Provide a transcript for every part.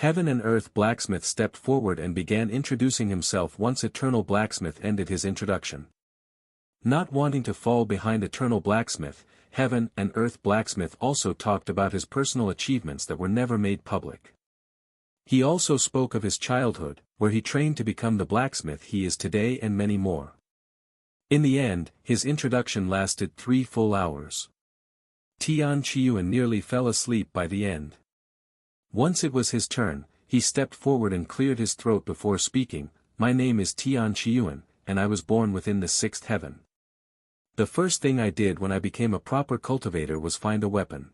Heaven and Earth Blacksmith stepped forward and began introducing himself once Eternal Blacksmith ended his introduction. Not wanting to fall behind Eternal Blacksmith, Heaven and Earth Blacksmith also talked about his personal achievements that were never made public. He also spoke of his childhood, where he trained to become the blacksmith he is today, and many more. In the end, his introduction lasted 3 full hours. Tian Qiuan nearly fell asleep by the end. Once it was his turn, he stepped forward and cleared his throat before speaking. My name is Tian Qiuan, and I was born within the 6th heaven. The first thing I did when I became a proper cultivator was find a weapon.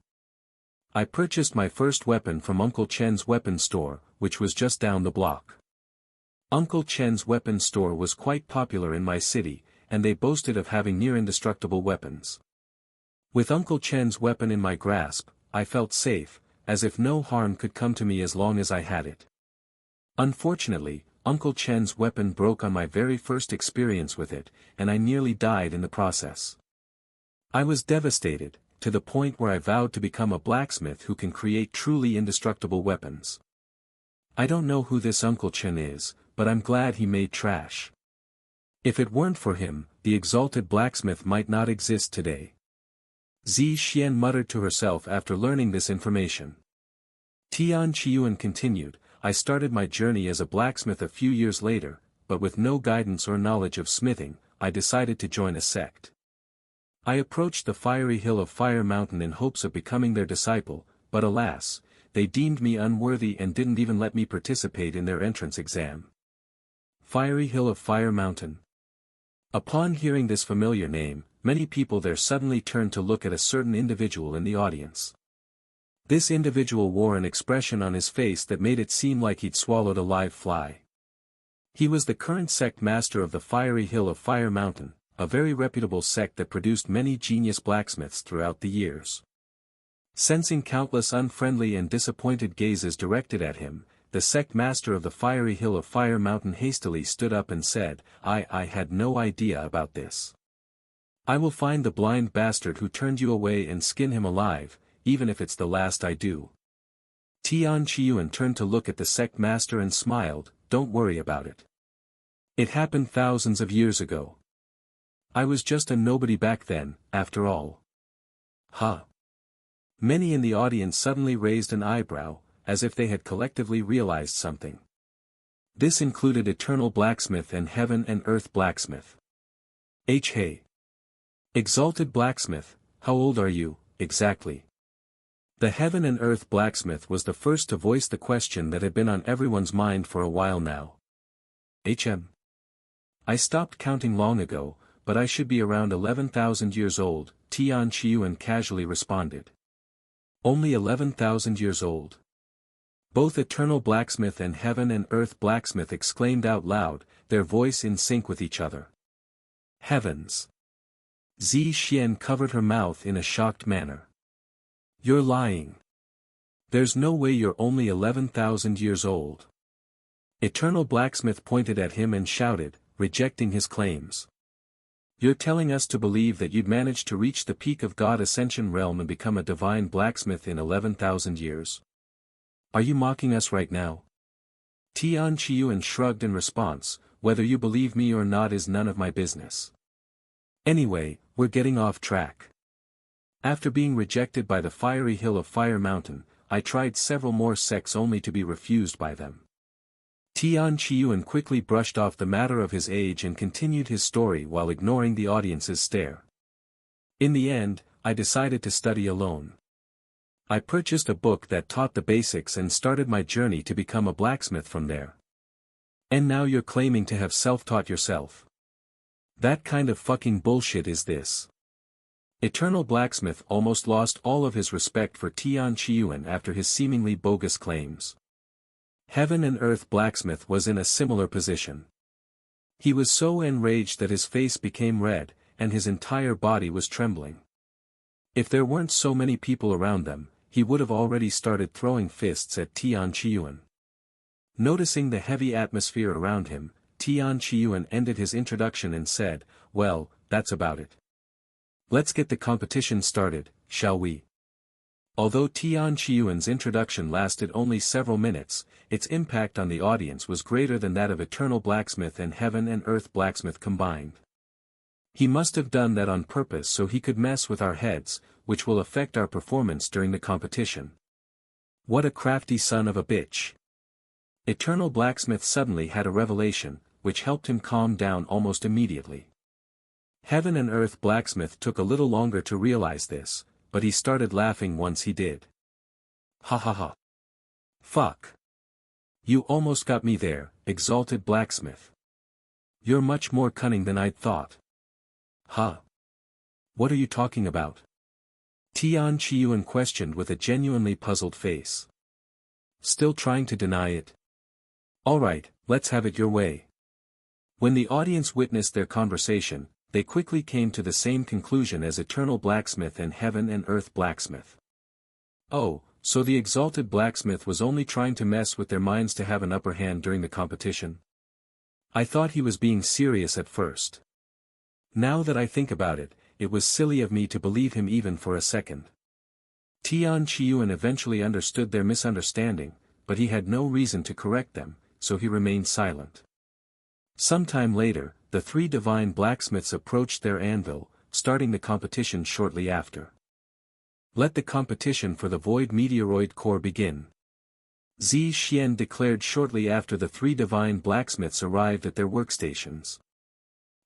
I purchased my first weapon from Uncle Chen's weapon store, which was just down the block. Uncle Chen's weapon store was quite popular in my city, and they boasted of having near-indestructible weapons. With Uncle Chen's weapon in my grasp, I felt safe, as if no harm could come to me as long as I had it. Unfortunately, Uncle Chen's weapon broke on my very first experience with it, and I nearly died in the process. I was devastated, to the point where I vowed to become a blacksmith who can create truly indestructible weapons. I don't know who this Uncle Chen is, but I'm glad he made trash. If it weren't for him, the exalted blacksmith might not exist today. Zi Xian muttered to herself after learning this information. Tian Qiuan continued, I started my journey as a blacksmith a few years later, but with no guidance or knowledge of smithing, I decided to join a sect. I approached the fiery hill of Fire Mountain in hopes of becoming their disciple, but alas, they deemed me unworthy and didn't even let me participate in their entrance exam. Fiery Hill of Fire Mountain. Upon hearing this familiar name, many people there suddenly turned to look at a certain individual in the audience. This individual wore an expression on his face that made it seem like he'd swallowed a live fly. He was the current sect master of the Fiery Hill of Fire Mountain, a very reputable sect that produced many genius blacksmiths throughout the years. Sensing countless unfriendly and disappointed gazes directed at him, the sect master of the Fiery Hill of Fire Mountain hastily stood up and said, I had no idea about this. I will find the blind bastard who turned you away and skin him alive, even if it's the last I do. Tian Qiuan turned to look at the sect master and smiled, don't worry about it. It happened thousands of years ago. I was just a nobody back then, after all. Huh. Many in the audience suddenly raised an eyebrow, as if they had collectively realized something. This included Eternal Blacksmith and Heaven and Earth Blacksmith. Hey. Exalted Blacksmith, how old are you, exactly? The Heaven and Earth Blacksmith was the first to voice the question that had been on everyone's mind for a while now. I stopped counting long ago, but I should be around 11,000 years old, Tian Qiuan casually responded. Only 11,000 years old. Both Eternal Blacksmith and Heaven and Earth Blacksmith exclaimed out loud, their voice in sync with each other. Heavens! Zi Xian covered her mouth in a shocked manner. You're lying. There's no way you're only 11,000 years old. Eternal Blacksmith pointed at him and shouted, rejecting his claims. You're telling us to believe that you'd manage to reach the peak of God Ascension realm and become a divine blacksmith in 11,000 years? Are you mocking us right now? Tian Qiuan shrugged in response, whether you believe me or not is none of my business. Anyway, we're getting off track. After being rejected by the Fiery Hill of Fire Mountain, I tried several more sects only to be refused by them. Tian Qiuan quickly brushed off the matter of his age and continued his story while ignoring the audience's stare. In the end, I decided to study alone. I purchased a book that taught the basics and started my journey to become a blacksmith from there. And now you're claiming to have self-taught yourself. That kind of fucking bullshit is this. Eternal Blacksmith almost lost all of his respect for Tian Qiuan after his seemingly bogus claims. Heaven and Earth Blacksmith was in a similar position. He was so enraged that his face became red, and his entire body was trembling. If there weren't so many people around them, he would have already started throwing fists at Tian Qiuan. Noticing the heavy atmosphere around him, Tian Qiuan ended his introduction and said, well, that's about it. Let's get the competition started, shall we? Although Tian Qiyuan's introduction lasted only several minutes, its impact on the audience was greater than that of Eternal Blacksmith and Heaven and Earth Blacksmith combined. He must have done that on purpose so he could mess with our heads, which will affect our performance during the competition. What a crafty son of a bitch. Eternal Blacksmith suddenly had a revelation, which helped him calm down almost immediately. Heaven and Earth Blacksmith took a little longer to realize this, but he started laughing once he did. Ha ha ha. Fuck. You almost got me there, Exalted Blacksmith. You're much more cunning than I'd thought. Huh? What are you talking about? Tian Qiyuan questioned with a genuinely puzzled face. Still trying to deny it? Alright, let's have it your way. When the audience witnessed their conversation, they quickly came to the same conclusion as Eternal Blacksmith and Heaven and Earth Blacksmith. Oh, so the Exalted Blacksmith was only trying to mess with their minds to have an upper hand during the competition? I thought he was being serious at first. Now that I think about it, it was silly of me to believe him even for a second. Tian Qiyuan eventually understood their misunderstanding, but he had no reason to correct them, so he remained silent. Sometime later, the three divine blacksmiths approached their anvil, starting the competition shortly after. Let the competition for the void meteoroid core begin. Zi Xian declared shortly after the three divine blacksmiths arrived at their workstations.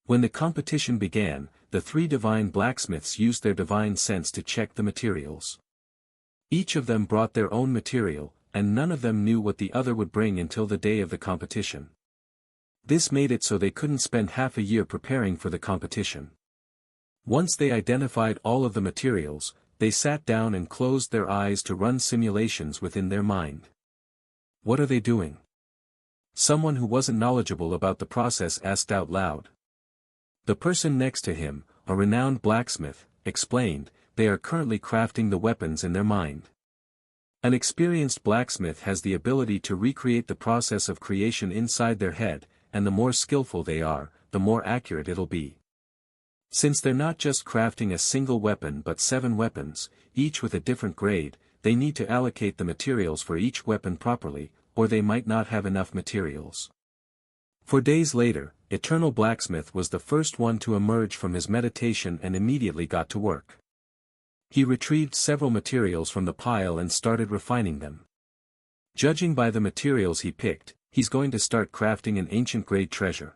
When the competition began, the three divine blacksmiths used their divine sense to check the materials. Each of them brought their own material, and none of them knew what the other would bring until the day of the competition. This made it so they couldn't spend half a year preparing for the competition. Once they identified all of the materials, they sat down and closed their eyes to run simulations within their mind. What are they doing? Someone who wasn't knowledgeable about the process asked out loud. The person next to him, a renowned blacksmith, explained, they are currently crafting the weapons in their mind. An experienced blacksmith has the ability to recreate the process of creation inside their head, and the more skillful they are, the more accurate it'll be. Since they're not just crafting a single weapon but 7 weapons, each with a different grade, they need to allocate the materials for each weapon properly, or they might not have enough materials. 4 days later, Eternal Blacksmith was the first one to emerge from his meditation and immediately got to work. He retrieved several materials from the pile and started refining them. Judging by the materials he picked, he's going to start crafting an ancient grade treasure.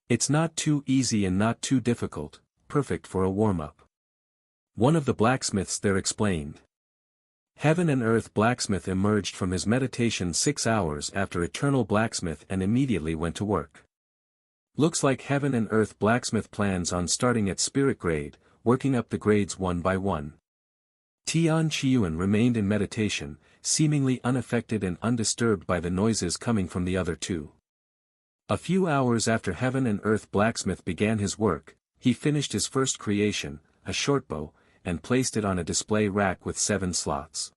It's not too easy and not too difficult, perfect for a warm-up. One of the blacksmiths there explained. Heaven and Earth Blacksmith emerged from his meditation 6 hours after Eternal Blacksmith and immediately went to work. Looks like Heaven and Earth Blacksmith plans on starting at spirit grade, working up the grades one by one. Tian Qiyuan remained in meditation, seemingly unaffected and undisturbed by the noises coming from the other two. A few hours after Heaven and Earth Blacksmith began his work, he finished his first creation, a shortbow, and placed it on a display rack with 7 slots.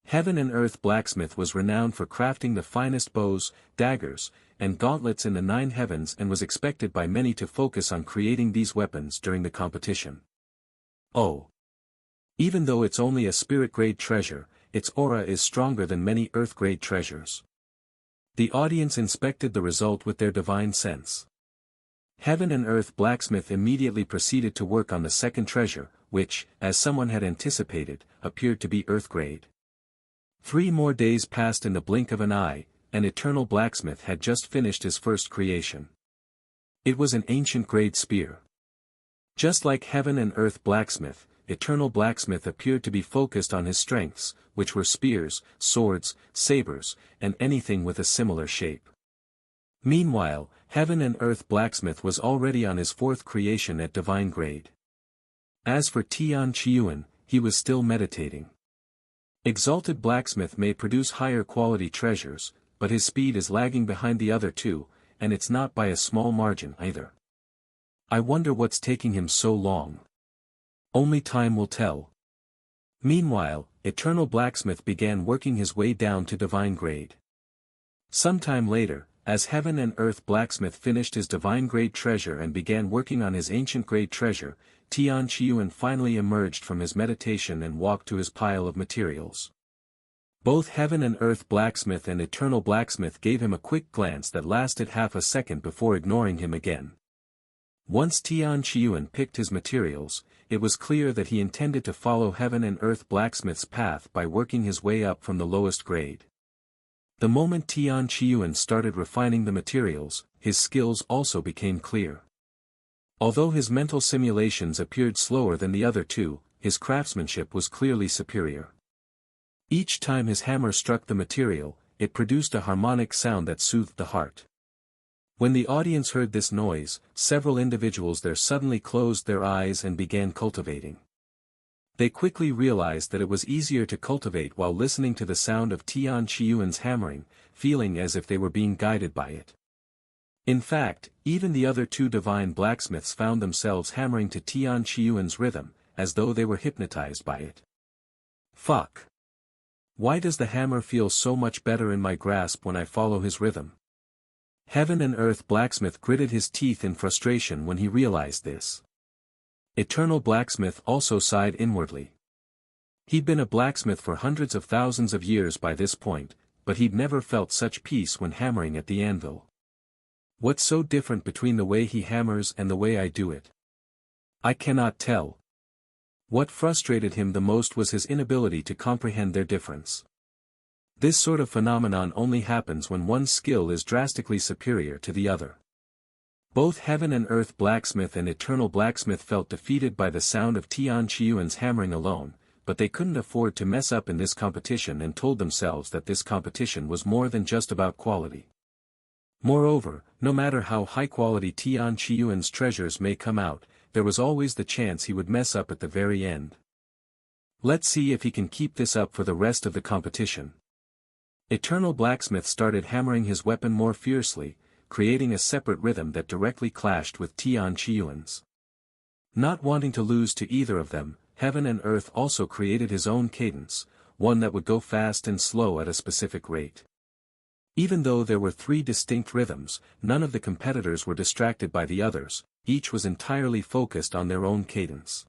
Heaven and Earth Blacksmith was renowned for crafting the finest bows, daggers, and gauntlets in the 9 heavens and was expected by many to focus on creating these weapons during the competition. Oh! Even though it's only a spirit-grade treasure, its aura is stronger than many earth-grade treasures. The audience inspected the result with their divine sense. Heaven and Earth Blacksmith immediately proceeded to work on the second treasure, which, as someone had anticipated, appeared to be earth-grade. 3 more days passed in the blink of an eye, and Eternal Blacksmith had just finished his first creation. It was an ancient-grade spear. Just like Heaven and Earth Blacksmith, Eternal Blacksmith appeared to be focused on his strengths, which were spears, swords, sabers, and anything with a similar shape. Meanwhile, Heaven and Earth Blacksmith was already on his 4th creation at divine grade. As for Tian Qiyuan, he was still meditating. Exalted Blacksmith may produce higher quality treasures, but his speed is lagging behind the other two, and it's not by a small margin either. I wonder what's taking him so long. Only time will tell. Meanwhile, Eternal Blacksmith began working his way down to divine grade. Sometime later, as Heaven and Earth Blacksmith finished his divine grade treasure and began working on his ancient grade treasure, Tian Qiyuan finally emerged from his meditation and walked to his pile of materials. Both Heaven and Earth Blacksmith and Eternal Blacksmith gave him a quick glance that lasted half a second before ignoring him again. Once Tian Qiyuan picked his materials, it was clear that he intended to follow Heaven and Earth Blacksmith's path by working his way up from the lowest grade. The moment Tian Qiyuan started refining the materials, his skills also became clear. Although his mental simulations appeared slower than the other two, his craftsmanship was clearly superior. Each time his hammer struck the material, it produced a harmonic sound that soothed the heart. When the audience heard this noise, several individuals there suddenly closed their eyes and began cultivating. They quickly realized that it was easier to cultivate while listening to the sound of Tian Qiyuan's hammering, feeling as if they were being guided by it. In fact, even the other two divine blacksmiths found themselves hammering to Tian Qiyuan's rhythm, as though they were hypnotized by it. Fuck! Why does the hammer feel so much better in my grasp when I follow his rhythm? Heaven and Earth Blacksmith gritted his teeth in frustration when he realized this. Eternal Blacksmith also sighed inwardly. He'd been a blacksmith for hundreds of thousands of years by this point, but he'd never felt such peace when hammering at the anvil. What's so different between the way he hammers and the way I do it? I cannot tell. What frustrated him the most was his inability to comprehend their difference. This sort of phenomenon only happens when one's skill is drastically superior to the other. Both Heaven and Earth Blacksmith and Eternal Blacksmith felt defeated by the sound of Tian Qiyuan's hammering alone, but they couldn't afford to mess up in this competition and told themselves that this competition was more than just about quality. Moreover, no matter how high-quality Tian Qiyuan's treasures may come out, there was always the chance he would mess up at the very end. Let's see if he can keep this up for the rest of the competition. Eternal Blacksmith started hammering his weapon more fiercely, creating a separate rhythm that directly clashed with Tian Qiyuan's. Not wanting to lose to either of them, Heaven and Earth also created his own cadence, one that would go fast and slow at a specific rate. Even though there were three distinct rhythms, none of the competitors were distracted by the others, each was entirely focused on their own cadence.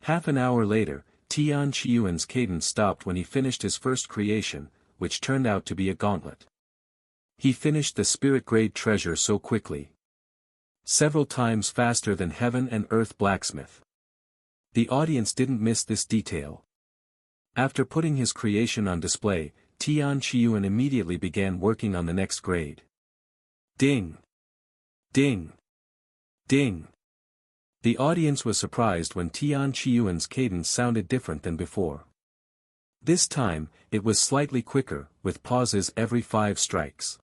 Half an hour later, Tian Qiyuan's cadence stopped when he finished his first creation, which turned out to be a gauntlet. He finished the spirit-grade treasure so quickly. Several times faster than Heaven and Earth Blacksmith. The audience didn't miss this detail. After putting his creation on display, Tian Qiyuan immediately began working on the next grade. Ding! Ding! Ding! The audience was surprised when Tian Qiyuan's cadence sounded different than before. This time, it was slightly quicker, with pauses every 5 strikes.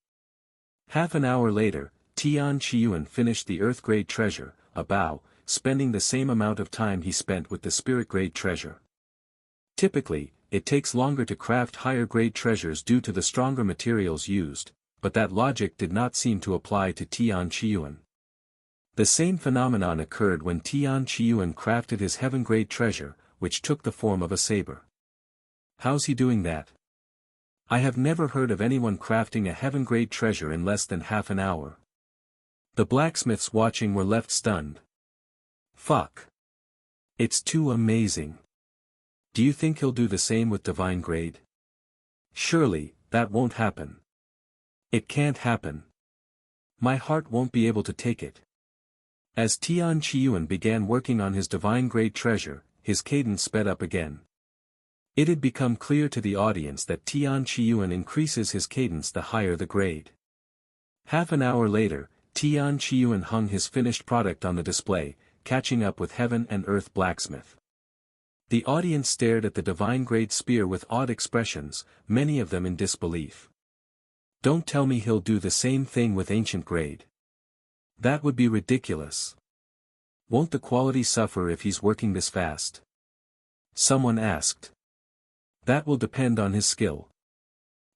Half an hour later, Tian Qiyuan finished the Earth-grade treasure, a bow, spending the same amount of time he spent with the Spirit-grade treasure. Typically, it takes longer to craft higher-grade treasures due to the stronger materials used, but that logic did not seem to apply to Tian Qiyuan. The same phenomenon occurred when Tian Qiyuan crafted his Heaven-grade treasure, which took the form of a saber. How's he doing that? I have never heard of anyone crafting a Heaven-grade treasure in less than half an hour. The blacksmiths watching were left stunned. Fuck. It's too amazing. Do you think he'll do the same with Divine Grade? Surely, that won't happen. It can't happen. My heart won't be able to take it. As Tian Qiyuan began working on his Divine Grade treasure, his cadence sped up again. It had become clear to the audience that Tian Qiyuan increases his cadence the higher the grade. Half an hour later, Tian Qiyuan hung his finished product on the display, catching up with Heaven and Earth Blacksmith. The audience stared at the Divine Grade spear with odd expressions, many of them in disbelief. Don't tell me he'll do the same thing with Ancient Grade. That would be ridiculous. Won't the quality suffer if he's working this fast? Someone asked. That will depend on his skill.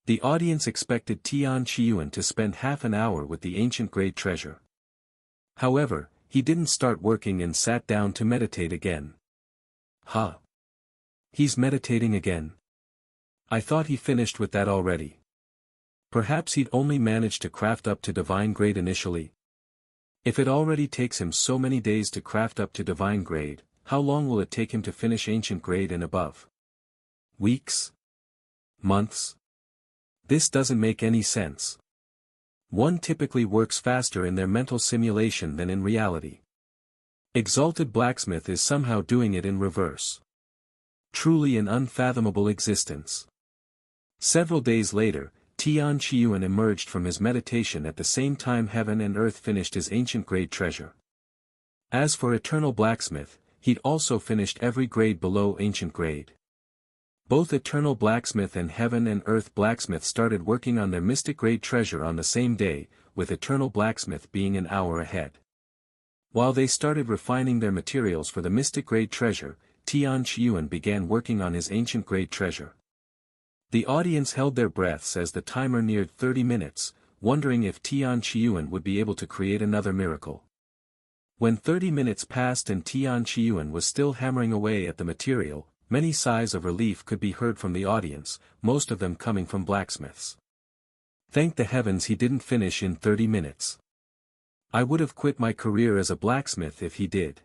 The audience expected Tian Qiyuan to spend half an hour with the Ancient Grade treasure. However, he didn't start working and sat down to meditate again. Huh. He's meditating again. I thought he finished with that already. Perhaps he'd only managed to craft up to Divine Grade initially. If it already takes him so many days to craft up to divine grade, how long will it take him to finish ancient grade and above? Weeks? Months? This doesn't make any sense. One typically works faster in their mental simulation than in reality. Exalted Blacksmith is somehow doing it in reverse. Truly an unfathomable existence. Several days later, Tian Qiyuan emerged from his meditation at the same time heaven and earth finished his ancient grade treasure. As for Eternal Blacksmith, he'd also finished every grade below ancient grade. Both Eternal Blacksmith and Heaven and Earth Blacksmith started working on their mystic grade treasure on the same day, with Eternal Blacksmith being an hour ahead. While they started refining their materials for the mystic grade treasure, Tian Qiyuan began working on his ancient grade treasure. The audience held their breaths as the timer neared 30 minutes, wondering if Tian Qiyuan would be able to create another miracle. When 30 minutes passed and Tian Qiyuan was still hammering away at the material, many sighs of relief could be heard from the audience, most of them coming from blacksmiths. Thank the heavens he didn't finish in 30 minutes. I would have quit my career as a blacksmith if he did.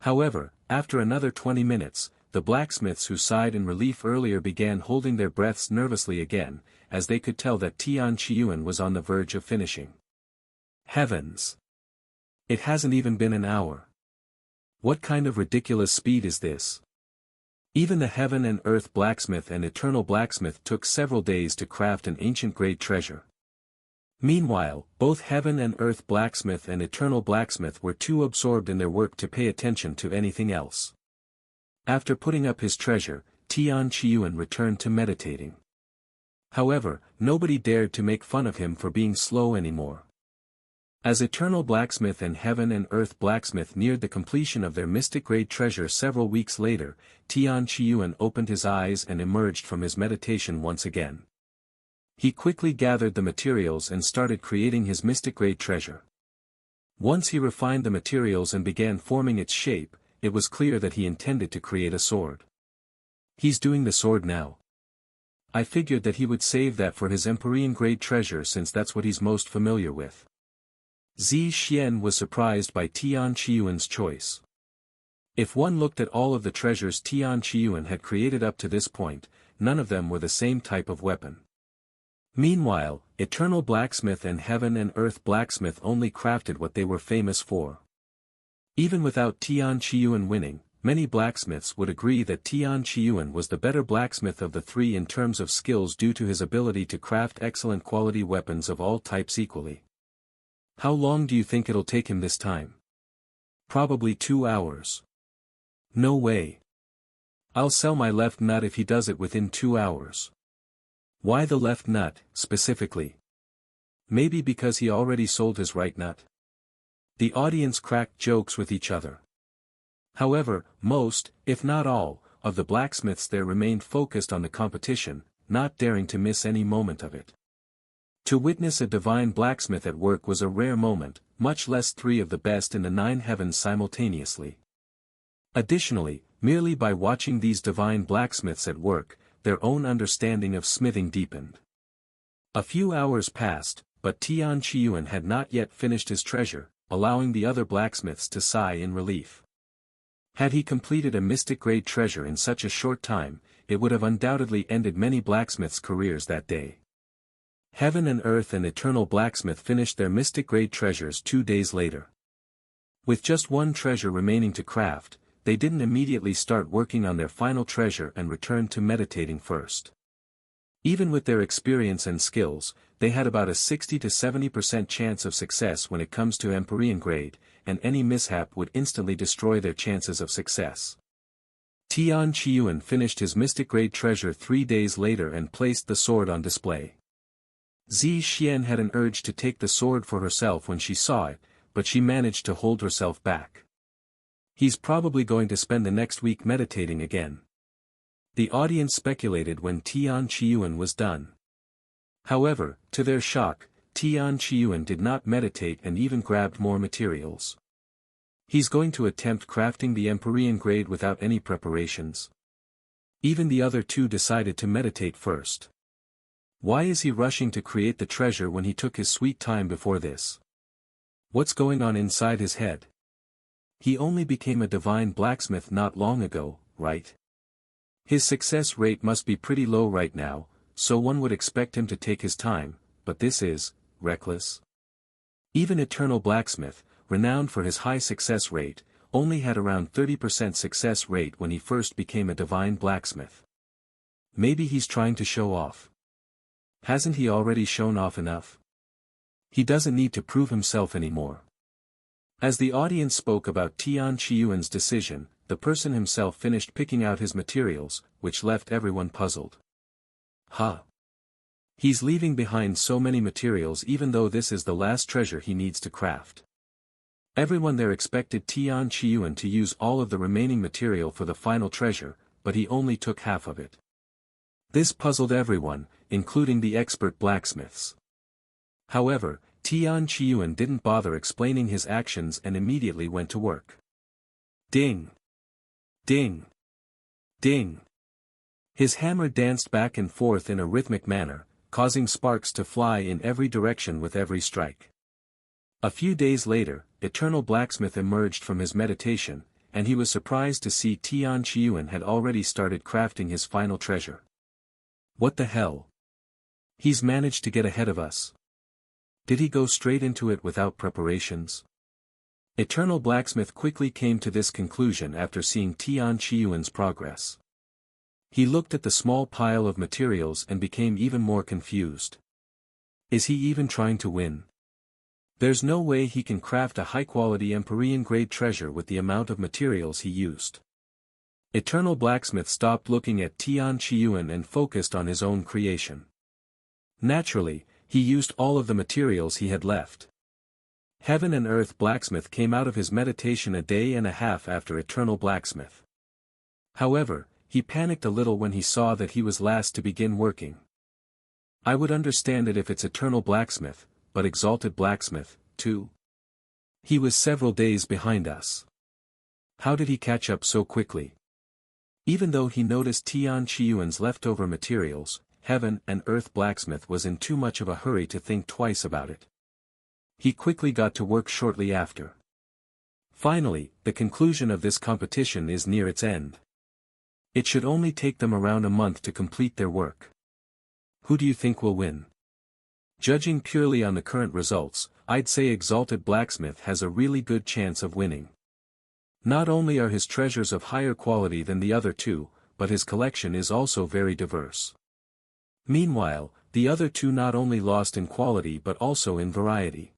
However, after another 20 minutes, the blacksmiths who sighed in relief earlier began holding their breaths nervously again, as they could tell that Tian Qiyuan was on the verge of finishing. Heavens! It hasn't even been an hour. What kind of ridiculous speed is this? Even the Heaven and Earth Blacksmith and Eternal Blacksmith took several days to craft an ancient grade treasure. Meanwhile, both Heaven and Earth Blacksmith and Eternal Blacksmith were too absorbed in their work to pay attention to anything else. After putting up his treasure, Tian Qiyuan returned to meditating. However, nobody dared to make fun of him for being slow anymore. As Eternal Blacksmith and Heaven and Earth Blacksmith neared the completion of their mystic grade treasure several weeks later, Tian Qiyuan opened his eyes and emerged from his meditation once again. He quickly gathered the materials and started creating his mystic grade treasure. Once he refined the materials and began forming its shape, it was clear that he intended to create a sword. He's doing the sword now. I figured that he would save that for his Empyrean grade treasure since that's what he's most familiar with. Zi Xian was surprised by Tian Qiyuan's choice. If one looked at all of the treasures Tian Qiyuan had created up to this point, none of them were the same type of weapon. Meanwhile, Eternal Blacksmith and Heaven and Earth Blacksmith only crafted what they were famous for. Even without Tian Qiyuan winning, many blacksmiths would agree that Tian Qiyuan was the better blacksmith of the three in terms of skills due to his ability to craft excellent quality weapons of all types equally. How long do you think it'll take him this time? Probably 2 hours. No way. I'll sell my left nut if he does it within 2 hours. Why the left nut, specifically? Maybe because he already sold his right nut? The audience cracked jokes with each other. However, most, if not all, of the blacksmiths there remained focused on the competition, not daring to miss any moment of it. To witness a divine blacksmith at work was a rare moment, much less 3 of the best in the 9 heavens simultaneously. Additionally, merely by watching these divine blacksmiths at work, their own understanding of smithing deepened. A few hours passed, but Tian Qiyuan had not yet finished his treasure, allowing the other blacksmiths to sigh in relief. Had he completed a mystic grade treasure in such a short time, it would have undoubtedly ended many blacksmiths' careers that day. Heaven and Earth and Eternal Blacksmith finished their mystic grade treasures 2 days later. With just one treasure remaining to craft, they didn't immediately start working on their final treasure and returned to meditating first. Even with their experience and skills, they had about a 60 to 70% chance of success when it comes to Empyrean grade, and any mishap would instantly destroy their chances of success. Tian Qiyuan finished his mystic grade treasure 3 days later and placed the sword on display. Zi Xian had an urge to take the sword for herself when she saw it, but she managed to hold herself back. He's probably going to spend the next week meditating again. The audience speculated when Tian Qiyuan was done. However, to their shock, Tian Qiyuan did not meditate and even grabbed more materials. He's going to attempt crafting the Empyrean grade without any preparations. Even the other 2 decided to meditate first. Why is he rushing to create the treasure when he took his sweet time before this? What's going on inside his head? He only became a divine blacksmith not long ago, right? His success rate must be pretty low right now, so one would expect him to take his time, but this is reckless. Even Eternal Blacksmith, renowned for his high success rate, only had around 30% success rate when he first became a divine blacksmith. Maybe he's trying to show off. Hasn't he already shown off enough? He doesn't need to prove himself anymore. As the audience spoke about Tian Qiyuan's decision, the person himself finished picking out his materials, which left everyone puzzled. Huh. He's leaving behind so many materials even though this is the last treasure he needs to craft. Everyone there expected Tian Qiyuan to use all of the remaining material for the final treasure, but he only took half of it. This puzzled everyone, including the expert blacksmiths. However, Tian Qiyuan didn't bother explaining his actions and immediately went to work. Ding! Ding! Ding! His hammer danced back and forth in a rhythmic manner, causing sparks to fly in every direction with every strike. A few days later, Eternal Blacksmith emerged from his meditation, and he was surprised to see Tian Qiyuan had already started crafting his final treasure. What the hell? He's managed to get ahead of us. Did he go straight into it without preparations? Eternal Blacksmith quickly came to this conclusion after seeing Tian Qiyuan's progress. He looked at the small pile of materials and became even more confused. Is he even trying to win? There's no way he can craft a high-quality Empyrean-grade treasure with the amount of materials he used. Eternal Blacksmith stopped looking at Tian Qiyuan and focused on his own creation. Naturally, he used all of the materials he had left. Heaven and Earth Blacksmith came out of his meditation a day and a half after Eternal Blacksmith. However, he panicked a little when he saw that he was last to begin working. I would understand it if it's Eternal Blacksmith, but Exalted Blacksmith, too? He was several days behind us. How did he catch up so quickly? Even though he noticed Tian Qiyuan's leftover materials, Heaven and Earth Blacksmith was in too much of a hurry to think twice about it. He quickly got to work shortly after. Finally, the conclusion of this competition is near its end. It should only take them around a month to complete their work. Who do you think will win? Judging purely on the current results, I'd say Exalted Blacksmith has a really good chance of winning. Not only are his treasures of higher quality than the other two, but his collection is also very diverse. Meanwhile, the other two not only lost in quality but also in variety.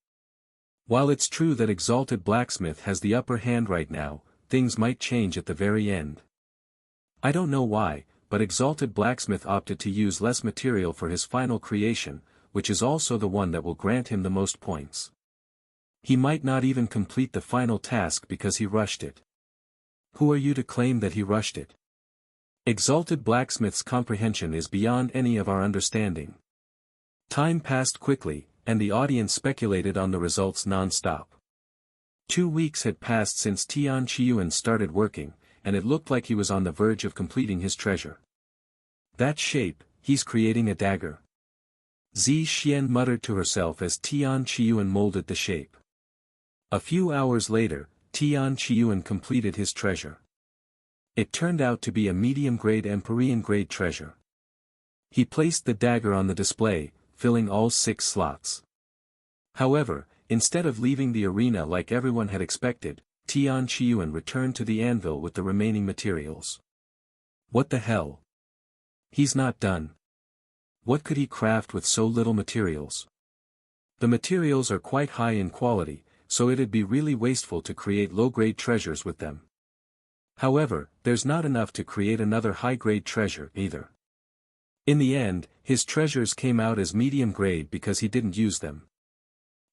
While it's true that Exalted Blacksmith has the upper hand right now, things might change at the very end. I don't know why, but Exalted Blacksmith opted to use less material for his final creation, which is also the one that will grant him the most points. He might not even complete the final task because he rushed it. Who are you to claim that he rushed it? Exalted Blacksmith's comprehension is beyond any of our understanding. Time passed quickly, and the audience speculated on the results non-stop. 2 weeks had passed since Tian Qiyuan started working, and it looked like he was on the verge of completing his treasure. That shape, he's creating a dagger. Zi Xian muttered to herself as Tian Qiyuan molded the shape. A few hours later, Tian Qiyuan completed his treasure. It turned out to be a medium-grade Empyrean-grade treasure. He placed the dagger on the display, filling all 6 slots. However, instead of leaving the arena like everyone had expected, Tian Qiyuan returned to the anvil with the remaining materials. What the hell? He's not done. What could he craft with so little materials? The materials are quite high in quality, so it'd be really wasteful to create low-grade treasures with them. However, there's not enough to create another high-grade treasure either. In the end, his treasures came out as medium-grade because he didn't use them.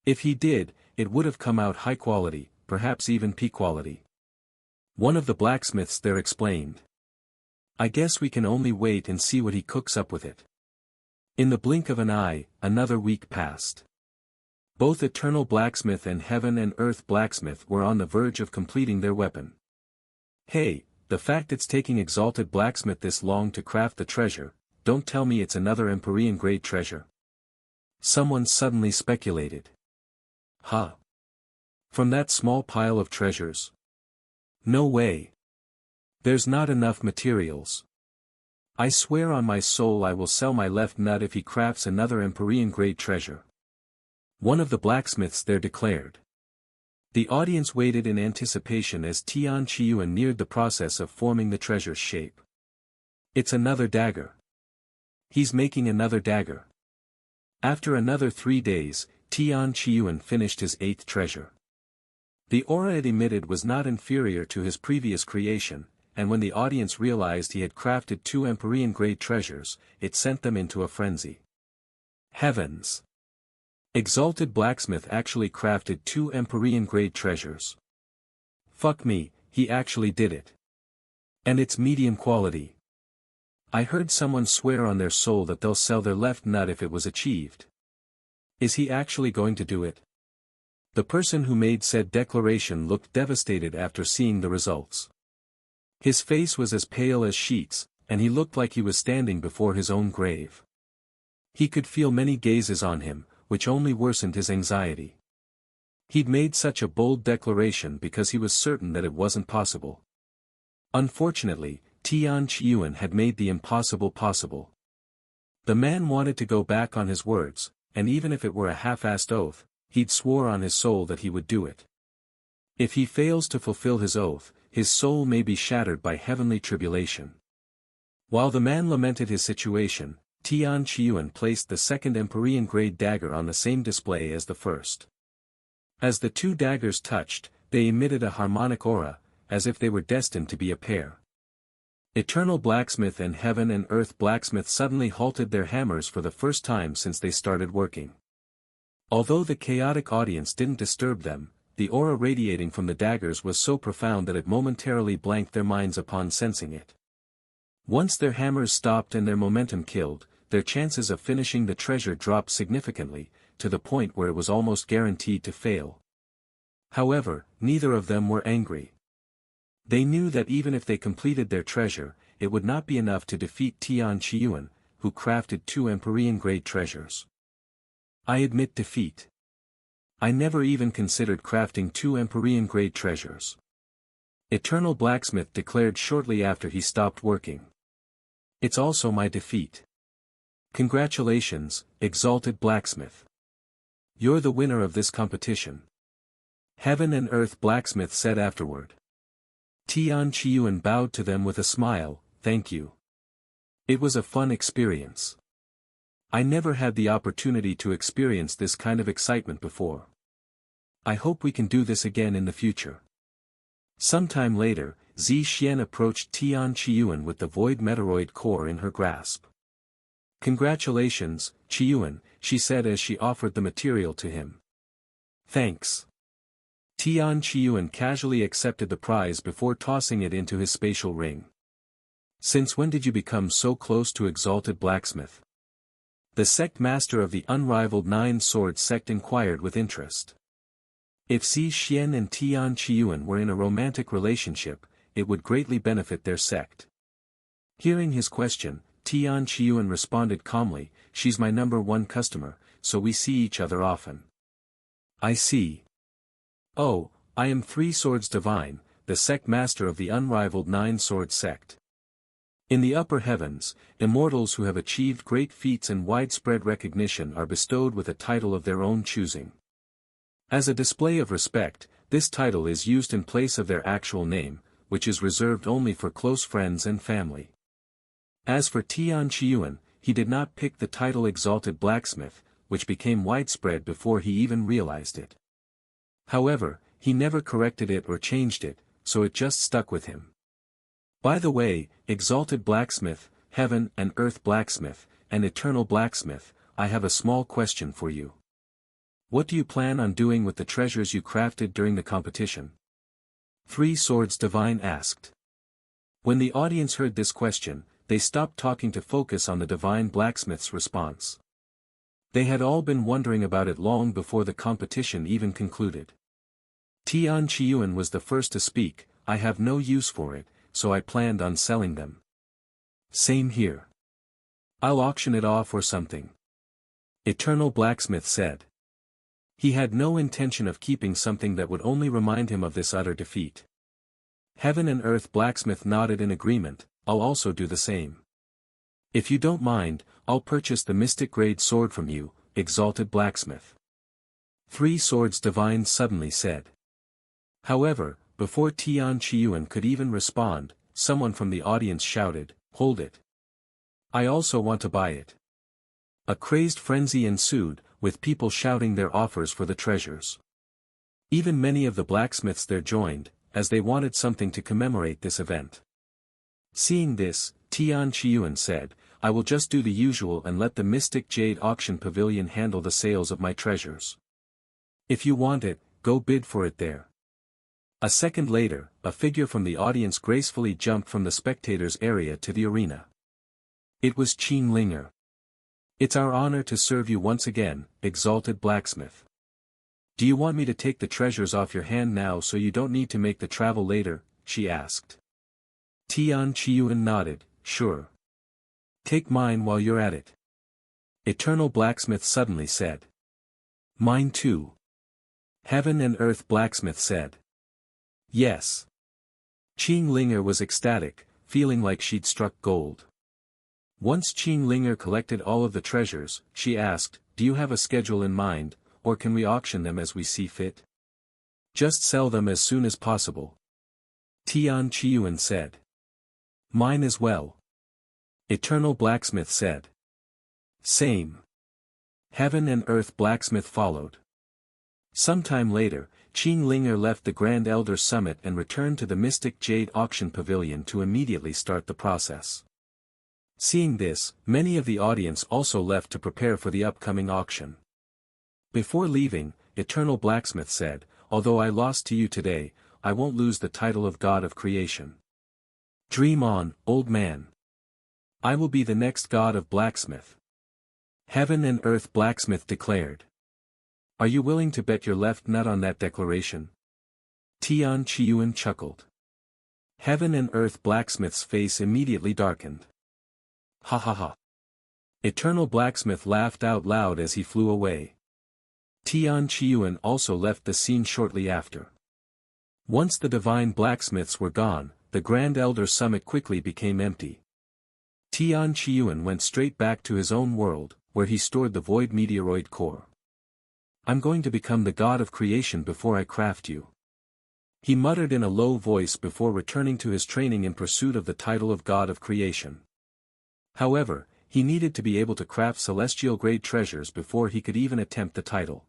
If he did, it would have come out high quality, perhaps even peak quality. One of the blacksmiths there explained. I guess we can only wait and see what he cooks up with it. In the blink of an eye, another week passed. Both Eternal Blacksmith and Heaven and Earth Blacksmith were on the verge of completing their weapon. Hey, the fact it's taking Exalted Blacksmith this long to craft the treasure, don't tell me it's another Empyrean-grade treasure. Someone suddenly speculated. Huh. From that small pile of treasures? No way. There's not enough materials. I swear on my soul I will sell my left nut if he crafts another Empyrean-grade treasure. One of the blacksmiths there declared. The audience waited in anticipation as Tian Qiyuan neared the process of forming the treasure's shape. It's another dagger. He's making another dagger. After another 3 days, Tian Qiyuan finished his 8th treasure. The aura it emitted was not inferior to his previous creation, and when the audience realized he had crafted 2 Empyrean-grade treasures, it sent them into a frenzy. Heavens! Exalted Blacksmith actually crafted 2 Empyrean-grade treasures. Fuck me, he actually did it. And it's medium quality. I heard someone swear on their soul that they'll sell their left nut if it was achieved. Is he actually going to do it? The person who made said declaration looked devastated after seeing the results. His face was as pale as sheets, and he looked like he was standing before his own grave. He could feel many gazes on him, which only worsened his anxiety. He'd made such a bold declaration because he was certain that it wasn't possible. Unfortunately, Tian Qiyuan had made the impossible possible. The man wanted to go back on his words, and even if it were a half-assed oath, he'd swore on his soul that he would do it. If he fails to fulfill his oath, his soul may be shattered by heavenly tribulation. While the man lamented his situation, Tian Qiyuan placed the 2nd Empyrean-grade dagger on the same display as the first. As the 2 daggers touched, they emitted a harmonic aura, as if they were destined to be a pair. Eternal Blacksmith and Heaven and Earth Blacksmith suddenly halted their hammers for the first time since they started working. Although the chaotic audience didn't disturb them, the aura radiating from the daggers was so profound that it momentarily blanked their minds upon sensing it. Once their hammers stopped and their momentum killed, their chances of finishing the treasure dropped significantly, to the point where it was almost guaranteed to fail. However, neither of them were angry. They knew that even if they completed their treasure, it would not be enough to defeat Tian Qiyuan, who crafted 2 Empyrean-grade treasures. I admit defeat. I never even considered crafting 2 Empyrean-grade treasures. Eternal Blacksmith declared shortly after he stopped working. It's also my defeat. Congratulations, Exalted Blacksmith. You're the winner of this competition. Heaven and Earth Blacksmith said afterward. Tian Qiyuan bowed to them with a smile, thank you. It was a fun experience. I never had the opportunity to experience this kind of excitement before. I hope we can do this again in the future. Sometime later, Zi Xian approached Tian Qiyuan with the void meteoroid core in her grasp. Congratulations, Qiyuan, she said as she offered the material to him. Thanks. Tian Qiyuan casually accepted the prize before tossing it into his spatial ring. Since when did you become so close to Exalted Blacksmith? The sect master of the unrivaled 9-sword sect inquired with interest. If Zi Xian and Tian Qiyuan were in a romantic relationship, it would greatly benefit their sect. Hearing his question, Tian Qiyuan responded calmly, she's my #1 customer, so we see each other often. I see. Oh, I am 3 Swords Divine, the sect master of the unrivaled 9-sword sect. In the upper heavens, immortals who have achieved great feats and widespread recognition are bestowed with a title of their own choosing. As a display of respect, this title is used in place of their actual name, which is reserved only for close friends and family. As for Tian Qiyuan, he did not pick the title Exalted Blacksmith, which became widespread before he even realized it. However, he never corrected it or changed it, so it just stuck with him. By the way, Exalted Blacksmith, Heaven and Earth Blacksmith, and Eternal Blacksmith, I have a small question for you. What do you plan on doing with the treasures you crafted during the competition? 3 Swords Divine asked. When the audience heard this question, they stopped talking to focus on the Divine Blacksmith's response. They had all been wondering about it long before the competition even concluded. Tian Qiyuan was the first to speak, I have no use for it, so I planned on selling them. Same here. I'll auction it off or something. Eternal Blacksmith said. He had no intention of keeping something that would only remind him of this utter defeat. Heaven and Earth blacksmith nodded in agreement. I'll also do the same. If you don't mind, I'll purchase the mystic-grade sword from you, exalted blacksmith. 3 swords divine suddenly said. However, before Tian Qiyuan could even respond, someone from the audience shouted, "Hold it! I also want to buy it." A crazed frenzy ensued, with people shouting their offers for the treasures. Even many of the blacksmiths there joined, as they wanted something to commemorate this event. Seeing this, Tian Qiyuan said, "I will just do the usual and let the Mystic Jade Auction Pavilion handle the sales of my treasures. If you want it, go bid for it there." A second later, a figure from the audience gracefully jumped from the spectators' area to the arena. It was Qin Linger. "It's our honor to serve you once again, exalted blacksmith. Do you want me to take the treasures off your hand now so you don't need to make the travel later?" she asked. Tian Qiyuan nodded, "Sure. Take mine while you're at it." Eternal Blacksmith suddenly said. "Mine too." Heaven and Earth Blacksmith said. "Yes." Qin Linger was ecstatic, feeling like she'd struck gold. Once Qin Linger collected all of the treasures, she asked, "Do you have a schedule in mind, or can we auction them as we see fit?" "Just sell them as soon as possible." Tian Qiyuan said. "Mine as well." Eternal Blacksmith said. "Same." Heaven and Earth Blacksmith followed. Sometime later, Qin Linger left the Grand Elder Summit and returned to the Mystic Jade Auction Pavilion to immediately start the process. Seeing this, many of the audience also left to prepare for the upcoming auction. Before leaving, Eternal Blacksmith said, "Although I lost to you today, I won't lose the title of God of Creation. Dream on, old man. I will be the next God of Blacksmith." Heaven and Earth Blacksmith declared. "Are you willing to bet your left nut on that declaration?" Tian Qiyuan chuckled. Heaven and Earth Blacksmith's face immediately darkened. "Ha ha ha." Eternal Blacksmith laughed out loud as he flew away. Tian Qiyuan also left the scene shortly after. Once the divine blacksmiths were gone, the Grand Elder Summit quickly became empty. Tian Qiyuan went straight back to his own world, where he stored the void meteoroid core. "I'm going to become the God of Creation before I craft you," he muttered in a low voice before returning to his training in pursuit of the title of God of Creation. However, he needed to be able to craft celestial-grade treasures before he could even attempt the title.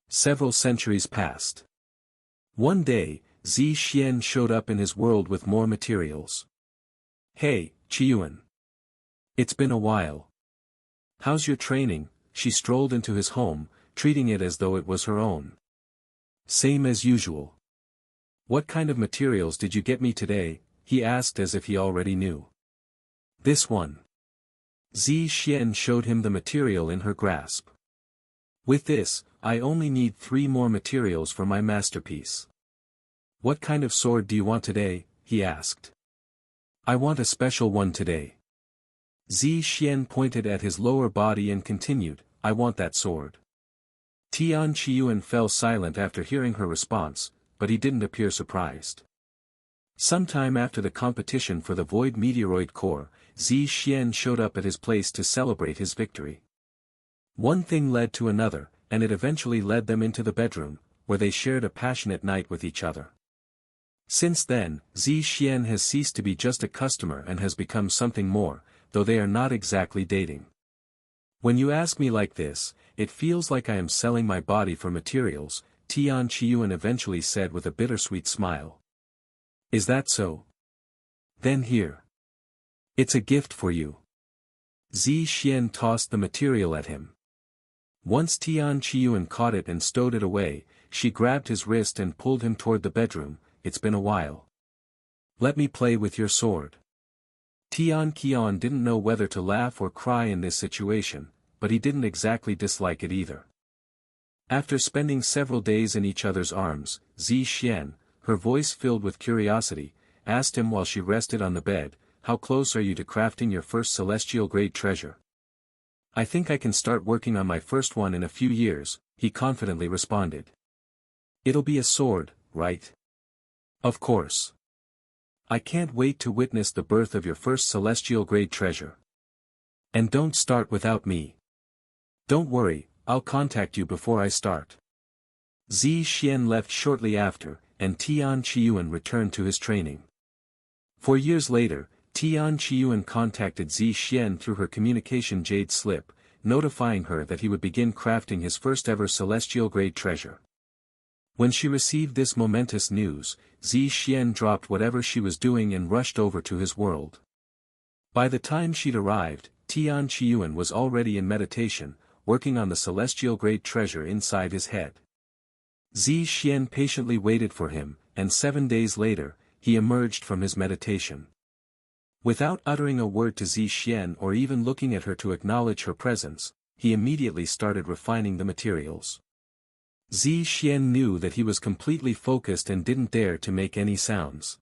Several centuries passed. One day, Zi Xian showed up in his world with more materials. "Hey, Qiyuan. It's been a while. How's your training?" She strolled into his home, treating it as though it was her own. "Same as usual." "What kind of materials did you get me today?" he asked as if he already knew. "This one." Zi Xian showed him the material in her grasp. "With this, I only need 3 more materials for my masterpiece." "What kind of sword do you want today?" he asked. "I want a special one today." Zi Xian pointed at his lower body and continued, "I want that sword." Tian Qiyuan fell silent after hearing her response, but he didn't appear surprised. Sometime after the competition for the void meteoroid core, Zi Xian showed up at his place to celebrate his victory. One thing led to another, and it eventually led them into the bedroom, where they shared a passionate night with each other. Since then, Zi Xian has ceased to be just a customer and has become something more, though they are not exactly dating. "When you ask me like this, it feels like I am selling my body for materials," Tian Qiyuan eventually said with a bittersweet smile. "Is that so? Then here. It's a gift for you." Zi Xian tossed the material at him. Once Tian Qiyuan caught it and stowed it away, she grabbed his wrist and pulled him toward the bedroom. "It's been a while. Let me play with your sword." Tian Qiyuan didn't know whether to laugh or cry in this situation, but he didn't exactly dislike it either. After spending several days in each other's arms, Zi Xian, her voice filled with curiosity, asked him while she rested on the bed, "How close are you to crafting your first celestial-grade treasure?" I think I can start working on my first one in a few years, he confidently responded. It'll be a sword, right? Of course. I can't wait to witness the birth of your first celestial-grade treasure. And don't start without me. Don't worry, I'll contact you before I start. Zi Xian left shortly after, and Tian Qiyuan returned to his training. 4 years later, Tian Qiyuan contacted Zi Xian through her communication jade slip, notifying her that he would begin crafting his first-ever celestial-grade treasure. When she received this momentous news, Zi Xian dropped whatever she was doing and rushed over to his world. By the time she'd arrived, Tian Qiyuan was already in meditation, working on the celestial-grade treasure inside his head. Zi Xian patiently waited for him, and 7 days later, he emerged from his meditation. Without uttering a word to Zi Xian or even looking at her to acknowledge her presence, he immediately started refining the materials. Zi Xian knew that he was completely focused and didn't dare to make any sounds.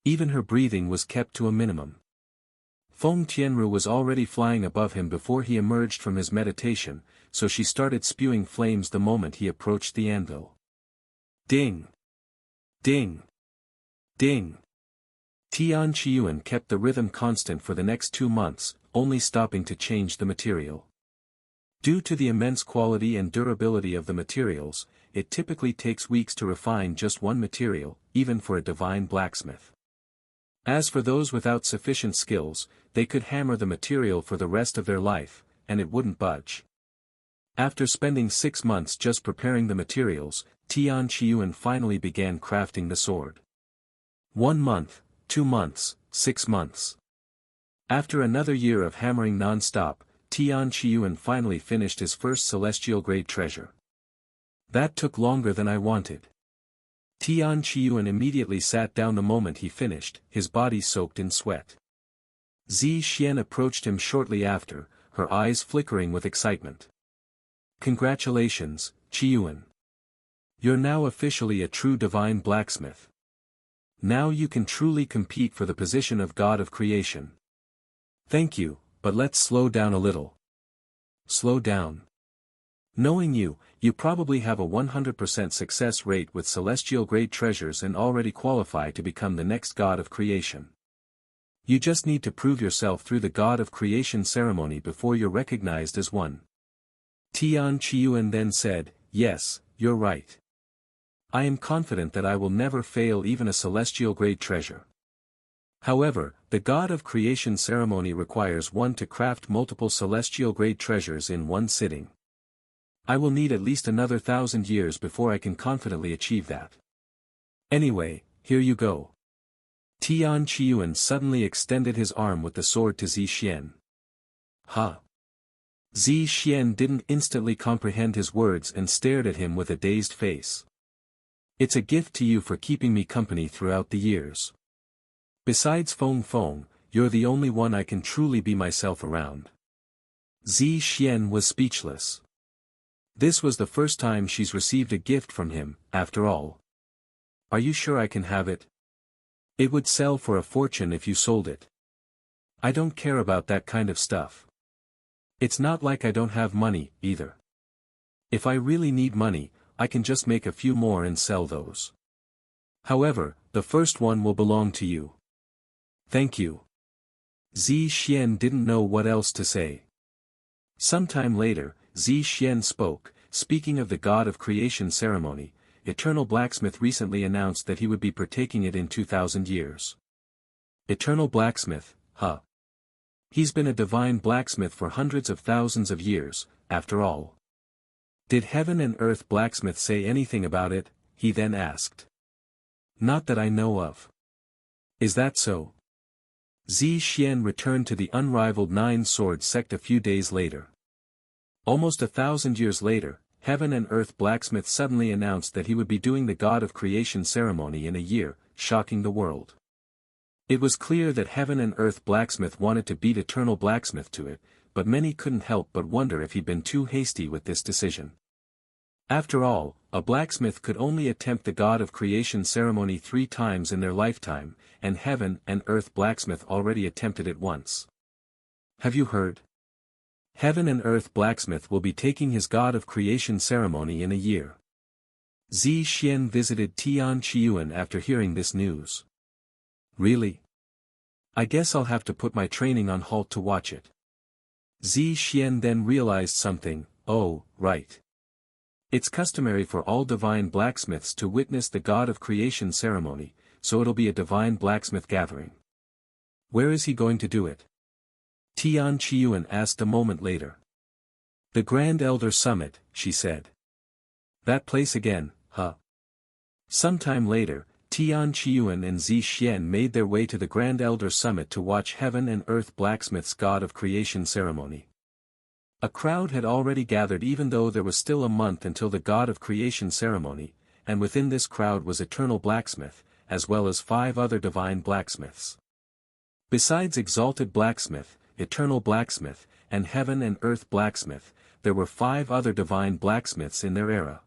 Even her breathing was kept to a minimum. Feng Tianru was already flying above him before he emerged from his meditation, so she started spewing flames the moment he approached the anvil. Ding! Ding! Ding! Tian Qiyuan kept the rhythm constant for the next 2 months, only stopping to change the material. Due to the immense quality and durability of the materials, it typically takes weeks to refine just one material, even for a divine blacksmith. As for those without sufficient skills, they could hammer the material for the rest of their life, and it wouldn't budge. After spending 6 months just preparing the materials, Tian Qiyuan finally began crafting the sword. 1 month, 2 months, 6 months. After another year of hammering non-stop, Tian Qiyuan finally finished his first celestial-grade treasure. That took longer than I wanted. Tian Qiyuan immediately sat down the moment he finished, his body soaked in sweat. Zi Xian approached him shortly after, her eyes flickering with excitement. Congratulations, Qiyuan. You're now officially a true divine blacksmith. Now you can truly compete for the position of God of creation. Thank you, but let's slow down a little. Slow down. Knowing you, you probably have a 100% success rate with celestial-grade treasures and already qualify to become the next God of creation. You just need to prove yourself through the God of creation ceremony before you're recognized as one. Tian Qiyuan then said, yes, you're right. I am confident that I will never fail even a celestial-grade treasure. However, the God of creation ceremony requires one to craft multiple celestial-grade treasures in one sitting. I will need at least another 1,000 years before I can confidently achieve that. Anyway, here you go. Tian Qiyuan suddenly extended his arm with the sword to Zi Xian. Ha! Zi Xian didn't instantly comprehend his words and stared at him with a dazed face. It's a gift to you for keeping me company throughout the years. Besides Feng, you're the only one I can truly be myself around. Zi Xian was speechless. This was the first time she's received a gift from him, after all. Are you sure I can have it? It would sell for a fortune if you sold it. I don't care about that kind of stuff. It's not like I don't have money, either. If I really need money, I can just make a few more and sell those. However, the first one will belong to you. Thank you. Zi Xian didn't know what else to say. Sometime later, Zi Xian spoke, speaking of the God of Creation ceremony. Eternal Blacksmith recently announced that he would be partaking it in 2,000 years. Eternal Blacksmith, huh? He's been a divine blacksmith for hundreds of thousands of years, after all. Did Heaven and Earth Blacksmith say anything about it? He then asked. Not that I know of. Is that so? Zi Xian returned to the unrivaled Nine-Sword sect a few days later. Almost 1,000 years later, Heaven and Earth Blacksmith suddenly announced that he would be doing the God of Creation ceremony in a year, shocking the world. It was clear that Heaven and Earth Blacksmith wanted to beat Eternal Blacksmith to it, but many couldn't help but wonder if he'd been too hasty with this decision. After all, a blacksmith could only attempt the God of Creation ceremony 3 times in their lifetime, and Heaven and Earth Blacksmith already attempted it once. Have you heard? Heaven and Earth blacksmith will be taking his God of Creation ceremony in a year. Zi Xian visited Tian Qiyuan after hearing this news. Really? I guess I'll have to put my training on halt to watch it. Zi Xian then realized something. Oh, right. It's customary for all divine blacksmiths to witness the God of Creation ceremony, so it'll be a divine blacksmith gathering. Where is he going to do it? Tian Qiyuan asked a moment later. The Grand Elder Summit, she said. That place again, huh? Sometime later, Tian Qiyuan and Zi Xian made their way to the Grand Elder Summit to watch Heaven and Earth Blacksmith's God of Creation ceremony. A crowd had already gathered even though there was still a month until the God of Creation ceremony, and within this crowd was Eternal Blacksmith, as well as 5 other divine blacksmiths. Besides Exalted Blacksmith, Eternal Blacksmith, and Heaven and Earth Blacksmith, there were 5 other divine blacksmiths in their era.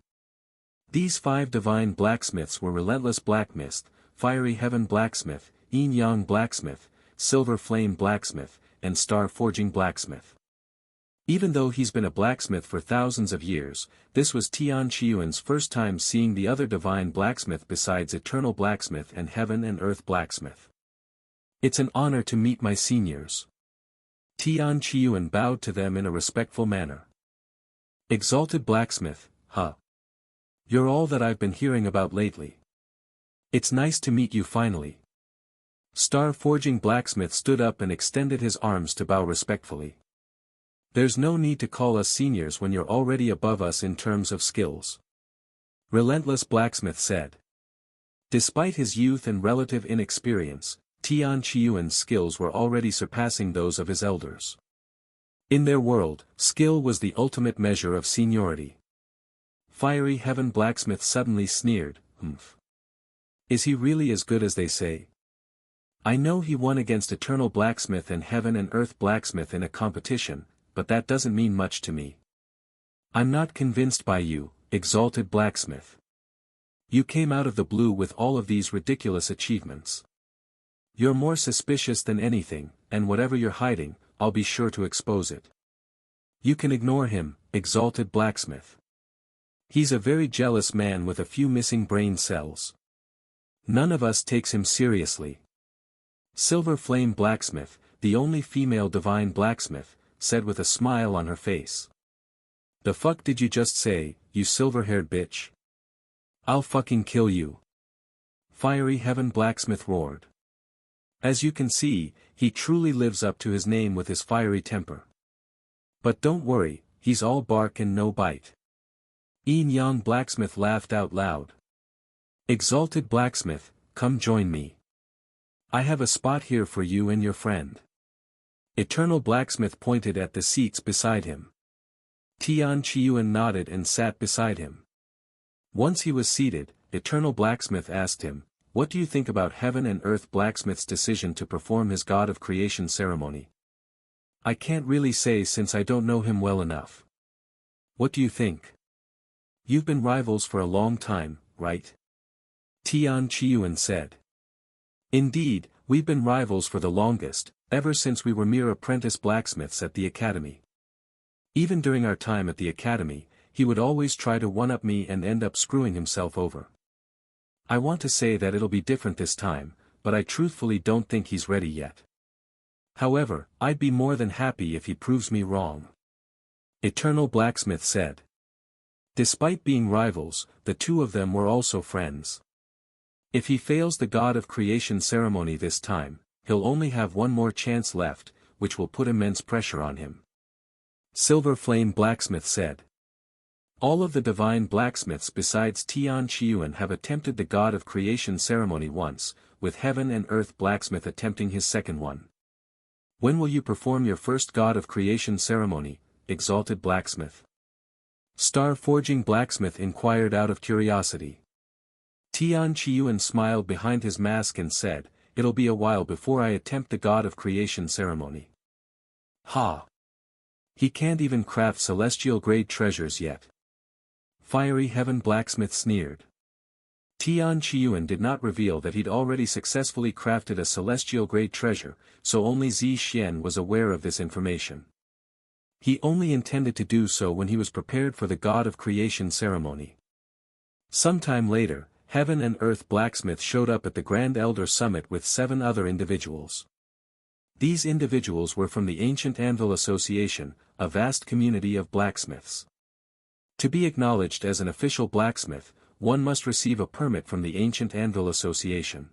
These 5 divine blacksmiths were Relentless Blacksmith, Fiery Heaven Blacksmith, Yin-Yang Blacksmith, Silver Flame Blacksmith, and Star Forging Blacksmith. Even though he's been a blacksmith for thousands of years, this was Tian Qiyuan's first time seeing the other divine blacksmith besides Eternal Blacksmith and Heaven and Earth Blacksmith. It's an honor to meet my seniors. Tian Qiyuan bowed to them in a respectful manner. Exalted Blacksmith, huh? You're all that I've been hearing about lately. It's nice to meet you finally. Star Forging Blacksmith stood up and extended his arms to bow respectfully. There's no need to call us seniors when you're already above us in terms of skills. Relentless Blacksmith said. Despite his youth and relative inexperience, Tian Qiyuan's skills were already surpassing those of his elders. In their world, skill was the ultimate measure of seniority. Fiery Heaven Blacksmith suddenly sneered, "Humph. Is he really as good as they say? I know he won against Eternal Blacksmith and Heaven and Earth Blacksmith in a competition, but that doesn't mean much to me. I'm not convinced by you, Exalted Blacksmith. You came out of the blue with all of these ridiculous achievements. You're more suspicious than anything, and whatever you're hiding, I'll be sure to expose it. You can ignore him, Exalted Blacksmith. He's a very jealous man with a few missing brain cells. None of us takes him seriously." Silver Flame Blacksmith, the only female divine blacksmith, said with a smile on her face. "The fuck did you just say, you silver-haired bitch? I'll fucking kill you." Fiery Heaven Blacksmith roared. As you can see, he truly lives up to his name with his fiery temper. But don't worry, he's all bark and no bite. Yin-Yang Blacksmith laughed out loud. "Exalted Blacksmith, come join me. I have a spot here for you and your friend." Eternal Blacksmith pointed at the seats beside him. Tian Qiyuan nodded and sat beside him. Once he was seated, Eternal Blacksmith asked him, "What do you think about Heaven and Earth Blacksmith's decision to perform his God of Creation ceremony?" "I can't really say since I don't know him well enough." "What do you think? You've been rivals for a long time, right?" Tian Qiyuan said. "Indeed, we've been rivals for the longest, ever since we were mere apprentice blacksmiths at the academy. Even during our time at the academy, he would always try to one-up me and end up screwing himself over. I want to say that it'll be different this time, but I truthfully don't think he's ready yet. However, I'd be more than happy if he proves me wrong." Eternal Blacksmith said. Despite being rivals, the two of them were also friends. If he fails the God of Creation ceremony this time, he'll only have one more chance left, which will put immense pressure on him. Silver Flame Blacksmith said. All of the divine blacksmiths besides Tian Qiyuan have attempted the God of Creation ceremony once, with Heaven and Earth Blacksmith attempting his second one. "When will you perform your first God of Creation ceremony, Exalted Blacksmith?" Star Forging Blacksmith inquired out of curiosity. Tian Qiyuan smiled behind his mask and said, "It'll be a while before I attempt the God of Creation ceremony." "Ha! He can't even craft celestial-grade treasures yet." Fiery Heaven Blacksmith sneered. Tian Qiyuan did not reveal that he'd already successfully crafted a celestial-grade treasure, so only Zi Xian was aware of this information. He only intended to do so when he was prepared for the God of Creation ceremony. Sometime later, Heaven and Earth Blacksmith showed up at the Grand Elder Summit with 7 other individuals. These individuals were from the Ancient Anvil Association, a vast community of blacksmiths. To be acknowledged as an official blacksmith, one must receive a permit from the Ancient Anvil Association.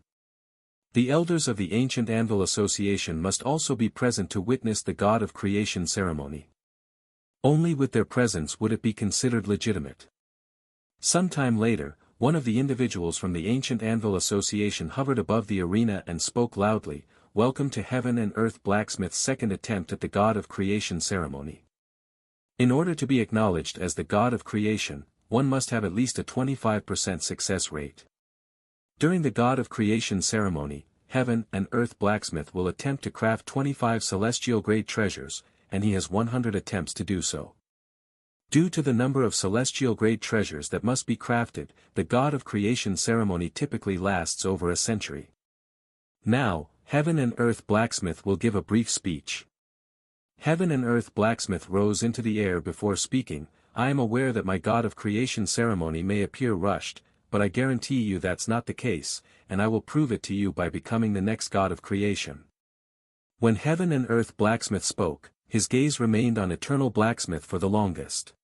The elders of the Ancient Anvil Association must also be present to witness the God of Creation ceremony. Only with their presence would it be considered legitimate. Sometime later, one of the individuals from the Ancient Anvil Association hovered above the arena and spoke loudly, "Welcome to Heaven and Earth Blacksmith's second attempt at the God of Creation ceremony. In order to be acknowledged as the God of Creation, one must have at least a 25% success rate. During the God of Creation ceremony, Heaven and Earth Blacksmith will attempt to craft 25 celestial-grade treasures, and he has 100 attempts to do so. Due to the number of celestial-grade treasures that must be crafted, the God of Creation ceremony typically lasts over a century. Now, Heaven and Earth Blacksmith will give a brief speech." Heaven and Earth Blacksmith rose into the air before speaking. "I am aware that my God of Creation ceremony may appear rushed, but I guarantee you that's not the case, and I will prove it to you by becoming the next God of Creation." When Heaven and Earth Blacksmith spoke, his gaze remained on Eternal Blacksmith for the longest.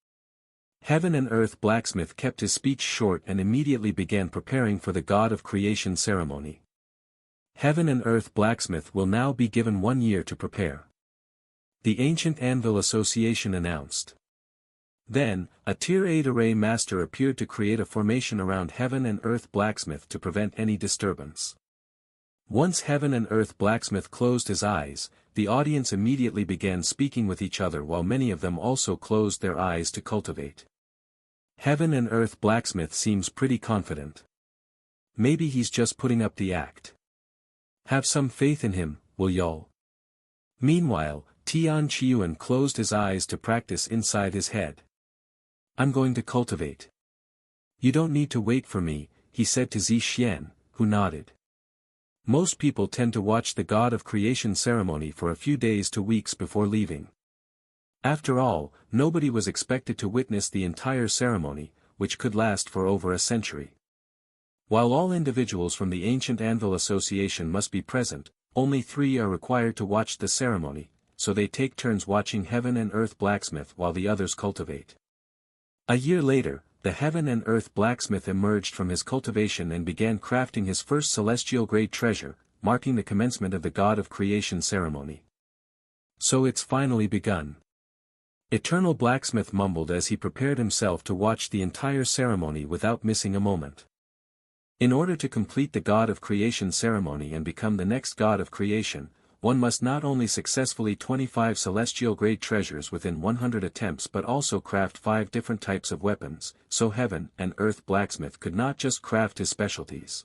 Heaven and Earth Blacksmith kept his speech short and immediately began preparing for the God of Creation ceremony. Heaven and Earth Blacksmith will now be given 1 year to prepare. The Ancient Anvil Association announced. Then, a Tier 8 array master appeared to create a formation around Heaven and Earth Blacksmith to prevent any disturbance. Once Heaven and Earth Blacksmith closed his eyes, the audience immediately began speaking with each other while many of them also closed their eyes to cultivate. Heaven and Earth Blacksmith seems pretty confident. Maybe he's just putting up the act. Have some faith in him, will y'all? Meanwhile, Yuan closed his eyes to practice inside his head. "I'm going to cultivate. You don't need to wait for me," he said to Xian, who nodded. Most people tend to watch the God of Creation ceremony for a few days to weeks before leaving. After all, nobody was expected to witness the entire ceremony, which could last for over a century. While all individuals from the Ancient Anvil Association must be present, only 3 are required to watch the ceremony, so they take turns watching Heaven and Earth Blacksmith while the others cultivate. A year later, the Heaven and Earth Blacksmith emerged from his cultivation and began crafting his first celestial-grade treasure, marking the commencement of the God of Creation ceremony. "So it's finally begun." Eternal Blacksmith mumbled as he prepared himself to watch the entire ceremony without missing a moment. In order to complete the God of Creation ceremony and become the next God of Creation, one must not only successfully 25 celestial-grade treasures within 100 attempts but also craft 5 different types of weapons, so Heaven and Earth Blacksmith could not just craft his specialties.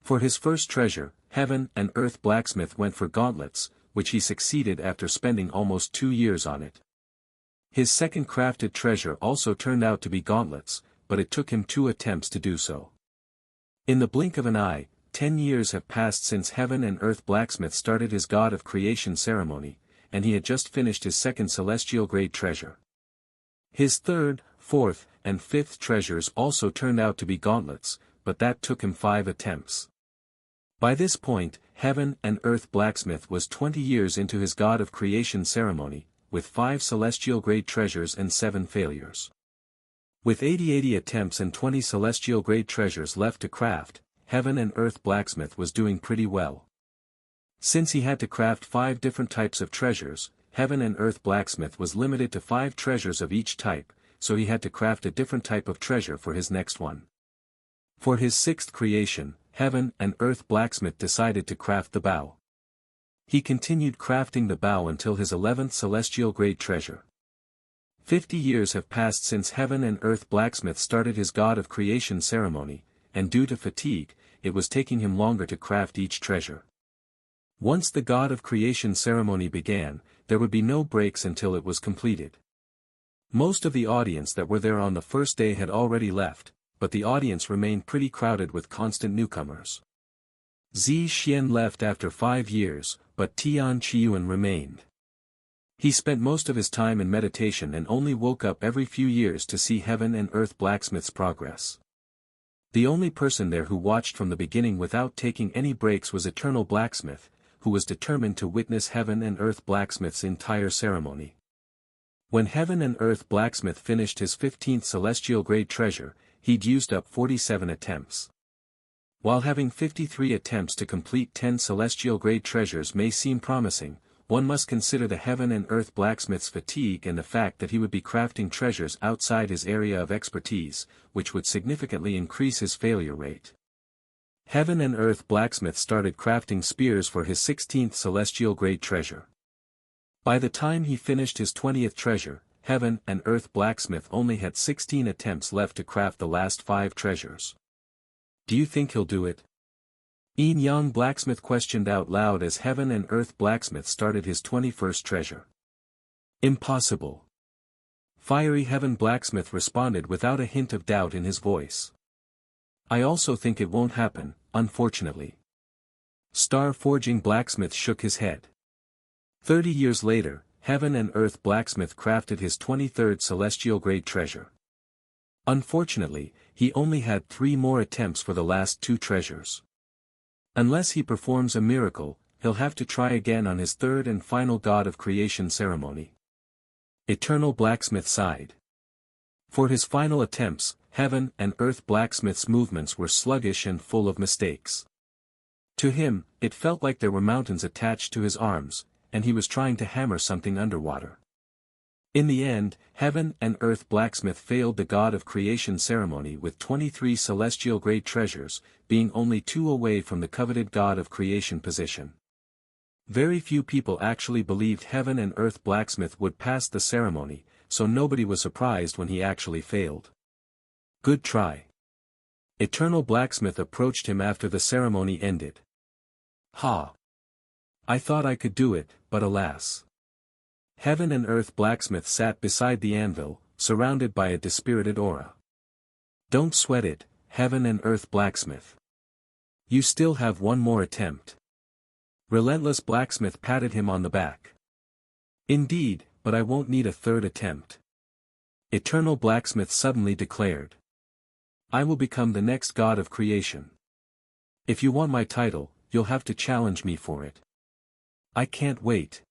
For his first treasure, Heaven and Earth Blacksmith went for gauntlets, which he succeeded after spending almost 2 years on it. His second crafted treasure also turned out to be gauntlets, but it took him 2 attempts to do so. In the blink of an eye, 10 years have passed since Heaven and Earth Blacksmith started his God of Creation ceremony, and he had just finished his second celestial-grade treasure. His third, fourth, and fifth treasures also turned out to be gauntlets, but that took him 5 attempts. By this point, Heaven and Earth Blacksmith was 20 years into his God of Creation ceremony, with 5 celestial-grade treasures and 7 failures. With 80 attempts and 20 celestial-grade treasures left to craft, Heaven and Earth Blacksmith was doing pretty well. Since he had to craft 5 different types of treasures, Heaven and Earth Blacksmith was limited to 5 treasures of each type, so he had to craft a different type of treasure for his next one. For his 6th creation, Heaven and Earth Blacksmith decided to craft the bow. He continued crafting the bow until his 11th celestial-grade treasure. 50 years have passed since Heaven and Earth Blacksmith started his God of Creation ceremony, and due to fatigue, it was taking him longer to craft each treasure. Once the God of Creation ceremony began, there would be no breaks until it was completed. Most of the audience that were there on the first day had already left, but the audience remained pretty crowded with constant newcomers. Xian left after 5 years, but Yuan remained. He spent most of his time in meditation and only woke up every few years to see heaven and earth blacksmith's progress. The only person there who watched from the beginning without taking any breaks was Eternal Blacksmith, who was determined to witness heaven and earth blacksmith's entire ceremony. When heaven and earth blacksmith finished his 15th celestial grade treasure, he'd used up 47 attempts. While having 53 attempts to complete 10 celestial grade treasures may seem promising, one must consider the heaven and earth blacksmith's fatigue and the fact that he would be crafting treasures outside his area of expertise, which would significantly increase his failure rate. Heaven and earth blacksmith started crafting spears for his 16th celestial grade treasure. By the time he finished his 20th treasure, heaven and earth blacksmith only had 16 attempts left to craft the last 5 treasures. Do you think he'll do it? Young blacksmith questioned out loud as heaven and earth blacksmith started his 21st treasure. Impossible. Fiery heaven blacksmith responded without a hint of doubt in his voice. I also think it won't happen, unfortunately. Star forging blacksmith shook his head. 30 years later, heaven and earth blacksmith crafted his 23rd celestial grade treasure. Unfortunately, he only had 3 more attempts for the last 2 treasures. Unless he performs a miracle, he'll have to try again on his 3rd and final God of Creation ceremony. Eternal Blacksmith sighed. For his final attempts, heaven and earth blacksmith's movements were sluggish and full of mistakes. To him, it felt like there were mountains attached to his arms, and he was trying to hammer something underwater. In the end, heaven and earth blacksmith failed the God of Creation ceremony with 23 celestial grade treasures, being only 2 away from the coveted God of Creation position. Very few people actually believed heaven and earth blacksmith would pass the ceremony, so nobody was surprised when he actually failed. Good try. Eternal Blacksmith approached him after the ceremony ended. Ha! I thought I could do it, but alas. Heaven and earth blacksmith sat beside the anvil, surrounded by a dispirited aura. Don't sweat it, heaven and earth blacksmith. You still have 1 more attempt. Relentless blacksmith patted him on the back. Indeed, but I won't need a 3rd attempt. Eternal Blacksmith suddenly declared. I will become the next God of Creation. If you want my title, you'll have to challenge me for it. I can't wait.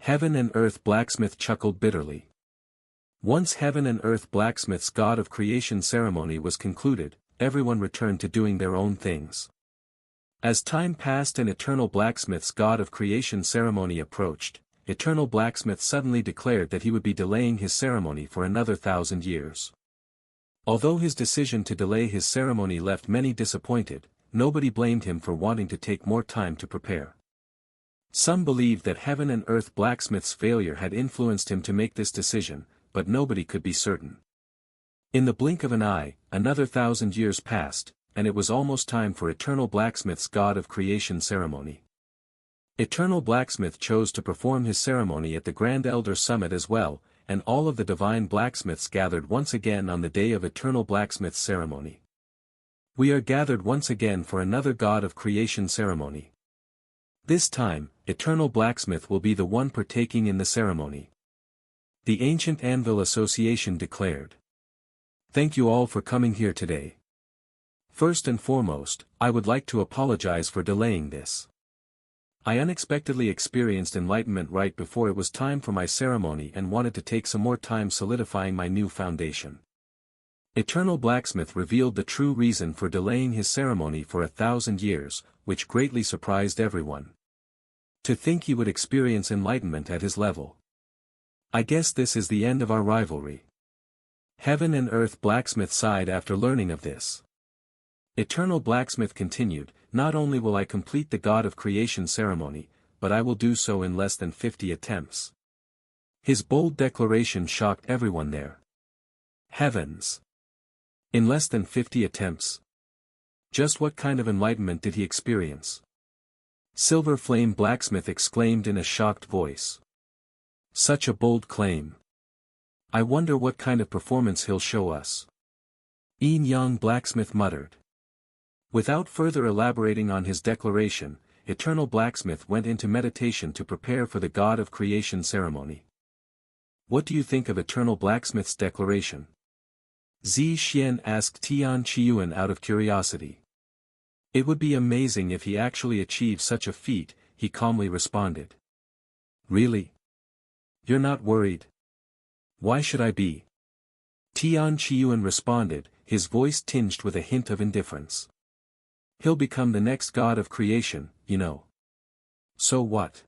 Heaven and earth blacksmith chuckled bitterly. Once heaven and earth blacksmith's God of Creation ceremony was concluded, everyone returned to doing their own things. As time passed and Eternal Blacksmith's God of Creation ceremony approached, Eternal Blacksmith suddenly declared that he would be delaying his ceremony for another 1,000 years. Although his decision to delay his ceremony left many disappointed, nobody blamed him for wanting to take more time to prepare. Some believed that heaven and earth blacksmith's failure had influenced him to make this decision, but nobody could be certain. In the blink of an eye, another 1,000 years passed, and it was almost time for Eternal Blacksmith's God of Creation ceremony. Eternal Blacksmith chose to perform his ceremony at the Grand Elder Summit as well, and all of the divine blacksmiths gathered once again on the day of Eternal Blacksmith's ceremony. We are gathered once again for another God of Creation ceremony. This time, Eternal Blacksmith will be the one partaking in the ceremony. The Ancient Anvil Association declared. Thank you all for coming here today. First and foremost, I would like to apologize for delaying this. I unexpectedly experienced enlightenment right before it was time for my ceremony and wanted to take some more time solidifying my new foundation. Eternal Blacksmith revealed the true reason for delaying his ceremony for 1,000 years, which greatly surprised everyone. To think he would experience enlightenment at his level. I guess this is the end of our rivalry. Heaven and earth blacksmith sighed after learning of this. Eternal Blacksmith continued, not only will I complete the God of Creation ceremony, but I will do so in less than 50 attempts. His bold declaration shocked everyone there. Heavens! In less than 50 attempts? Just what kind of enlightenment did he experience? Silver Flame Blacksmith exclaimed in a shocked voice. Such a bold claim. I wonder what kind of performance he'll show us. Young Blacksmith muttered. Without further elaborating on his declaration, Eternal Blacksmith went into meditation to prepare for the God of Creation ceremony. What do you think of Eternal Blacksmith's declaration? Zi Xian asked Tian Qiyuan out of curiosity. It would be amazing if he actually achieved such a feat, he calmly responded. Really? You're not worried? Why should I be? Tian Qiyuan responded, his voice tinged with a hint of indifference. He'll become the next God of creation, you know. So what?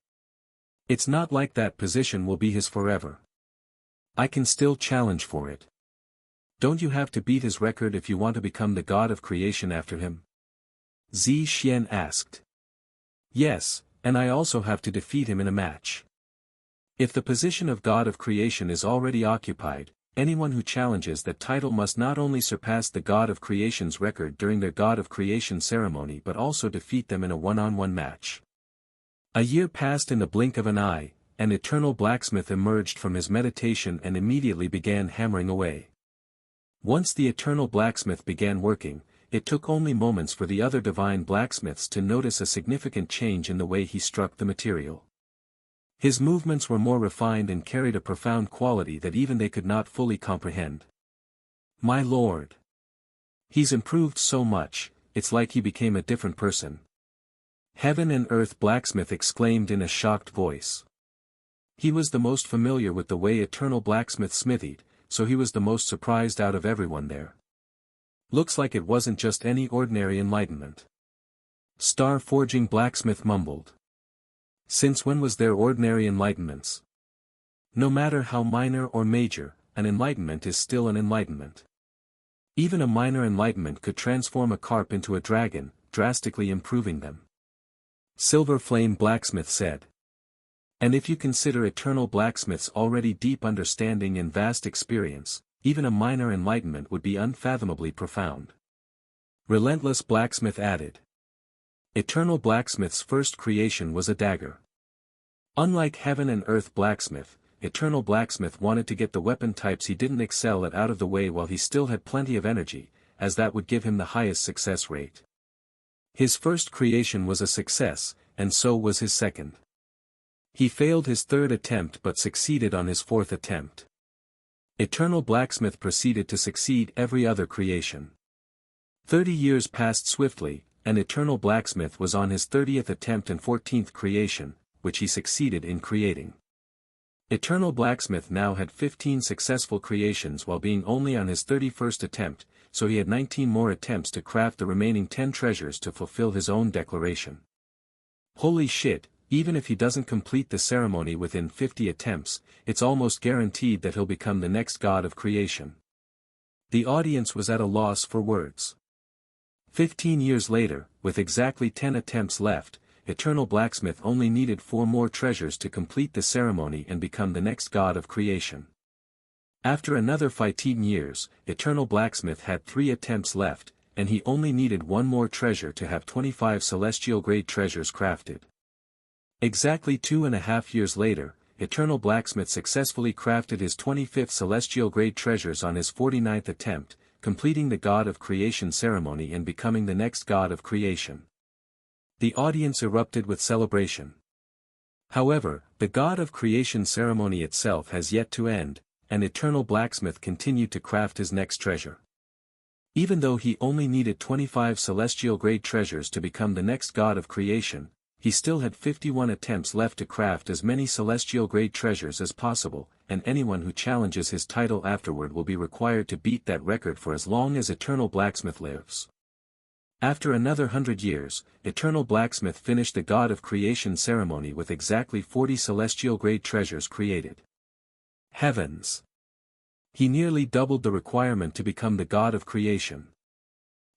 It's not like that position will be his forever. I can still challenge for it. Don't you have to beat his record if you want to become the God of creation after him? Zi Xian asked. Yes, and I also have to defeat him in a match. If the position of God of creation is already occupied, anyone who challenges that title must not only surpass the God of creation's record during their God of creation ceremony but also defeat them in a one-on-one match. A year passed in the blink of an eye, and Eternal Blacksmith emerged from his meditation and immediately began hammering away. Once the Eternal Blacksmith began working, it took only moments for the other divine blacksmiths to notice a significant change in the way he struck the material. His movements were more refined and carried a profound quality that even they could not fully comprehend. My lord! He's improved so much, it's like he became a different person. Heaven and Earth Blacksmith exclaimed in a shocked voice. He was the most familiar with the way Eternal Blacksmith smithied, so he was the most surprised out of everyone there. Looks like it wasn't just any ordinary enlightenment. Star Forging Blacksmith mumbled. Since when was there ordinary enlightenments? No matter how minor or major, an enlightenment is still an enlightenment. Even a minor enlightenment could transform a carp into a dragon, drastically improving them. Silver Flame Blacksmith said. And if you consider Eternal Blacksmith's already deep understanding and vast experience, even a minor enlightenment would be unfathomably profound. Relentless Blacksmith added. Eternal Blacksmith's first creation was a dagger. Unlike Heaven and Earth Blacksmith, Eternal Blacksmith wanted to get the weapon types he didn't excel at out of the way while he still had plenty of energy, as that would give him the highest success rate. His first creation was a success, and so was his second. He failed his third attempt but succeeded on his fourth attempt. Eternal Blacksmith proceeded to succeed every other creation. 30 years passed swiftly, and Eternal Blacksmith was on his 30th attempt and 14th creation, which he succeeded in creating. Eternal Blacksmith now had 15 successful creations while being only on his 31st attempt, so he had 19 more attempts to craft the remaining 10 treasures to fulfill his own declaration. Holy shit, even if he doesn't complete the ceremony within 50 attempts, it's almost guaranteed that he'll become the next God of creation. The audience was at a loss for words. 15 years later, with exactly 10 attempts left, Eternal Blacksmith only needed 4 more treasures to complete the ceremony and become the next God of creation. After another 15 years, Eternal Blacksmith had 3 attempts left, and he only needed 1 more treasure to have 25 celestial-grade treasures crafted. Exactly 2.5 years later, Eternal Blacksmith successfully crafted his 25th celestial-grade treasures on his 49th attempt, completing the God of Creation ceremony and becoming the next God of creation. The audience erupted with celebration. However, the God of Creation ceremony itself has yet to end, and Eternal Blacksmith continued to craft his next treasure. Even though he only needed 25 celestial-grade treasures to become the next God of creation, he still had 51 attempts left to craft as many celestial-grade treasures as possible, and anyone who challenges his title afterward will be required to beat that record for as long as Eternal Blacksmith lives. After another 100 years, Eternal Blacksmith finished the God of Creation ceremony with exactly 40 celestial-grade treasures created. Heavens! He nearly doubled the requirement to become the God of Creation.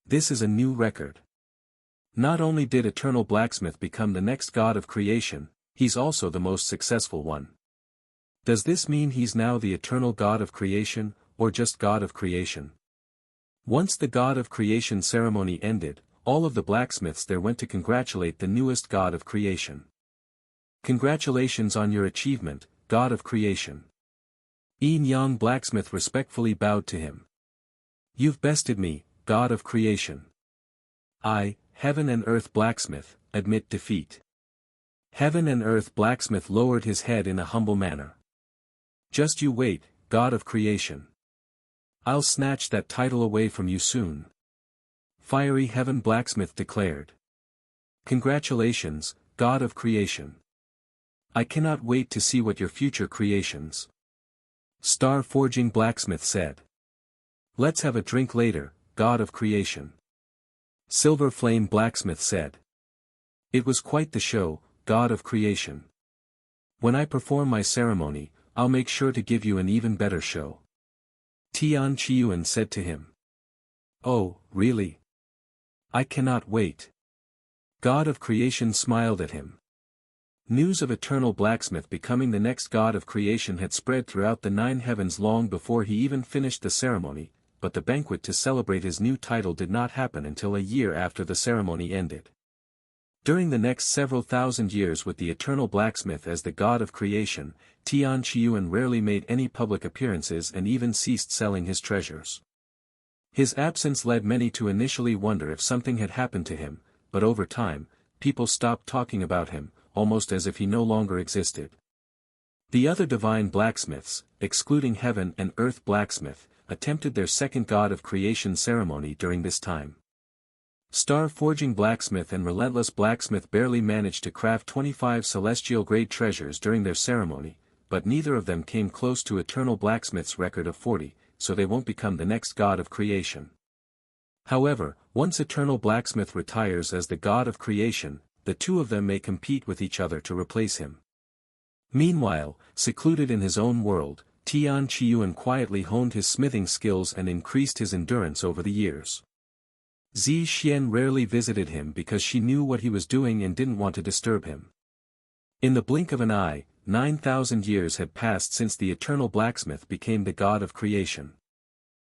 This is a new record. Not only did Eternal Blacksmith become the next God of Creation, he's also the most successful one. Does this mean he's now the eternal God of Creation, or just God of Creation? Once the God of Creation ceremony ended, all of the blacksmiths there went to congratulate the newest God of Creation. Congratulations on your achievement, God of Creation. Yin Yang Blacksmith respectfully bowed to him. You've bested me, God of Creation. I, Heaven and Earth Blacksmith, admit defeat. Heaven and Earth Blacksmith lowered his head in a humble manner. Just you wait, God of creation. I'll snatch that title away from you soon. Fiery Heaven Blacksmith declared. Congratulations, God of creation. I cannot wait to see what your future creations. Star Forging Blacksmith said. Let's have a drink later, God of creation. Silver Flame Blacksmith said. It was quite the show, God of creation. When I perform my ceremony, I'll make sure to give you an even better show. Tian Yuan said to him. Oh, really? I cannot wait. God of creation smiled at him. News of Eternal Blacksmith becoming the next god of creation had spread throughout the 9 heavens long before he even finished the ceremony, but the banquet to celebrate his new title did not happen until a year after the ceremony ended. During the next several thousand years with the Eternal Blacksmith as the god of creation, Tian Yuan rarely made any public appearances and even ceased selling his treasures. His absence led many to initially wonder if something had happened to him, but over time, people stopped talking about him, almost as if he no longer existed. The other divine blacksmiths, excluding Heaven and Earth Blacksmith, attempted their second god of creation ceremony during this time. Star Forging Blacksmith and Relentless Blacksmith barely managed to craft 25 celestial-grade treasures during their ceremony, but neither of them came close to Eternal Blacksmith's record of 40, so they won't become the next god of creation. However, once Eternal Blacksmith retires as the god of creation, the two of them may compete with each other to replace him. Meanwhile, secluded in his own world, Tian Yuan quietly honed his smithing skills and increased his endurance over the years. Zi Xian rarely visited him because she knew what he was doing and didn't want to disturb him. In the blink of an eye, 9,000 years had passed since the Eternal Blacksmith became the god of creation.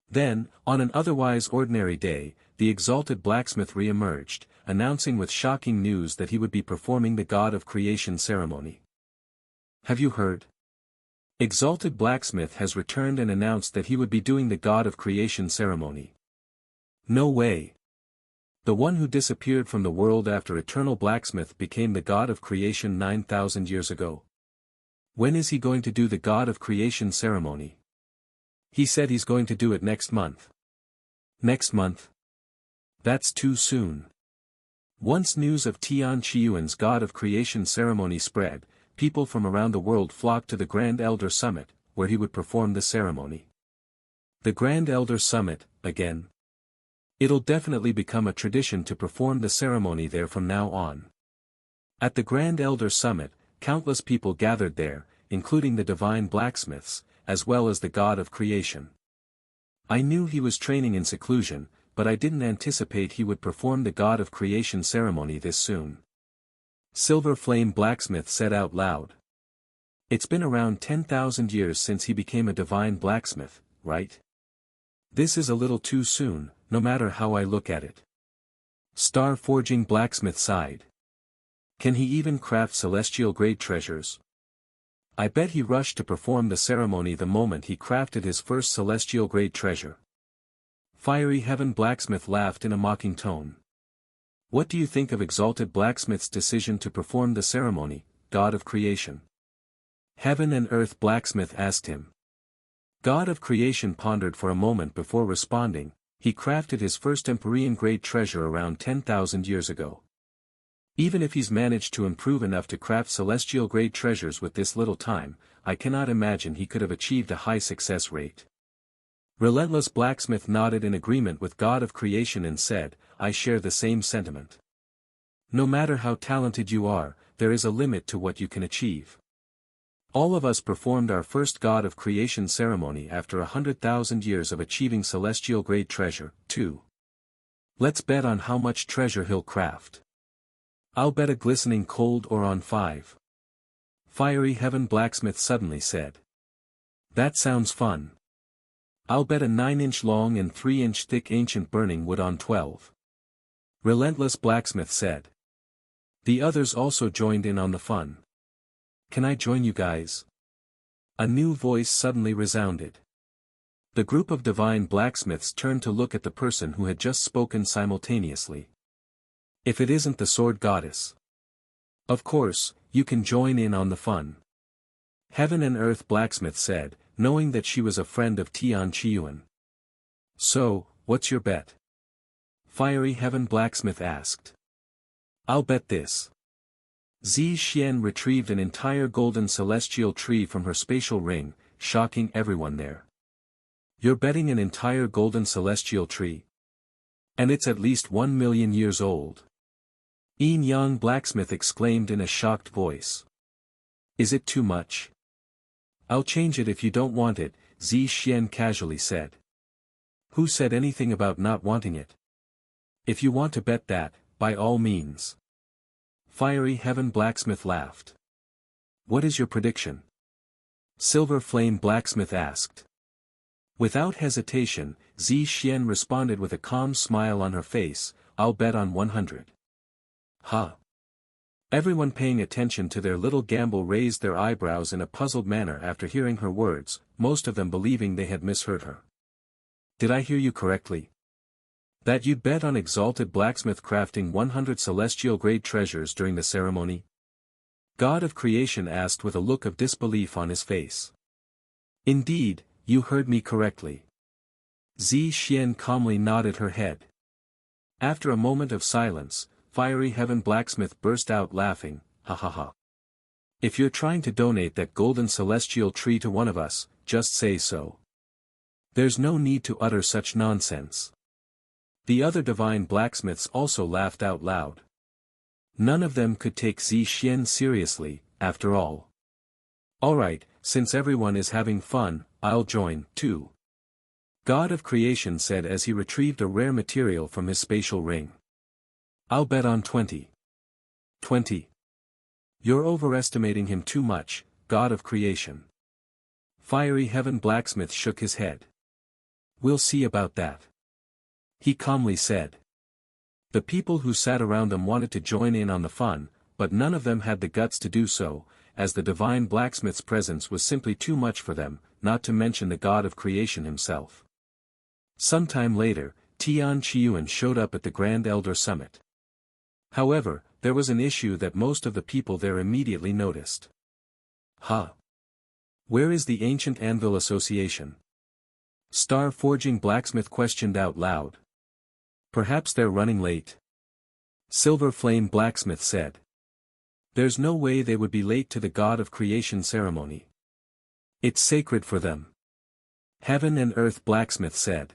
Then, on an otherwise ordinary day, the exalted blacksmith re-emerged, announcing with shocking news that he would be performing the god of creation ceremony. Have you heard? Exalted Blacksmith has returned and announced that he would be doing the god of creation ceremony. No way. The one who disappeared from the world after Eternal Blacksmith became the god of creation 9,000 years ago. When is he going to do the god of creation ceremony? He said he's going to do it next month. Next month? That's too soon. Once news of Tian Yuan's god of creation ceremony spread, people from around the world flocked to the Grand Elder Summit, where he would perform the ceremony. The Grand Elder Summit, again. It'll definitely become a tradition to perform the ceremony there from now on. At the Grand Elder Summit, countless people gathered there, including the divine blacksmiths, as well as the god of creation. I knew he was training in seclusion, but I didn't anticipate he would perform the god of creation ceremony this soon. Silver Flame Blacksmith said out loud. It's been around 10,000 years since he became a divine blacksmith, right? This is a little too soon, no matter how I look at it. Star Forging Blacksmith sighed. Can he even craft celestial-grade treasures? I bet he rushed to perform the ceremony the moment he crafted his first celestial-grade treasure. Fiery Heaven Blacksmith laughed in a mocking tone. What do you think of Exalted Blacksmith's decision to perform the ceremony, God of Creation? Heaven and Earth Blacksmith asked him. God of Creation pondered for a moment before responding. He crafted his first Empyrean-grade treasure around 10,000 years ago. Even if he's managed to improve enough to craft celestial-grade treasures with this little time, I cannot imagine he could have achieved a high success rate. Relentless Blacksmith nodded in agreement with God of Creation and said, I share the same sentiment. No matter how talented you are, there is a limit to what you can achieve. All of us performed our first God of Creation ceremony after 100,000 years of achieving celestial-grade treasure, too. Let's bet on how much treasure he'll craft. I'll bet a glistening cold ore on 5. Fiery Heaven Blacksmith suddenly said. That sounds fun. I'll bet a 9-inch long and 3-inch thick ancient burning wood on 12. Relentless Blacksmith said. The others also joined in on the fun. Can I join you guys? A new voice suddenly resounded. The group of divine blacksmiths turned to look at the person who had just spoken simultaneously. If it isn't the sword goddess. Of course, you can join in on the fun. Heaven and Earth Blacksmith said, knowing that she was a friend of Tian Qiyuan. So, what's your bet? Fiery Heaven Blacksmith asked. I'll bet this. Zi Xian retrieved an entire golden celestial tree from her spatial ring, shocking everyone there. You're betting an entire golden celestial tree? And it's at least 1 million years old. Yin Yang Blacksmith exclaimed in a shocked voice. Is it too much? I'll change it if you don't want it, Zi Xian casually said. Who said anything about not wanting it? If you want to bet that, by all means. Fiery Heaven Blacksmith laughed. What is your prediction? Silver Flame Blacksmith asked. Without hesitation, Zi Xian responded with a calm smile on her face, I'll bet on 100. Huh? Everyone paying attention to their little gamble raised their eyebrows in a puzzled manner after hearing her words, most of them believing they had misheard her. Did I hear you correctly? That you'd bet on exalted blacksmith crafting 100 celestial-grade treasures during the ceremony? God of Creation asked with a look of disbelief on his face. Indeed, you heard me correctly. Zi Xian calmly nodded her head. After a moment of silence, Fiery Heaven Blacksmith burst out laughing, ha ha ha. If you're trying to donate that golden celestial tree to one of us, just say so. There's no need to utter such nonsense. The other divine blacksmiths also laughed out loud. None of them could take Zi Xian seriously, after all. Alright, since everyone is having fun, I'll join, too. God of Creation said as he retrieved a rare material from his spatial ring. I'll bet on 20. 20. You're overestimating him too much, God of Creation. Fiery Heaven Blacksmith shook his head. We'll see about that. He calmly said. The people who sat around them wanted to join in on the fun, but none of them had the guts to do so, as the divine blacksmith's presence was simply too much for them, not to mention the God of Creation himself. Sometime later, Tian Qiyuan showed up at the Grand Elder Summit. However, there was an issue that most of the people there immediately noticed. Huh? Where is the Ancient Anvil Association? Star Forging Blacksmith questioned out loud. Perhaps they're running late. Silver Flame Blacksmith said. There's no way they would be late to the God of Creation ceremony. It's sacred for them. Heaven and Earth Blacksmith said.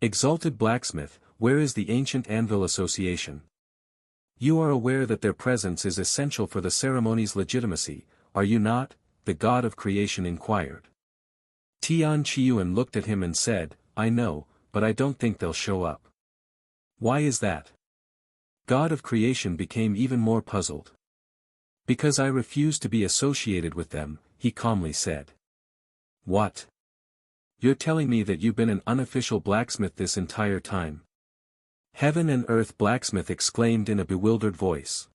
Exalted Blacksmith, where is the Ancient Anvil Association? You are aware that their presence is essential for the ceremony's legitimacy, are you not? The God of Creation inquired. Tian Qiyuan looked at him and said, I know, but I don't think they'll show up. Why is that? God of Creation became even more puzzled. Because I refuse to be associated with them, he calmly said. What? You're telling me that you've been an unofficial blacksmith this entire time? Heaven and Earth Blacksmith exclaimed in a bewildered voice.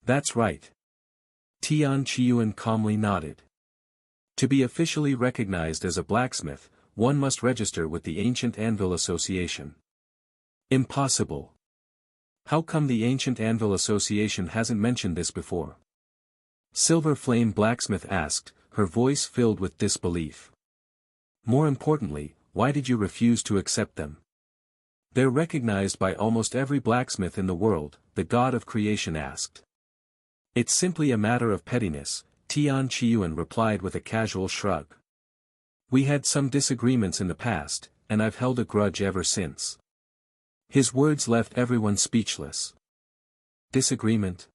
That's right. Tian Qiyuan calmly nodded. To be officially recognized as a blacksmith, one must register with the Ancient Anvil Association. Impossible. How come the Ancient Anvil Association hasn't mentioned this before? Silver Flame Blacksmith asked, her voice filled with disbelief. More importantly, why did you refuse to accept them? They're recognized by almost every blacksmith in the world, the God of Creation asked. It's simply a matter of pettiness, Tian Qiyuan replied with a casual shrug. We had some disagreements in the past, and I've held a grudge ever since. His words left everyone speechless. Disagreement?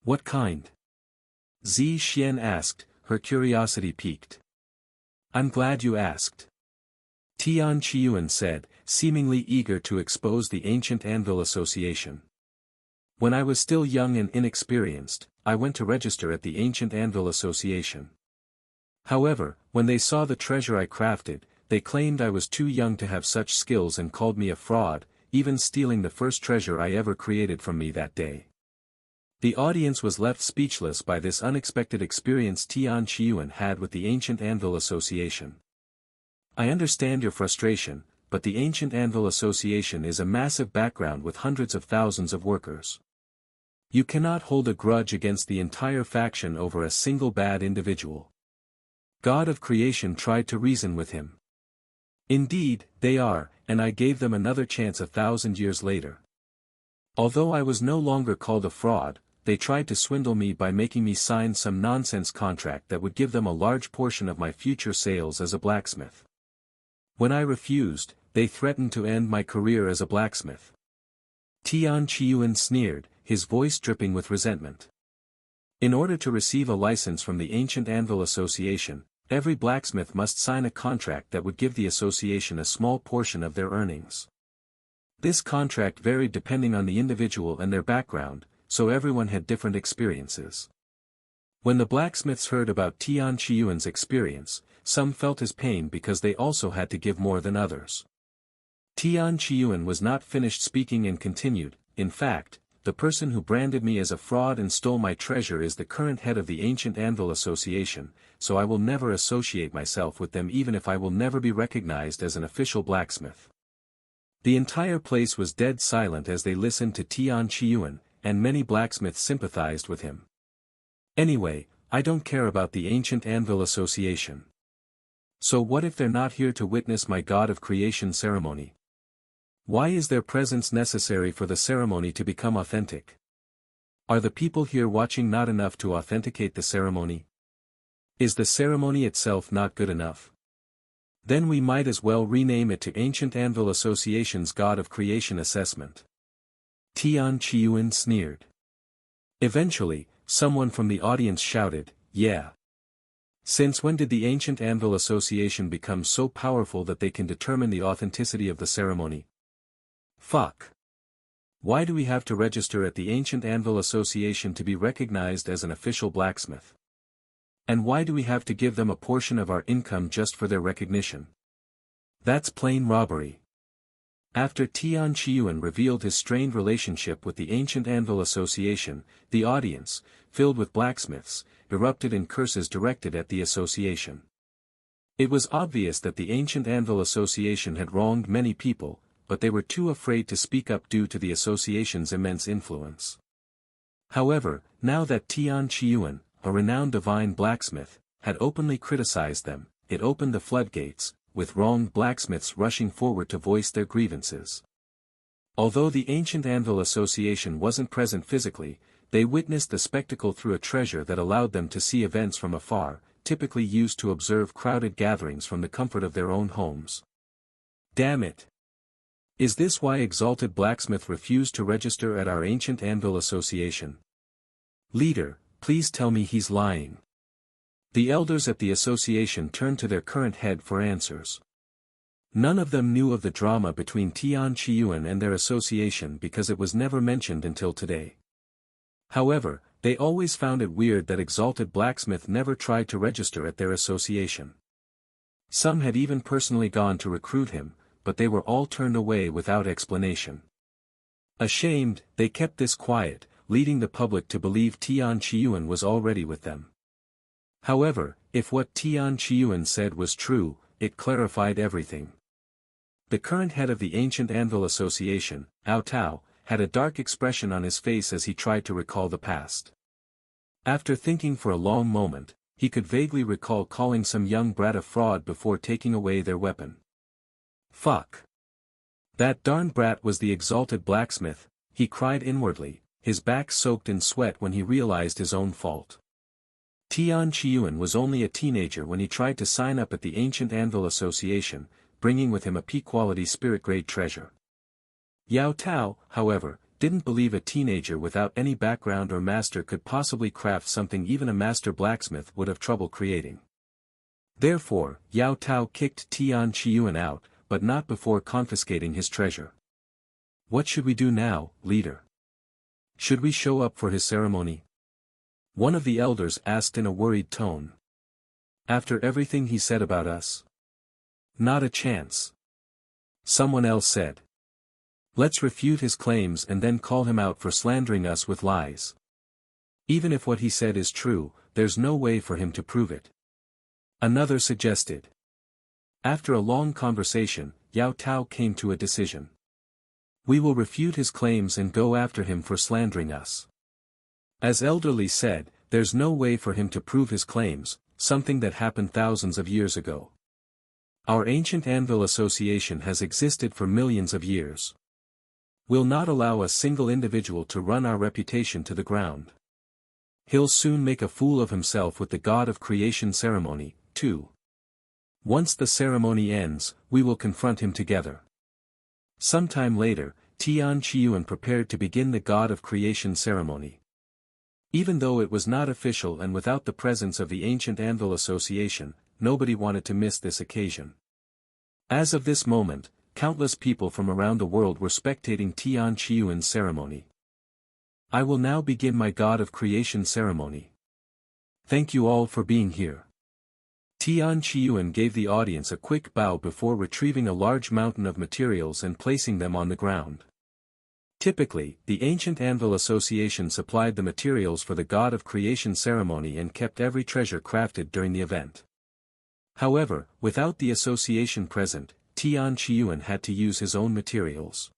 What kind? Zi Xian asked, her curiosity piqued. I'm glad you asked. Tian Qiyuan said, seemingly eager to expose the Ancient Anvil Association. When I was still young and inexperienced, I went to register at the Ancient Anvil Association. However, when they saw the treasure I crafted, they claimed I was too young to have such skills and called me a fraud, even stealing the first treasure I ever created from me that day. The audience was left speechless by this unexpected experience Tian Qiyuan had with the Ancient Anvil Association. I understand your frustration, but the Ancient Anvil Association is a massive background with hundreds of thousands of workers. You cannot hold a grudge against the entire faction over a single bad individual. God of Creation tried to reason with him. Indeed, they are, and I gave them another chance 1,000 years later. Although I was no longer called a fraud, they tried to swindle me by making me sign some nonsense contract that would give them a large portion of my future sales as a blacksmith. When I refused, they threatened to end my career as a blacksmith. Tian Qiuan sneered, his voice dripping with resentment. In order to receive a license from the Ancient Anvil Association, every blacksmith must sign a contract that would give the association a small portion of their earnings. This contract varied depending on the individual and their background, so everyone had different experiences. When the blacksmiths heard about Tian Qiuan's experience, some felt his pain because they also had to give more than others. Tian Qiuan was not finished speaking and continued, in fact, the person who branded me as a fraud and stole my treasure is the current head of the Ancient Anvil Association, so I will never associate myself with them even if I will never be recognized as an official blacksmith. The entire place was dead silent as they listened to Tian Qiuan, and many blacksmiths sympathized with him. Anyway, I don't care about the Ancient Anvil Association. So what if they're not here to witness my God of Creation ceremony? Why is their presence necessary for the ceremony to become authentic? Are the people here watching not enough to authenticate the ceremony? Is the ceremony itself not good enough? Then we might as well rename it to Ancient Anvil Association's God of Creation Assessment. Tian Qiuan sneered. Eventually, someone from the audience shouted, "Yeah. Since when did the Ancient Anvil Association become so powerful that they can determine the authenticity of the ceremony? Fuck. Why do we have to register at the Ancient Anvil Association to be recognized as an official blacksmith? And why do we have to give them a portion of our income just for their recognition? That's plain robbery." After Tian Qiuan revealed his strained relationship with the Ancient Anvil Association, the audience, filled with blacksmiths, erupted in curses directed at the association. It was obvious that the Ancient Anvil Association had wronged many people, but they were too afraid to speak up due to the association's immense influence. However, now that Tian Qiuan, a renowned divine blacksmith, had openly criticized them, it opened the floodgates, with wronged blacksmiths rushing forward to voice their grievances. Although the Ancient Anvil Association wasn't present physically, they witnessed the spectacle through a treasure that allowed them to see events from afar, typically used to observe crowded gatherings from the comfort of their own homes. Damn it! Is this why Exalted Blacksmith refused to register at our Ancient Anvil Association? Leader, please tell me he's lying. The elders at the association turned to their current head for answers. None of them knew of the drama between Tian Qiuan and their association because it was never mentioned until today. However, they always found it weird that Exalted Blacksmith never tried to register at their association. Some had even personally gone to recruit him, but they were all turned away without explanation. Ashamed, they kept this quiet, leading the public to believe Tian Qiuan was already with them. However, if what Tian Qiuan said was true, it clarified everything. The current head of the Ancient Anvil Association, Ao Tao, had a dark expression on his face as he tried to recall the past. After thinking for a long moment, he could vaguely recall calling some young brat a fraud before taking away their weapon. Fuck. That darn brat was the Exalted Blacksmith, he cried inwardly, his back soaked in sweat when he realized his own fault. Tian Qiuan was only a teenager when he tried to sign up at the Ancient Anvil Association, bringing with him a P-quality spirit-grade treasure. Yao Tao, however, didn't believe a teenager without any background or master could possibly craft something even a master blacksmith would have trouble creating. Therefore, Yao Tao kicked Tian Qiuan out, but not before confiscating his treasure. What should we do now, leader? Should we show up for his ceremony? One of the elders asked in a worried tone. After everything he said about us? Not a chance. Someone else said. Let's refute his claims and then call him out for slandering us with lies. Even if what he said is true, there's no way for him to prove it. Another suggested. After a long conversation, Yao Tao came to a decision. We will refute his claims and go after him for slandering us. As Elderly said, there's no way for him to prove his claims, something that happened thousands of years ago. Our ancient Anvil Association has existed for millions of years. We'll not allow a single individual to run our reputation to the ground. He'll soon make a fool of himself with the God of Creation ceremony, too. Once the ceremony ends, we will confront him together. Sometime later, Tian Qiyuan prepared to begin the God of Creation ceremony. Even though it was not official and without the presence of the ancient Anvil Association, nobody wanted to miss this occasion. As of this moment, countless people from around the world were spectating Tian Qiyuan's ceremony. I will now begin my God of Creation ceremony. Thank you all for being here. Tian Qiyuan gave the audience a quick bow before retrieving a large mountain of materials and placing them on the ground. Typically, the ancient Anvil Association supplied the materials for the God of Creation ceremony and kept every treasure crafted during the event. However, without the association present, Tian Qiyuan had to use his own materials.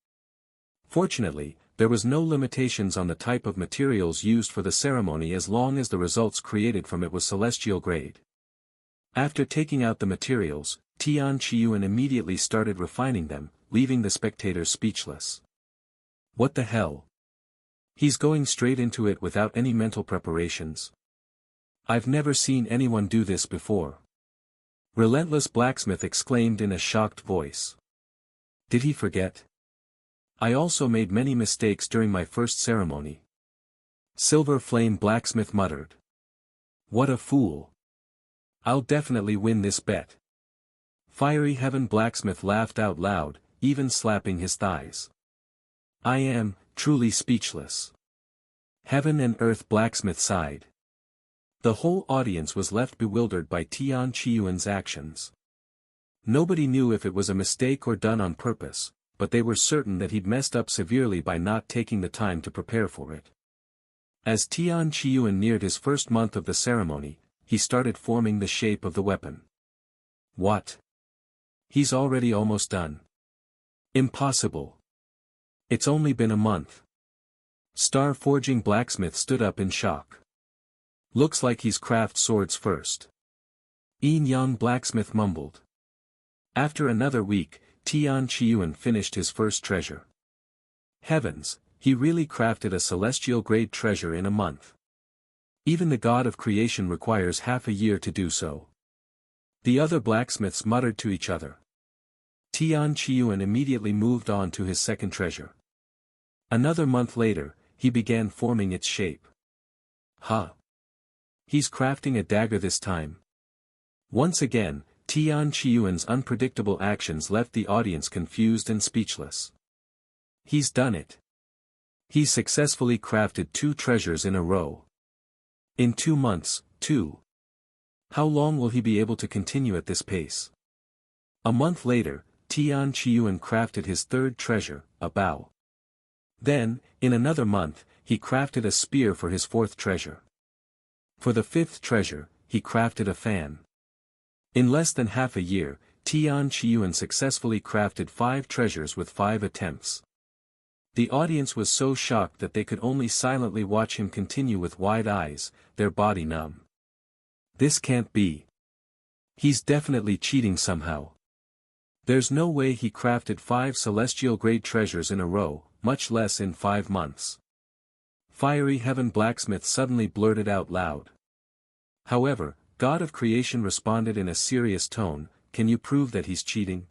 Fortunately, there was no limitations on the type of materials used for the ceremony as long as the results created from it was celestial grade. After taking out the materials, Tian Qiyuan immediately started refining them, leaving the spectators speechless. What the hell? He's going straight into it without any mental preparations. I've never seen anyone do this before. Relentless Blacksmith exclaimed in a shocked voice. Did he forget? I also made many mistakes during my first ceremony. Silver Flame Blacksmith muttered. What a fool. I'll definitely win this bet. Fiery Heaven Blacksmith laughed out loud, even slapping his thighs. I am, truly speechless. Heaven and Earth Blacksmith sighed. The whole audience was left bewildered by Tian Qiyuan's actions. Nobody knew if it was a mistake or done on purpose, but they were certain that he'd messed up severely by not taking the time to prepare for it. As Tian Qiyuan neared his first month of the ceremony, he started forming the shape of the weapon. What? He's already almost done. Impossible. It's only been a month. Star Forging Blacksmith stood up in shock. Looks like he's craft swords first. Yin Yang Blacksmith mumbled. After another week, Tian Qiyuan finished his first treasure. Heavens, he really crafted a celestial grade treasure in a month. Even the God of Creation requires half a year to do so. The other blacksmiths muttered to each other. Tian Qiyuan immediately moved on to his second treasure. Another month later, he began forming its shape. Huh. He's crafting a dagger this time. Once again, Tian Qiyuan's unpredictable actions left the audience confused and speechless. He's done it. He's successfully crafted 2 treasures in a row. In 2 months, too. How long will he be able to continue at this pace? A month later, Tian Qiyuan crafted his third treasure, a bow. Then, in another month, he crafted a spear for his fourth treasure. For the fifth treasure, he crafted a fan. In less than half a year, Tian Qiyuan successfully crafted 5 treasures with 5 attempts. The audience was so shocked that they could only silently watch him continue with wide eyes, their body numb. This can't be. He's definitely cheating somehow. There's no way he crafted 5 celestial-grade treasures in a row, much less in 5 months. Fiery Heaven Blacksmith suddenly blurted out loud. However, God of Creation responded in a serious tone, can you prove that he's cheating?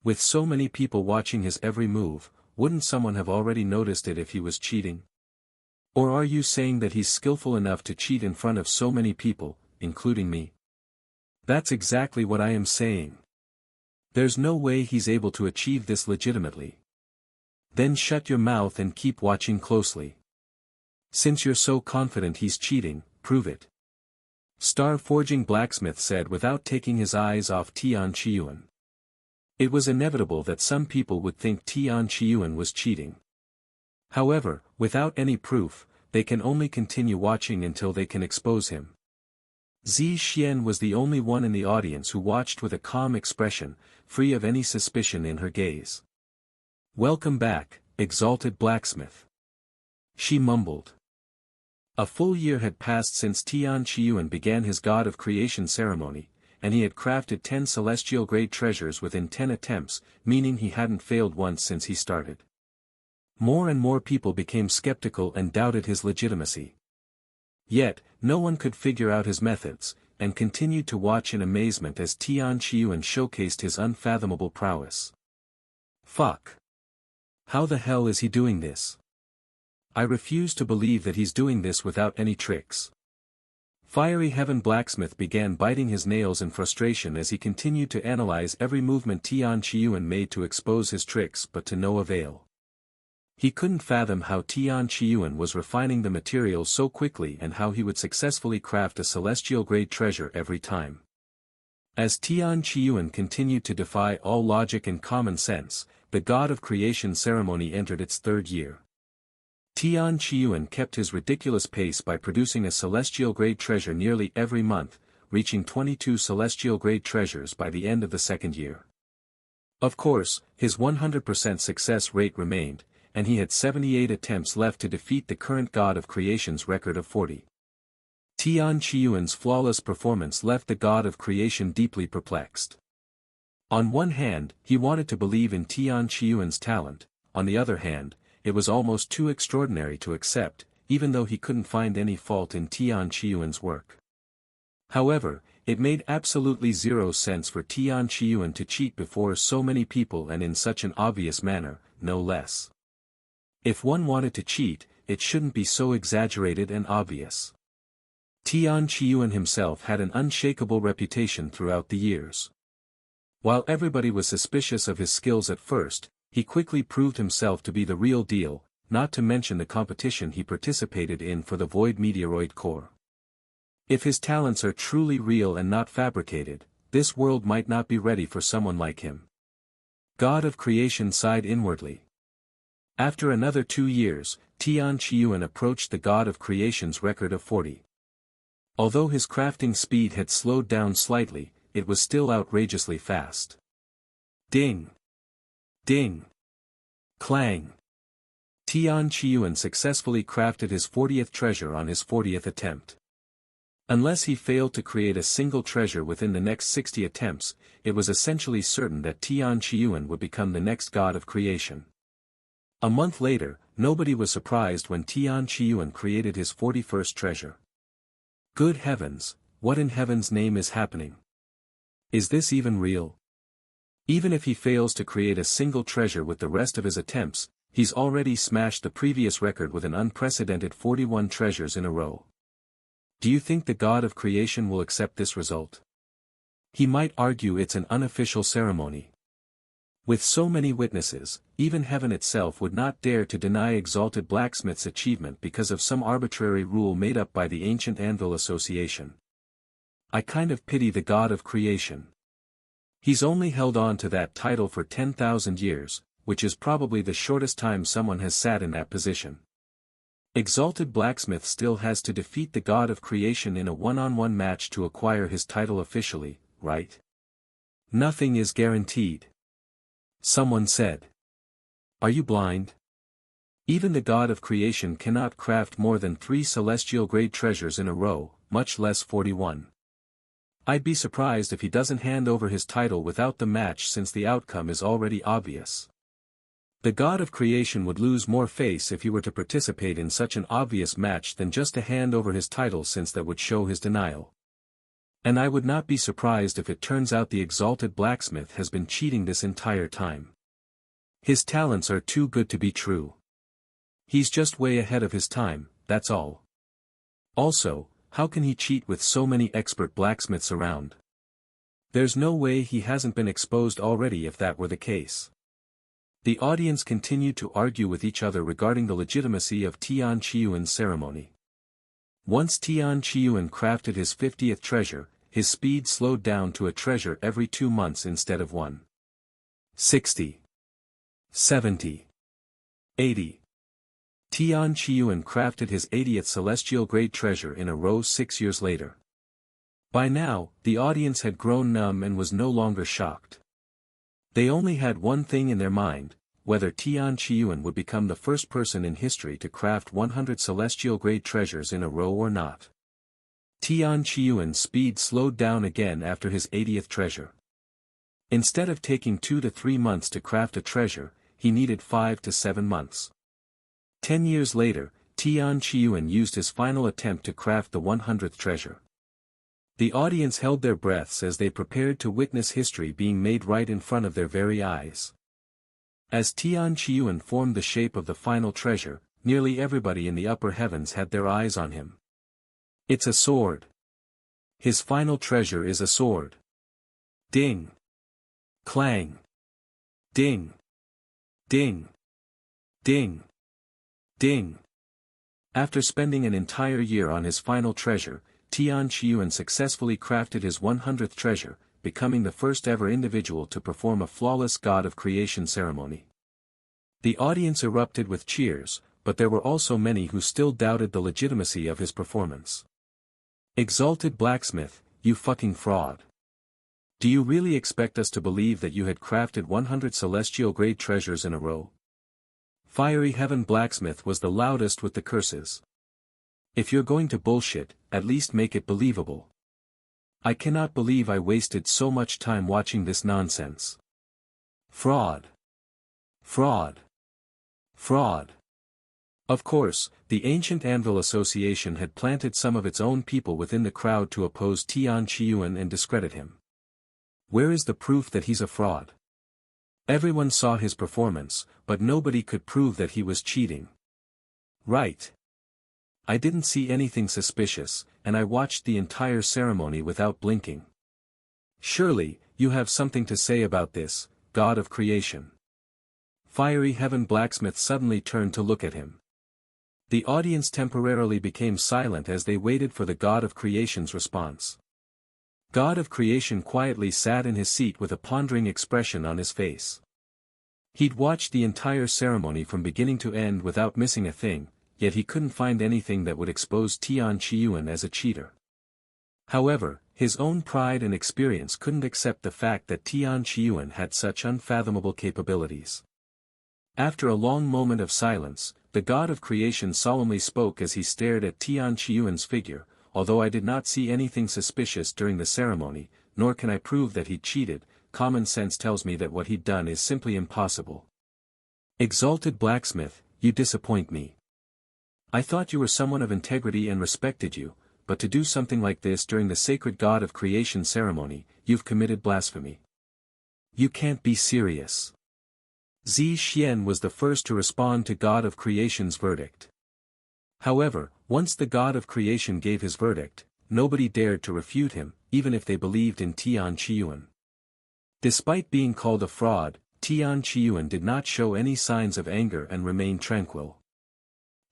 With so many people watching his every move, wouldn't someone have already noticed it if he was cheating? Or are you saying that he's skillful enough to cheat in front of so many people, including me? That's exactly what I am saying. There's no way he's able to achieve this legitimately. Then shut your mouth and keep watching closely. Since you're so confident he's cheating, prove it. Star Forging Blacksmith said without taking his eyes off Tian Qiyuan. It was inevitable that some people would think Tian Qiyuan was cheating. However, without any proof, they can only continue watching until they can expose him. Zi Xian was the only one in the audience who watched with a calm expression, free of any suspicion in her gaze. "Welcome back, exalted blacksmith," she mumbled. A full year had passed since Tian Qiyuan began his God of Creation ceremony, and he had crafted 10 celestial-grade treasures within 10 attempts, meaning he hadn't failed once since he started. More and more people became skeptical and doubted his legitimacy. Yet, no one could figure out his methods, and continued to watch in amazement as Tian Qiyuan showcased his unfathomable prowess. Fuck. How the hell is he doing this? I refuse to believe that he's doing this without any tricks. Fiery Heaven Blacksmith began biting his nails in frustration as he continued to analyze every movement Tian Qiyuan made to expose his tricks, but to no avail. He couldn't fathom how Tian Qiyuan was refining the material so quickly and how he would successfully craft a celestial-grade treasure every time. As Tian Qiyuan continued to defy all logic and common sense, the God of Creation ceremony entered its 3rd year. Tian Qiyuan kept his ridiculous pace by producing a celestial-grade treasure nearly every month, reaching 22 celestial-grade treasures by the end of the 2nd year. Of course, his 100% success rate remained, and he had 78 attempts left to defeat the current God of Creation's record of 40. Tian Qiyuan's flawless performance left the God of Creation deeply perplexed. On one hand, he wanted to believe in Tian Qiyuan's talent; on the other hand, it was almost too extraordinary to accept, even though he couldn't find any fault in Tian Qiyuan's work. However, it made absolutely zero sense for Tian Qiyuan to cheat before so many people and in such an obvious manner, no less. If one wanted to cheat, it shouldn't be so exaggerated and obvious. Tian Qiyuan himself had an unshakable reputation throughout the years. While everybody was suspicious of his skills at first, he quickly proved himself to be the real deal, not to mention the competition he participated in for the Void Meteoroid Core. If his talents are truly real and not fabricated, this world might not be ready for someone like him. God of Creation sighed inwardly. After another 2 years, Tian Qiyuan approached the God of Creation's record of 40. Although his crafting speed had slowed down slightly, it was still outrageously fast. Ding! Ding! Clang! Tian Qiyuan successfully crafted his 40th treasure on his 40th attempt. Unless he failed to create a single treasure within the next 60 attempts, it was essentially certain that Tian Qiyuan would become the next God of Creation. A month later, nobody was surprised when Tian Qiyuan created his 41st treasure. Good heavens, what in heaven's name is happening? Is this even real? Even if he fails to create a single treasure with the rest of his attempts, he's already smashed the previous record with an unprecedented 41 treasures in a row. Do you think the God of Creation will accept this result? He might argue it's an unofficial ceremony. With so many witnesses, even heaven itself would not dare to deny Exalted Blacksmith's achievement because of some arbitrary rule made up by the Ancient Anvil Association. I kind of pity the God of Creation. He's only held on to that title for 10,000 years, which is probably the shortest time someone has sat in that position. Exalted Blacksmith still has to defeat the God of Creation in a one-on-one match to acquire his title officially, right? Nothing is guaranteed. Someone said. Are you blind? Even the God of Creation cannot craft more than 3 celestial-grade treasures in a row, much less 41. I'd be surprised if he doesn't hand over his title without the match since the outcome is already obvious. The God of Creation would lose more face if he were to participate in such an obvious match than just to hand over his title, since that would show his denial. And I would not be surprised if it turns out the Exalted Blacksmith has been cheating this entire time. His talents are too good to be true. He's just way ahead of his time, that's all. Also, how can he cheat with so many expert blacksmiths around? There's no way he hasn't been exposed already if that were the case. The audience continued to argue with each other regarding the legitimacy of Tian Qiyuan's ceremony. Once Tian Qiyuan crafted his 50th treasure, his speed slowed down to a treasure every 2 months instead of 1. 60. 70. 80. Tian Qiyuan crafted his 80th celestial grade treasure in a row 6 years later. By now, the audience had grown numb and was no longer shocked. They only had one thing in their mind: whether Tian Qiyuan would become the first person in history to craft 100 celestial-grade treasures in a row or not. Tian Qiyuan's speed slowed down again after his 80th treasure. Instead of taking 2 to 3 months to craft a treasure, he needed 5 to 7 months. 10 years later, Tian Qiyuan used his final attempt to craft the 100th treasure. The audience held their breaths as they prepared to witness history being made right in front of their very eyes. As Tian Qiyuan formed the shape of the final treasure, nearly everybody in the upper heavens had their eyes on him. It's a sword. His final treasure is a sword. Ding. Clang. Ding. Ding. Ding. Ding. After spending an entire year on his final treasure, Tian Qiyuan successfully crafted his 100th treasure, becoming the first ever individual to perform a flawless God of Creation ceremony. The audience erupted with cheers, but there were also many who still doubted the legitimacy of his performance. Exalted blacksmith, you fucking fraud. Do you really expect us to believe that you had crafted 100 celestial-grade treasures in a row? Fiery Heaven Blacksmith was the loudest with the curses. If you're going to bullshit, at least make it believable. I cannot believe I wasted so much time watching this nonsense. Fraud. Fraud. Fraud. Of course, the ancient Anvil Association had planted some of its own people within the crowd to oppose Tian Qiyuan and discredit him. Where is the proof that he's a fraud? Everyone saw his performance, but nobody could prove that he was cheating. Right. I didn't see anything suspicious, and I watched the entire ceremony without blinking. Surely, you have something to say about this, God of Creation. Fiery Heaven Blacksmith suddenly turned to look at him. The audience temporarily became silent as they waited for the God of Creation's response. God of Creation quietly sat in his seat with a pondering expression on his face. He'd watched the entire ceremony from beginning to end without missing a thing, yet he couldn't find anything that would expose Tian Qiyuan as a cheater. However, his own pride and experience couldn't accept the fact that Tian Qiyuan had such unfathomable capabilities. After a long moment of silence, the God of Creation solemnly spoke as he stared at Tian Qiyuan's figure. Although I did not see anything suspicious during the ceremony, nor can I prove that he cheated, common sense tells me that what he'd done is simply impossible. Exalted Blacksmith, you disappoint me. I thought you were someone of integrity and respected you, but to do something like this during the sacred God of Creation ceremony, you've committed blasphemy. You can't be serious. Zi Xian was the first to respond to God of Creation's verdict. However, once the God of Creation gave his verdict, nobody dared to refute him, even if they believed in Tian Qiyuan. Despite being called a fraud, Tian Qiyuan did not show any signs of anger and remained tranquil.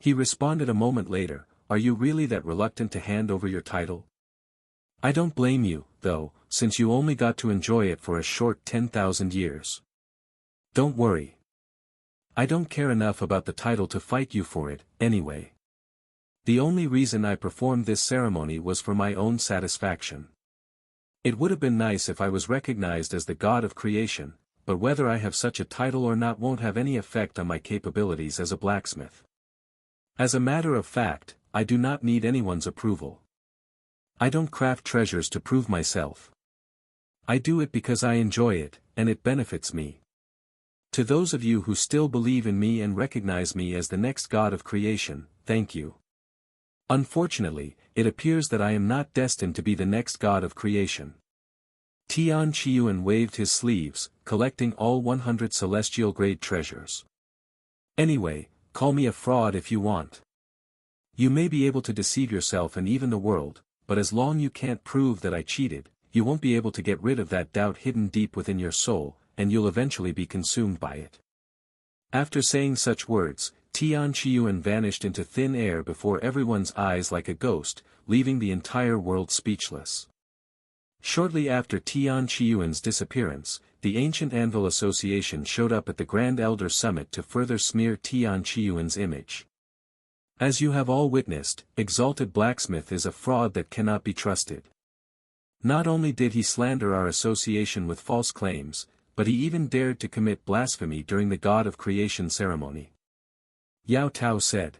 He responded a moment later, "Are you really that reluctant to hand over your title? I don't blame you, though, since you only got to enjoy it for a short 10,000 years. Don't worry. I don't care enough about the title to fight you for it, anyway. The only reason I performed this ceremony was for my own satisfaction. It would have been nice if I was recognized as the God of Creation, but whether I have such a title or not won't have any effect on my capabilities as a blacksmith. As a matter of fact, I do not need anyone's approval. I don't craft treasures to prove myself. I do it because I enjoy it, and it benefits me. To those of you who still believe in me and recognize me as the next God of Creation, thank you. Unfortunately, it appears that I am not destined to be the next God of Creation." Tian Qiyuan waved his sleeves, collecting all 100 celestial-grade treasures. "Anyway, call me a fraud if you want. You may be able to deceive yourself and even the world, but as long you can't prove that I cheated, you won't be able to get rid of that doubt hidden deep within your soul, and you'll eventually be consumed by it." After saying such words, Tian Qiyuan vanished into thin air before everyone's eyes like a ghost, leaving the entire world speechless. Shortly after Tian Qiyuan's disappearance, the ancient Anvil Association showed up at the Grand Elder Summit to further smear Tian Qiyuan's image. As you have all witnessed, Exalted Blacksmith is a fraud that cannot be trusted. Not only did he slander our association with false claims, but he even dared to commit blasphemy during the God of Creation ceremony. Yao Tao said.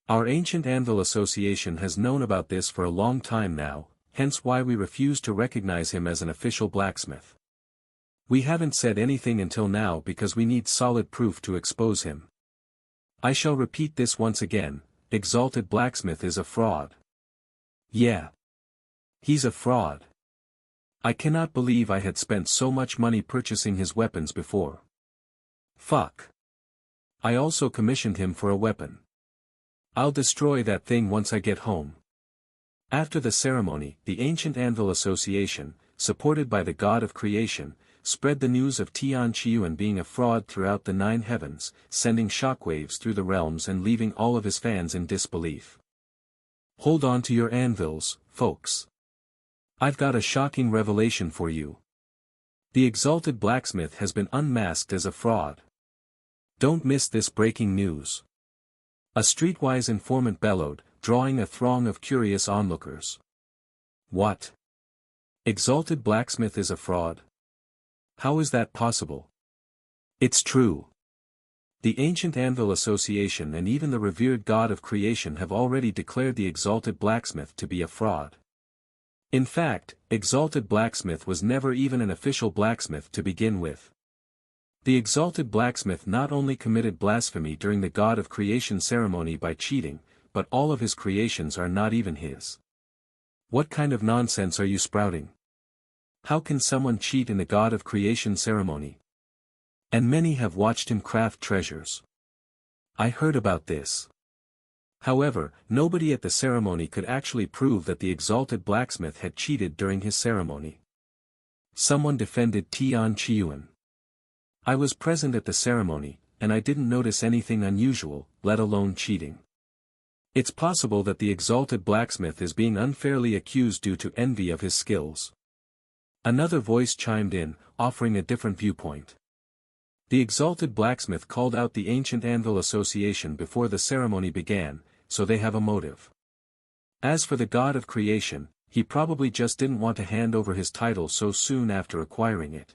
Our ancient Anvil Association has known about this for a long time now, hence why we refuse to recognize him as an official blacksmith. We haven't said anything until now because we need solid proof to expose him. I shall repeat this once again, Exalted Blacksmith is a fraud. Yeah. He's a fraud. I cannot believe I had spent so much money purchasing his weapons before. Fuck. I also commissioned him for a weapon. I'll destroy that thing once I get home. After the ceremony, the Ancient Anvil Association, supported by the God of Creation, spread the news of Tian Yuan being a fraud throughout the 9 heavens, sending shockwaves through the realms and leaving all of his fans in disbelief. Hold on to your anvils, folks. I've got a shocking revelation for you. The Exalted Blacksmith has been unmasked as a fraud. Don't miss this breaking news. A streetwise informant bellowed, drawing a throng of curious onlookers. What? Exalted Blacksmith is a fraud? How is that possible? It's true. The Ancient Anvil Association and even the revered God of Creation have already declared the Exalted Blacksmith to be a fraud. In fact, Exalted Blacksmith was never even an official blacksmith to begin with. The Exalted Blacksmith not only committed blasphemy during the God of Creation ceremony by cheating, but all of his creations are not even his. What kind of nonsense are you sprouting? How can someone cheat in the God of Creation ceremony? And many have watched him craft treasures. I heard about this. However, nobody at the ceremony could actually prove that the Exalted Blacksmith had cheated during his ceremony. Someone defended Tian Yuan. I was present at the ceremony, and I didn't notice anything unusual, let alone cheating. It's possible that the Exalted Blacksmith is being unfairly accused due to envy of his skills. Another voice chimed in, offering a different viewpoint. The Exalted Blacksmith called out the Ancient Anvil Association before the ceremony began, so they have a motive. As for the God of Creation, he probably just didn't want to hand over his title so soon after acquiring it.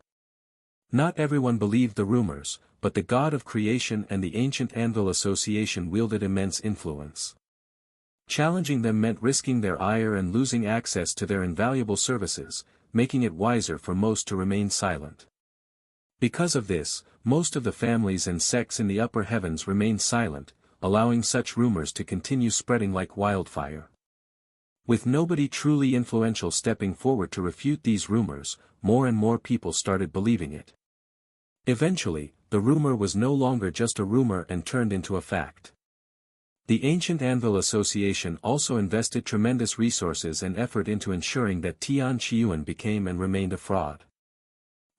Not everyone believed the rumors, but the God of Creation and the Ancient Anvil Association wielded immense influence. Challenging them meant risking their ire and losing access to their invaluable services, making it wiser for most to remain silent. Because of this, most of the families and sects in the upper heavens remained silent, allowing such rumors to continue spreading like wildfire. With nobody truly influential stepping forward to refute these rumors, more and more people started believing it. Eventually, the rumor was no longer just a rumor and turned into a fact. The Ancient Anvil Association also invested tremendous resources and effort into ensuring that Tian Yuan became and remained a fraud.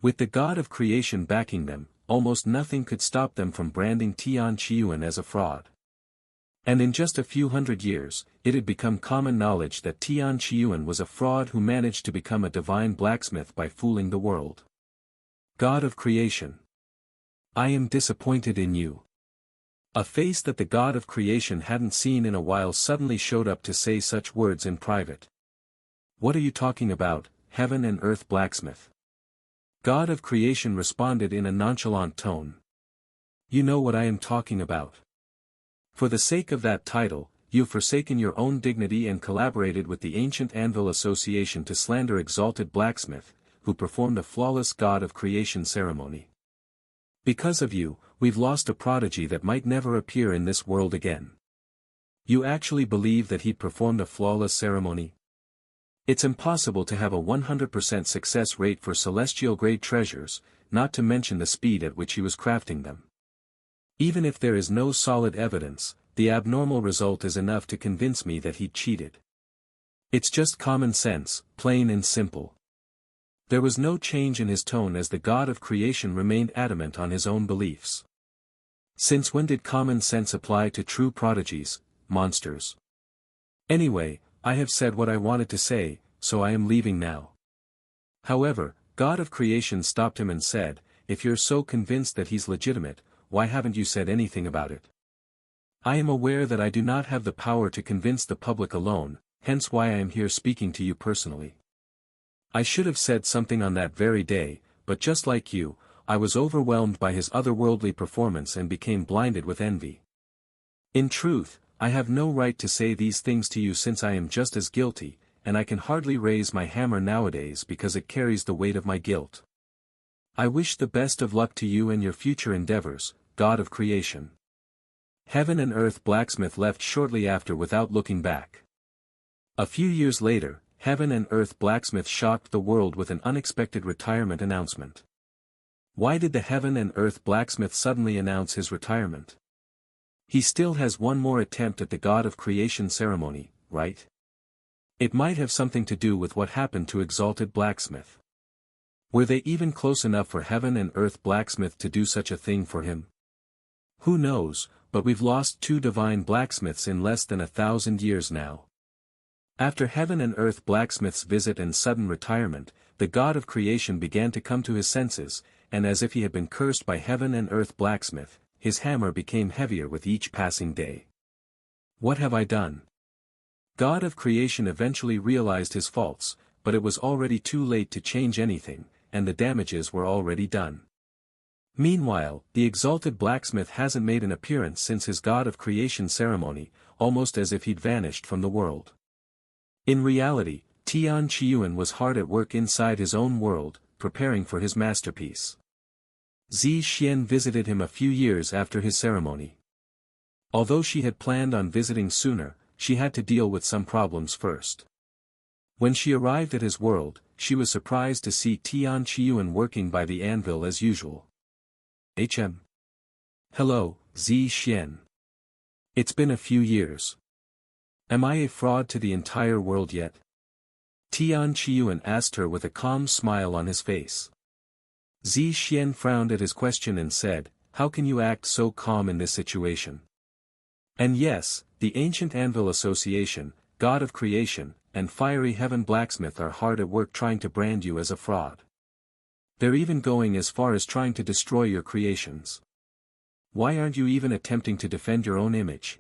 With the God of Creation backing them, almost nothing could stop them from branding Tian Yuan as a fraud. And in just a few hundred years, it had become common knowledge that Tian Yuan was a fraud who managed to become a divine blacksmith by fooling the world. God of Creation. I am disappointed in you. A face that the God of Creation hadn't seen in a while suddenly showed up to say such words in private. What are you talking about, heaven and earth blacksmith? God of Creation responded in a nonchalant tone. You know what I am talking about. For the sake of that title, you've forsaken your own dignity and collaborated with the Ancient Anvil Association to slander Exalted Blacksmith, who performed a flawless God of Creation ceremony. Because of you, we've lost a prodigy that might never appear in this world again. You actually believe that he performed a flawless ceremony? It's impossible to have a 100% success rate for celestial-grade treasures, not to mention the speed at which he was crafting them. Even if there is no solid evidence, the abnormal result is enough to convince me that he cheated. It's just common sense, plain and simple. There was no change in his tone as the God of Creation remained adamant on his own beliefs. Since when did common sense apply to true prodigies, monsters? Anyway, I have said what I wanted to say, so I am leaving now. However, God of Creation stopped him and said, if you're so convinced that he's legitimate, why haven't you said anything about it? I am aware that I do not have the power to convince the public alone, hence why I am here speaking to you personally. I should have said something on that very day, but just like you, I was overwhelmed by his otherworldly performance and became blinded with envy. In truth, I have no right to say these things to you since I am just as guilty, and I can hardly raise my hammer nowadays because it carries the weight of my guilt. I wish the best of luck to you and your future endeavors, God of creation. Heaven and Earth blacksmith left shortly after without looking back. A few years later, Heaven and Earth blacksmith shocked the world with an unexpected retirement announcement. Why did the Heaven and Earth blacksmith suddenly announce his retirement? He still has one more attempt at the God of creation ceremony, right? It might have something to do with what happened to exalted blacksmith. Were they even close enough for Heaven and Earth blacksmith to do such a thing for him? Who knows, but we've lost 2 divine blacksmiths in less than 1,000 years now. After Heaven and Earth blacksmith's visit and sudden retirement, the God of creation began to come to his senses, and as if he had been cursed by Heaven and Earth blacksmith, his hammer became heavier with each passing day. What have I done? God of creation eventually realized his faults, but it was already too late to change anything, and the damages were already done. Meanwhile, the exalted blacksmith hasn't made an appearance since his God of creation ceremony, almost as if he'd vanished from the world. In reality, Tian Yuan was hard at work inside his own world, preparing for his masterpiece. Zi Xian visited him a few years after his ceremony. Although she had planned on visiting sooner, she had to deal with some problems first. When she arrived at his world, she was surprised to see Tian Yuan working by the anvil as usual. Hello, Zi Xian. It's been a few years. Am I a fraud to the entire world yet? Tian Yuan asked her with a calm smile on his face. Zi Xian frowned at his question and said, "How can you act so calm in this situation?" And yes, the ancient Anvil Association, God of Creation, and Fiery Heaven Blacksmith are hard at work trying to brand you as a fraud. They're even going as far as trying to destroy your creations. Why aren't you even attempting to defend your own image?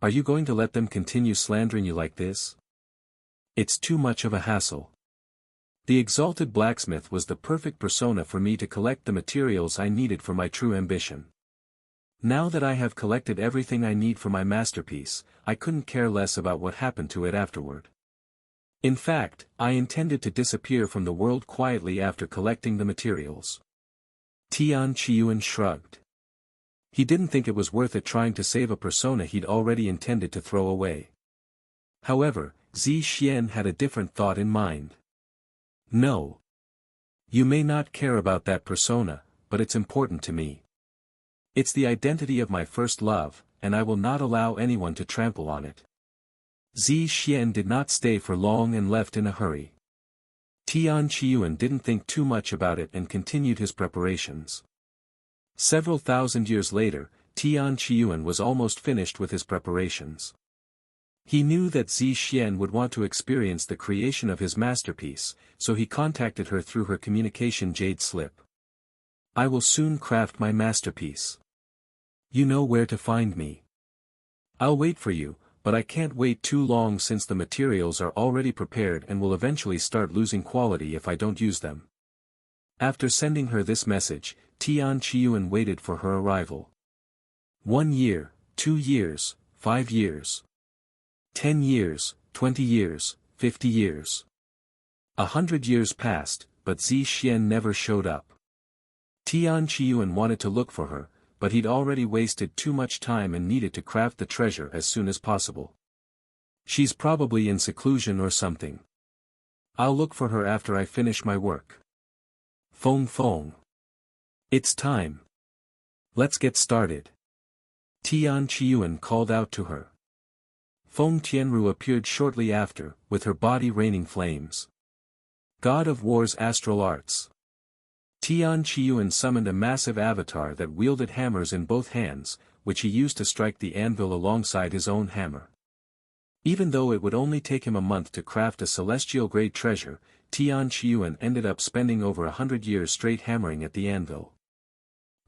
Are you going to let them continue slandering you like this? It's too much of a hassle. The exalted blacksmith was the perfect persona for me to collect the materials I needed for my true ambition. Now that I have collected everything I need for my masterpiece, I couldn't care less about what happened to it afterward. In fact, I intended to disappear from the world quietly after collecting the materials. Tian Yuan shrugged. He didn't think it was worth it trying to save a persona he'd already intended to throw away. However, Zi Xian had a different thought in mind. No. You may not care about that persona, but it's important to me. It's the identity of my first love, and I will not allow anyone to trample on it. Zi Xian did not stay for long and left in a hurry. Tian Yuan didn't think too much about it and continued his preparations. Several thousand years later, Tian Yuan was almost finished with his preparations. He knew that Zi Xian would want to experience the creation of his masterpiece, so he contacted her through her communication jade slip. I will soon craft my masterpiece. You know where to find me. I'll wait for you, but I can't wait too long since the materials are already prepared and will eventually start losing quality if I don't use them. After sending her this message, Tian Yuan waited for her arrival. 1 year, 2 years, 5 years. 10 years, 20 years, 50 years. 100 years passed, but Zi Xian never showed up. Tian Yuan wanted to look for her, but he'd already wasted too much time and needed to craft the treasure as soon as possible. She's probably in seclusion or something. I'll look for her after I finish my work. Fong Fong. It's time. Let's get started. Tian Yuan called out to her. Feng Tianru appeared shortly after, with her body raining flames. God of War's astral arts. Tian Yuan summoned a massive avatar that wielded hammers in both hands, which he used to strike the anvil alongside his own hammer. Even though it would only take him a month to craft a celestial-grade treasure, Tian Yuan ended up spending over 100 years straight hammering at the anvil.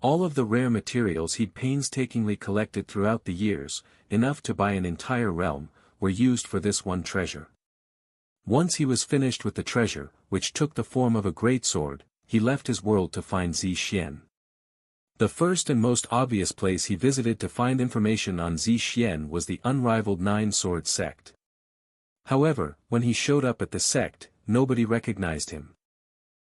All of the rare materials he'd painstakingly collected throughout the years, enough to buy an entire realm, were used for this one treasure. Once he was finished with the treasure, which took the form of a great sword, he left his world to find Zi. The first and most obvious place he visited to find information on Zi was the unrivaled Nine-Sword sect. However, when he showed up at the sect, nobody recognized him.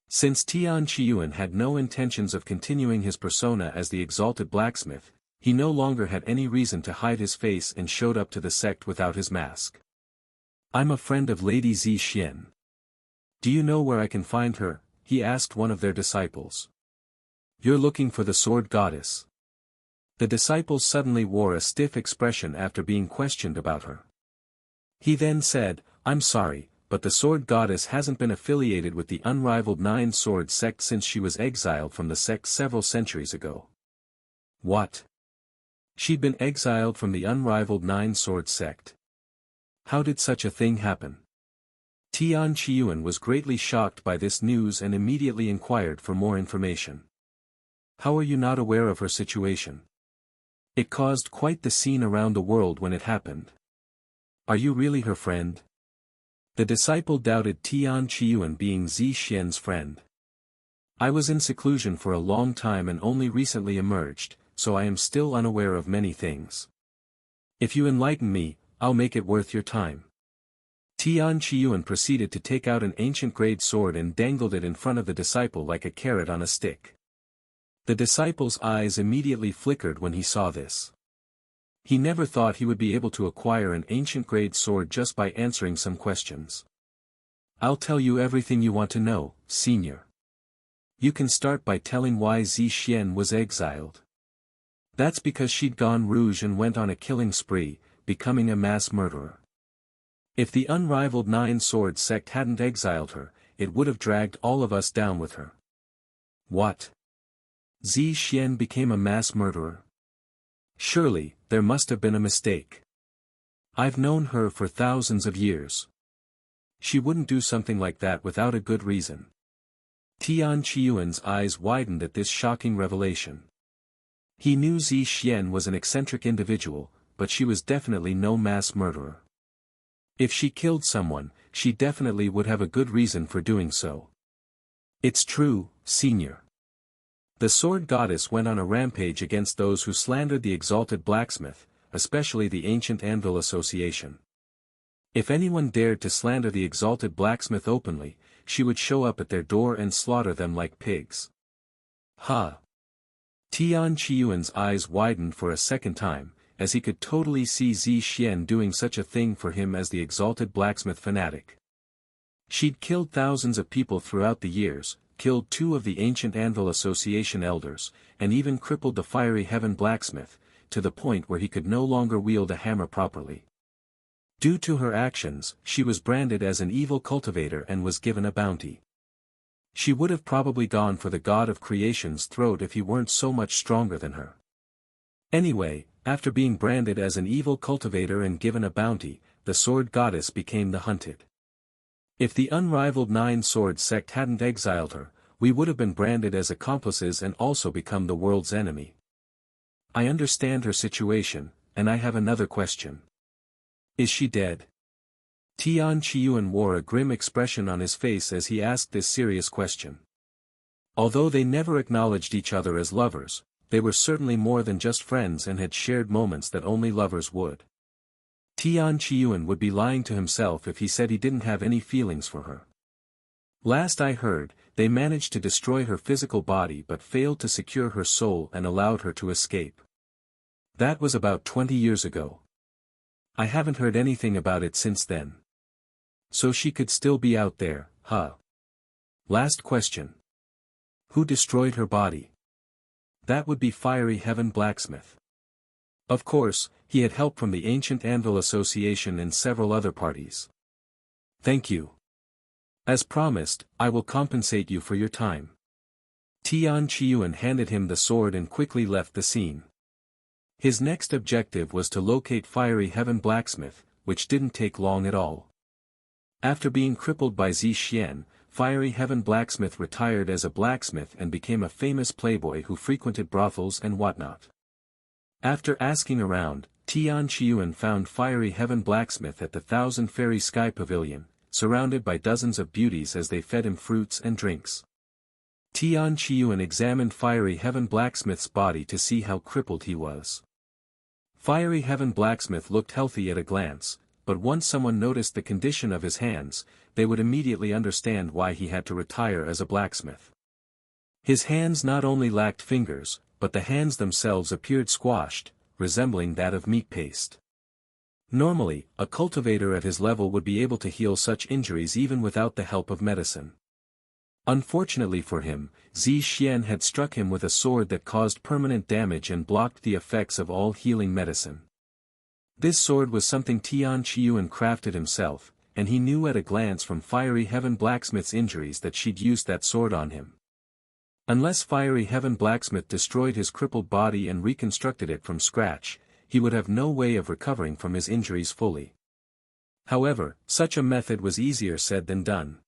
Since Tian Qiyuan had no intentions of continuing his persona as the exalted blacksmith, he no longer had any reason to hide his face and showed up to the sect without his mask. "I'm a friend of Lady Zi. Do you know where I can find her?" he asked one of their disciples. "You're looking for the sword goddess." The disciple suddenly wore a stiff expression after being questioned about her. He then said, "I'm sorry, but the sword goddess hasn't been affiliated with the unrivaled Nine-Sword sect since she was exiled from the sect several centuries ago." What? She'd been exiled from the unrivaled Nine-Sword sect? How did such a thing happen? Tian Qiyuan was greatly shocked by this news and immediately inquired for more information. "How are you not aware of her situation? It caused quite the scene around the world when it happened. Are you really her friend?" The disciple doubted Tian Qiyuan being Zi Xian's friend. "I was in seclusion for a long time and only recently emerged, so I am still unaware of many things. If you enlighten me, I'll make it worth your time." Tian Qiyuan proceeded to take out an ancient great sword and dangled it in front of the disciple like a carrot on a stick. The disciple's eyes immediately flickered when he saw this. He never thought he would be able to acquire an ancient great sword just by answering some questions. "I'll tell you everything you want to know, senior. You can start by telling why Zi Xian was exiled." "That's because she'd gone rouge and went on a killing spree, becoming a mass murderer. If the unrivaled Nine-Sword sect hadn't exiled her, it would have dragged all of us down with her." "What? Zi Xian became a mass murderer? Surely, there must have been a mistake. I've known her for thousands of years. She wouldn't do something like that without a good reason." Tian Qiyuan's eyes widened at this shocking revelation. He knew Zi Xian was an eccentric individual, but she was definitely no mass murderer. If she killed someone, she definitely would have a good reason for doing so. "It's true, senior. The sword goddess went on a rampage against those who slandered the exalted blacksmith, especially the ancient Anvil Association. If anyone dared to slander the exalted blacksmith openly, she would show up at their door and slaughter them like pigs." "Ha!" Tian Qiyuan's eyes widened for a second time, as he could totally see Zi Xian doing such a thing for him as the exalted blacksmith fanatic. She'd killed thousands of people throughout the years, killed 2 of the ancient Anvil Association elders, and even crippled the fiery heaven blacksmith, to the point where he could no longer wield a hammer properly. Due to her actions, she was branded as an evil cultivator and was given a bounty. She would have probably gone for the god of creation's throat if he weren't so much stronger than her. Anyway, after being branded as an evil cultivator and given a bounty, the sword goddess became the hunted. If the unrivaled Nine-Sword sect hadn't exiled her, we would have been branded as accomplices and also become the world's enemy. I understand her situation, and I have another question. Is she dead? Tian Qiyuan wore a grim expression on his face as he asked this serious question. Although they never acknowledged each other as lovers, they were certainly more than just friends and had shared moments that only lovers would. Tian Qiyuan would be lying to himself if he said he didn't have any feelings for her. Last I heard, they managed to destroy her physical body but failed to secure her soul and allowed her to escape. That was about 20 years ago. I haven't heard anything about it since then. So she could still be out there, huh? Last question. Who destroyed her body? That would be Fiery Heaven Blacksmith. Of course, he had help from the Ancient Anvil Association and several other parties. Thank you. As promised, I will compensate you for your time. Tian Qiyuan handed him the sword and quickly left the scene. His next objective was to locate Fiery Heaven Blacksmith, which didn't take long at all. After being crippled by Zi Xian, Fiery Heaven Blacksmith retired as a blacksmith and became a famous playboy who frequented brothels and whatnot. After asking around, Tian Qiyuan found Fiery Heaven Blacksmith at the Thousand Fairy Sky Pavilion, surrounded by dozens of beauties as they fed him fruits and drinks. Tian Qiyuan examined Fiery Heaven Blacksmith's body to see how crippled he was. Fiery Heaven Blacksmith looked healthy at a glance, but once someone noticed the condition of his hands, they would immediately understand why he had to retire as a blacksmith. His hands not only lacked fingers, but the hands themselves appeared squashed, resembling that of meat paste. Normally, a cultivator at his level would be able to heal such injuries even without the help of medicine. Unfortunately for him, Zi Xian had struck him with a sword that caused permanent damage and blocked the effects of all healing medicine. This sword was something Tian Qiyuan crafted himself, and he knew at a glance from Fiery Heaven Blacksmith's injuries that she'd used that sword on him. Unless Fiery Heaven Blacksmith destroyed his crippled body and reconstructed it from scratch, he would have no way of recovering from his injuries fully. However, such a method was easier said than done.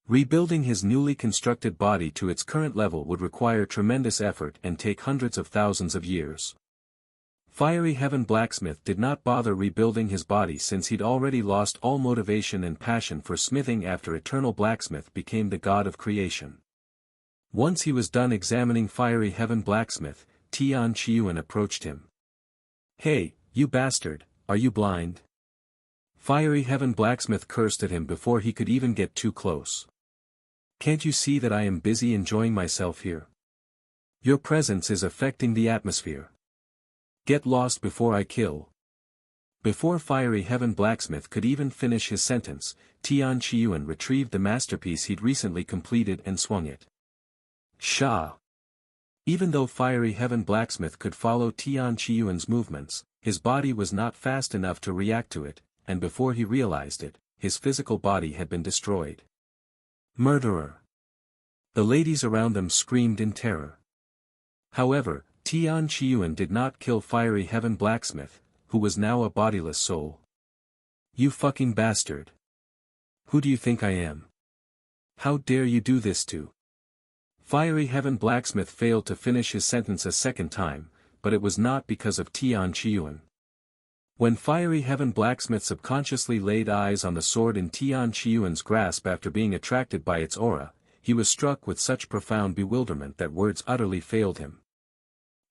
Rebuilding his newly constructed body to its current level would require tremendous effort and take hundreds of thousands of years. Fiery Heaven Blacksmith did not bother rebuilding his body since he'd already lost all motivation and passion for smithing after Eternal Blacksmith became the god of creation. Once he was done examining Fiery Heaven Blacksmith, Tian Qiyuan approached him. "Hey, you bastard, are you blind?" Fiery Heaven Blacksmith cursed at him before he could even get too close. "Can't you see that I am busy enjoying myself here? Your presence is affecting the atmosphere. Get lost before I kill." Before Fiery Heaven Blacksmith could even finish his sentence, Tian Qiyuan retrieved the masterpiece he'd recently completed and swung it. Shah! Even though Fiery Heaven Blacksmith could follow Tian Qiyuan's movements, his body was not fast enough to react to it, and before he realized it, his physical body had been destroyed. Murderer! The ladies around them screamed in terror. However, Tian Qiyuan did not kill Fiery Heaven Blacksmith, who was now a bodiless soul. "You fucking bastard! Who do you think I am? How dare you do this to?" Fiery Heaven Blacksmith failed to finish his sentence a second time, but it was not because of Tian Qiyuan. When Fiery Heaven Blacksmith subconsciously laid eyes on the sword in Tian Qiyuan's grasp after being attracted by its aura, he was struck with such profound bewilderment that words utterly failed him.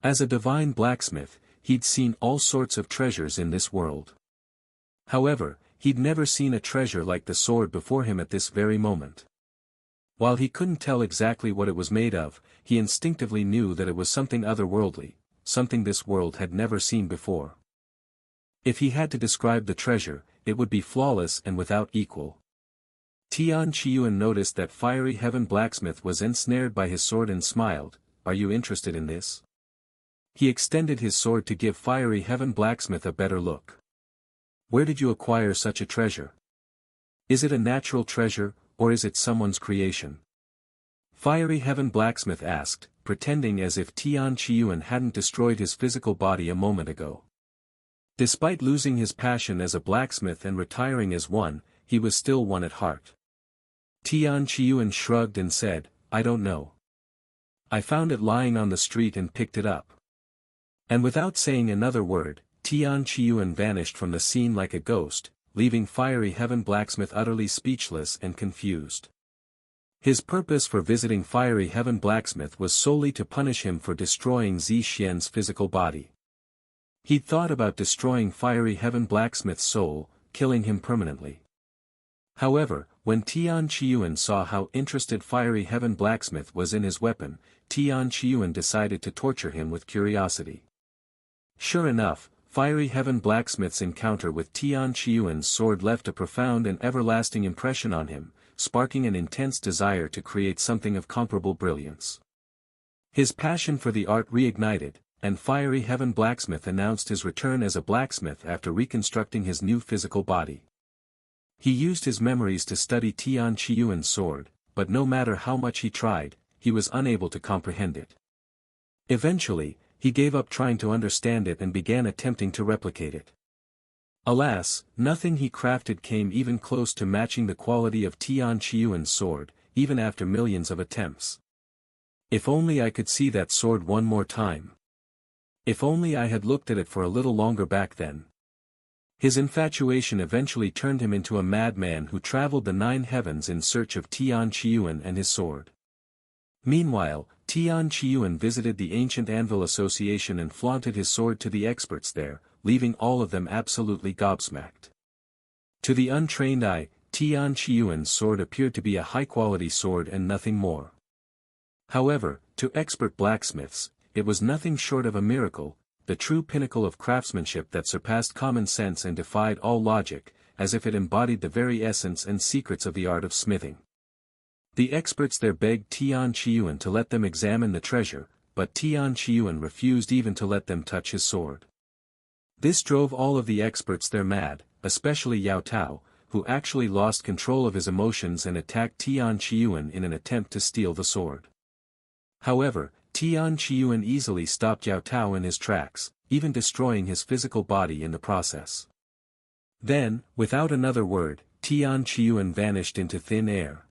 As a divine blacksmith, he'd seen all sorts of treasures in this world. However, he'd never seen a treasure like the sword before him at this very moment. While he couldn't tell exactly what it was made of, he instinctively knew that it was something otherworldly, something this world had never seen before. If he had to describe the treasure, it would be flawless and without equal. Tian Qiyuan noticed that Fiery Heaven Blacksmith was ensnared by his sword and smiled. "Are you interested in this?" He extended his sword to give Fiery Heaven Blacksmith a better look. "Where did you acquire such a treasure? Is it a natural treasure, or is it someone's creation?" Fiery Heaven Blacksmith asked, pretending as if Tian Qiyuan hadn't destroyed his physical body a moment ago. Despite losing his passion as a blacksmith and retiring as one, he was still one at heart. Tian Qiyuan shrugged and said, "I don't know. I found it lying on the street and picked it up." And without saying another word, Tian Qiyuan vanished from the scene like a ghost, leaving Fiery Heaven Blacksmith utterly speechless and confused. His purpose for visiting Fiery Heaven Blacksmith was solely to punish him for destroying Zi Xian's physical body. He'd thought about destroying Fiery Heaven Blacksmith's soul, killing him permanently. However, when Tian Qiyuan saw how interested Fiery Heaven Blacksmith was in his weapon, Tian Qiyuan decided to torture him with curiosity. Sure enough, Fiery Heaven Blacksmith's encounter with Tian Qiyuan's sword left a profound and everlasting impression on him, sparking an intense desire to create something of comparable brilliance. His passion for the art reignited, and Fiery Heaven Blacksmith announced his return as a blacksmith after reconstructing his new physical body. He used his memories to study Tian Qiyuan's sword, but no matter how much he tried, he was unable to comprehend it. Eventually, he gave up trying to understand it and began attempting to replicate it. Alas, nothing he crafted came even close to matching the quality of Tian Qiyuan's sword, even after millions of attempts. If only I could see that sword one more time. If only I had looked at it for a little longer back then. His infatuation eventually turned him into a madman who traveled the 9 heavens in search of Tian Qiyuan and his sword. Meanwhile, Tian Qiyuan visited the Ancient Anvil Association and flaunted his sword to the experts there, leaving all of them absolutely gobsmacked. To the untrained eye, Tian Qiyuan's sword appeared to be a high-quality sword and nothing more. However, to expert blacksmiths, it was nothing short of a miracle, the true pinnacle of craftsmanship that surpassed common sense and defied all logic, as if it embodied the very essence and secrets of the art of smithing. The experts there begged Tian Qiyuan to let them examine the treasure, but Tian Qiyuan refused even to let them touch his sword. This drove all of the experts there mad, especially Yao Tao, who actually lost control of his emotions and attacked Tian Qiyuan in an attempt to steal the sword. However, Tian Qiyuan easily stopped Yao Tao in his tracks, even destroying his physical body in the process. Then, without another word, Tian Qiyuan vanished into thin air.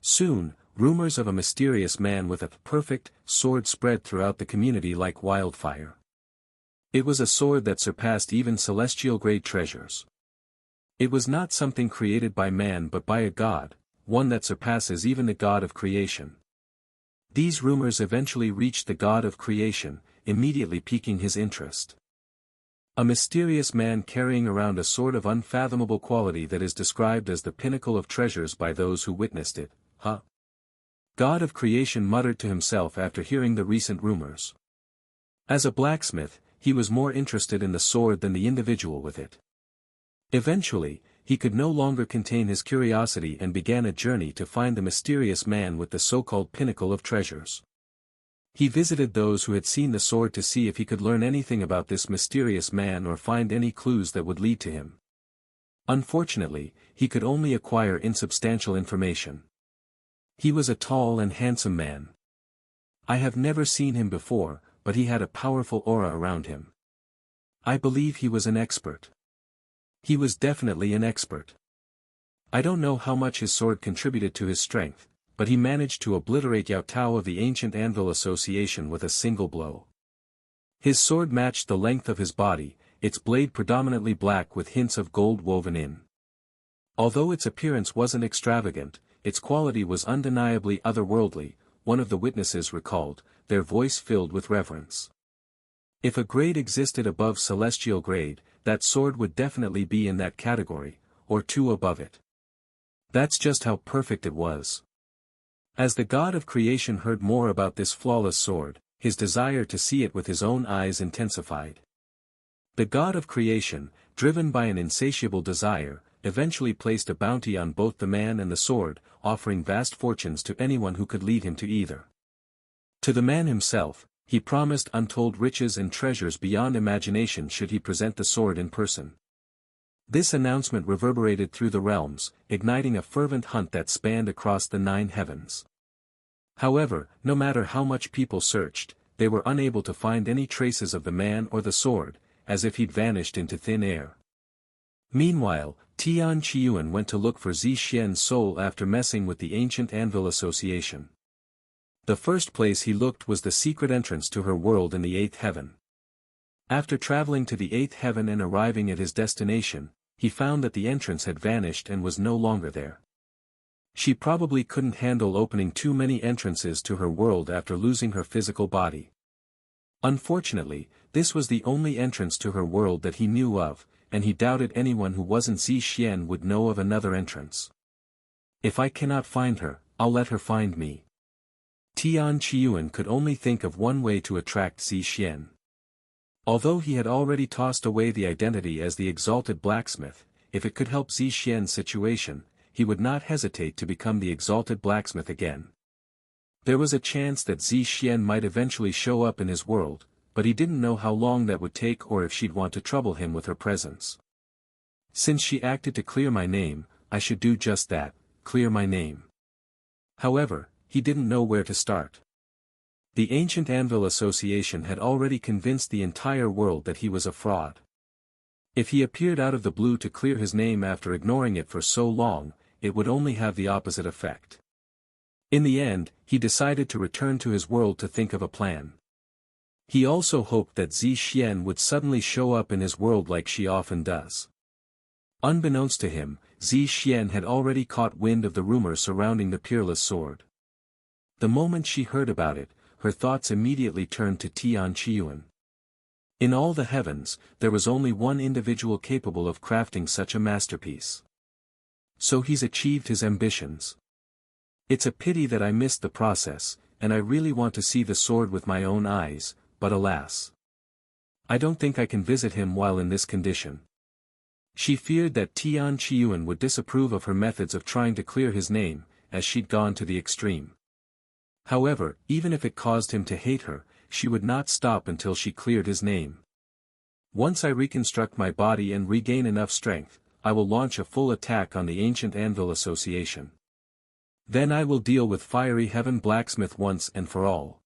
Soon, rumors of a mysterious man with a perfect sword spread throughout the community like wildfire. It was a sword that surpassed even celestial-grade treasures. It was not something created by man but by a god, one that surpasses even the god of creation. These rumors eventually reached the god of creation, immediately piquing his interest. A mysterious man carrying around a sword of unfathomable quality that is described as the pinnacle of treasures by those who witnessed it, huh? God of creation muttered to himself after hearing the recent rumors. As a blacksmith, he was more interested in the sword than the individual with it. Eventually, he could no longer contain his curiosity and began a journey to find the mysterious man with the so-called pinnacle of treasures. He visited those who had seen the sword to see if he could learn anything about this mysterious man or find any clues that would lead to him. Unfortunately, he could only acquire insubstantial information. He was a tall and handsome man. I have never seen him before, but he had a powerful aura around him. I believe he was an expert. He was definitely an expert. I don't know how much his sword contributed to his strength, but he managed to obliterate Yao Tao of the Ancient Anvil Association with a single blow. His sword matched the length of his body, its blade predominantly black with hints of gold woven in. Although its appearance wasn't extravagant, its quality was undeniably otherworldly, one of the witnesses recalled, their voice filled with reverence. If a grade existed above celestial grade, that sword would definitely be in that category, or two above it. That's just how perfect it was. As the god of creation heard more about this flawless sword, his desire to see it with his own eyes intensified. The god of creation, driven by an insatiable desire, eventually placed a bounty on both the man and the sword, offering vast fortunes to anyone who could lead him to either. To the man himself, he promised untold riches and treasures beyond imagination should he present the sword in person. This announcement reverberated through the realms, igniting a fervent hunt that spanned across the 9 heavens. However, no matter how much people searched, they were unable to find any traces of the man or the sword, as if he'd vanished into thin air. Meanwhile, Tian Qiyuan went to look for Zi Xian's soul after messing with the Ancient Anvil Association. The first place he looked was the secret entrance to her world in the 8th heaven. After traveling to the 8th heaven and arriving at his destination, he found that the entrance had vanished and was no longer there. She probably couldn't handle opening too many entrances to her world after losing her physical body. Unfortunately, this was the only entrance to her world that he knew of, and he doubted anyone who wasn't Zi Xian would know of another entrance. If I cannot find her, I'll let her find me. Tian Qiyuan could only think of one way to attract Zi Xian. Although he had already tossed away the identity as the exalted blacksmith, if it could help Zi Xian's situation, he would not hesitate to become the exalted blacksmith again. There was a chance that Zi Xian might eventually show up in his world, but he didn't know how long that would take or if she'd want to trouble him with her presence. Since she acted to clear my name, I should do just that, clear my name. However, he didn't know where to start. The Ancient Anvil Association had already convinced the entire world that he was a fraud. If he appeared out of the blue to clear his name after ignoring it for so long, it would only have the opposite effect. In the end, he decided to return to his world to think of a plan. He also hoped that Zi Xian would suddenly show up in his world like she often does. Unbeknownst to him, Zi Xian had already caught wind of the rumor surrounding the peerless sword. The moment she heard about it, her thoughts immediately turned to Tian Qiyuan. In all the heavens, there was only one individual capable of crafting such a masterpiece. So he's achieved his ambitions. It's a pity that I missed the process, and I really want to see the sword with my own eyes, but alas. I don't think I can visit him while in this condition. She feared that Tian Qiyuan would disapprove of her methods of trying to clear his name, as she'd gone to the extreme. However, even if it caused him to hate her, she would not stop until she cleared his name. Once I reconstruct my body and regain enough strength, I will launch a full attack on the ancient Anvil Association. Then I will deal with Fiery Heaven Blacksmith once and for all.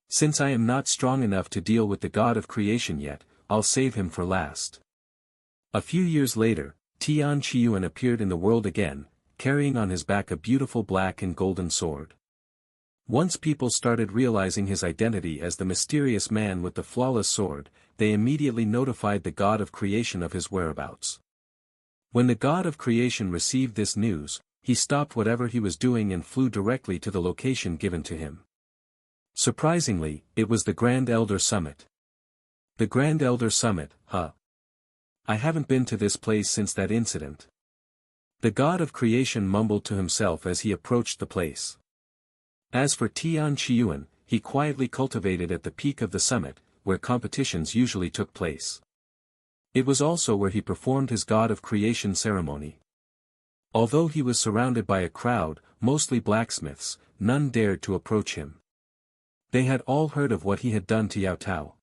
Since I am not strong enough to deal with the God of Creation yet, I'll save him for last. A few years later, Tian Qiyuan appeared in the world again, carrying on his back a beautiful black and golden sword. Once people started realizing his identity as the mysterious man with the flawless sword, they immediately notified the God of Creation of his whereabouts. When the God of Creation received this news, he stopped whatever he was doing and flew directly to the location given to him. Surprisingly, it was the Grand Elder Summit. The Grand Elder Summit, huh? I haven't been to this place since that incident. The God of Creation mumbled to himself as he approached the place. As for Tian Qiyuan, he quietly cultivated at the peak of the summit, where competitions usually took place. It was also where he performed his God of Creation ceremony. Although he was surrounded by a crowd, mostly blacksmiths, none dared to approach him. They had all heard of what he had done to Yao Tao.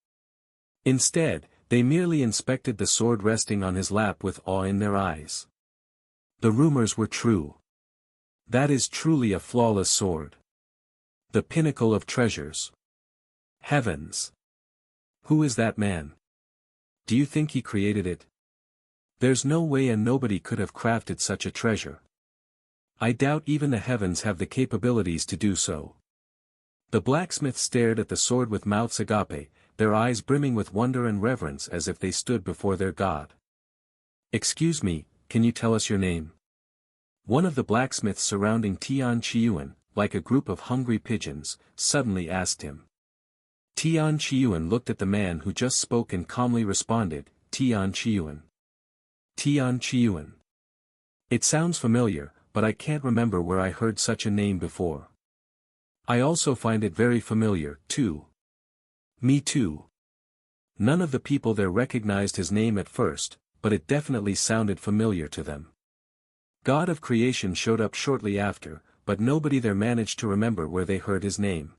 Instead, they merely inspected the sword resting on his lap with awe in their eyes. The rumors were true. That is truly a flawless sword. The pinnacle of treasures. Heavens! Who is that man? Do you think he created it? There's no way and nobody could have crafted such a treasure. I doubt even the heavens have the capabilities to do so. The blacksmith stared at the sword with mouths agape, their eyes brimming with wonder and reverence as if they stood before their god. Excuse me, can you tell us your name? One of the blacksmiths surrounding Tian Qiyuan, like a group of hungry pigeons, suddenly asked him. Tian Qiyuan looked at the man who just spoke and calmly responded, Tian Qiyuan. Tian Qiyuan. It sounds familiar, but I can't remember where I heard such a name before. I also find it very familiar, too. Me too. None of the people there recognized his name at first, but it definitely sounded familiar to them. God of Creation showed up shortly after, but nobody there managed to remember where they heard his name.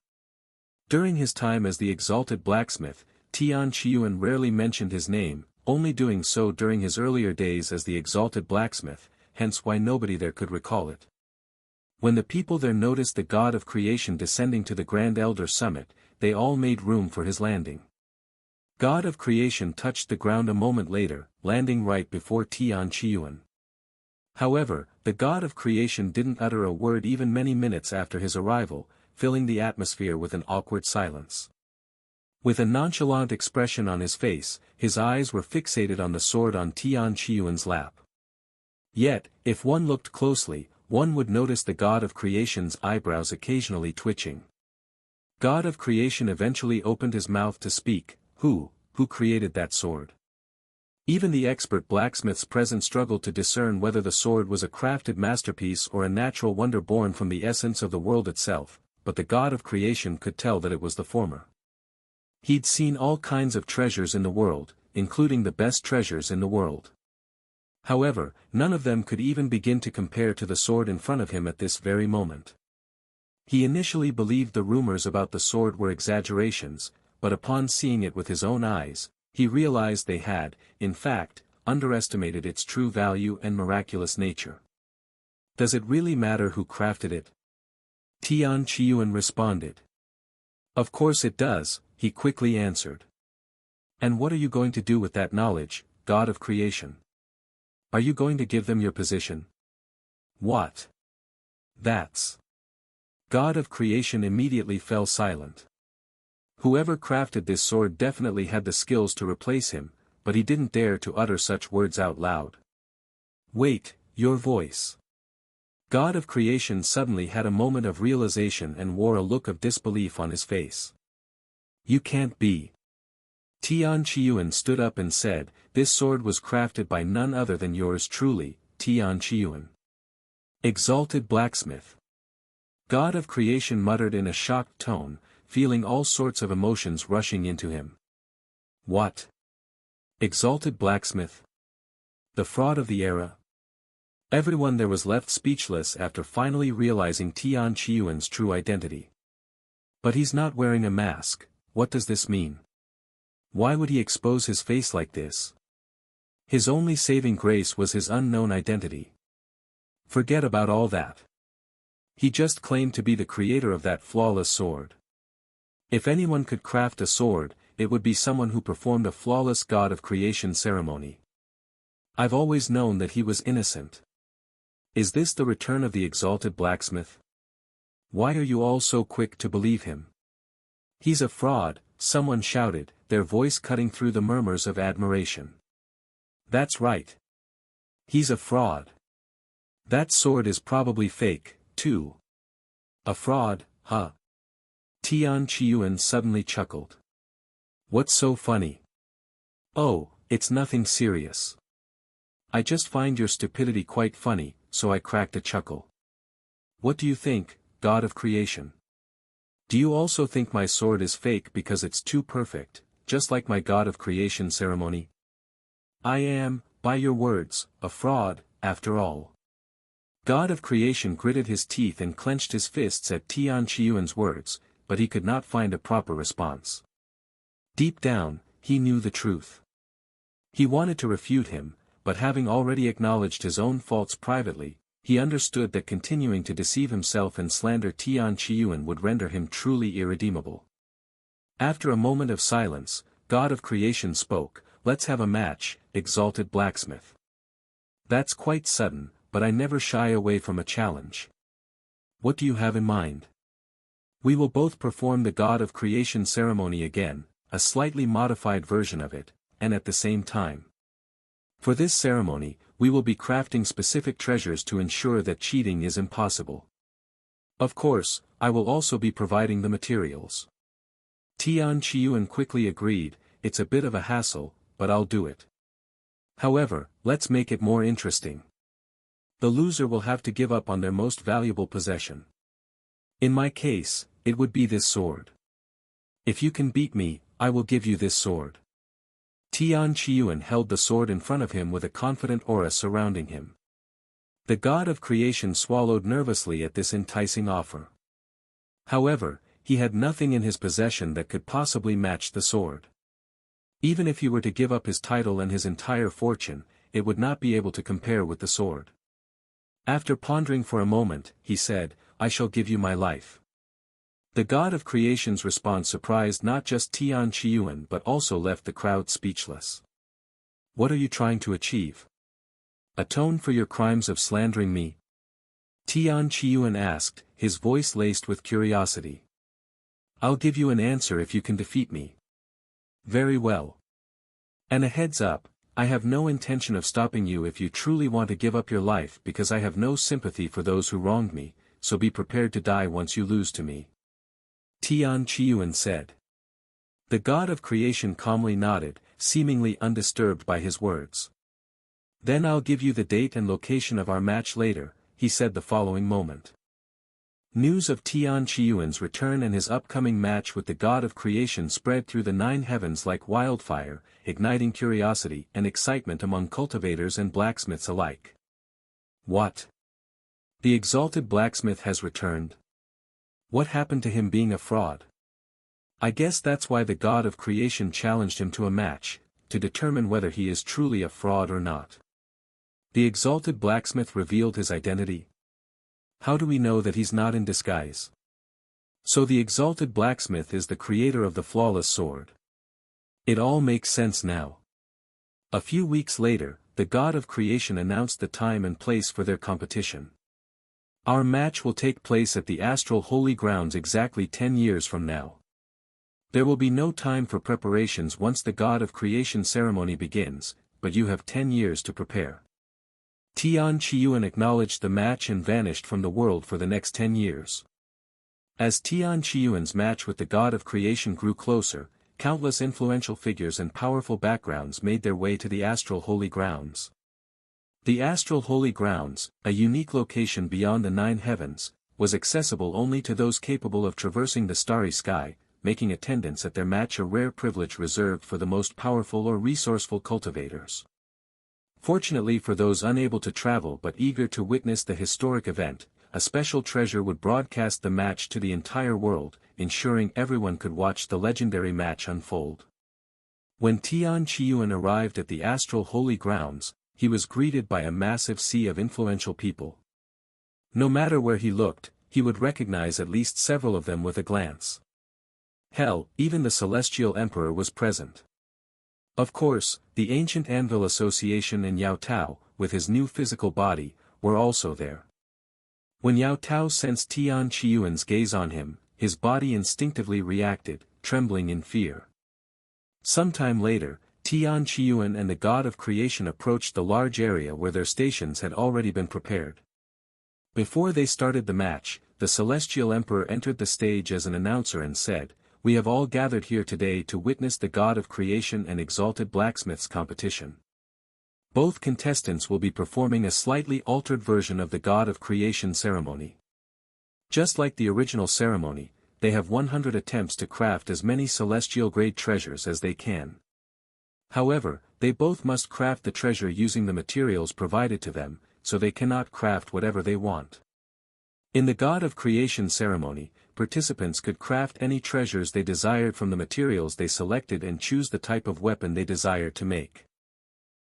During his time as the exalted blacksmith, Tian Qiyuan rarely mentioned his name, only doing so during his earlier days as the exalted blacksmith, hence why nobody there could recall it. When the people there noticed the God of Creation descending to the Grand Elder Summit, they all made room for his landing. God of Creation touched the ground a moment later, landing right before Tian Qiyuan. However, the God of Creation didn't utter a word even many minutes after his arrival, filling the atmosphere with an awkward silence. With a nonchalant expression on his face, his eyes were fixated on the sword on Tian Qiyuan's lap. Yet, if one looked closely, one would notice the God of Creation's eyebrows occasionally twitching. God of Creation eventually opened his mouth to speak, who created that sword? Even the expert blacksmiths present struggled to discern whether the sword was a crafted masterpiece or a natural wonder born from the essence of the world itself, but the God of Creation could tell that it was the former. He'd seen all kinds of treasures in the world, including the best treasures in the world. However, none of them could even begin to compare to the sword in front of him at this very moment. He initially believed the rumors about the sword were exaggerations, but upon seeing it with his own eyes, he realized they had, in fact, underestimated its true value and miraculous nature. Does it really matter who crafted it? Tian Qiyuan responded. Of course it does, he quickly answered. And what are you going to do with that knowledge, God of Creation? Are you going to give them your position? What? That's. God of Creation immediately fell silent. Whoever crafted this sword definitely had the skills to replace him, but he didn't dare to utter such words out loud. Wait, your voice. God of creation suddenly had a moment of realization and wore a look of disbelief on his face. You can't be. Tian Qiyuan stood up and said, this sword was crafted by none other than yours truly, Tian Qiyuan. Exalted blacksmith. God of creation muttered in a shocked tone, feeling all sorts of emotions rushing into him. What? Exalted blacksmith? The fraud of the era? Everyone there was left speechless after finally realizing Tian Qiyuan's true identity. But he's not wearing a mask, what does this mean? Why would he expose his face like this? His only saving grace was his unknown identity. Forget about all that. He just claimed to be the creator of that flawless sword. If anyone could craft a sword, it would be someone who performed a flawless God of creation ceremony. I've always known that he was innocent. Is this the return of the exalted blacksmith? Why are you all so quick to believe him? He's a fraud, someone shouted, their voice cutting through the murmurs of admiration. That's right. He's a fraud. That sword is probably fake, too. A fraud, huh? Tian Qiyuan suddenly chuckled. What's so funny? Oh, it's nothing serious. I just find your stupidity quite funny, so I cracked a chuckle. What do you think, God of creation? Do you also think my sword is fake because it's too perfect, just like my God of creation ceremony? I am, by your words, a fraud, after all. God of creation gritted his teeth and clenched his fists at Tian Qiyuan's words, but he could not find a proper response. Deep down, he knew the truth. He wanted to refute him, but having already acknowledged his own faults privately, he understood that continuing to deceive himself and slander Tian Qiyuan would render him truly irredeemable. After a moment of silence, God of creation spoke, let's have a match, exalted blacksmith. That's quite sudden, but I never shy away from a challenge. What do you have in mind? We will both perform the God of creation ceremony again, a slightly modified version of it, and at the same time. For this ceremony, we will be crafting specific treasures to ensure that cheating is impossible. Of course, I will also be providing the materials. Tian Qiyuan quickly agreed, it's a bit of a hassle, but I'll do it. However, let's make it more interesting. The loser will have to give up on their most valuable possession. In my case, it would be this sword. If you can beat me, I will give you this sword. Tian Qiyuan held the sword in front of him with a confident aura surrounding him. The God of creation swallowed nervously at this enticing offer. However, he had nothing in his possession that could possibly match the sword. Even if he were to give up his title and his entire fortune, it would not be able to compare with the sword. After pondering for a moment, he said, I shall give you my life. The God of creation's response surprised not just Tian Qiyuan but also left the crowd speechless. What are you trying to achieve? Atone for your crimes of slandering me? Tian Qiyuan asked, his voice laced with curiosity. I'll give you an answer if you can defeat me. Very well. And a heads up, I have no intention of stopping you if you truly want to give up your life because I have no sympathy for those who wronged me, so be prepared to die once you lose to me. Tian Qiyuan said. The God of creation calmly nodded, seemingly undisturbed by his words. Then I'll give you the date and location of our match later, he said the following moment. News of Tian Qiyuan's return and his upcoming match with the God of creation spread through the 9 heavens like wildfire, igniting curiosity and excitement among cultivators and blacksmiths alike. What? The exalted blacksmith has returned? What happened to him being a fraud? I guess that's why the God of creation challenged him to a match, to determine whether he is truly a fraud or not. The exalted blacksmith revealed his identity. How do we know that he's not in disguise? So the exalted blacksmith is the creator of the flawless sword. It all makes sense now. A few weeks later, the God of creation announced the time and place for their competition. Our match will take place at the astral holy grounds exactly 10 years from now. There will be no time for preparations once the God of Creation ceremony begins, but you have 10 years to prepare. Tian Qiyuan acknowledged the match and vanished from the world for the next 10 years. As Tian Qiyuan's match with the God of Creation grew closer, countless influential figures and powerful backgrounds made their way to the astral holy grounds. The astral holy grounds, a unique location beyond the 9 heavens, was accessible only to those capable of traversing the starry sky, making attendance at their match a rare privilege reserved for the most powerful or resourceful cultivators. Fortunately for those unable to travel but eager to witness the historic event, a special treasure would broadcast the match to the entire world, ensuring everyone could watch the legendary match unfold. When Tian Qiyuan arrived at the astral holy grounds, he was greeted by a massive sea of influential people. No matter where he looked, he would recognize at least several of them with a glance. Hell, even the Celestial Emperor was present. Of course, the ancient Anvil Association and Yao Tao, with his new physical body, were also there. When Yao Tao sensed Tian Qiyuan's gaze on him, his body instinctively reacted, trembling in fear. Sometime later, Tian Qiyuan and the God of Creation approached the large area where their stations had already been prepared. Before they started the match, the Celestial Emperor entered the stage as an announcer and said, "We have all gathered here today to witness the God of Creation and Exalted Blacksmith's competition. Both contestants will be performing a slightly altered version of the God of Creation ceremony. Just like the original ceremony, they have 100 attempts to craft as many celestial-grade treasures as they can. However, they both must craft the treasure using the materials provided to them, so they cannot craft whatever they want. In the God of Creation ceremony, participants could craft any treasures they desired from the materials they selected and choose the type of weapon they desired to make.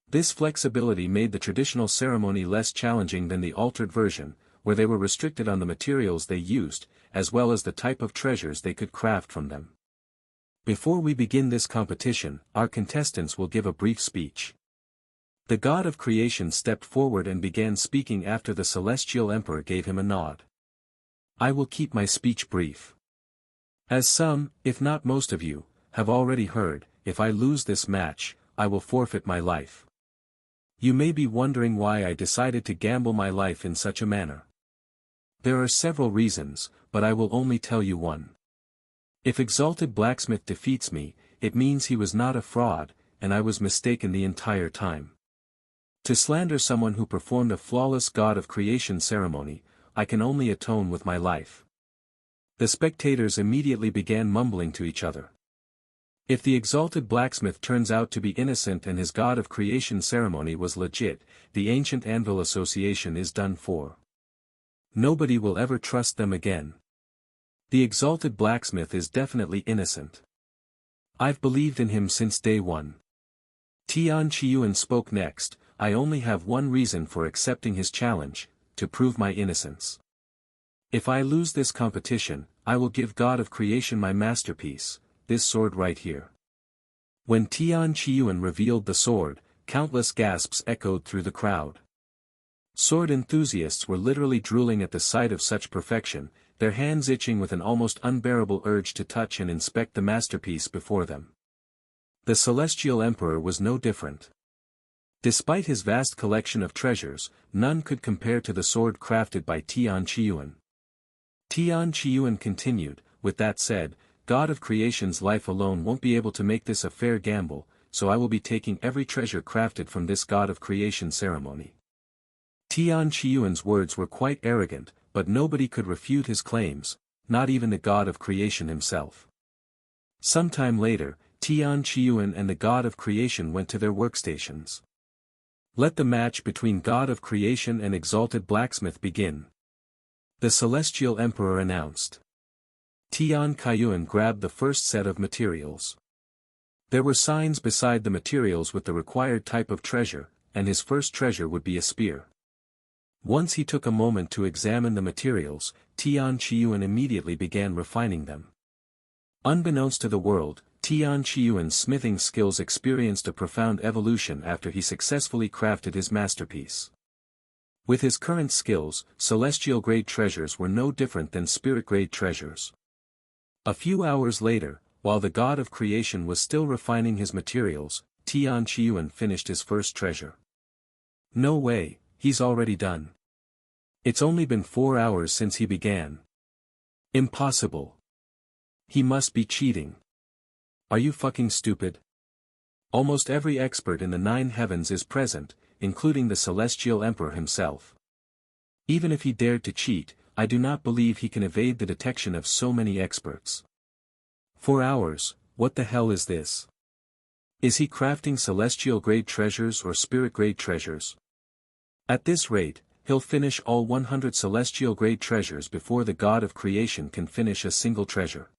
This flexibility made the traditional ceremony less challenging than the altered version, where they were restricted on the materials they used, as well as the type of treasures they could craft from them. Before we begin this competition, our contestants will give a brief speech." The God of Creation stepped forward and began speaking after the Celestial Emperor gave him a nod. "I will keep my speech brief. As some, if not most of you, have already heard, if I lose this match, I will forfeit my life. You may be wondering why I decided to gamble my life in such a manner. There are several reasons, but I will only tell you one. If Exalted Blacksmith defeats me, it means he was not a fraud, and I was mistaken the entire time. To slander someone who performed a flawless God of Creation ceremony, I can only atone with my life." The spectators immediately began mumbling to each other. If the Exalted Blacksmith turns out to be innocent and his God of Creation ceremony was legit, the ancient Anvil Association is done for. Nobody will ever trust them again. The Exalted Blacksmith is definitely innocent. I've believed in him since day one. Tian Qiyuan spoke next. "I only have one reason for accepting his challenge, to prove my innocence. If I lose this competition, I will give God of Creation my masterpiece, this sword right here." When Tian Qiyuan revealed the sword, countless gasps echoed through the crowd. Sword enthusiasts were literally drooling at the sight of such perfection, their hands itching with an almost unbearable urge to touch and inspect the masterpiece before them. The Celestial Emperor was no different. Despite his vast collection of treasures, none could compare to the sword crafted by Tian Qiyuan. Tian Qiyuan continued, "With that said, God of Creation's life alone won't be able to make this a fair gamble, so I will be taking every treasure crafted from this God of Creation ceremony." Tian Qiyuan's words were quite arrogant, but nobody could refute his claims, not even the God of Creation himself. Sometime later, Tian Qiyuan and the God of Creation went to their workstations. "Let the match between God of Creation and Exalted Blacksmith begin," the Celestial Emperor announced. Tian Qiyuan grabbed the first set of materials. There were signs beside the materials with the required type of treasure, and his first treasure would be a spear. Once he took a moment to examine the materials, Tian Qiyuan immediately began refining them. Unbeknownst to the world, Tian Qiyuan's smithing skills experienced a profound evolution after he successfully crafted his masterpiece. With his current skills, celestial-grade treasures were no different than spirit-grade treasures. A few hours later, while the god of creation was still refining his materials, Tian Qiyuan finished his first treasure. No way, he's already done. It's only been 4 hours since he began. Impossible. He must be cheating. Are you fucking stupid? Almost every expert in the 9 heavens is present, including the celestial emperor himself. Even if he dared to cheat, I do not believe he can evade the detection of so many experts. 4 hours, what the hell is this? Is he crafting celestial-grade treasures or spirit-grade treasures? At this rate, he'll finish all 100 celestial-grade treasures before the god of creation can finish a single treasure.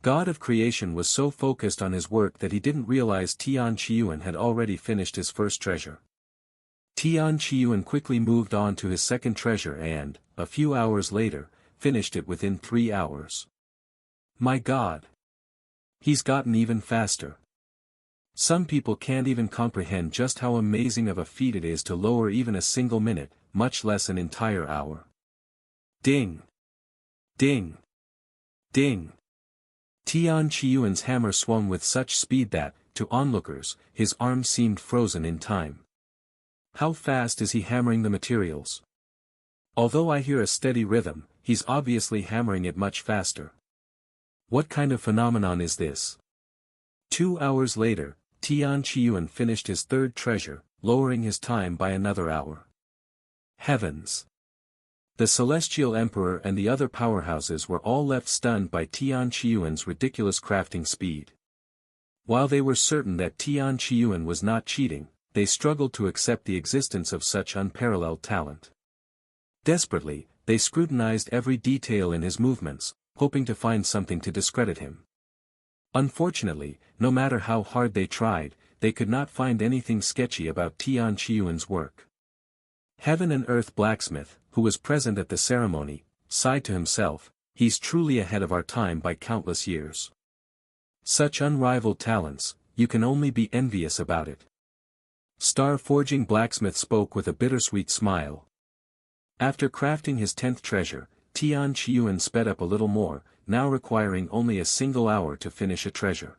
God of creation was so focused on his work that he didn't realize Tian Qiyuan had already finished his first treasure. Tian Qiyuan quickly moved on to his second treasure and, a few hours later, finished it within 3 hours. My God! He's gotten even faster. Some people can't even comprehend just how amazing of a feat it is to lower even a single minute, much less an entire hour. Ding! Ding! Ding! Tian Qiyuan's hammer swung with such speed that, to onlookers, his arms seemed frozen in time. How fast is he hammering the materials? Although I hear a steady rhythm, he's obviously hammering it much faster. What kind of phenomenon is this? 2 hours later, Tian Qiyuan finished his third treasure, lowering his time by another hour. Heavens! The Celestial Emperor and the other powerhouses were all left stunned by Tian Qiyuan's ridiculous crafting speed. While they were certain that Tian Qiyuan was not cheating, they struggled to accept the existence of such unparalleled talent. Desperately, they scrutinized every detail in his movements, hoping to find something to discredit him. Unfortunately, no matter how hard they tried, they could not find anything sketchy about Tian Qiyuan's work. Heaven and Earth blacksmith, who was present at the ceremony, sighed to himself, he's truly ahead of our time by countless years. Such unrivaled talents, you can only be envious about it. Star-forging blacksmith spoke with a bittersweet smile. After crafting his 10th treasure, Tian Qiyuan sped up a little more, now requiring only a single hour to finish a treasure.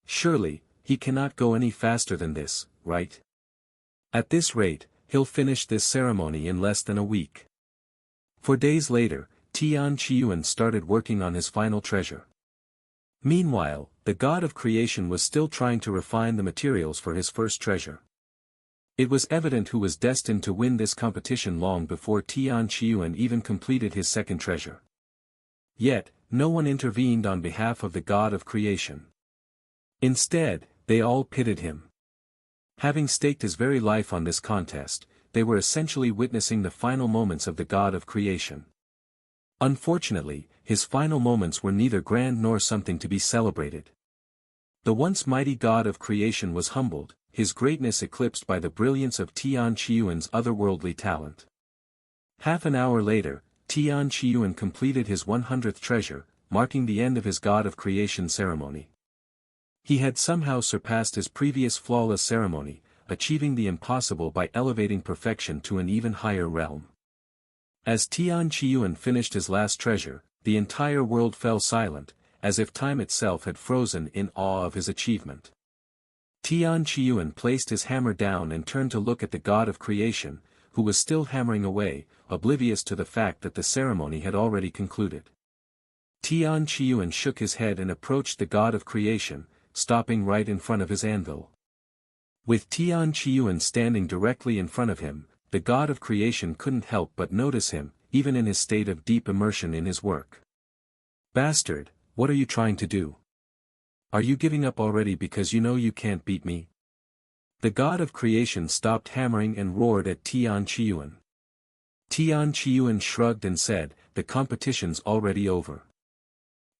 Surely, he cannot go any faster than this, right? At this rate, he'll finish this ceremony in less than a week. 4 days later, Tian Qiyuan started working on his final treasure. Meanwhile, the god of creation was still trying to refine the materials for his first treasure. It was evident who was destined to win this competition long before Tian Qiyuan even completed his second treasure. Yet, no one intervened on behalf of the god of creation. Instead, they all pitied him. Having staked his very life on this contest, they were essentially witnessing the final moments of the god of creation. Unfortunately, his final moments were neither grand nor something to be celebrated. The once mighty god of creation was humbled, his greatness eclipsed by the brilliance of Tian Qiyuan's otherworldly talent. Half an hour later, Tian Qiyuan completed his 100th treasure, marking the end of his god of creation ceremony. He had somehow surpassed his previous flawless ceremony, achieving the impossible by elevating perfection to an even higher realm. As Tian Qiyuan finished his last treasure, the entire world fell silent, as if time itself had frozen in awe of his achievement. Tian Qiyuan placed his hammer down and turned to look at the god of creation, who was still hammering away, oblivious to the fact that the ceremony had already concluded. Tian Qiyuan shook his head and approached the god of creation, stopping right in front of his anvil. With Tian Qiyuan standing directly in front of him, the god of creation couldn't help but notice him, even in his state of deep immersion in his work. Bastard, what are you trying to do? Are you giving up already because you know you can't beat me? The god of creation stopped hammering and roared at Tian Qiyuan. Tian Qiyuan shrugged and said, the competition's already over.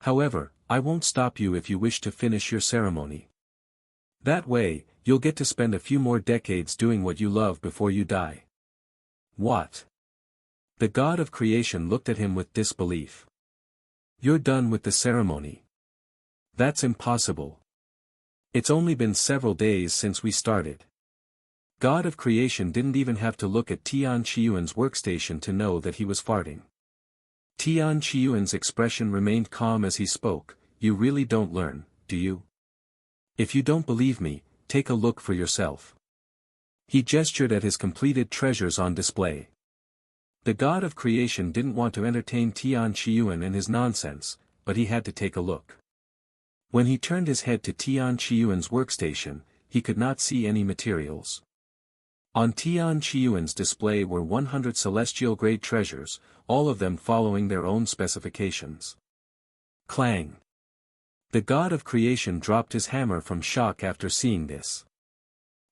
However, I won't stop you if you wish to finish your ceremony. That way, you'll get to spend a few more decades doing what you love before you die. What? The god of creation looked at him with disbelief. You're done with the ceremony. That's impossible. It's only been several days since we started. God of creation didn't even have to look at Tian Qiyuan's workstation to know that he was farting. Tian Qiyuan's expression remained calm as he spoke, you really don't learn, do you? If you don't believe me, take a look for yourself. He gestured at his completed treasures on display. The god of creation didn't want to entertain Tian Qiyuan and his nonsense, but he had to take a look. When he turned his head to Tian Qiyuan's workstation, he could not see any materials. On Tian Qiyuan's display were 100 celestial-grade treasures, all of them following their own specifications. Clang! The god of creation dropped his hammer from shock after seeing this.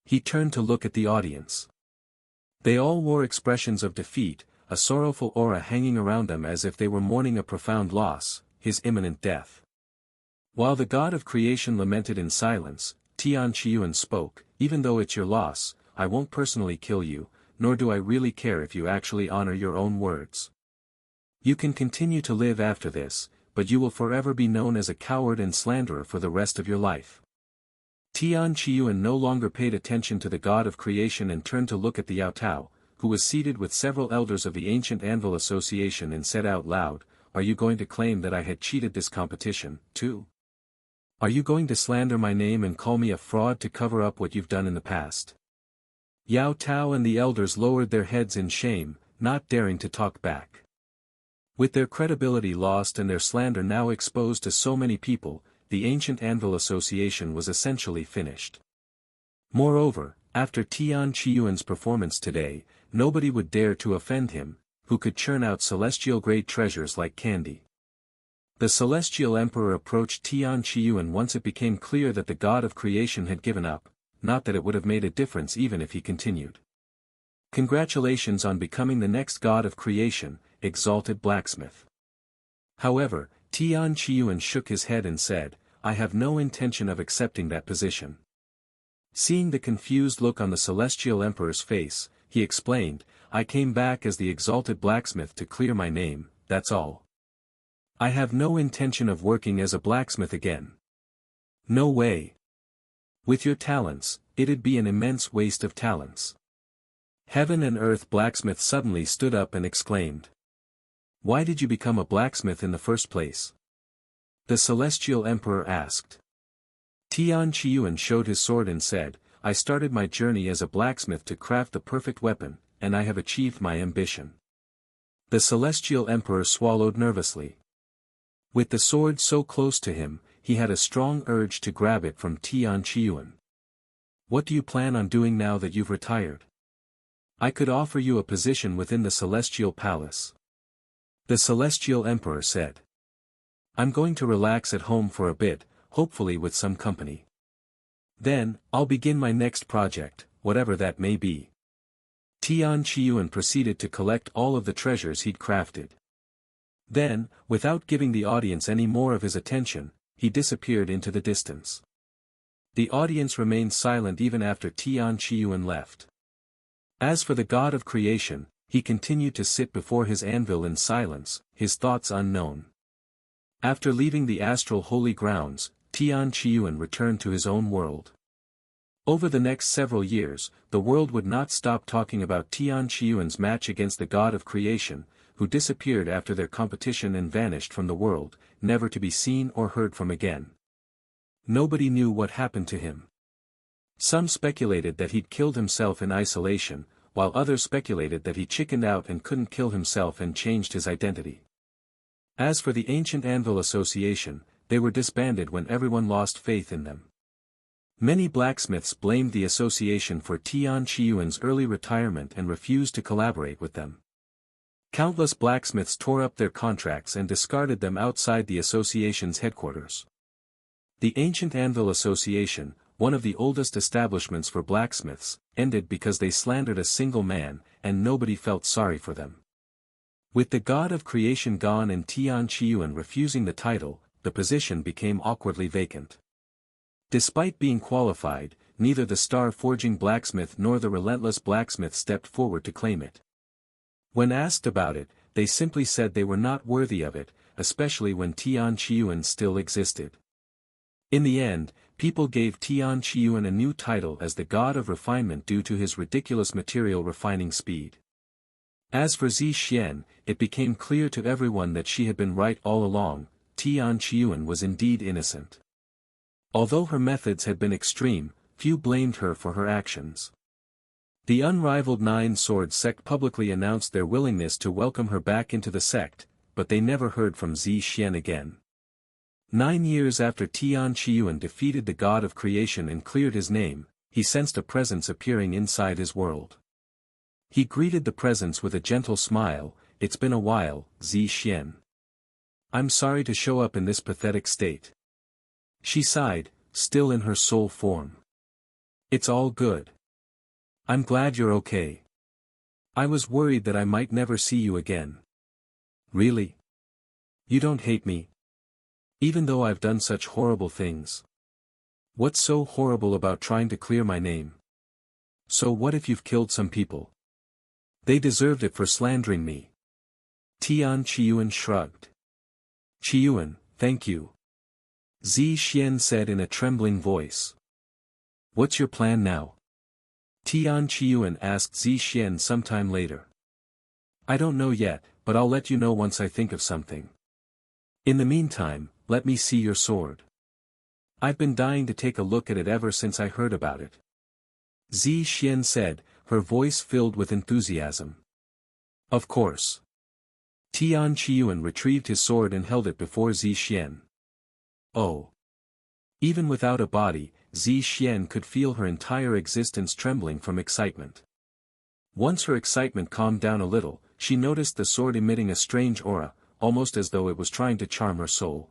He turned to look at the audience. They all wore expressions of defeat, a sorrowful aura hanging around them as if they were mourning a profound loss, his imminent death. While the god of creation lamented in silence, Tian Qiyuan spoke, "Even though it's your loss, I won't personally kill you, nor do I really care if you actually honor your own words. You can continue to live after this, but you will forever be known as a coward and slanderer for the rest of your life." Tian Qiyuan no longer paid attention to the god of creation and turned to look at the Yao Tao, who was seated with several elders of the Ancient Anvil Association, and said out loud, "Are you going to claim that I had cheated this competition, too? Are you going to slander my name and call me a fraud to cover up what you've done in the past?" Yao Tao and the elders lowered their heads in shame, not daring to talk back. With their credibility lost and their slander now exposed to so many people, the Ancient Anvil Association was essentially finished. Moreover, after Tian Qiyuan's performance today, nobody would dare to offend him, who could churn out celestial-grade treasures like candy. The Celestial Emperor approached Tian Qiyuan once it became clear that the god of creation had given up, not that it would have made a difference even if he continued. "Congratulations on becoming the next god of creation, exalted blacksmith." However, Tian Qiyuan shook his head and said, "I have no intention of accepting that position." Seeing the confused look on the Celestial Emperor's face, he explained, "I came back as the exalted blacksmith to clear my name, that's all. I have no intention of working as a blacksmith again." "No way. With your talents, it'd be an immense waste of talents." Heaven and Earth blacksmith suddenly stood up and exclaimed. "Why did you become a blacksmith in the first place?" the Celestial Emperor asked. Tian Qiyuan showed his sword and said, "I started my journey as a blacksmith to craft the perfect weapon, and I have achieved my ambition." The Celestial Emperor swallowed nervously. With the sword so close to him, he had a strong urge to grab it from Tian Qiyuan. "What do you plan on doing now that you've retired? I could offer you a position within the Celestial Palace," the Celestial Emperor said. "I'm going to relax at home for a bit, hopefully with some company. Then, I'll begin my next project, whatever that may be." Tian Qiyuan proceeded to collect all of the treasures he'd crafted. Then, without giving the audience any more of his attention, he disappeared into the distance. The audience remained silent even after Tian Qiyuan left. As for the god of creation, he continued to sit before his anvil in silence, his thoughts unknown. After leaving the astral holy grounds, Tian Qiyuan returned to his own world. Over the next several years, the world would not stop talking about Tian Qiyuan's match against the god of creation, who disappeared after their competition and vanished from the world, never to be seen or heard from again. Nobody knew what happened to him. Some speculated that he'd killed himself in isolation, while others speculated that he chickened out and couldn't kill himself and changed his identity. As for the Ancient Anvil Association, they were disbanded when everyone lost faith in them. Many blacksmiths blamed the association for Tian Qiyuan's early retirement and refused to collaborate with them. Countless blacksmiths tore up their contracts and discarded them outside the association's headquarters. The Ancient Anvil Association, one of the oldest establishments for blacksmiths, ended because they slandered a single man, and nobody felt sorry for them. With the god of creation gone and Tian Qiyuan refusing the title, the position became awkwardly vacant. Despite being qualified, neither the star-forging blacksmith nor the relentless blacksmith stepped forward to claim it. When asked about it, they simply said they were not worthy of it, especially when Tian Qiyuan still existed. In the end, people gave Tian Qiyuan a new title as the god of refinement due to his ridiculous material refining speed. As for Zi Xian, it became clear to everyone that she had been right all along. Tian Qiuan was indeed innocent. Although her methods had been extreme, few blamed her for her actions. The unrivaled Nine Swords sect publicly announced their willingness to welcome her back into the sect, but they never heard from Zi Xian again. 9 years after Tian Qiuan defeated the god of creation and cleared his name, he sensed a presence appearing inside his world. He greeted the presence with a gentle smile. "It's been a while, Zi Xian. I'm sorry to show up in this pathetic state." She sighed, still in her soul form. "It's all good. I'm glad you're okay. I was worried that I might never see you again." "Really? You don't hate me? Even though I've done such horrible things? What's so horrible about trying to clear my name? So what if you've killed some people? They deserved it for slandering me." Tian Qiuan shrugged. "Qiuan, thank you," Zi Xian said in a trembling voice. "What's your plan now?" Tian Qiuan asked Zi Xian sometime later. "I don't know yet, but I'll let you know once I think of something. In the meantime, let me see your sword. I've been dying to take a look at it ever since I heard about it." Zi Xian said, her voice filled with enthusiasm. "Of course." Tian Qiuan retrieved his sword and held it before Zi Xian. Oh. Even without a body, Zi Xian could feel her entire existence trembling from excitement. Once her excitement calmed down a little, she noticed the sword emitting a strange aura, almost as though it was trying to charm her soul.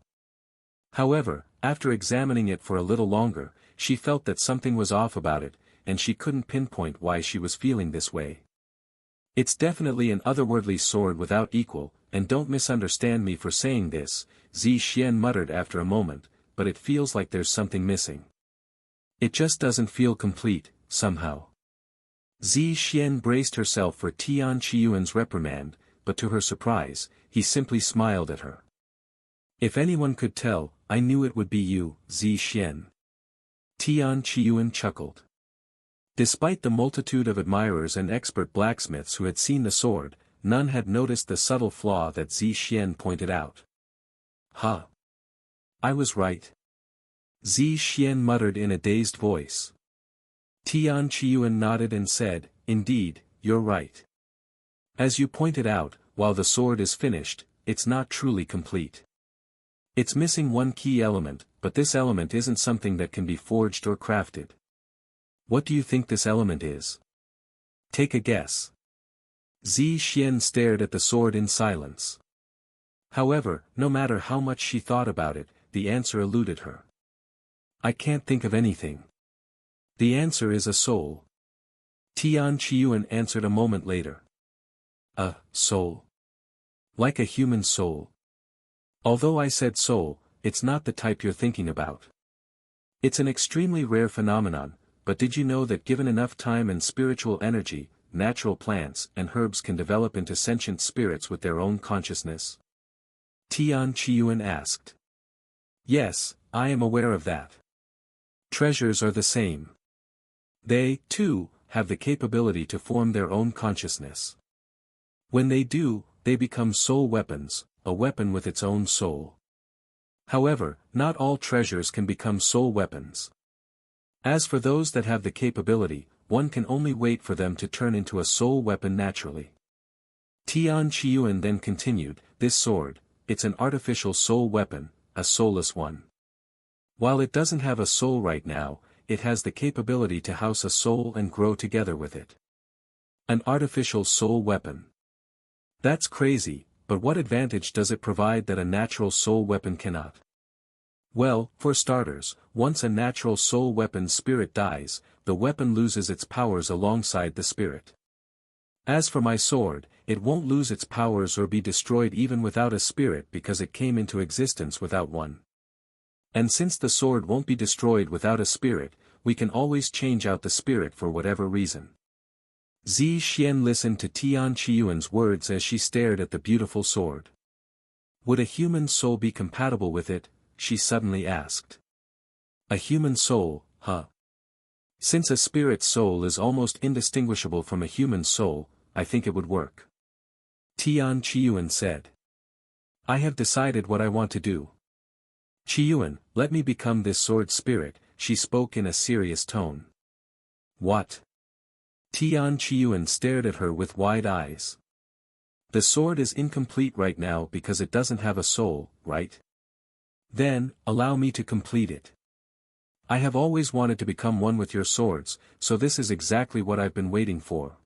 However, after examining it for a little longer, she felt that something was off about it, and she couldn't pinpoint why she was feeling this way. "It's definitely an otherworldly sword without equal, and don't misunderstand me for saying this," Zi Xian muttered after a moment, "but it feels like there's something missing. It just doesn't feel complete, somehow." Zi Xian braced herself for Tian Qiuan's reprimand, but to her surprise, he simply smiled at her. "If anyone could tell, I knew it would be you, Zi Xian." Tian Qiuan chuckled. Despite the multitude of admirers and expert blacksmiths who had seen the sword, none had noticed the subtle flaw that Zi Xian pointed out. "Huh. I was right." Zi Xian muttered in a dazed voice. Tian Qiuan nodded and said, "Indeed, you're right. As you pointed out, while the sword is finished, it's not truly complete. It's missing one key element, but this element isn't something that can be forged or crafted. What do you think this element is? Take a guess." Zi Xian stared at the sword in silence. However, no matter how much she thought about it, the answer eluded her. "I can't think of anything. The answer is a soul." Tian Qiuan answered a moment later. "A soul? Like a human soul? Although I said soul, it's not the type you're thinking about. It's an extremely rare phenomenon, but did you know that given enough time and spiritual energy, natural plants and herbs can develop into sentient spirits with their own consciousness?" Tian Qiuan asked. "Yes, I am aware of that. Treasures are the same. They, too, have the capability to form their own consciousness. When they do, they become soul weapons, a weapon with its own soul. However, not all treasures can become soul weapons. As for those that have the capability, one can only wait for them to turn into a soul weapon naturally." Tian Qiuan then continued, "This sword, it's an artificial soul weapon, a soulless one. While it doesn't have a soul right now, it has the capability to house a soul and grow together with it. An artificial soul weapon. That's crazy, but what advantage does it provide that a natural soul weapon cannot? Well, for starters, once a natural soul weapon's spirit dies, the weapon loses its powers alongside the spirit. As for my sword, it won't lose its powers or be destroyed even without a spirit because it came into existence without one. And since the sword won't be destroyed without a spirit, we can always change out the spirit for whatever reason." Zi Xian listened to Tian Qiuan's words as she stared at the beautiful sword. "Would a human soul be compatible with it?" she suddenly asked. "A human soul, huh? Since a spirit soul is almost indistinguishable from a human soul, I think it would work." Tian Qiuan said. "I have decided what I want to do." Yuan, let me become this sword spirit, she spoke in a serious tone. What? Yuan stared at her with wide eyes. The sword is incomplete right now because it doesn't have a soul, right? Then, allow me to complete it. I have always wanted to become one with your swords, so this is exactly what I've been waiting for.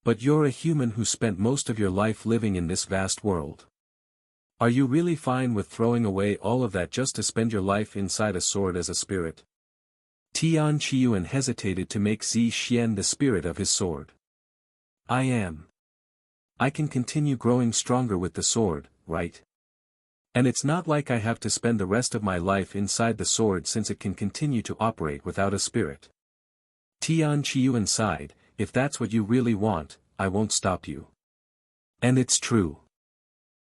But you're a human who spent most of your life living in this vast world. Are you really fine with throwing away all of that just to spend your life inside a sword as a spirit? Yuan hesitated to make Zixian the spirit of his sword. I am. I can continue growing stronger with the sword, right? And it's not like I have to spend the rest of my life inside the sword since it can continue to operate without a spirit. Yuan sighed, if that's what you really want, I won't stop you. And it's true.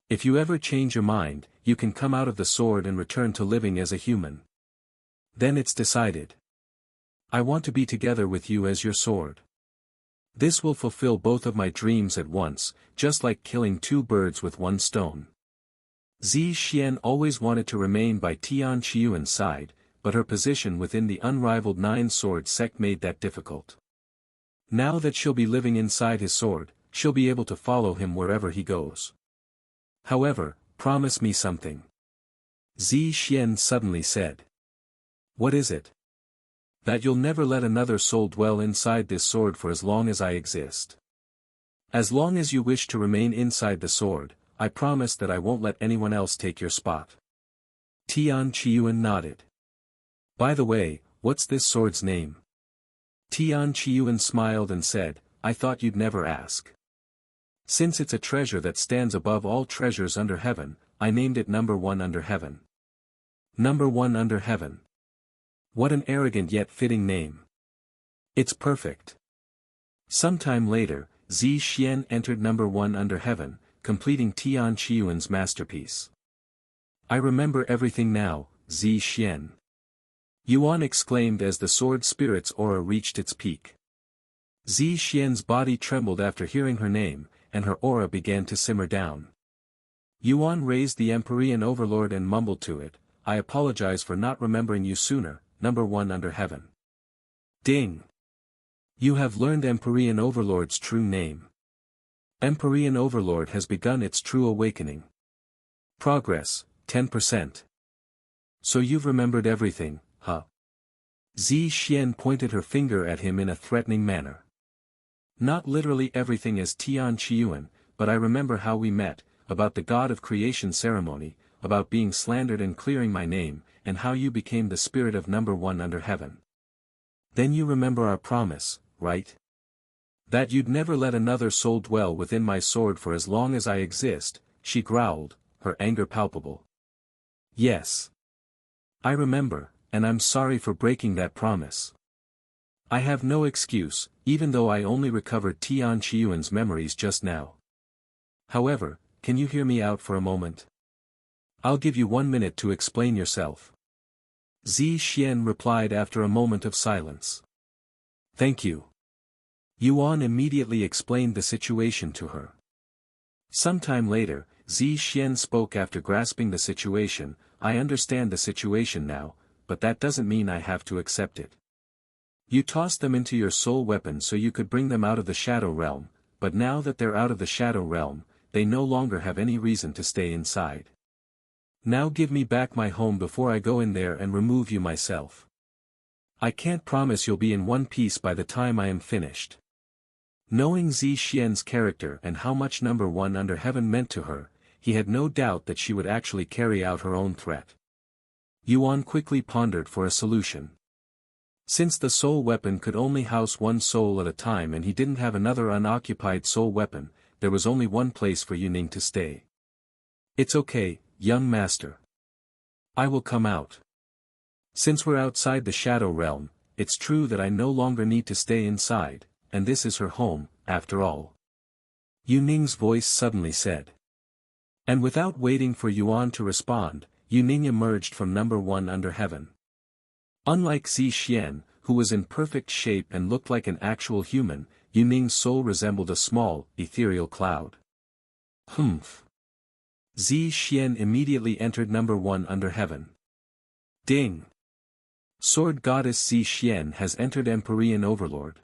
If you ever change your mind, you can come out of the sword and return to living as a human. Then it's decided. I want to be together with you as your sword. This will fulfill both of my dreams at once, just like killing two birds with one stone. Zixian always wanted to remain by Yuan's side, but her position within the unrivaled nine-sword sect made that difficult. Now that she'll be living inside his sword, she'll be able to follow him wherever he goes. However, promise me something. Zixian suddenly said. What is it? That you'll never let another soul dwell inside this sword for as long as I exist. As long as you wish to remain inside the sword, I promise that I won't let anyone else take your spot. Yuan nodded. By the way, what's this sword's name? Yuan smiled and said, I thought you'd never ask. Since it's a treasure that stands above all treasures under heaven, I named it number 1 under heaven. Number 1 under heaven. What an arrogant yet fitting name. It's perfect. Sometime later, Zixian entered number 1 under heaven, completing Yuan's masterpiece. I remember everything now, Zixian. Yuan exclaimed as the sword spirit's aura reached its peak. Zixian's body trembled after hearing her name, and her aura began to simmer down. Yuan raised the Empyrean Overlord and mumbled to it, I apologize for not remembering you sooner, number 1 under heaven. Ding! You have learned Empyrean Overlord's true name. Empyrean Overlord has begun its true awakening. Progress, 10%. So you've remembered everything, huh? Zixian pointed her finger at him in a threatening manner. Not literally everything as Yuan, but I remember how we met, about the God of Creation ceremony, about being slandered and clearing my name, and how you became the spirit of number 1 under heaven. Then you remember our promise, right? That you'd never let another soul dwell within my sword for as long as I exist, she growled, her anger palpable. Yes. I remember, and I'm sorry for breaking that promise. I have no excuse, even though I only recovered Yuan's memories just now. However, can you hear me out for a moment? I'll give you 1 minute to explain yourself. Zixian replied after a moment of silence. Thank you. Yuan immediately explained the situation to her. Sometime later, Zixian spoke after grasping the situation, I understand the situation now, but that doesn't mean I have to accept it. You tossed them into your soul weapon so you could bring them out of the shadow realm, but now that they're out of the shadow realm, they no longer have any reason to stay inside. Now give me back my home before I go in there and remove you myself. I can't promise you'll be in one piece by the time I am finished. Knowing Zixian's character and how much number 1 under heaven meant to her, he had no doubt that she would actually carry out her own threat. Yuan quickly pondered for a solution. Since the soul weapon could only house one soul at a time and he didn't have another unoccupied soul weapon, there was only one place for Yuning to stay. It's okay, young master. I will come out. Since we're outside the shadow realm, it's true that I no longer need to stay inside, and this is her home, after all. Yuning's voice suddenly said. And without waiting for Yuan to respond, Yuning emerged from number 1 under heaven. Unlike Zixian, who was in perfect shape and looked like an actual human, Yuning's soul resembled a small, ethereal cloud. Humph. Zixian immediately entered number 1 under heaven. Ding! Sword Goddess Si Xian has entered Empyrean Overlord.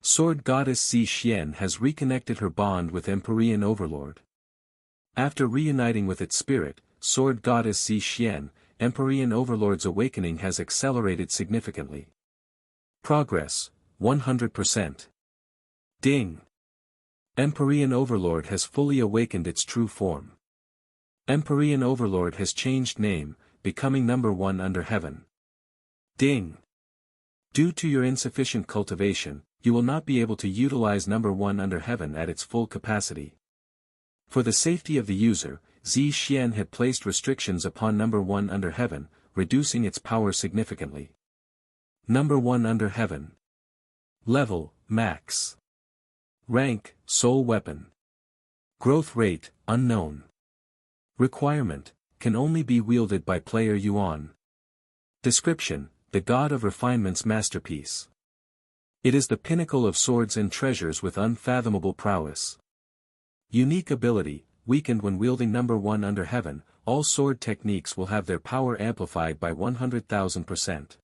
Sword Goddess Si Xian has reconnected her bond with Empyrean Overlord. After reuniting with its spirit, Sword Goddess Si Xian, Empyrean Overlord's awakening has accelerated significantly. Progress, 100%. Ding! Empyrean Overlord has fully awakened its true form. Empyrean Overlord has changed name, becoming number 1 under heaven. Ding! Due to your insufficient cultivation, you will not be able to utilize number 1 under heaven at its full capacity. For the safety of the user, Zi Xian had placed restrictions upon number 1 under heaven, reducing its power significantly. Number 1 under heaven. Level, max. Rank, soul weapon. Growth rate, unknown. Requirement, can only be wielded by player Yuan. Description, the God of Refinement's masterpiece. It is the pinnacle of swords and treasures with unfathomable prowess. Unique ability, weakened when wielding number 1 under heaven, all sword techniques will have their power amplified by 100,000%.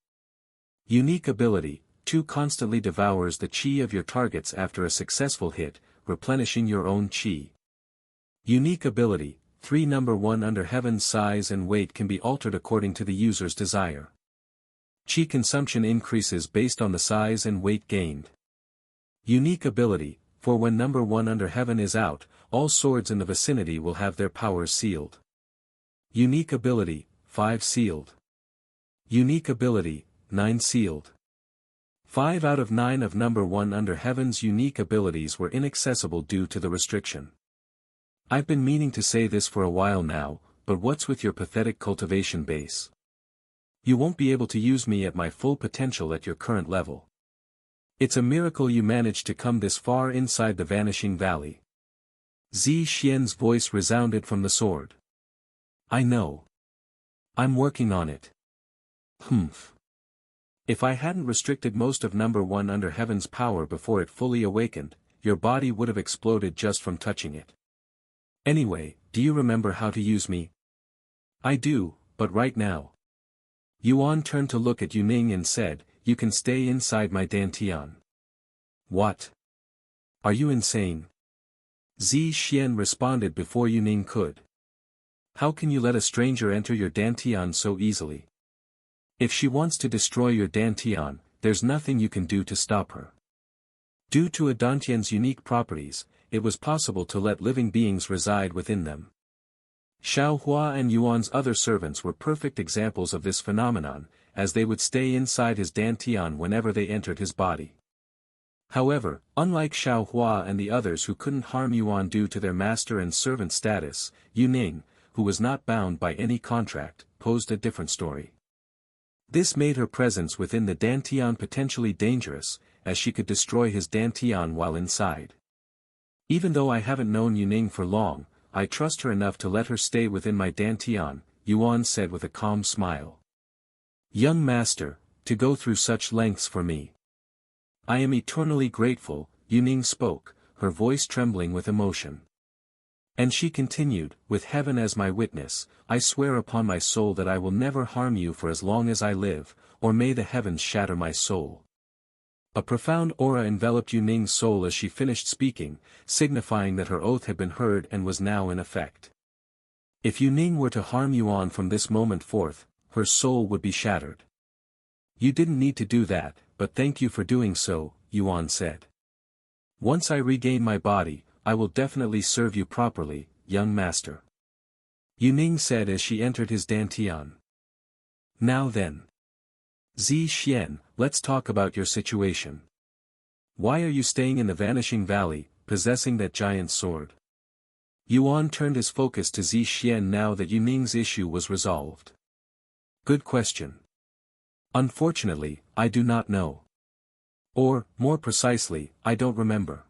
Unique ability, 2 constantly devours the chi of your targets after a successful hit, replenishing your own chi. Unique ability, 3 number 1 under heaven's size and weight can be altered according to the user's desire. Chi consumption increases based on the size and weight gained. Unique ability, for when number 1 under heaven is out, all swords in the vicinity will have their powers sealed. Unique ability, 5 sealed. Unique ability, 9 sealed. 5 out of 9 of number 1 under heaven's unique abilities were inaccessible due to the restriction. I've been meaning to say this for a while now, but what's with your pathetic cultivation base? You won't be able to use me at my full potential at your current level. It's a miracle you managed to come this far inside the Vanishing Valley. Zi Xian's voice resounded from the sword. I know. I'm working on it. Humph. If I hadn't restricted most of number 1 under heaven's power before it fully awakened, your body would have exploded just from touching it. Anyway, do you remember how to use me? I do, but right now. Yuan turned to look at Yuning and said, you can stay inside my dantian. What? Are you insane? Zi Xian responded before Yuning could. How can you let a stranger enter your dantian so easily? If she wants to destroy your dantian, there's nothing you can do to stop her. Due to a dantian's unique properties, it was possible to let living beings reside within them. Xiao Hua and Yuan's other servants were perfect examples of this phenomenon, as they would stay inside his dantian whenever they entered his body. However, unlike Xiao Hua and the others who couldn't harm Yuan due to their master and servant status, Yuning, who was not bound by any contract, posed a different story. This made her presence within the dantian potentially dangerous, as she could destroy his dantian while inside. Even though I haven't known Yuning for long, I trust her enough to let her stay within my dantian, Yuan said with a calm smile. Young master, to go through such lengths for me. I am eternally grateful, Yuning spoke, her voice trembling with emotion. And she continued, with heaven as my witness, I swear upon my soul that I will never harm you for as long as I live, or may the heavens shatter my soul. A profound aura enveloped Yuning's soul as she finished speaking, signifying that her oath had been heard and was now in effect. If Yuning were to harm Yuan from this moment forth, her soul would be shattered. You didn't need to do that, but thank you for doing so, Yuan said. Once I regain my body, I will definitely serve you properly, young master. Yuning said as she entered his dantian. Now then. Zi Xian, let's talk about your situation. Why are you staying in the Vanishing Valley, possessing that giant sword? Yuan turned his focus to Zi Xian now that Yuning's issue was resolved. Good question. Unfortunately, I do not know. Or, more precisely, I don't remember.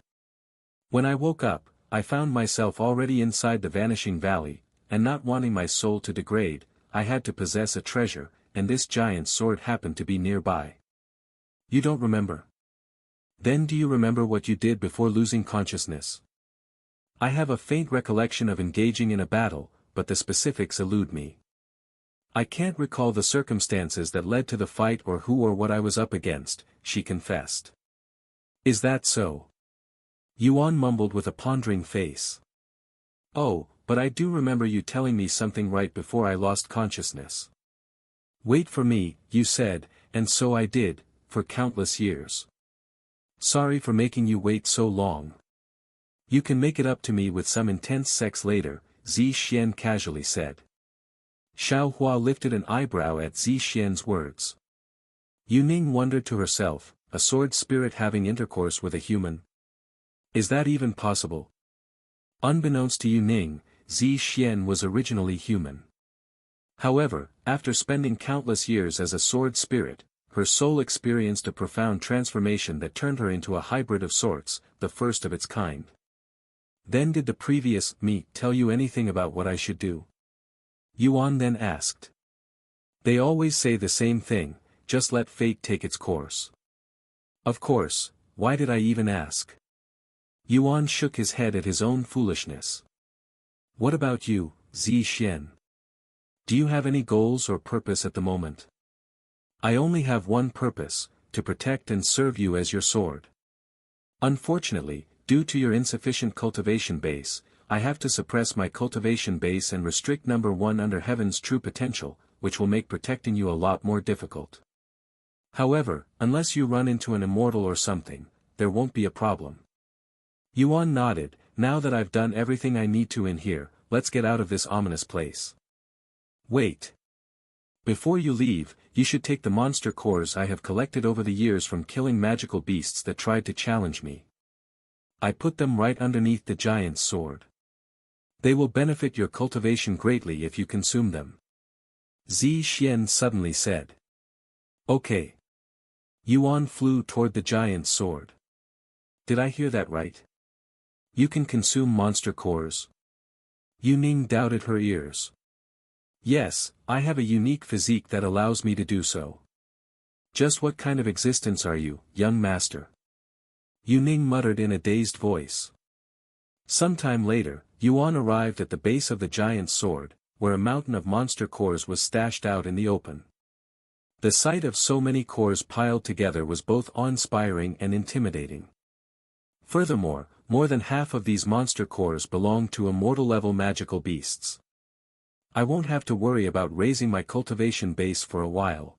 When I woke up, I found myself already inside the Vanishing Valley, and not wanting my soul to degrade, I had to possess a treasure, and this giant sword happened to be nearby. You don't remember? Then do you remember what you did before losing consciousness? I have a faint recollection of engaging in a battle, but the specifics elude me. I can't recall the circumstances that led to the fight or who or what I was up against, she confessed. Is that so? Yuan mumbled with a pondering face. Oh, but I do remember you telling me something right before I lost consciousness. Wait for me, you said, and so I did, for countless years. Sorry for making you wait so long. You can make it up to me with some intense sex later, Zixian casually said. Xiaohua lifted an eyebrow at Zixian's words. Yuning wondered to herself, a sword spirit having intercourse with a human? Is that even possible? Unbeknownst to Yuning, Zixian was originally human. However, after spending countless years as a sword spirit, her soul experienced a profound transformation that turned her into a hybrid of sorts, the first of its kind. Then did the previous me tell you anything about what I should do? Yuan then asked. They always say the same thing, just let fate take its course. Of course, why did I even ask? Yuan shook his head at his own foolishness. What about you, Zixian? Do you have any goals or purpose at the moment? I only have one purpose, to protect and serve you as your sword. Unfortunately, due to your insufficient cultivation base, I have to suppress my cultivation base and restrict number 1 under heaven's true potential, which will make protecting you a lot more difficult. However, unless you run into an immortal or something, there won't be a problem. Yuan nodded. Now that I've done everything I need to in here, let's get out of this ominous place. Wait. Before you leave, you should take the monster cores I have collected over the years from killing magical beasts that tried to challenge me. I put them right underneath the giant's sword. They will benefit your cultivation greatly if you consume them. Zixian suddenly said. Okay. Yuan flew toward the giant's sword. Did I hear that right? You can consume monster cores? Yuning doubted her ears. Yes, I have a unique physique that allows me to do so. Just what kind of existence are you, young master? Yuning muttered in a dazed voice. Sometime later, Yuan arrived at the base of the giant's sword, where a mountain of monster cores was stashed out in the open. The sight of so many cores piled together was both awe-inspiring and intimidating. Furthermore, more than half of these monster cores belonged to immortal-level magical beasts. I won't have to worry about raising my cultivation base for a while.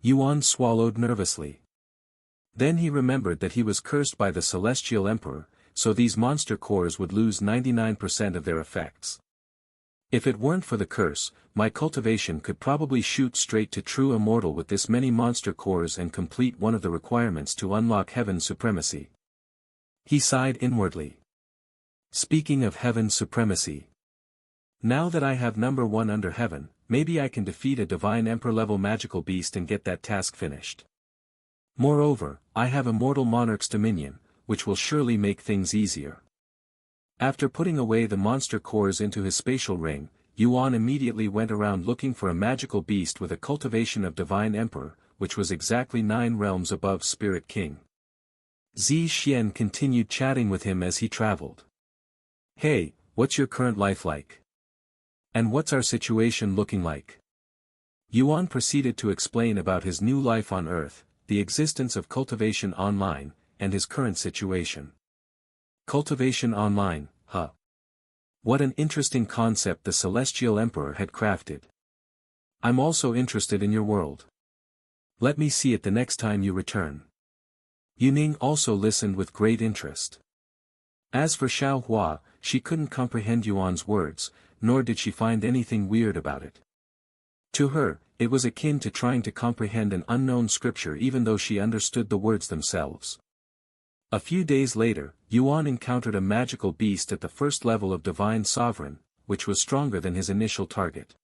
Yuan swallowed nervously. Then he remembered that he was cursed by the Celestial Emperor, so these monster cores would lose 99% of their effects. If it weren't for the curse, my cultivation could probably shoot straight to true immortal with this many monster cores and complete one of the requirements to unlock heaven's supremacy. He sighed inwardly. Speaking of heaven's supremacy. Now that I have number 1 under heaven, maybe I can defeat a divine emperor-level magical beast and get that task finished. Moreover, I have immortal monarch's dominion, which will surely make things easier. After putting away the monster cores into his spatial ring, Yuan immediately went around looking for a magical beast with a cultivation of divine emperor, which was exactly 9 realms above Spirit King. Zixian continued chatting with him as he traveled. Hey, what's your current life like? And what's our situation looking like? Yuan proceeded to explain about his new life on Earth, the existence of Cultivation Online, and his current situation. Cultivation Online, huh? What an interesting concept the Celestial Emperor had crafted. I'm also interested in your world. Let me see it the next time you return. Yuning also listened with great interest. As for Xiaohua, she couldn't comprehend Yuan's words, nor did she find anything weird about it. To her, it was akin to trying to comprehend an unknown scripture even though she understood the words themselves. A few days later, Yuan encountered a magical beast at the first level of Divine Sovereign, which was stronger than his initial target.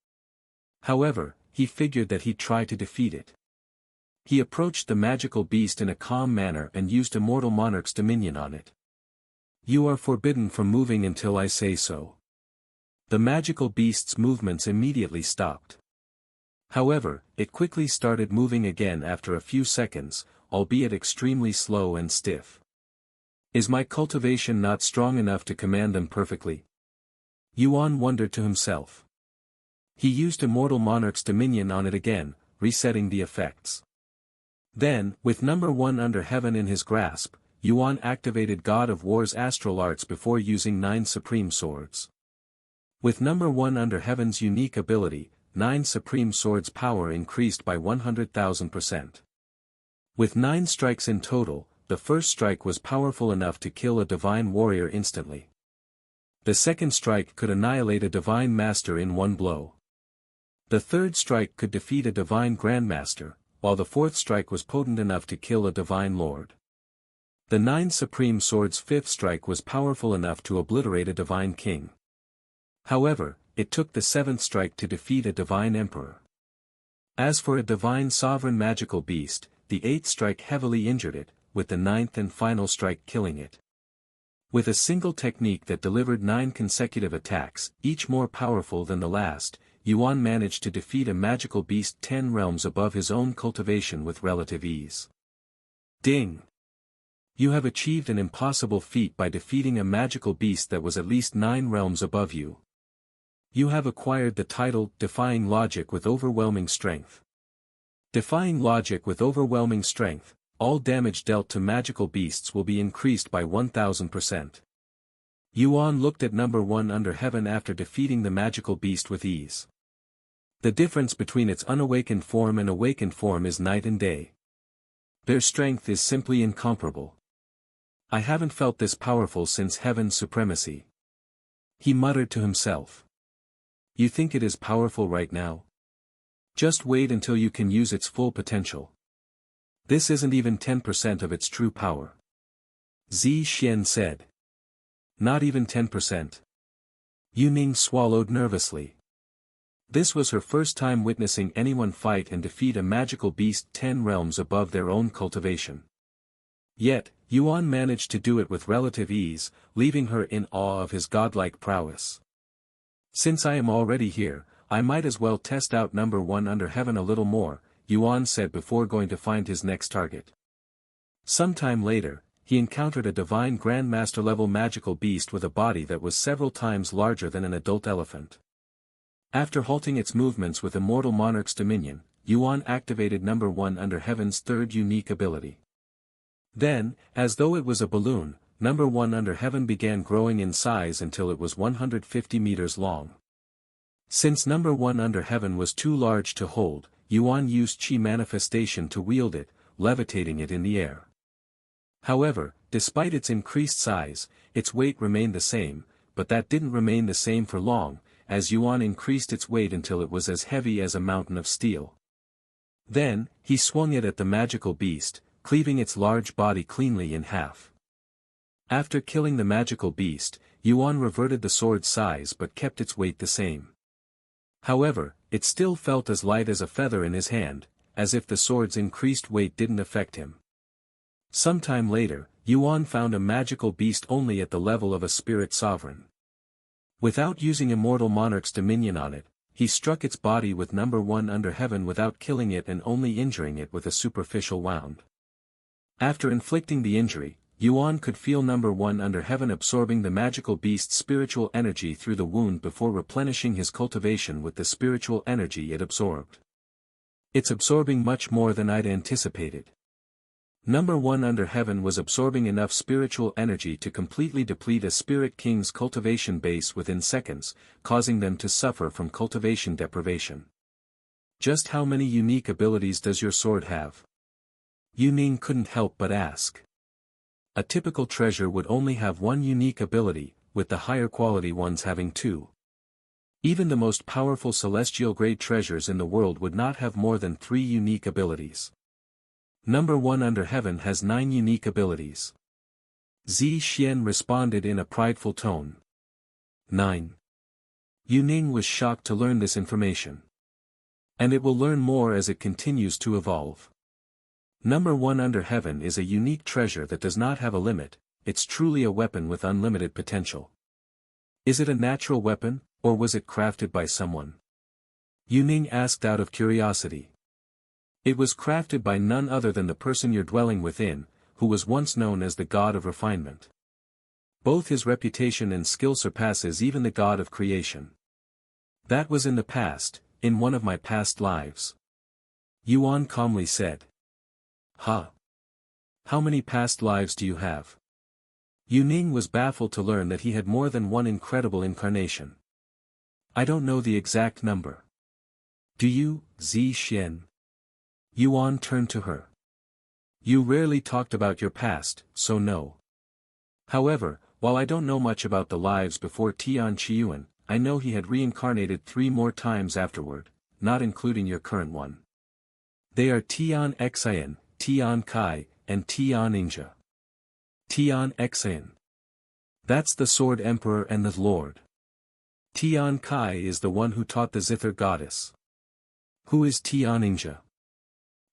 However, he figured that he'd try to defeat it. He approached the magical beast in a calm manner and used Immortal Monarch's dominion on it. You are forbidden from moving until I say so. The magical beast's movements immediately stopped. However, it quickly started moving again after a few seconds, albeit extremely slow and stiff. Is my cultivation not strong enough to command them perfectly? Yuan wondered to himself. He used Immortal Monarch's dominion on it again, resetting the effects. Then, with number 1 under heaven in his grasp, Yuan activated God of War's astral arts before using 9 supreme swords. With number 1 under heaven's unique ability, 9 supreme swords' power increased by 100,000%. With 9 strikes in total, the first strike was powerful enough to kill a divine warrior instantly. The second strike could annihilate a divine master in one blow. The third strike could defeat a divine grandmaster, while the fourth strike was potent enough to kill a divine lord. The 9 supreme swords' fifth strike was powerful enough to obliterate a divine king. However, it took the seventh strike to defeat a divine emperor. As for a divine sovereign magical beast, the eighth strike heavily injured it, with the ninth and final strike killing it. With a single technique that delivered 9 consecutive attacks, each more powerful than the last, Yuan managed to defeat a magical beast 10 realms above his own cultivation with relative ease. Ding! You have achieved an impossible feat by defeating a magical beast that was at least 9 realms above you. You have acquired the title Defying Logic with Overwhelming Strength. Defying Logic with Overwhelming Strength, all damage dealt to magical beasts will be increased by 1000%. Yuan looked at number 1 under heaven after defeating the magical beast with ease. The difference between its unawakened form and awakened form is night and day. Their strength is simply incomparable. I haven't felt this powerful since heaven's supremacy. He muttered to himself. You think it is powerful right now? Just wait until you can use its full potential. This isn't even 10% of its true power. Zi Xian said. Not even 10%. Yu Ning swallowed nervously. This was her first time witnessing anyone fight and defeat a magical beast 10 realms above their own cultivation. Yet, Yuan managed to do it with relative ease, leaving her in awe of his godlike prowess. Since I am already here, I might as well test out number 1 under heaven a little more, Yuan said before going to find his next target. Sometime later, he encountered a divine grandmaster level magical beast with a body that was several times larger than an adult elephant. After halting its movements with Immortal Monarch's dominion, Yuan activated number 1 under heaven's third unique ability. Then, as though it was a balloon, number 1 under heaven began growing in size until it was 150 meters long. Since number 1 under heaven was too large to hold, Yuan used Qi manifestation to wield it, levitating it in the air. However, despite its increased size, its weight remained the same, but that didn't remain the same for long, as Yuan increased its weight until it was as heavy as a mountain of steel. Then, he swung it at the magical beast, cleaving its large body cleanly in half. After killing the magical beast, Yuan reverted the sword's size but kept its weight the same. However, it still felt as light as a feather in his hand, as if the sword's increased weight didn't affect him. Sometime later, Yuan found a magical beast only at the level of a spirit sovereign. Without using Immortal Monarch's dominion on it, he struck its body with number 1 under heaven without killing it and only injuring it with a superficial wound. After inflicting the injury, Yuan could feel number 1 under heaven absorbing the magical beast's spiritual energy through the wound before replenishing his cultivation with the spiritual energy it absorbed. It's absorbing much more than I'd anticipated. Number 1 under heaven was absorbing enough spiritual energy to completely deplete a spirit king's cultivation base within seconds, causing them to suffer from cultivation deprivation. Just how many unique abilities does your sword have? Yu Ning couldn't help but ask. A typical treasure would only have 1 unique ability, with the higher quality ones having 2. Even the most powerful celestial-grade treasures in the world would not have more than 3 unique abilities. Number 1 under heaven has 9 unique abilities. Zi Xian responded in a prideful tone. 9. Yu Ning was shocked to learn this information. And it will learn more as it continues to evolve. Number 1 under heaven is a unique treasure that does not have a limit, it's truly a weapon with unlimited potential. Is it a natural weapon, or was it crafted by someone? Yu Ning asked out of curiosity. It was crafted by none other than the person you're dwelling within, who was once known as the god of refinement. Both his reputation and skill surpasses even the god of creation. That was in the past, in one of my past lives. Yuan calmly said. Huh? How many past lives do you have? Yuning was baffled to learn that he had more than one incredible incarnation. I don't know the exact number. Do you, Zi Xian? Yuan turned to her. You rarely talked about your past, so no. However, while I don't know much about the lives before Tian Qiyuan, I know he had reincarnated 3 more times afterward, not including your current one. They are Tian Xian, Tian Kai, and Tian Ingja. Tian Xian. That's the Sword Emperor and the Lord. Tian Kai is the one who taught the Zither goddess. Who is Tian Ingja?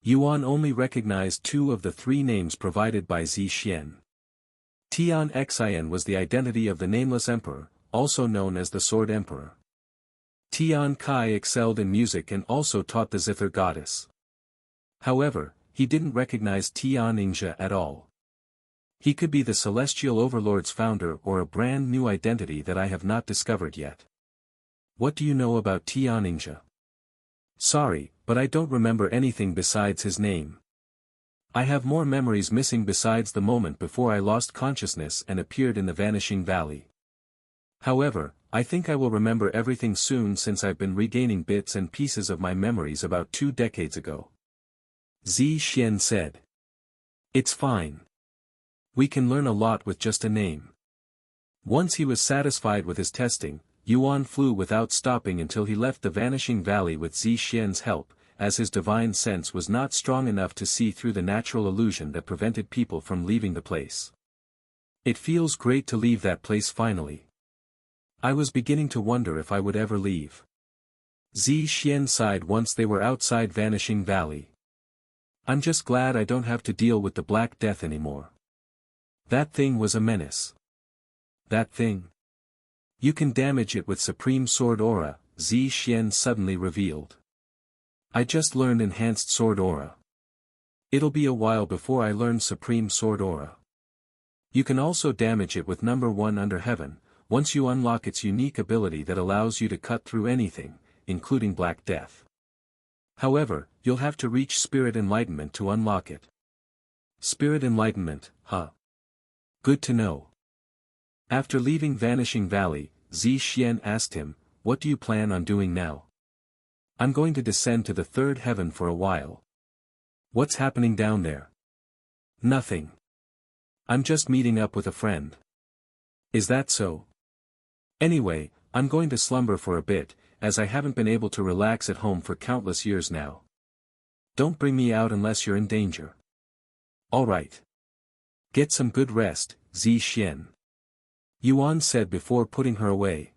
Yuan only recognized 2 of the 3 names provided by Zi Xian. Tian Xian was the identity of the nameless emperor, also known as the Sword Emperor. Tian Kai excelled in music and also taught the Zither goddess. However, he didn't recognize Tian Ingja at all. He could be the Celestial Overlord's founder or a brand new identity that I have not discovered yet. What do you know about Tian Ingja? Sorry, but I don't remember anything besides his name. I have more memories missing besides the moment before I lost consciousness and appeared in the Vanishing Valley. However, I think I will remember everything soon since I've been regaining bits and pieces of my memories about 2 decades ago. Zi Xian said. It's fine. We can learn a lot with just a name. Once he was satisfied with his testing, Yuan flew without stopping until he left the Vanishing Valley with Zi Xian's help, as his divine sense was not strong enough to see through the natural illusion that prevented people from leaving the place. It feels great to leave that place finally. I was beginning to wonder if I would ever leave. Zi Xian sighed once they were outside Vanishing Valley. I'm just glad I don't have to deal with the Black Death anymore. That thing was a menace. That thing? You can damage it with Supreme Sword Aura, Zi Xian suddenly revealed. I just learned Enhanced Sword Aura. It'll be a while before I learn Supreme Sword Aura. You can also damage it with number 1 under heaven, once you unlock its unique ability that allows you to cut through anything, including Black Death. However, you'll have to reach Spirit Enlightenment to unlock it. Spirit Enlightenment, huh? Good to know. After leaving Vanishing Valley, Zi Xian asked him, what do you plan on doing now? I'm going to descend to the 3rd heaven for a while. What's happening down there? Nothing. I'm just meeting up with a friend. Is that so? Anyway, I'm going to slumber for a bit, as I haven't been able to relax at home for countless years now. Don't bring me out unless you're in danger. Alright. Get some good rest, Zi Xian. Yuan said before putting her away.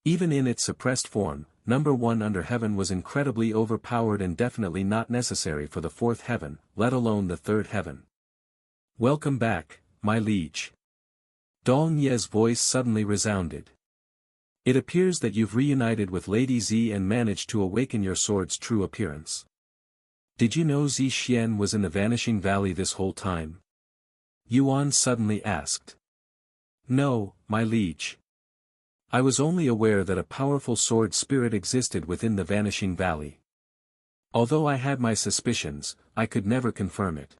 Even in its suppressed form, number 1 under heaven was incredibly overpowered and definitely not necessary for the 4th heaven, let alone the 3rd heaven. Welcome back, my liege. Dong Ye's voice suddenly resounded. It appears that you've reunited with Lady Zi and managed to awaken your sword's true appearance. Did you know Zi Xian was in the Vanishing Valley this whole time? Yuan suddenly asked. No, my liege. I was only aware that a powerful sword spirit existed within the Vanishing Valley. Although I had my suspicions, I could never confirm it.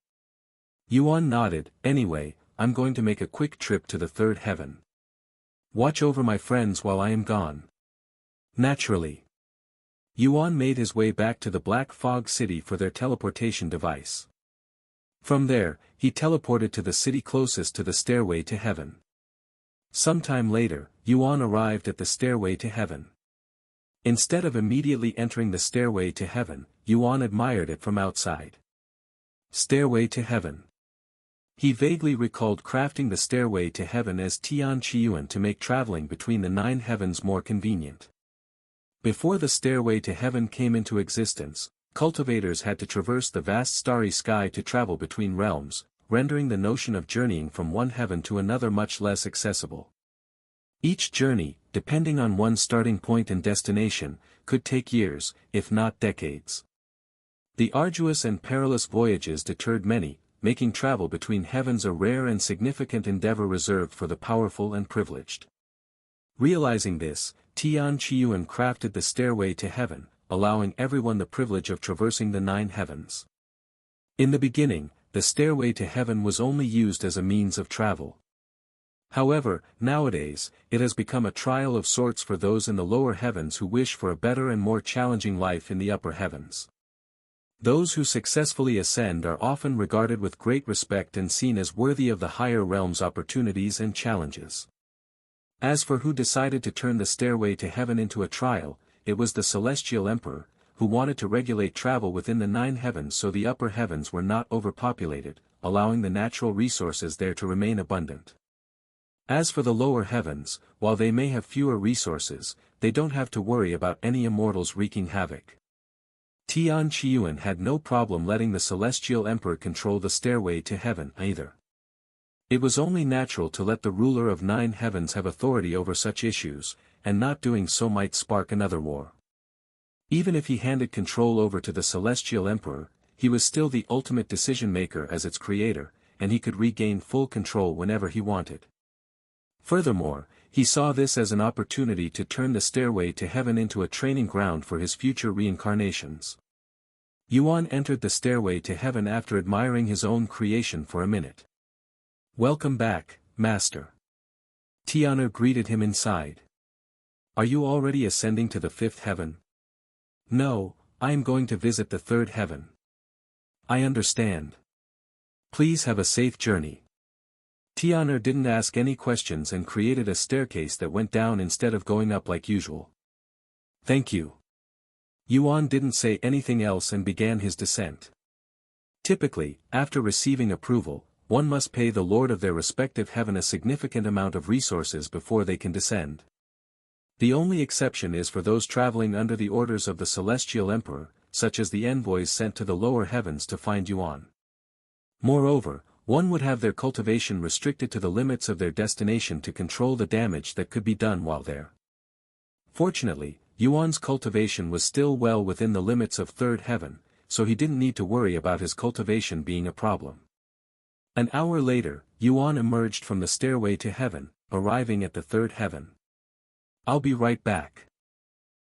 Yuan nodded. Anyway, I'm going to make a quick trip to the 3rd heaven. Watch over my friends while I am gone. Naturally. Yuan made his way back to the Black Fog City for their teleportation device. From there, he teleported to the city closest to the stairway to heaven. Sometime later, Yuan arrived at the stairway to heaven. Instead of immediately entering the stairway to heaven, Yuan admired it from outside. Stairway to heaven. He vaguely recalled crafting the stairway to heaven as Tian Qiyuan to make traveling between the 9 heavens more convenient. Before the stairway to heaven came into existence, cultivators had to traverse the vast starry sky to travel between realms, rendering the notion of journeying from one heaven to another much less accessible. Each journey, depending on one's starting point and destination, could take years, if not decades. The arduous and perilous voyages deterred many, making travel between heavens a rare and significant endeavor reserved for the powerful and privileged. Realizing this, Tian Qiyuan crafted the stairway to heaven, allowing everyone the privilege of traversing the 9 heavens. In the beginning, the stairway to heaven was only used as a means of travel. However, nowadays, it has become a trial of sorts for those in the lower heavens who wish for a better and more challenging life in the upper heavens. Those who successfully ascend are often regarded with great respect and seen as worthy of the higher realms' opportunities and challenges. As for who decided to turn the stairway to heaven into a trial, it was the celestial emperor, who wanted to regulate travel within the 9 heavens so the upper heavens were not overpopulated, allowing the natural resources there to remain abundant. As for the lower heavens, while they may have fewer resources, they don't have to worry about any immortals wreaking havoc. Tian Qiyuan had no problem letting the celestial emperor control the stairway to heaven either. It was only natural to let the ruler of 9 heavens have authority over such issues, and not doing so might spark another war. Even if he handed control over to the celestial emperor, he was still the ultimate decision-maker as its creator, and he could regain full control whenever he wanted. Furthermore, he saw this as an opportunity to turn the stairway to heaven into a training ground for his future reincarnations. Yuan entered the stairway to heaven after admiring his own creation for a minute. "Welcome back, Master." Tiana greeted him inside. "Are you already ascending to the 5th heaven?" "No, I am going to visit the 3rd heaven." "I understand. Please have a safe journey." Tiana didn't ask any questions and created a staircase that went down instead of going up like usual. "Thank you." Yuan didn't say anything else and began his descent. Typically, after receiving approval, one must pay the lord of their respective heaven a significant amount of resources before they can descend. The only exception is for those traveling under the orders of the celestial emperor, such as the envoys sent to the lower heavens to find Yuan. Moreover, one would have their cultivation restricted to the limits of their destination to control the damage that could be done while there. Fortunately, Yuan's cultivation was still well within the limits of 3rd heaven, so he didn't need to worry about his cultivation being a problem. An hour later, Yuan emerged from the stairway to heaven, arriving at the 3rd heaven. "I'll be right back."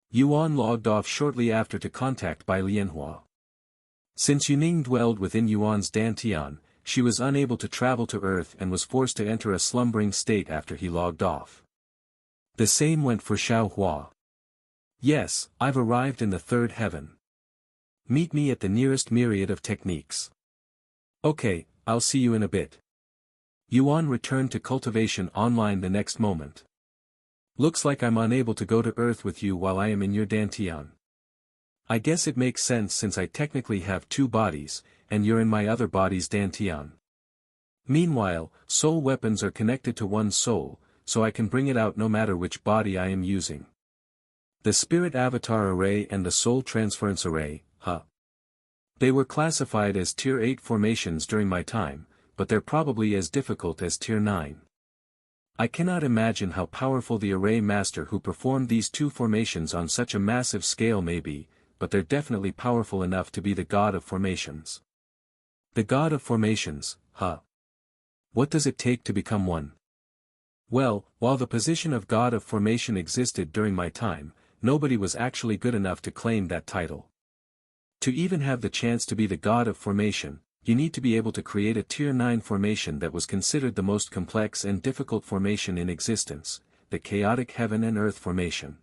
Yuan logged off shortly after to contact Bai Lianhua. Since Yuning dwelled within Yuan's dantian, she was unable to travel to Earth and was forced to enter a slumbering state after he logged off. The same went for Xiaohua. "Yes, I've arrived in the 3rd heaven. Meet me at the nearest myriad of techniques." "Okay, I'll see you in a bit." Yuan returned to Cultivation Online the next moment. "Looks like I'm unable to go to Earth with you while I am in your dantian. I guess it makes sense since I technically have 2 bodies, and you're in my other body's dantian. Meanwhile, soul weapons are connected to one soul, so I can bring it out no matter which body I am using. The Spirit Avatar Array and the Soul Transference Array, They were classified as Tier 8 formations during my time, but they're probably as difficult as Tier 9. I cannot imagine how powerful the Array Master who performed these 2 formations on such a massive scale may be, but they're definitely powerful enough to be the God of Formations." "The God of Formations, What does it take to become one?" "Well, while the position of God of Formation existed during my time, nobody was actually good enough to claim that title. To even have the chance to be the God of Formation, you need to be able to create a Tier 9 formation that was considered the most complex and difficult formation in existence, the chaotic heaven and earth formation.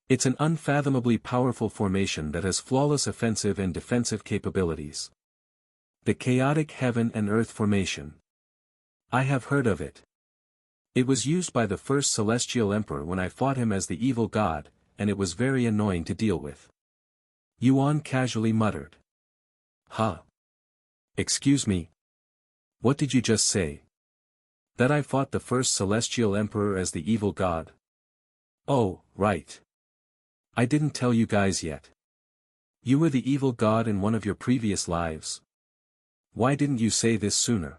It's an unfathomably powerful formation that has flawless offensive and defensive capabilities. The chaotic heaven and earth formation. I have heard of it. It was used by the first celestial emperor when I fought him as the evil god, and it was very annoying to deal with." Yuan casually muttered. Excuse me? What did you just say? That I fought the first celestial emperor as the evil god? Oh, right. I didn't tell you guys yet. You were the evil god in one of your previous lives. Why didn't you say this sooner?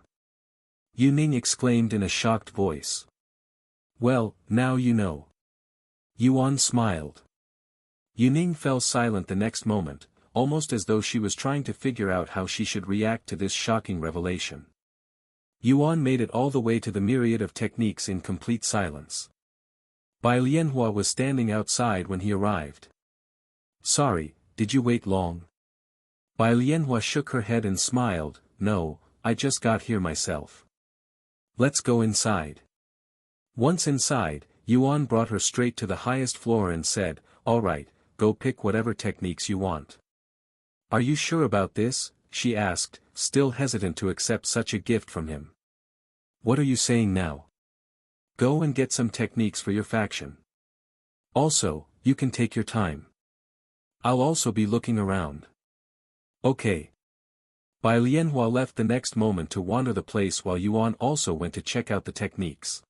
Yu Ning exclaimed in a shocked voice. Well, now you know. Yuan smiled. Yu Ning fell silent the next moment, almost as though she was trying to figure out how she should react to this shocking revelation. Yuan made it all the way to the myriad of techniques in complete silence. Bai Lianhua was standing outside when he arrived. Sorry, did you wait long? Bai Lianhua shook her head and smiled, no, I just got here myself. Let's go inside. Once inside, Yuan brought her straight to the highest floor and said, all right, go pick whatever techniques you want. Are you sure about this? She asked, still hesitant to accept such a gift from him. What are you saying now? Go and get some techniques for your faction. Also, you can take your time. I'll also be looking around. Okay. Bai Lianhua left the next moment to wander the place while Yuan also went to check out the techniques.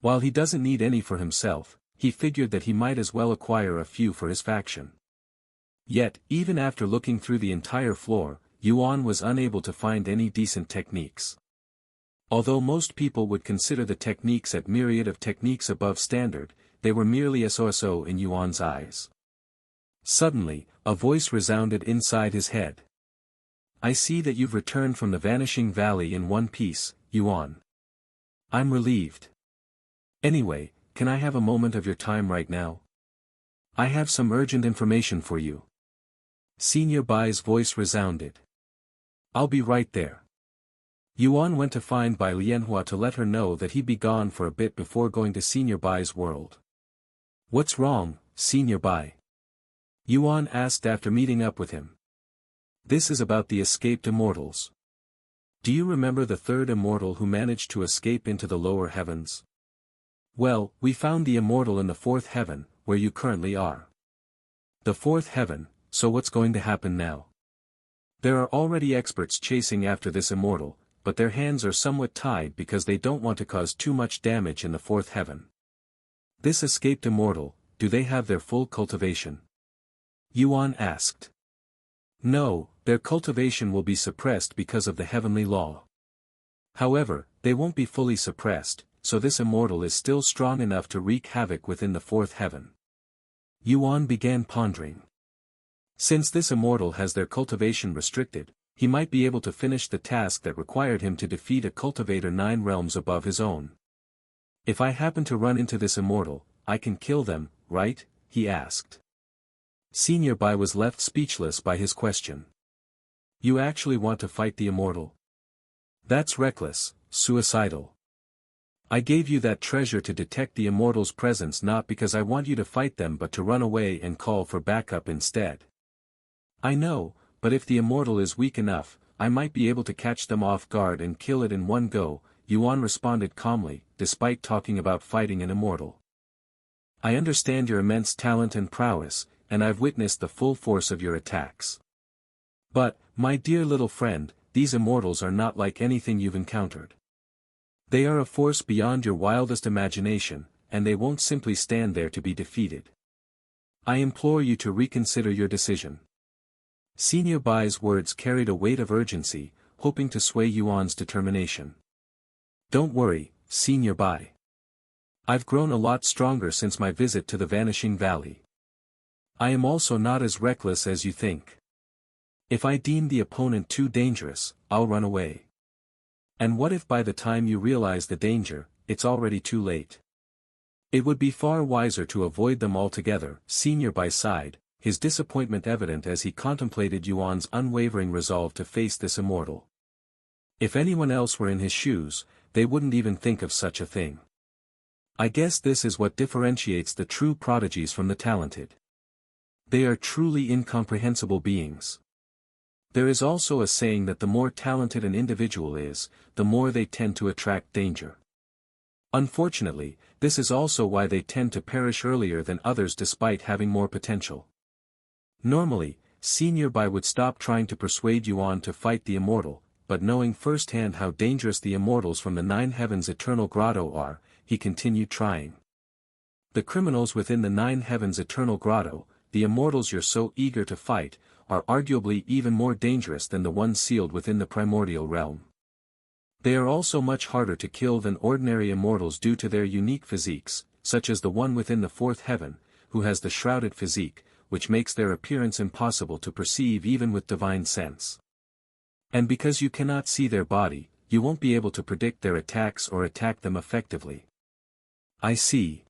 While he doesn't need any for himself, he figured that he might as well acquire a few for his faction. Yet, even after looking through the entire floor, Yuan was unable to find any decent techniques. Although most people would consider the techniques at myriad of techniques above standard, they were merely so in Yuan's eyes. Suddenly, a voice resounded inside his head. I see that you've returned from the Vanishing Valley in one piece, Yuan. I'm relieved. Anyway, can I have a moment of your time right now? I have some urgent information for you. Senior Bai's voice resounded. I'll be right there. Yuan went to find Bai Lianhua to let her know that he'd be gone for a bit before going to Senior Bai's world. What's wrong, Senior Bai? Yuan asked after meeting up with him. This is about the escaped immortals. Do you remember the third immortal who managed to escape into the lower heavens? Well, we found the immortal in the fourth heaven, where you currently are. The fourth heaven, so what's going to happen now? There are already experts chasing after this immortal, but their hands are somewhat tied because they don't want to cause too much damage in the fourth heaven. This escaped immortal, do they have their full cultivation? Yuan asked. No, their cultivation will be suppressed because of the heavenly law. However, they won't be fully suppressed, so this immortal is still strong enough to wreak havoc within the fourth heaven. Yuan began pondering. Since this immortal has their cultivation restricted, he might be able to finish the task that required him to defeat a cultivator 9 realms above his own. If I happen to run into this immortal, I can kill them, right? He asked. Senior Bai was left speechless by his question. You actually want to fight the immortal? That's reckless, suicidal. I gave you that treasure to detect the immortal's presence not because I want you to fight them but to run away and call for backup instead. I know, but if the immortal is weak enough, I might be able to catch them off guard and kill it in one go, Yuan responded calmly, despite talking about fighting an immortal. I understand your immense talent and prowess, and I've witnessed the full force of your attacks. But, my dear little friend, these immortals are not like anything you've encountered. They are a force beyond your wildest imagination, and they won't simply stand there to be defeated. I implore you to reconsider your decision. Senior Bai's words carried a weight of urgency, hoping to sway Yuan's determination. Don't worry, Senior Bai. I've grown a lot stronger since my visit to the Vanishing Valley. I am also not as reckless as you think. If I deem the opponent too dangerous, I'll run away. And what if by the time you realize the danger, it's already too late? It would be far wiser to avoid them altogether. Senior Bai sighed, his disappointment evident as he contemplated Yuan's unwavering resolve to face this immortal. If anyone else were in his shoes, they wouldn't even think of such a thing. I guess this is what differentiates the true prodigies from the talented. They are truly incomprehensible beings. There is also a saying that the more talented an individual is, the more they tend to attract danger. Unfortunately, this is also why they tend to perish earlier than others despite having more potential. Normally, Senior Bai would stop trying to persuade Yuan to fight the immortal, but knowing firsthand how dangerous the immortals from the 9 Heavens Eternal Grotto are, he continued trying. The criminals within the 9 Heavens Eternal Grotto, the immortals you're so eager to fight, are arguably even more dangerous than the ones sealed within the primordial realm. They are also much harder to kill than ordinary immortals due to their unique physiques, such as the one within the 4th heaven, who has the shrouded physique, which makes their appearance impossible to perceive even with divine sense. And because you cannot see their body, you won't be able to predict their attacks or attack them effectively. I see.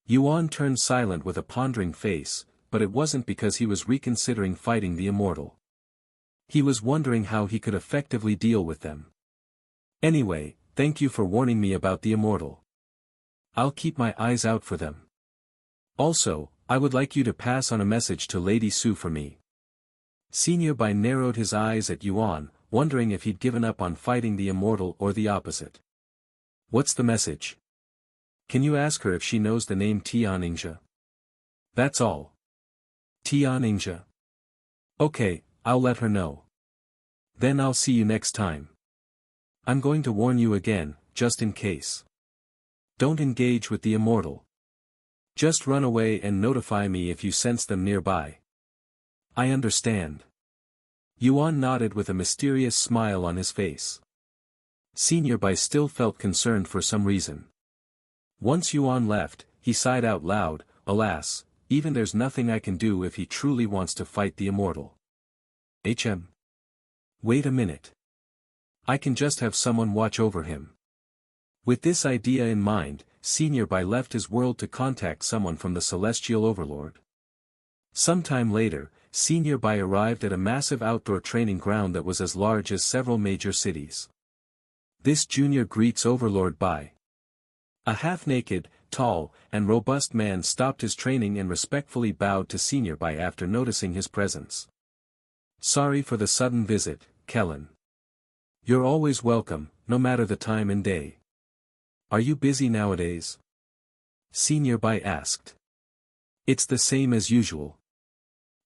Yuan turned silent with a pondering face, but it wasn't because he was reconsidering fighting the immortal. He was wondering how he could effectively deal with them. Anyway, thank you for warning me about the immortal. I'll keep my eyes out for them. Also, I would like you to pass on a message to Lady Su for me. Senior Bai narrowed his eyes at Yuan, wondering if he'd given up on fighting the immortal or the opposite. What's the message? Can you ask her if she knows the name Tianxia? That's all. Tianxia. Okay, I'll let her know. Then I'll see you next time. I'm going to warn you again, just in case. Don't engage with the immortal. Just run away and notify me if you sense them nearby. I understand. Yuan nodded with a mysterious smile on his face. Senior Bai still felt concerned for some reason. Once Yuan left, he sighed out loud, alas, even there's nothing I can do if he truly wants to fight the immortal. Wait a minute. I can just have someone watch over him. With this idea in mind, Senior Bai left his world to contact someone from the Celestial Overlord. Sometime later, Senior Bai arrived at a massive outdoor training ground that was as large as several major cities. This junior greets Overlord Bai. A half-naked, tall, and robust man stopped his training and respectfully bowed to Senior Bai after noticing his presence. Sorry for the sudden visit, Kellen. You're always welcome, no matter the time and day. Are you busy nowadays? Senior Bai asked. It's the same as usual.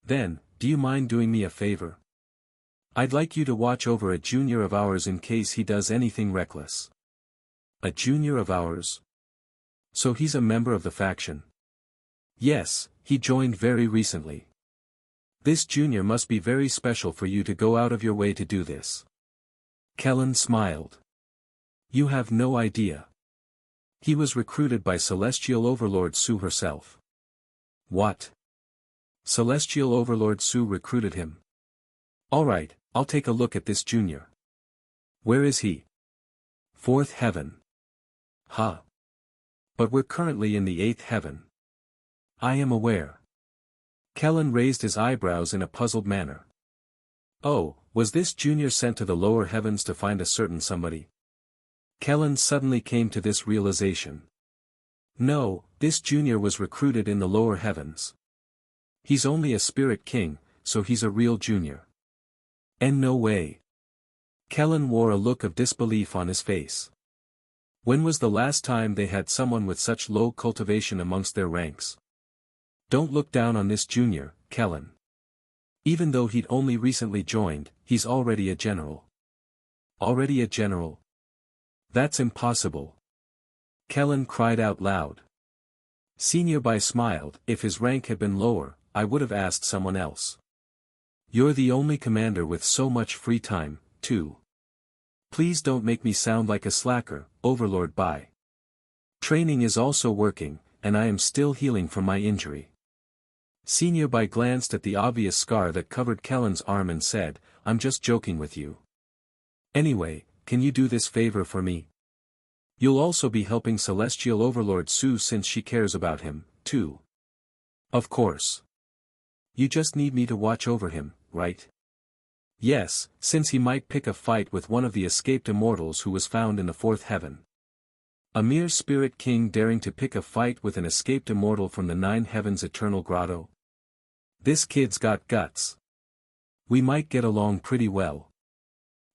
Then, do you mind doing me a favor? I'd like you to watch over a junior of ours in case he does anything reckless. A junior of ours? So he's a member of the faction? Yes, he joined very recently. This junior must be very special for you to go out of your way to do this. Kellen smiled. You have no idea. He was recruited by Celestial Overlord Su herself. What? Celestial Overlord Su recruited him. Alright, I'll take a look at this junior. Where is he? Fourth heaven. Huh. But we're currently in the eighth heaven. I am aware. Kellen raised his eyebrows in a puzzled manner. Oh, was this junior sent to the lower heavens to find a certain somebody? Kellen suddenly came to this realization. No, this junior was recruited in the lower heavens. He's only a spirit king, so he's a real junior. And no way. Kellen wore a look of disbelief on his face. When was the last time they had someone with such low cultivation amongst their ranks? Don't look down on this junior, Kellen. Even though he'd only recently joined, he's already a general. Already a general? That's impossible. Kellen cried out loud. Senior Bai smiled. If his rank had been lower, I would have asked someone else. You're the only commander with so much free time, too. Please don't make me sound like a slacker, Overlord Bai. Training is also working, and I am still healing from my injury. Senior Bai glanced at the obvious scar that covered Kellen's arm and said, I'm just joking with you. Anyway, can you do this favor for me? You'll also be helping Celestial Overlord Su since she cares about him, too. Of course. You just need me to watch over him, right? Yes, since he might pick a fight with one of the escaped immortals who was found in the fourth heaven. A mere spirit king daring to pick a fight with an escaped immortal from the nine heavens eternal grotto? This kid's got guts. We might get along pretty well.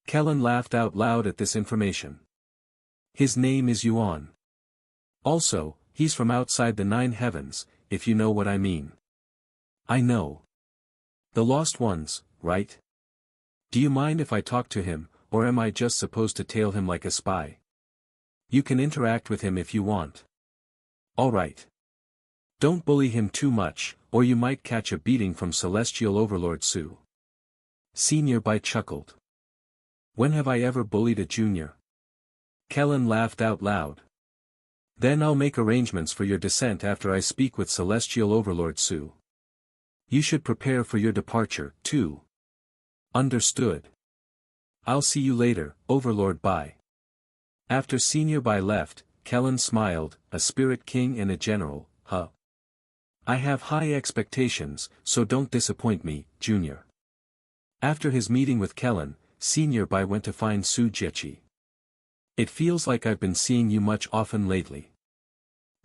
Kellen laughed out loud at this information. His name is Yuan. Also, he's from outside the nine heavens, if you know what I mean. I know. The lost ones, right? Do you mind if I talk to him, or am I just supposed to tail him like a spy? You can interact with him if you want. Alright. Don't bully him too much, or you might catch a beating from Celestial Overlord Su. Senior Bai chuckled. When have I ever bullied a junior? Kellen laughed out loud. Then I'll make arrangements for your descent after I speak with Celestial Overlord Su. You should prepare for your departure, too. Understood. I'll see you later, Overlord Bai. After Senior Bai left, Kellen smiled, a spirit king and a general, huh? I have high expectations, so don't disappoint me, Junior. After his meeting with Kellen, Senior Bai went to find Su Jiechi. It feels like I've been seeing you much often lately.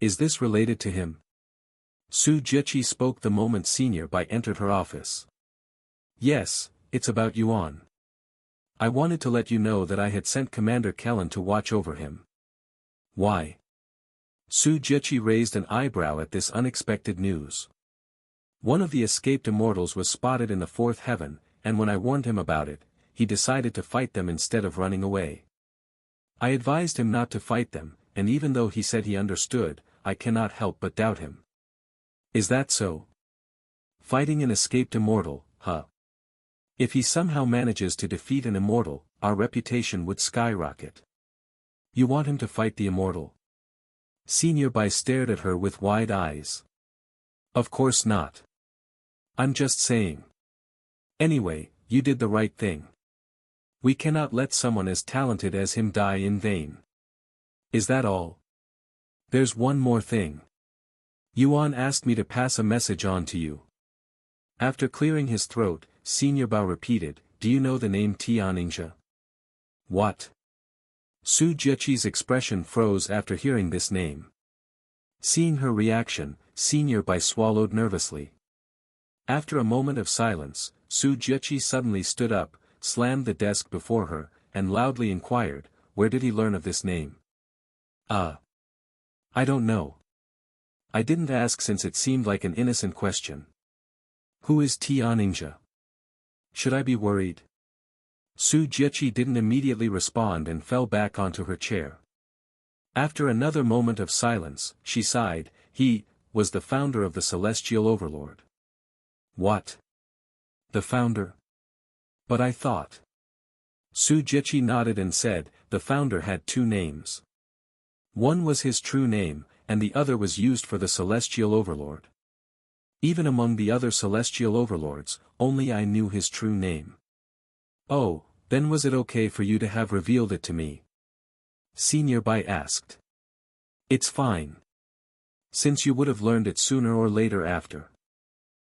Is this related to him? Su Jiechi spoke the moment Senior Bai entered her office. Yes, it's about Yuan. I wanted to let you know that I had sent Commander Kellen to watch over him. Why? Su Jiechi raised an eyebrow at this unexpected news. One of the escaped immortals was spotted in the fourth heaven, and when I warned him about it, he decided to fight them instead of running away. I advised him not to fight them, and even though he said he understood, I cannot help but doubt him. Is that so? Fighting an escaped immortal, huh? If he somehow manages to defeat an immortal, our reputation would skyrocket. You want him to fight the immortal? Senior Bai stared at her with wide eyes. Of course not. I'm just saying. Anyway, you did the right thing. We cannot let someone as talented as him die in vain. Is that all? There's one more thing. Yuan asked me to pass a message on to you. After clearing his throat, Senior Bao repeated, do you know the name Tianjia? What? Su Jiechi's expression froze after hearing this name. Seeing her reaction, Senior Bai swallowed nervously. After a moment of silence, Su Jiechi suddenly stood up, slammed the desk before her, and loudly inquired, where did he learn of this name? I don't know. I didn't ask since it seemed like an innocent question. Who is Tianjia? Should I be worried? Su Jiechi didn't immediately respond and fell back onto her chair. After another moment of silence, she sighed, he was the founder of the Celestial Overlord. What? The founder? But I thought. Su Jiechi nodded and said, the founder had two names. One was his true name, and the other was used for the Celestial Overlord. Even among the other Celestial Overlords, only I knew his true name. Oh, then was it okay for you to have revealed it to me? Senior Bai asked. It's fine. Since you would have learned it sooner or later after.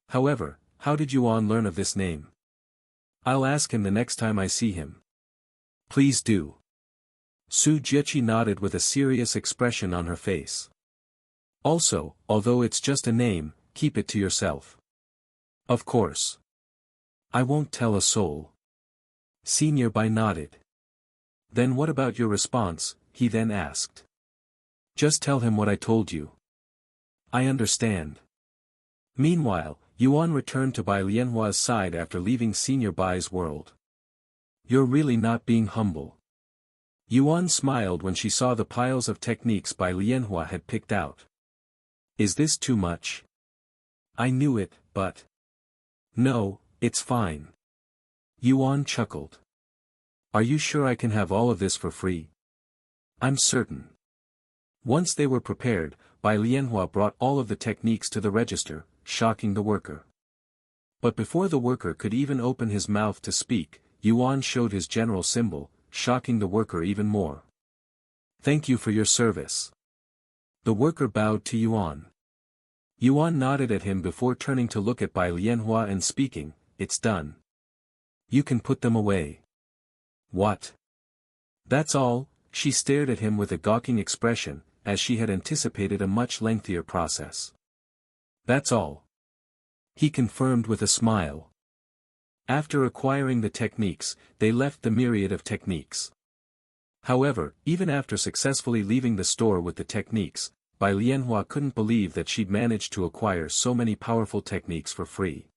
However, how did Yuan learn of this name? I'll ask him the next time I see him. Please do. Su Jiechi nodded with a serious expression on her face. Also, although it's just a name, keep it to yourself. Of course. I won't tell a soul. Senior Bai nodded. Then what about your response? He then asked. Just tell him what I told you. I understand. Meanwhile, Yuan returned to Bai Lianhua's side after leaving Senior Bai's world. You're really not being humble. Yuan smiled when she saw the piles of techniques Bai Lianhua had picked out. Is this too much? I knew it, but... No, it's fine. Yuan chuckled. Are you sure I can have all of this for free? I'm certain. Once they were prepared, Bai Lianhua brought all of the techniques to the register, shocking the worker. But before the worker could even open his mouth to speak, Yuan showed his general symbol, shocking the worker even more. Thank you for your service. The worker bowed to Yuan. Yuan nodded at him before turning to look at Bai Lianhua and speaking, it's done. You can put them away. What? That's all. She stared at him with a gawking expression, as she had anticipated a much lengthier process. That's all. He confirmed with a smile. After acquiring the techniques, they left the myriad of techniques. However, even after successfully leaving the store with the techniques, Bai Lianhua couldn't believe that she'd managed to acquire so many powerful techniques for free.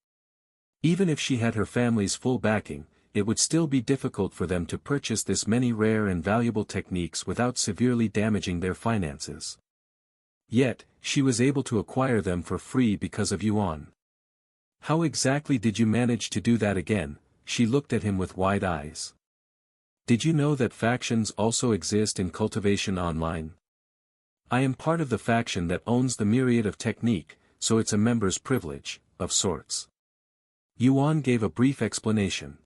Even if she had her family's full backing, it would still be difficult for them to purchase this many rare and valuable techniques without severely damaging their finances. Yet, she was able to acquire them for free because of Yuan. How exactly did you manage to do that again? She looked at him with wide eyes. Did you know that factions also exist in Cultivation Online? I am part of the faction that owns the myriad of technique, so it's a member's privilege, of sorts. Yuan gave a brief explanation.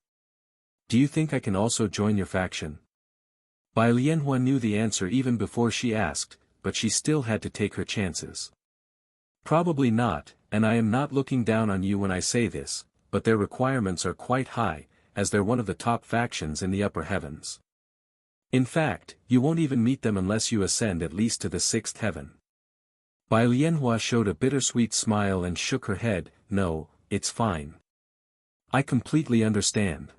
Do you think I can also join your faction? Bai Lianhua knew the answer even before she asked, but she still had to take her chances. Probably not, and I am not looking down on you when I say this, but their requirements are quite high, as they're one of the top factions in the upper heavens. In fact, you won't even meet them unless you ascend at least to the sixth heaven. Bai Lianhua showed a bittersweet smile and shook her head. No, it's fine. I completely understand.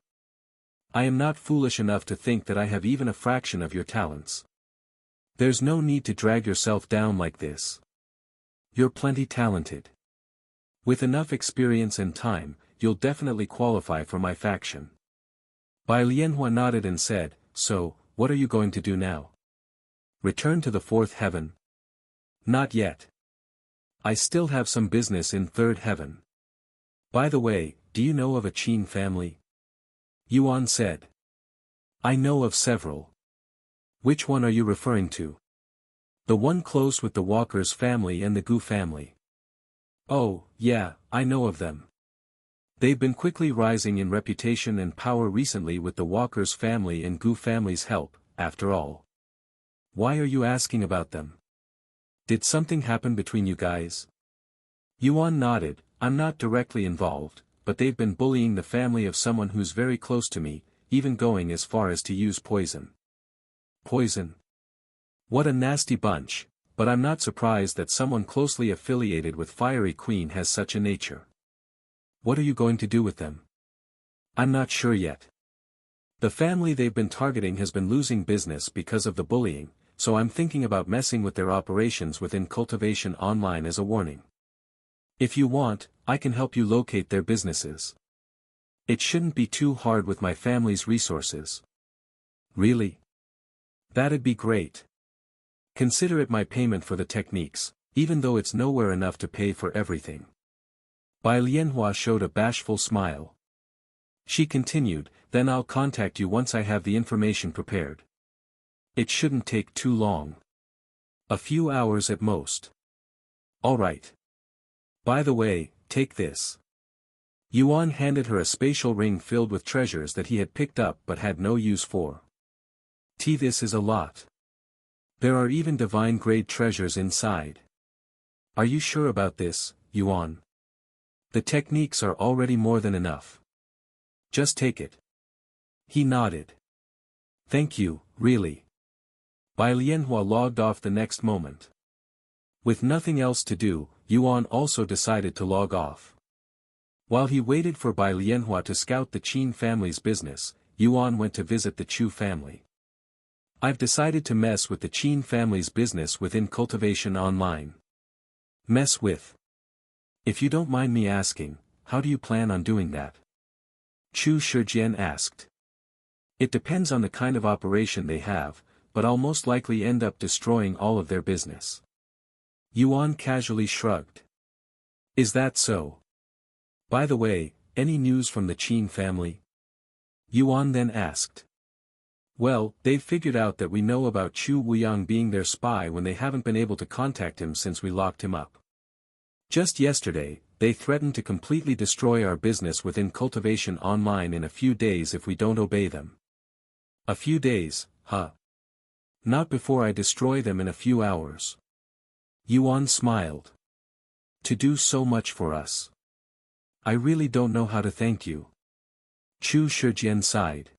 I am not foolish enough to think that I have even a fraction of your talents. There's no need to drag yourself down like this. You're plenty talented. With enough experience and time, you'll definitely qualify for my faction. Bai Lianhua nodded and said, so, what are you going to do now? Return to the fourth heaven? Not yet. I still have some business in third heaven. By the way, do you know of a Qin family? Yuan said. I know of several. Which one are you referring to? The one close with the Walker's family and the Gu family. Oh, yeah, I know of them. They've been quickly rising in reputation and power recently with the Walker's family and Gu family's help, after all. Why are you asking about them? Did something happen between you guys? Yuan nodded. I'm not directly involved, but they've been bullying the family of someone who's very close to me, even going as far as to use poison. Poison? What a nasty bunch, but I'm not surprised that someone closely affiliated with Fiery Queen has such a nature. What are you going to do with them? I'm not sure yet. The family they've been targeting has been losing business because of the bullying, so I'm thinking about messing with their operations within Cultivation Online as a warning. If you want, I can help you locate their businesses. It shouldn't be too hard with my family's resources. Really? That'd be great. Consider it my payment for the techniques, even though it's nowhere enough to pay for everything. Bai Lianhua showed a bashful smile. She continued, then I'll contact you once I have the information prepared. It shouldn't take too long. A few hours at most. All right. By the way, take this. Yuan handed her a spatial ring filled with treasures that he had picked up but had no use for. This is a lot. There are even divine-grade treasures inside. Are you sure about this, Yuan? The techniques are already more than enough. Just take it. He nodded. Thank you, really. Bai Lianhua logged off the next moment. With nothing else to do, Yuan also decided to log off. While he waited for Bai Lianhua to scout the Qin family's business, Yuan went to visit the Chu family. I've decided to mess with the Qin family's business within Cultivation Online. Mess with? If you don't mind me asking, how do you plan on doing that? Chu Shijian asked. It depends on the kind of operation they have, but I'll most likely end up destroying all of their business. Yuan casually shrugged. Is that so? By the way, any news from the Qin family? Yuan then asked. Well, they've figured out that we know about Chu Wuyang being their spy when they haven't been able to contact him since we locked him up. Just yesterday, they threatened to completely destroy our business within Cultivation Online in a few days if we don't obey them. A few days, huh? Not before I destroy them in a few hours. Yuan smiled. To do so much for us. I really don't know how to thank you. Chu Shijian sighed.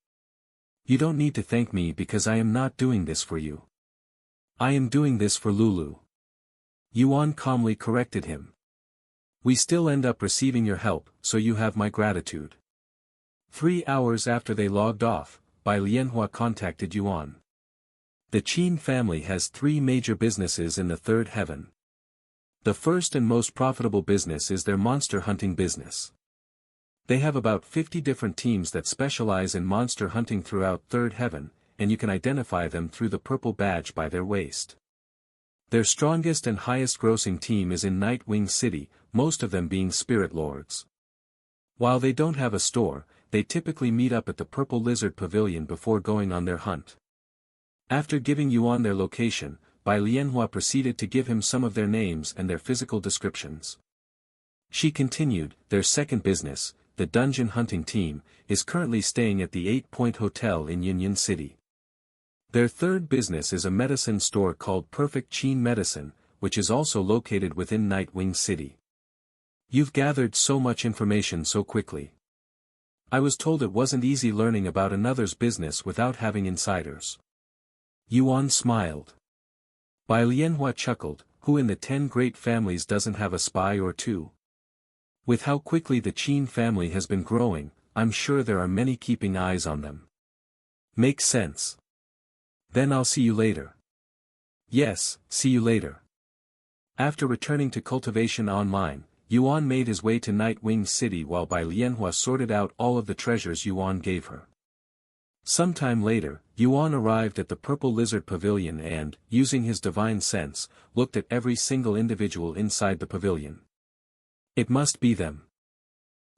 You don't need to thank me because I am not doing this for you. I am doing this for Lulu. Yuan calmly corrected him. We still end up receiving your help, so you have my gratitude. 3 hours after they logged off, Bai Lianhua contacted Yuan. The Qin family has 3 major businesses in the third heaven. The first and most profitable business is their monster hunting business. They have about 50 different teams that specialize in monster hunting throughout third heaven, and you can identify them through the purple badge by their waist. Their strongest and highest grossing team is in Nightwing City, most of them being spirit lords. While they don't have a store, they typically meet up at the Purple Lizard Pavilion before going on their hunt. After giving Yuan their location, Bai Lianhua proceeded to give him some of their names and their physical descriptions. She continued, their second business, the dungeon hunting team, is currently staying at the 8-Point Hotel in Union City. Their third business is a medicine store called Perfect Qin Medicine, which is also located within Nightwing City. You've gathered so much information so quickly. I was told it wasn't easy learning about another's business without having insiders. Yuan smiled. Bai Lianhua chuckled, who in the 10 great families doesn't have a spy or two? With how quickly the Qin family has been growing, I'm sure there are many keeping eyes on them. Makes sense. Then I'll see you later. Yes, see you later. After returning to Cultivation Online, Yuan made his way to Nightwing City while Bai Lianhua sorted out all of the treasures Yuan gave her. Sometime later, Yuan arrived at the Purple Lizard Pavilion and, using his divine sense, looked at every single individual inside the pavilion. It must be them.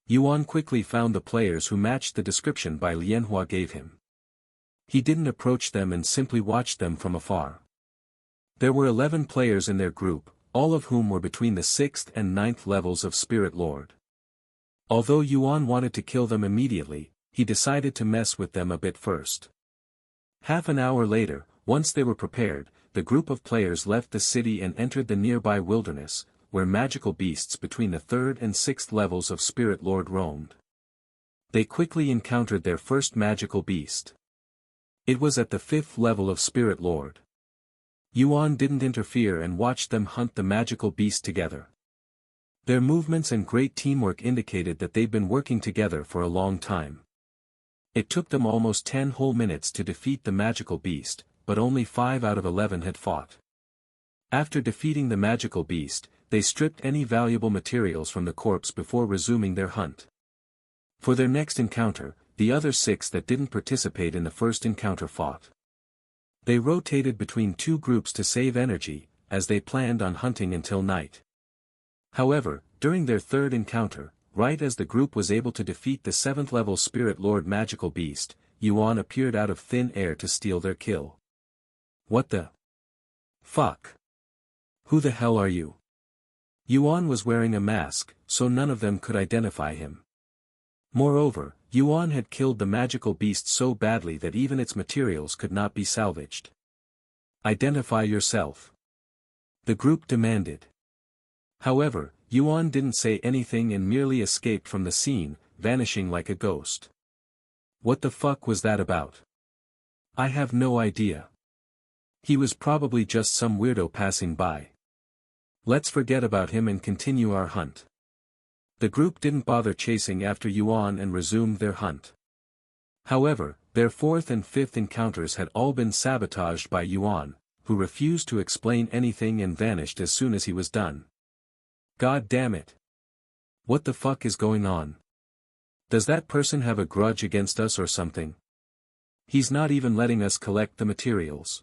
Yuan quickly found the players who matched the description Bai Lianhua gave him. He didn't approach them and simply watched them from afar. There were 11 players in their group, all of whom were between the 6th and 9th levels of Spirit Lord. Although Yuan wanted to kill them immediately, he decided to mess with them a bit first. Half an hour later, once they were prepared, the group of players left the city and entered the nearby wilderness, where magical beasts between the 3rd and 6th levels of Spirit Lord roamed. They quickly encountered their first magical beast. It was at the 5th level of Spirit Lord. Yuan didn't interfere and watched them hunt the magical beast together. Their movements and great teamwork indicated that they'd been working together for a long time. It took them almost 10 whole minutes to defeat the magical beast, but only 5 out of 11 had fought. After defeating the magical beast, they stripped any valuable materials from the corpse before resuming their hunt. For their next encounter, the other 6 that didn't participate in the first encounter fought. They rotated between 2 groups to save energy, as they planned on hunting until night. However, during their third encounter, right as the group was able to defeat the 7th level Spirit Lord magical beast, Yuan appeared out of thin air to steal their kill. What the fuck? Who the hell are you? Yuan was wearing a mask, so none of them could identify him. Moreover, Yuan had killed the magical beast so badly that even its materials could not be salvaged. Identify yourself. The group demanded. However, Yuan didn't say anything and merely escaped from the scene, vanishing like a ghost. What the fuck was that about? I have no idea. He was probably just some weirdo passing by. Let's forget about him and continue our hunt. The group didn't bother chasing after Yuan and resumed their hunt. However, their 4th and 5th encounters had all been sabotaged by Yuan, who refused to explain anything and vanished as soon as he was done. God damn it. What the fuck is going on? Does that person have a grudge against us or something? He's not even letting us collect the materials.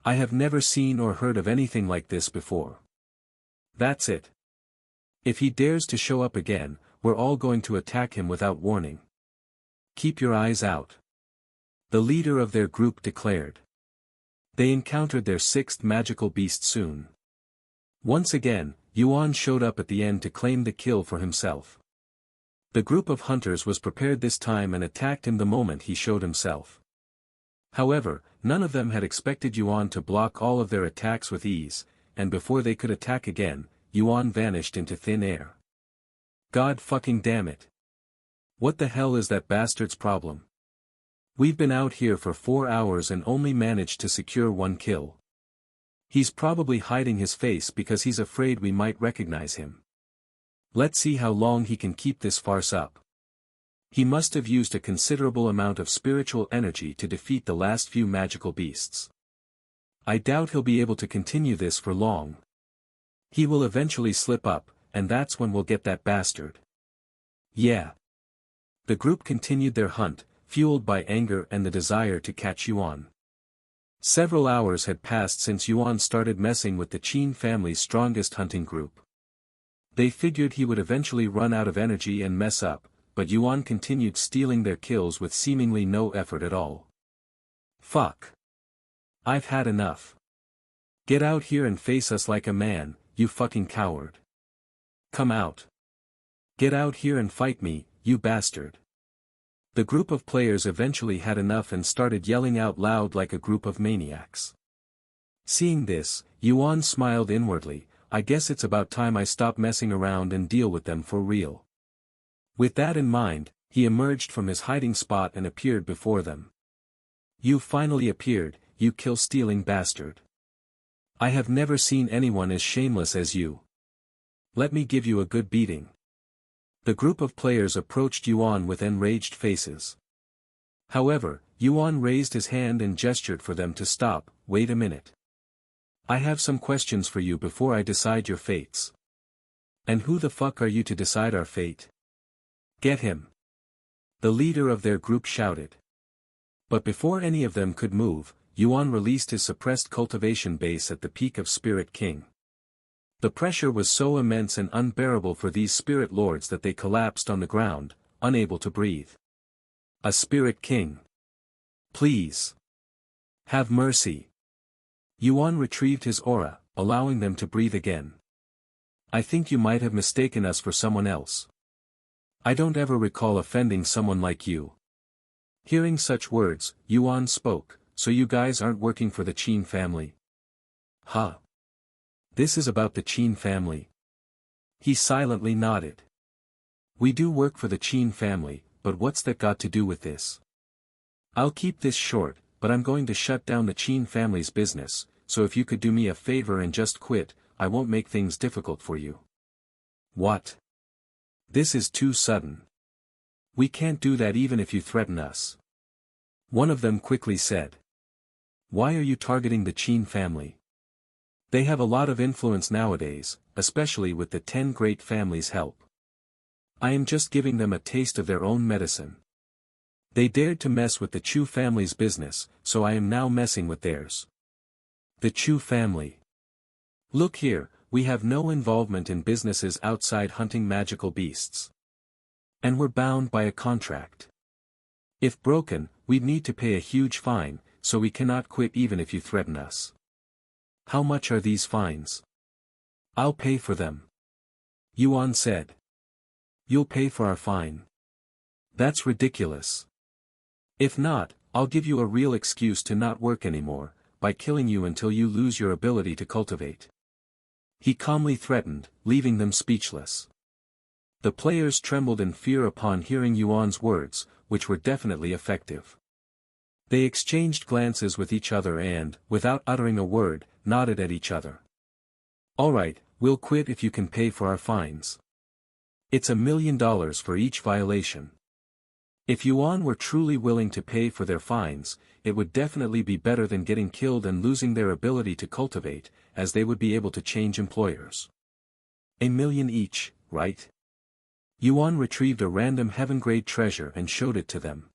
I have never seen or heard of anything like this before. That's it. If he dares to show up again, we're all going to attack him without warning. Keep your eyes out. The leader of their group declared. They encountered their 6th magical beast soon. Once again, Yuan showed up at the end to claim the kill for himself. The group of hunters was prepared this time and attacked him the moment he showed himself. However, none of them had expected Yuan to block all of their attacks with ease, and before they could attack again, Yuan vanished into thin air. God fucking damn it. What the hell is that bastard's problem? We've been out here for 4 hours and only managed to secure 1 kill. He's probably hiding his face because he's afraid we might recognize him. Let's see how long he can keep this farce up. He must have used a considerable amount of spiritual energy to defeat the last few magical beasts. I doubt he'll be able to continue this for long. He will eventually slip up, and that's when we'll get that bastard. Yeah. The group continued their hunt, fueled by anger and the desire to catch Yuan. Several hours had passed since Yuan started messing with the Qin family's strongest hunting group. They figured he would eventually run out of energy and mess up, but Yuan continued stealing their kills with seemingly no effort at all. Fuck. I've had enough. Get out here and face us like a man, you fucking coward. Come out. Get out here and fight me, you bastard. The group of players eventually had enough and started yelling out loud like a group of maniacs. Seeing this, Yuan smiled inwardly. I guess it's about time I stop messing around and deal with them for real. With that in mind, he emerged from his hiding spot and appeared before them. You finally appeared, you kill-stealing bastard. I have never seen anyone as shameless as you. Let me give you a good beating. The group of players approached Yuan with enraged faces. However, Yuan raised his hand and gestured for them to stop. Wait a minute. I have some questions for you before I decide your fates. And who the fuck are you to decide our fate? Get him. The leader of their group shouted. But before any of them could move, Yuan released his suppressed cultivation base at the peak of Spirit King. The pressure was so immense and unbearable for these spirit lords that they collapsed on the ground, unable to breathe. A Spirit King. Please. Have mercy. Yuan retrieved his aura, allowing them to breathe again. I think you might have mistaken us for someone else. I don't ever recall offending someone like you. Hearing such words, Yuan spoke, so you guys aren't working for the Qin family? Huh. This is about the Qin family. He silently nodded. We do work for the Qin family, but what's that got to do with this? I'll keep this short, but I'm going to shut down the Qin family's business, so if you could do me a favor and just quit, I won't make things difficult for you. What? This is too sudden. We can't do that even if you threaten us. One of them quickly said. Why are you targeting the Qin family? They have a lot of influence nowadays, especially with the 10 great families' help. I am just giving them a taste of their own medicine. They dared to mess with the Chu family's business, so I am now messing with theirs. The Chu family. Look here, we have no involvement in businesses outside hunting magical beasts. And we're bound by a contract. If broken, we'd need to pay a huge fine, so we cannot quit even if you threaten us. How much are these fines? I'll pay for them. Yuan said. You'll pay for our fine? That's ridiculous. If not, I'll give you a real excuse to not work anymore, by killing you until you lose your ability to cultivate. He calmly threatened, leaving them speechless. The players trembled in fear upon hearing Yuan's words, which were definitely effective. They exchanged glances with each other and, without uttering a word, nodded at each other. Alright, we'll quit if you can pay for our fines. It's $1 million for each violation. If Yuan were truly willing to pay for their fines, it would definitely be better than getting killed and losing their ability to cultivate, as they would be able to change employers. $1 million each, right? Yuan retrieved a random heaven-grade treasure and showed it to them.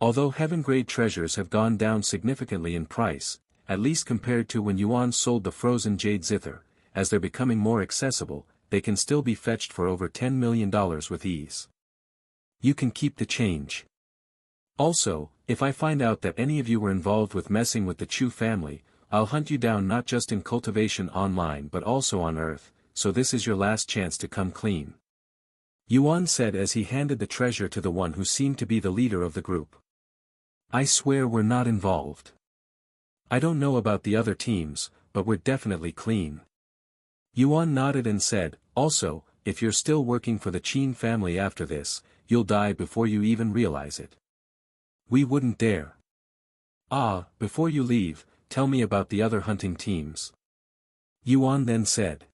Although heaven-grade treasures have gone down significantly in price, at least compared to when Yuan sold the frozen jade zither, as they're becoming more accessible, they can still be fetched for over $10 million with ease. You can keep the change. Also, if I find out that any of you were involved with messing with the Chu family, I'll hunt you down not just in Cultivation Online but also on Earth, so this is your last chance to come clean. Yuan said as he handed the treasure to the one who seemed to be the leader of the group. I swear we're not involved. I don't know about the other teams, but we're definitely clean. Yuan nodded and said, also, if you're still working for the Qin family after this, you'll die before you even realize it. We wouldn't dare. Before you leave, tell me about the other hunting teams. Yuan then said.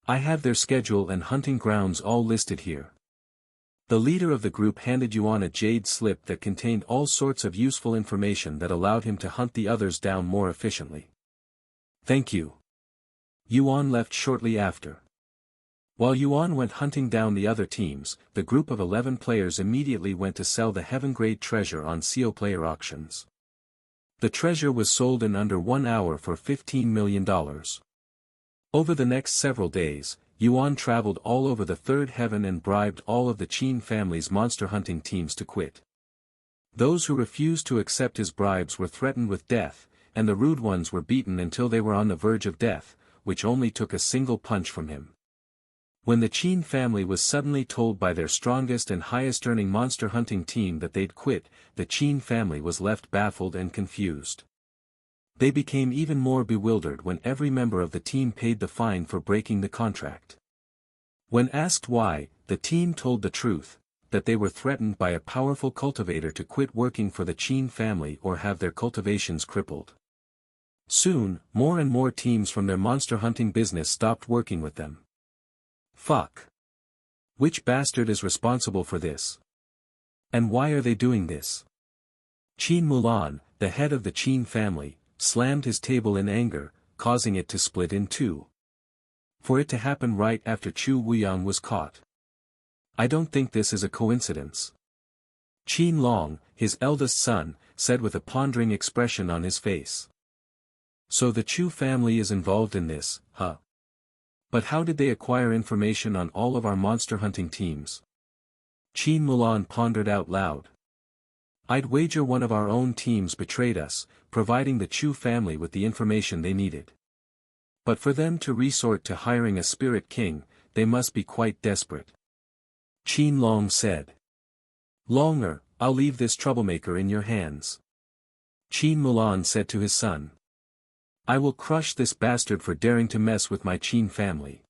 I have their schedule and hunting grounds all listed here. The leader of the group handed Yuan a jade slip that contained all sorts of useful information that allowed him to hunt the others down more efficiently. Thank you. Yuan left shortly after. While Yuan went hunting down the other teams, the group of 11 players immediately went to sell the heaven-grade treasure on CO player auctions. The treasure was sold in under 1 hour for $15 million. Over the next several days, Yuan traveled all over the third heaven and bribed all of the Qin family's monster hunting teams to quit. Those who refused to accept his bribes were threatened with death, and the rude ones were beaten until they were on the verge of death, which only took a single punch from him. When the Qin family was suddenly told by their strongest and highest-earning monster hunting team that they'd quit, the Qin family was left baffled and confused. They became even more bewildered when every member of the team paid the fine for breaking the contract. When asked why, the team told the truth, that they were threatened by a powerful cultivator to quit working for the Qin family or have their cultivations crippled. Soon, more and more teams from their monster hunting business stopped working with them. Fuck. Which bastard is responsible for this? And why are they doing this? Qin Mulan, the head of the Qin family, slammed his table in anger, causing it to split in two. For it to happen right after Chu Wuyang was caught. I don't think this is a coincidence. Qin Long, his eldest son, said with a pondering expression on his face. So the Chu family is involved in this, huh? But how did they acquire information on all of our monster hunting teams? Qin Mulan pondered out loud. I'd wager one of our own teams betrayed us, providing the Chu family with the information they needed. But for them to resort to hiring a spirit king, they must be quite desperate. Qin Long said. Longer, I'll leave this troublemaker in your hands. Qin Mulan said to his son. I will crush this bastard for daring to mess with my Qin family.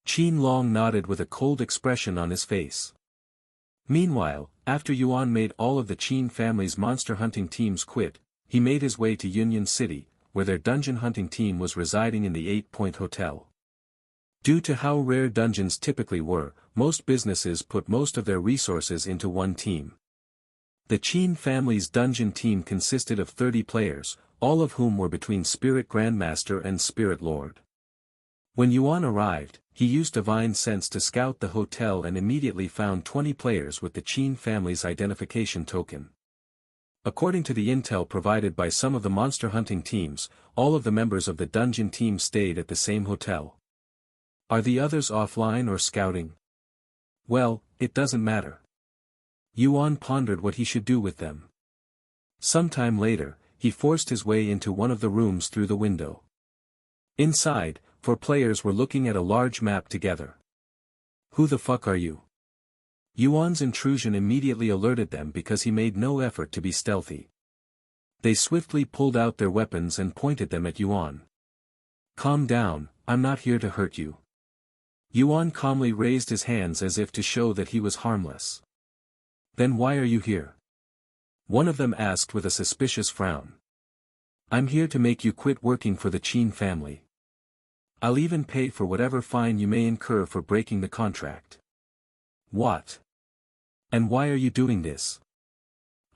Qin Long nodded with a cold expression on his face. Meanwhile, after Yuan made all of the Qin family's monster hunting teams quit, he made his way to Union City, where their dungeon hunting team was residing in the 8-Point Hotel. Due to how rare dungeons typically were, most businesses put most of their resources into one team. The Qin family's dungeon team consisted of 30 players, all of whom were between Spirit Grandmaster and Spirit Lord. When Yuan arrived, he used divine sense to scout the hotel and immediately found 20 players with the Qin family's identification token. According to the intel provided by some of the monster hunting teams, all of the members of the dungeon team stayed at the same hotel. Are the others offline or scouting? Well, it doesn't matter. Yuan pondered what he should do with them. Sometime later, he forced his way into one of the rooms through the window. Inside, 4 players were looking at a large map together. Who the fuck are you? Yuan's intrusion immediately alerted them because he made no effort to be stealthy. They swiftly pulled out their weapons and pointed them at Yuan. Calm down, I'm not here to hurt you. Yuan calmly raised his hands as if to show that he was harmless. Then why are you here? One of them asked with a suspicious frown. I'm here to make you quit working for the Qin family. I'll even pay for whatever fine you may incur for breaking the contract. What? And why are you doing this?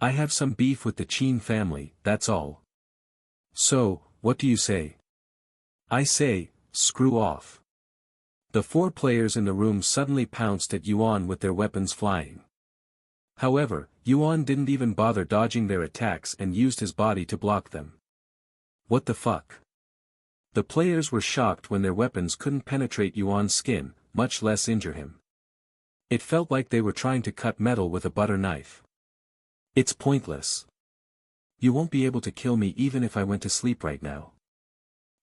I have some beef with the Qin family, that's all. So, what do you say? I say, screw off. The 4 players in the room suddenly pounced at Yuan with their weapons flying. However, Yuan didn't even bother dodging their attacks and used his body to block them. What the fuck? The players were shocked when their weapons couldn't penetrate Yuan's skin, much less injure him. It felt like they were trying to cut metal with a butter knife. It's pointless. You won't be able to kill me even if I went to sleep right now.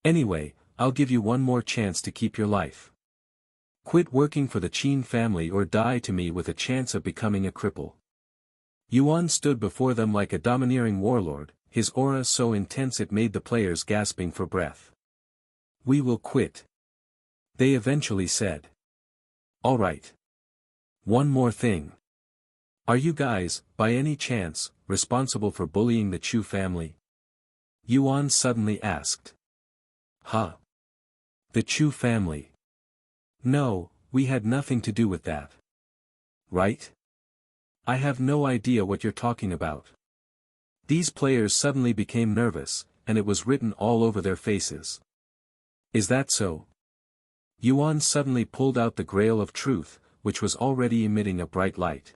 Anyway, I'll give you one more chance to keep your life. Quit working for the Qin family or die to me with a chance of becoming a cripple. Yuan stood before them like a domineering warlord, his aura so intense it made the players gasping for breath. We will quit. They eventually said. All right. One more thing. Are you guys, by any chance, responsible for bullying the Chu family? Yuan suddenly asked. Huh? The Chu family? No, we had nothing to do with that. Right? I have no idea what you're talking about. These players suddenly became nervous, and it was written all over their faces. Is that so? Yuan suddenly pulled out the Grail of Truth, which was already emitting a bright light.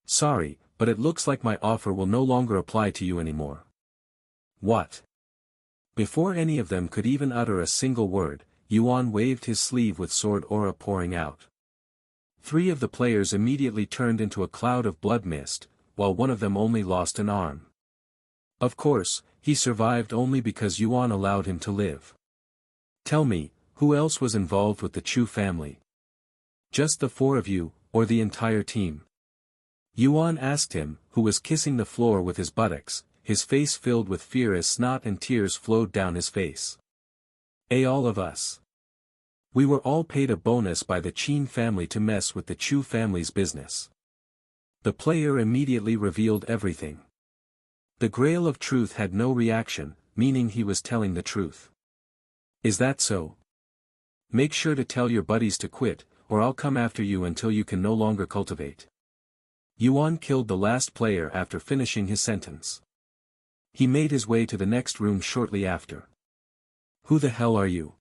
Sorry, but it looks like my offer will no longer apply to you anymore. What? Before any of them could even utter a single word, Yuan waved his sleeve with sword aura pouring out. 3 of the players immediately turned into a cloud of blood mist, while one of them only lost an arm. Of course, he survived only because Yuan allowed him to live. Tell me, who else was involved with the Chu family? Just the 4 of you, or the entire team? Yuan asked him, who was kissing the floor with his buttocks, his face filled with fear as snot and tears flowed down his face. All of us. We were all paid a bonus by the Qin family to mess with the Chu family's business. The player immediately revealed everything. The Grail of Truth had no reaction, meaning he was telling the truth. Is that so? Make sure to tell your buddies to quit, or I'll come after you until you can no longer cultivate. Yuan killed the last player after finishing his sentence. He made his way to the next room shortly after. Who the hell are you?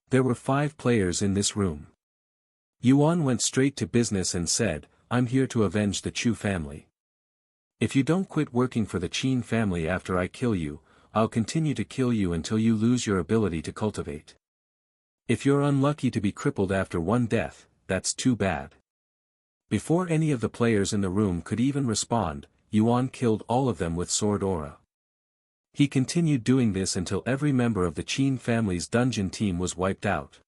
There were 5 players in this room. Yuan went straight to business and said, I'm here to avenge the Chu family. If you don't quit working for the Qin family after I kill you, I'll continue to kill you until you lose your ability to cultivate. If you're unlucky to be crippled after one death, that's too bad. Before any of the players in the room could even respond, Yuan killed all of them with sword aura. He continued doing this until every member of the Qin family's dungeon team was wiped out.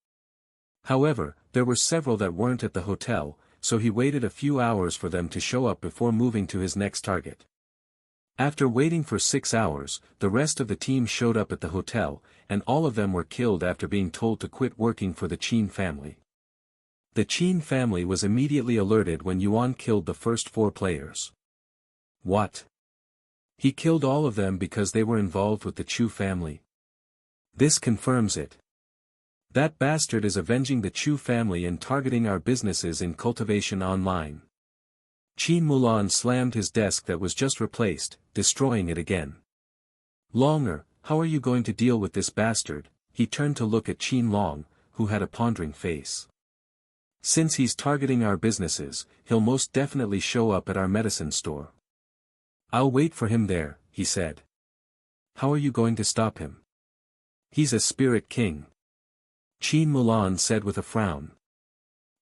However, there were several that weren't at the hotel, so he waited a few hours for them to show up before moving to his next target. After waiting for 6 hours, the rest of the team showed up at the hotel, and all of them were killed after being told to quit working for the Qin family. The Qin family was immediately alerted when Yuan killed the first 4 players. What? He killed all of them because they were involved with the Chu family. This confirms it. That bastard is avenging the Chu family and targeting our businesses in Cultivation Online. Qin Mulan slammed his desk that was just replaced, destroying it again. Longer, how are you going to deal with this bastard? He turned to look at Qin Long, who had a pondering face. Since he's targeting our businesses, he'll most definitely show up at our medicine store. I'll wait for him there, he said. How are you going to stop him? He's a spirit king. Qin Mulan said with a frown.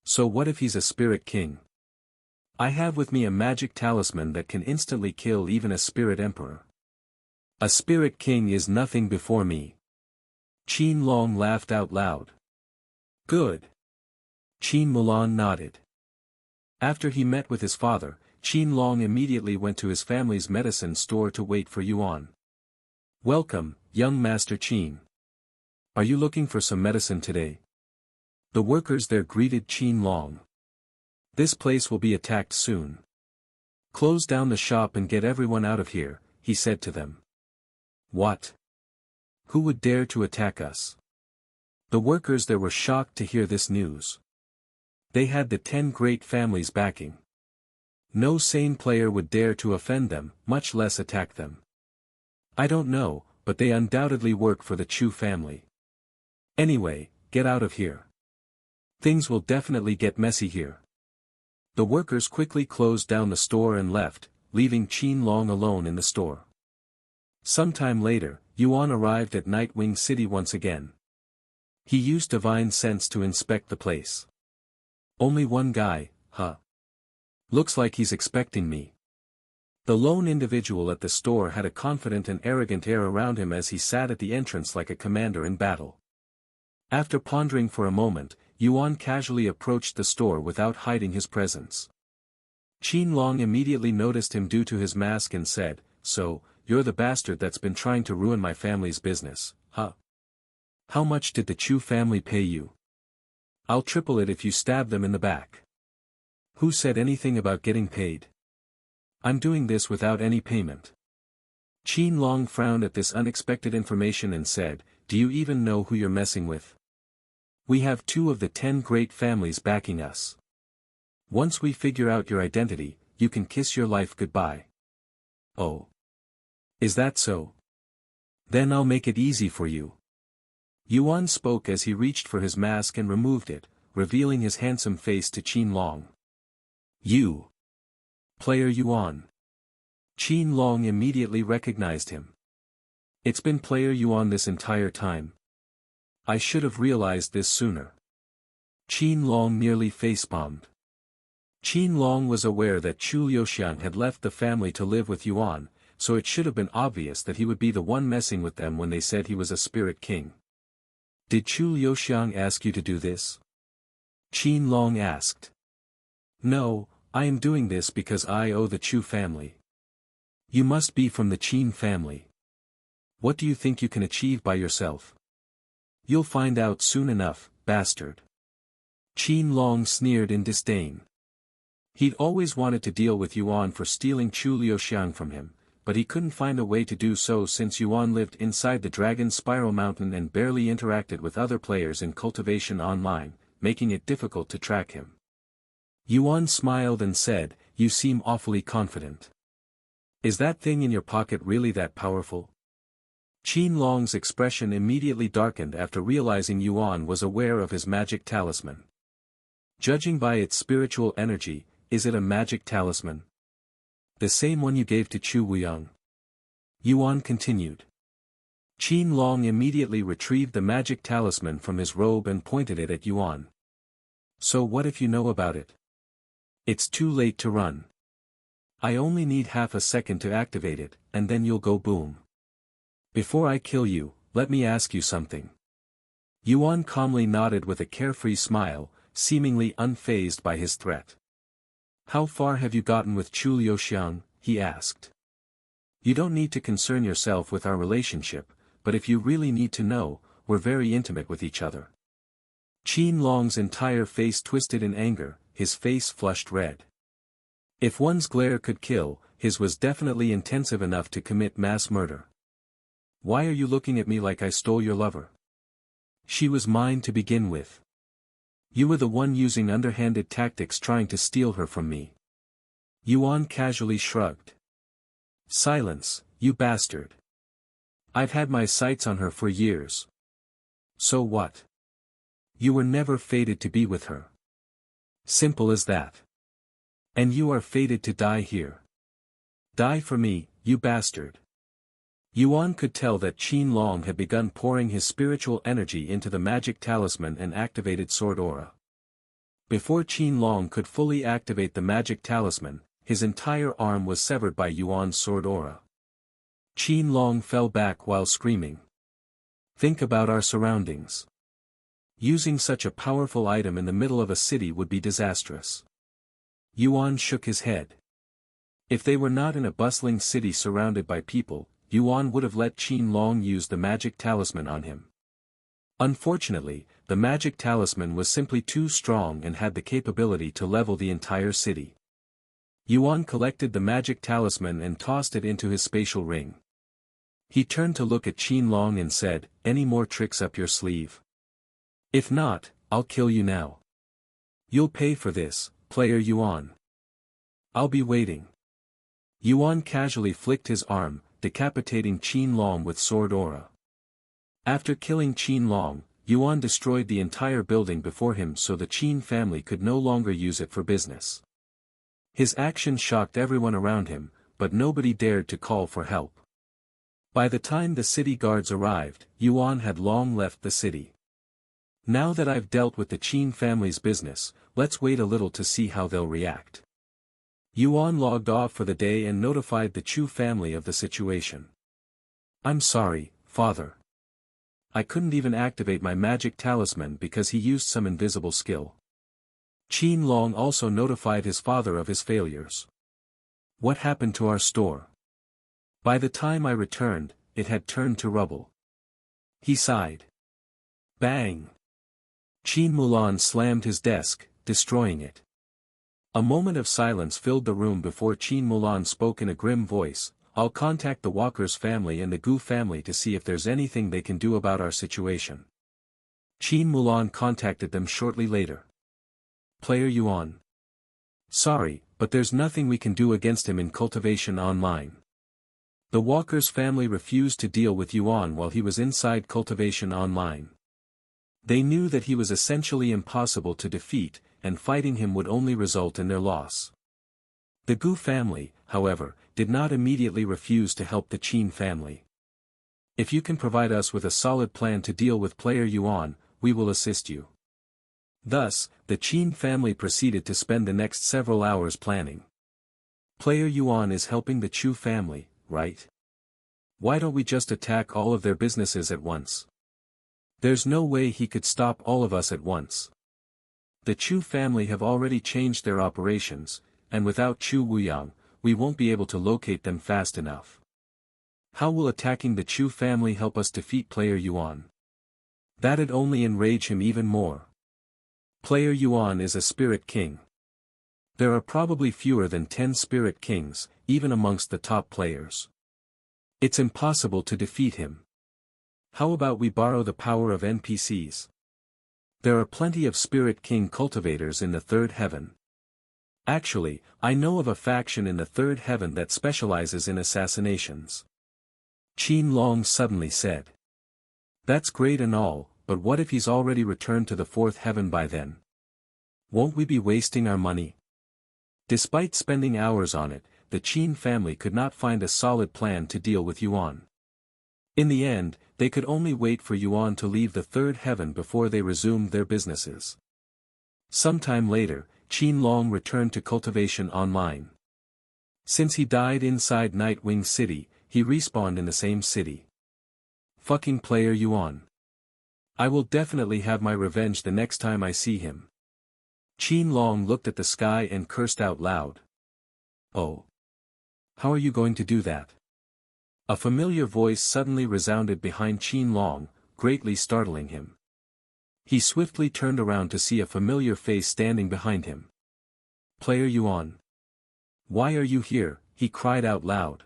So what if he's a spirit king? I have with me a magic talisman that can instantly kill even a spirit emperor. A spirit king is nothing before me. Qin Long laughed out loud. Good. Qin Mulan nodded. After he met with his father, Qin Long immediately went to his family's medicine store to wait for Yuan. Welcome, young Master Qin. Are you looking for some medicine today? The workers there greeted Qin Long. This place will be attacked soon. Close down the shop and get everyone out of here, he said to them. What? Who would dare to attack us? The workers there were shocked to hear this news. They had the 10 great families backing. No sane player would dare to offend them, much less attack them. I don't know, but they undoubtedly work for the Chu family. Anyway, get out of here. Things will definitely get messy here. The workers quickly closed down the store and left, leaving Qin Long alone in the store. Sometime later, Yuan arrived at Nightwing City once again. He used divine sense to inspect the place. Only one guy, huh? Looks like he's expecting me. The lone individual at the store had a confident and arrogant air around him as he sat at the entrance like a commander in battle. After pondering for a moment, Yuan casually approached the store without hiding his presence. Qin Long immediately noticed him due to his mask and said, So, you're the bastard that's been trying to ruin my family's business, huh? How much did the Chu family pay you? I'll triple it if you stab them in the back. Who said anything about getting paid? I'm doing this without any payment. Qin Long frowned at this unexpected information and said, Do you even know who you're messing with? We have 2 of the 10 great families backing us. Once we figure out your identity, you can kiss your life goodbye. Oh. Is that so? Then I'll make it easy for you. Yuan spoke as he reached for his mask and removed it, revealing his handsome face to Qin Long. You. Player Yuan. Qin Long immediately recognized him. It's been Player Yuan this entire time. I should have realized this sooner. Qin Long nearly facepalmed. Qin Long was aware that Chu Liuxiang had left the family to live with Yuan, so it should have been obvious that he would be the one messing with them when they said he was a spirit king. Did Chu Liuxiang ask you to do this? Qin Long asked. No, I am doing this because I owe the Chu family. You must be from the Qin family. What do you think you can achieve by yourself? You'll find out soon enough, bastard. Qin Long sneered in disdain. He'd always wanted to deal with Yuan for stealing Chu Liuxiang from him, but he couldn't find a way to do so since Yuan lived inside the Dragon Spiral Mountain and barely interacted with other players in Cultivation Online, making it difficult to track him. Yuan smiled and said, "You seem awfully confident. Is that thing in your pocket really that powerful?" Qin Long's expression immediately darkened after realizing Yuan was aware of his magic talisman. Judging by its spiritual energy, is it a magic talisman? The same one you gave to Chu Wuyang? Yuan continued. Qin Long immediately retrieved the magic talisman from his robe and pointed it at Yuan. So what if you know about it? It's too late to run. I only need half a second to activate it, and then you'll go boom. Before I kill you, let me ask you something. Yuan calmly nodded with a carefree smile, seemingly unfazed by his threat. How far have you gotten with Chu Liuxiang? He asked. You don't need to concern yourself with our relationship, but if you really need to know, we're very intimate with each other. Qin Long's entire face twisted in anger, his face flushed red. If one's glare could kill, his was definitely intensive enough to commit mass murder. Why are you looking at me like I stole your lover? She was mine to begin with. You were the one using underhanded tactics trying to steal her from me. Yuan casually shrugged. Silence, you bastard. I've had my sights on her for years. So what? You were never fated to be with her. Simple as that. And you are fated to die here. Die for me, you bastard. Yuan could tell that Qin Long had begun pouring his spiritual energy into the magic talisman and activated sword aura. Before Qin Long could fully activate the magic talisman, his entire arm was severed by Yuan's sword aura. Qin Long fell back while screaming. Think about our surroundings. Using such a powerful item in the middle of a city would be disastrous. Yuan shook his head. If they were not in a bustling city surrounded by people, Yuan would have let Qin Long use the magic talisman on him. Unfortunately, the magic talisman was simply too strong and had the capability to level the entire city. Yuan collected the magic talisman and tossed it into his spatial ring. He turned to look at Qin Long and said, "Any more tricks up your sleeve? If not, I'll kill you now. You'll pay for this, player Yuan. I'll be waiting." Yuan casually flicked his arm, decapitating Qin Long with sword aura. After killing Qin Long, Yuan destroyed the entire building before him so the Qin family could no longer use it for business. His action shocked everyone around him, but nobody dared to call for help. By the time the city guards arrived, Yuan had long left the city. Now that I've dealt with the Qin family's business, let's wait a little to see how they'll react. Yuan logged off for the day and notified the Chu family of the situation. I'm sorry, father. I couldn't even activate my magic talisman because he used some invisible skill. Qin Long also notified his father of his failures. What happened to our store? By the time I returned, it had turned to rubble. He sighed. Bang! Qin Mulan slammed his desk, destroying it. A moment of silence filled the room before Qin Mulan spoke in a grim voice. I'll contact the Walker's family and the Gu family to see if there's anything they can do about our situation. Qin Mulan contacted them shortly later. Player Yuan. Sorry, but there's nothing we can do against him in Cultivation Online. The Walker's family refused to deal with Yuan while he was inside Cultivation Online. They knew that he was essentially impossible to defeat, and fighting him would only result in their loss. The Gu family, however, did not immediately refuse to help the Qin family. If you can provide us with a solid plan to deal with player Yuan, we will assist you. Thus, the Qin family proceeded to spend the next several hours planning. Player Yuan is helping the Chu family, right? Why don't we just attack all of their businesses at once? There's no way he could stop all of us at once. The Chu family have already changed their operations, and without Chu Wuyang, we won't be able to locate them fast enough. How will attacking the Chu family help us defeat Player Yuan? That'd only enrage him even more. Player Yuan is a spirit king. There are probably fewer than 10 spirit kings, even amongst the top players. It's impossible to defeat him. How about we borrow the power of NPCs? There are plenty of spirit king cultivators in the third heaven. Actually, I know of a faction in the third heaven that specializes in assassinations. Qin Long suddenly said. That's great and all, but what if he's already returned to the fourth heaven by then? Won't we be wasting our money? Despite spending hours on it, the Qin family could not find a solid plan to deal with Yuan. In the end, they could only wait for Yuan to leave the third heaven before they resumed their businesses. Sometime later, Qin Long returned to Cultivation Online. Since he died inside Nightwing City, he respawned in the same city. Fucking Player Yuan. I will definitely have my revenge the next time I see him. Qin Long looked at the sky and cursed out loud. Oh. How are you going to do that? A familiar voice suddenly resounded behind Qin Long, greatly startling him. He swiftly turned around to see a familiar face standing behind him. Player Yuan. Why are you here? He cried out loud.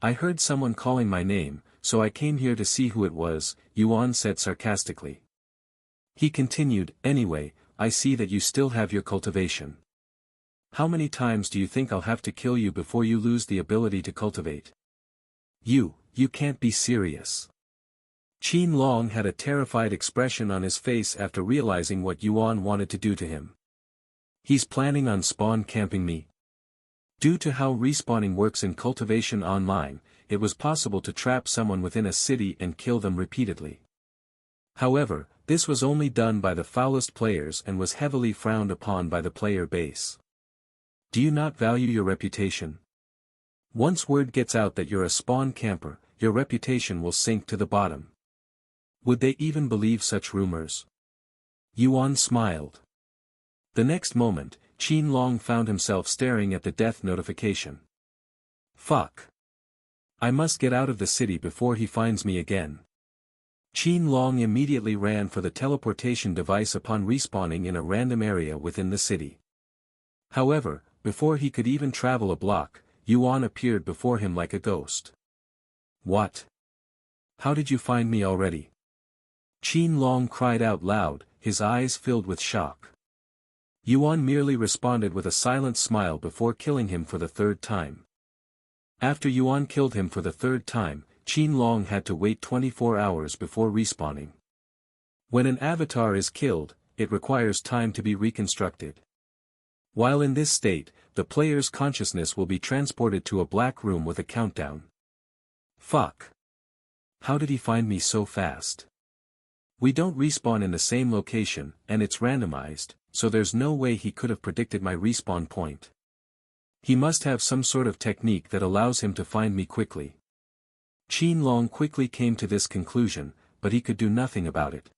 I heard someone calling my name, so I came here to see who it was, Yuan said sarcastically. He continued, anyway, I see that you still have your cultivation. How many times do you think I'll have to kill you before you lose the ability to cultivate? You can't be serious. Qin Long had a terrified expression on his face after realizing what Yuan wanted to do to him. He's planning on spawn camping me. Due to how respawning works in Cultivation Online, it was possible to trap someone within a city and kill them repeatedly. However, this was only done by the foulest players and was heavily frowned upon by the player base. Do you not value your reputation? Once word gets out that you're a spawn camper, your reputation will sink to the bottom. Would they even believe such rumors? Yuan smiled. The next moment, Qin Long found himself staring at the death notification. Fuck. I must get out of the city before he finds me again. Qin Long immediately ran for the teleportation device upon respawning in a random area within the city. However, before he could even travel a block, Yuan appeared before him like a ghost. What? How did you find me already? Qin Long cried out loud, his eyes filled with shock. Yuan merely responded with a silent smile before killing him for the third time. After Yuan killed him for the third time, Qin Long had to wait 24 hours before respawning. When an avatar is killed, it requires time to be reconstructed. While in this state, the player's consciousness will be transported to a black room with a countdown. Fuck. How did he find me so fast? We don't respawn in the same location, and it's randomized, so there's no way he could have predicted my respawn point. He must have some sort of technique that allows him to find me quickly. Qin Long quickly came to this conclusion, but he could do nothing about it.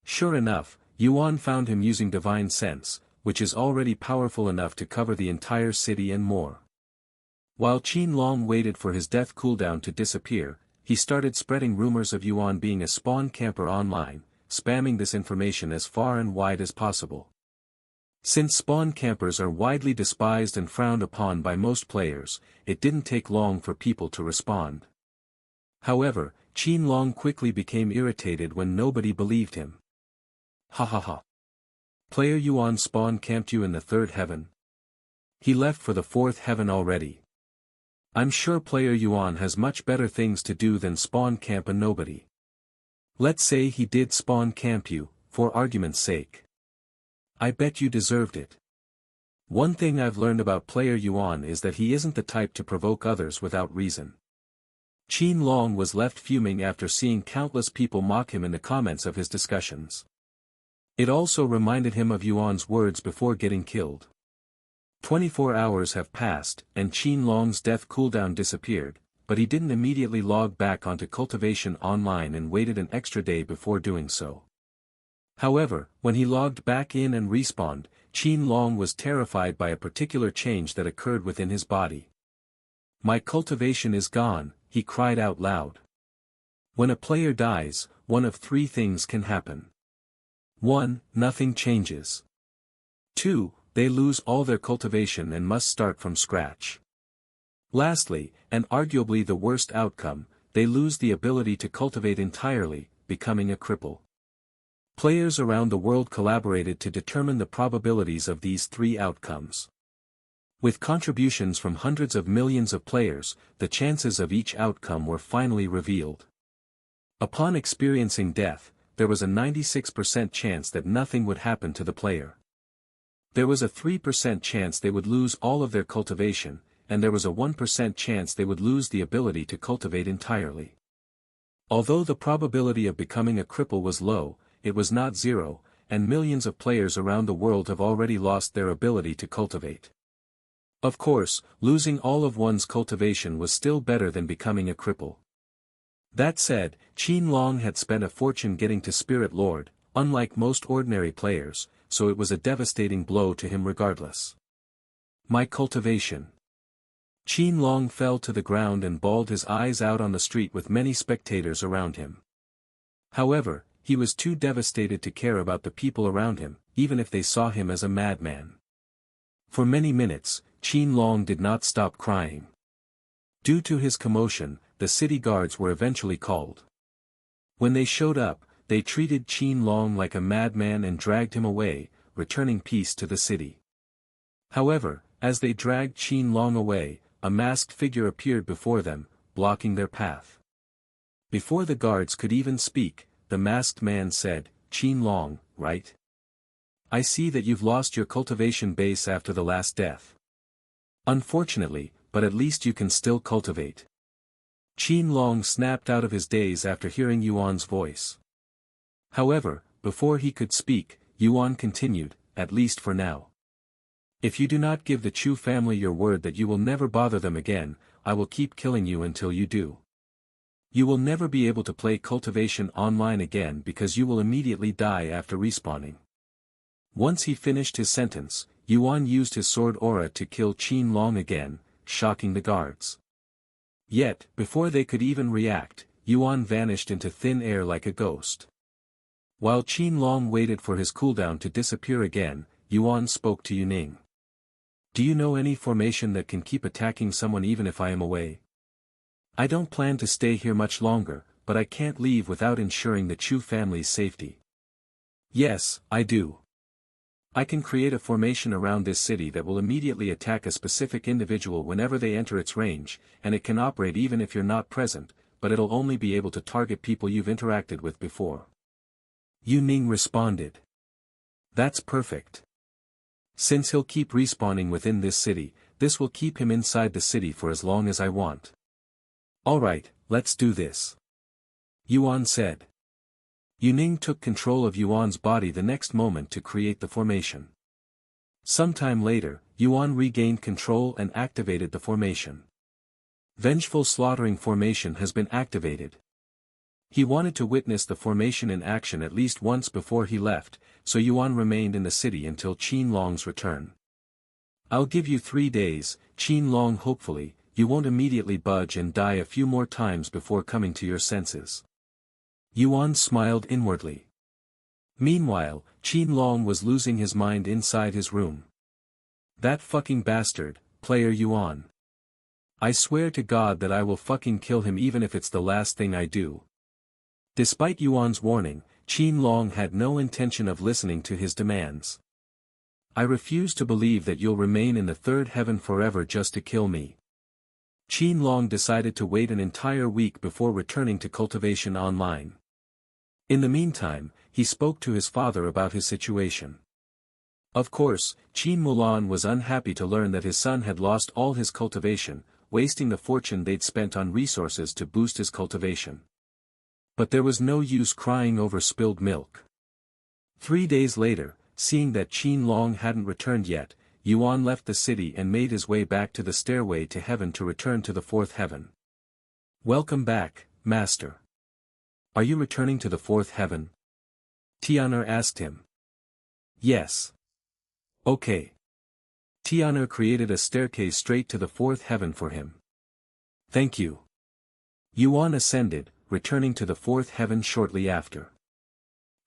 Sure enough, Yuan found him using divine sense, which is already powerful enough to cover the entire city and more. While Qin Long waited for his death cooldown to disappear, he started spreading rumors of Yuan being a spawn camper online, spamming this information as far and wide as possible. Since spawn campers are widely despised and frowned upon by most players, it didn't take long for people to respond. However, Qin Long quickly became irritated when nobody believed him. Ha ha ha. Player Yuan spawn camped you in the third heaven. He left for the fourth heaven already. I'm sure Player Yuan has much better things to do than spawn camp a nobody. Let's say he did spawn camp you, for argument's sake. I bet you deserved it. One thing I've learned about Player Yuan is that he isn't the type to provoke others without reason. Qin Long was left fuming after seeing countless people mock him in the comments of his discussions. It also reminded him of Yuan's words before getting killed. 24 hours have passed, and Qin Long's death cooldown disappeared, but he didn't immediately log back onto Cultivation Online and waited an extra day before doing so. However, when he logged back in and respawned, Qin Long was terrified by a particular change that occurred within his body. "My cultivation is gone," he cried out loud. When a player dies, one of three things can happen. 1. Nothing changes. 2. They lose all their cultivation and must start from scratch. Lastly, and arguably the worst outcome, they lose the ability to cultivate entirely, becoming a cripple. Players around the world collaborated to determine the probabilities of these three outcomes. With contributions from hundreds of millions of players, the chances of each outcome were finally revealed. Upon experiencing death, there was a 96% chance that nothing would happen to the player. There was a 3% chance they would lose all of their cultivation, and there was a 1% chance they would lose the ability to cultivate entirely. Although the probability of becoming a cripple was low, it was not zero, and millions of players around the world have already lost their ability to cultivate. Of course, losing all of one's cultivation was still better than becoming a cripple. That said, Qin Long had spent a fortune getting to Spirit Lord, unlike most ordinary players, so it was a devastating blow to him regardless. My cultivation. Qin Long fell to the ground and bawled his eyes out on the street with many spectators around him. However, he was too devastated to care about the people around him, even if they saw him as a madman. For many minutes, Qin Long did not stop crying. Due to his commotion, the city guards were eventually called. When they showed up, they treated Qin Long like a madman and dragged him away, returning peace to the city. However, as they dragged Qin Long away, a masked figure appeared before them, blocking their path. Before the guards could even speak, the masked man said, "Qin Long, right? I see that you've lost your cultivation base after the last death. Unfortunately, but at least you can still cultivate." Qin Long snapped out of his daze after hearing Yuan's voice. However, before he could speak, Yuan continued, "At least for now. If you do not give the Chu family your word that you will never bother them again, I will keep killing you until you do. You will never be able to play Cultivation Online again because you will immediately die after respawning." Once he finished his sentence, Yuan used his sword aura to kill Qin Long again, shocking the guards. Yet, before they could even react, Yuan vanished into thin air like a ghost. While Qin Long waited for his cooldown to disappear again, Yuan spoke to Yuning. "Do you know any formation that can keep attacking someone even if I am away? I don't plan to stay here much longer, but I can't leave without ensuring the Chu family's safety." "Yes, I do. I can create a formation around this city that will immediately attack a specific individual whenever they enter its range, and it can operate even if you're not present, but it'll only be able to target people you've interacted with before." Yuning responded. "That's perfect. Since he'll keep respawning within this city, this will keep him inside the city for as long as I want." "Alright, let's do this," Yuan said. Yuning took control of Yuan's body the next moment to create the formation. Sometime later, Yuan regained control and activated the formation. Vengeful Slaughtering Formation has been activated. He wanted to witness the formation in action at least once before he left, so Yuan remained in the city until Qin Long's return. "I'll give you 3 days, Qin Long. Hopefully, you won't immediately budge and die a few more times before coming to your senses." Yuan smiled inwardly. Meanwhile, Qin Long was losing his mind inside his room. "That fucking bastard, player Yuan. I swear to God that I will fucking kill him even if it's the last thing I do." Despite Yuan's warning, Qin Long had no intention of listening to his demands. "I refuse to believe that you'll remain in the third heaven forever just to kill me." Qin Long decided to wait an entire week before returning to Cultivation Online. In the meantime, he spoke to his father about his situation. Of course, Qin Mulan was unhappy to learn that his son had lost all his cultivation, wasting the fortune they'd spent on resources to boost his cultivation. But there was no use crying over spilled milk. 3 days later, seeing that Qin Long hadn't returned yet, Yuan left the city and made his way back to the stairway to heaven to return to the fourth heaven. "Welcome back, Master. Are you returning to the fourth heaven?" Tian'er asked him. "Yes. Okay. Tian'er created a staircase straight to the fourth heaven for him. Thank you. Yuan ascended, returning to the fourth heaven shortly after.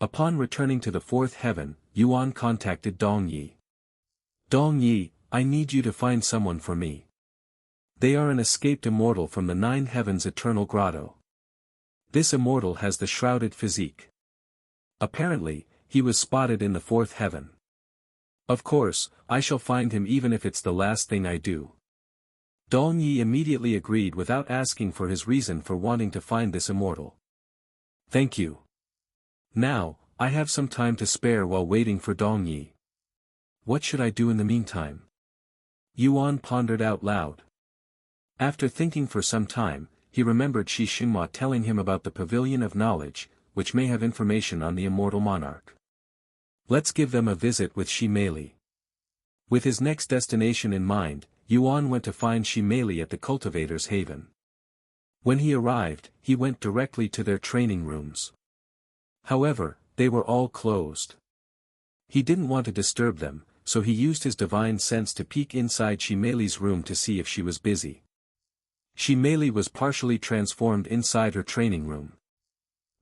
Upon returning to the fourth heaven, Yuan contacted Dong Yi. Dong Yi, I need you to find someone for me. They are an escaped immortal from the 9 heavens eternal grotto. This immortal has the shrouded physique. Apparently, he was spotted in the fourth heaven. Of course, I shall find him even if it's the last thing I do. Dong Yi immediately agreed without asking for his reason for wanting to find this immortal. Thank you. Now, I have some time to spare while waiting for Dong Yi. What should I do in the meantime? Yuan pondered out loud. After thinking for some time, he remembered Shi Xinhua telling him about the Pavilion of Knowledge, which may have information on the immortal monarch. Let's give them a visit with Shi Meili. With his next destination in mind, Yuan went to find Shi Meili at the Cultivator's Haven. When he arrived, he went directly to their training rooms. However, they were all closed. He didn't want to disturb them, so he used his divine sense to peek inside Shi Meili's room to see if she was busy. Shi Meili was partially transformed inside her training room.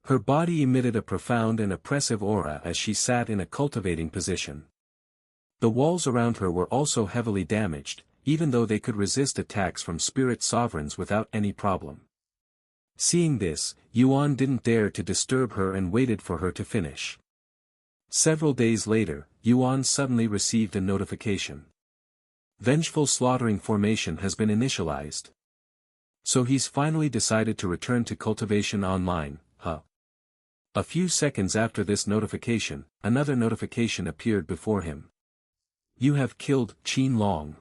Her body emitted a profound and oppressive aura as she sat in a cultivating position. The walls around her were also heavily damaged, even though they could resist attacks from spirit sovereigns without any problem. Seeing this, Yuan didn't dare to disturb her and waited for her to finish. Several days later, Yuan suddenly received a notification. Vengeful slaughtering formation has been initialized. So he's finally decided to return to Cultivation Online, huh? A few seconds after this notification, another notification appeared before him. You have killed Qin Long.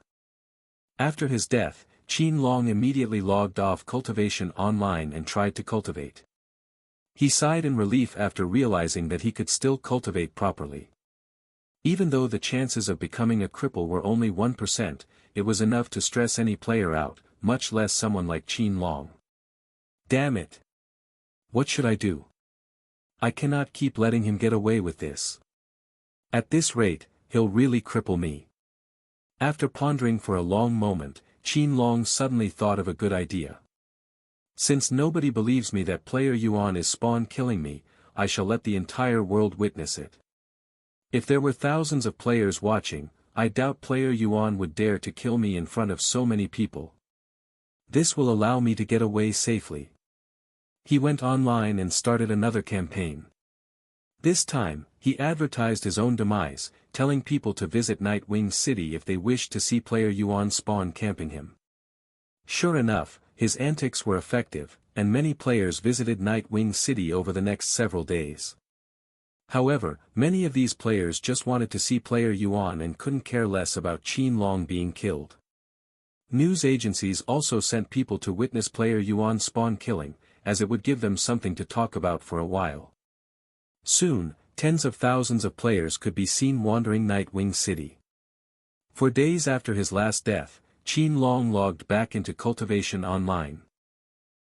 After his death, Qin Long immediately logged off Cultivation Online and tried to cultivate. He sighed in relief after realizing that he could still cultivate properly. Even though the chances of becoming a cripple were only 1%, it was enough to stress any player out, much less someone like Qin Long. Damn it! What should I do? I cannot keep letting him get away with this. At this rate, he'll really cripple me. After pondering for a long moment, Qin Long suddenly thought of a good idea. Since nobody believes me that player Yuan is spawn killing me, I shall let the entire world witness it. If there were thousands of players watching, I doubt player Yuan would dare to kill me in front of so many people. This will allow me to get away safely. He went online and started another campaign. This time, he advertised his own demise, telling people to visit Nightwing City if they wished to see player Yuan spawn camping him. Sure enough, his antics were effective, and many players visited Nightwing City over the next several days. However, many of these players just wanted to see player Yuan and couldn't care less about Qin Long being killed. News agencies also sent people to witness player Yuan spawn killing, as it would give them something to talk about for a while. Soon, tens of thousands of players could be seen wandering Nightwing City. For days after his last death, Qin Long logged back into Cultivation Online.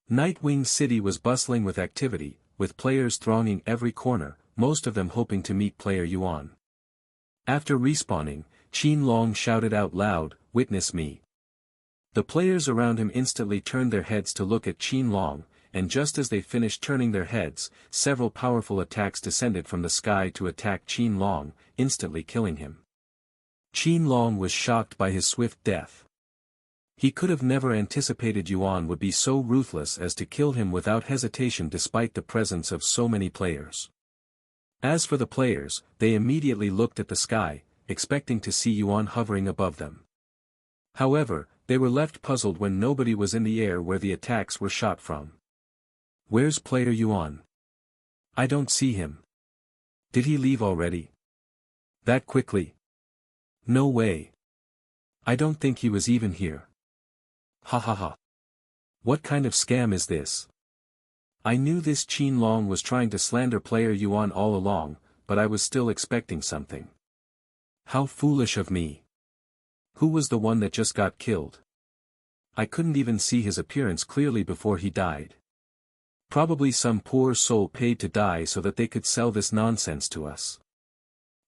Nightwing City was bustling with activity, with players thronging every corner, most of them hoping to meet player Yuan. After respawning, Qin Long shouted out loud, "Witness me." The players around him instantly turned their heads to look at Qin Long, and just as they finished turning their heads, several powerful attacks descended from the sky to attack Qin Long, instantly killing him. Qin Long was shocked by his swift death. He could have never anticipated Yuan would be so ruthless as to kill him without hesitation despite the presence of so many players. As for the players, they immediately looked at the sky, expecting to see Yuan hovering above them. However, they were left puzzled when nobody was in the air where the attacks were shot from. Where's player Yuan? I don't see him. Did he leave already? That quickly? No way. I don't think he was even here. Ha ha ha. What kind of scam is this? I knew this Qin Long was trying to slander player Yuan all along, but I was still expecting something. How foolish of me. Who was the one that just got killed? I couldn't even see his appearance clearly before he died. Probably some poor soul paid to die so that they could sell this nonsense to us.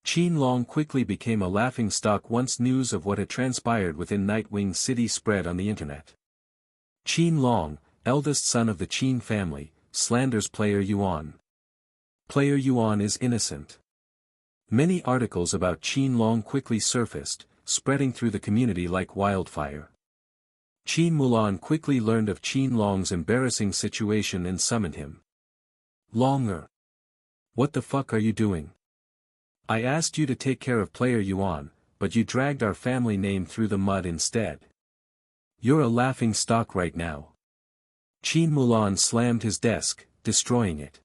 Qin Long quickly became a laughingstock once news of what had transpired within Nightwing City spread on the internet. Qin Long, eldest son of the Qin family, slanders player Yuan. Player Yuan is innocent. Many articles about Qin Long quickly surfaced, spreading through the community like wildfire. Qin Mulan quickly learned of Qin Long's embarrassing situation and summoned him. Longer. What the fuck are you doing? I asked you to take care of player Yuan, but you dragged our family name through the mud instead. You're a laughing stock right now. Qin Mulan slammed his desk, destroying it.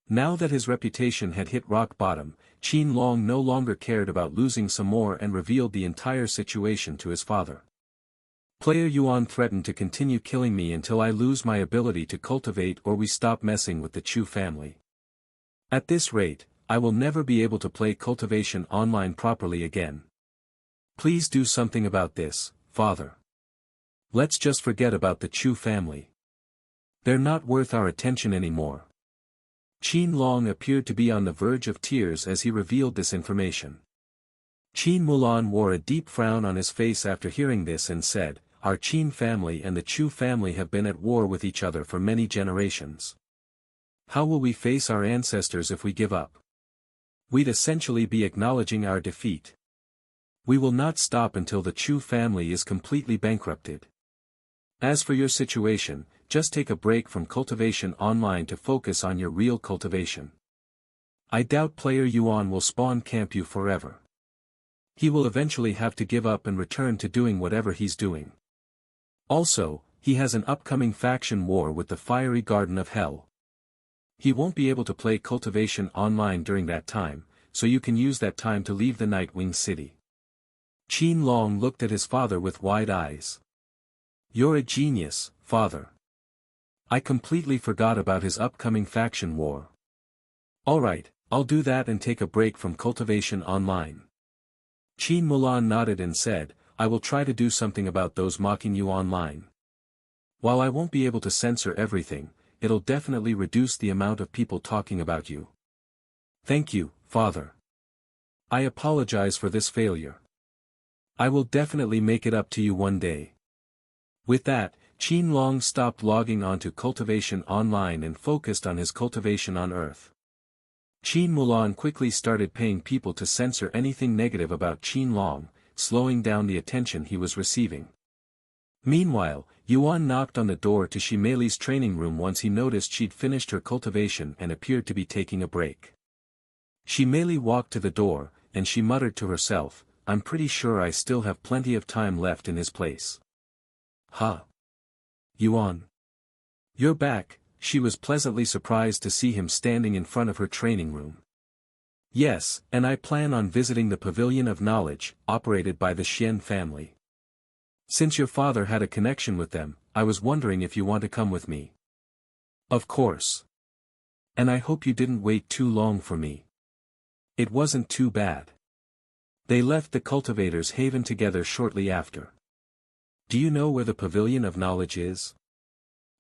Now that his reputation had hit rock bottom, Qin Long no longer cared about losing some more and revealed the entire situation to his father. Player Yuan threatened to continue killing me until I lose my ability to cultivate or we stop messing with the Chu family. At this rate, I will never be able to play Cultivation Online properly again. Please do something about this, father. Let's just forget about the Chu family. They're not worth our attention anymore. Qin Long appeared to be on the verge of tears as he revealed this information. Qin Mulan wore a deep frown on his face after hearing this and said, our Qin family and the Chu family have been at war with each other for many generations. How will we face our ancestors if we give up? We'd essentially be acknowledging our defeat. We will not stop until the Chu family is completely bankrupted. As for your situation, just take a break from Cultivation Online to focus on your real cultivation. I doubt player Yuan will spawn camp you forever. He will eventually have to give up and return to doing whatever he's doing. Also, he has an upcoming faction war with the Fiery Garden of Hell. He won't be able to play Cultivation Online during that time, so you can use that time to leave the Nightwing City. Qin Long looked at his father with wide eyes. You're a genius, father. I completely forgot about his upcoming faction war. Alright, I'll do that and take a break from Cultivation Online. Qin Mulan nodded and said, I will try to do something about those mocking you online. While I won't be able to censor everything, it'll definitely reduce the amount of people talking about you. Thank you, father. I apologize for this failure. I will definitely make it up to you one day. With that, Qin Long stopped logging onto Cultivation Online and focused on his cultivation on Earth. Qin Mulan quickly started paying people to censor anything negative about Qin Long, slowing down the attention he was receiving. Meanwhile, Yuan knocked on the door to Shimei's training room once he noticed she'd finished her cultivation and appeared to be taking a break. Shimei walked to the door, and she muttered to herself, I'm pretty sure I still have plenty of time left in his place. Huh? Yuan. You're back. She was pleasantly surprised to see him standing in front of her training room. Yes, and I plan on visiting the Pavilion of Knowledge, operated by the Xian family. Since your father had a connection with them, I was wondering if you want to come with me. Of course. And I hope you didn't wait too long for me. It wasn't too bad. They left the Cultivator's Haven together shortly after. Do you know where the Pavilion of Knowledge is?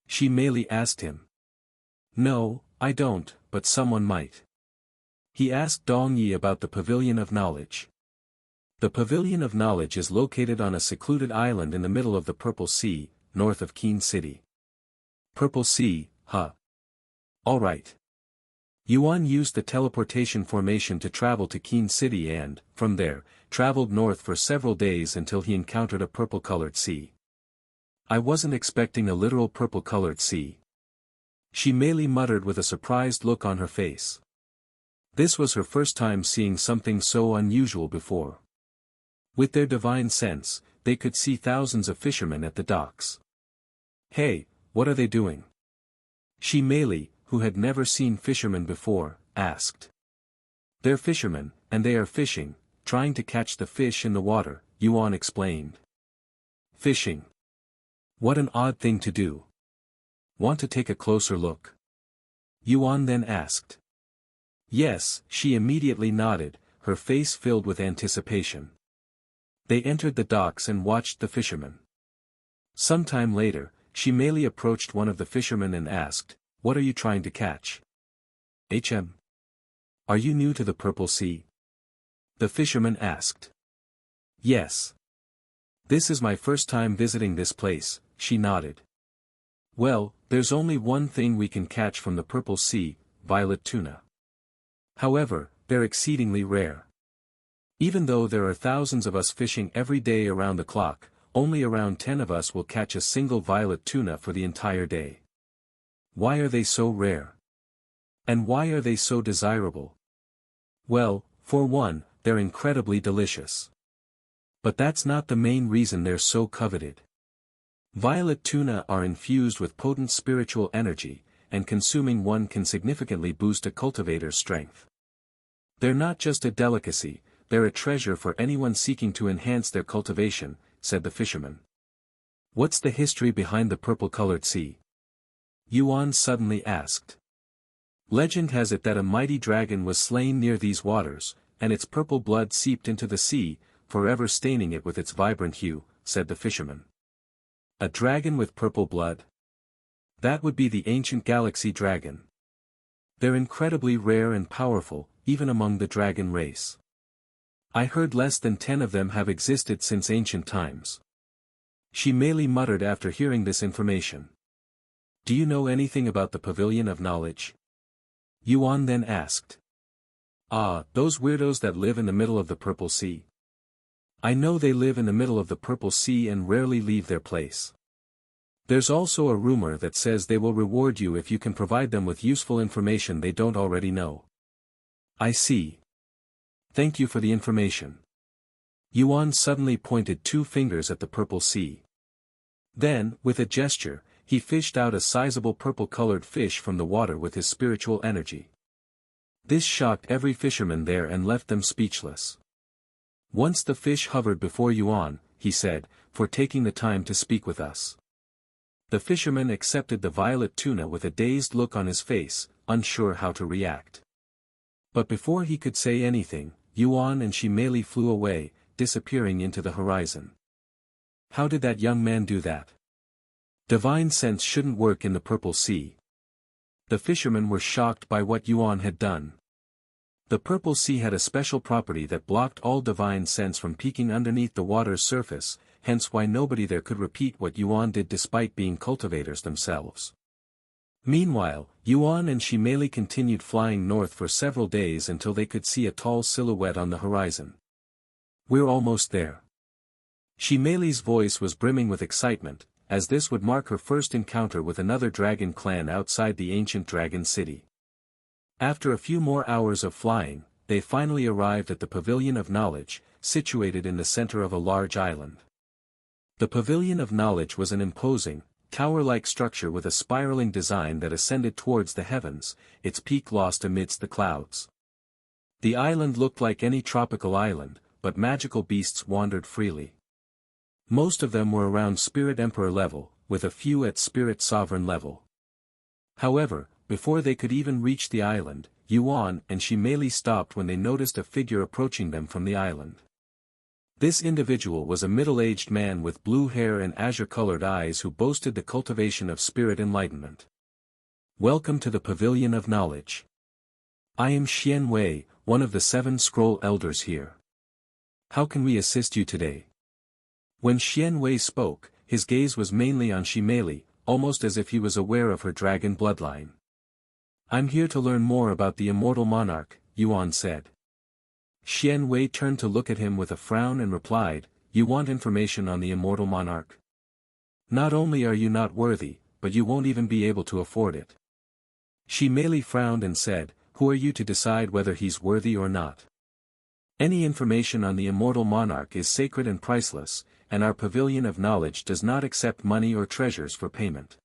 Shimei asked him. No, I don't, but someone might. He asked Dong Yi about the Pavilion of Knowledge. The Pavilion of Knowledge is located on a secluded island in the middle of the Purple Sea, north of Qin City. Purple Sea, huh? Alright. Yuan used the teleportation formation to travel to Qin City and, from there, traveled north for several days until he encountered a purple-colored sea. I wasn't expecting a literal purple-colored sea. Shimei muttered with a surprised look on her face. This was her first time seeing something so unusual before. With their divine sense, they could see thousands of fishermen at the docks. Hey, what are they doing? Shimei, who had never seen fishermen before, asked. They're fishermen, and they are fishing, trying to catch the fish in the water, Yuan explained. Fishing. What an odd thing to do. Want to take a closer look? Yuan then asked. Yes, she immediately nodded, her face filled with anticipation. They entered the docks and watched the fishermen. Sometime later, Shimei approached one of the fishermen and asked, What are you trying to catch? Are you new to the Purple Sea? The fisherman asked. Yes. This is my first time visiting this place, she nodded. Well, there's only one thing we can catch from the purple sea, violet tuna. However, they're exceedingly rare. Even though there are thousands of us fishing every day around the clock, only around 10 of us will catch a single violet tuna for the entire day. Why are they so rare? And why are they so desirable? Well, for one, they're incredibly delicious. But that's not the main reason they're so coveted. Violet tuna are infused with potent spiritual energy, and consuming one can significantly boost a cultivator's strength. They're not just a delicacy, they're a treasure for anyone seeking to enhance their cultivation, said the fisherman. What's the history behind the purple-colored sea? Yuan suddenly asked. Legend has it that a mighty dragon was slain near these waters, and its purple blood seeped into the sea, forever staining it with its vibrant hue, said the fisherman. A dragon with purple blood? That would be the ancient galaxy dragon. They're incredibly rare and powerful, even among the dragon race. I heard less than 10 of them have existed since ancient times. She merely muttered after hearing this information. Do you know anything about the Pavilion of Knowledge? Yuan then asked. Ah, those weirdos that live in the middle of the Purple Sea. I know they live in the middle of the Purple Sea and rarely leave their place. There's also a rumor that says they will reward you if you can provide them with useful information they don't already know. I see. Thank you for the information. Yuan suddenly pointed 2 fingers at the Purple Sea. Then, with a gesture, he fished out a sizable purple-colored fish from the water with his spiritual energy. This shocked every fisherman there and left them speechless. Once the fish hovered before Yuan, he said, for taking the time to speak with us. The fisherman accepted the violet tuna with a dazed look on his face, unsure how to react. But before he could say anything, Yuan and she merely flew away, disappearing into the horizon. How did that young man do that? Divine sense shouldn't work in the Purple Sea. The fishermen were shocked by what Yuan had done. The Purple Sea had a special property that blocked all divine sense from peeking underneath the water's surface, hence why nobody there could repeat what Yuan did despite being cultivators themselves. Meanwhile, Yuan and Shimeli continued flying north for several days until they could see a tall silhouette on the horizon. We're almost there. Shimeli's voice was brimming with excitement, as this would mark her first encounter with another dragon clan outside the ancient dragon city. After a few more hours of flying, they finally arrived at the Pavilion of Knowledge, situated in the center of a large island. The Pavilion of Knowledge was an imposing, tower-like structure with a spiraling design that ascended towards the heavens, its peak lost amidst the clouds. The island looked like any tropical island, but magical beasts wandered freely. Most of them were around Spirit Emperor level, with a few at Spirit Sovereign level. However, before they could even reach the island, Yuan and Shimeli stopped when they noticed a figure approaching them from the island. This individual was a middle-aged man with blue hair and azure-colored eyes who boasted the cultivation of spirit enlightenment. Welcome to the Pavilion of Knowledge. I am Xian Wei, one of the 7 scroll elders here. How can we assist you today? When Xian Wei spoke, his gaze was mainly on Shimeli, almost as if he was aware of her dragon bloodline. I'm here to learn more about the immortal monarch, Yuan said. Xian Wei turned to look at him with a frown and replied, You want information on the immortal monarch? Not only are you not worthy, but you won't even be able to afford it. Shimeli frowned and said, Who are you to decide whether he's worthy or not? Any information on the immortal monarch is sacred and priceless, and our Pavilion of Knowledge does not accept money or treasures for payment.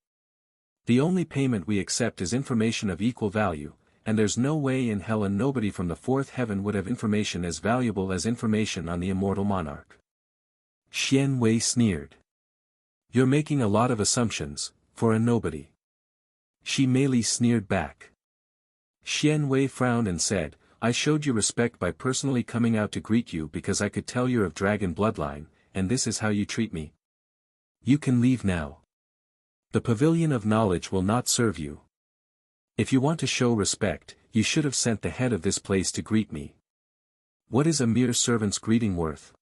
The only payment we accept is information of equal value, and there's no way in hell and nobody from the 4th heaven would have information as valuable as information on the immortal monarch. Xian Wei sneered. You're making a lot of assumptions, for a nobody. Shimeli sneered back. Xian Wei frowned and said, I showed you respect by personally coming out to greet you because I could tell you're of dragon bloodline, and this is how you treat me. You can leave now. The Pavilion of Knowledge will not serve you. If you want to show respect, you should have sent the head of this place to greet me. What is a mere servant's greeting worth?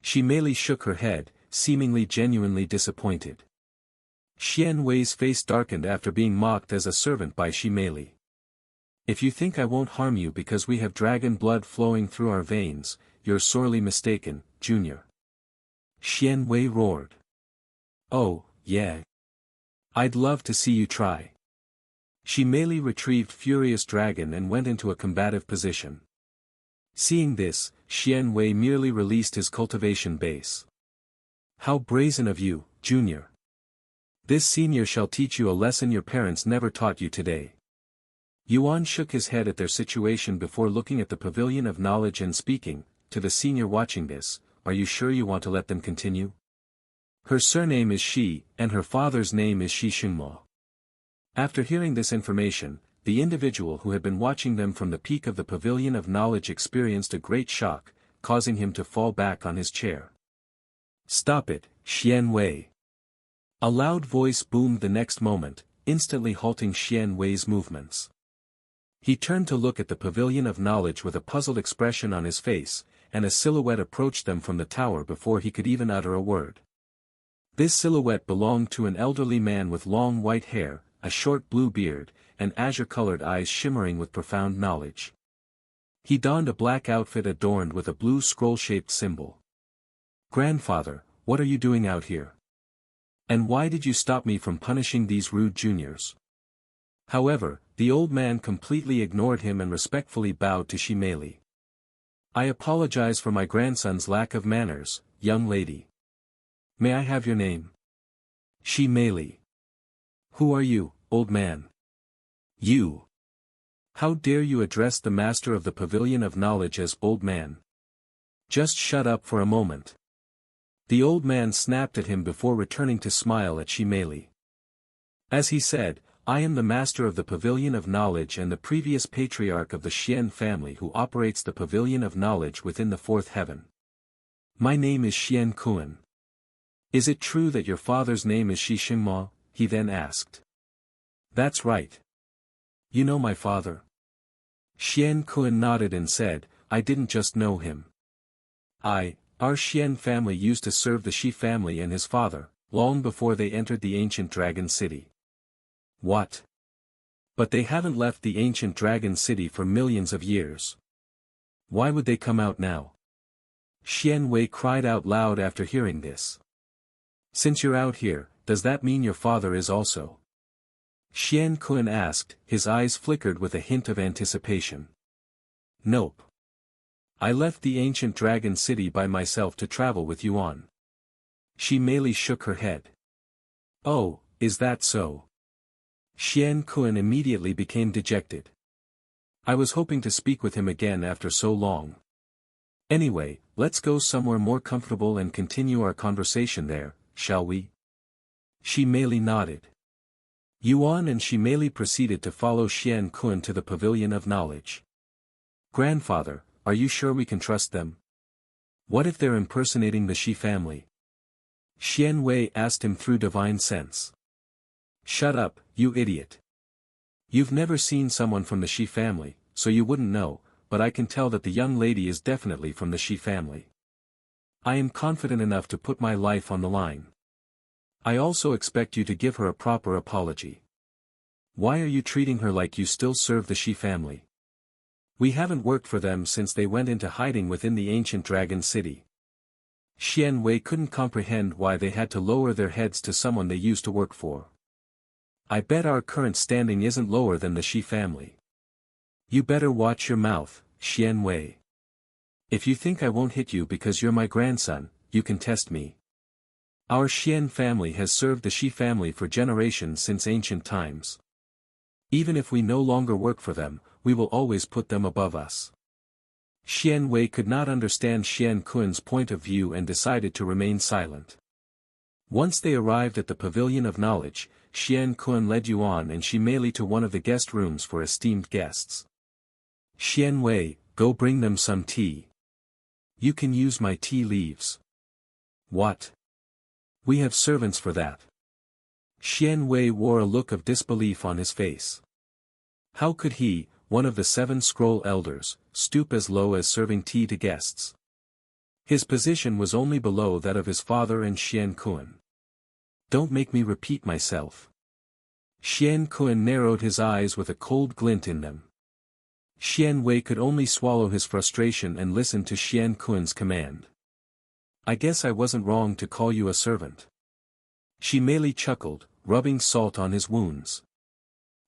Shi Meili shook her head, seemingly genuinely disappointed. Xian Wei's face darkened after being mocked as a servant by Shi Meili. If you think I won't harm you because we have dragon blood flowing through our veins, you're sorely mistaken, Junior. Xian Wei roared. Oh, yeah. I'd love to see you try. Shi Meili retrieved Furious Dragon and went into a combative position. Seeing this, Xian Wei merely released his cultivation base. How brazen of you, Junior. This senior shall teach you a lesson your parents never taught you today. Yuan shook his head at their situation before looking at the pavilion of knowledge and speaking, to the senior watching this, are you sure you want to let them continue? Her surname is Shi, and her father's name is Shi Xingmo. After hearing this information, the individual who had been watching them from the peak of the pavilion of knowledge experienced a great shock, causing him to fall back on his chair. Stop it, Xian Wei. A loud voice boomed the next moment, instantly halting Xian Wei's movements. He turned to look at the pavilion of knowledge with a puzzled expression on his face, and a silhouette approached them from the tower before he could even utter a word. This silhouette belonged to an elderly man with long white hair, a short blue beard, and azure-colored eyes shimmering with profound knowledge. He donned a black outfit adorned with a blue scroll-shaped symbol. Grandfather, what are you doing out here? And why did you stop me from punishing these rude juniors? However, the old man completely ignored him and respectfully bowed to Shi Meili. I apologize for my grandson's lack of manners, young lady. May I have your name? Shi Meili. Who are you, old man? You. How dare you address the master of the Pavilion of Knowledge as old man? Just shut up for a moment. The old man snapped at him before returning to smile at Shi Meili. As he said, I am the master of the Pavilion of Knowledge and the previous patriarch of the Xian family who operates the Pavilion of Knowledge within the fourth heaven. My name is Xian Kuan. Is it true that your father's name is Shi Xingmo? He then asked. That's right. You know my father? Xian Kuan nodded and said, I didn't just know him. Our Xian family used to serve the Shi family and his father, long before they entered the ancient dragon city. What? But they haven't left the ancient dragon city for millions of years. Why would they come out now? Xian Wei cried out loud after hearing this. Since you're out here, does that mean your father is also? Xian Kuan asked, his eyes flickered with a hint of anticipation. Nope. I left the ancient dragon city by myself to travel with Yuan. Shi Meili shook her head. Oh, is that so? Xian Kuan immediately became dejected. I was hoping to speak with him again after so long. Anyway, let's go somewhere more comfortable and continue our conversation there, shall we? Shi Meili nodded. Yuan and Shi Meili proceeded to follow Xian Kuan to the Pavilion of Knowledge. Grandfather, are you sure we can trust them? What if they're impersonating the Shi family? Xian Wei asked him through divine sense. Shut up, you idiot. You've never seen someone from the Shi family, so you wouldn't know, but I can tell that the young lady is definitely from the Shi family. I am confident enough to put my life on the line. I also expect you to give her a proper apology. Why are you treating her like you still serve the Shi family? We haven't worked for them since they went into hiding within the ancient dragon city. Xian Wei couldn't comprehend why they had to lower their heads to someone they used to work for. I bet our current standing isn't lower than the Shi family. You better watch your mouth, Xian Wei. If you think I won't hit you because you're my grandson, you can test me. Our Xian family has served the Shi family for generations since ancient times. Even if we no longer work for them, we will always put them above us. Xian Wei could not understand Xian Kuan's point of view and decided to remain silent. Once they arrived at the Pavilion of Knowledge, Xian Kuan led Yuan and Shi Meili to one of the guest rooms for esteemed guests. Xian Wei, go bring them some tea. You can use my tea leaves. What? We have servants for that. Xian Wei wore a look of disbelief on his face. How could he, one of the 7 scroll elders, stoop as low as serving tea to guests. His position was only below that of his father and Xian Kun. Don't make me repeat myself. Xian Kun narrowed his eyes with a cold glint in them. Xian Wei could only swallow his frustration and listen to Xian Kun's command. I guess I wasn't wrong to call you a servant. Shi Meili chuckled, rubbing salt on his wounds.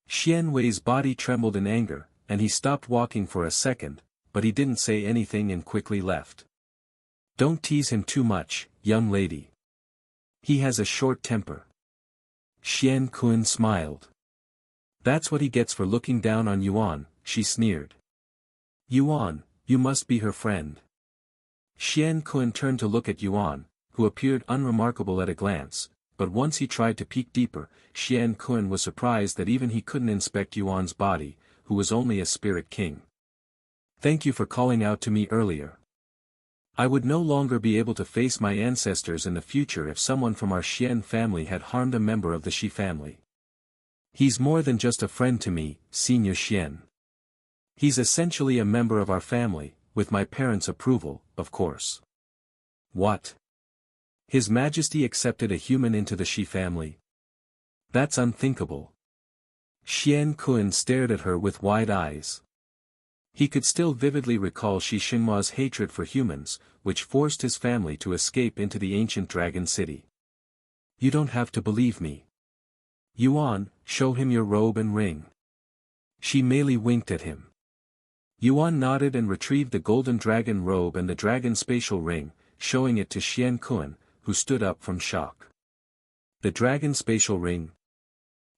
Xian Wei's body trembled in anger, and he stopped walking for a second, but he didn't say anything and quickly left. Don't tease him too much, young lady. He has a short temper. Xian Kun smiled. That's what he gets for looking down on Yuan, she sneered. Yuan, you must be her friend. Xian Kun turned to look at Yuan, who appeared unremarkable at a glance, but once he tried to peek deeper, Xian Kun was surprised that even he couldn't inspect Yuan's body, who was only a spirit king. Thank you for calling out to me earlier. I would no longer be able to face my ancestors in the future if someone from our Xian family had harmed a member of the Shi family. He's more than just a friend to me, Senior Xian. He's essentially a member of our family, with my parents' approval, of course. What? His Majesty accepted a human into the Shi family? That's unthinkable. Xian Kun stared at her with wide eyes. He could still vividly recall Shi Xinghua's hatred for humans, which forced his family to escape into the ancient dragon city. You don't have to believe me. Yuan, show him your robe and ring. Shi Meili winked at him. Yuan nodded and retrieved the golden dragon robe and the dragon spatial ring, showing it to Xian Kun, who stood up from shock. The dragon spatial ring?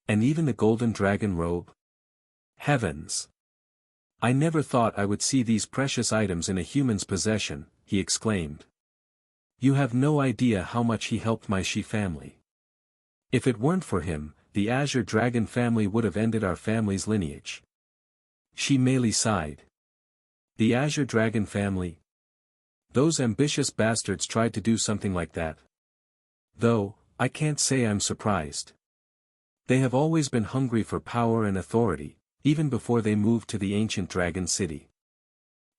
And even the golden dragon robe? Heavens! I never thought I would see these precious items in a human's possession, he exclaimed. You have no idea how much he helped my Shi family. If it weren't for him, the Azure Dragon family would have ended our family's lineage. Shi Meili sighed. The Azure Dragon family? Those ambitious bastards tried to do something like that. Though, I can't say I'm surprised. They have always been hungry for power and authority, even before they moved to the ancient dragon city.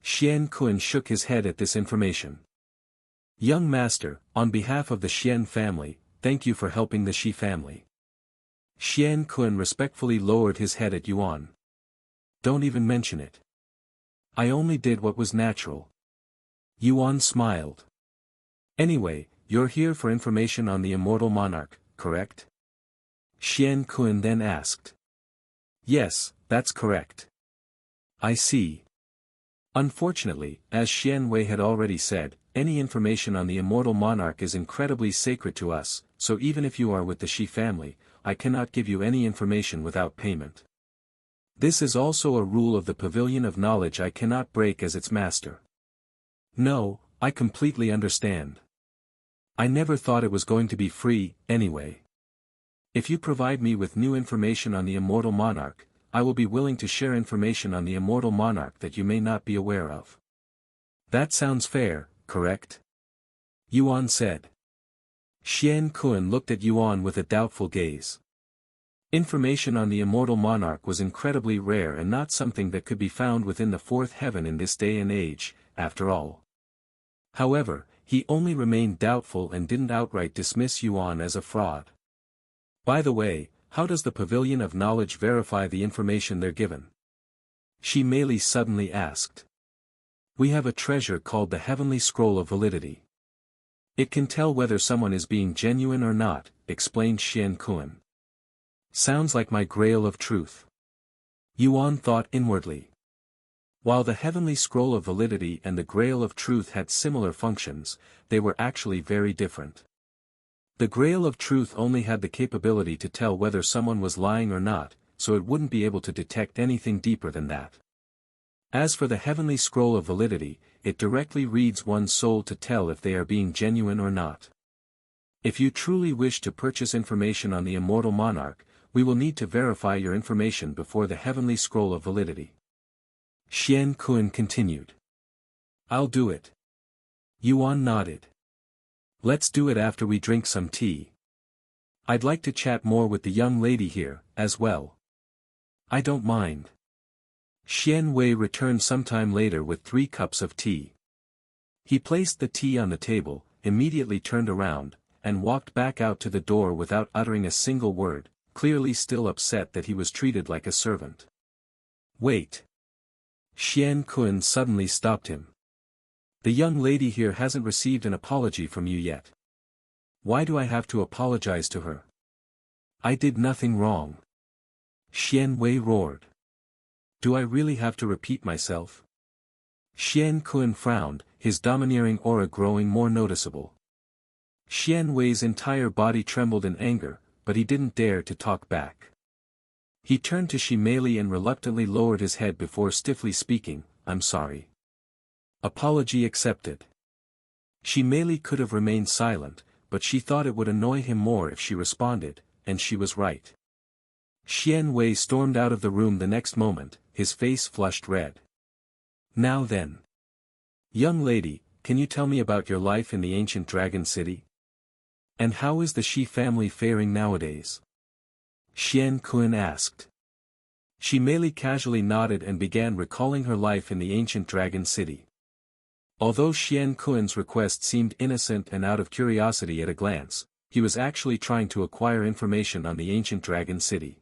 Xian Kun shook his head at this information. Young master, on behalf of the Xian family, thank you for helping the Shi family. Xian Kun respectfully lowered his head at Yuan. Don't even mention it. I only did what was natural. Yuan smiled. Anyway, you're here for information on the immortal monarch, correct? Xian Kun then asked. Yes, that's correct. I see. Unfortunately, as Xian Wei had already said, any information on the immortal monarch is incredibly sacred to us, so even if you are with the Shi family, I cannot give you any information without payment. This is also a rule of the Pavilion of Knowledge I cannot break as its master. No, I completely understand. I never thought it was going to be free, anyway. If you provide me with new information on the immortal monarch, I will be willing to share information on the immortal monarch that you may not be aware of. That sounds fair, correct? Yuan said. Xian Kun looked at Yuan with a doubtful gaze. Information on the immortal monarch was incredibly rare and not something that could be found within the fourth heaven in this day and age, after all. However, he only remained doubtful and didn't outright dismiss Yuan as a fraud. By the way, how does the Pavilion of Knowledge verify the information they're given? Shi Meili suddenly asked. We have a treasure called the Heavenly Scroll of Validity. It can tell whether someone is being genuine or not, explained Xian Kun. Sounds like my Grail of Truth. Yuan thought inwardly. While the Heavenly Scroll of Validity and the Grail of Truth had similar functions, they were actually very different. The Grail of Truth only had the capability to tell whether someone was lying or not, so it wouldn't be able to detect anything deeper than that. As for the Heavenly Scroll of Validity, it directly reads one's soul to tell if they are being genuine or not. If you truly wish to purchase information on the immortal monarch, we will need to verify your information before the Heavenly Scroll of Validity. Xian Kun continued. I'll do it. Yuan nodded. Let's do it after we drink some tea. I'd like to chat more with the young lady here, as well. I don't mind. Xian Wei returned sometime later with 3 cups of tea. He placed the tea on the table, immediately turned around, and walked back out to the door without uttering a single word, clearly still upset that he was treated like a servant. Wait. Xian Kun suddenly stopped him. The young lady here hasn't received an apology from you yet. Why do I have to apologize to her? I did nothing wrong. Xian Wei roared. Do I really have to repeat myself? Xian Kun frowned, his domineering aura growing more noticeable. Xian Wei's entire body trembled in anger, but he didn't dare to talk back. He turned to Shimeli and reluctantly lowered his head before stiffly speaking, I'm sorry. Apology accepted. Shimeli could have remained silent, but she thought it would annoy him more if she responded, and she was right. Xian Wei stormed out of the room the next moment, his face flushed red. Now then. Young lady, can you tell me about your life in the ancient dragon city? And how is the Shi family faring nowadays? Xian Kun asked. Shimeli casually nodded and began recalling her life in the ancient dragon city. Although Xian Kun's request seemed innocent and out of curiosity at a glance, he was actually trying to acquire information on the ancient dragon city.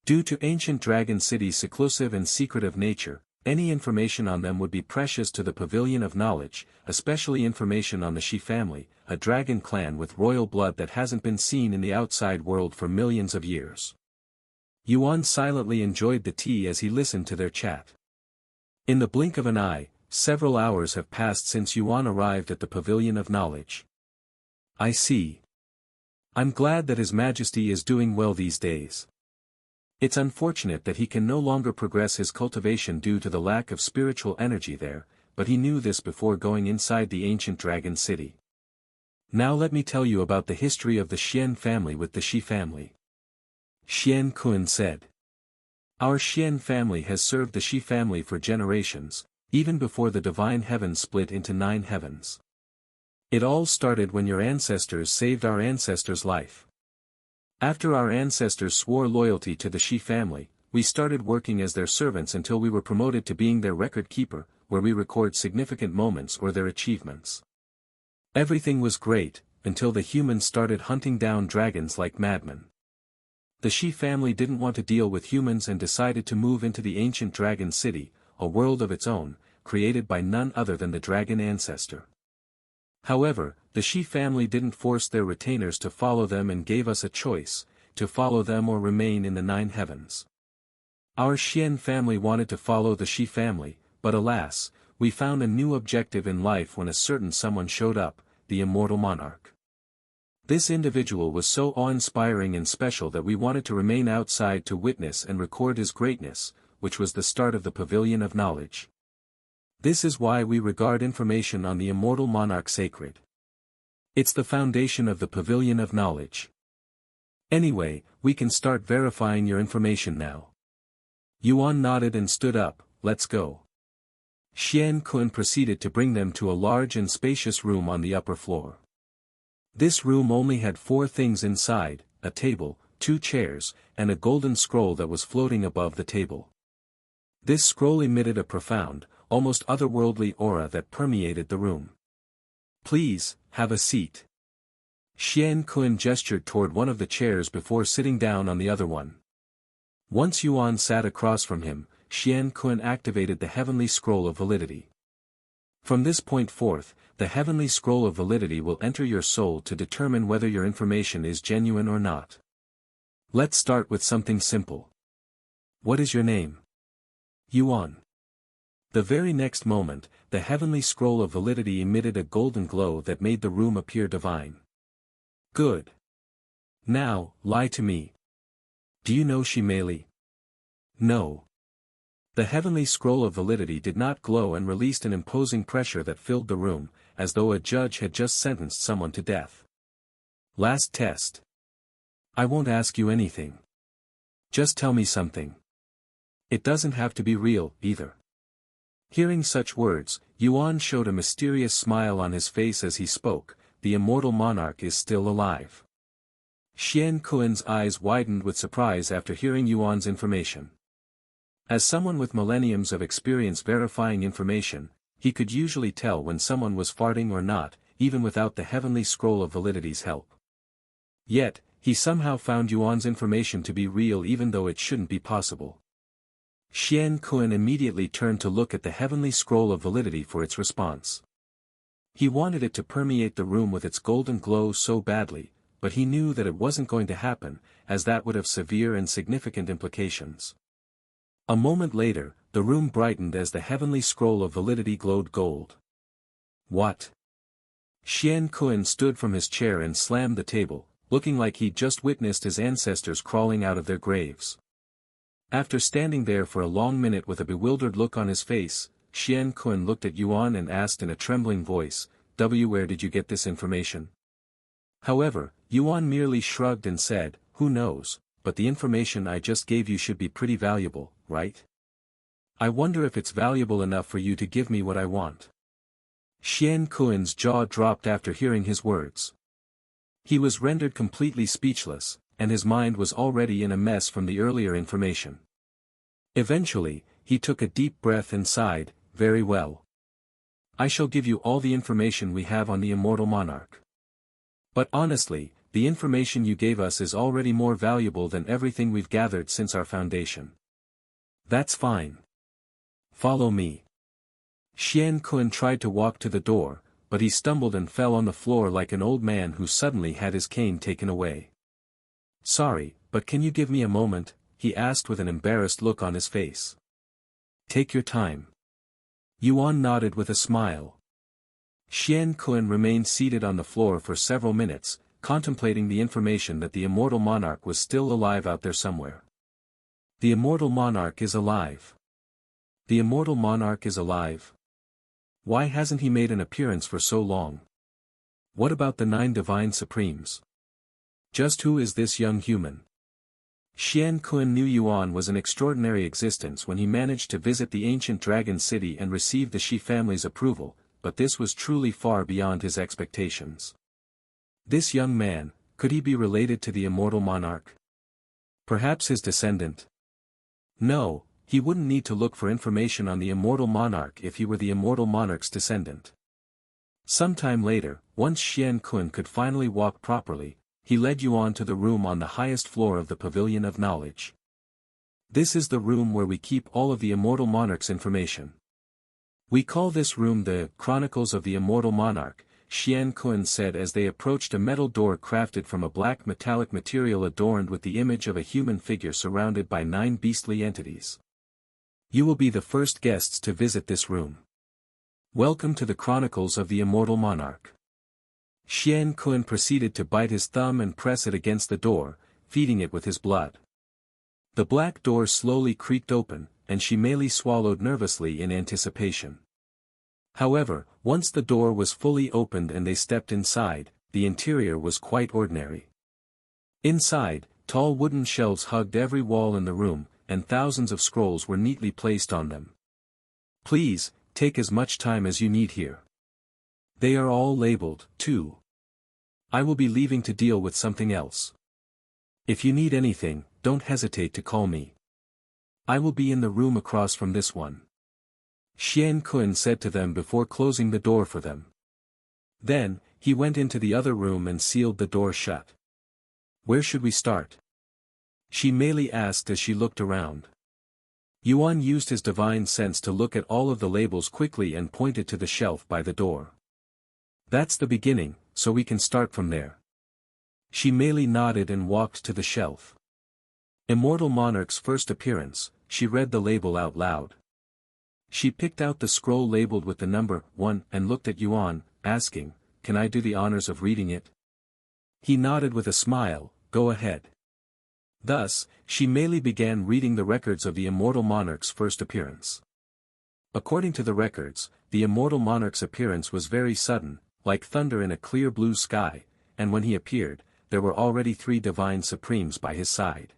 Due to ancient dragon city's seclusive and secretive nature, any information on them would be precious to the Pavilion of Knowledge, especially information on the Shi family, a dragon clan with royal blood that hasn't been seen in the outside world for millions of years. Yuan silently enjoyed the tea as he listened to their chat. In the blink of an eye, several hours have passed since Yuan arrived at the Pavilion of Knowledge. I see. I'm glad that His Majesty is doing well these days. It's unfortunate that he can no longer progress his cultivation due to the lack of spiritual energy there, but he knew this before going inside the ancient dragon city. Now let me tell you about the history of the Xian family with the Shi family. Xian Kun said. Our Xian family has served the Shi family for generations, even before the divine heavens split into 9 heavens. It all started when your ancestors saved our ancestors' life. After our ancestors swore loyalty to the Shi family, we started working as their servants until we were promoted to being their record keeper, where we record significant moments or their achievements. Everything was great, until the humans started hunting down dragons like madmen. The Shi family didn't want to deal with humans and decided to move into the ancient dragon city, a world of its own, created by none other than the dragon ancestor. However, the Shi family didn't force their retainers to follow them and gave us a choice, to follow them or remain in the 9 heavens. Our Xian family wanted to follow the Shi family, but alas, we found a new objective in life when a certain someone showed up, the immortal monarch. This individual was so awe-inspiring and special that we wanted to remain outside to witness and record his greatness, which was the start of the Pavilion of Knowledge. This is why we regard information on the immortal monarch sacred. It's the foundation of the Pavilion of Knowledge. Anyway, we can start verifying your information now. Yuan nodded and stood up, let's go. Xian Kun proceeded to bring them to a large and spacious room on the upper floor. This room only had 4 things inside, a table, 2 chairs, and a golden scroll that was floating above the table. This scroll emitted a profound, almost otherworldly aura that permeated the room. Please, have a seat. Xian Kun gestured toward one of the chairs before sitting down on the other one. Once Yuan sat across from him, Xian Kun activated the Heavenly Scroll of Validity. From this point forth, the Heavenly Scroll of Validity will enter your soul to determine whether your information is genuine or not. Let's start with something simple. What is your name? Yuan. The very next moment, the Heavenly Scroll of Validity emitted a golden glow that made the room appear divine. Good. Now, lie to me. Do you know Shimeli? No. The Heavenly Scroll of Validity did not glow and released an imposing pressure that filled the room, as though a judge had just sentenced someone to death. Last test. I won't ask you anything. Just tell me something. It doesn't have to be real, either. Hearing such words, Yuan showed a mysterious smile on his face as he spoke, the immortal monarch is still alive. Xian Kun's eyes widened with surprise after hearing Yuan's information. As someone with millenniums of experience verifying information, he could usually tell when someone was farting or not, even without the heavenly scroll of validity's help. Yet, he somehow found Yuan's information to be real even though it shouldn't be possible. Xian Kun immediately turned to look at the heavenly scroll of validity for its response. He wanted it to permeate the room with its golden glow so badly, but he knew that it wasn't going to happen, as that would have severe and significant implications. A moment later, the room brightened as the heavenly scroll of validity glowed gold. What? Xian Kun stood from his chair and slammed the table, looking like he'd just witnessed his ancestors crawling out of their graves. After standing there for a long minute with a bewildered look on his face, Xian Kun looked at Yuan and asked in a trembling voice, "Where did you get this information?" However, Yuan merely shrugged and said, "Who knows, but the information I just gave you should be pretty valuable, right? I wonder if it's valuable enough for you to give me what I want." Xian Kun's jaw dropped after hearing his words. He was rendered completely speechless, and his mind was already in a mess from the earlier information. Eventually, he took a deep breath and sighed, "Very well. I shall give you all the information we have on the immortal monarch. But honestly, the information you gave us is already more valuable than everything we've gathered since our foundation." "That's fine. Follow me." Xian Kun tried to walk to the door, but he stumbled and fell on the floor like an old man who suddenly had his cane taken away. "Sorry, but can you give me a moment?" he asked with an embarrassed look on his face. "Take your time." Yuan nodded with a smile. Xian Kun remained seated on the floor for several minutes, contemplating the information that the immortal monarch was still alive out there somewhere. The immortal monarch is alive. The immortal monarch is alive. Why hasn't he made an appearance for so long? What about the 9 divine supremes? Just who is this young human? Xian Kun knew Yuan was an extraordinary existence when he managed to visit the ancient dragon city and receive the Shi family's approval, but this was truly far beyond his expectations. This young man, could he be related to the immortal monarch? Perhaps his descendant? No, he wouldn't need to look for information on the immortal monarch if he were the immortal monarch's descendant. Sometime later, once Xian Kun could finally walk properly, he led Yuan to the room on the highest floor of the Pavilion of Knowledge. "This is the room where we keep all of the immortal monarch's information. We call this room the Chronicles of the Immortal Monarch," Xian Kun said as they approached a metal door crafted from a black metallic material adorned with the image of a human figure surrounded by 9 beastly entities. "You will be the first guests to visit this room. Welcome to the Chronicles of the Immortal Monarch." Xian Kun proceeded to bite his thumb and press it against the door, feeding it with his blood. The black door slowly creaked open, and she merely swallowed nervously in anticipation. However, once the door was fully opened and they stepped inside, the interior was quite ordinary. Inside, tall wooden shelves hugged every wall in the room, and thousands of scrolls were neatly placed on them. "Please, take as much time as you need here. They are all labeled, too. I will be leaving to deal with something else. If you need anything, don't hesitate to call me. I will be in the room across from this one," Xian Kun said to them before closing the door for them. Then, he went into the other room and sealed the door shut. "Where should we start?" she merely asked as she looked around. Yuan used his divine sense to look at all of the labels quickly and pointed to the shelf by the door. "That's the beginning, so we can start from there." She merely nodded and walked to the shelf. "Immortal Monarch's first appearance," she read the label out loud. She picked out the scroll labeled with the number 1 and looked at Yuan, asking, "Can I do the honors of reading it?" He nodded with a smile, "Go ahead." Thus, she merely began reading the records of the immortal monarch's first appearance. According to the records, the immortal monarch's appearance was very sudden, like thunder in a clear blue sky, and when he appeared, there were already 3 divine supremes by his side.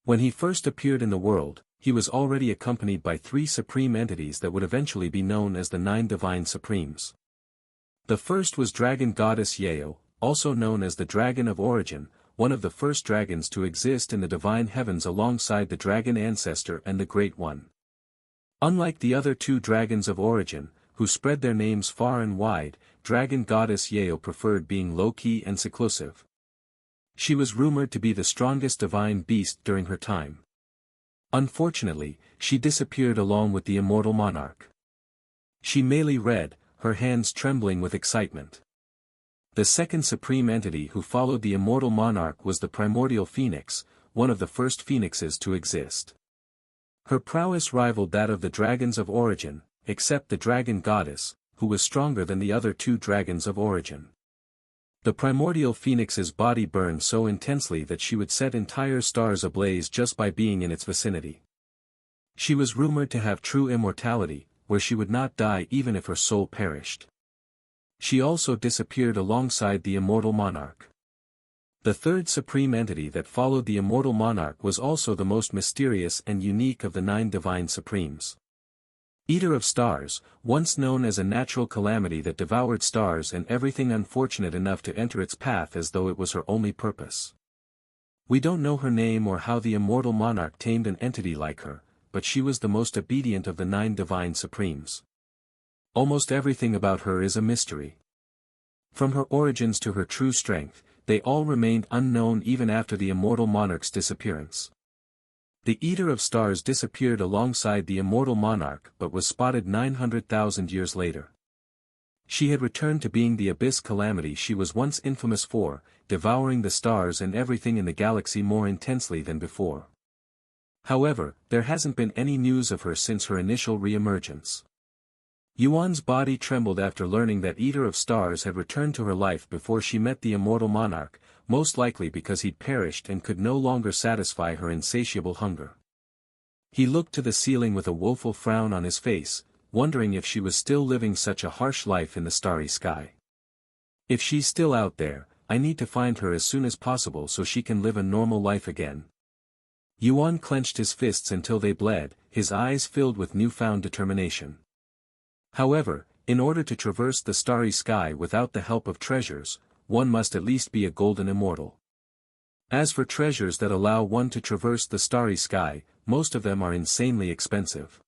When he first appeared in the world, he was already accompanied by 3 supreme entities that would eventually be known as the 9 divine supremes. The first was dragon goddess Yao, also known as the Dragon of Origin, one of the first dragons to exist in the divine heavens alongside the dragon ancestor and the Great One. Unlike the other two dragons of origin, who spread their names far and wide, dragon goddess Yeo preferred being low-key and seclusive. She was rumored to be the strongest divine beast during her time. Unfortunately, she disappeared along with the immortal monarch. She merely read, her hands trembling with excitement. The second supreme entity who followed the immortal monarch was the primordial phoenix, one of the first phoenixes to exist. Her prowess rivaled that of the dragons of origin, except the dragon goddess, who was stronger than the other two dragons of origin. The primordial phoenix's body burned so intensely that she would set entire stars ablaze just by being in its vicinity. She was rumored to have true immortality, where she would not die even if her soul perished. She also disappeared alongside the immortal monarch. The third supreme entity that followed the immortal monarch was also the most mysterious and unique of the 9 divine supremes. Eater of Stars, once known as a natural calamity that devoured stars and everything unfortunate enough to enter its path as though it was her only purpose. We don't know her name or how the immortal monarch tamed an entity like her, but she was the most obedient of the 9 divine supremes. Almost everything about her is a mystery. From her origins to her true strength, they all remained unknown even after the immortal monarch's disappearance. The Eater of Stars disappeared alongside the immortal monarch but was spotted 900,000 years later. She had returned to being the abyss calamity she was once infamous for, devouring the stars and everything in the galaxy more intensely than before. However, there hasn't been any news of her since her initial re-emergence. Yuan's body trembled after learning that Eater of Stars had returned to her life before she met the immortal monarch, most likely because he'd perished and could no longer satisfy her insatiable hunger. He looked to the ceiling with a woeful frown on his face, wondering if she was still living such a harsh life in the starry sky. If she's still out there, I need to find her as soon as possible so she can live a normal life again. Yuan clenched his fists until they bled, his eyes filled with newfound determination. However, in order to traverse the starry sky without the help of treasures, one must at least be a golden immortal. As for treasures that allow one to traverse the starry sky, most of them are insanely expensive.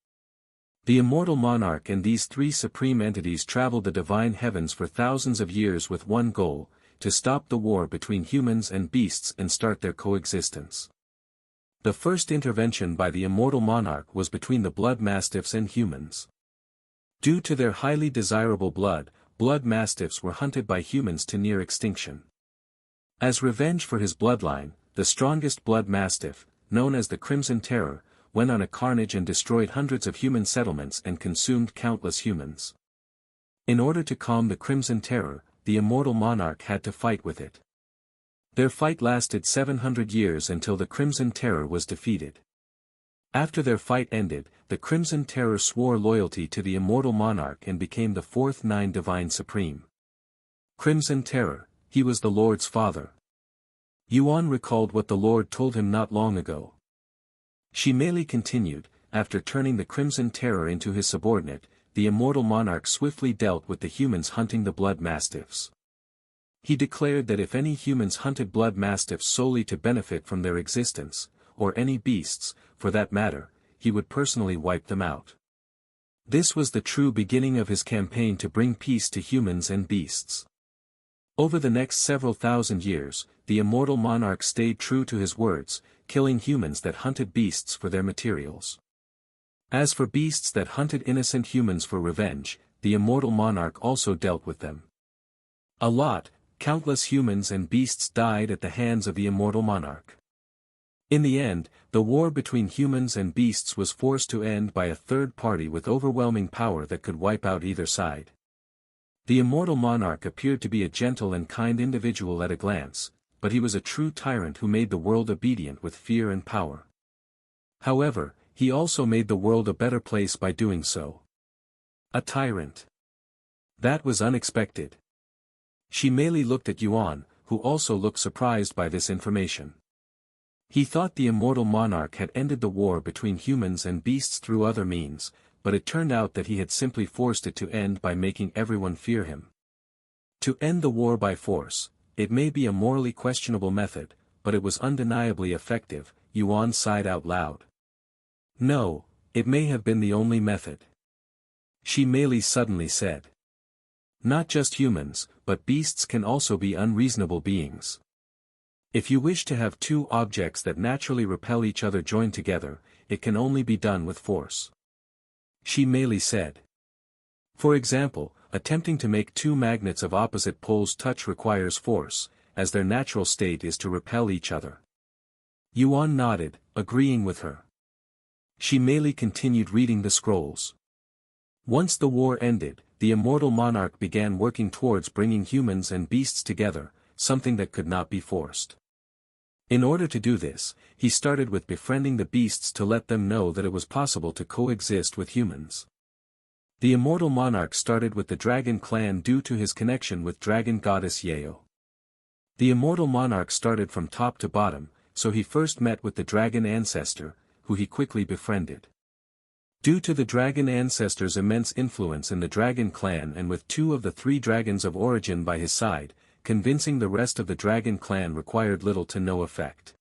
The immortal monarch and these 3 supreme entities traveled the divine heavens for thousands of years with one goal, to stop the war between humans and beasts and start their coexistence. The first intervention by the immortal monarch was between the blood mastiffs and humans. Due to their highly desirable blood mastiffs were hunted by humans to near extinction. As revenge for his bloodline, the strongest blood mastiff, known as the Crimson Terror, went on a carnage and destroyed hundreds of human settlements and consumed countless humans. In order to calm the Crimson Terror, the immortal monarch had to fight with it. Their fight lasted 700 years until the Crimson Terror was defeated. After their fight ended, the Crimson Terror swore loyalty to the immortal monarch and became the 4th 9 divine supreme. Crimson Terror, he was the Lord's father. Yuan recalled what the Lord told him not long ago. She merely continued, after turning the Crimson Terror into his subordinate, the immortal monarch swiftly dealt with the humans hunting the blood mastiffs. He declared that if any humans hunted blood mastiffs solely to benefit from their existence, or any beasts, for that matter, he would personally wipe them out. This was the true beginning of his campaign to bring peace to humans and beasts. Over the next several thousand years, the immortal monarch stayed true to his words, killing humans that hunted beasts for their materials. As for beasts that hunted innocent humans for revenge, the immortal monarch also dealt with them. Countless humans and beasts died at the hands of the immortal monarch. In the end, the war between humans and beasts was forced to end by a third party with overwhelming power that could wipe out either side. The immortal monarch appeared to be a gentle and kind individual at a glance, but he was a true tyrant who made the world obedient with fear and power. However, he also made the world a better place by doing so. A tyrant. That was unexpected. She merely looked at Yuan, who also looked surprised by this information. He thought the immortal monarch had ended the war between humans and beasts through other means, but it turned out that he had simply forced it to end by making everyone fear him. To end the war by force, it may be a morally questionable method, but it was undeniably effective, Yuan sighed out loud. No, it may have been the only method. She merely suddenly said. Not just humans, but beasts can also be unreasonable beings. If you wish to have two objects that naturally repel each other joined together, it can only be done with force. She merely said. For example, attempting to make two magnets of opposite poles touch requires force, as their natural state is to repel each other. Yuan nodded, agreeing with her. She merely continued reading the scrolls. Once the war ended, the immortal monarch began working towards bringing humans and beasts together, something that could not be forced. In order to do this, he started with befriending the beasts to let them know that it was possible to coexist with humans. The immortal monarch started with the dragon clan due to his connection with dragon goddess Yeo. The immortal monarch started from top to bottom, so he first met with the dragon ancestor, who he quickly befriended. Due to the dragon ancestor's immense influence in the dragon clan and with 2 of the 3 dragons of origin by his side, convincing the rest of the dragon clan required little to no effect.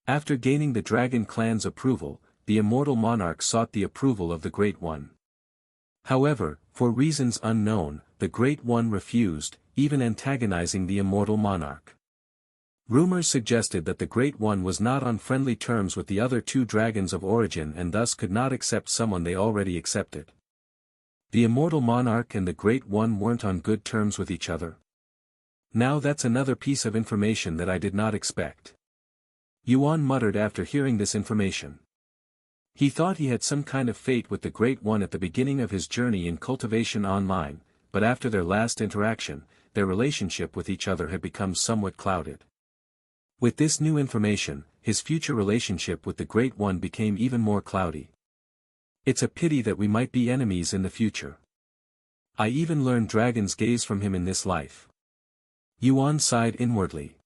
After gaining the dragon clan's approval, the immortal monarch sought the approval of the Great One. However, for reasons unknown, the Great One refused, even antagonizing the immortal monarch. Rumors suggested that the Great One was not on friendly terms with the other 2 dragons of origin and thus could not accept someone they already accepted. The immortal monarch and the Great One weren't on good terms with each other. Now that's another piece of information that I did not expect. Yuan muttered after hearing this information. He thought he had some kind of fate with the Great One at the beginning of his journey in Cultivation Online, but after their last interaction, their relationship with each other had become somewhat clouded. With this new information, his future relationship with the Great One became even more cloudy. It's a pity that we might be enemies in the future. I even learned dragon's gaze from him in this life. Yuan sighed inwardly.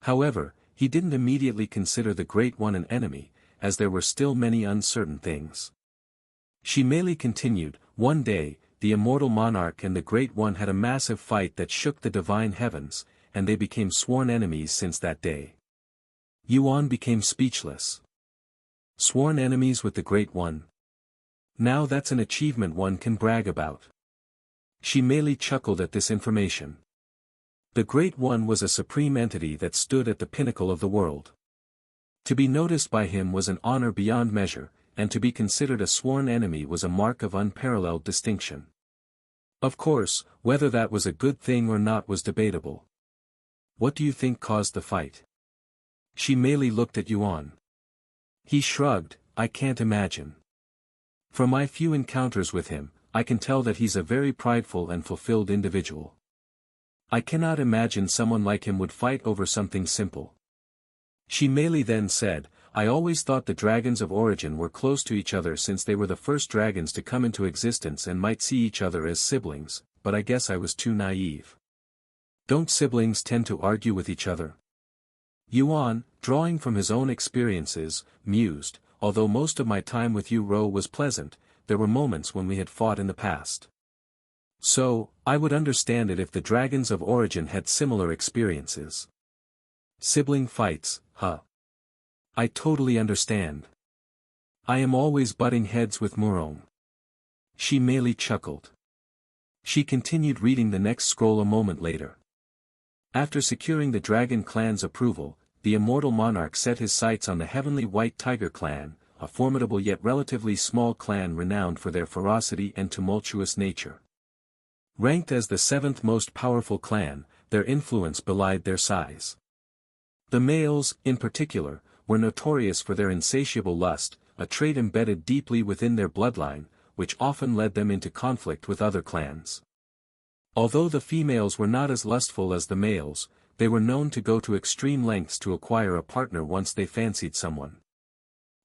However, he didn't immediately consider the Great One an enemy, as there were still many uncertain things. She merely continued, one day, the immortal monarch and the Great One had a massive fight that shook the divine heavens, and they became sworn enemies since that day. Yuan became speechless. Sworn enemies with the Great One? Now that's an achievement one can brag about. She merely chuckled at this information. The Great One was a supreme entity that stood at the pinnacle of the world. To be noticed by him was an honor beyond measure, and to be considered a sworn enemy was a mark of unparalleled distinction. Of course, whether that was a good thing or not was debatable. What do you think caused the fight? She merely looked at Yuan. He shrugged, I can't imagine. From my few encounters with him, I can tell that he's a very prideful and fulfilled individual. I cannot imagine someone like him would fight over something simple. She merely then said, I always thought the dragons of origin were close to each other since they were the first dragons to come into existence and might see each other as siblings, but I guess I was too naive. Don't siblings tend to argue with each other? Yuan, drawing from his own experiences, mused, although most of my time with you Ro was pleasant, there were moments when we had fought in the past. So, I would understand it if the dragons of origin had similar experiences. Sibling fights, huh? I totally understand. I am always butting heads with Murong. She merely chuckled. She continued reading the next scroll a moment later. After securing the dragon clan's approval, the immortal monarch set his sights on the heavenly white tiger clan, a formidable yet relatively small clan renowned for their ferocity and tumultuous nature. Ranked as the 7th most powerful clan, their influence belied their size. The males, in particular, were notorious for their insatiable lust, a trait embedded deeply within their bloodline, which often led them into conflict with other clans. Although the females were not as lustful as the males, they were known to go to extreme lengths to acquire a partner once they fancied someone.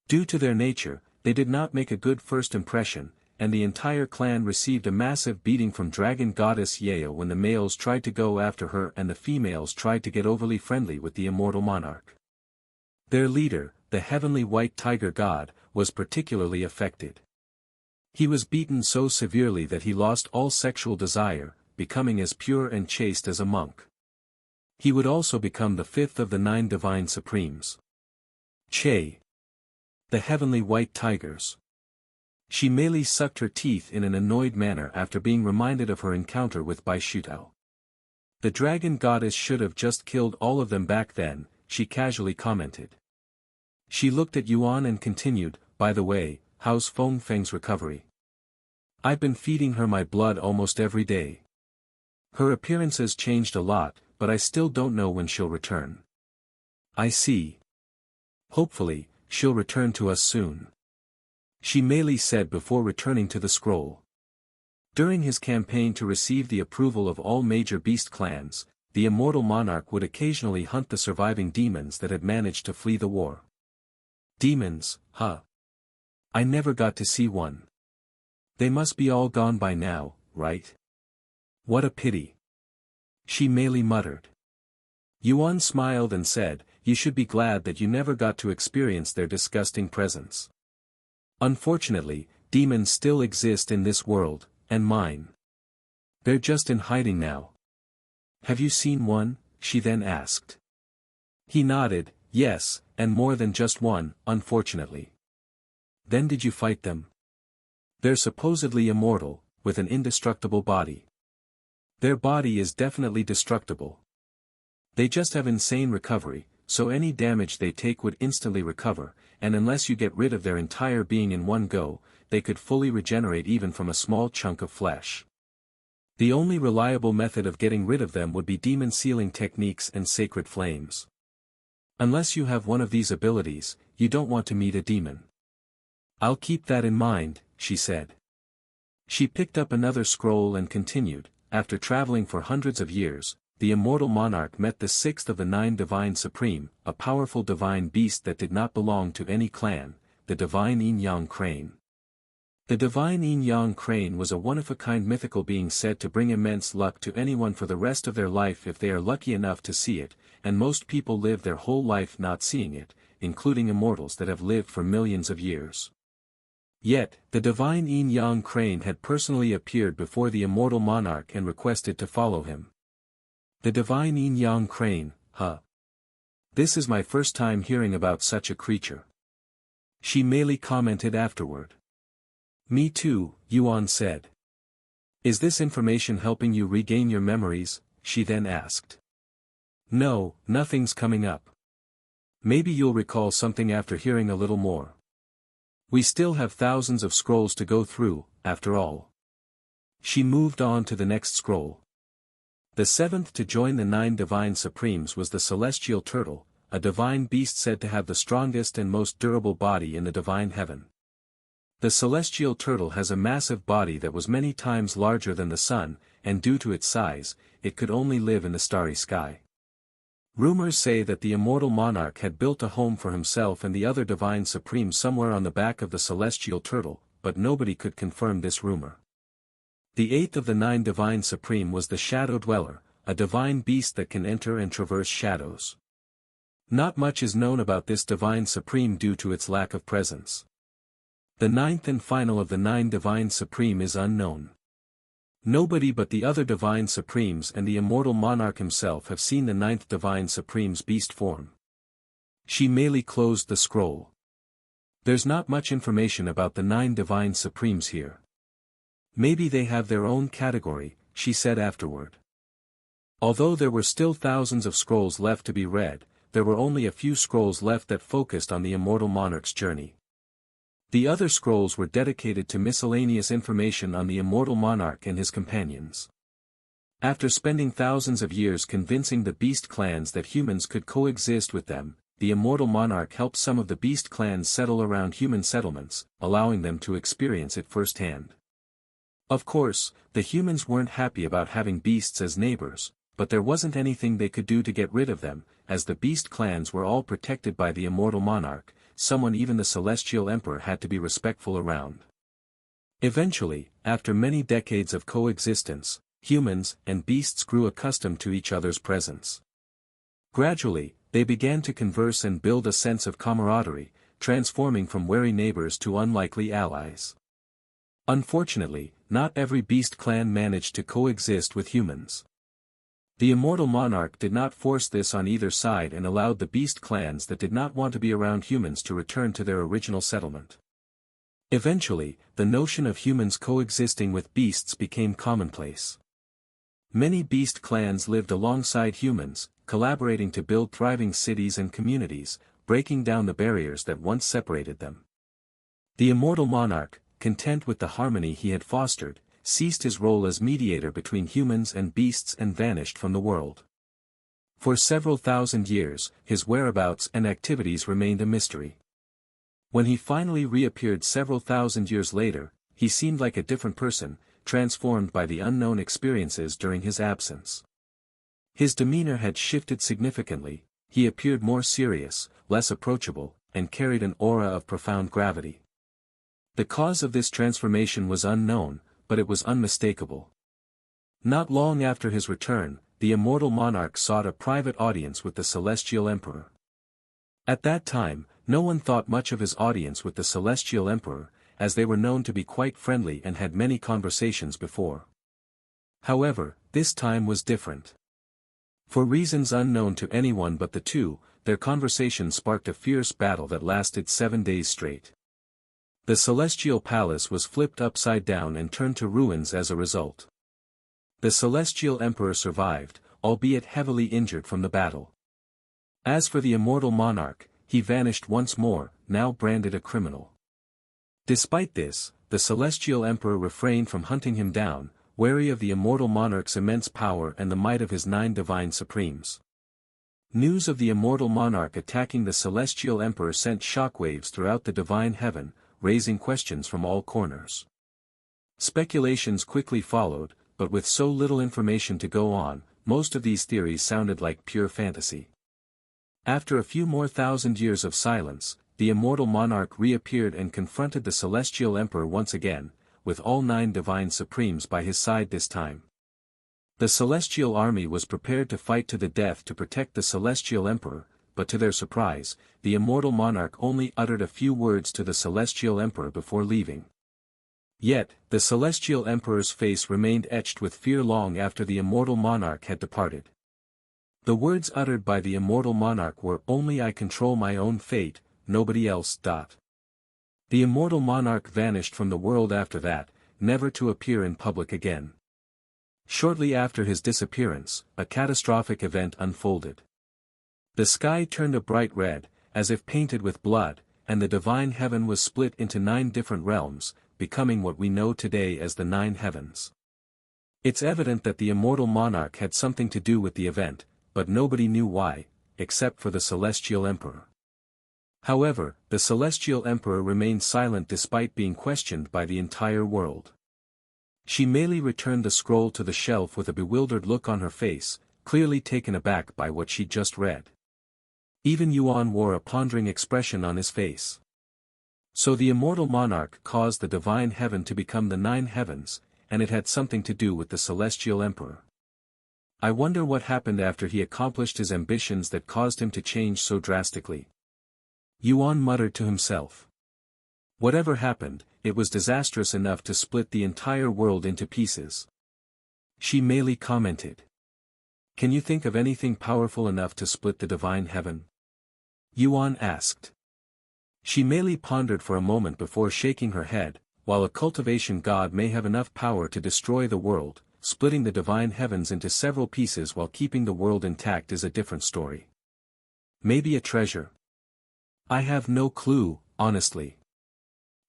Due to their nature, they did not make a good first impression, and the entire clan received a massive beating from dragon goddess Yeo when the males tried to go after her and the females tried to get overly friendly with the immortal monarch. Their leader, the heavenly white tiger god, was particularly affected. He was beaten so severely that he lost all sexual desire, becoming as pure and chaste as a monk. He would also become the fifth of the 9 divine supremes. Che. The heavenly white tigers. She merely sucked her teeth in an annoyed manner after being reminded of her encounter with Bai Shutao. The dragon goddess should have just killed all of them back then, she casually commented. She looked at Yuan and continued, by the way, how's Feng Feng's recovery? I've been feeding her my blood almost every day. Her appearance has changed a lot, but I still don't know when she'll return. I see. Hopefully, she'll return to us soon. Shi Meili said before returning to the scroll. During his campaign to receive the approval of all major beast clans, the immortal monarch would occasionally hunt the surviving demons that had managed to flee the war. Demons, huh? I never got to see one. They must be all gone by now, right? What a pity. Shi Meili muttered. Yuan smiled and said, you should be glad that you never got to experience their disgusting presence. Unfortunately, demons still exist in this world, and mine. They're just in hiding now. Have you seen one? She then asked. He nodded, yes, and more than just one, unfortunately. Then did you fight them? They're supposedly immortal, with an indestructible body. Their body is definitely destructible. They just have insane recovery, so any damage they take would instantly recover, and unless you get rid of their entire being in one go, they could fully regenerate even from a small chunk of flesh. The only reliable method of getting rid of them would be demon sealing techniques and sacred flames. Unless you have one of these abilities, you don't want to meet a demon. I'll keep that in mind, she said. She picked up another scroll and continued, after traveling for hundreds of years, the immortal monarch met the 6th of the 9 divine supreme, a powerful divine beast that did not belong to any clan, the divine Yin-Yang crane. The divine Yin-Yang crane was a one-of-a-kind mythical being said to bring immense luck to anyone for the rest of their life if they are lucky enough to see it, and most people live their whole life not seeing it, including immortals that have lived for millions of years. Yet, the divine Yin-Yang crane had personally appeared before the immortal monarch and requested to follow him. The divine Yin-Yang crane, huh? This is my first time hearing about such a creature. Shi Meili commented afterward. Me too, Yuan said. Is this information helping you regain your memories? She then asked. No, nothing's coming up. Maybe you'll recall something after hearing a little more. We still have thousands of scrolls to go through, after all. She moved on to the next scroll. The 7th to join the 9 divine supremes was the celestial turtle, a divine beast said to have the strongest and most durable body in the divine heaven. The celestial turtle has a massive body that was many times larger than the sun, and due to its size, it could only live in the starry sky. Rumors say that the immortal monarch had built a home for himself and the other divine supreme somewhere on the back of the celestial turtle, but nobody could confirm this rumor. The 8th of the 9 divine supreme was the shadow dweller, a divine beast that can enter and traverse shadows. Not much is known about this divine supreme due to its lack of presence. The 9th and final of the 9 divine supreme is unknown. Nobody but the other divine supremes and the immortal monarch himself have seen the 9th divine supreme's beast form. Shi Meili closed the scroll. There's not much information about the 9 divine supremes here. Maybe they have their own category, she said afterward. Although there were still thousands of scrolls left to be read, there were only a few scrolls left that focused on the immortal monarch's journey. The other scrolls were dedicated to miscellaneous information on the immortal monarch and his companions. After spending thousands of years convincing the beast clans that humans could coexist with them, the immortal monarch helped some of the beast clans settle around human settlements, allowing them to experience it firsthand. Of course, the humans weren't happy about having beasts as neighbors, but there wasn't anything they could do to get rid of them, as the beast clans were all protected by the immortal monarch, someone even the celestial emperor had to be respectful around. Eventually, after many decades of coexistence, humans and beasts grew accustomed to each other's presence. Gradually, they began to converse and build a sense of camaraderie, transforming from wary neighbors to unlikely allies. Unfortunately, not every beast clan managed to coexist with humans. The immortal monarch did not force this on either side and allowed the beast clans that did not want to be around humans to return to their original settlement. Eventually, the notion of humans coexisting with beasts became commonplace. Many beast clans lived alongside humans, collaborating to build thriving cities and communities, breaking down the barriers that once separated them. The immortal monarch, content with the harmony he had fostered, ceased his role as mediator between humans and beasts and vanished from the world. For several thousand years, his whereabouts and activities remained a mystery. When he finally reappeared several thousand years later, he seemed like a different person, transformed by the unknown experiences during his absence. His demeanor had shifted significantly, he appeared more serious, less approachable, and carried an aura of profound gravity. The cause of this transformation was unknown, but it was unmistakable. Not long after his return, the immortal monarch sought a private audience with the celestial emperor. At that time, no one thought much of his audience with the celestial emperor, as they were known to be quite friendly and had many conversations before. However, this time was different. For reasons unknown to anyone but the two, their conversation sparked a fierce battle that lasted 7 days straight. The celestial palace was flipped upside down and turned to ruins as a result. The celestial emperor survived, albeit heavily injured from the battle. As for the immortal monarch, he vanished once more, now branded a criminal. Despite this, the celestial emperor refrained from hunting him down, wary of the immortal monarch's immense power and the might of his 9 divine supremes. News of the immortal monarch attacking the celestial emperor sent shockwaves throughout the divine heaven, raising questions from all corners. Speculations quickly followed, but with so little information to go on, most of these theories sounded like pure fantasy. After a few more thousand years of silence, the immortal monarch reappeared and confronted the celestial emperor once again, with all 9 divine supremes by his side this time. The celestial army was prepared to fight to the death to protect the celestial emperor, but to their surprise, the immortal monarch only uttered a few words to the celestial emperor before leaving. Yet, the celestial emperor's face remained etched with fear long after the immortal monarch had departed. The words uttered by the immortal monarch were, "Only I control my own fate, nobody else." The immortal monarch vanished from the world after that, never to appear in public again. Shortly after his disappearance, a catastrophic event unfolded. The sky turned a bright red, as if painted with blood, and the divine heaven was split into 9 different realms, becoming what we know today as the 9 heavens. It's evident that the immortal monarch had something to do with the event, but nobody knew why, except for the celestial emperor. However, the celestial emperor remained silent despite being questioned by the entire world. She merely returned the scroll to the shelf with a bewildered look on her face, clearly taken aback by what she'd just read. Even Yuan wore a pondering expression on his face. So the immortal monarch caused the divine heaven to become the 9 heavens, and it had something to do with the celestial emperor. I wonder what happened after he accomplished his ambitions that caused him to change so drastically. Yuan muttered to himself. Whatever happened, it was disastrous enough to split the entire world into pieces. She merely commented. Can you think of anything powerful enough to split the divine heaven? Yuan asked. She merely pondered for a moment before shaking her head. While a cultivation god may have enough power to destroy the world, splitting the divine heavens into several pieces while keeping the world intact is a different story. Maybe a treasure. I have no clue, honestly.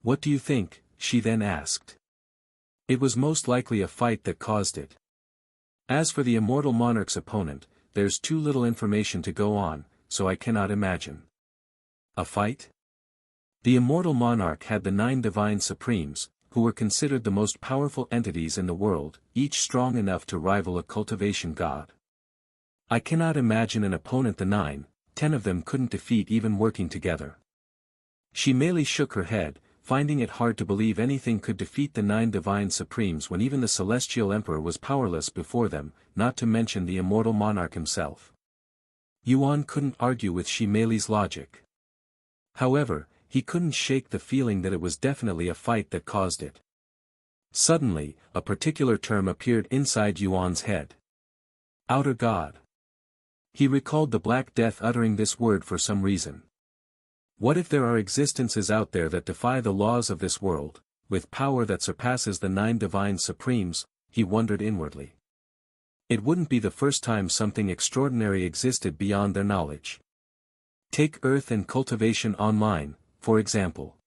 What do you think? She then asked. It was most likely a fight that caused it. As for the immortal monarch's opponent, there's too little information to go on, so I cannot imagine. A fight? The immortal monarch had the 9 divine supremes, who were considered the most powerful entities in the world, each strong enough to rival a cultivation god. I cannot imagine an opponent the 9, 10 of them couldn't defeat even working together. She merely shook her head, finding it hard to believe anything could defeat the 9 divine supremes when even the celestial emperor was powerless before them, not to mention the immortal monarch himself. Yuan couldn't argue with Shimeli's logic. However, he couldn't shake the feeling that it was definitely a fight that caused it. Suddenly, a particular term appeared inside Yuan's head. Outer God. He recalled the Black Death uttering this word for some reason. What if there are existences out there that defy the laws of this world, with power that surpasses the 9 divine supremes? He wondered inwardly. It wouldn't be the first time something extraordinary existed beyond their knowledge. Take Earth and Cultivation Online, for example.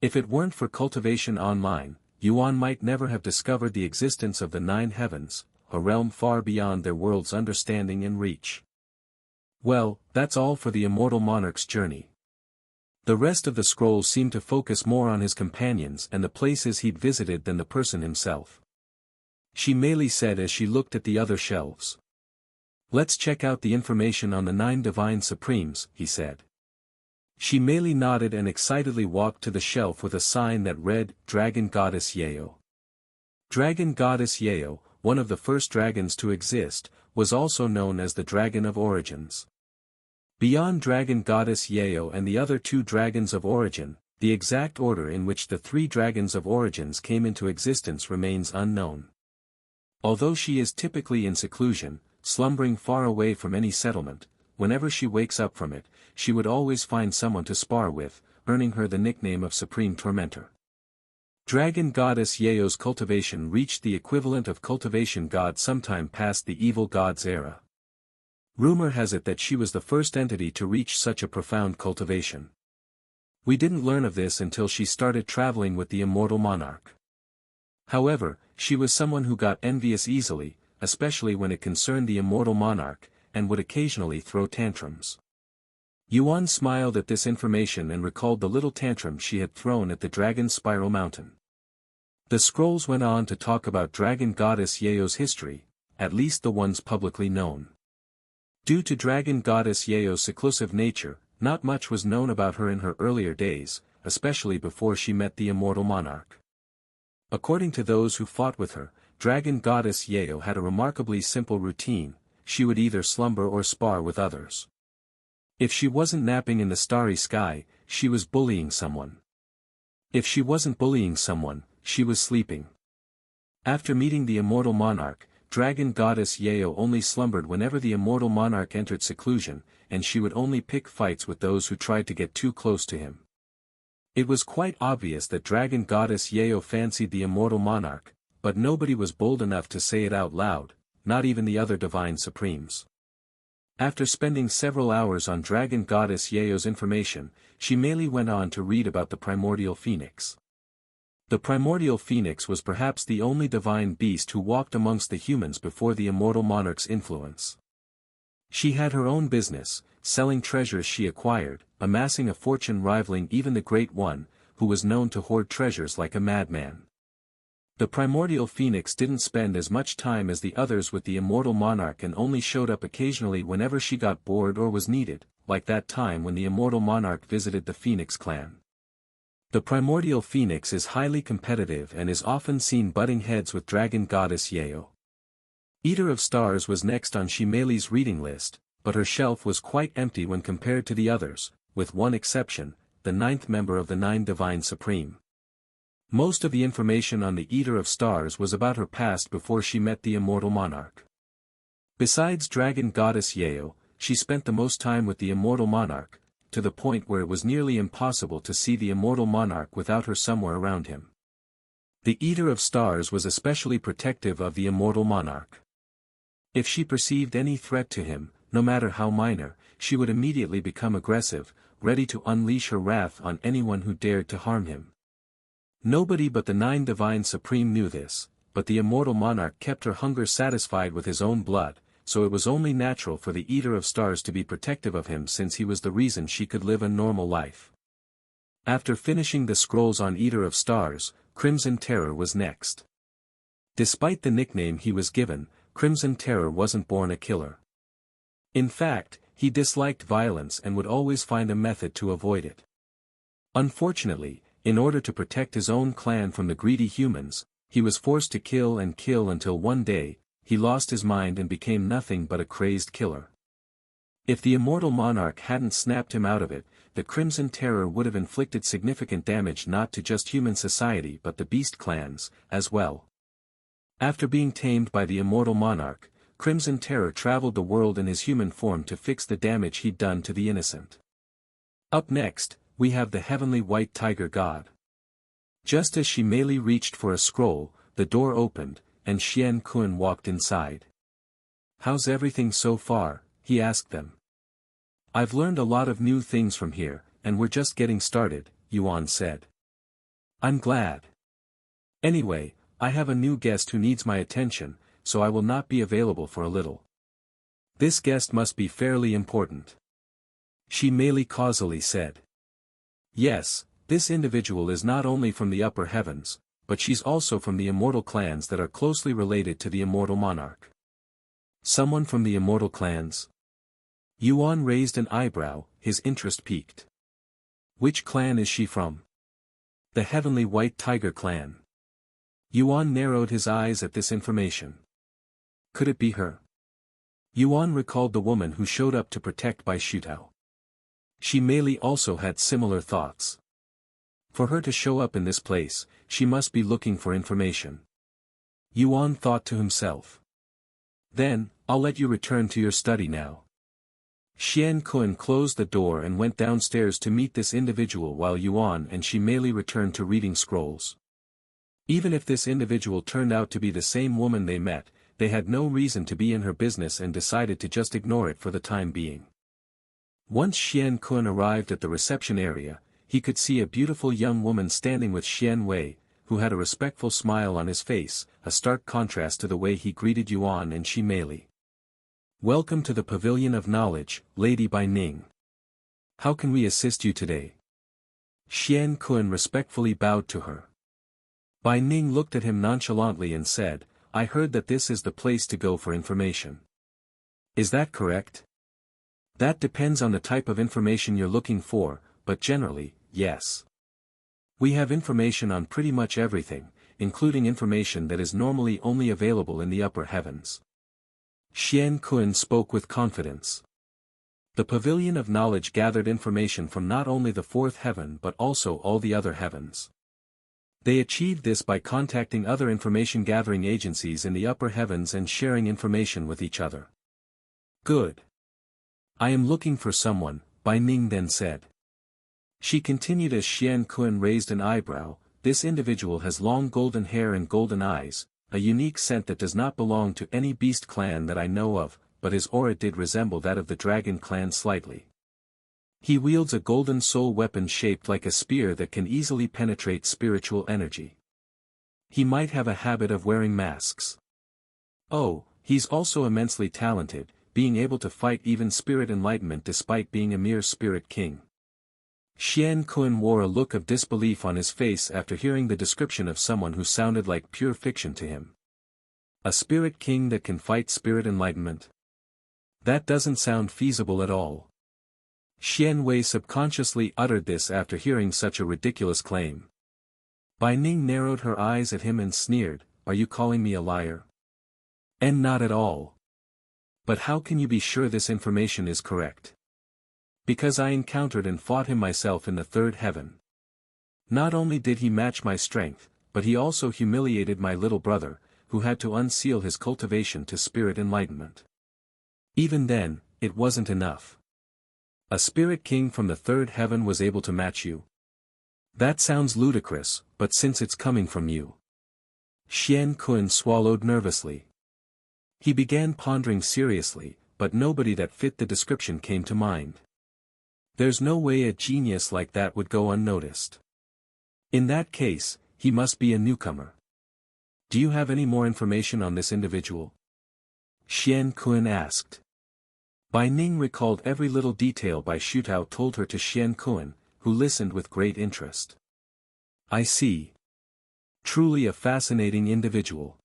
If it weren't for Cultivation Online, Yuan might never have discovered the existence of the 9 heavens, a realm far beyond their world's understanding and reach. Well, that's all for the immortal monarch's journey. The rest of the scrolls seemed to focus more on his companions and the places he'd visited than the person himself. She merely said as she looked at the other shelves. Let's check out the information on the 9 divine supremes, he said. She merely nodded and excitedly walked to the shelf with a sign that read, Dragon Goddess Yeo. Dragon Goddess Yeo, one of the first dragons to exist, was also known as the Dragon of Origins. Beyond Dragon Goddess Yeo and the other 2 dragons of origin, the exact order in which the 3 dragons of origins came into existence remains unknown. Although she is typically in seclusion, slumbering far away from any settlement, whenever she wakes up from it, she would always find someone to spar with, earning her the nickname of Supreme Tormentor. Dragon Goddess Yeo's cultivation reached the equivalent of cultivation god sometime past the evil god's era. Rumor has it that she was the first entity to reach such a profound cultivation. We didn't learn of this until she started traveling with the immortal monarch. However, she was someone who got envious easily, especially when it concerned the immortal monarch, and would occasionally throw tantrums. Yuan smiled at this information and recalled the little tantrum she had thrown at the Dragon's Spiral Mountain. The scrolls went on to talk about Dragon Goddess Yeo's history, at least the ones publicly known. Due to Dragon Goddess Yeo's seclusive nature, not much was known about her in her earlier days, especially before she met the immortal monarch. According to those who fought with her, Dragon Goddess Yeo had a remarkably simple routine: she would either slumber or spar with others. If she wasn't napping in the starry sky, she was bullying someone. If she wasn't bullying someone, she was sleeping. After meeting the immortal monarch, Dragon Goddess Yeo only slumbered whenever the immortal monarch entered seclusion, and she would only pick fights with those who tried to get too close to him. It was quite obvious that Dragon Goddess Yeo fancied the immortal monarch, but nobody was bold enough to say it out loud, not even the other divine supremes. After spending several hours on Dragon Goddess Yeo's information, she merely went on to read about the primordial phoenix. The primordial phoenix was perhaps the only divine beast who walked amongst the humans before the immortal monarch's influence. She had her own business, selling treasures she acquired, amassing a fortune rivaling even the Great One, who was known to hoard treasures like a madman. The primordial phoenix didn't spend as much time as the others with the immortal monarch and only showed up occasionally whenever she got bored or was needed, like that time when the immortal monarch visited the Phoenix clan. The primordial phoenix is highly competitive and is often seen butting heads with Dragon Goddess Yeo. Eater of Stars was next on Shimeli's reading list, but her shelf was quite empty when compared to the others, with one exception, the 9th member of the 9 Divine Supreme. Most of the information on the Eater of Stars was about her past before she met the immortal monarch. Besides Dragon Goddess Yeo, she spent the most time with the immortal monarch, to the point where it was nearly impossible to see the immortal monarch without her somewhere around him. The Eater of Stars was especially protective of the immortal monarch. If she perceived any threat to him, no matter how minor, she would immediately become aggressive, ready to unleash her wrath on anyone who dared to harm him. Nobody but the 9 Divine Supreme knew this, but the immortal monarch kept her hunger satisfied with his own blood, so it was only natural for the Eater of Stars to be protective of him since he was the reason she could live a normal life. After finishing the scrolls on Eater of Stars, Crimson Terror was next. Despite the nickname he was given, Crimson Terror wasn't born a killer. In fact, he disliked violence and would always find a method to avoid it. Unfortunately, in order to protect his own clan from the greedy humans, he was forced to kill and kill until one day, he lost his mind and became nothing but a crazed killer. If the immortal monarch hadn't snapped him out of it, the Crimson Terror would have inflicted significant damage not to just human society but the beast clans, as well. After being tamed by the immortal monarch, Crimson Terror traveled the world in his human form to fix the damage he'd done to the innocent. Up next, we have the heavenly white tiger god. Just as she merely reached for a scroll, the door opened, and Xian Kun walked inside. "How's everything so far?" he asked them. "I've learned a lot of new things from here, and we're just getting started," Yuan said. "I'm glad. Anyway, I have a new guest who needs my attention, so I will not be available for a little. This guest must be fairly important." She merely causally said. "Yes, this individual is not only from the upper heavens, but she's also from the immortal clans that are closely related to the immortal monarch." "Someone from the immortal clans?" Yuan raised an eyebrow, his interest piqued. "Which clan is she from?" "The heavenly white tiger clan." Yuan narrowed his eyes at this information. Could it be her? Yuan recalled the woman who showed up to protect Bai Shutao. She merely also had similar thoughts. For her to show up in this place, she must be looking for information. Yuan thought to himself. "Then, I'll let you return to your study now." Xian Kun closed the door and went downstairs to meet this individual while Yuan and she merely returned to reading scrolls. Even if this individual turned out to be the same woman they met, they had no reason to be in her business and decided to just ignore it for the time being. Once Xian Kun arrived at the reception area, he could see a beautiful young woman standing with Xian Wei, who had a respectful smile on his face, a stark contrast to the way he greeted Yuan and Shi Meili. "Welcome to the Pavilion of Knowledge, Lady Bai Ning. How can we assist you today?" Xian Kun respectfully bowed to her. Bai Ning looked at him nonchalantly and said, "I heard that this is the place to go for information. Is that correct?" "That depends on the type of information you're looking for, but generally, yes. We have information on pretty much everything, including information that is normally only available in the upper heavens." Xian Kun spoke with confidence. The Pavilion of Knowledge gathered information from not only the fourth heaven but also all the other heavens. They achieved this by contacting other information-gathering agencies in the upper heavens and sharing information with each other. "Good. I am looking for someone," Bai Ning then said. She continued as Xian Kun raised an eyebrow. "This individual has long golden hair and golden eyes, a unique scent that does not belong to any beast clan that I know of, but his aura did resemble that of the dragon clan slightly. He wields a golden soul weapon shaped like a spear that can easily penetrate spiritual energy. He might have a habit of wearing masks. Oh, he's also immensely talented, being able to fight even spirit enlightenment despite being a mere spirit king." Xian Kun wore a look of disbelief on his face after hearing the description of someone who sounded like pure fiction to him. A spirit king that can fight spirit enlightenment? That doesn't sound feasible at all. Xian Wei subconsciously uttered this after hearing such a ridiculous claim. Bai Ning narrowed her eyes at him and sneered, "Are you calling me a liar?" "And not at all. But how can you be sure this information is correct?" "Because I encountered and fought him myself in the third heaven. Not only did he match my strength, but he also humiliated my little brother, who had to unseal his cultivation to spirit enlightenment. Even then, it wasn't enough. A spirit king from the third heaven was able to match you? That sounds ludicrous, but since it's coming from you." Xian Kun swallowed nervously. He began pondering seriously, but nobody that fit the description came to mind. There's no way a genius like that would go unnoticed. In that case, he must be a newcomer. "Do you have any more information on this individual?" Xian Kun asked. Bai Ning recalled every little detail Bai Shutao told her to Xian Kun, who listened with great interest. "I see. Truly a fascinating individual.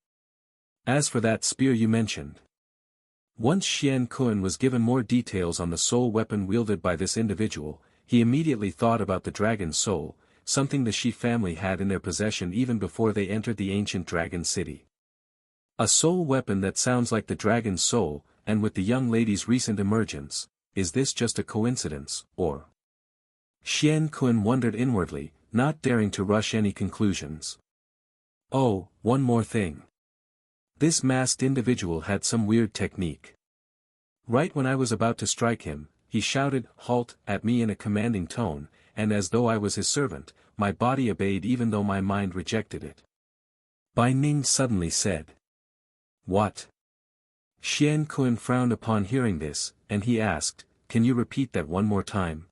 As for that spear you mentioned." Once Xian Kun was given more details on the soul weapon wielded by this individual, he immediately thought about the dragon soul, something the Shi family had in their possession even before they entered the ancient dragon city. A soul weapon that sounds like the dragon's soul, and with the young lady's recent emergence, is this just a coincidence, or? Xian Kun wondered inwardly, not daring to rush any conclusions. "Oh, one more thing. This masked individual had some weird technique. Right when I was about to strike him, he shouted, "Halt," at me in a commanding tone, and as though I was his servant, my body obeyed even though my mind rejected it. Bai Ning suddenly said. "What?" Xian Kun frowned upon hearing this, and he asked, "Can you repeat that one more time?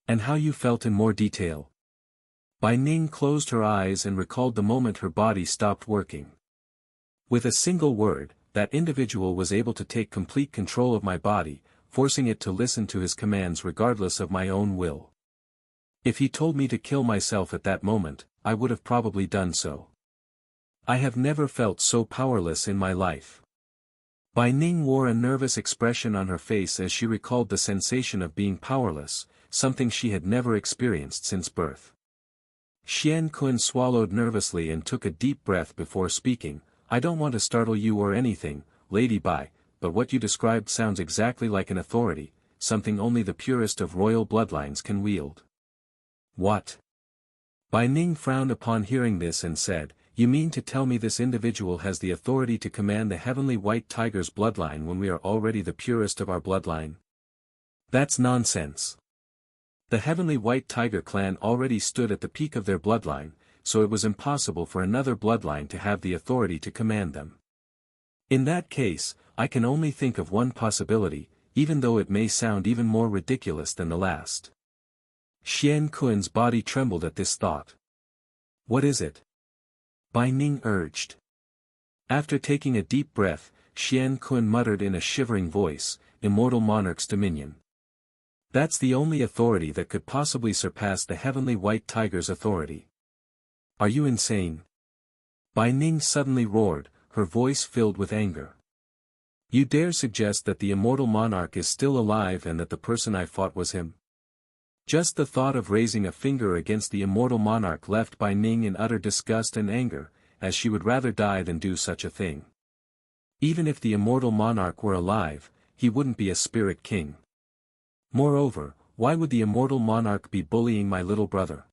And how you felt in more detail?" Bai Ning closed her eyes and recalled the moment her body stopped working. With a single word, that individual was able to take complete control of my body, forcing it to listen to his commands regardless of my own will. If he told me to kill myself at that moment, I would have probably done so. I have never felt so powerless in my life. Bai Ning wore a nervous expression on her face as she recalled the sensation of being powerless, something she had never experienced since birth. Xian Kun swallowed nervously and took a deep breath before speaking. "I don't want to startle you or anything, Lady Bai, but what you described sounds exactly like an authority, something only the purest of royal bloodlines can wield." "What?" Bai Ning frowned upon hearing this and said, "You mean to tell me this individual has the authority to command the heavenly white tiger's bloodline when we are already the purest of our bloodline? That's nonsense. The heavenly white tiger clan already stood at the peak of their bloodline, so it was impossible for another bloodline to have the authority to command them. In that case, I can only think of one possibility, even though it may sound even more ridiculous than the last." Xian Kun's body trembled at this thought. "What is it?" Bai Ning urged. After taking a deep breath, Xian Kun muttered in a shivering voice, "Immortal Monarch's Dominion. That's the only authority that could possibly surpass the heavenly white tiger's authority. Are you insane?" Bai Ning suddenly roared, her voice filled with anger. "You dare suggest that the immortal monarch is still alive and that the person I fought was him?" Just the thought of raising a finger against the immortal monarch left Bai Ning in utter disgust and anger, as she would rather die than do such a thing. Even if the immortal monarch were alive, he wouldn't be a spirit king. Moreover, why would the immortal monarch be bullying my little brother?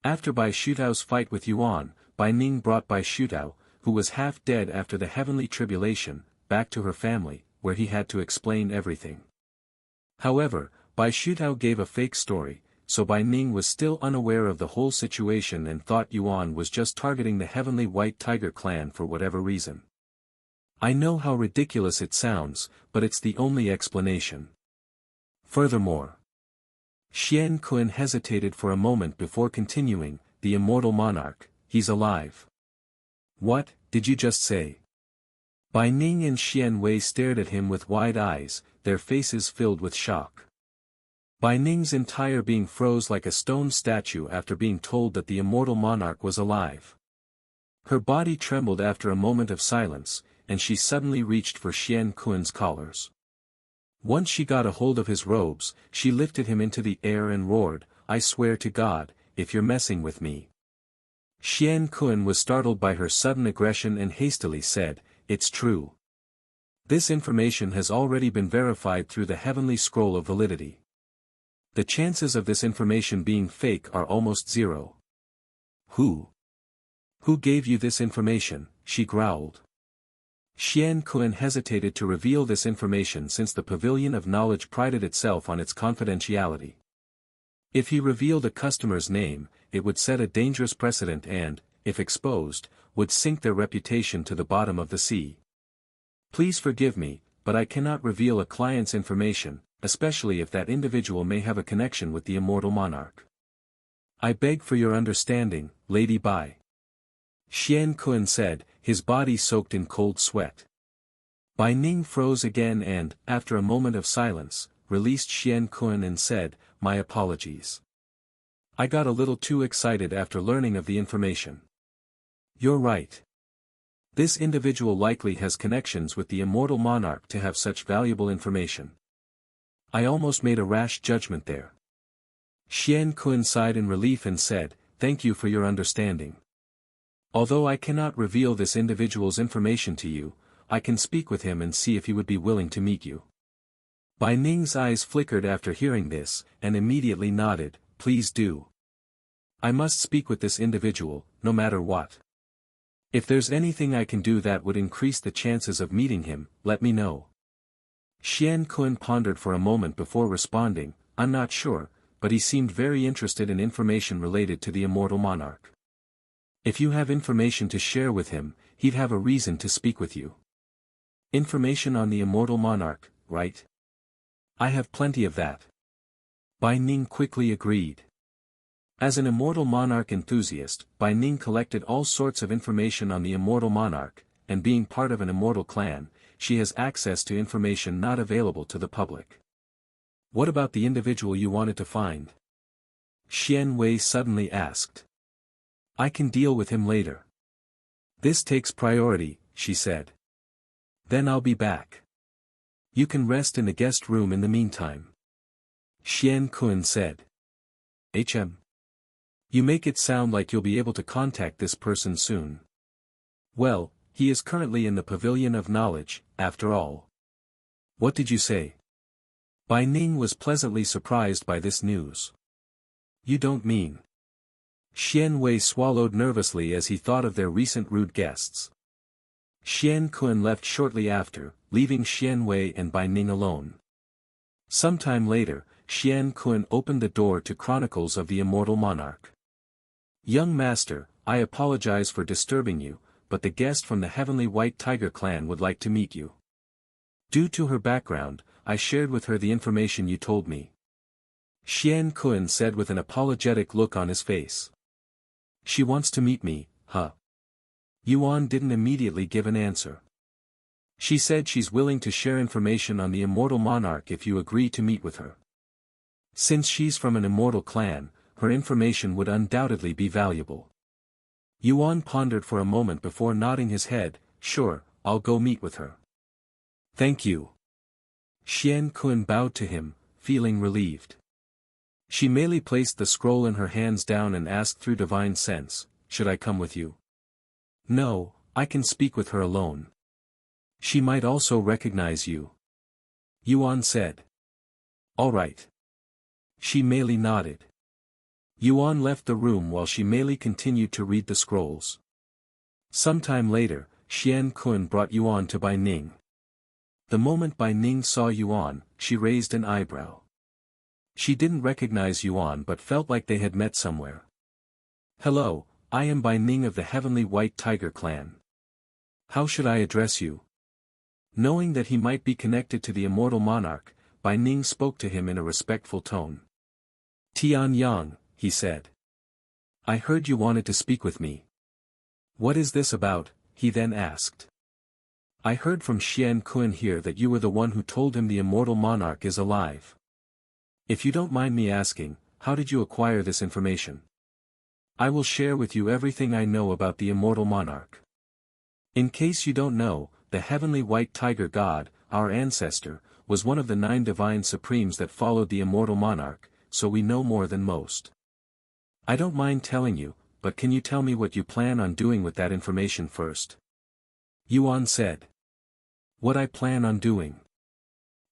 After Bai Shutao's fight with Yuan, Bai Ning brought Bai Shutao, who was half dead after the heavenly tribulation, back to her family, where he had to explain everything. However, Bai Shutao gave a fake story, so Bai Ning was still unaware of the whole situation and thought Yuan was just targeting the heavenly white tiger clan for whatever reason. I know how ridiculous it sounds, but it's the only explanation. Furthermore, Xian Kun hesitated for a moment before continuing, "The immortal monarch, he's alive." "What, did you just say?" Bai Ning and Xian Wei stared at him with wide eyes, their faces filled with shock. Bai Ning's entire being froze like a stone statue after being told that the immortal monarch was alive. Her body trembled after a moment of silence, and she suddenly reached for Xian Kun's collars. Once she got a hold of his robes, she lifted him into the air and roared, "I swear to God, if you're messing with me." Xian Kun was startled by her sudden aggression and hastily said, "It's true. This information has already been verified through the heavenly scroll of validity. The chances of this information being fake are almost zero." Who gave you this information?" she growled. Xian Kun hesitated to reveal this information since the Pavilion of Knowledge prided itself on its confidentiality. If he revealed a customer's name, it would set a dangerous precedent and, if exposed, would sink their reputation to the bottom of the sea. "Please forgive me, but I cannot reveal a client's information, especially if that individual may have a connection with the immortal monarch. I beg for your understanding, Lady Bai." Xian Kun said, his body soaked in cold sweat. Bai Ning froze again and, after a moment of silence, released Xian Kun and said, "My apologies. I got a little too excited after learning of the information." "You're right. This individual likely has connections with the immortal monarch to have such valuable information. I almost made a rash judgment there." Xian Kun sighed in relief and said, "Thank you for your understanding. Although I cannot reveal this individual's information to you, I can speak with him and see if he would be willing to meet you." Bai Ning's eyes flickered after hearing this, and immediately nodded, "Please do. I must speak with this individual, no matter what." If there's anything I can do that would increase the chances of meeting him, let me know. Xian Kun pondered for a moment before responding, I'm not sure, but he seemed very interested in information related to the immortal monarch. If you have information to share with him, he'd have a reason to speak with you. Information on the immortal monarch, right? I have plenty of that. Bai Ning quickly agreed. As an immortal monarch enthusiast, Bai Ning collected all sorts of information on the immortal monarch, and being part of an immortal clan, she has access to information not available to the public. What about the individual you wanted to find? Xian Wei suddenly asked. I can deal with him later. This takes priority, she said. Then I'll be back. You can rest in the guest room in the meantime. Xian Kun said. You make it sound like you'll be able to contact this person soon. Well, he is currently in the Pavilion of Knowledge, after all. What did you say? Bai Ning was pleasantly surprised by this news. You don't mean? Xian Wei swallowed nervously as he thought of their recent rude guests. Xian Kun left shortly after, leaving Xian Wei and Bai Ning alone. Sometime later, Xian Kun opened the door to Chronicles of the Immortal Monarch. Young master, I apologize for disturbing you, but the guest from the Heavenly White Tiger clan would like to meet you. Due to her background, I shared with her the information you told me. Xian Kun said with an apologetic look on his face. She wants to meet me, huh? Yuan didn't immediately give an answer. She said she's willing to share information on the immortal monarch if you agree to meet with her. Since she's from an immortal clan, her information would undoubtedly be valuable. Yuan pondered for a moment before nodding his head, sure, I'll go meet with her. Thank you. Xian Kun bowed to him, feeling relieved. She merely placed the scroll in her hands down and asked through divine sense, should I come with you? No, I can speak with her alone. She might also recognize you. Yuan said. All right. Shi Meili nodded. Yuan left the room while Shi Meili continued to read the scrolls. Sometime later, Xian Kun brought Yuan to Bai Ning. The moment Bai Ning saw Yuan, she raised an eyebrow. She didn't recognize Yuan but felt like they had met somewhere. Hello, I am Bai Ning of the Heavenly White Tiger clan. How should I address you? Knowing that he might be connected to the immortal monarch, Bai Ning spoke to him in a respectful tone. Tian Yang, he said. I heard you wanted to speak with me. What is this about? He then asked. I heard from Xian Kun here that you were the one who told him the immortal monarch is alive. If you don't mind me asking, how did you acquire this information? I will share with you everything I know about the immortal monarch. In case you don't know, the Heavenly White Tiger God, our ancestor, was one of the 9 divine supremes that followed the immortal monarch, so we know more than most. I don't mind telling you, but can you tell me what you plan on doing with that information first? Yuan said. What I plan on doing?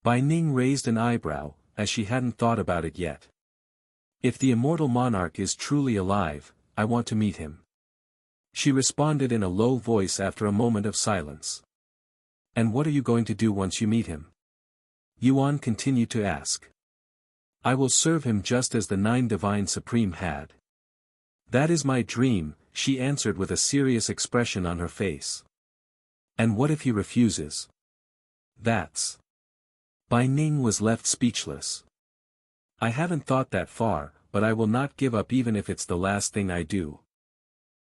Bai Ning raised an eyebrow, as she hadn't thought about it yet. If the immortal monarch is truly alive, I want to meet him. She responded in a low voice after a moment of silence. And what are you going to do once you meet him? Yuan continued to ask. I will serve him just as the 9 divine supreme had. That is my dream, she answered with a serious expression on her face. And what if he refuses? That's. Bai Ning was left speechless. I haven't thought that far, but I will not give up even if it's the last thing I do.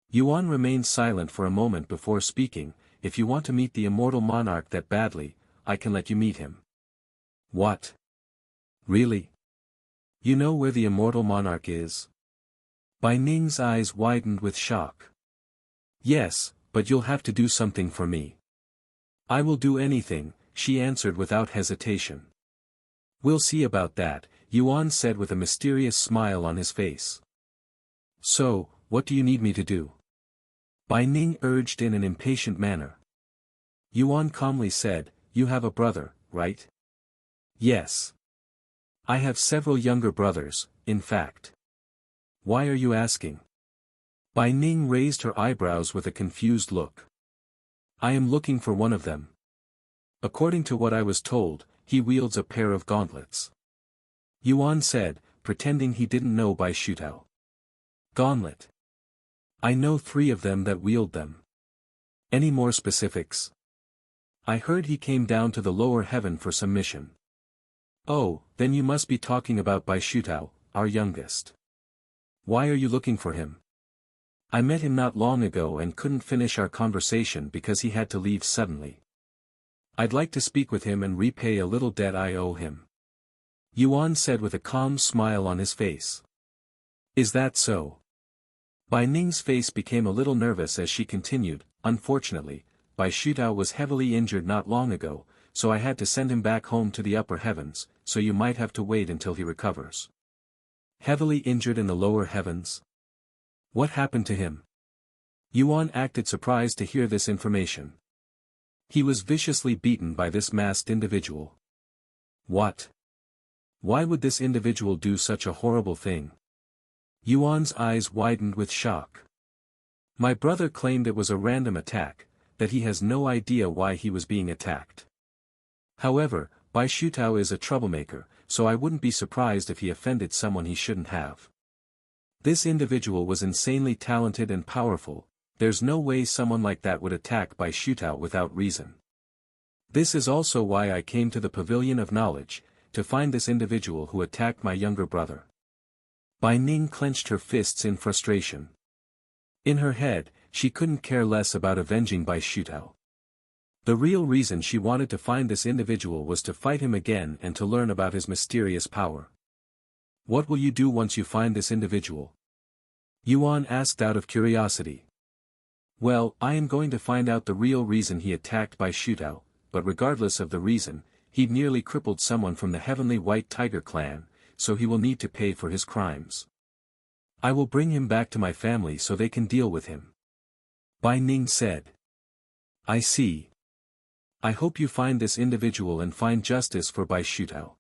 Yuan remained silent for a moment before speaking. If you want to meet the immortal monarch that badly, I can let you meet him. What? Really? You know where the immortal monarch is? Bai Ning's eyes widened with shock. Yes, but you'll have to do something for me. I will do anything, she answered without hesitation. We'll see about that, Yuan said with a mysterious smile on his face. So, what do you need me to do? Bai Ning urged in an impatient manner. Yuan calmly said, you have a brother, right? Yes. I have several younger brothers, in fact. Why are you asking? Bai Ning raised her eyebrows with a confused look. I am looking for one of them. According to what I was told, he wields a pair of gauntlets. Yuan said, pretending he didn't know Bai Shutao. Gauntlet. I know 3 of them that wield them. Any more specifics? I heard he came down to the lower heaven for some mission. Oh, then you must be talking about Bai Shutao, our youngest. Why are you looking for him? I met him not long ago and couldn't finish our conversation because he had to leave suddenly. I'd like to speak with him and repay a little debt I owe him. Yuan said with a calm smile on his face. Is that so? Bai Ning's face became a little nervous as she continued, unfortunately, Bai Shutao was heavily injured not long ago, so I had to send him back home to the upper heavens, so you might have to wait until he recovers. Heavily injured in the lower heavens? What happened to him? Yuan acted surprised to hear this information. He was viciously beaten by this masked individual. What? Why would this individual do such a horrible thing? Yuan's eyes widened with shock. My brother claimed it was a random attack, that he has no idea why he was being attacked. However, Bai Shutao is a troublemaker, so I wouldn't be surprised if he offended someone he shouldn't have. This individual was insanely talented and powerful, there's no way someone like that would attack Bai Shutao without reason. This is also why I came to the Pavilion of Knowledge, to find this individual who attacked my younger brother. Bai Ning clenched her fists in frustration. In her head, she couldn't care less about avenging Bai Shutao. The real reason she wanted to find this individual was to fight him again and to learn about his mysterious power. What will you do once you find this individual? Yuan asked out of curiosity. Well, I am going to find out the real reason he attacked Bai Shutao, but regardless of the reason, he'd nearly crippled someone from the Heavenly White Tiger clan, so he will need to pay for his crimes. I will bring him back to my family so they can deal with him. Bai Ning said. I see. I hope you find this individual and find justice for Bai Shutao.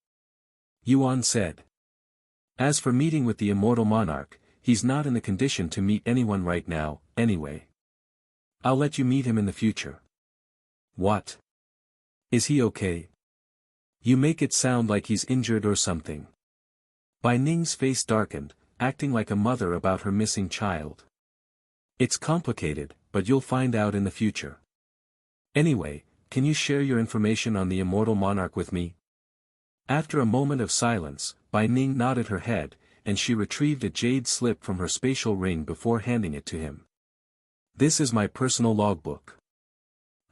Yuan said. As for meeting with the immortal monarch, he's not in the condition to meet anyone right now, anyway. I'll let you meet him in the future. What? Is he okay? You make it sound like he's injured or something. Bai Ning's face darkened, acting like a mother about her missing child. It's complicated, but you'll find out in the future. Anyway, can you share your information on the immortal monarch with me? After a moment of silence, Bai Ning nodded her head, and she retrieved a jade slip from her spatial ring before handing it to him. This is my personal logbook.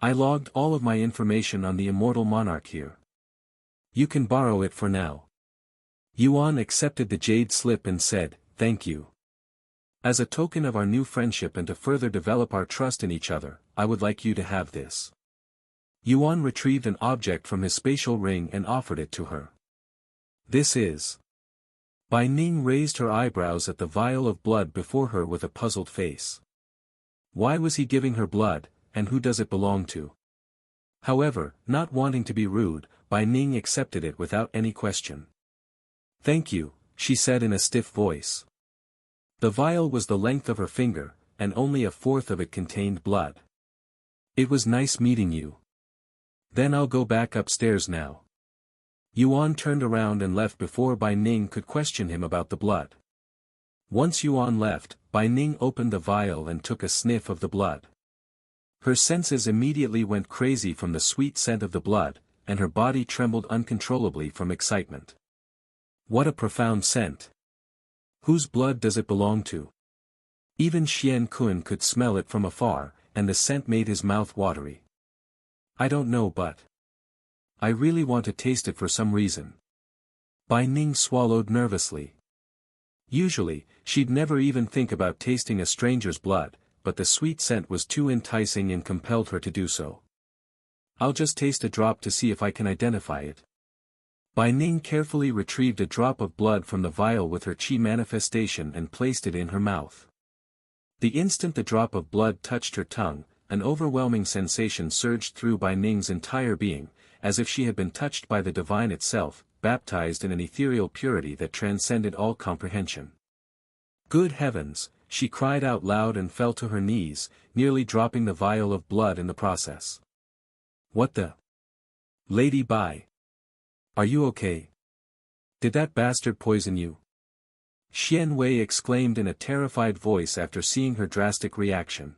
I logged all of my information on the immortal monarch here. You can borrow it for now. Yuan accepted the jade slip and said, thank you. As a token of our new friendship and to further develop our trust in each other, I would like you to have this. Yuan retrieved an object from his spatial ring and offered it to her. This is. Bai Ning raised her eyebrows at the vial of blood before her with a puzzled face. Why was he giving her blood, and who does it belong to? However, not wanting to be rude, Bai Ning accepted it without any question. Thank you, she said in a stiff voice. The vial was the length of her finger, and only a fourth of it contained blood. It was nice meeting you. Then I'll go back upstairs now. Yuan turned around and left before Bai Ning could question him about the blood. Once Yuan left, Bai Ning opened the vial and took a sniff of the blood. Her senses immediately went crazy from the sweet scent of the blood, and her body trembled uncontrollably from excitement. What a profound scent! Whose blood does it belong to? Even Xian Kun could smell it from afar, and the scent made his mouth watery. I don't know, but I really want to taste it for some reason. Bai Ning swallowed nervously. Usually, she'd never even think about tasting a stranger's blood, but the sweet scent was too enticing and compelled her to do so. I'll just taste a drop to see if I can identify it. Bai Ning carefully retrieved a drop of blood from the vial with her chi manifestation and placed it in her mouth. The instant the drop of blood touched her tongue, an overwhelming sensation surged through Bai Ning's entire being, as if she had been touched by the divine itself, baptized in an ethereal purity that transcended all comprehension. Good heavens, she cried out loud and fell to her knees, nearly dropping the vial of blood in the process. What the? Lady Bai. Are you okay? Did that bastard poison you? Xian Wei exclaimed in a terrified voice after seeing her drastic reaction.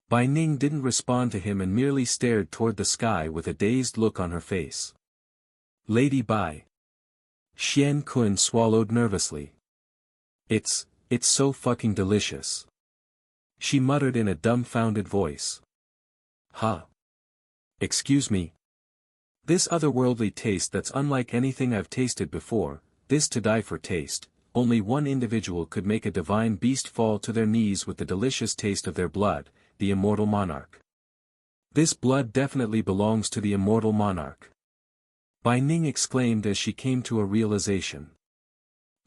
Bai Ning didn't respond to him and merely stared toward the sky with a dazed look on her face. Lady Bai. Xian Kun swallowed nervously. It's so fucking delicious. She muttered in a dumbfounded voice. Huh? Excuse me? This otherworldly taste that's unlike anything I've tasted before, this to die for taste, only one individual could make a divine beast fall to their knees with the delicious taste of their blood, the immortal monarch. This blood definitely belongs to the immortal monarch. Bai Ning exclaimed as she came to a realization.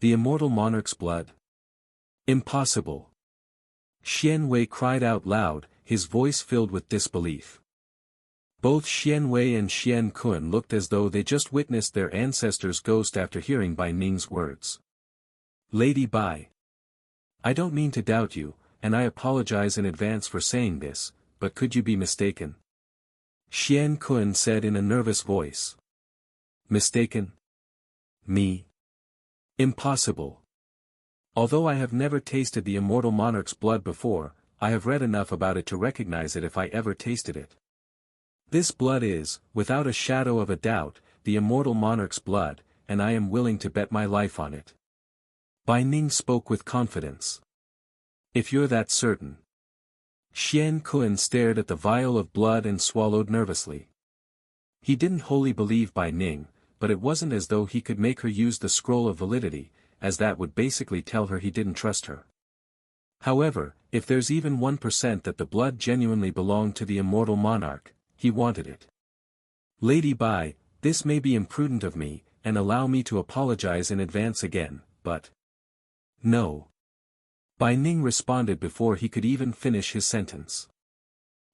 The immortal monarch's blood? Impossible. Xian Wei cried out loud, his voice filled with disbelief. Both Xian Wei and Xian Kun looked as though they just witnessed their ancestor's ghost after hearing Bai Ning's words. Lady Bai. I don't mean to doubt you, and I apologize in advance for saying this, but could you be mistaken? Xian Kun said in a nervous voice. Mistaken? Me? Impossible. Although I have never tasted the immortal monarch's blood before, I have read enough about it to recognize it if I ever tasted it. This blood is, without a shadow of a doubt, the immortal monarch's blood, and I am willing to bet my life on it. Bai Ning spoke with confidence. If you're that certain. Xian Kun stared at the vial of blood and swallowed nervously. He didn't wholly believe Bai Ning, but it wasn't as though he could make her use the scroll of validity, as that would basically tell her he didn't trust her. However, if there's even 1% that the blood genuinely belonged to the immortal monarch, he wanted it. Lady Bai, this may be imprudent of me, and allow me to apologize in advance again, but... No. Bai Ning responded before he could even finish his sentence.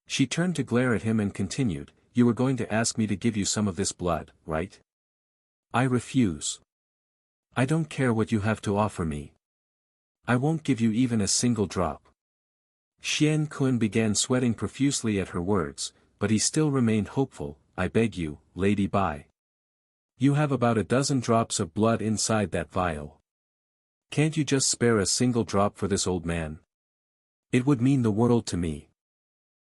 She turned to glare at him and continued, You were going to ask me to give you some of this blood, right? I refuse. I don't care what you have to offer me. I won't give you even a single drop. Xian Kun began sweating profusely at her words, but he still remained hopeful. I beg you, Lady Bai. You have about a dozen drops of blood inside that vial. Can't you just spare a single drop for this old man? It would mean the world to me.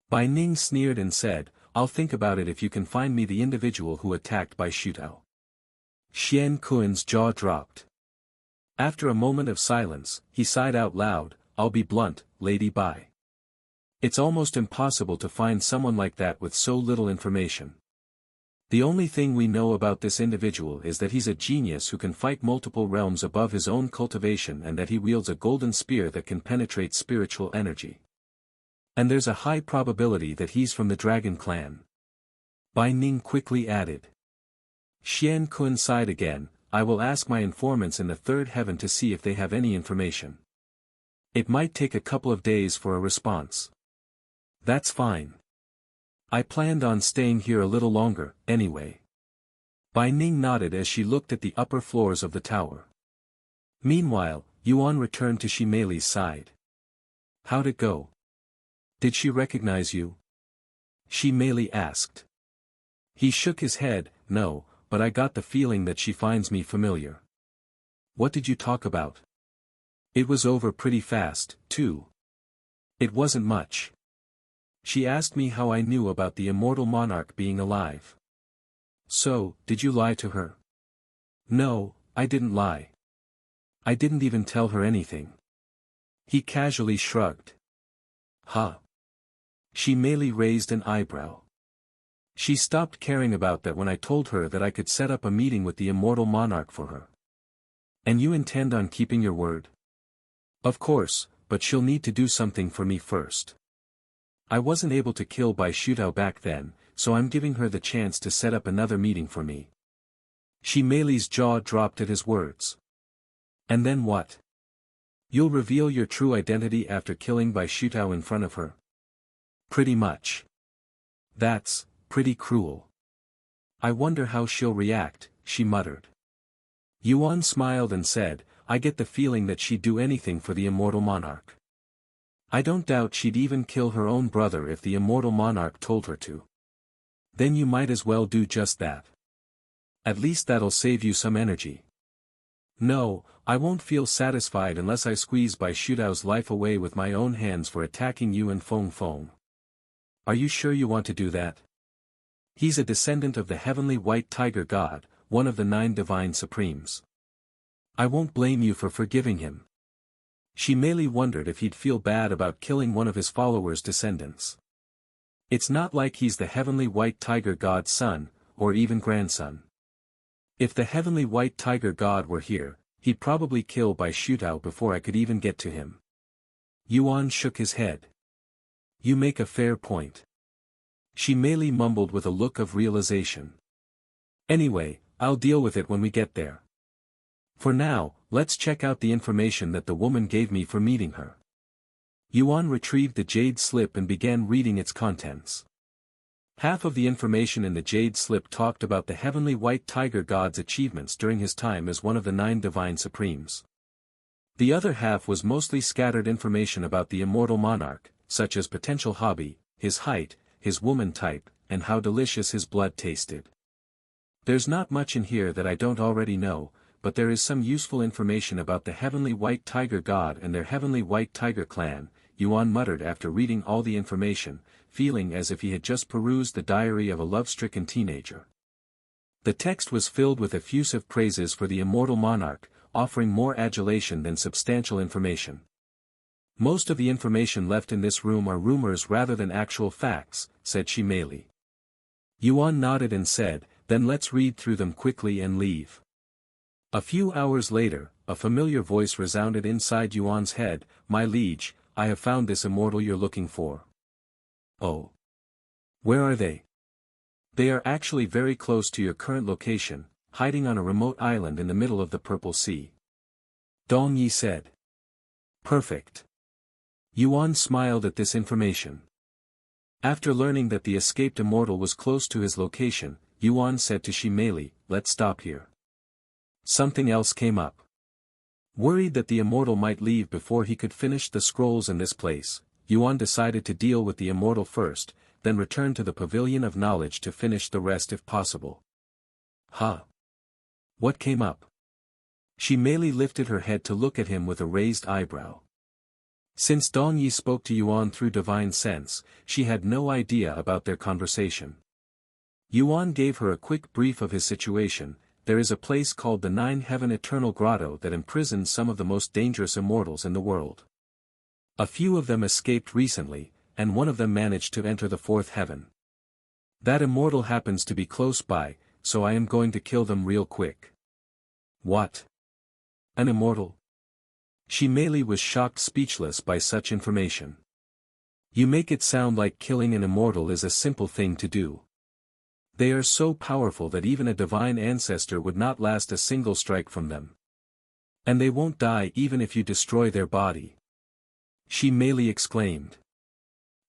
Bai Ning sneered and said, I'll think about it if you can find me the individual who attacked Bai Shutao. Xian Kun's jaw dropped. After a moment of silence, he sighed out loud, I'll be blunt, Lady Bai. It's almost impossible to find someone like that with so little information. The only thing we know about this individual is that he's a genius who can fight multiple realms above his own cultivation and that he wields a golden spear that can penetrate spiritual energy. And there's a high probability that he's from the Dragon Clan. Bai Ning quickly added. Xian Kun sighed again, I will ask my informants in the third heaven to see if they have any information. It might take a couple of days for a response. That's fine. I planned on staying here a little longer, anyway. Bai Ning nodded as she looked at the upper floors of the tower. Meanwhile, Yuan returned to Shimei's side. How'd it go? Did she recognize you? Shimei asked. He shook his head, no, but I got the feeling that she finds me familiar. What did you talk about? It was over pretty fast, too. It wasn't much. She asked me how I knew about the immortal monarch being alive. So, did you lie to her? No, I didn't lie. I didn't even tell her anything. He casually shrugged. Huh? Shimei raised an eyebrow. She stopped caring about that when I told her that I could set up a meeting with the immortal monarch for her. And you intend on keeping your word? Of course, but she'll need to do something for me first. I wasn't able to kill Bai Shutao back then, so I'm giving her the chance to set up another meeting for me. Shimei's jaw dropped at his words. And then what? You'll reveal your true identity after killing Bai Shutao in front of her? Pretty much. That's pretty cruel. I wonder how she'll react, she muttered. Yuan smiled and said, I get the feeling that she'd do anything for the immortal monarch. I don't doubt she'd even kill her own brother if the immortal monarch told her to. Then you might as well do just that. At least that'll save you some energy. No, I won't feel satisfied unless I squeeze Bai Shudao's life away with my own hands for attacking you and Feng Feng. Are you sure you want to do that? He's a descendant of the heavenly white tiger god, one of the 9 divine supremes. I won't blame you for forgiving him. She merely wondered if he'd feel bad about killing one of his followers' descendants. It's not like he's the heavenly white tiger god's son, or even grandson. If the heavenly white tiger god were here, he'd probably kill Bai Shutao before I could even get to him. Yuan shook his head. You make a fair point. She merely mumbled with a look of realization. Anyway, I'll deal with it when we get there. For now, let's check out the information that the woman gave me for meeting her. Yuan retrieved the jade slip and began reading its contents. Half of the information in the jade slip talked about the heavenly white tiger god's achievements during his time as one of the 9 divine supremes. The other half was mostly scattered information about the immortal monarch, such as potential hobby, his height, his woman type, and how delicious his blood tasted. There's not much in here that I don't already know, but there is some useful information about the heavenly white tiger god and their heavenly white tiger clan, Yuan muttered after reading all the information, feeling as if he had just perused the diary of a love-stricken teenager. The text was filled with effusive praises for the immortal monarch, offering more adulation than substantial information. Most of the information left in this room are rumors rather than actual facts, said she merely. Yuan nodded and said, then let's read through them quickly and leave. A few hours later, a familiar voice resounded inside Yuan's head, my liege, I have found this immortal you're looking for. Oh. Where are they? They are actually very close to your current location, hiding on a remote island in the middle of the Purple Sea. Dong Yi said. Perfect. Yuan smiled at this information. After learning that the escaped immortal was close to his location, Yuan said to Shimeli, let's stop here. Something else came up. Worried that the immortal might leave before he could finish the scrolls in this place, Yuan decided to deal with the immortal first, then return to the Pavilion of Knowledge to finish the rest if possible. Huh? What came up? Shimeli lifted her head to look at him with a raised eyebrow. Since Dong Yi spoke to Yuan through divine sense, she had no idea about their conversation. Yuan gave her a quick brief of his situation. There is a place called the 9 Heaven Eternal Grotto that imprisons some of the most dangerous immortals in the world. A few of them escaped recently, and one of them managed to enter the 4th heaven. That immortal happens to be close by, so I am going to kill them real quick. What? An immortal? Shimeli was shocked speechless by such information. You make it sound like killing an immortal is a simple thing to do. They are so powerful that even a divine ancestor would not last a single strike from them. And they won't die even if you destroy their body. Shimeli exclaimed.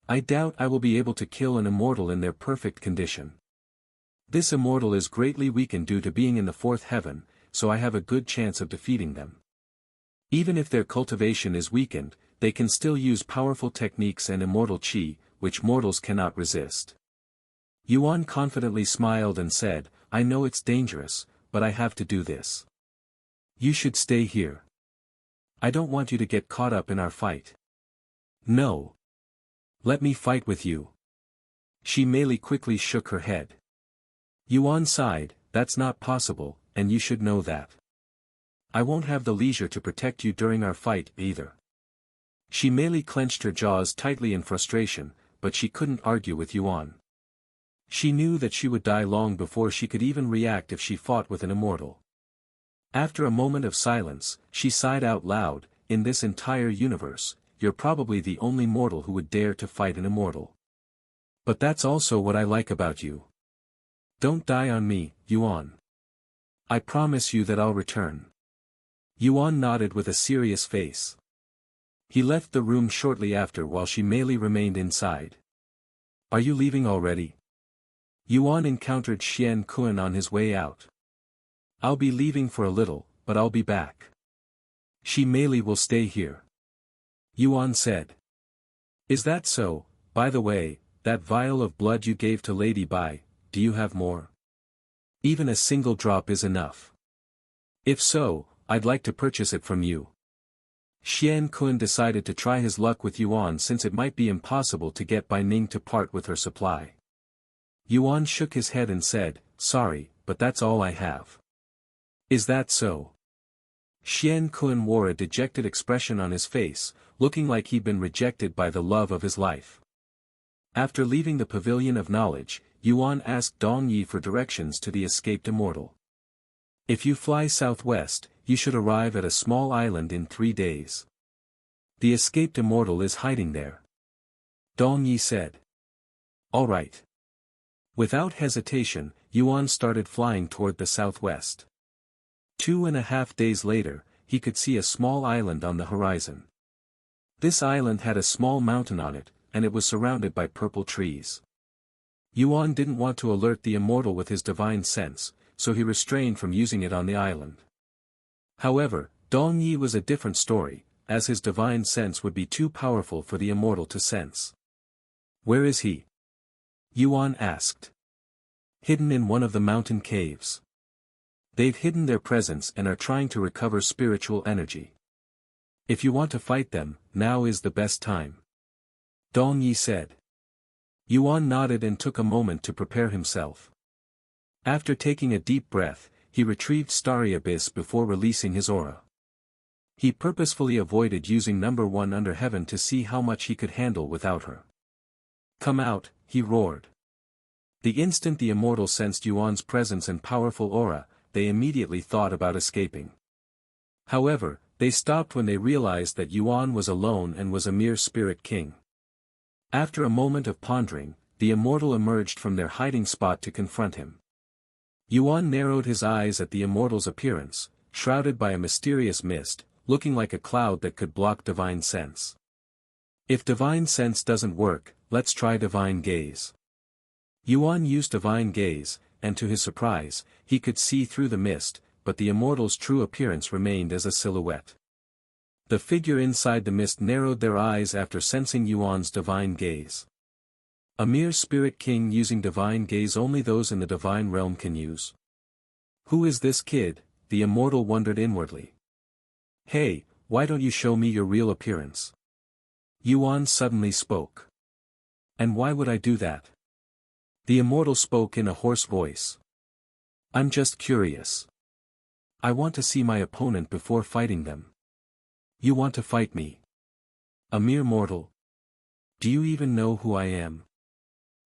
I doubt I will be able to kill an immortal in their perfect condition. This immortal is greatly weakened due to being in the 4th heaven, so I have a good chance of defeating them. Even if their cultivation is weakened, they can still use powerful techniques and immortal chi, which mortals cannot resist. Yuan confidently smiled and said, I know it's dangerous, but I have to do this. You should stay here. I don't want you to get caught up in our fight. No. Let me fight with you. Shimeli quickly shook her head. Yuan sighed, that's not possible, and you should know that. I won't have the leisure to protect you during our fight either. Shimeli clenched her jaws tightly in frustration, but she couldn't argue with Yuan. She knew that she would die long before she could even react if she fought with an immortal. After a moment of silence, she sighed out loud, in this entire universe, you're probably the only mortal who would dare to fight an immortal. But that's also what I like about you. Don't die on me, Yuan. I promise you that I'll return. Yuan nodded with a serious face. He left the room shortly after while Shimeli remained inside. Are you leaving already? Yuan encountered Xian Kun on his way out. I'll be leaving for a little, but I'll be back. Shimeli will stay here. Yuan said. Is that so? By the way, that vial of blood you gave to Lady Bai, do you have more? Even a single drop is enough. If so, I'd like to purchase it from you. Xian Kun decided to try his luck with Yuan since it might be impossible to get Bai Ning to part with her supply. Yuan shook his head and said, "Sorry, but that's all I have." Is that so? Xian Kun wore a dejected expression on his face, looking like he'd been rejected by the love of his life. After leaving the Pavilion of Knowledge, Yuan asked Dong Yi for directions to the escaped immortal. If you fly southwest, you should arrive at a small island in 3 days. The escaped immortal is hiding there. Dong Yi said. All right. Without hesitation, Yuan started flying toward the southwest. 2.5 days later, he could see a small island on the horizon. This island had a small mountain on it, and it was surrounded by purple trees. Yuan didn't want to alert the immortal with his divine sense, so he restrained from using it on the island. However, Dong Yi was a different story, as his divine sense would be too powerful for the immortal to sense. Where is he? Yuan asked. Hidden in one of the mountain caves. They've hidden their presence and are trying to recover spiritual energy. If you want to fight them, now is the best time. Dong Yi said. Yuan nodded and took a moment to prepare himself. After taking a deep breath, he retrieved Starry Abyss before releasing his aura. He purposefully avoided using number 1 under heaven to see how much he could handle without her. Come out, he roared. The instant the immortal sensed Yuan's presence and powerful aura, they immediately thought about escaping. However, they stopped when they realized that Yuan was alone and was a mere spirit king. After a moment of pondering, the immortal emerged from their hiding spot to confront him. Yuan narrowed his eyes at the immortal's appearance, shrouded by a mysterious mist, looking like a cloud that could block divine sense. If divine sense doesn't work, let's try divine gaze. Yuan used divine gaze, and to his surprise, he could see through the mist, but the immortal's true appearance remained as a silhouette. The figure inside the mist narrowed their eyes after sensing Yuan's divine gaze. A mere spirit king using divine gaze only those in the divine realm can use. Who is this kid? The immortal wondered inwardly. Hey, why don't you show me your real appearance? Yuan suddenly spoke. And why would I do that? The immortal spoke in a hoarse voice. I'm just curious. I want to see my opponent before fighting them. You want to fight me? A mere mortal? Do you even know who I am?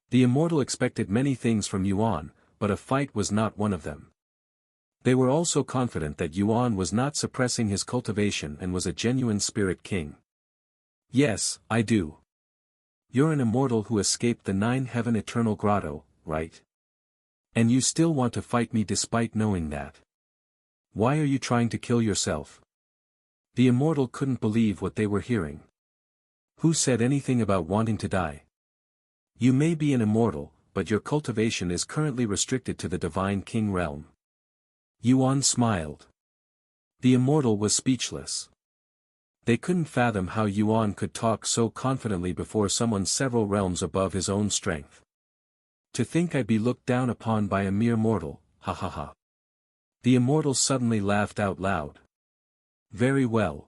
The immortal expected many things from Yuan, but a fight was not one of them. They were also confident that Yuan was not suppressing his cultivation and was a genuine spirit king. Yes, I do. You're an immortal who escaped the 9-heaven eternal grotto, right? And you still want to fight me despite knowing that. Why are you trying to kill yourself? The immortal couldn't believe what they were hearing. Who said anything about wanting to die? You may be an immortal, but your cultivation is currently restricted to the divine king realm. Yuan smiled. The immortal was speechless. They couldn't fathom how Yuan could talk so confidently before someone several realms above his own strength. To think I'd be looked down upon by a mere mortal, ha ha ha. The immortal suddenly laughed out loud. Very well.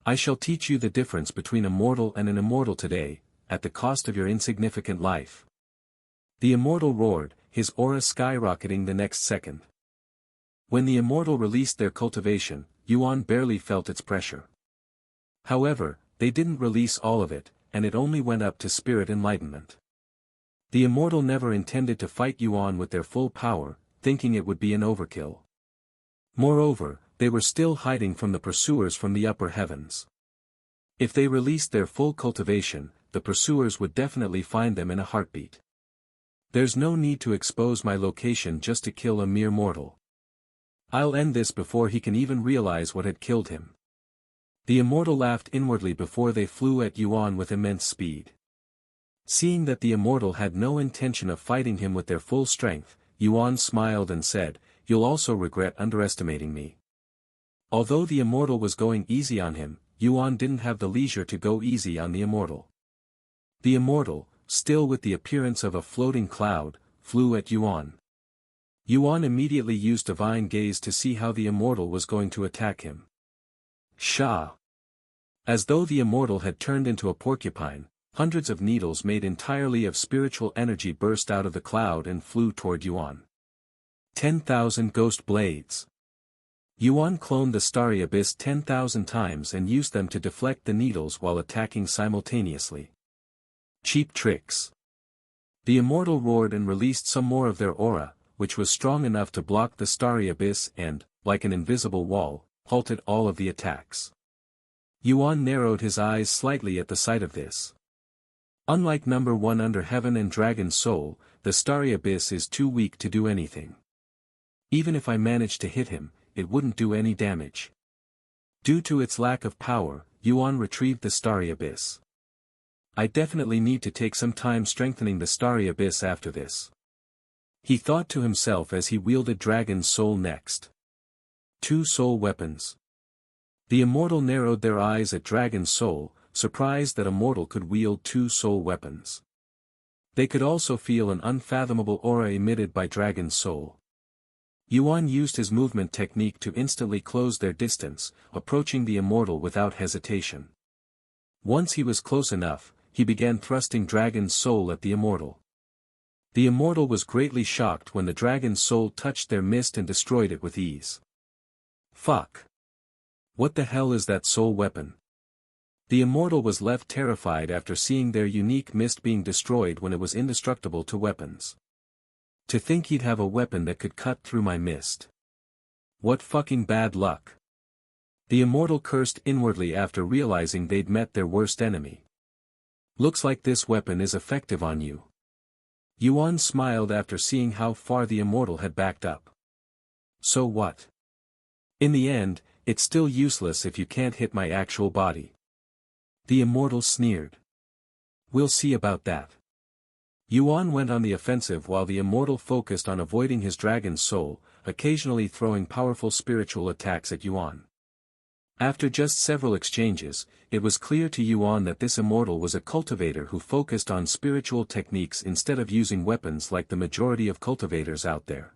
I shall teach you the difference between a mortal and an immortal today, at the cost of your insignificant life. The immortal roared, his aura skyrocketing the next second. When the immortal released their cultivation, Yuan barely felt its pressure. However, they didn't release all of it, and it only went up to spirit enlightenment. The immortal never intended to fight Yuan with their full power, thinking it would be an overkill. Moreover, they were still hiding from the pursuers from the upper heavens. If they released their full cultivation, the pursuers would definitely find them in a heartbeat. There's no need to expose my location just to kill a mere mortal. I'll end this before he can even realize what had killed him. The immortal laughed inwardly before they flew at Yuan with immense speed. Seeing that the immortal had no intention of fighting him with their full strength, Yuan smiled and said, "You'll also regret underestimating me." Although the immortal was going easy on him, Yuan didn't have the leisure to go easy on the immortal. The immortal, still with the appearance of a floating cloud, flew at Yuan. Yuan immediately used divine gaze to see how the immortal was going to attack him. Shah! As though the immortal had turned into a porcupine, hundreds of needles made entirely of spiritual energy burst out of the cloud and flew toward Yuan. 10,000 ghost blades. Yuan cloned the starry abyss 10,000 times and used them to deflect the needles while attacking simultaneously. Cheap tricks. The immortal roared and released some more of their aura, which was strong enough to block the starry abyss and, like an invisible wall, halted all of the attacks. Yuan narrowed his eyes slightly at the sight of this. Unlike number 1 under heaven and dragon's soul, the starry abyss is too weak to do anything. Even if I managed to hit him, it wouldn't do any damage. Due to its lack of power, Yuan retrieved the starry abyss. I definitely need to take some time strengthening the starry abyss after this. He thought to himself as he wielded dragon's soul next. 2 soul weapons. The immortal narrowed their eyes at dragon's soul, surprised that a mortal could wield 2 soul weapons. They could also feel an unfathomable aura emitted by dragon's soul. Yuan used his movement technique to instantly close their distance, approaching the immortal without hesitation. Once he was close enough, he began thrusting dragon's soul at the immortal. The immortal was greatly shocked when the dragon's soul touched their mist and destroyed it with ease. Fuck! What the hell is that soul weapon? The immortal was left terrified after seeing their unique mist being destroyed when it was indestructible to weapons. To think he'd have a weapon that could cut through my mist. What fucking bad luck. The immortal cursed inwardly after realizing they'd met their worst enemy. Looks like this weapon is effective on you. Yuan smiled after seeing how far the immortal had backed up. So what? In the end, it's still useless if you can't hit my actual body. The immortal sneered. We'll see about that. Yuan went on the offensive while the immortal focused on avoiding his dragon's soul, occasionally throwing powerful spiritual attacks at Yuan. After just several exchanges, it was clear to Yuan that this immortal was a cultivator who focused on spiritual techniques instead of using weapons like the majority of cultivators out there.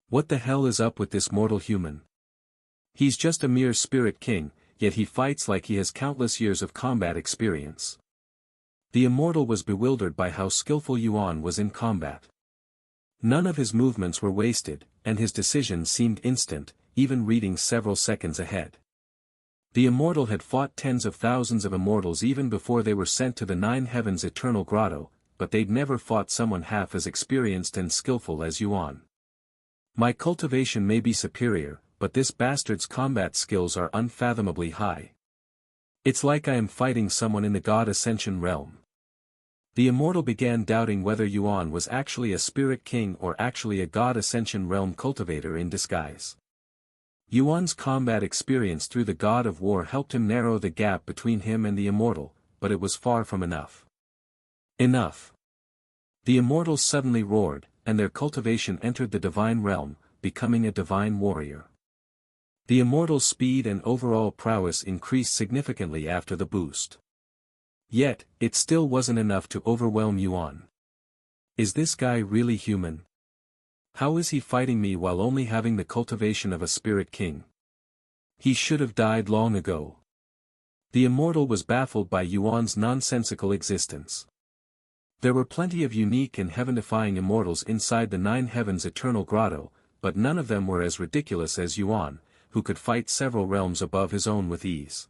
What the hell is up with this mortal human? He's just a mere spirit king, yet he fights like he has countless years of combat experience. The immortal was bewildered by how skillful Yuan was in combat. None of his movements were wasted, and his decisions seemed instant, even reading several seconds ahead. The immortal had fought tens of thousands of immortals even before they were sent to the 9 heavens eternal grotto, but they'd never fought someone half as experienced and skillful as Yuan. My cultivation may be superior, but this bastard's combat skills are unfathomably high. It's like I am fighting someone in the God Ascension realm. The immortal began doubting whether Yuan was actually a spirit king or actually a God Ascension realm cultivator in disguise. Yuan's combat experience through the God of War helped him narrow the gap between him and the immortal, but it was far from enough. Enough! The immortals suddenly roared, and their cultivation entered the divine realm, becoming a divine warrior. The immortal's speed and overall prowess increased significantly after the boost. Yet, it still wasn't enough to overwhelm Yuan. Is this guy really human? How is he fighting me while only having the cultivation of a spirit king? He should have died long ago. The immortal was baffled by Yuan's nonsensical existence. There were plenty of unique and heaven-defying immortals inside the 9 heavens eternal grotto, but none of them were as ridiculous as Yuan, who could fight several realms above his own with ease.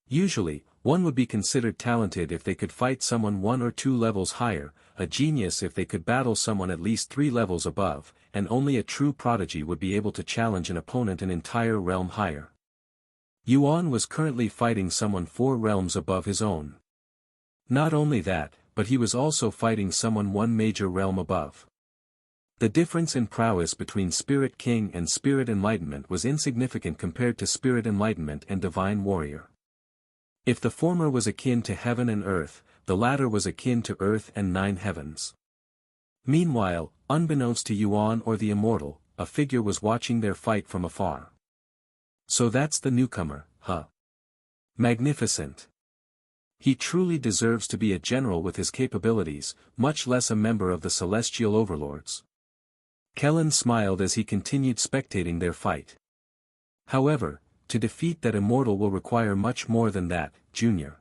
Usually, one would be considered talented if they could fight someone 1 or 2 levels higher, a genius if they could battle someone at least 3 levels above, and only a true prodigy would be able to challenge an opponent an entire realm higher. Yuan was currently fighting someone 4 realms above his own. Not only that, but he was also fighting someone 1 major realm above. The difference in prowess between Spirit King and Spirit Enlightenment was insignificant compared to Spirit Enlightenment and Divine Warrior. If the former was akin to heaven and earth, the latter was akin to earth and 9 heavens. Meanwhile, unbeknownst to Yuan or the immortal, a figure was watching their fight from afar. So that's the newcomer, huh? Magnificent. He truly deserves to be a general with his capabilities, much less a member of the celestial overlords. Kellen smiled as he continued spectating their fight. However, to defeat that immortal will require much more than that, Junior.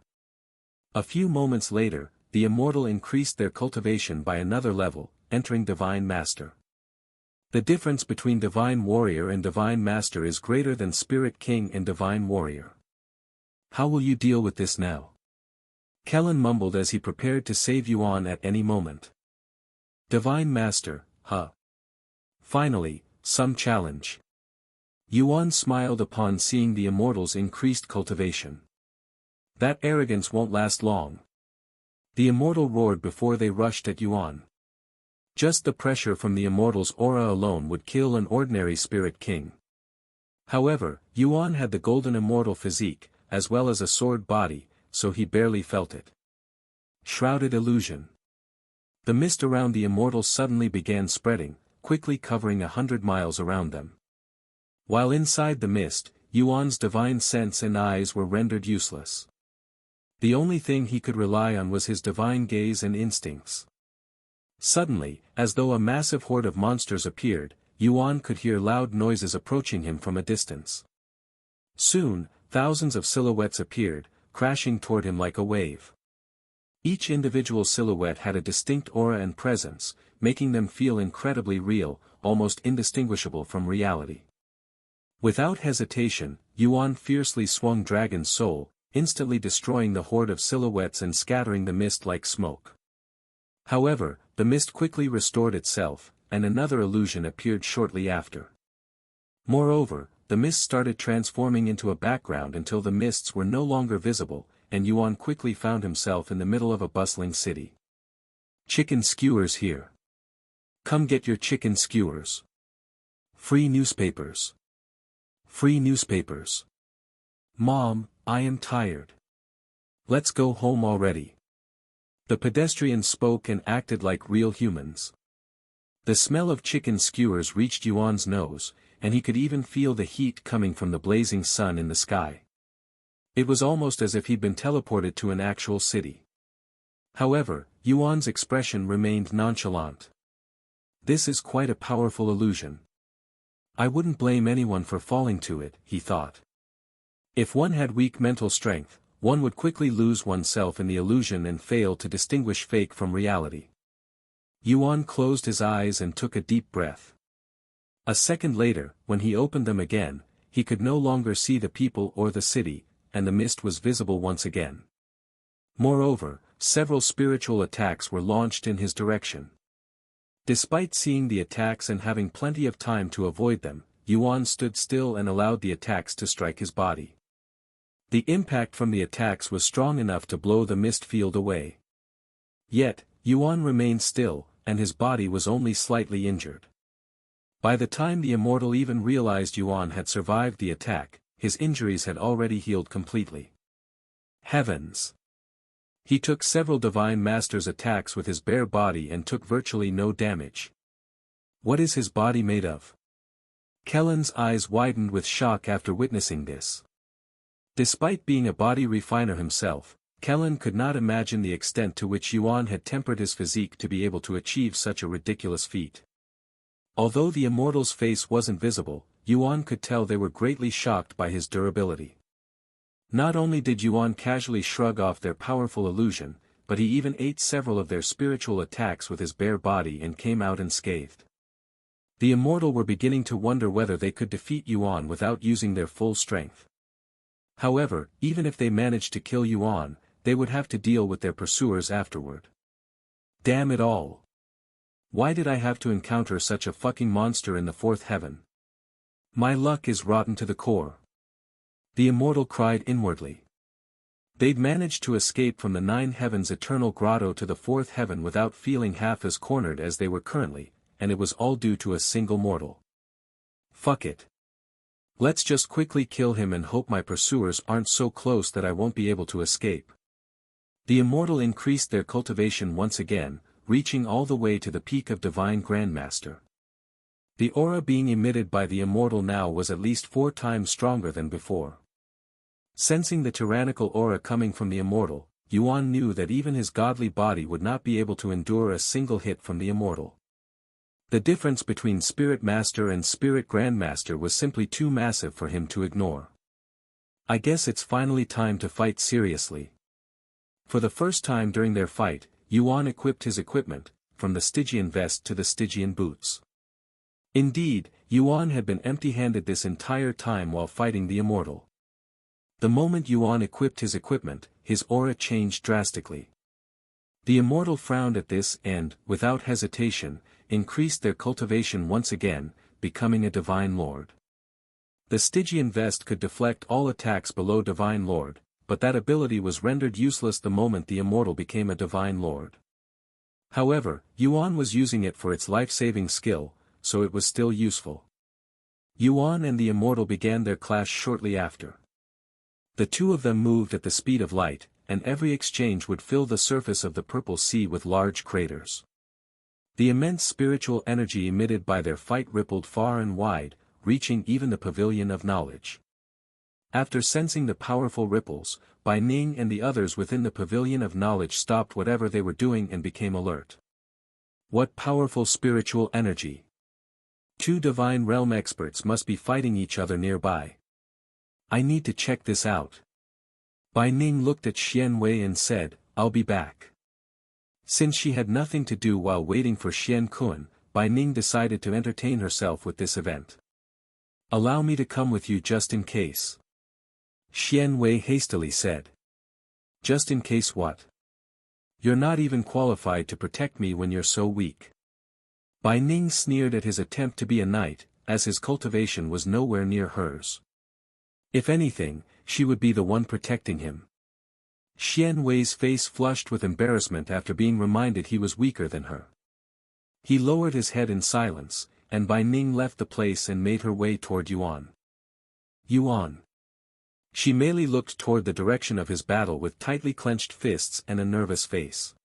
A few moments later, the immortal increased their cultivation by another level, entering Divine Master. The difference between Divine Warrior and Divine Master is greater than Spirit King and Divine Warrior. How will you deal with this now? Kellen mumbled as he prepared to save Yuan at any moment. Divine Master, huh? Finally, some challenge. Yuan smiled upon seeing the immortal's increased cultivation. That arrogance won't last long. The immortal roared before they rushed at Yuan. Just the pressure from the immortal's aura alone would kill an ordinary Spirit King. However, Yuan had the golden immortal physique, as well as a sword body, so he barely felt it. Shrouded illusion. The mist around the immortals suddenly began spreading, quickly covering 100 miles around them. While inside the mist, Yuan's divine sense and eyes were rendered useless. The only thing he could rely on was his divine gaze and instincts. Suddenly, as though a massive horde of monsters appeared, Yuan could hear loud noises approaching him from a distance. Soon, thousands of silhouettes appeared, crashing toward him like a wave. Each individual silhouette had a distinct aura and presence, making them feel incredibly real, almost indistinguishable from reality. Without hesitation, Yuan fiercely swung Dragon's Soul, instantly destroying the horde of silhouettes and scattering the mist like smoke. However, the mist quickly restored itself, and another illusion appeared shortly after. Moreover, the mist started transforming into a background until the mists were no longer visible, and Yuan quickly found himself in the middle of a bustling city. Chicken skewers here. Come get your chicken skewers. Free newspapers. Free newspapers. Mom, I am tired. Let's go home already. The pedestrians spoke and acted like real humans. The smell of chicken skewers reached Yuan's nose, and he could even feel the heat coming from the blazing sun in the sky. It was almost as if he'd been teleported to an actual city. However, Yuan's expression remained nonchalant. This is quite a powerful illusion. I wouldn't blame anyone for falling to it, he thought. If one had weak mental strength, one would quickly lose oneself in the illusion and fail to distinguish fake from reality. Yuan closed his eyes and took a deep breath. A second later, when he opened them again, he could no longer see the people or the city, and the mist was visible once again. Moreover, several spiritual attacks were launched in his direction. Despite seeing the attacks and having plenty of time to avoid them, Yuan stood still and allowed the attacks to strike his body. The impact from the attacks was strong enough to blow the mist field away. Yet, Yuan remained still, and his body was only slightly injured. By the time the immortal even realized Yuan had survived the attack, his injuries had already healed completely. Heavens! He took several Divine Master's attacks with his bare body and took virtually no damage. What is his body made of? Kellen's eyes widened with shock after witnessing this. Despite being a body refiner himself, Kellen could not imagine the extent to which Yuan had tempered his physique to be able to achieve such a ridiculous feat. Although the immortal's face wasn't visible, Yuan could tell they were greatly shocked by his durability. Not only did Yuan casually shrug off their powerful illusion, but he even ate several of their spiritual attacks with his bare body and came out unscathed. The immortal were beginning to wonder whether they could defeat Yuan without using their full strength. However, even if they managed to kill Yuan, they would have to deal with their pursuers afterward. Damn it all! Why did I have to encounter such a fucking monster in the fourth heaven? My luck is rotten to the core. The immortal cried inwardly. They'd managed to escape from the 9 heavens eternal grotto to the 4th heaven without feeling half as cornered as they were currently, and it was all due to a single mortal. Fuck it. Let's just quickly kill him and hope my pursuers aren't so close that I won't be able to escape. The immortal increased their cultivation once again, reaching all the way to the peak of Divine Grandmaster. The aura being emitted by the immortal now was at least 4 times stronger than before. Sensing the tyrannical aura coming from the immortal, Yuan knew that even his godly body would not be able to endure a single hit from the immortal. The difference between Spirit Master and Spirit Grandmaster was simply too massive for him to ignore. I guess it's finally time to fight seriously. For the first time during their fight, Yuan equipped his equipment, from the Stygian vest to the Stygian boots. Indeed, Yuan had been empty-handed this entire time while fighting the immortal. The moment Yuan equipped his equipment, his aura changed drastically. The immortal frowned at this and, without hesitation, increased their cultivation once again, becoming a Divine Lord. The Stygian vest could deflect all attacks below Divine Lord, but that ability was rendered useless the moment the immortal became a Divine Lord. However, Yuan was using it for its life-saving skill, so it was still useful. Yuan and the immortal began their clash shortly after. The two of them moved at the speed of light, and every exchange would fill the surface of the purple sea with large craters. The immense spiritual energy emitted by their fight rippled far and wide, reaching even the pavilion of knowledge. After sensing the powerful ripples, Bai Ning and the others within the pavilion of knowledge stopped whatever they were doing and became alert. What powerful spiritual energy! Two divine realm experts must be fighting each other nearby. I need to check this out. Bai Ning looked at Xian Wei and said, "I'll be back." Since she had nothing to do while waiting for Xian Kun, Bai Ning decided to entertain herself with this event. "Allow me to come with you just in case." Xian Wei hastily said. "Just in case what? You're not even qualified to protect me when you're so weak." Bai Ning sneered at his attempt to be a knight, as his cultivation was nowhere near hers. If anything, she would be the one protecting him. Xian Wei's face flushed with embarrassment after being reminded he was weaker than her. He lowered his head in silence, and Bai Ning left the place and made her way toward Yuan. Yuan. She merely looked toward the direction of his battle with tightly clenched fists and a nervous face.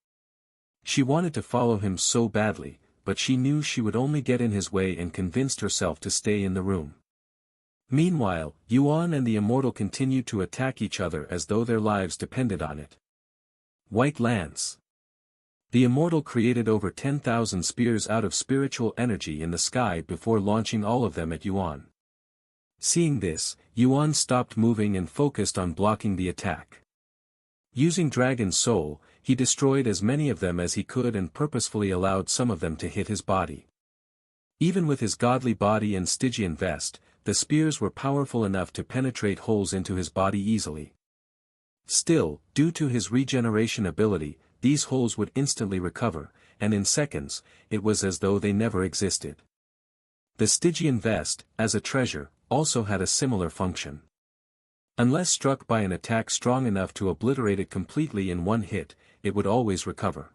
She wanted to follow him so badly, but she knew she would only get in his way and convinced herself to stay in the room. Meanwhile, Yuan and the immortal continued to attack each other as though their lives depended on it. White Lance. The immortal created over 10,000 spears out of spiritual energy in the sky before launching all of them at Yuan. Seeing this, Yuan stopped moving and focused on blocking the attack. Using Dragon Soul, he destroyed as many of them as he could and purposefully allowed some of them to hit his body. Even with his godly body and Stygian vest, the spears were powerful enough to penetrate holes into his body easily. Still, due to his regeneration ability, these holes would instantly recover, and in seconds, it was as though they never existed. The Stygian vest, as a treasure, also had a similar function. Unless struck by an attack strong enough to obliterate it completely in one hit, it would always recover.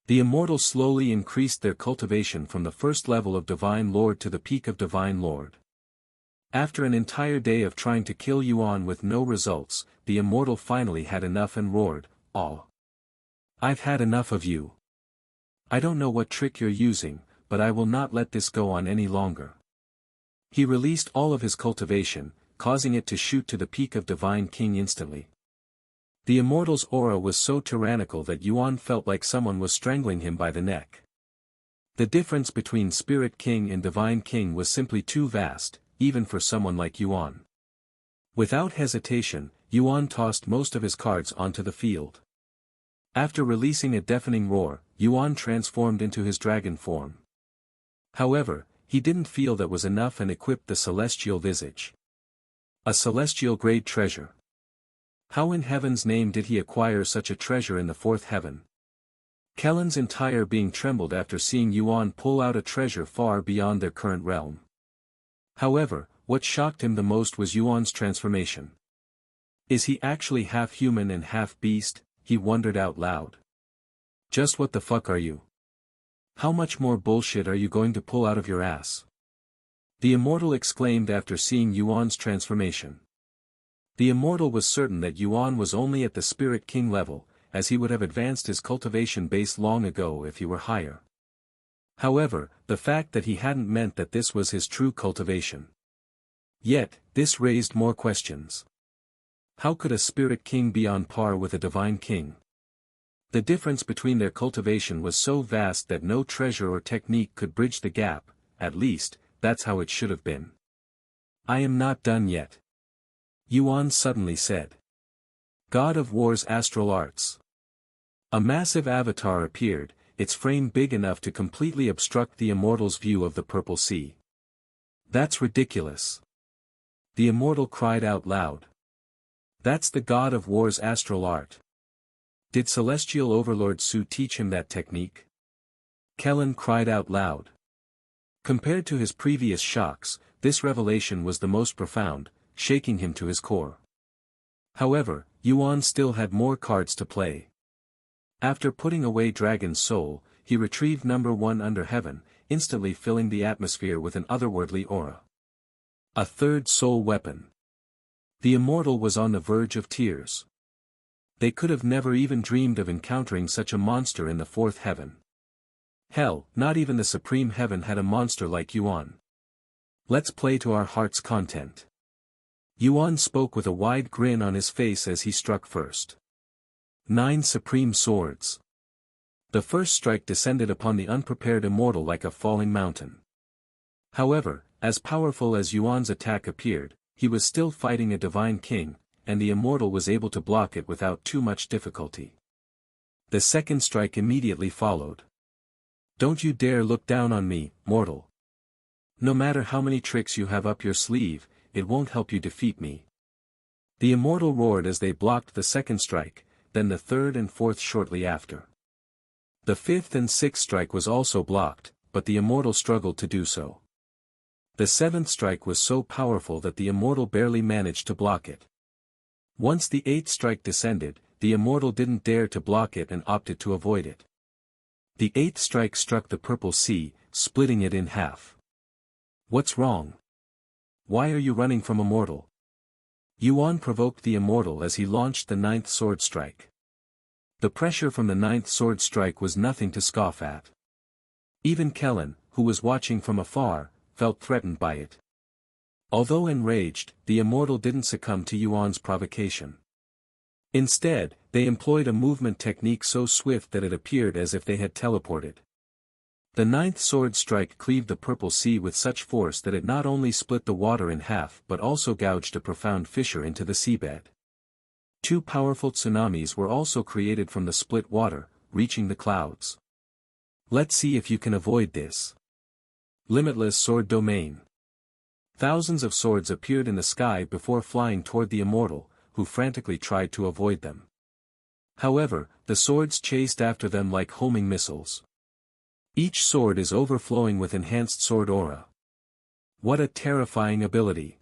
The immortals slowly increased their cultivation from the first level of Divine Lord to the peak of Divine Lord. After an entire day of trying to kill Yuan with no results, the immortal finally had enough and roared, "All! I've had enough of you. I don't know what trick you're using, but I will not let this go on any longer." He released all of his cultivation, causing it to shoot to the peak of Divine King instantly. The immortal's aura was so tyrannical that Yuan felt like someone was strangling him by the neck. The difference between Spirit King and Divine King was simply too vast, even for someone like Yuan. Without hesitation, Yuan tossed most of his cards onto the field. After releasing a deafening roar, Yuan transformed into his dragon form. However, he didn't feel that was enough and equipped the celestial visage. A celestial-grade treasure. How in heaven's name did he acquire such a treasure in the fourth heaven? Kellen's entire being trembled after seeing Yuan pull out a treasure far beyond their current realm. However, what shocked him the most was Yuan's transformation. Is he actually half human and half beast? He wondered out loud. Just what the fuck are you? How much more bullshit are you going to pull out of your ass? The immortal exclaimed after seeing Yuan's transformation. The immortal was certain that Yuan was only at the Spirit King level, as he would have advanced his cultivation base long ago if he were higher. However, the fact that he hadn't meant that this was his true cultivation. Yet, this raised more questions. How could a spirit king be on par with a divine king? The difference between their cultivation was so vast that no treasure or technique could bridge the gap, at least, that's how it should have been. I am not done yet. Yuan suddenly said. God of War's astral arts. A massive avatar appeared, its frame big enough to completely obstruct the immortal's view of the purple sea. That's ridiculous. The immortal cried out loud. That's the God of War's astral art. Did Celestial Overlord Su teach him that technique? Kellen cried out loud. Compared to his previous shocks, this revelation was the most profound, shaking him to his core. However, Yuan still had more cards to play. After putting away Dragon's soul, he retrieved number 1 under heaven, instantly filling the atmosphere with an otherworldly aura. A third soul weapon. The immortal was on the verge of tears. They could have never even dreamed of encountering such a monster in the fourth heaven. Hell, not even the supreme heaven had a monster like Yuan. Let's play to our heart's content. Yuan spoke with a wide grin on his face as he struck first. 9 supreme swords. The first strike descended upon the unprepared immortal like a falling mountain. However, as powerful as Yuan's attack appeared, he was still fighting a divine king, and the immortal was able to block it without too much difficulty. The second strike immediately followed. Don't you dare look down on me, mortal. No matter how many tricks you have up your sleeve, it won't help you defeat me. The immortal roared as they blocked the second strike, then the third and fourth shortly after. The fifth and sixth strike was also blocked, but the immortal struggled to do so. The seventh strike was so powerful that the immortal barely managed to block it. Once the eighth strike descended, the immortal didn't dare to block it and opted to avoid it. The eighth strike struck the purple sea, splitting it in half. What's wrong? Why are you running from immortal? Yuan provoked the immortal as he launched the ninth sword strike. The pressure from the ninth sword strike was nothing to scoff at. Even Kellen, who was watching from afar, felt threatened by it. Although enraged, the immortal didn't succumb to Yuan's provocation. Instead, they employed a movement technique so swift that it appeared as if they had teleported. The ninth sword strike cleaved the purple sea with such force that it not only split the water in half but also gouged a profound fissure into the seabed. 2 powerful tsunamis were also created from the split water, reaching the clouds. Let's see if you can avoid this. Limitless sword domain. Thousands of swords appeared in the sky before flying toward the immortal, who frantically tried to avoid them. However, the swords chased after them like homing missiles. Each sword is overflowing with enhanced sword aura. What a terrifying ability.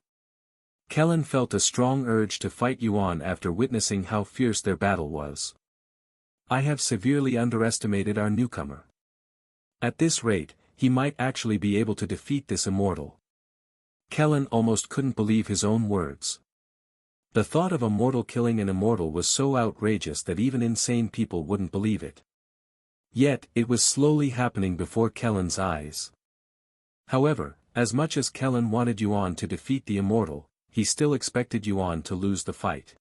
Kellen felt a strong urge to fight Yuan after witnessing how fierce their battle was. I have severely underestimated our newcomer. At this rate, he might actually be able to defeat this immortal. Kellen almost couldn't believe his own words. The thought of a mortal killing an immortal was so outrageous that even insane people wouldn't believe it. Yet, it was slowly happening before Kellen's eyes. However, as much as Kellen wanted Yuan to defeat the immortal, he still expected Yuan to lose the fight.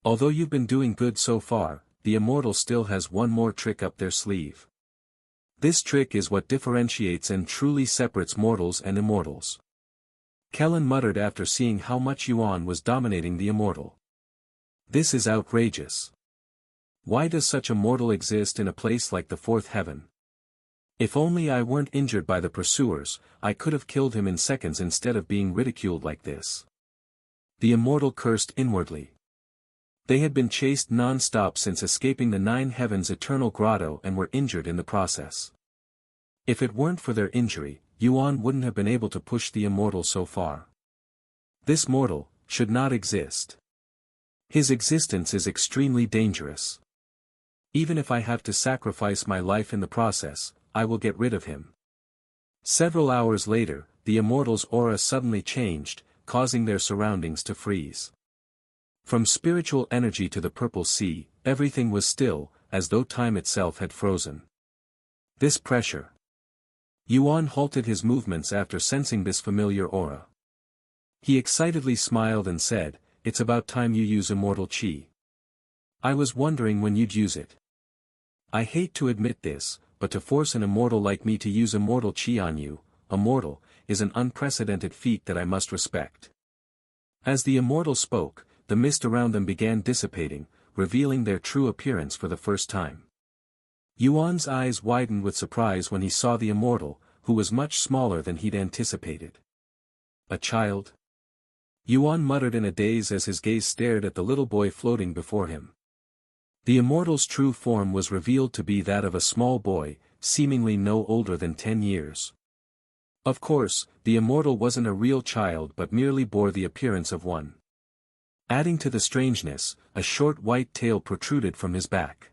Although you've been doing good so far, the immortal still has one more trick up their sleeve. This trick is what differentiates and truly separates mortals and immortals. Kellen muttered after seeing how much Yuan was dominating the immortal. This is outrageous. Why does such a mortal exist in a place like the fourth heaven? If only I weren't injured by the pursuers, I could have killed him in seconds instead of being ridiculed like this. The immortal cursed inwardly. They had been chased non-stop since escaping the 9 heavens eternal grotto and were injured in the process. If it weren't for their injury, Yuan wouldn't have been able to push the immortal so far. This mortal should not exist. His existence is extremely dangerous. Even if I have to sacrifice my life in the process, I will get rid of him. Several hours later, the immortal's aura suddenly changed, causing their surroundings to freeze. From spiritual energy to the purple sea, everything was still, as though time itself had frozen. This pressure. Yuan halted his movements after sensing this familiar aura. He excitedly smiled and said, it's about time you use immortal chi. I was wondering when you'd use it. I hate to admit this, but to force an immortal like me to use immortal chi on you, a mortal, is an unprecedented feat that I must respect. As the immortal spoke, the mist around them began dissipating, revealing their true appearance for the first time. Yuan's eyes widened with surprise when he saw the immortal, who was much smaller than he'd anticipated. A child? Yuan muttered in a daze as his gaze stared at the little boy floating before him. The immortal's true form was revealed to be that of a small boy, seemingly no older than 10 years. Of course, the immortal wasn't a real child but merely bore the appearance of one. Adding to the strangeness, a short white tail protruded from his back.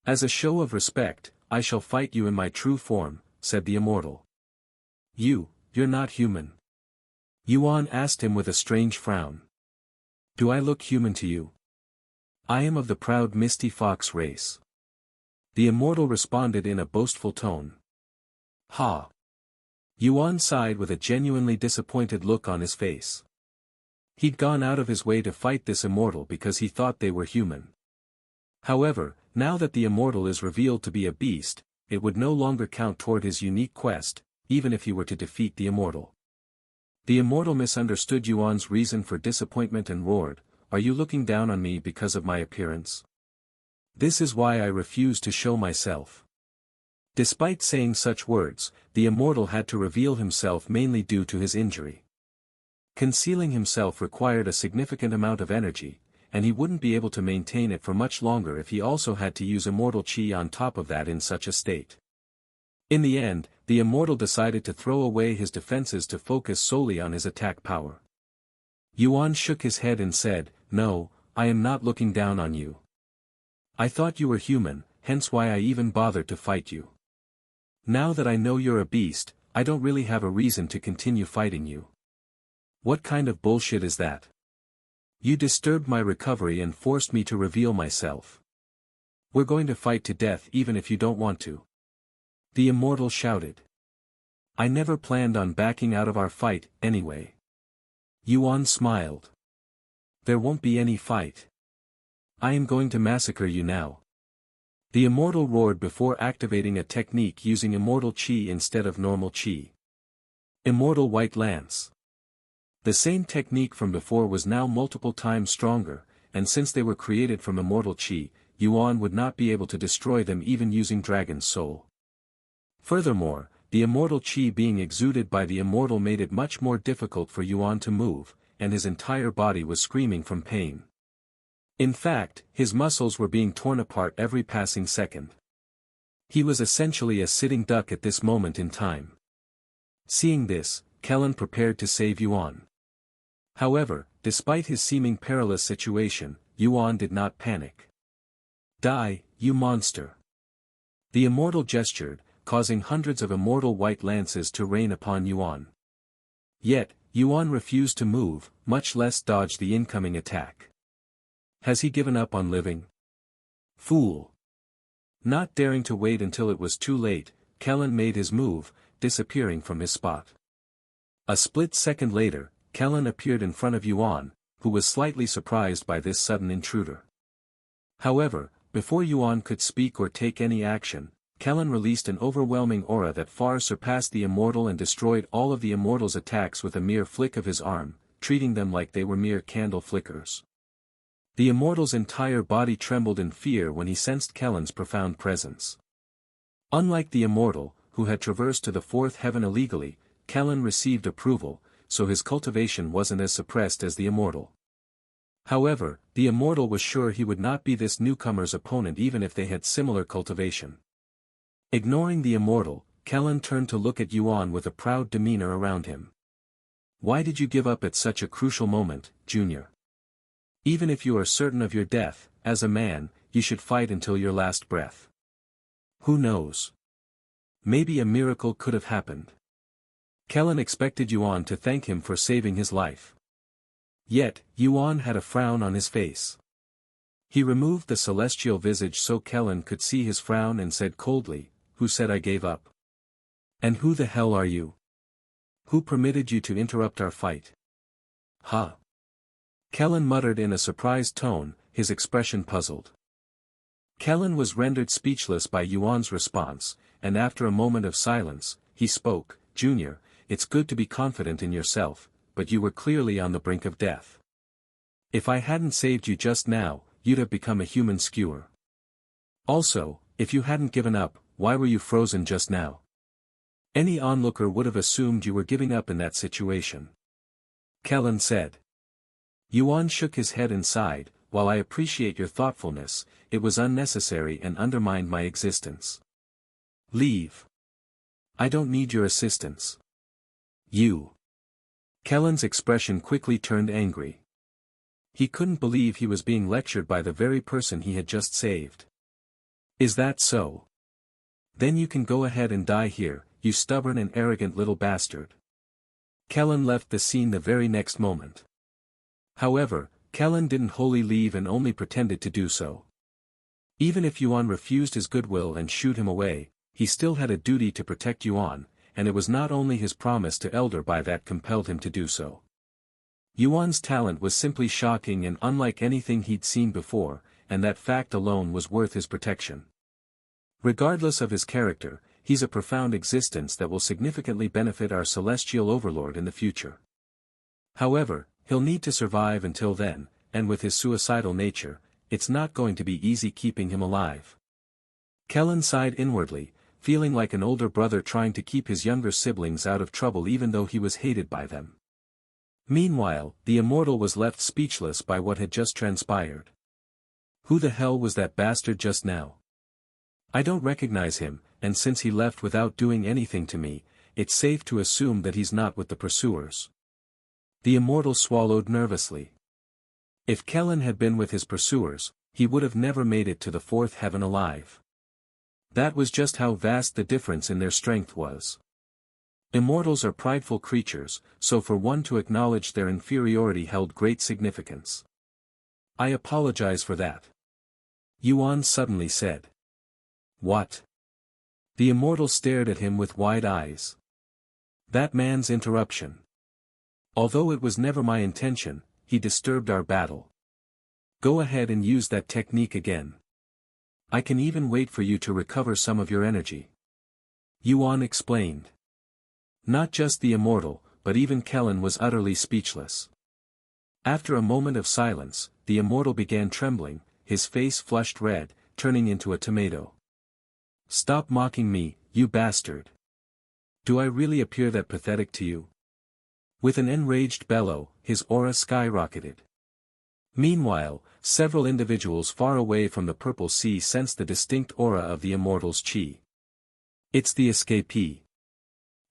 As a show of respect, I shall fight you in my true form, said the immortal. You're not human. Yuan asked him with a strange frown. Do I look human to you? I am of the proud Misty Fox race. The immortal responded in a boastful tone. Ha! Yuan sighed with a genuinely disappointed look on his face. He'd gone out of his way to fight this immortal because he thought they were human. However, now that the immortal is revealed to be a beast, it would no longer count toward his unique quest, even if he were to defeat the immortal. The immortal misunderstood Yuan's reason for disappointment and roared, "Are you looking down on me because of my appearance? This is why I refuse to show myself." Despite saying such words, the immortal had to reveal himself mainly due to his injury. Concealing himself required a significant amount of energy, and he wouldn't be able to maintain it for much longer if he also had to use immortal chi on top of that in such a state. In the end, the immortal decided to throw away his defenses to focus solely on his attack power. Yuan shook his head and said, "No, I am not looking down on you. I thought you were human, hence why I even bothered to fight you. Now that I know you're a beast, I don't really have a reason to continue fighting you." What kind of bullshit is that? You disturbed my recovery and forced me to reveal myself. We're going to fight to death even if you don't want to. The immortal shouted. I never planned on backing out of our fight, anyway. Yuan smiled. There won't be any fight. I am going to massacre you now. The immortal roared before activating a technique using immortal chi instead of normal chi. Immortal White Lance. The same technique from before was now multiple times stronger, and since they were created from immortal chi, Yuan would not be able to destroy them even using Dragon's Soul. Furthermore, the immortal chi being exuded by the immortal made it much more difficult for Yuan to move, and his entire body was screaming from pain. In fact, his muscles were being torn apart every passing second. He was essentially a sitting duck at this moment in time. Seeing this, Kellen prepared to save Yuan. However, despite his seeming perilous situation, Yuan did not panic. Die, you monster! The immortal gestured, causing hundreds of immortal white lances to rain upon Yuan. Yet, Yuan refused to move, much less dodge the incoming attack. Has he given up on living? Fool! Not daring to wait until it was too late, Kellen made his move, disappearing from his spot. A split second later, Kellen appeared in front of Yuan, who was slightly surprised by this sudden intruder. However, before Yuan could speak or take any action, Kellen released an overwhelming aura that far surpassed the immortal and destroyed all of the immortal's attacks with a mere flick of his arm, treating them like they were mere candle flickers. The immortal's entire body trembled in fear when he sensed Kellen's profound presence. Unlike the immortal, who had traversed to the fourth heaven illegally, Kellen received approval, so his cultivation wasn't as suppressed as the immortal. However, the immortal was sure he would not be this newcomer's opponent even if they had similar cultivation. Ignoring the immortal, Kellen turned to look at Yuan with a proud demeanor around him. Why did you give up at such a crucial moment, Junior? Even if you are certain of your death, as a man, you should fight until your last breath. Who knows? Maybe a miracle could have happened. Kellen expected Yuan to thank him for saving his life. Yet, Yuan had a frown on his face. He removed the celestial visage so Kellen could see his frown and said coldly, "Who said I gave up? And who the hell are you? Who permitted you to interrupt our fight?" "Huh? Kellen muttered in a surprised tone, his expression puzzled. Kellen was rendered speechless by Yuan's response, and after a moment of silence, he spoke, "Junior, it's good to be confident in yourself, but you were clearly on the brink of death. If I hadn't saved you just now, you'd have become a human skewer. Also, if you hadn't given up, why were you frozen just now? Any onlooker would have assumed you were giving up in that situation." Kellen said. Yuan shook his head and sighed, "While I appreciate your thoughtfulness, it was unnecessary and undermined my existence. Leave. I don't need your assistance." "You." Kellen's expression quickly turned angry. He couldn't believe he was being lectured by the very person he had just saved. "Is that so? Then you can go ahead and die here, you stubborn and arrogant little bastard." Kellen left the scene the very next moment. However, Kellen didn't wholly leave and only pretended to do so. Even if Yuan refused his goodwill and shooed him away, he still had a duty to protect Yuan, and it was not only his promise to Elder Bai that compelled him to do so. Yuan's talent was simply shocking and unlike anything he'd seen before, and that fact alone was worth his protection. Regardless of his character, he's a profound existence that will significantly benefit our celestial overlord in the future. However, he'll need to survive until then, and with his suicidal nature, it's not going to be easy keeping him alive. Kellen sighed inwardly, feeling like an older brother trying to keep his younger siblings out of trouble even though he was hated by them. Meanwhile, the immortal was left speechless by what had just transpired. Who the hell was that bastard just now? I don't recognize him, and since he left without doing anything to me, it's safe to assume that he's not with the pursuers. The immortal swallowed nervously. If Kellen had been with his pursuers, he would have never made it to the fourth heaven alive. That was just how vast the difference in their strength was. Immortals are prideful creatures, so for one to acknowledge their inferiority held great significance. I apologize for that. Yuan suddenly said. What? The immortal stared at him with wide eyes. That man's interruption. Although it was never my intention, he disturbed our battle. Go ahead and use that technique again. I can even wait for you to recover some of your energy. Yuan explained. Not just the immortal, but even Kellen was utterly speechless. After a moment of silence, the immortal began trembling, his face flushed red, turning into a tomato. Stop mocking me, you bastard. Do I really appear that pathetic to you? With an enraged bellow, his aura skyrocketed. Meanwhile, several individuals far away from the purple sea sensed the distinct aura of the immortal's chi. It's the escapee.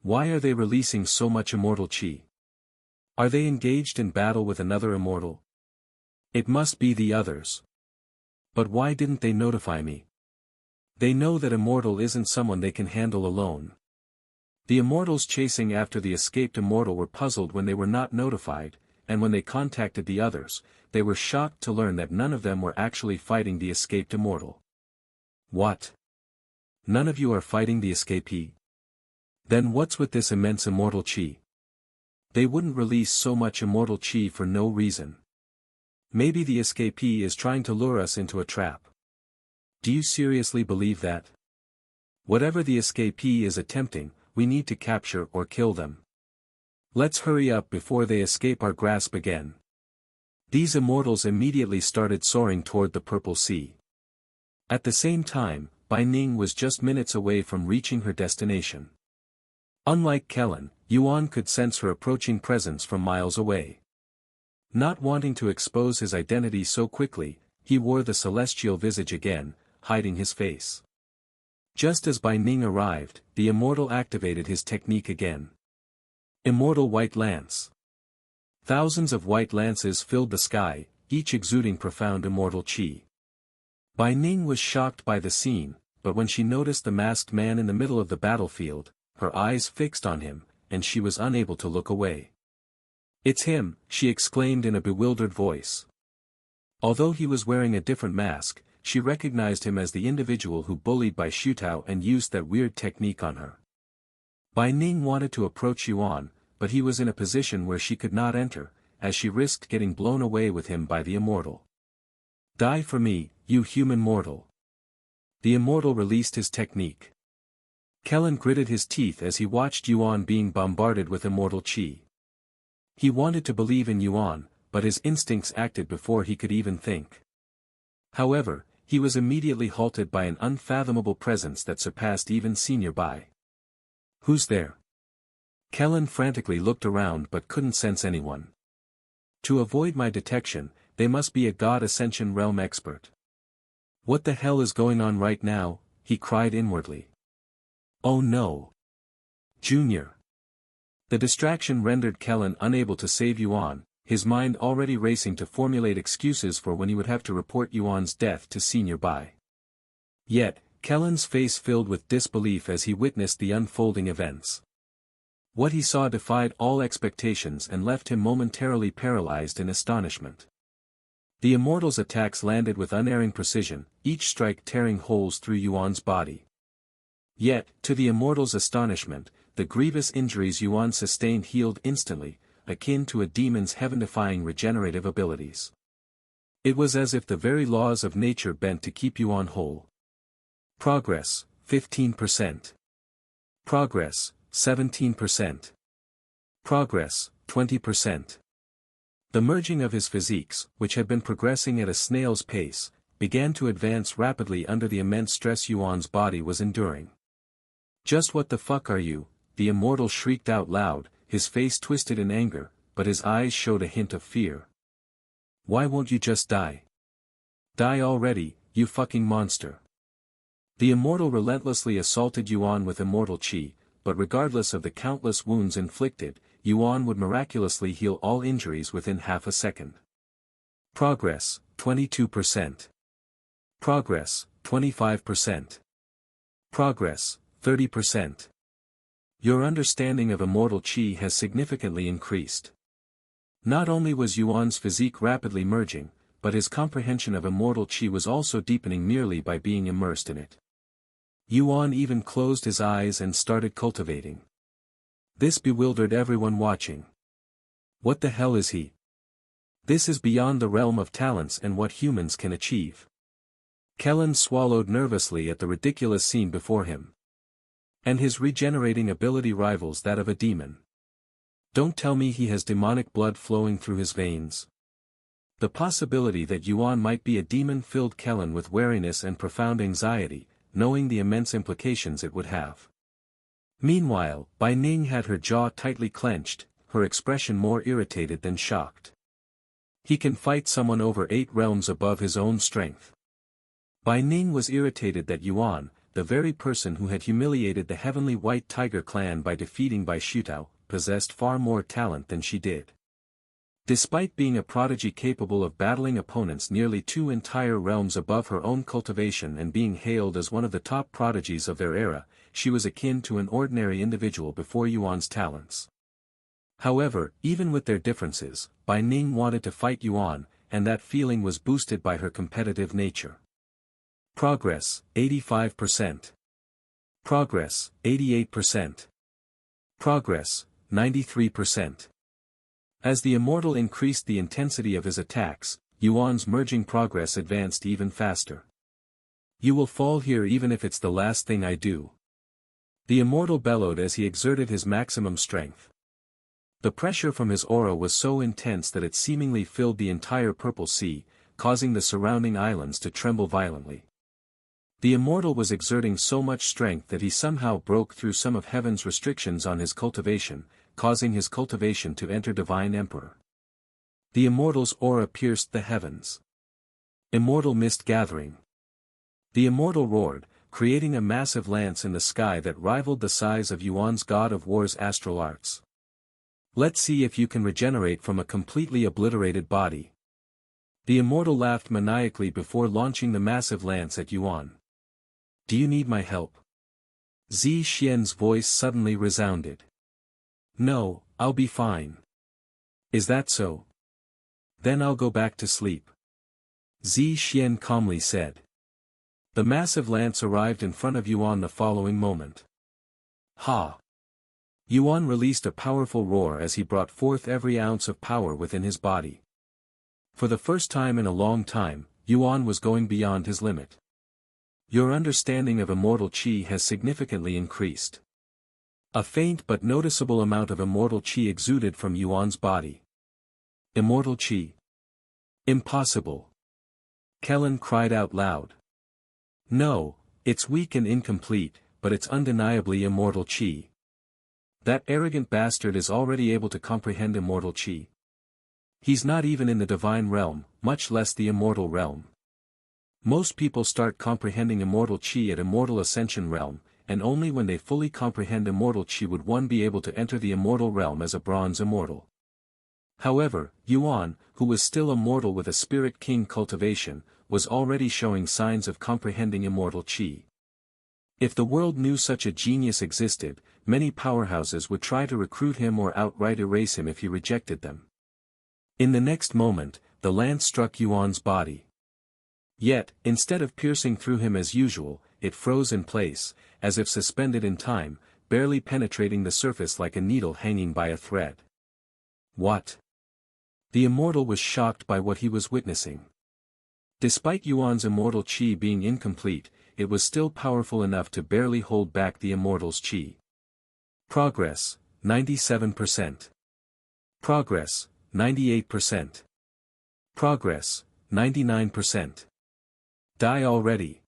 Why are they releasing so much immortal chi? Are they engaged in battle with another immortal? It must be the others. But why didn't they notify me? They know that immortal isn't someone they can handle alone. The immortals chasing after the escaped immortal were puzzled when they were not notified, and when they contacted the others, they were shocked to learn that none of them were actually fighting the escaped immortal. What? None of you are fighting the escapee? Then what's with this immense immortal chi? They wouldn't release so much immortal chi for no reason. Maybe the escapee is trying to lure us into a trap. Do you seriously believe that? Whatever the escapee is attempting, we need to capture or kill them. Let's hurry up before they escape our grasp again. These immortals immediately started soaring toward the purple sea. At the same time, Bai Ning was just minutes away from reaching her destination. Unlike Kellen, Yuan could sense her approaching presence from miles away. Not wanting to expose his identity so quickly, he wore the celestial visage again, hiding his face. Just as Bai Ning arrived, the immortal activated his technique again. Immortal White Lance. Thousands of white lances filled the sky, each exuding profound immortal chi. Bai Ning was shocked by the scene, but when she noticed the masked man in the middle of the battlefield, her eyes fixed on him, and she was unable to look away. It's him, she exclaimed in a bewildered voice. Although he was wearing a different mask, she recognized him as the individual who bullied Bai Shutao and used that weird technique on her. Bai Ning wanted to approach Yuan, but he was in a position where she could not enter, as she risked getting blown away with him by the immortal. Die for me, you human mortal. The immortal released his technique. Kellen gritted his teeth as he watched Yuan being bombarded with immortal chi. He wanted to believe in Yuan, but his instincts acted before he could even think. However, he was immediately halted by an unfathomable presence that surpassed even Senior Bai. Who's there? Kellen frantically looked around but couldn't sense anyone. To avoid my detection, they must be a God Ascension realm expert. What the hell is going on right now? He cried inwardly. Oh no! Junior! The distraction rendered Kellen unable to save Yuan, his mind already racing to formulate excuses for when he would have to report Yuan's death to Senior Bai. Yet, Kellen's face filled with disbelief as he witnessed the unfolding events. What he saw defied all expectations and left him momentarily paralyzed in astonishment. The immortal's attacks landed with unerring precision, each strike tearing holes through Yuan's body. Yet, to the immortal's astonishment, the grievous injuries Yuan sustained healed instantly, akin to a demon's heaven-defying regenerative abilities. It was as if the very laws of nature bent to keep Yuan whole. Progress, 15%. Progress, 17%. Progress, 20%. The merging of his physiques, which had been progressing at a snail's pace, began to advance rapidly under the immense stress Yuan's body was enduring. Just what the fuck are you? The immortal shrieked out loud, his face twisted in anger, but his eyes showed a hint of fear. Why won't you just die? Die already, you fucking monster. The immortal relentlessly assaulted Yuan with immortal chi, but regardless of the countless wounds inflicted, Yuan would miraculously heal all injuries within half a second. Progress, 22%. Progress, 25%. Progress, 30%. Your understanding of immortal chi has significantly increased. Not only was Yuan's physique rapidly merging, but his comprehension of immortal chi was also deepening merely by being immersed in it. Yuan even closed his eyes and started cultivating. This bewildered everyone watching. What the hell is he? This is beyond the realm of talents and what humans can achieve. Kellen swallowed nervously at the ridiculous scene before him. And his regenerating ability rivals that of a demon. Don't tell me he has demonic blood flowing through his veins. The possibility that Yuan might be a demon filled Kellen with wariness and profound anxiety, knowing the immense implications it would have. Meanwhile, Bai Ning had her jaw tightly clenched, her expression more irritated than shocked. He can fight someone over 8 realms above his own strength. Bai Ning was irritated that Yuan, the very person who had humiliated the heavenly White Tiger clan by defeating Bai Shutao, possessed far more talent than she did. Despite being a prodigy capable of battling opponents nearly 2 entire realms above her own cultivation and being hailed as one of the top prodigies of their era, she was akin to an ordinary individual before Yuan's talents. However, even with their differences, Bai Ning wanted to fight Yuan, and that feeling was boosted by her competitive nature. Progress, 85%. Progress, 88%. Progress, 93%. As the immortal increased the intensity of his attacks, Yuan's merging progress advanced even faster. You will fall here even if it's the last thing I do. The immortal bellowed as he exerted his maximum strength. The pressure from his aura was so intense that it seemingly filled the entire Purple Sea, causing the surrounding islands to tremble violently. The immortal was exerting so much strength that he somehow broke through some of heaven's restrictions on his cultivation, causing his cultivation to enter Divine Emperor. The immortal's aura pierced the heavens. Immortal mist gathering. The immortal roared, creating a massive lance in the sky that rivaled the size of Yuan's God of War's astral arts. Let's see if you can regenerate from a completely obliterated body. The immortal laughed maniacally before launching the massive lance at Yuan. Do you need my help? Zi Xian's voice suddenly resounded. No, I'll be fine. Is that so? Then I'll go back to sleep. Zi Xian calmly said. The massive lance arrived in front of Yuan the following moment. Ha! Yuan released a powerful roar as he brought forth every ounce of power within his body. For the first time in a long time, Yuan was going beyond his limit. Your understanding of immortal qi has significantly increased. A faint but noticeable amount of immortal qi exuded from Yuan's body. Immortal qi? Impossible. Kellen cried out loud. No, it's weak and incomplete, but it's undeniably immortal qi. That arrogant bastard is already able to comprehend immortal qi. He's not even in the divine realm, much less the immortal realm. Most people start comprehending immortal qi at immortal ascension realm, and only when they fully comprehend immortal qi would one be able to enter the immortal realm as a bronze immortal. However, Yuan, who was still a mortal with a spirit king cultivation, was already showing signs of comprehending immortal qi. If the world knew such a genius existed, many powerhouses would try to recruit him or outright erase him if he rejected them. In the next moment, the lance struck Yuan's body. Yet, instead of piercing through him as usual, it froze in place, as if suspended in time, barely penetrating the surface like a needle hanging by a thread. What? The immortal was shocked by what he was witnessing. Despite Yuan's immortal qi being incomplete, it was still powerful enough to barely hold back the immortal's qi. Progress, 97%. Progress, 98%. Progress, 99%. Die already.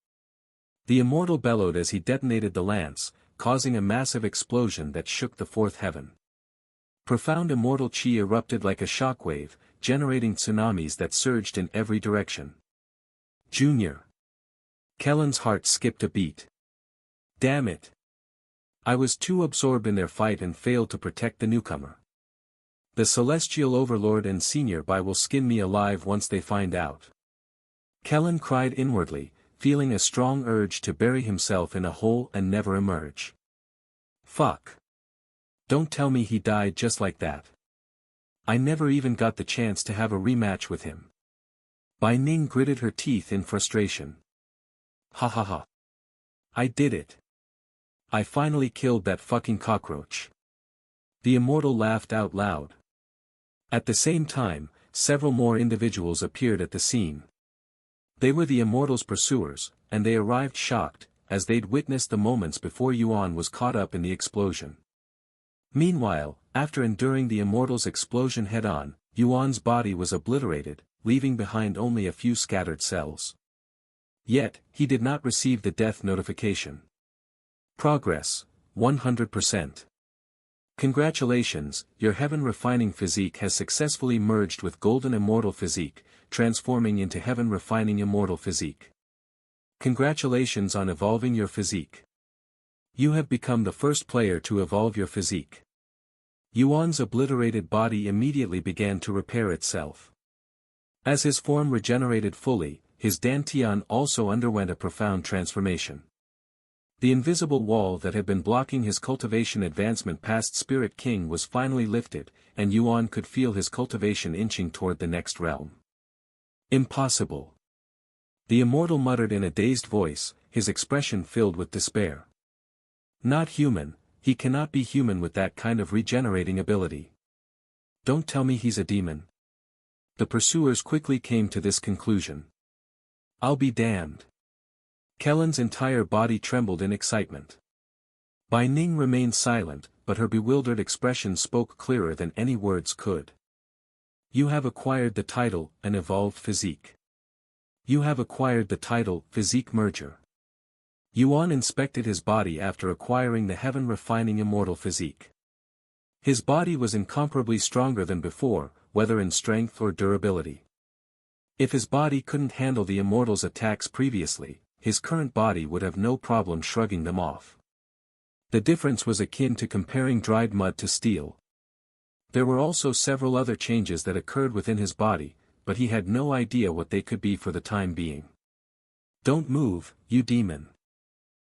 The immortal bellowed as he detonated the lance, causing a massive explosion that shook the fourth heaven. Profound immortal qi erupted like a shockwave, generating tsunamis that surged in every direction. Junior. Kellen's heart skipped a beat. Damn it. I was too absorbed in their fight and failed to protect the newcomer. The celestial overlord and senior Bai will skin me alive once they find out. Kellen cried inwardly, feeling a strong urge to bury himself in a hole and never emerge. Fuck. Don't tell me he died just like that. I never even got the chance to have a rematch with him. Bai Ning gritted her teeth in frustration. Ha ha ha. I did it. I finally killed that fucking cockroach. The immortal laughed out loud. At the same time, several more individuals appeared at the scene. They were the immortal's pursuers, and they arrived shocked, as they'd witnessed the moments before Yuan was caught up in the explosion. Meanwhile, after enduring the immortal's explosion head-on, Yuan's body was obliterated, leaving behind only a few scattered cells. Yet, he did not receive the death notification. Progress, 100%. Congratulations, your heaven-refining physique has successfully merged with golden immortal physique, transforming into heaven-refining immortal physique. Congratulations on evolving your physique. You have become the first player to evolve your physique. Yuan's obliterated body immediately began to repair itself. As his form regenerated fully, his dantian also underwent a profound transformation. The invisible wall that had been blocking his cultivation advancement past Spirit King was finally lifted, and Yuan could feel his cultivation inching toward the next realm. Impossible. The immortal muttered in a dazed voice, his expression filled with despair. Not human, he cannot be human with that kind of regenerating ability. Don't tell me he's a demon. The pursuers quickly came to this conclusion. I'll be damned. Kellen's entire body trembled in excitement. Bai Ning remained silent, but her bewildered expression spoke clearer than any words could. You have acquired the title, an evolved physique. You have acquired the title, physique merger. Yuan inspected his body after acquiring the heaven-refining immortal physique. His body was incomparably stronger than before, whether in strength or durability. If his body couldn't handle the immortal's attacks previously, his current body would have no problem shrugging them off. The difference was akin to comparing dried mud to steel. There were also several other changes that occurred within his body, but he had no idea what they could be for the time being. Don't move, you demon.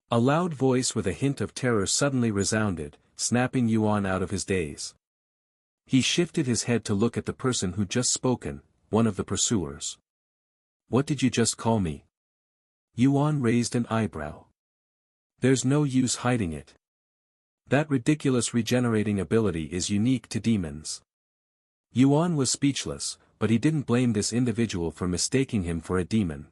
A loud voice with a hint of terror suddenly resounded, snapping Yuan out of his daze. He shifted his head to look at the person who'd just spoken, one of the pursuers. What did you just call me? Yuan raised an eyebrow. There's no use hiding it. That ridiculous regenerating ability is unique to demons. Yuan was speechless, but he didn't blame this individual for mistaking him for a demon.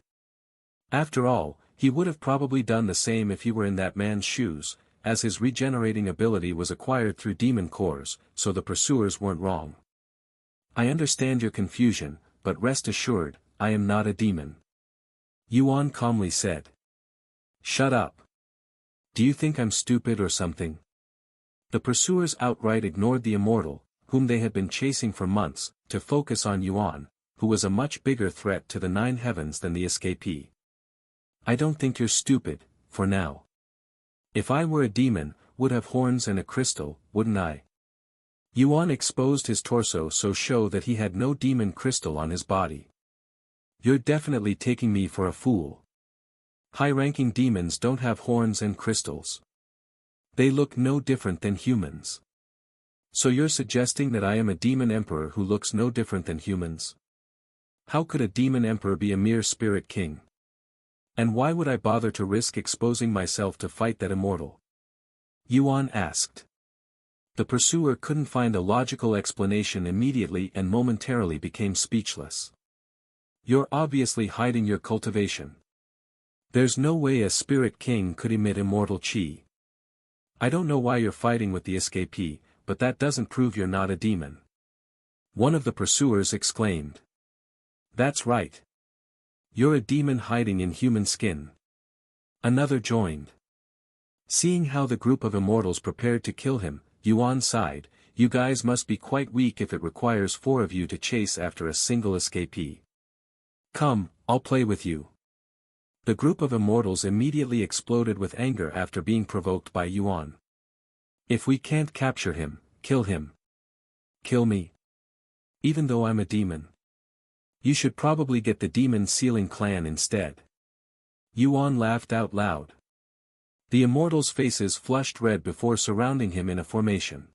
After all, he would have probably done the same if he were in that man's shoes, as his regenerating ability was acquired through demon cores, so the pursuers weren't wrong. I understand your confusion, but rest assured, I am not a demon. Yuan calmly said. Shut up. Do you think I'm stupid or something? The pursuers outright ignored the immortal, whom they had been chasing for months, to focus on Yuan, who was a much bigger threat to the 9 heavens than the escapee. I don't think you're stupid, for now. If I were a demon, would have horns and a crystal, wouldn't I? Yuan exposed his torso so show that he had no demon crystal on his body. You're definitely taking me for a fool. High-ranking demons don't have horns and crystals. They look no different than humans. So you're suggesting that I am a demon emperor who looks no different than humans? How could a demon emperor be a mere spirit king? And why would I bother to risk exposing myself to fight that immortal? Yuan asked. The pursuer couldn't find a logical explanation immediately and momentarily became speechless. You're obviously hiding your cultivation. There's no way a spirit king could emit immortal chi. I don't know why you're fighting with the escapee, but that doesn't prove you're not a demon. One of the pursuers exclaimed. That's right. You're a demon hiding in human skin. Another joined. Seeing how the group of immortals prepared to kill him, Yuan sighed, you guys must be quite weak if it requires 4 of you to chase after a single escapee. Come, I'll play with you. The group of immortals immediately exploded with anger after being provoked by Yuan. If we can't capture him, kill him. Kill me. Even though I'm a demon. You should probably get the demon sealing clan instead. Yuan laughed out loud. The immortals' faces flushed red before surrounding him in a formation.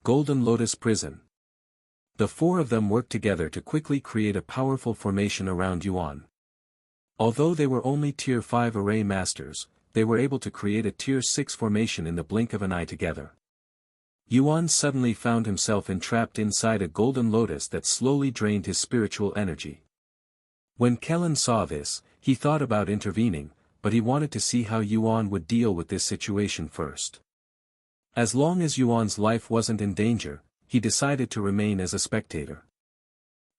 Golden Lotus Prison. The 4 of them worked together to quickly create a powerful formation around Yuan. Although they were only Tier 5 array masters, they were able to create a Tier 6 formation in the blink of an eye together. Yuan suddenly found himself entrapped inside a golden lotus that slowly drained his spiritual energy. When Kellen saw this, he thought about intervening, but he wanted to see how Yuan would deal with this situation first. As long as Yuan's life wasn't in danger, he decided to remain as a spectator.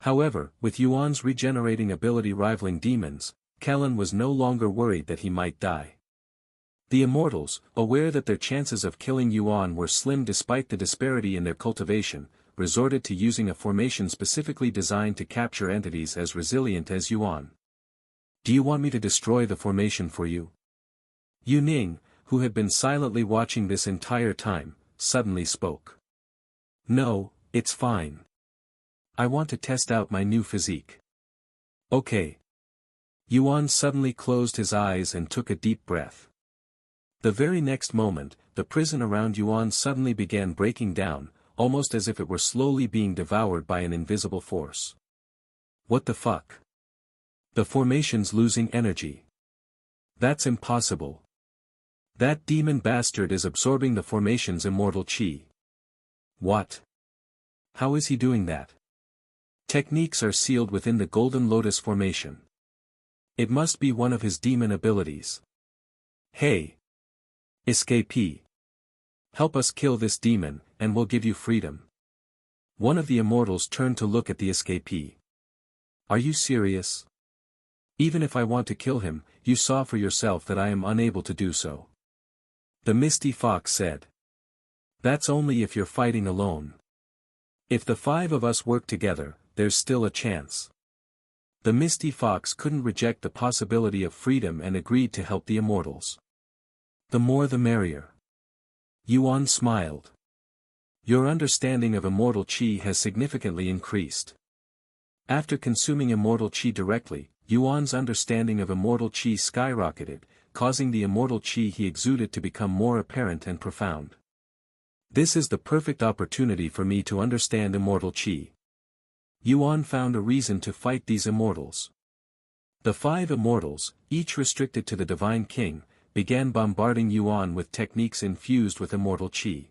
However, with Yuan's regenerating ability rivaling demons, Kellen was no longer worried that he might die. The immortals, aware that their chances of killing Yuan were slim despite the disparity in their cultivation, resorted to using a formation specifically designed to capture entities as resilient as Yuan. Do you want me to destroy the formation for you? Yu Ning, who had been silently watching this entire time, suddenly spoke. No, it's fine. I want to test out my new physique. Okay. Yuan suddenly closed his eyes and took a deep breath. The very next moment, the prison around Yuan suddenly began breaking down, almost as if it were slowly being devoured by an invisible force. What the fuck? The formation's losing energy. That's impossible. That demon bastard is absorbing the formation's immortal chi. What? How is he doing that? Techniques are sealed within the Golden Lotus formation. It must be one of his demon abilities. Hey! Escapee! Help us kill this demon, and we'll give you freedom. One of the immortals turned to look at the escapee. Are you serious? Even if I want to kill him, you saw for yourself that I am unable to do so. The Misty Fox said. That's only if you're fighting alone. If the 5 of us work together, there's still a chance. The Misty Fox couldn't reject the possibility of freedom and agreed to help the immortals. The more the merrier. Yuan smiled. Your understanding of immortal chi has significantly increased. After consuming immortal chi directly, Yuan's understanding of immortal chi skyrocketed, causing the immortal chi he exuded to become more apparent and profound. This is the perfect opportunity for me to understand immortal chi. Yuan found a reason to fight these immortals. The 5 immortals, each restricted to the Divine King, began bombarding Yuan with techniques infused with immortal qi.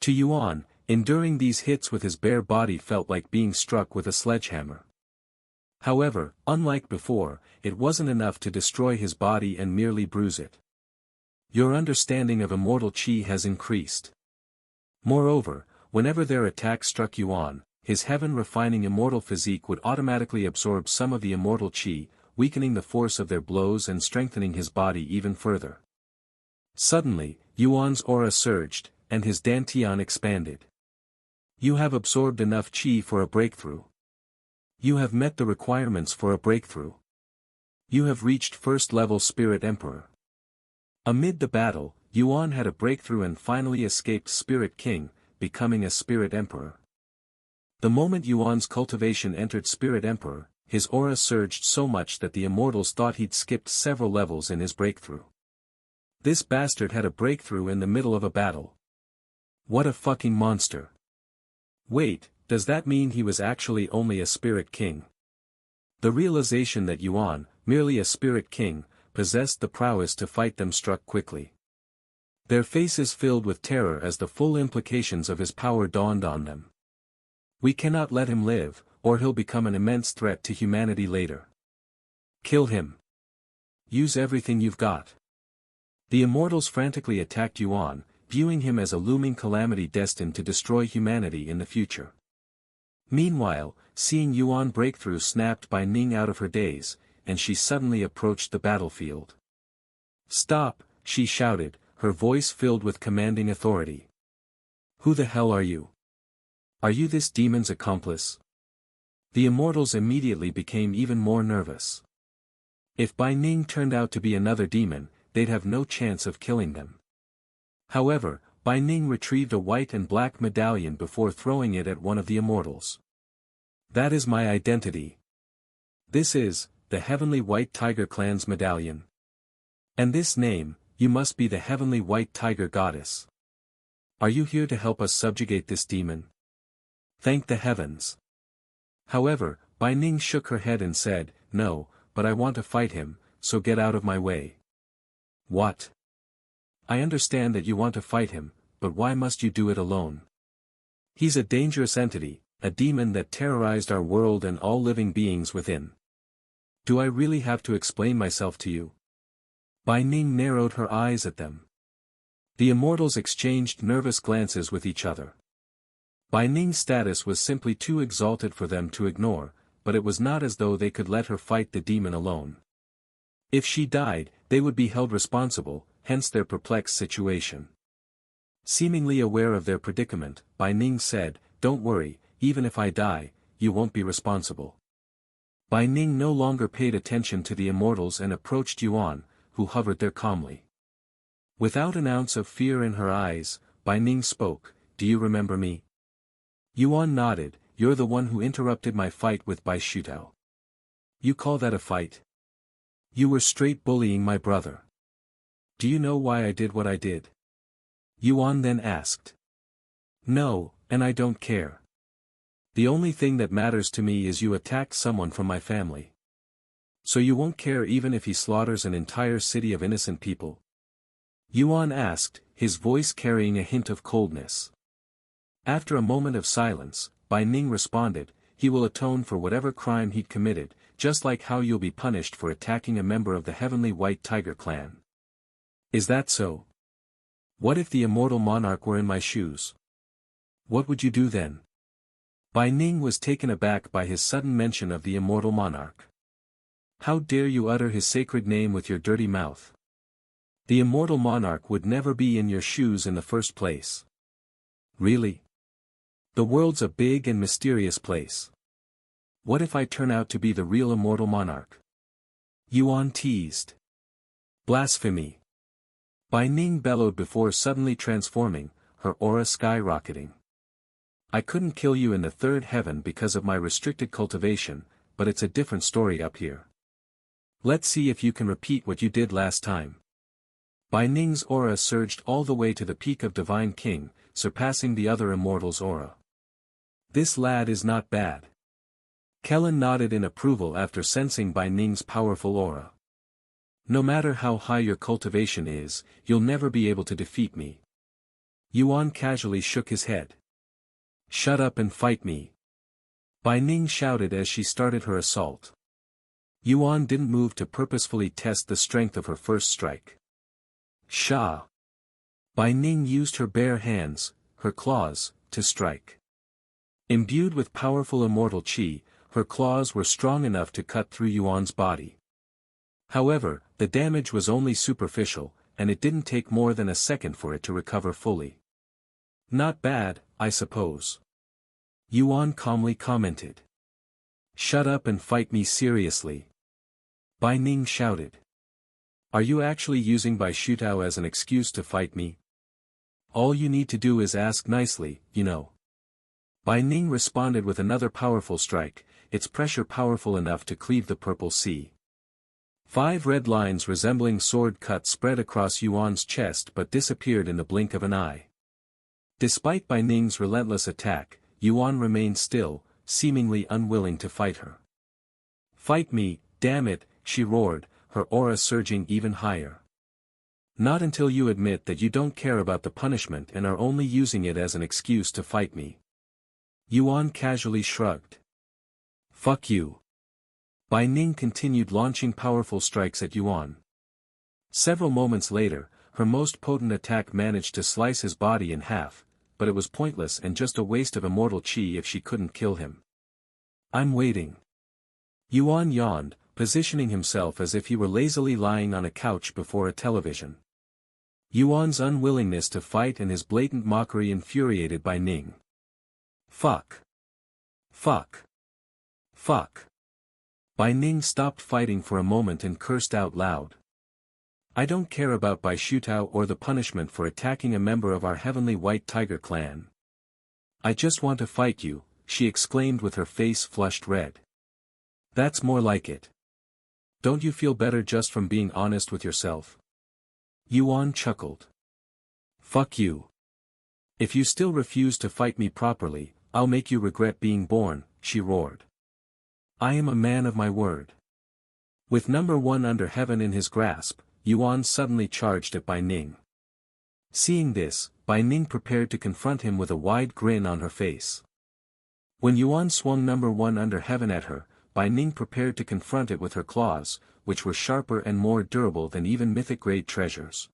To Yuan, enduring these hits with his bare body felt like being struck with a sledgehammer. However, unlike before, it wasn't enough to destroy his body and merely bruise it. Your understanding of immortal qi has increased. Moreover, whenever their attack struck Yuan, his heaven-refining immortal physique would automatically absorb some of the immortal qi, weakening the force of their blows and strengthening his body even further. Suddenly, Yuan's aura surged, and his dantian expanded. You have absorbed enough qi for a breakthrough. You have met the requirements for a breakthrough. You have reached first-level Spirit Emperor. Amid the battle, Yuan had a breakthrough and finally escaped Spirit King, becoming a Spirit Emperor. The moment Yuan's cultivation entered Spirit Emperor, his aura surged so much that the immortals thought he'd skipped several levels in his breakthrough. This bastard had a breakthrough in the middle of a battle. What a fucking monster. Wait, does that mean he was actually only a Spirit King? The realization that Yuan, merely a Spirit King, possessed the prowess to fight them struck quickly. Their faces filled with terror as the full implications of his power dawned on them. We cannot let him live, or he'll become an immense threat to humanity later. Kill him. Use everything you've got. The immortals frantically attacked Yuan, viewing him as a looming calamity destined to destroy humanity in the future. Meanwhile, seeing Yuan breakthrough snapped Bai Ning out of her daze, and she suddenly approached the battlefield. Stop, she shouted, her voice filled with commanding authority. Who the hell are you? Are you this demon's accomplice? The immortals immediately became even more nervous. If Bai Ning turned out to be another demon, they'd have no chance of killing them. However, Bai Ning retrieved a white and black medallion before throwing it at one of the immortals. That is my identity. This is, the Heavenly White Tiger Clan's medallion. And this name, you must be the Heavenly White Tiger Goddess. Are you here to help us subjugate this demon? Thank the heavens. However, Bai Ning shook her head and said, No, but I want to fight him, so get out of my way. What? I understand that you want to fight him, but why must you do it alone? He's a dangerous entity, a demon that terrorized our world and all living beings within. Do I really have to explain myself to you? Bai Ning narrowed her eyes at them. The immortals exchanged nervous glances with each other. Bai Ning's status was simply too exalted for them to ignore, but it was not as though they could let her fight the demon alone. If she died, they would be held responsible, hence their perplexed situation. Seemingly aware of their predicament, Bai Ning said, Don't worry, even if I die, you won't be responsible. Bai Ning no longer paid attention to the immortals and approached Yuan, who hovered there calmly. Without an ounce of fear in her eyes, Bai Ning spoke, Do you remember me? Yuan nodded, You're the one who interrupted my fight with Bai Shutao. You call that a fight? You were straight bullying my brother. Do you know why I did what I did? Yuan then asked. No, and I don't care. The only thing that matters to me is you attacked someone from my family. So you won't care even if he slaughters an entire city of innocent people? Yuan asked, his voice carrying a hint of coldness. After a moment of silence, Bai Ning responded, He will atone for whatever crime he'd committed, just like how you'll be punished for attacking a member of the Heavenly White Tiger Clan. Is that so? What if the immortal monarch were in my shoes? What would you do then? Bai Ning was taken aback by his sudden mention of the immortal monarch. How dare you utter his sacred name with your dirty mouth? The immortal monarch would never be in your shoes in the first place. Really? The world's a big and mysterious place. What if I turn out to be the real immortal monarch? Yuan teased. Blasphemy. Bai Ning bellowed before suddenly transforming, her aura skyrocketing. I couldn't kill you in the third heaven because of my restricted cultivation, but it's a different story up here. Let's see if you can repeat what you did last time. Bai Ning's aura surged all the way to the peak of Divine King, surpassing the other immortals' aura. This lad is not bad. Kellen nodded in approval after sensing Bai Ning's powerful aura. No matter how high your cultivation is, you'll never be able to defeat me. Yuan casually shook his head. Shut up and fight me. Bai Ning shouted as she started her assault. Yuan didn't move to purposefully test the strength of her first strike. Sha! Bai Ning used her bare hands, her claws, to strike. Imbued with powerful immortal qi, her claws were strong enough to cut through Yuan's body. However, the damage was only superficial, and it didn't take more than a second for it to recover fully. Not bad, I suppose. Yuan calmly commented. Shut up and fight me seriously. Bai Ning shouted. Are you actually using Bai Shutao as an excuse to fight me? All you need to do is ask nicely, you know. Bai Ning responded with another powerful strike, its pressure powerful enough to cleave the purple sea. 5 red lines resembling sword cuts spread across Yuan's chest but disappeared in the blink of an eye. Despite Bai Ning's relentless attack, Yuan remained still, seemingly unwilling to fight her. Fight me, damn it, she roared, her aura surging even higher. Not until you admit that you don't care about the punishment and are only using it as an excuse to fight me. Yuan casually shrugged. Fuck you. Bai Ning continued launching powerful strikes at Yuan. Several moments later, her most potent attack managed to slice his body in half, but it was pointless and just a waste of immortal qi if she couldn't kill him. I'm waiting. Yuan yawned, positioning himself as if he were lazily lying on a couch before a television. Yuan's unwillingness to fight and his blatant mockery infuriated Bai Ning. Fuck. Fuck. Fuck. Bai Ning stopped fighting for a moment and cursed out loud. I don't care about Bai Shutao or the punishment for attacking a member of our heavenly white tiger clan. I just want to fight you, she exclaimed with her face flushed red. That's more like it. Don't you feel better just from being honest with yourself? Yuan chuckled. Fuck you. If you still refuse to fight me properly, I'll make you regret being born, she roared. I am a man of my word. With number 1 under heaven in his grasp, Yuan suddenly charged at Bai Ning. Seeing this, Bai Ning prepared to confront him with a wide grin on her face. When Yuan swung number 1 under heaven at her, Bai Ning prepared to confront it with her claws, which were sharper and more durable than even mythic-grade treasures.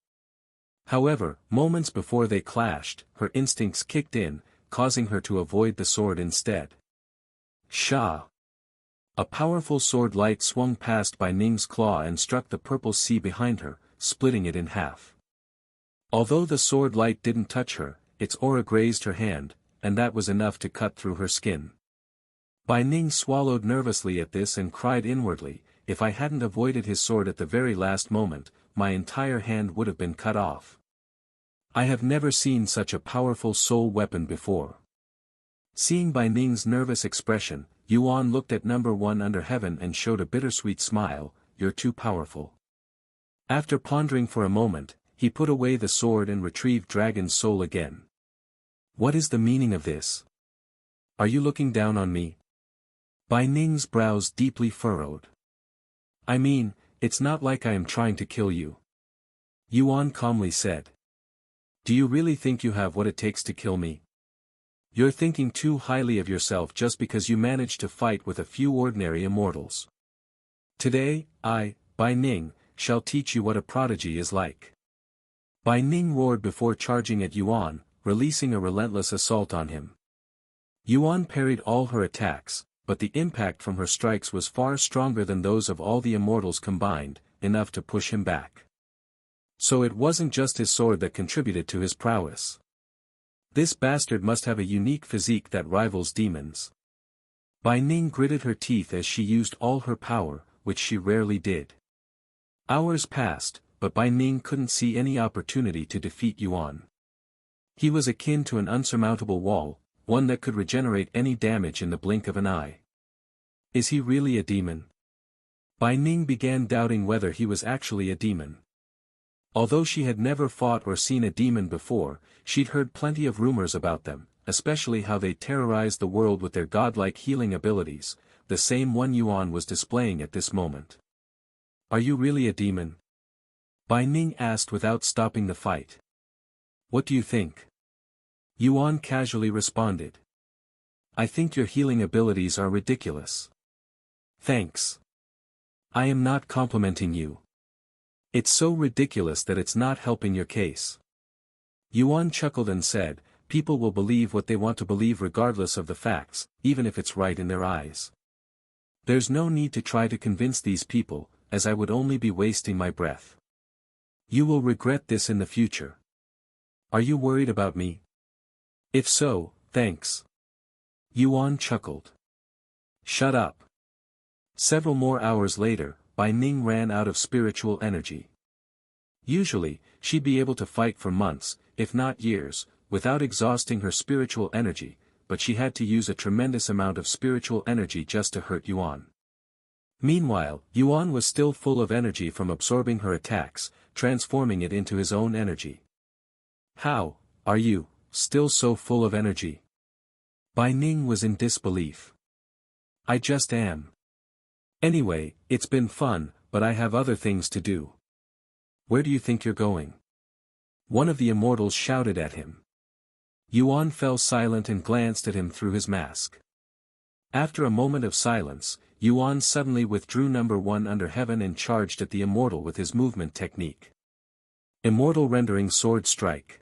However, moments before they clashed, her instincts kicked in, causing her to avoid the sword instead. Sha! A powerful sword light swung past Bai Ning's claw and struck the purple sea behind her, splitting it in half. Although the sword light didn't touch her, its aura grazed her hand, and that was enough to cut through her skin. Bai Ning swallowed nervously at this and cried inwardly, if I hadn't avoided his sword at the very last moment, my entire hand would have been cut off. I have never seen such a powerful soul weapon before. Seeing Bai Ning's nervous expression, Yuan looked at number 1 under heaven and showed a bittersweet smile, you're too powerful. After pondering for a moment, he put away the sword and retrieved Dragon's soul again. What is the meaning of this? Are you looking down on me? Bai Ning's brows deeply furrowed. I mean, it's not like I am trying to kill you. Yuan calmly said. Do you really think you have what it takes to kill me? You're thinking too highly of yourself just because you managed to fight with a few ordinary immortals. Today, I, Bai Ning, shall teach you what a prodigy is like. Bai Ning roared before charging at Yuan, releasing a relentless assault on him. Yuan parried all her attacks, but the impact from her strikes was far stronger than those of all the immortals combined, enough to push him back. So it wasn't just his sword that contributed to his prowess. This bastard must have a unique physique that rivals demons. Bai Ning gritted her teeth as she used all her power, which she rarely did. Hours passed, but Bai Ning couldn't see any opportunity to defeat Yuan. He was akin to an unsurmountable wall, one that could regenerate any damage in the blink of an eye. Is he really a demon? Bai Ning began doubting whether he was actually a demon. Although she had never fought or seen a demon before, she'd heard plenty of rumors about them, especially how they terrorized the world with their godlike healing abilities, the same one Yuan was displaying at this moment. Are you really a demon? Bai Ning asked without stopping the fight. What do you think? Yuan casually responded. I think your healing abilities are ridiculous. Thanks. I am not complimenting you. It's so ridiculous that it's not helping your case. Yuan chuckled and said, people will believe what they want to believe regardless of the facts, even if it's right in their eyes. There's no need to try to convince these people, as I would only be wasting my breath. You will regret this in the future. Are you worried about me? If so, thanks. Yuan chuckled. Shut up. Several more hours later, Bai Ning ran out of spiritual energy. Usually, she'd be able to fight for months, if not years, without exhausting her spiritual energy, but she had to use a tremendous amount of spiritual energy just to hurt Yuan. Meanwhile, Yuan was still full of energy from absorbing her attacks, transforming it into his own energy. How, are you, still so full of energy? Bai Ning was in disbelief. I just am. Anyway, it's been fun, but I have other things to do. Where do you think you're going? One of the immortals shouted at him. Yuan fell silent and glanced at him through his mask. After a moment of silence, Yuan suddenly withdrew number 1 under heaven and charged at the immortal with his movement technique. Immortal rendering sword strike.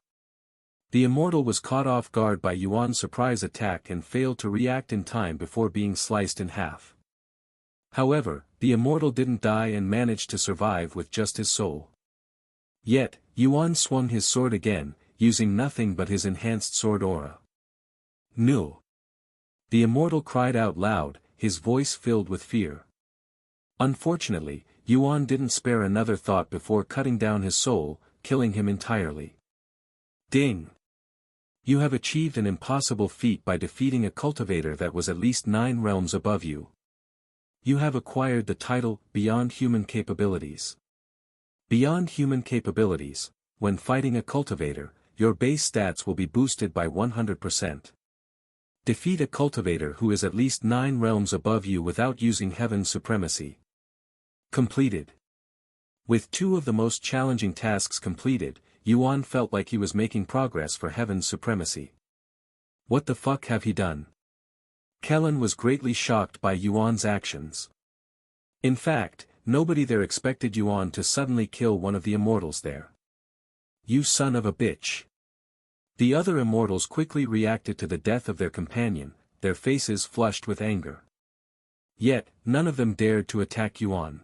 The immortal was caught off guard by Yuan's surprise attack and failed to react in time before being sliced in half. However, the immortal didn't die and managed to survive with just his soul. Yet, Yuan swung his sword again, using nothing but his enhanced sword aura. No! The immortal cried out loud, his voice filled with fear. Unfortunately, Yuan didn't spare another thought before cutting down his soul, killing him entirely. Ding! You have achieved an impossible feat by defeating a cultivator that was at least 9 realms above you. You have acquired the title, Beyond Human Capabilities. Beyond Human Capabilities, when fighting a cultivator, your base stats will be boosted by 100%. Defeat a cultivator who is at least 9 realms above you without using Heaven's supremacy. Completed. With 2 of the most challenging tasks completed, Yuan felt like he was making progress for Heaven's supremacy. What the fuck have he done? Kellen was greatly shocked by Yuan's actions. In fact, nobody there expected Yuan to suddenly kill one of the immortals there. You son of a bitch. The other immortals quickly reacted to the death of their companion, their faces flushed with anger. Yet, none of them dared to attack Yuan.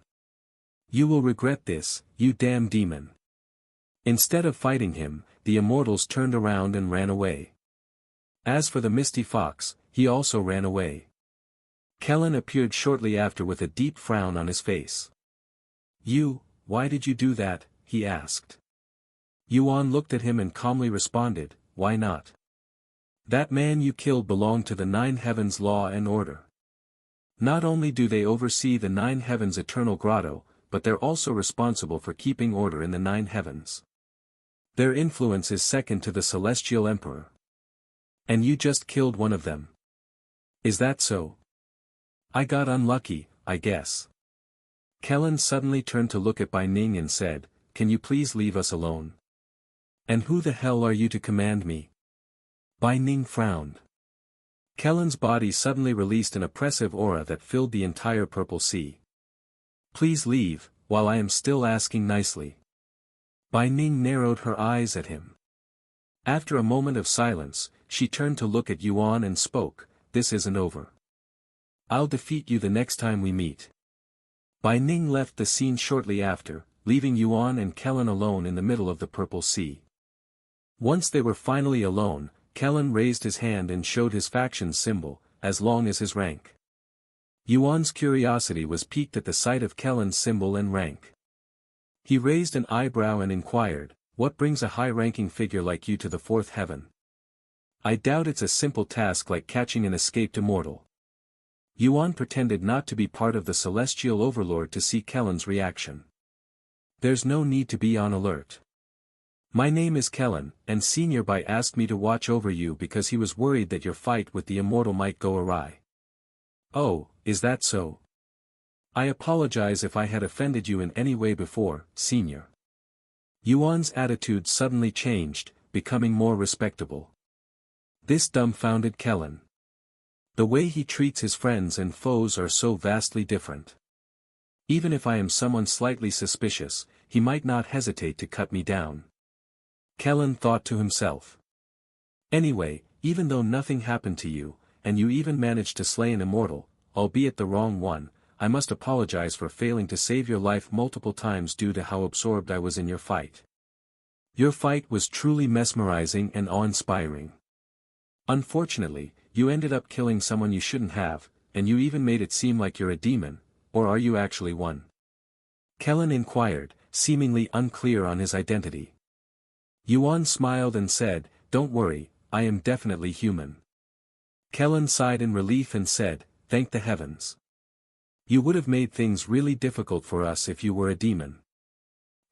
You will regret this, you damn demon. Instead of fighting him, the immortals turned around and ran away. As for the Misty Fox, he also ran away. Kellen appeared shortly after with a deep frown on his face. Why did you do that? He asked. Yuan looked at him and calmly responded, why not? That man you killed belonged to the 9 heavens law and order. Not only do they oversee the 9 heavens eternal grotto, but they're also responsible for keeping order in the 9 heavens. Their influence is second to the celestial emperor. And you just killed one of them. Is that so? I got unlucky, I guess. Kellen suddenly turned to look at Bai Ning and said, can you please leave us alone? And who the hell are you to command me? Bai Ning frowned. Kellen's body suddenly released an oppressive aura that filled the entire purple sea. Please leave, while I am still asking nicely. Bai Ning narrowed her eyes at him. After a moment of silence, she turned to look at Yuan and spoke, this isn't over. I'll defeat you the next time we meet. Bai Ning left the scene shortly after, leaving Yuan and Kellen alone in the middle of the purple sea. Once they were finally alone, Kellen raised his hand and showed his faction's symbol, as long as his rank. Yuan's curiosity was piqued at the sight of Kellen's symbol and rank. He raised an eyebrow and inquired, what brings a high-ranking figure like you to the 4th heaven? I doubt it's a simple task like catching an escaped immortal. Yuan pretended not to be part of the celestial overlord to see Kellen's reaction. There's no need to be on alert. My name is Kellen, and Senior Bai asked me to watch over you because he was worried that your fight with the immortal might go awry. Oh, is that so? I apologize if I had offended you in any way before, Senior. Yuan's attitude suddenly changed, becoming more respectable. This dumbfounded Kellen. The way he treats his friends and foes are so vastly different. Even if I am someone slightly suspicious, he might not hesitate to cut me down. Kellen thought to himself. Anyway, even though nothing happened to you, and you even managed to slay an immortal, albeit the wrong one, I must apologize for failing to save your life multiple times due to how absorbed I was in your fight. Your fight was truly mesmerizing and awe-inspiring. Unfortunately, you ended up killing someone you shouldn't have, and you even made it seem like you're a demon, or are you actually one? Kellen inquired, seemingly unclear on his identity. Yuan smiled and said, "Don't worry, I am definitely human." Kellen sighed in relief and said, "Thank the heavens. You would have made things really difficult for us if you were a demon.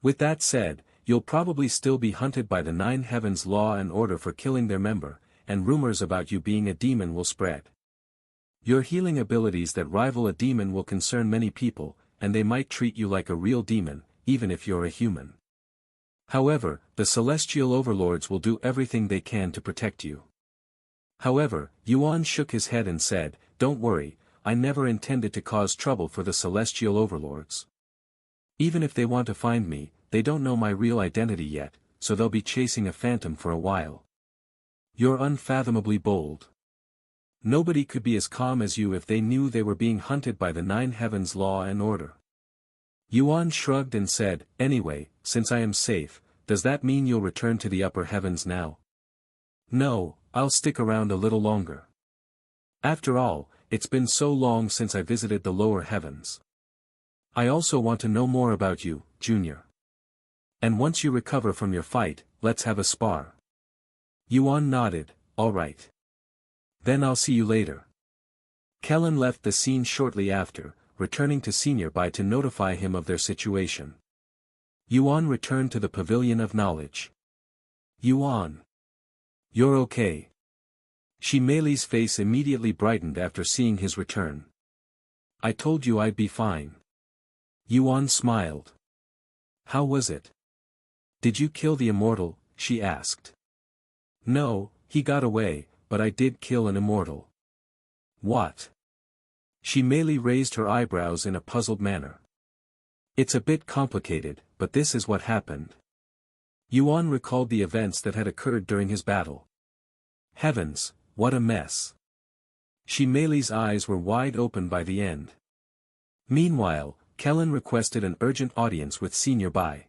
With that said, you'll probably still be hunted by the 9 heavens law and order for killing their member, and rumors about you being a demon will spread. Your healing abilities that rival a demon will concern many people, and they might treat you like a real demon, even if you're a human. However, the celestial overlords will do everything they can to protect you." However, Yuan shook his head and said, "Don't worry, I never intended to cause trouble for the celestial overlords. Even if they want to find me, they don't know my real identity yet, so they'll be chasing a phantom for a while." "You're unfathomably bold. Nobody could be as calm as you if they knew they were being hunted by the 9 heavens law and order." Yuan shrugged and said, "Anyway, since I am safe, does that mean you'll return to the upper heavens now?" "No, I'll stick around a little longer. After all, it's been so long since I visited the lower heavens. I also want to know more about you, Junior. And once you recover from your fight, let's have a spar." Yuan nodded, "All right. Then I'll see you later." Kellen left the scene shortly after, returning to Senior Bai to notify him of their situation. Yuan returned to the Pavilion of Knowledge. "Yuan. You're okay." Shimei's face immediately brightened after seeing his return. "I told you I'd be fine." Yuan smiled. "How was it? Did you kill the immortal?" she asked. "No, he got away, but I did kill an immortal." "What?" Shimei raised her eyebrows in a puzzled manner. "It's a bit complicated, but this is what happened." Yuan recalled the events that had occurred during his battle. Heavens, what a mess. Shimei's eyes were wide open by the end. Meanwhile, Kellen requested an urgent audience with Senior Bai.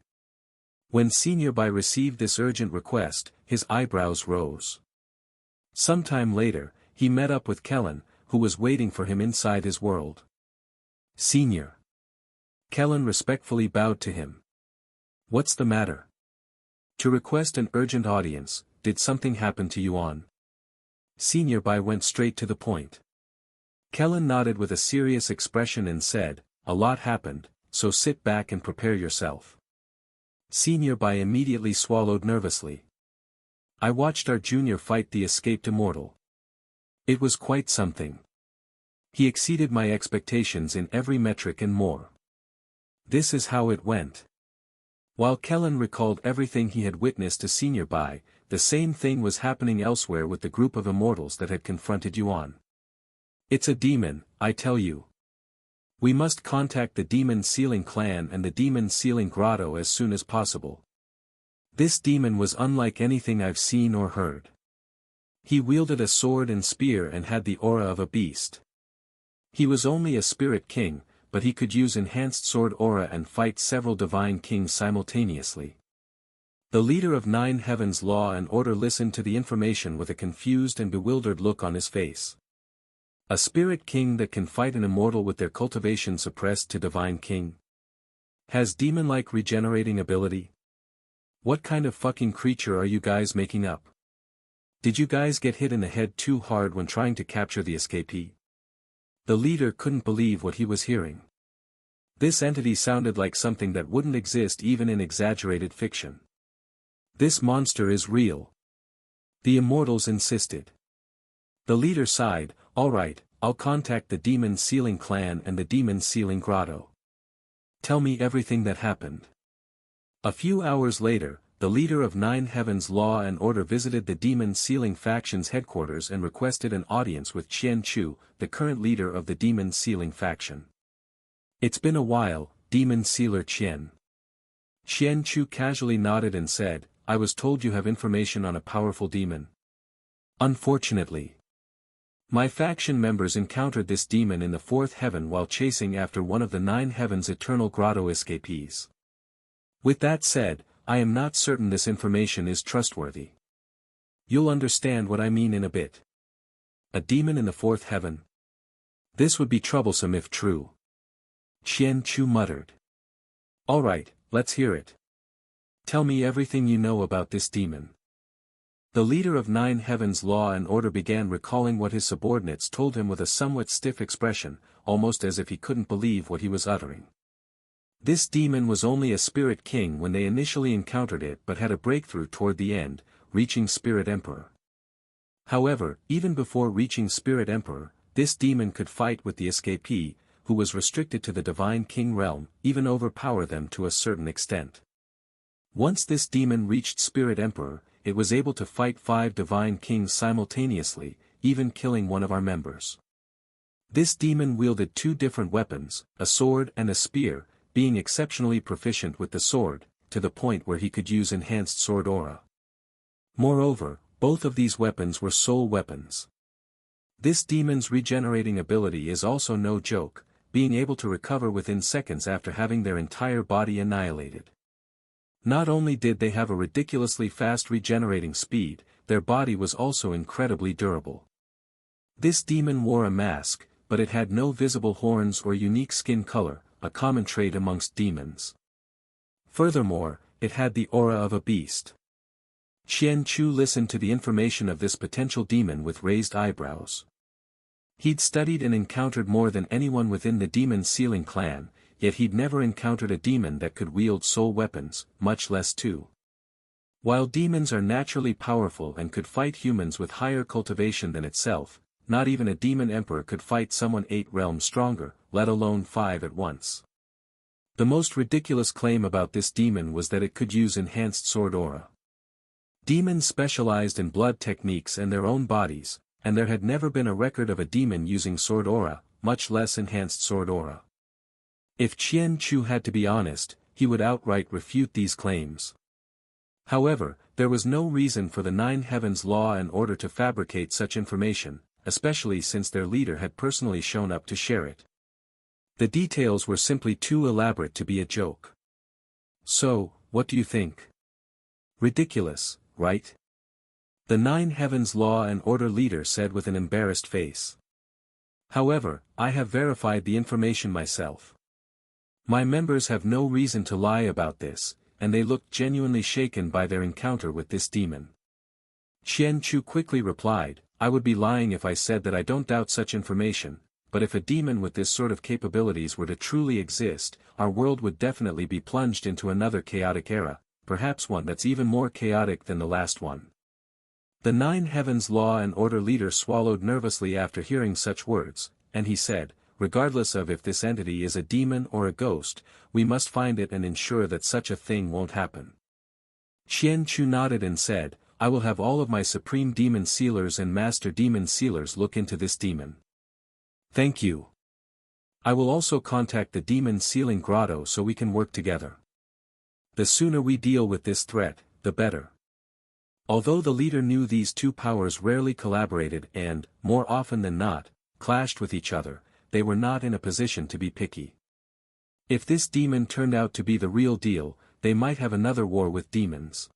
When Senior Bai received this urgent request, his eyebrows rose. Sometime later, he met up with Kellen, who was waiting for him inside his world. "Senior." Kellen respectfully bowed to him. "What's the matter?" "To request an urgent audience, did something happen to Yuan?" Senior Bai went straight to the point. Kellen nodded with a serious expression and said, "A lot happened, so sit back and prepare yourself." Senior Bai immediately swallowed nervously. "I watched our junior fight the escaped immortal. It was quite something. He exceeded my expectations in every metric and more. This is how it went." While Kellen recalled everything he had witnessed to Senior Bai, the same thing was happening elsewhere with the group of immortals that had confronted Yuan. "It's a demon, I tell you. We must contact the Demon Sealing Clan and the Demon Sealing Grotto as soon as possible. This demon was unlike anything I've seen or heard. He wielded a sword and spear and had the aura of a beast. He was only a spirit king, but he could use enhanced sword aura and fight several divine kings simultaneously." The leader of 9 heavens law and order listened to the information with a confused and bewildered look on his face. A spirit king that can fight an immortal with their cultivation suppressed to divine king? Has demon-like regenerating ability? What kind of fucking creature are you guys making up? Did you guys get hit in the head too hard when trying to capture the escapee? The leader couldn't believe what he was hearing. This entity sounded like something that wouldn't exist even in exaggerated fiction. This monster is real. The immortals insisted. The leader sighed, "All right, I'll contact the Demon Sealing Clan and the Demon Sealing Grotto. Tell me everything that happened." A few hours later, the leader of Nine Heavens Law and Order visited the Demon Sealing faction's headquarters and requested an audience with Qian Chu, the current leader of the Demon Sealing faction. "It's been a while, Demon Sealer Qian." Qian Chu casually nodded and said, "I was told you have information on a powerful demon." "Unfortunately. My faction members encountered this demon in the fourth heaven while chasing after one of the Nine Heavens' eternal grotto escapees. With that said, I am not certain this information is trustworthy. You'll understand what I mean in a bit. A demon in the fourth heaven? This would be troublesome if true." Qian Chu muttered. "All right, let's hear it. Tell me everything you know about this demon." The leader of Nine Heavens Law and Order began recalling what his subordinates told him with a somewhat stiff expression, almost as if he couldn't believe what he was uttering. This demon was only a spirit king when they initially encountered it but had a breakthrough toward the end, reaching Spirit Emperor. However, even before reaching Spirit Emperor, this demon could fight with the escapee, who was restricted to the Divine King realm, even overpower them to a certain extent. Once this demon reached Spirit Emperor, it was able to fight 5 Divine Kings simultaneously, even killing one of our members. This demon wielded 2 different weapons, a sword and a spear, being exceptionally proficient with the sword, to the point where he could use enhanced sword aura. Moreover, both of these weapons were soul weapons. This demon's regenerating ability is also no joke, being able to recover within seconds after having their entire body annihilated. Not only did they have a ridiculously fast regenerating speed, their body was also incredibly durable. This demon wore a mask, but it had no visible horns or unique skin color, a common trait amongst demons. Furthermore, it had the aura of a beast. Qian Chu listened to the information of this potential demon with raised eyebrows. He'd studied and encountered more than anyone within the Demon Sealing clan, yet he'd never encountered a demon that could wield soul weapons, much less 2. While demons are naturally powerful and could fight humans with higher cultivation than itself, not even a demon emperor could fight someone 8 realms stronger, let alone 5 at once. The most ridiculous claim about this demon was that it could use enhanced sword aura. Demons specialized in blood techniques and their own bodies, and there had never been a record of a demon using sword aura, much less enhanced sword aura. If Qian Chu had to be honest, he would outright refute these claims. However, there was no reason for the Nine Heavens Law and Order to fabricate such information, especially since their leader had personally shown up to share it. The details were simply too elaborate to be a joke. So, what do you think? Ridiculous, right? The Nine Heavens Law and Order leader said with an embarrassed face. However, I have verified the information myself. My members have no reason to lie about this, and they looked genuinely shaken by their encounter with this demon. Qian Chu quickly replied, "I would be lying if I said that I don't doubt such information, but if a demon with this sort of capabilities were to truly exist, our world would definitely be plunged into another chaotic era, perhaps one that's even more chaotic than the last one." The Nine Heavens Law and Order leader swallowed nervously after hearing such words, and he said, "Regardless of if this entity is a demon or a ghost, we must find it and ensure that such a thing won't happen." Qian Chu nodded and said, "I will have all of my Supreme Demon Sealers and Master Demon Sealers look into this demon." "Thank you. I will also contact the Demon Sealing Grotto so we can work together. The sooner we deal with this threat, the better." Although the leader knew these two powers rarely collaborated and, more often than not, clashed with each other, they were not in a position to be picky. If this demon turned out to be the real deal, they might have another war with demons.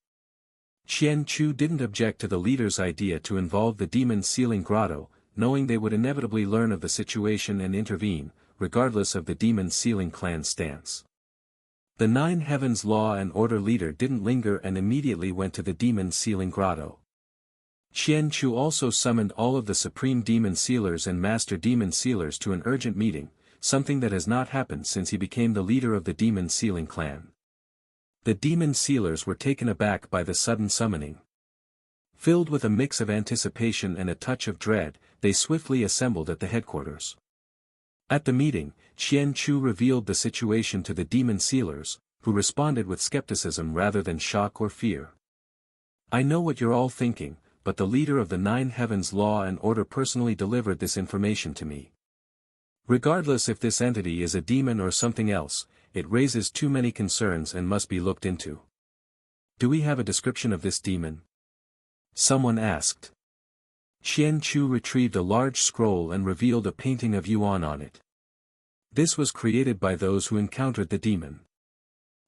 Qian Chu didn't object to the leader's idea to involve the Demon Sealing Grotto, knowing they would inevitably learn of the situation and intervene, regardless of the Demon Sealing clan's stance. The Nine Heavens Law and Order leader didn't linger and immediately went to the Demon Sealing Grotto. Qian Chu also summoned all of the Supreme Demon Sealers and Master Demon Sealers to an urgent meeting, something that has not happened since he became the leader of the Demon Sealing clan. The Demon Sealers were taken aback by the sudden summoning. Filled with a mix of anticipation and a touch of dread, they swiftly assembled at the headquarters. At the meeting, Qian Chu revealed the situation to the Demon Sealers, who responded with skepticism rather than shock or fear. I know what you're all thinking, but the leader of the Nine Heavens Law and Order personally delivered this information to me. Regardless if this entity is a demon or something else, it raises too many concerns and must be looked into. Do we have a description of this demon? Someone asked. Xian Chu retrieved a large scroll and revealed a painting of Yuan on it. This was created by those who encountered the demon.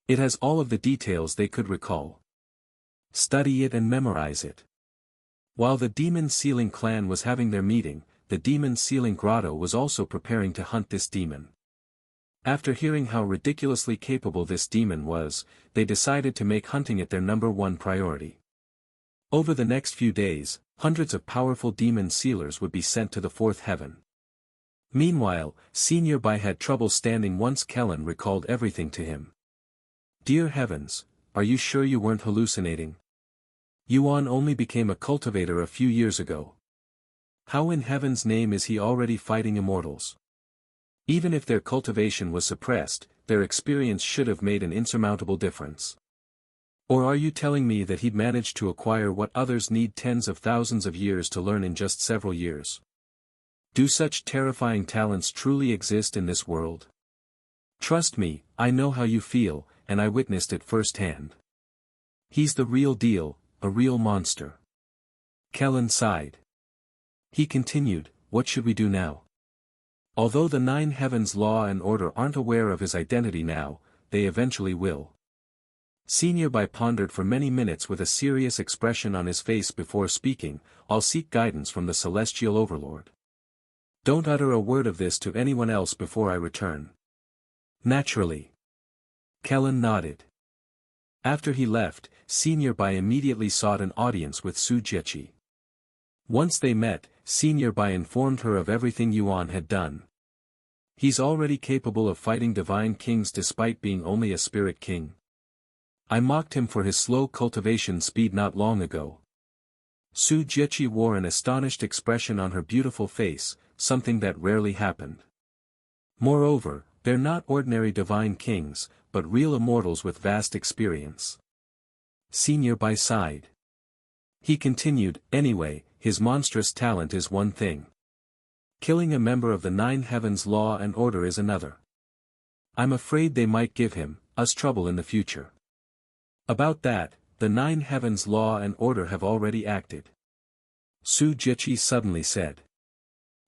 It has all of the details they could recall. Study it and memorize it. While the Demon Sealing clan was having their meeting, the Demon Sealing Grotto was also preparing to hunt this demon. After hearing how ridiculously capable this demon was, they decided to make hunting it their #1 priority. Over the next few days, hundreds of powerful demon sealers would be sent to the fourth heaven. Meanwhile, Senior Bai had trouble standing once Kellen recalled everything to him. Dear heavens, are you sure you weren't hallucinating? Yuan only became a cultivator a few years ago. How in heaven's name is he already fighting immortals? Even if their cultivation was suppressed, their experience should have made an insurmountable difference. Or are you telling me that he'd managed to acquire what others need tens of thousands of years to learn in just several years? Do such terrifying talents truly exist in this world? Trust me, I know how you feel, and I witnessed it firsthand. He's the real deal, a real monster. Kellen sighed. He continued, what should we do now? Although the Nine Heavens Law and Order aren't aware of his identity now, they eventually will. Senior Bai pondered for many minutes with a serious expression on his face before speaking, I'll seek guidance from the Celestial Overlord. Don't utter a word of this to anyone else before I return. Naturally. Kellen nodded. After he left, Senior Bai immediately sought an audience with Su Jiechi. Once they met, Senior Bai informed her of everything Yuan had done. He's already capable of fighting divine kings despite being only a spirit king. I mocked him for his slow cultivation speed not long ago. Su Jiechi wore an astonished expression on her beautiful face, something that rarely happened. Moreover, they're not ordinary divine kings, but real immortals with vast experience. Senior Bai sighed. He continued, anyway, his monstrous talent is one thing. Killing a member of the Nine Heavens Law and Order is another. I'm afraid they might give us trouble in the future. About that, the Nine Heavens Law and Order have already acted. Su Jiechi suddenly said.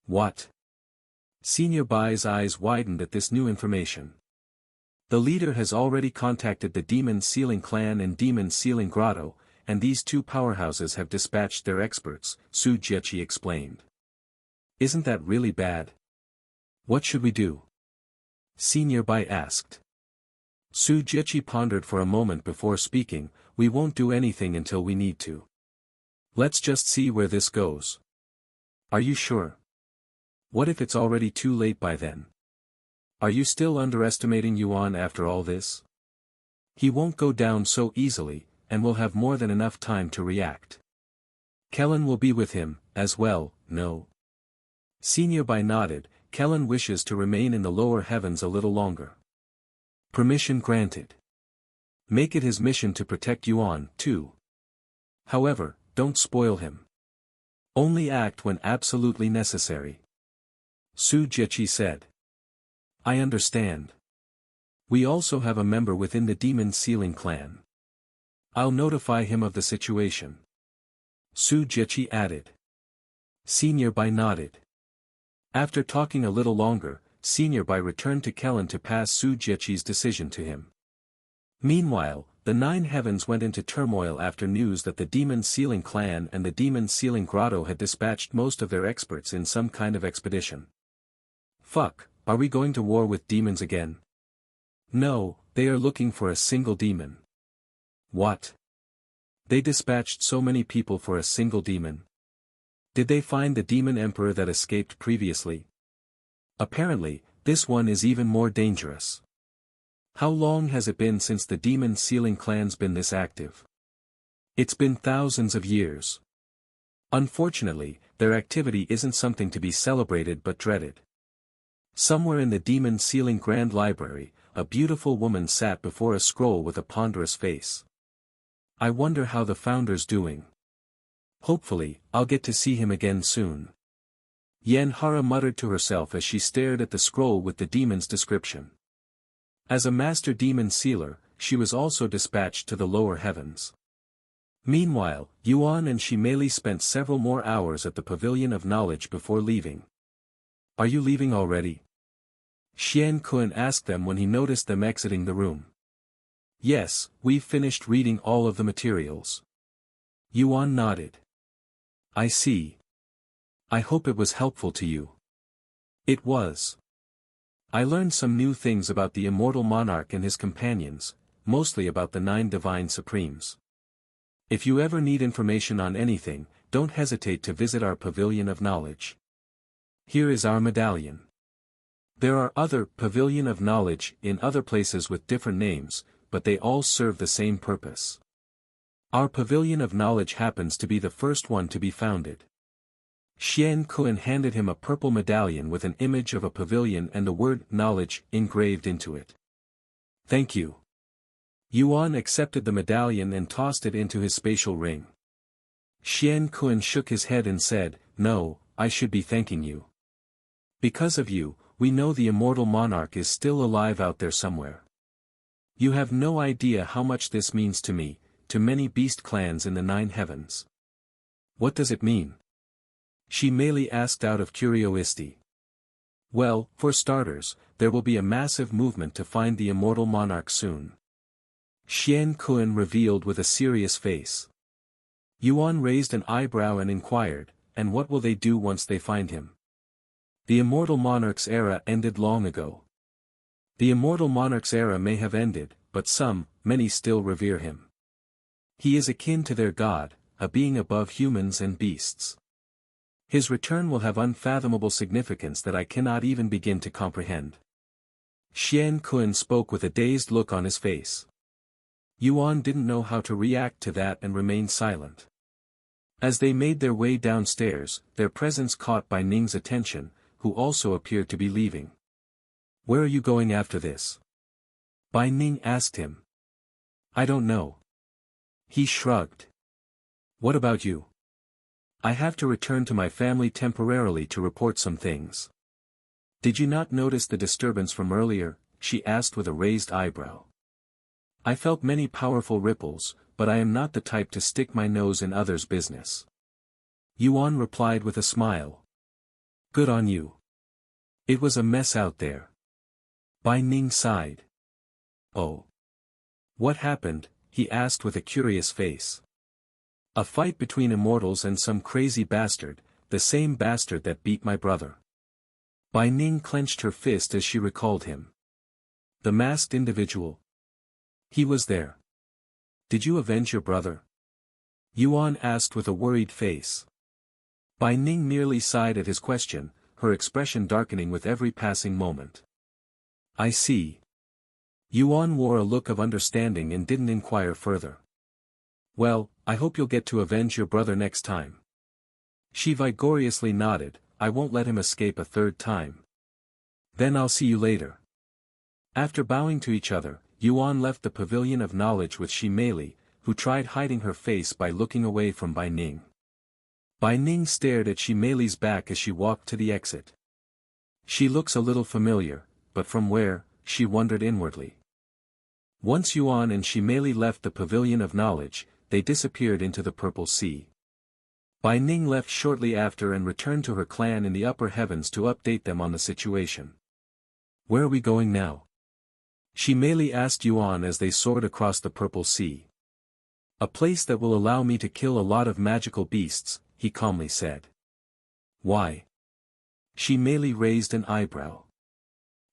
What? Senior Bai's eyes widened at this new information. The leader has already contacted the Demon Sealing Clan and Demon Sealing Grotto, and these two powerhouses have dispatched their experts, Su Jiechi explained. Isn't that really bad? What should we do? Senior Bai asked. Su Jiechi pondered for a moment before speaking, we won't do anything until we need to. Let's just see where this goes. Are you sure? What if it's already too late by then? Are you still underestimating Yuan after all this? He won't go down so easily, and will have more than enough time to react. Kellen will be with him, as well, no? Senior Bai nodded, Kellen wishes to remain in the lower heavens a little longer. Permission granted. Make it his mission to protect Yuan, too. However, don't spoil him. Only act when absolutely necessary. Su Jiechi said. I understand. We also have a member within the Demon Sealing clan. I'll notify him of the situation. Su Jiechi added. Senior Bai nodded. After talking a little longer, Senior Bai returned to Kellen to pass Su Jiechi's decision to him. Meanwhile, the Nine Heavens went into turmoil after news that the Demon Sealing clan and the Demon Sealing Grotto had dispatched most of their experts in some kind of expedition. Fuck, are we going to war with demons again? No, they are looking for a single demon. What? They dispatched so many people for a single demon? Did they find the demon emperor that escaped previously? Apparently, this one is even more dangerous. How long has it been since the Demon Sealing clan's been this active? It's been thousands of years. Unfortunately, their activity isn't something to be celebrated but dreaded. Somewhere in the Demon Sealing Grand Library, a beautiful woman sat before a scroll with a ponderous face. I wonder how the founder's doing. Hopefully, I'll get to see him again soon. Yanhara muttered to herself as she stared at the scroll with the demon's description. As a master demon sealer, she was also dispatched to the lower heavens. Meanwhile, Yuan and Shimeli spent several more hours at the Pavilion of Knowledge before leaving. Are you leaving already? Xian Kun asked them when he noticed them exiting the room. Yes, we've finished reading all of the materials. Yuan nodded. I see. I hope it was helpful to you. It was. I learned some new things about the immortal monarch and his companions, mostly about the 9 divine supremes. If you ever need information on anything, don't hesitate to visit our Pavilion of Knowledge. Here is our medallion. There are other Pavilion of Knowledge in other places with different names, but they all serve the same purpose. Our Pavilion of Knowledge happens to be the first one to be founded. Xian Kun handed him a purple medallion with an image of a pavilion and the word knowledge engraved into it. Thank you. Yuan accepted the medallion and tossed it into his spatial ring. Xian Kun shook his head and said, No, I should be thanking you. Because of you, we know the immortal monarch is still alive out there somewhere. You have no idea how much this means to me, to many beast clans in the 9 heavens. What does it mean? Shimeli asked out of curiosity. Well, for starters, there will be a massive movement to find the immortal monarch soon. Xian Kun revealed with a serious face. Yuan raised an eyebrow and inquired, and what will they do once they find him? The immortal monarch's era ended long ago. The immortal monarch's era may have ended, but many still revere him. He is akin to their god, a being above humans and beasts. His return will have unfathomable significance that I cannot even begin to comprehend. Xian Kun spoke with a dazed look on his face. Yuan didn't know how to react to that and remained silent. As they made their way downstairs, their presence caught Bai Ning's attention, who also appeared to be leaving. Where are you going after this? Bai Ning asked him. I don't know. He shrugged. What about you? I have to return to my family temporarily to report some things. Did you not notice the disturbance from earlier? She asked with a raised eyebrow. I felt many powerful ripples, but I am not the type to stick my nose in others' business. Yuan replied with a smile. Good on you. It was a mess out there. Bai Ning sighed. Oh. What happened? He asked with a curious face. A fight between immortals and some crazy bastard, the same bastard that beat my brother. Bai Ning clenched her fist as she recalled him. The masked individual. He was there. Did you avenge your brother? Yuan asked with a worried face. Bai Ning merely sighed at his question, her expression darkening with every passing moment. I see. Yuan wore a look of understanding and didn't inquire further. Well, I hope you'll get to avenge your brother next time. She vigorously nodded, I won't let him escape a third time. Then I'll see you later. After bowing to each other, Yuan left the Pavilion of Knowledge with Shimeli, who tried hiding her face by looking away from Bai Ning. Bai Ning stared at Shimeli's back as she walked to the exit. She looks a little familiar, but from where, she wondered inwardly. Once Yuan and Shimeli left the Pavilion of Knowledge, they disappeared into the Purple Sea. Bai Ning left shortly after and returned to her clan in the upper heavens to update them on the situation. Where are we going now? Shimeli asked Yuan as they soared across the Purple Sea. A place that will allow me to kill a lot of magical beasts, he calmly said. Why? Shimeli raised an eyebrow.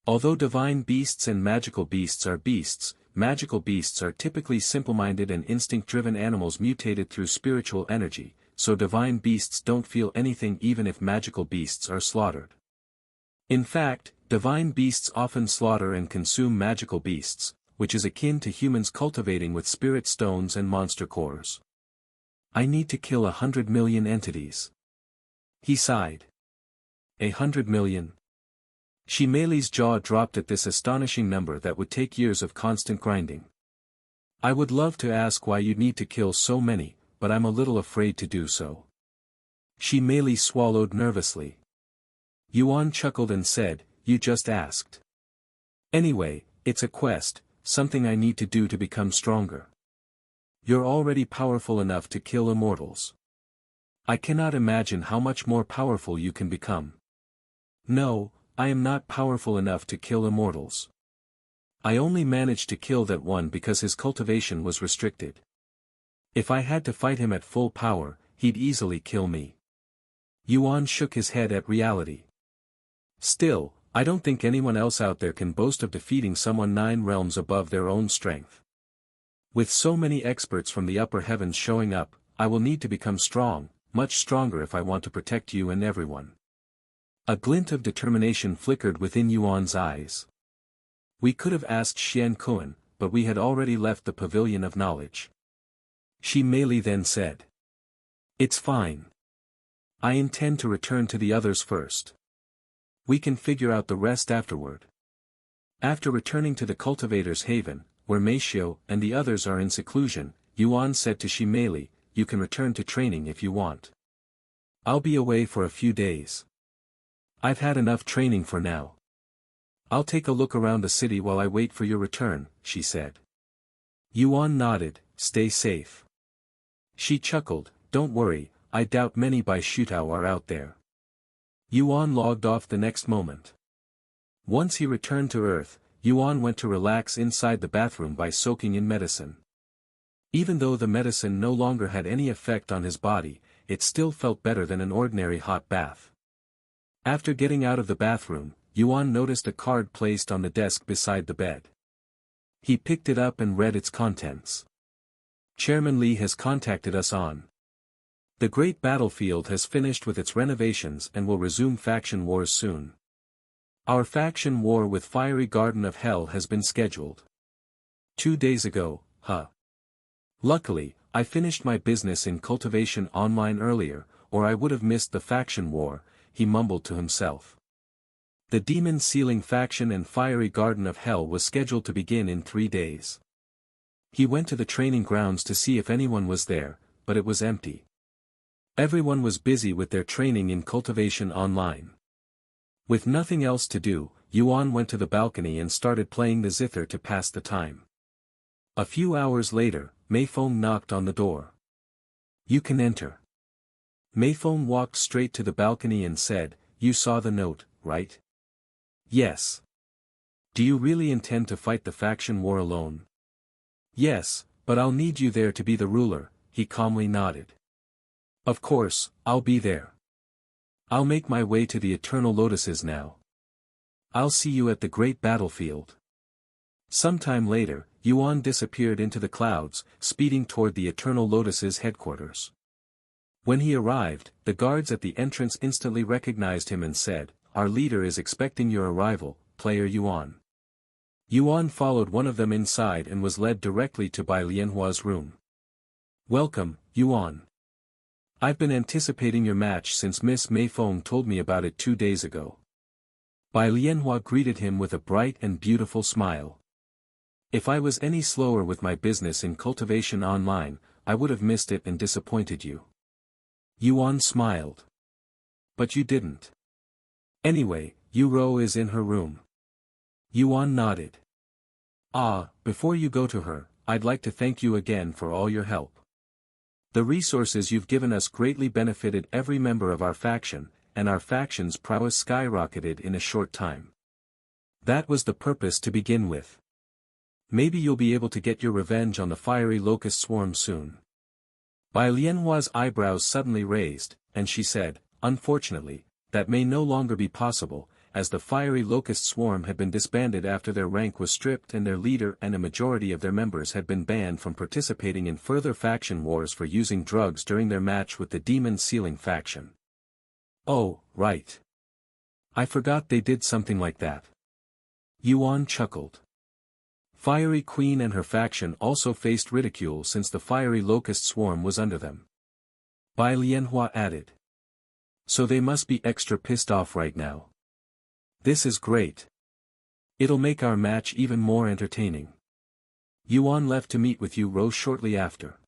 Although divine beasts and magical beasts are beasts, magical beasts are typically simple-minded and instinct-driven animals mutated through spiritual energy, so divine beasts don't feel anything even if magical beasts are slaughtered. In fact, divine beasts often slaughter and consume magical beasts, which is akin to humans cultivating with spirit stones and monster cores. I need to kill 100 million entities. He sighed. 100 million? Shimei's jaw dropped at this astonishing number that would take years of constant grinding. I would love to ask why you need to kill so many, but I'm a little afraid to do so. Shimei swallowed nervously. Yuan chuckled and said, you just asked. Anyway, it's a quest, something I need to do to become stronger. You're already powerful enough to kill immortals. I cannot imagine how much more powerful you can become. No, I am not powerful enough to kill immortals. I only managed to kill that one because his cultivation was restricted. If I had to fight him at full power, he'd easily kill me. Yuan shook his head at reality. Still, I don't think anyone else out there can boast of defeating someone 9 realms above their own strength. With so many experts from the upper heavens showing up, I will need to become strong, much stronger if I want to protect you and everyone. A glint of determination flickered within Yuan's eyes. We could have asked Xian Kuan, but we had already left the pavilion of knowledge. Shimei then said. It's fine. I intend to return to the others first. We can figure out the rest afterward. After returning to the cultivator's haven, where Meishio and the others are in seclusion, Yuan said to Shimei, you can return to training if you want. I'll be away for a few days. I've had enough training for now. I'll take a look around the city while I wait for your return, she said. Yuan nodded, stay safe. She chuckled, don't worry, I doubt many Bai Shutao are out there. Yuan logged off the next moment. Once he returned to Earth, Yuan went to relax inside the bathroom by soaking in medicine. Even though the medicine no longer had any effect on his body, it still felt better than an ordinary hot bath. After getting out of the bathroom, Yuan noticed a card placed on the desk beside the bed. He picked it up and read its contents. Chairman Li has contacted us on. The great battlefield has finished with its renovations and will resume faction wars soon. Our faction war with Fiery Garden of Hell has been scheduled. 2 days ago, Luckily, I finished my business in Cultivation Online earlier, or I would have missed the faction war, he mumbled to himself. The Demon Sealing faction and Fiery Garden of Hell was scheduled to begin in 3 days. He went to the training grounds to see if anyone was there, but it was empty. Everyone was busy with their training in Cultivation Online. With nothing else to do, Yuan went to the balcony and started playing the zither to pass the time. A few hours later, Meifeng knocked on the door. You can enter. Meifeng walked straight to the balcony and said, you saw the note, right? Yes. Do you really intend to fight the faction war alone? Yes, but I'll need you there to be the ruler, he calmly nodded. Of course, I'll be there. I'll make my way to the Eternal Lotuses now. I'll see you at the great battlefield. Sometime later, Yuan disappeared into the clouds, speeding toward the Eternal Lotuses' headquarters. When he arrived, the guards at the entrance instantly recognized him and said, our leader is expecting your arrival, player Yuan. Yuan followed one of them inside and was led directly to Bai Lianhua's room. Welcome, Yuan. I've been anticipating your match since Miss Meifeng told me about it 2 days ago. Bai Lianhua greeted him with a bright and beautiful smile. If I was any slower with my business in Cultivation Online, I would have missed it and disappointed you. Yuan smiled. But you didn't. Anyway, Yu is in her room. Yuan nodded. Before you go to her, I'd like to thank you again for all your help. The resources you've given us greatly benefited every member of our faction, and our faction's prowess skyrocketed in a short time. That was the purpose to begin with. Maybe you'll be able to get your revenge on the fiery locust swarm soon. Bai Lianhua's eyebrows suddenly raised, and she said, unfortunately, that may no longer be possible, as the fiery locust swarm had been disbanded after their rank was stripped and their leader and a majority of their members had been banned from participating in further faction wars for using drugs during their match with the Demon Sealing faction. Oh, right. I forgot they did something like that. Yuan chuckled. Fiery Queen and her faction also faced ridicule since the fiery locust swarm was under them. Bai Lianhua added. So they must be extra pissed off right now. This is great. It'll make our match even more entertaining. Yuan left to meet with Yu Rou shortly after.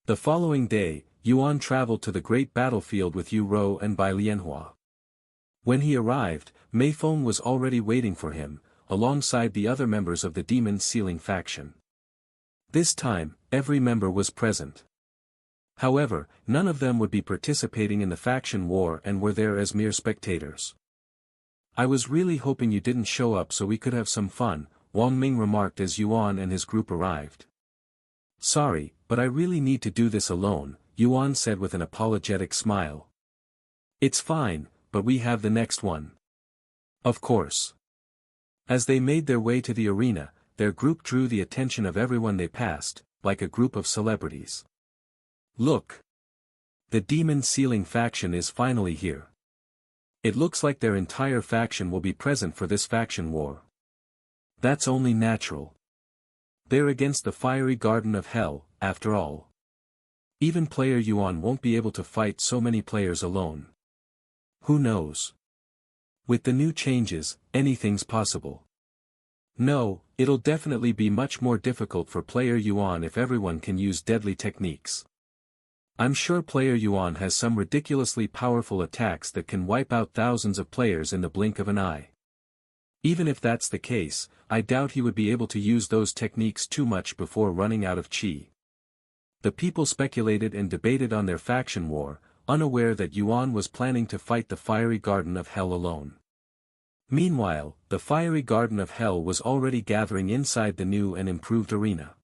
The following day, Yuan traveled to the great battlefield with Yu Rou and Bai Lianhua. When he arrived, Mei Feng was already waiting for him, alongside the other members of the Demon Sealing faction. This time, every member was present. However, none of them would be participating in the faction war and were there as mere spectators. I was really hoping you didn't show up so we could have some fun, Wang Ming remarked as Yuan and his group arrived. Sorry, but I really need to do this alone, Yuan said with an apologetic smile. It's fine, but we have the next one. Of course. As they made their way to the arena, their group drew the attention of everyone they passed, like a group of celebrities. Look! The Demon Sealing faction is finally here. It looks like their entire faction will be present for this faction war. That's only natural. They're against the fiery garden of hell, after all. Even player Yuan won't be able to fight so many players alone. Who knows? With the new changes, anything's possible. No, it'll definitely be much more difficult for player Yuan if everyone can use deadly techniques. I'm sure player Yuan has some ridiculously powerful attacks that can wipe out thousands of players in the blink of an eye. Even if that's the case, I doubt he would be able to use those techniques too much before running out of chi. The people speculated and debated on their faction war, unaware that Yuan was planning to fight the fiery garden of hell alone. Meanwhile, the fiery garden of hell was already gathering inside the new and improved arena.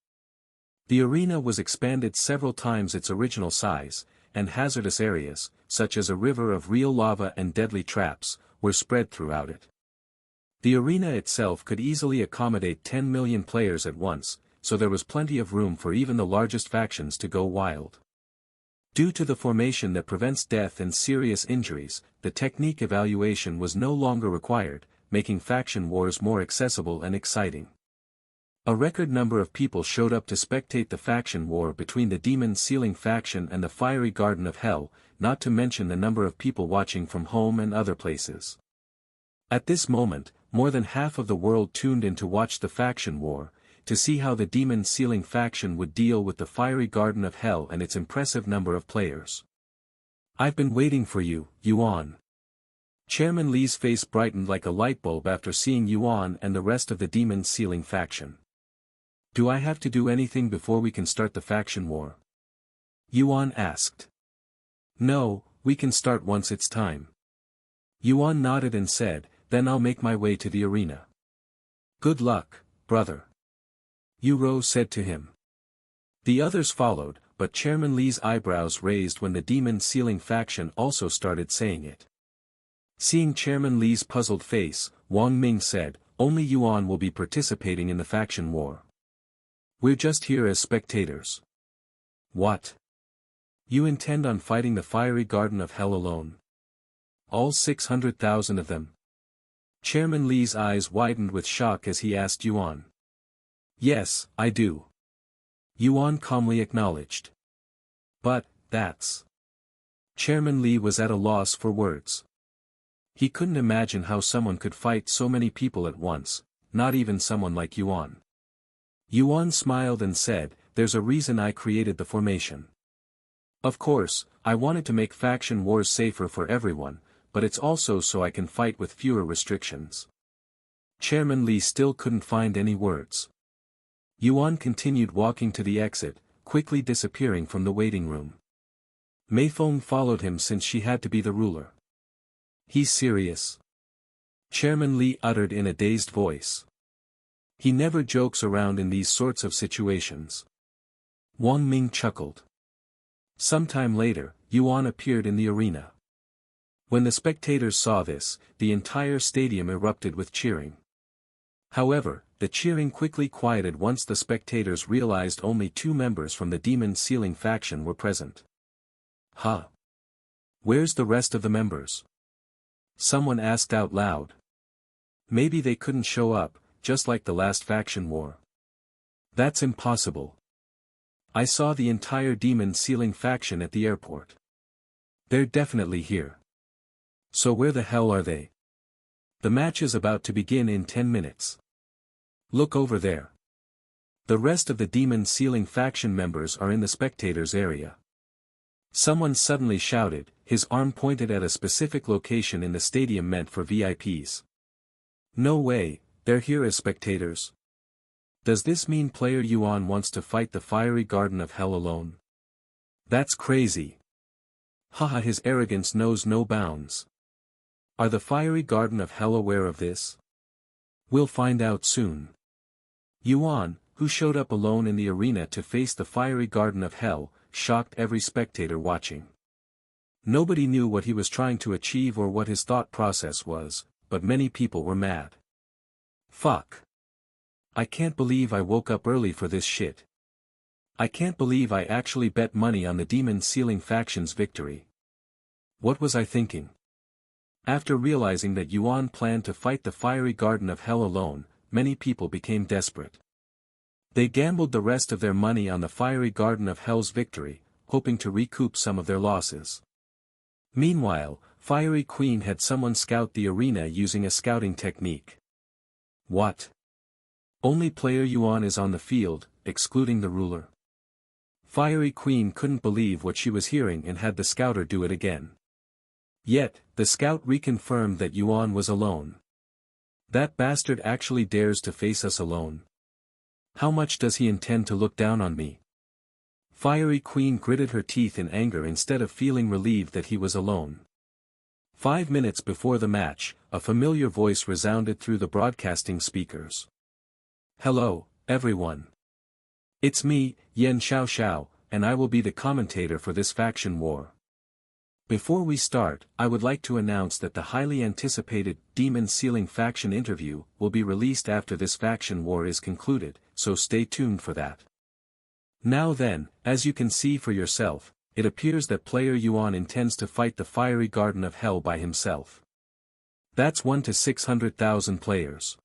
The arena was expanded several times its original size, and hazardous areas, such as a river of real lava and deadly traps, were spread throughout it. The arena itself could easily accommodate 10 million players at once, so there was plenty of room for even the largest factions to go wild. Due to the formation that prevents death and serious injuries, the technique evaluation was no longer required, making faction wars more accessible and exciting. A record number of people showed up to spectate the faction war between the Demon Sealing faction and the Fiery Garden of Hell, not to mention the number of people watching from home and other places. At this moment, more than half of the world tuned in to watch the faction war, to see how the Demon Sealing faction would deal with the Fiery Garden of Hell and its impressive number of players. I've been waiting for you, Yuan. Chairman Li's face brightened like a light bulb after seeing Yuan and the rest of the Demon Sealing faction. Do I have to do anything before we can start the faction war? Yuan asked. No, we can start once it's time. Yuan nodded and said, then I'll make my way to the arena. Good luck, brother. Yu Rou said to him. The others followed, but Chairman Li's eyebrows raised when the Demon Sealing faction also started saying it. Seeing Chairman Li's puzzled face, Wang Ming said, only Yuan will be participating in the faction war. We're just here as spectators. What? You intend on fighting the Fiery Garden of Hell alone? All 600,000 of them? Chairman Li's eyes widened with shock as he asked Yuan. Yes, I do. Yuan calmly acknowledged. But, that's... Chairman Li was at a loss for words. He couldn't imagine how someone could fight so many people at once, not even someone like Yuan. Yuan smiled and said, there's a reason I created the formation. Of course, I wanted to make faction wars safer for everyone, but it's also so I can fight with fewer restrictions. Chairman Li still couldn't find any words. Yuan continued walking to the exit, quickly disappearing from the waiting room. Mei Feng followed him since she had to be the ruler. He's serious. Chairman Li uttered in a dazed voice. He never jokes around in these sorts of situations. Wang Ming chuckled. Sometime later, Yuan appeared in the arena. When the spectators saw this, the entire stadium erupted with cheering. However, the cheering quickly quieted once the spectators realized only 2 members from the Demon Sealing faction were present. Huh? Where's the rest of the members? Someone asked out loud. Maybe they couldn't show up, just like the last faction war. That's impossible. I saw the entire Demon Sealing faction at the airport. They're definitely here. So where the hell are they? The match is about to begin in 10 minutes. Look over there. The rest of the Demon Sealing faction members are in the spectators area. Someone suddenly shouted, his arm pointed at a specific location in the stadium meant for VIPs. No way, they're here as spectators. Does this mean player Yuan wants to fight the fiery garden of hell alone? That's crazy. Haha, his arrogance knows no bounds. Are the fiery garden of hell aware of this? We'll find out soon. Yuan, who showed up alone in the arena to face the fiery garden of hell, shocked every spectator watching. Nobody knew what he was trying to achieve or what his thought process was, but many people were mad. Fuck. I can't believe I woke up early for this shit. I can't believe I actually bet money on the Demon Sealing faction's victory. What was I thinking? After realizing that Yuan planned to fight the fiery garden of hell alone, many people became desperate. They gambled the rest of their money on the fiery garden of hell's victory, hoping to recoup some of their losses. Meanwhile, Fiery Queen had someone scout the arena using a scouting technique. What? Only player Yuan is on the field, excluding the ruler. Fiery Queen couldn't believe what she was hearing and had the scouter do it again. Yet, the scout reconfirmed that Yuan was alone. That bastard actually dares to face us alone. How much does he intend to look down on me? Fiery Queen gritted her teeth in anger instead of feeling relieved that he was alone. 5 minutes before the match, a familiar voice resounded through the broadcasting speakers. Hello, everyone. It's me, Yen Xiao, and I will be the commentator for this faction war. Before we start, I would like to announce that the highly anticipated Demon Sealing faction interview will be released after this faction war is concluded, so stay tuned for that. Now then, as you can see for yourself, it appears that player Yuan intends to fight the fiery garden of hell by himself. That's 1 to 600,000 players.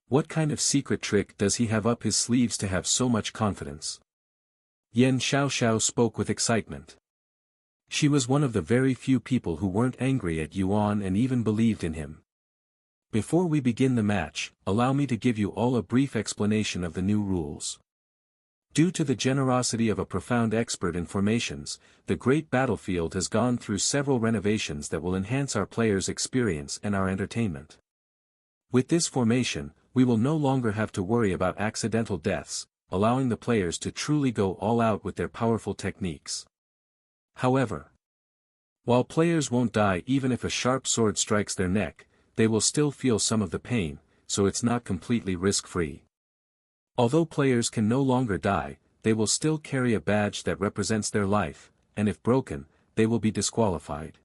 What kind of secret trick does he have up his sleeves to have so much confidence? Yen Xiao spoke with excitement. She was one of the very few people who weren't angry at Yuan and even believed in him. Before we begin the match, allow me to give you all a brief explanation of the new rules. Due to the generosity of a profound expert in formations, the great battlefield has gone through several renovations that will enhance our players' experience and our entertainment. With this formation, we will no longer have to worry about accidental deaths, allowing the players to truly go all out with their powerful techniques. However, while players won't die even if a sharp sword strikes their neck, they will still feel some of the pain, so it's not completely risk-free. Although players can no longer die, they will still carry a badge that represents their life, and if broken, they will be disqualified.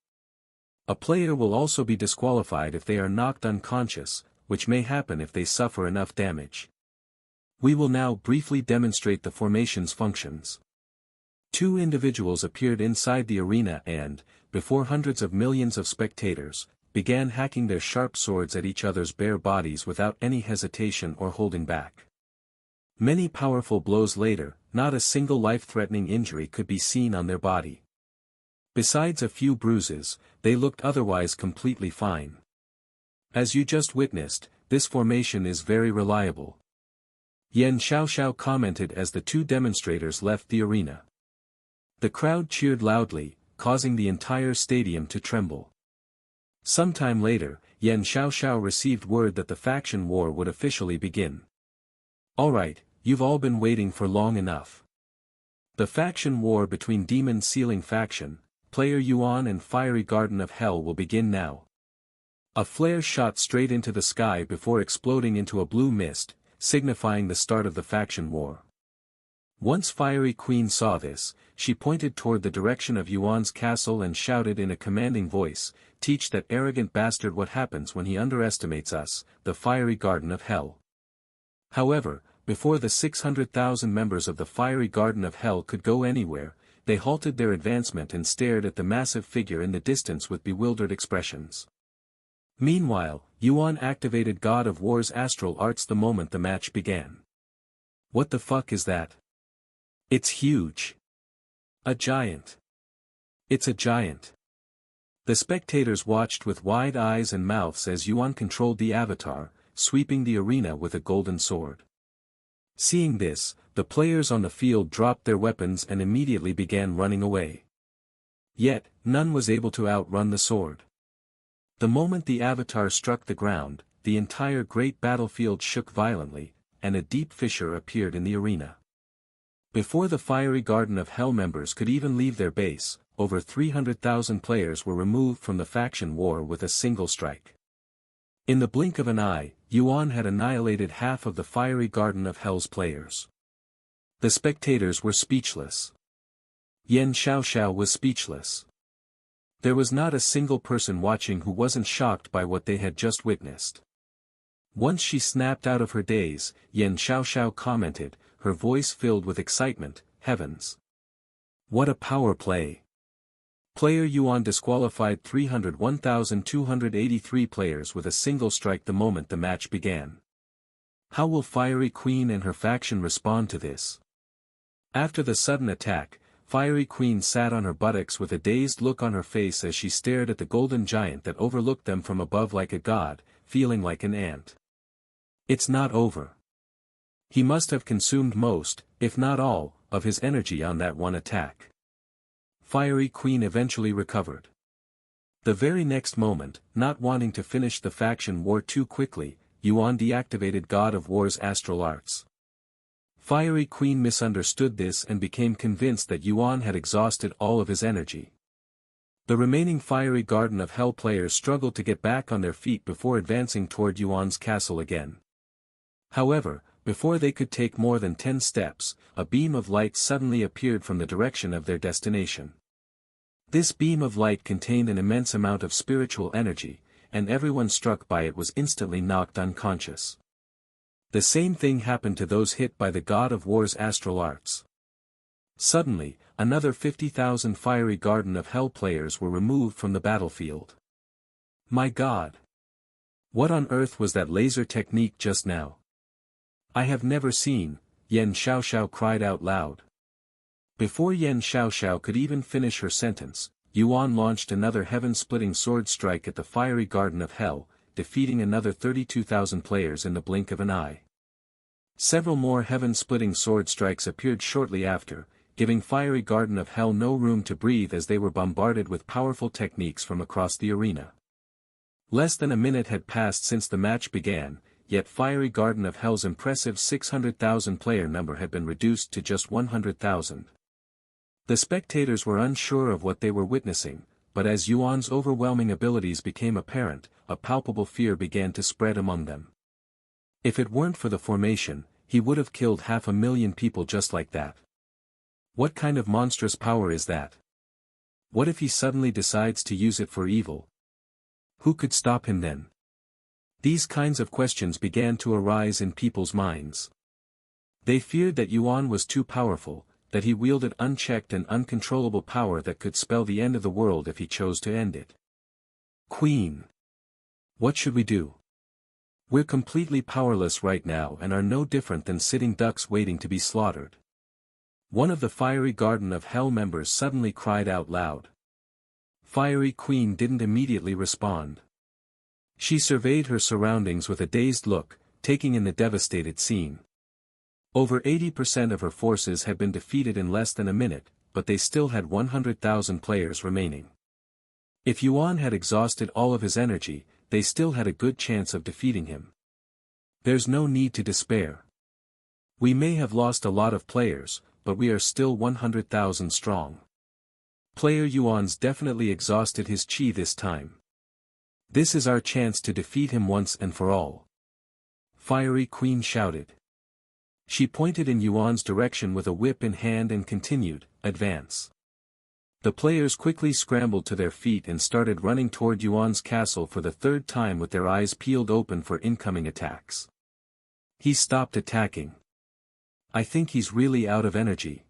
A player will also be disqualified if they are knocked unconscious, which may happen if they suffer enough damage. We will now briefly demonstrate the formation's functions. 2 individuals appeared inside the arena and, before hundreds of millions of spectators, began hacking their sharp swords at each other's bare bodies without any hesitation or holding back. Many powerful blows later, not a single life-threatening injury could be seen on their body. Besides a few bruises, they looked otherwise completely fine. As you just witnessed, this formation is very reliable. Yen Xiao commented as the 2 demonstrators left the arena. The crowd cheered loudly, causing the entire stadium to tremble. Sometime later, Yen Xiao received word that the faction war would officially begin. Alright, you've all been waiting for long enough. The faction war between Demon Sealing faction, player Yuan and Fiery Garden of Hell will begin now. A flare shot straight into the sky before exploding into a blue mist, signifying the start of the faction war. Once Fiery Queen saw this, she pointed toward the direction of Yuan's castle and shouted in a commanding voice, "Teach that arrogant bastard what happens when he underestimates us, the Fiery Garden of Hell." However, before the 600,000 members of the Fiery Garden of Hell could go anywhere, they halted their advancement and stared at the massive figure in the distance with bewildered expressions. Meanwhile, Yuan activated God of War's astral arts the moment the match began. What the fuck is that? It's huge. A giant. It's a giant. The spectators watched with wide eyes and mouths as Yuan controlled the avatar, sweeping the arena with a golden sword. Seeing this, the players on the field dropped their weapons and immediately began running away. Yet, none was able to outrun the sword. The moment the avatar struck the ground, the entire great battlefield shook violently, and a deep fissure appeared in the arena. Before the fiery Garden of Hell members could even leave their base, over 300,000 players were removed from the faction war with a single strike. In the blink of an eye, Yuan had annihilated half of the fiery Garden of Hell's players. The spectators were speechless. Yan Xiaoxiao was speechless. There was not a single person watching who wasn't shocked by what they had just witnessed. Once she snapped out of her daze, Yan Xiaoxiao commented, her voice filled with excitement, "Heavens! What a power play!" Player Yuan disqualified 301,283 players with a single strike the moment the match began. How will Fiery Queen and her faction respond to this? After the sudden attack, Fiery Queen sat on her buttocks with a dazed look on her face as she stared at the golden giant that overlooked them from above like a god, feeling like an ant. It's not over. He must have consumed most, if not all, of his energy on that one attack. Fiery Queen eventually recovered. The very next moment, not wanting to finish the faction war too quickly, Yuan deactivated God of War's astral arts. Fiery Queen misunderstood this and became convinced that Yuan had exhausted all of his energy. The remaining fiery Garden of Hell players struggled to get back on their feet before advancing toward Yuan's castle again. However, before they could take more than 10 steps, a beam of light suddenly appeared from the direction of their destination. This beam of light contained an immense amount of spiritual energy, and everyone struck by it was instantly knocked unconscious. The same thing happened to those hit by the God of War's astral arts. Suddenly, another 50,000 fiery Garden of Hell players were removed from the battlefield. My God! What on earth was that laser technique just now? I have never seen, Yan Xiaoxiao cried out loud. Before Yan Xiaoxiao could even finish her sentence, Yuan launched another heaven-splitting sword strike at the fiery Garden of Hell, defeating another 32,000 players in the blink of an eye. Several more heaven-splitting sword strikes appeared shortly after, giving fiery Garden of Hell no room to breathe as they were bombarded with powerful techniques from across the arena. Less than a minute had passed since the match began, yet fiery Garden of Hell's impressive 600,000 player number had been reduced to just 100,000. The spectators were unsure of what they were witnessing, but as Yuan's overwhelming abilities became apparent, a palpable fear began to spread among them. If it weren't for the formation, he would have killed 500,000 people just like that. What kind of monstrous power is that? What if he suddenly decides to use it for evil? Who could stop him then? These kinds of questions began to arise in people's minds. They feared that Yuan was too powerful, that he wielded unchecked and uncontrollable power that could spell the end of the world if he chose to end it. Queen! What should we do? We're completely powerless right now and are no different than sitting ducks waiting to be slaughtered. One of the fiery Garden of Hell members suddenly cried out loud. Fiery Queen didn't immediately respond. She surveyed her surroundings with a dazed look, taking in the devastated scene. Over 80% of her forces had been defeated in less than a minute, but they still had 100,000 players remaining. If Yuan had exhausted all of his energy, they still had a good chance of defeating him. There's no need to despair. We may have lost a lot of players, but we are still 100,000 strong. Player Yuan's definitely exhausted his chi this time. This is our chance to defeat him once and for all. Fiery Queen shouted. She pointed in Yuan's direction with a whip in hand and continued, "Advance." The players quickly scrambled to their feet and started running toward Yuan's castle for the third time with their eyes peeled open for incoming attacks. He stopped attacking. I think he's really out of energy.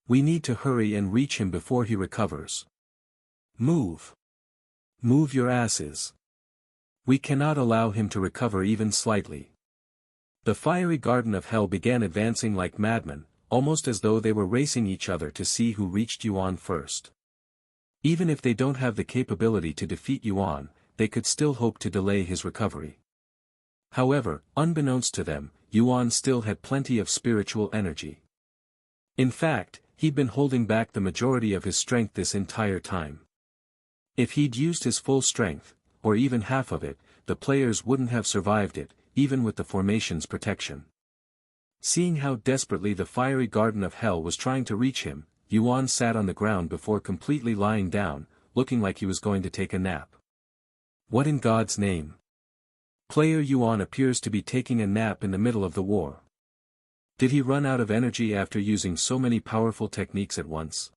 We need to hurry and reach him before he recovers. Move. Move your asses. We cannot allow him to recover even slightly. The fiery Garden of Hell began advancing like madmen, almost as though they were racing each other to see who reached Yuan first. Even if they don't have the capability to defeat Yuan, they could still hope to delay his recovery. However, unbeknownst to them, Yuan still had plenty of spiritual energy. In fact, he'd been holding back the majority of his strength this entire time. If he'd used his full strength, or even half of it, the players wouldn't have survived it, even with the formation's protection. Seeing how desperately the fiery garden of hell was trying to reach him, Yuan sat on the ground before completely lying down, looking like he was going to take a nap. What in God's name? Player Yuan appears to be taking a nap in the middle of the war. Did he run out of energy after using so many powerful techniques at once?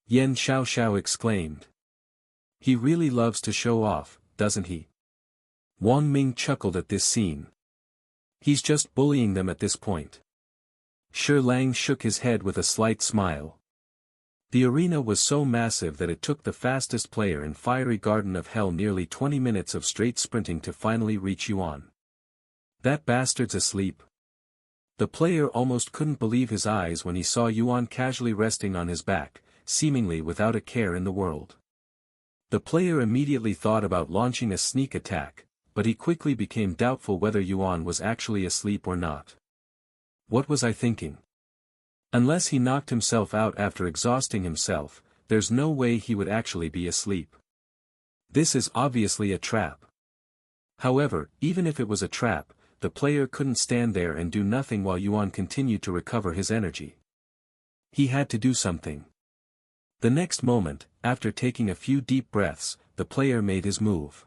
Yan Xiaoxiao exclaimed. He really loves to show off, doesn't he? Wang Ming chuckled at this scene. He's just bullying them at this point. Shi Lang shook his head with a slight smile. The arena was so massive that it took the fastest player in Fiery Garden of Hell nearly 20 minutes of straight sprinting to finally reach Yuan. That bastard's asleep. The player almost couldn't believe his eyes when he saw Yuan casually resting on his back, seemingly without a care in the world. The player immediately thought about launching a sneak attack, but he quickly became doubtful whether Yuan was actually asleep or not. What was I thinking? Unless he knocked himself out after exhausting himself, there's no way he would actually be asleep. This is obviously a trap. However, even if it was a trap, the player couldn't stand there and do nothing while Yuan continued to recover his energy. He had to do something. The next moment, after taking a few deep breaths, the player made his move.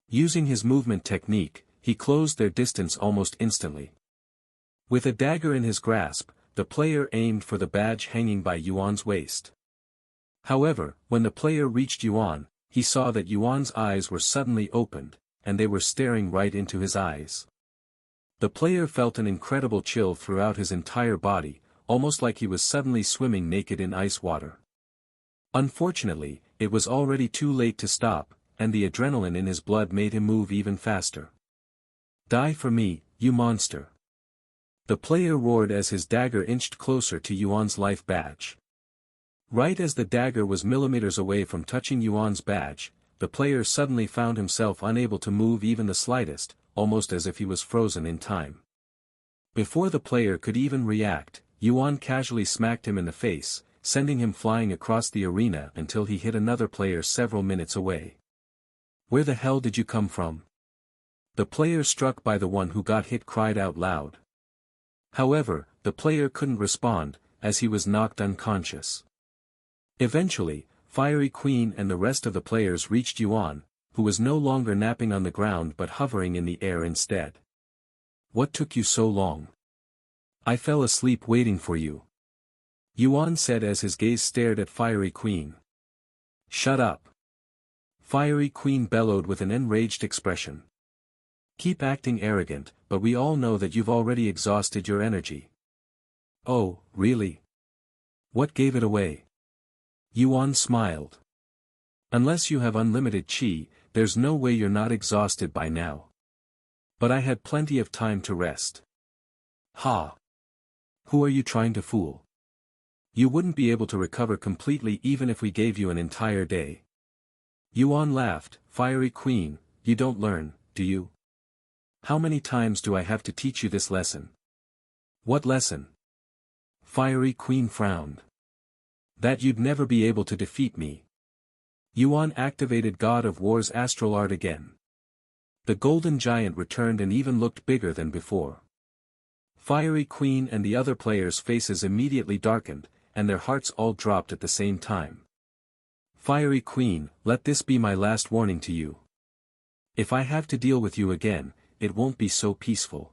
Using his movement technique, he closed their distance almost instantly. With a dagger in his grasp, the player aimed for the badge hanging by Yuan's waist. However, when the player reached Yuan, he saw that Yuan's eyes were suddenly opened, and they were staring right into his eyes. The player felt an incredible chill throughout his entire body, almost like he was suddenly swimming naked in ice water. Unfortunately, it was already too late to stop, and the adrenaline in his blood made him move even faster. Die for me, you monster! The player roared as his dagger inched closer to Yuan's life badge. Right as the dagger was millimeters away from touching Yuan's badge, the player suddenly found himself unable to move even the slightest, almost as if he was frozen in time. Before the player could even react, Yuan casually smacked him in the face, sending him flying across the arena until he hit another player several minutes away. Where the hell did you come from? The player struck by the one who got hit cried out loud. However, the player couldn't respond, as he was knocked unconscious. Eventually, Fiery Queen and the rest of the players reached Yuan, who was no longer napping on the ground but hovering in the air instead. What took you so long? I fell asleep waiting for you. Yuan said as his gaze stared at Fiery Queen. Shut up! Fiery Queen bellowed with an enraged expression. Keep acting arrogant, but we all know that you've already exhausted your energy. Oh, really? What gave it away? Yuan smiled. Unless you have unlimited qi, there's no way you're not exhausted by now. But I had plenty of time to rest. Ha! Who are you trying to fool? You wouldn't be able to recover completely even if we gave you an entire day. Yuan laughed. Fiery Queen, you don't learn, do you? How many times do I have to teach you this lesson? What lesson? Fiery Queen frowned. That you'd never be able to defeat me. Yuan activated God of War's astral art again. The golden giant returned and even looked bigger than before. Fiery Queen and the other players' faces immediately darkened, and their hearts all dropped at the same time. Fiery Queen, let this be my last warning to you. If I have to deal with you again, it won't be so peaceful.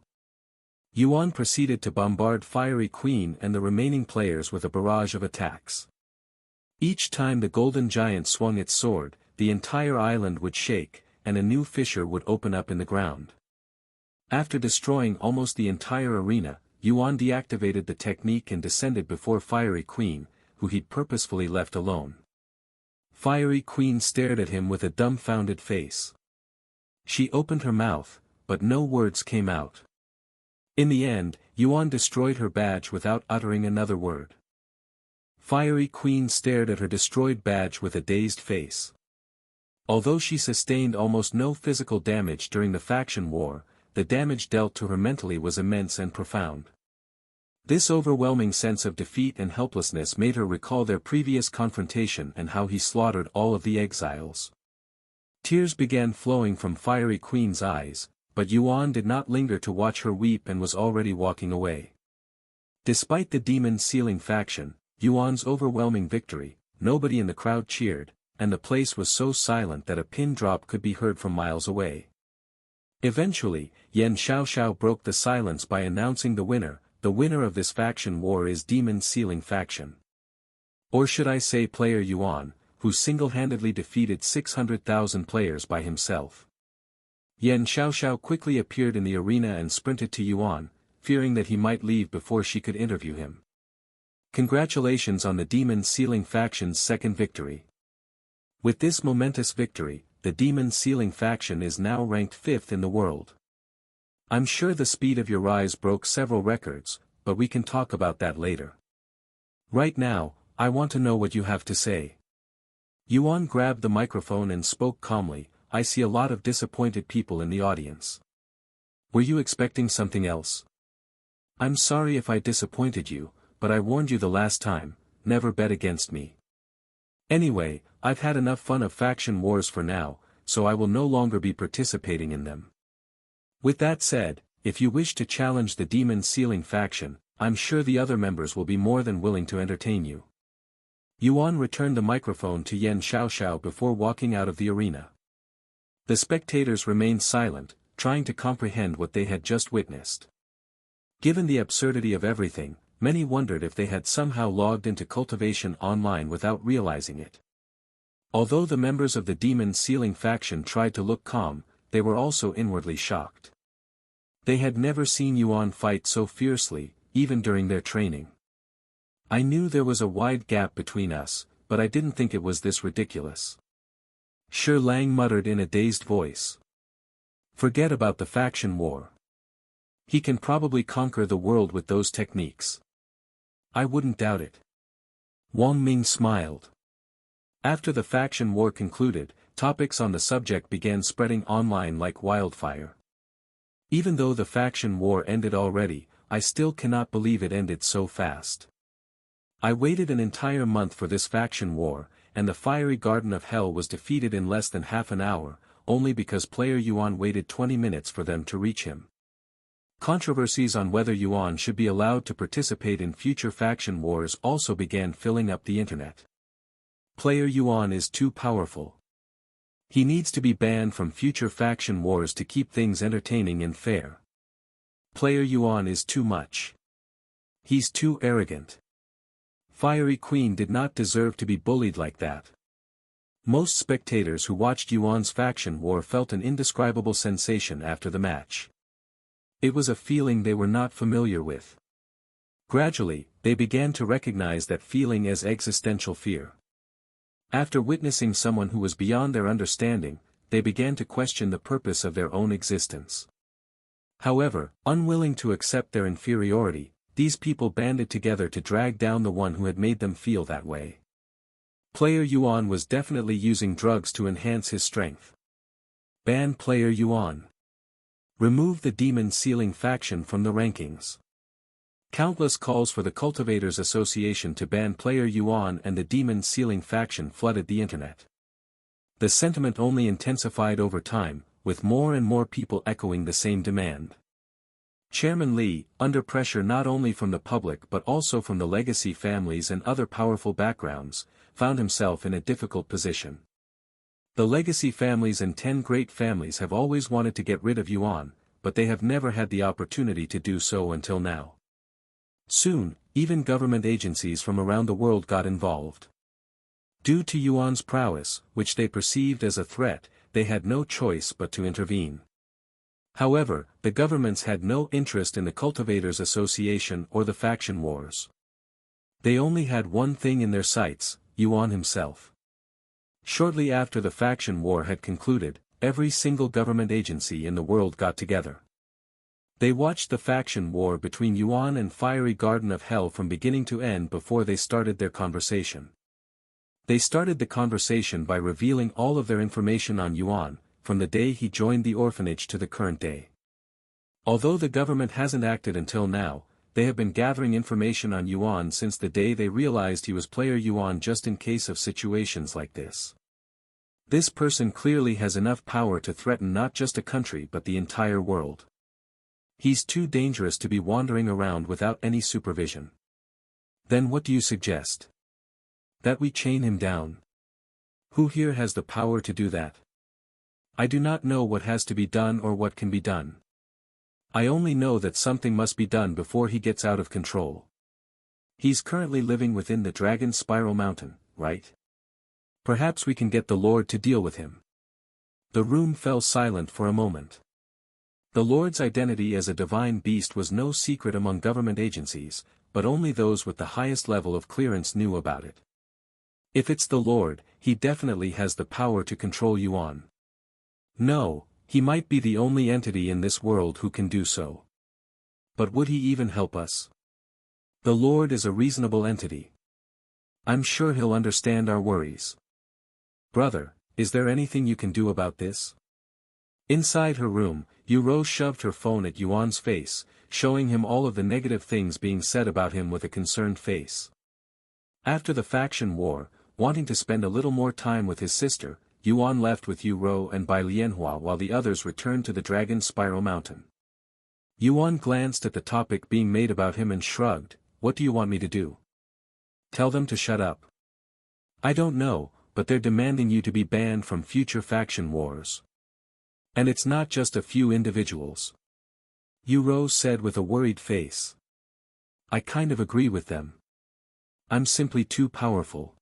Yuan proceeded to bombard Fiery Queen and the remaining players with a barrage of attacks. Each time the golden giant swung its sword, the entire island would shake, and a new fissure would open up in the ground. After destroying almost the entire arena, Yuan deactivated the technique and descended before Fiery Queen, who he'd purposefully left alone. Fiery Queen stared at him with a dumbfounded face. She opened her mouth, but no words came out. In the end, Yuan destroyed her badge without uttering another word. Fiery Queen stared at her destroyed badge with a dazed face. Although she sustained almost no physical damage during the faction war, the damage dealt to her mentally was immense and profound. This overwhelming sense of defeat and helplessness made her recall their previous confrontation and how he slaughtered all of the exiles. Tears began flowing from Fiery Queen's eyes, but Yuan did not linger to watch her weep and was already walking away. Despite the demon sealing faction, Yuan's overwhelming victory, nobody in the crowd cheered, and the place was so silent that a pin drop could be heard from miles away. Eventually, Yan Xiaoxiao broke the silence by announcing the winner of this faction war is Demon Sealing Faction. Or should I say player Yuan, who single-handedly defeated 600,000 players by himself. Yan Xiaoxiao quickly appeared in the arena and sprinted to Yuan, fearing that he might leave before she could interview him. Congratulations on the Demon Sealing Faction's second victory. With this momentous victory, the Demon Sealing Faction is now ranked 5th in the world. I'm sure the speed of your rise broke several records, but we can talk about that later. Right now, I want to know what you have to say. Yuan grabbed the microphone and spoke calmly. I see a lot of disappointed people in the audience. Were you expecting something else? I'm sorry if I disappointed you, but I warned you the last time, never bet against me. Anyway, I've had enough fun of faction wars for now, so I will no longer be participating in them. With that said, if you wish to challenge the Demon Sealing Faction, I'm sure the other members will be more than willing to entertain you. Yuan returned the microphone to Yan Xiaoxiao before walking out of the arena. The spectators remained silent, trying to comprehend what they had just witnessed. Given the absurdity of everything, many wondered if they had somehow logged into Cultivation Online without realizing it. Although the members of the Demon Sealing Faction tried to look calm, they were also inwardly shocked. They had never seen Yuan fight so fiercely, even during their training. I knew there was a wide gap between us, but I didn't think it was this ridiculous. Shi Lang muttered in a dazed voice. Forget about the faction war. He can probably conquer the world with those techniques. I wouldn't doubt it. Wang Ming smiled. After the faction war concluded, topics on the subject began spreading online like wildfire. Even though the faction war ended already, I still cannot believe it ended so fast. I waited an entire month for this faction war, and the fiery Garden of Hell was defeated in less than half an hour, only because player Yuan waited 20 minutes for them to reach him. Controversies on whether Yuan should be allowed to participate in future faction wars also began filling up the internet. Player Yuan is too powerful. He needs to be banned from future faction wars to keep things entertaining and fair. Player Yuan is too much. He's too arrogant. Fiery Queen did not deserve to be bullied like that. Most spectators who watched Yuan's faction war felt an indescribable sensation after the match. It was a feeling they were not familiar with. Gradually, they began to recognize that feeling as existential fear. After witnessing someone who was beyond their understanding, they began to question the purpose of their own existence. However, unwilling to accept their inferiority, these people banded together to drag down the one who had made them feel that way. Player Yuan was definitely using drugs to enhance his strength. Ban player Yuan. Remove the Demon Sealing Faction from the rankings. Countless calls for the Cultivators Association to ban player Yuan and the Demon Sealing Faction flooded the internet. The sentiment only intensified over time, with more and more people echoing the same demand. Chairman Li, under pressure not only from the public but also from the legacy families and other powerful backgrounds, found himself in a difficult position. The legacy families and 10 great families have always wanted to get rid of Yuan, but they have never had the opportunity to do so until now. Soon, even government agencies from around the world got involved. Due to Yuan's prowess, which they perceived as a threat, they had no choice but to intervene. However, the governments had no interest in the Cultivators Association or the faction wars. They only had one thing in their sights, Yuan himself. Shortly after the faction war had concluded, every single government agency in the world got together. They watched the faction war between Yuan and Fiery Garden of Hell from beginning to end before they started their conversation. They started the conversation by revealing all of their information on Yuan, from the day he joined the orphanage to the current day. Although the government hasn't acted until now, they have been gathering information on Yuan since the day they realized he was player Yuan just in case of situations like this. This person clearly has enough power to threaten not just a country but the entire world. He's too dangerous to be wandering around without any supervision. Then what do you suggest? That we chain him down? Who here has the power to do that? I do not know what has to be done or what can be done. I only know that something must be done before he gets out of control. He's currently living within the Dragon Spiral Mountain, right? Perhaps we can get the Lord to deal with him. The room fell silent for a moment. The Lord's identity as a divine beast was no secret among government agencies, but only those with the highest level of clearance knew about it. If it's the Lord, he definitely has the power to control Yuan. No, he might be the only entity in this world who can do so. But would he even help us? The Lord is a reasonable entity. I'm sure he'll understand our worries. Brother, is there anything you can do about this? Inside her room, Yuro shoved her phone at Yuan's face, showing him all of the negative things being said about him with a concerned face. After the faction war, wanting to spend a little more time with his sister, Yuan left with Yuro and Bai Lianhua while the others returned to the Dragon Spiral Mountain. Yuan glanced at the topic being made about him and shrugged. What do you want me to do? Tell them to shut up. I don't know, but they're demanding you to be banned from future faction wars. And it's not just a few individuals. Yuro said with a worried face. I kind of agree with them. I'm simply too powerful.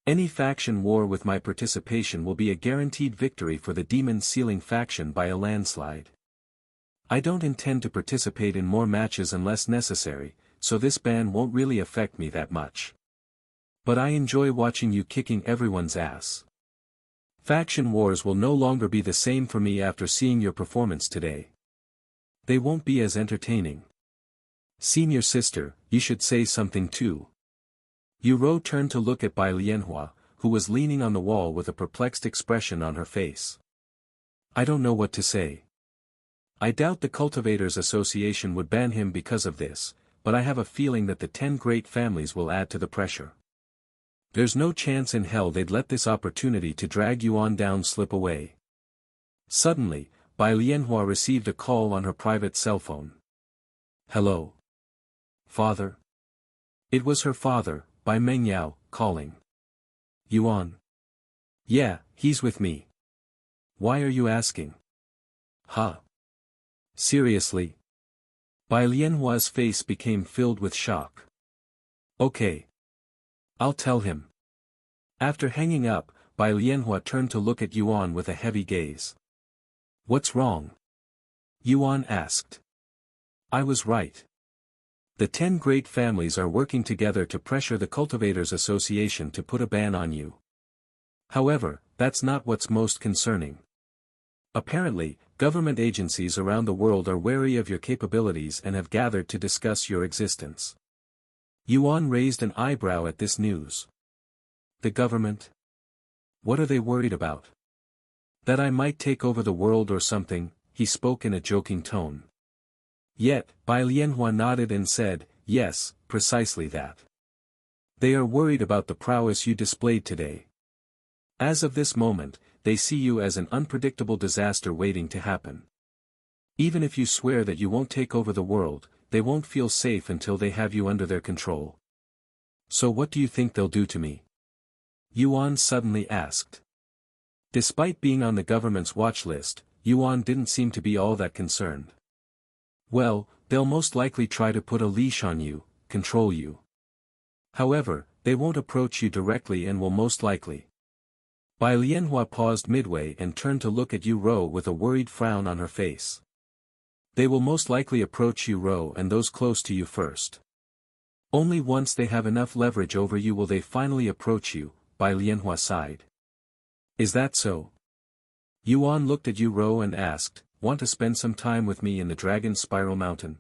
Any faction war with my participation will be a guaranteed victory for the Demon Sealing faction by a landslide. I don't intend to participate in more matches unless necessary, so this ban won't really affect me that much. But I enjoy watching you kicking everyone's ass. Faction wars will no longer be the same for me after seeing your performance today. They won't be as entertaining. Senior sister, you should say something too. Yuro turned to look at Bai Lianhua, who was leaning on the wall with a perplexed expression on her face. I don't know what to say. I doubt the Cultivators Association would ban him because of this, but I have a feeling that the 10 great families will add to the pressure. There's no chance in hell they'd let this opportunity to drag Yuan down slip away. Suddenly, Bai Lianhua received a call on her private cell phone. Hello? Father? It was her father, Bai Mengyao, calling. Yuan? Yeah, he's with me. Why are you asking? Huh? Seriously? Bai Lianhua's face became filled with shock. Okay. I'll tell him. After hanging up, Bai Lianhua turned to look at Yuan with a heavy gaze. What's wrong? Yuan asked. I was right. The 10 great families are working together to pressure the Cultivators Association to put a ban on you. However, that's not what's most concerning. Apparently, government agencies around the world are wary of your capabilities and have gathered to discuss your existence. Yuan raised an eyebrow at this news. The government? What are they worried about? That I might take over the world or something, he spoke in a joking tone. Yet, Bai Lianhua nodded and said, yes, precisely that. They are worried about the prowess you displayed today. As of this moment, they see you as an unpredictable disaster waiting to happen. Even if you swear that you won't take over the world, they won't feel safe until they have you under their control. So what do you think they'll do to me? Yuan suddenly asked. Despite being on the government's watch list, Yuan didn't seem to be all that concerned. Well, they'll most likely try to put a leash on you, control you. However, they won't approach you directly and will most likely. Bai Lianhua paused midway and turned to look at Yu Rou with a worried frown on her face. They will most likely approach Yu Rou and those close to you first. Only once they have enough leverage over you will they finally approach you, Bai Lianhua sighed. Is that so? Yuan looked at Yu Rou and asked, want to spend some time with me in the Dragon Spiral Mountain?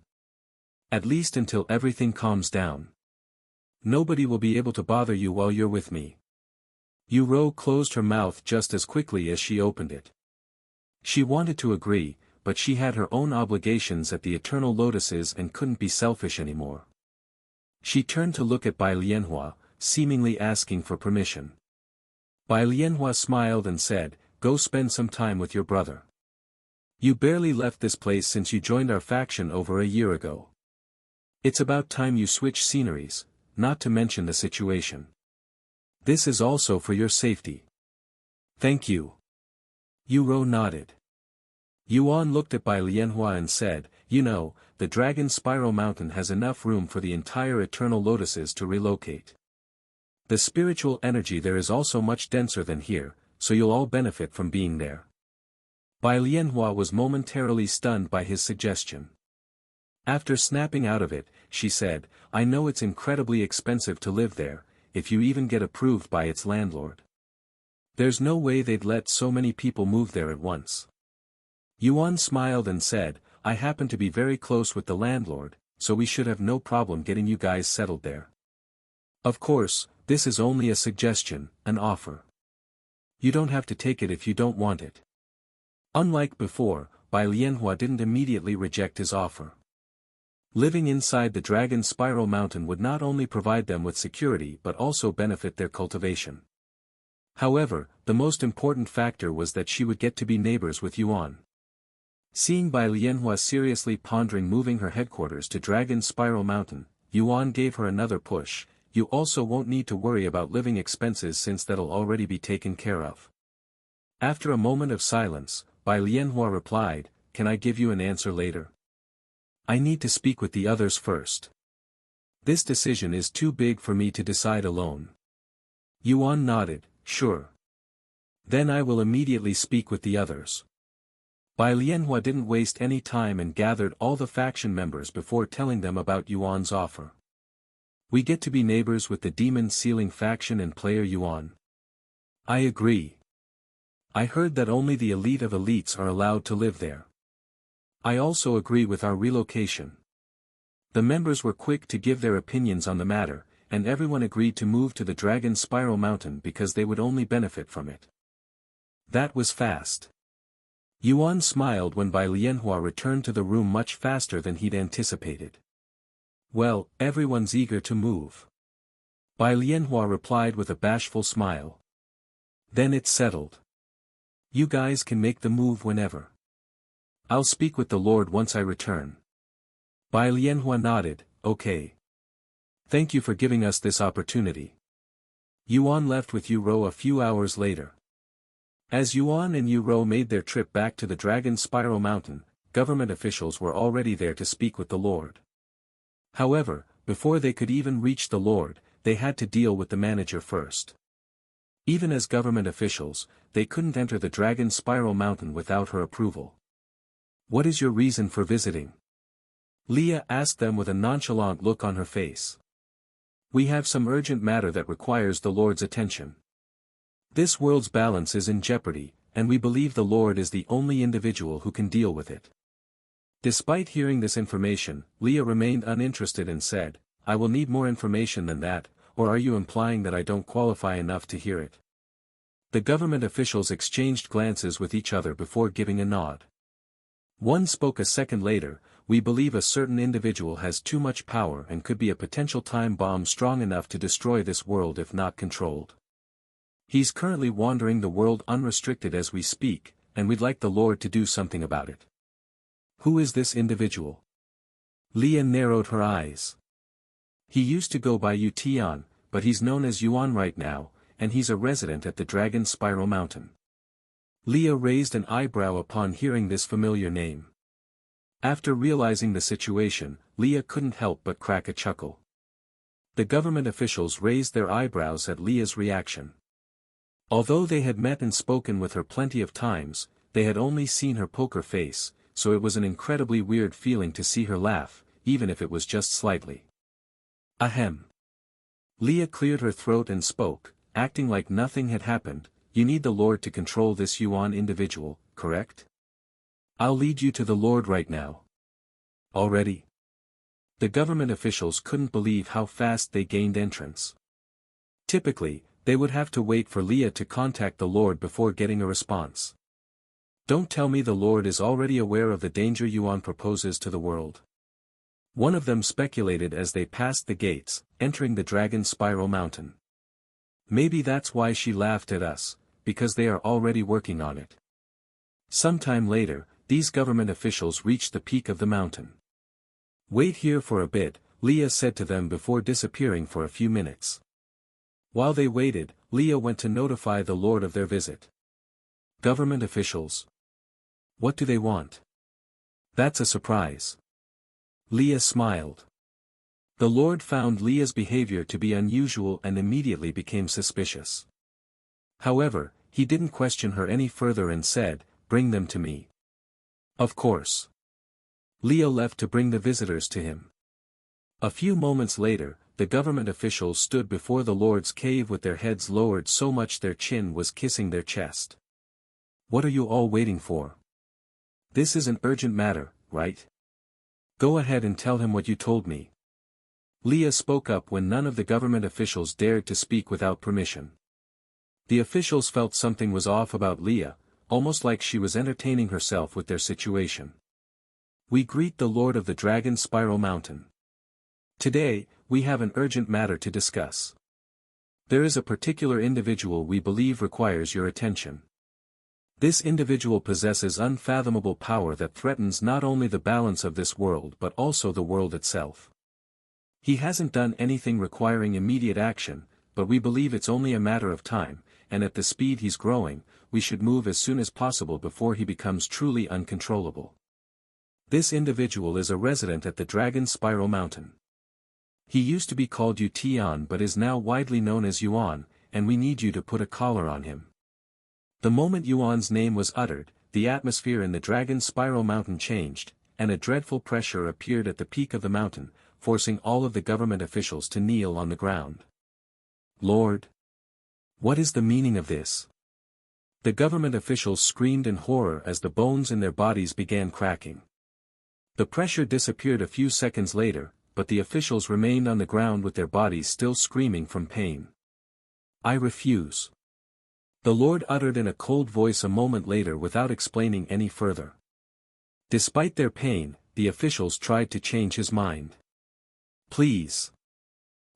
At least until everything calms down. Nobody will be able to bother you while you're with me. Yu closed her mouth just as quickly as she opened it. She wanted to agree, but she had her own obligations at the Eternal Lotuses and couldn't be selfish anymore. She turned to look at Bai Lianhua, seemingly asking for permission. Bai Lianhua smiled and said, "Go spend some time with your brother. You barely left this place since you joined our faction over a year ago. It's about time you switch sceneries, not to mention the situation. This is also for your safety." "Thank you." Yu nodded. Yuan looked at Bai Lianhua and said, "You know, the Dragon Spiral Mountain has enough room for the entire Eternal Lotuses to relocate. The spiritual energy there is also much denser than here, so you'll all benefit from being there." Bai Lianhua was momentarily stunned by his suggestion. After snapping out of it, she said, "I know it's incredibly expensive to live there, if you even get approved by its landlord. There's no way they'd let so many people move there at once." Yuan smiled and said, "I happen to be very close with the landlord, so we should have no problem getting you guys settled there. Of course, this is only a suggestion, an offer. You don't have to take it if you don't want it." Unlike before, Bai Lianhua didn't immediately reject his offer. Living inside the Dragon Spiral Mountain would not only provide them with security but also benefit their cultivation. However, the most important factor was that she would get to be neighbors with Yuan. Seeing Bai Lianhua seriously pondering moving her headquarters to Dragon Spiral Mountain, Yuan gave her another push. "You also won't need to worry about living expenses since that'll already be taken care of." After a moment of silence, Bai Lianhua replied, "Can I give you an answer later? I need to speak with the others first. This decision is too big for me to decide alone." Yuan nodded, "Sure. Then I will immediately speak with the others." Bai Lianhua didn't waste any time and gathered all the faction members before telling them about Yuan's offer. "We get to be neighbors with the Demon Sealing faction and player Yuan. I agree. I heard that only the elite of elites are allowed to live there. I also agree with our relocation." The members were quick to give their opinions on the matter, and everyone agreed to move to the Dragon Spiral Mountain because they would only benefit from it. That was fast. Yuan smiled when Bai Lianhua returned to the room much faster than he'd anticipated. "Well, everyone's eager to move." Bai Lianhua replied with a bashful smile. "Then it's settled. You guys can make the move whenever. I'll speak with the Lord once I return." Bai Lianhua nodded, "Okay. Thank you for giving us this opportunity." Yuan left with Yu a few hours later. As Yuan and Yu made their trip back to the Dragon Spiral Mountain, government officials were already there to speak with the Lord. However, before they could even reach the Lord, they had to deal with the manager first. Even as government officials, they couldn't enter the Dragon Spiral Mountain without her approval. "What is your reason for visiting?" Leah asked them with a nonchalant look on her face. "We have some urgent matter that requires the Lord's attention. This world's balance is in jeopardy, and we believe the Lord is the only individual who can deal with it." Despite hearing this information, Leah remained uninterested and said, "I will need more information than that, or are you implying that I don't qualify enough to hear it?" The government officials exchanged glances with each other before giving a nod. One spoke a second later, "We believe a certain individual has too much power and could be a potential time bomb strong enough to destroy this world if not controlled. He's currently wandering the world unrestricted as we speak, and we'd like the Lord to do something about it." "Who is this individual?" Leah narrowed her eyes. "He used to go by Tian, but he's known as Yuan right now, and he's a resident at the Dragon Spiral Mountain." Leah raised an eyebrow upon hearing this familiar name. After realizing the situation, Leah couldn't help but crack a chuckle. The government officials raised their eyebrows at Leah's reaction. Although they had met and spoken with her plenty of times, they had only seen her poker face, so it was an incredibly weird feeling to see her laugh, even if it was just slightly. "Ahem." Leah cleared her throat and spoke, acting like nothing had happened. "You need the Lord to control this Yuan individual, correct?" I'll lead you to the Lord right now. Already? The government officials couldn't believe how fast they gained entrance. Typically, they would have to wait for Leah to contact the Lord before getting a response. Don't tell me the Lord is already aware of the danger Yuan proposes to the world. One of them speculated as they passed the gates, entering the Dragon Spiral Mountain. Maybe that's why she laughed at us, because they are already working on it. Sometime later, these government officials reached the peak of the mountain. Wait here for a bit, Leah said to them before disappearing for a few minutes. While they waited, Leah went to notify the Lord of their visit. Government officials. What do they want? That's a surprise. Leah smiled. The Lord found Leah's behavior to be unusual and immediately became suspicious. However, he didn't question her any further and said, "Bring them to me." Of course. Leah left to bring the visitors to him. A few moments later, the government officials stood before the Lord's cave with their heads lowered so much their chin was kissing their chest. What are you all waiting for? This is an urgent matter, right? Go ahead and tell him what you told me. Leah spoke up when none of the government officials dared to speak without permission. The officials felt something was off about Leah, almost like she was entertaining herself with their situation. We greet the Lord of the Dragon Spiral Mountain. Today, we have an urgent matter to discuss. There is a particular individual we believe requires your attention. This individual possesses unfathomable power that threatens not only the balance of this world but also the world itself. He hasn't done anything requiring immediate action, but we believe it's only a matter of time, and at the speed he's growing, we should move as soon as possible before he becomes truly uncontrollable. This individual is a resident at the Dragon Spiral Mountain. He used to be called Yuan but is now widely known as Yuan, and we need you to put a collar on him. The moment Yuan's name was uttered, the atmosphere in the Dragon Spiral Mountain changed, and a dreadful pressure appeared at the peak of the mountain, forcing all of the government officials to kneel on the ground. Lord! What is the meaning of this? The government officials screamed in horror as the bones in their bodies began cracking. The pressure disappeared a few seconds later, but the officials remained on the ground with their bodies still screaming from pain. I refuse. The Lord uttered in a cold voice a moment later without explaining any further. Despite their pain, the officials tried to change his mind. Please.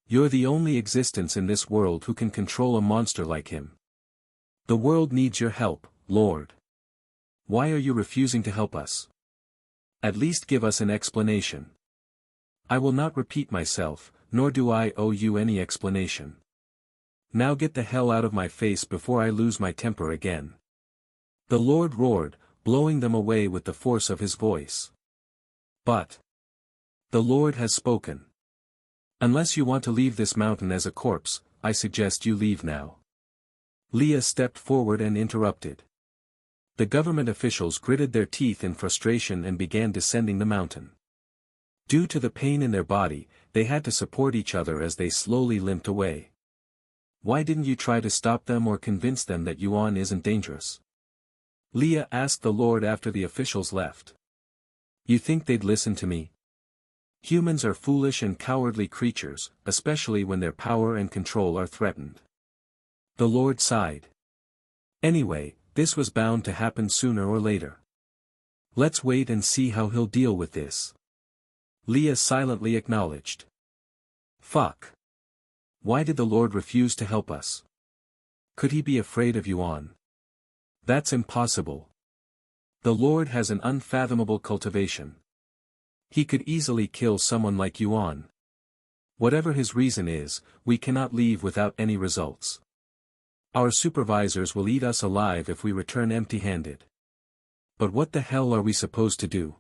You're the only existence in this world who can control a monster like him. The world needs your help, Lord. Why are you refusing to help us? At least give us an explanation. I will not repeat myself, nor do I owe you any explanation. Now get the hell out of my face before I lose my temper again. The Lord roared, blowing them away with the force of his voice. But the Lord has spoken. Unless you want to leave this mountain as a corpse, I suggest you leave now. Leah stepped forward and interrupted. The government officials gritted their teeth in frustration and began descending the mountain. Due to the pain in their body, they had to support each other as they slowly limped away. Why didn't you try to stop them or convince them that Yuan isn't dangerous? Leah asked the Lord after the officials left. You think they'd listen to me? Humans are foolish and cowardly creatures, especially when their power and control are threatened. The Lord sighed. Anyway, this was bound to happen sooner or later. Let's wait and see how he'll deal with this. Leah silently acknowledged. Fuck. Why did the Lord refuse to help us? Could he be afraid of Yuan? That's impossible. The Lord has an unfathomable cultivation. He could easily kill someone like Yuan. Whatever his reason is, we cannot leave without any results. Our supervisors will eat us alive if we return empty-handed. But what the hell are we supposed to do?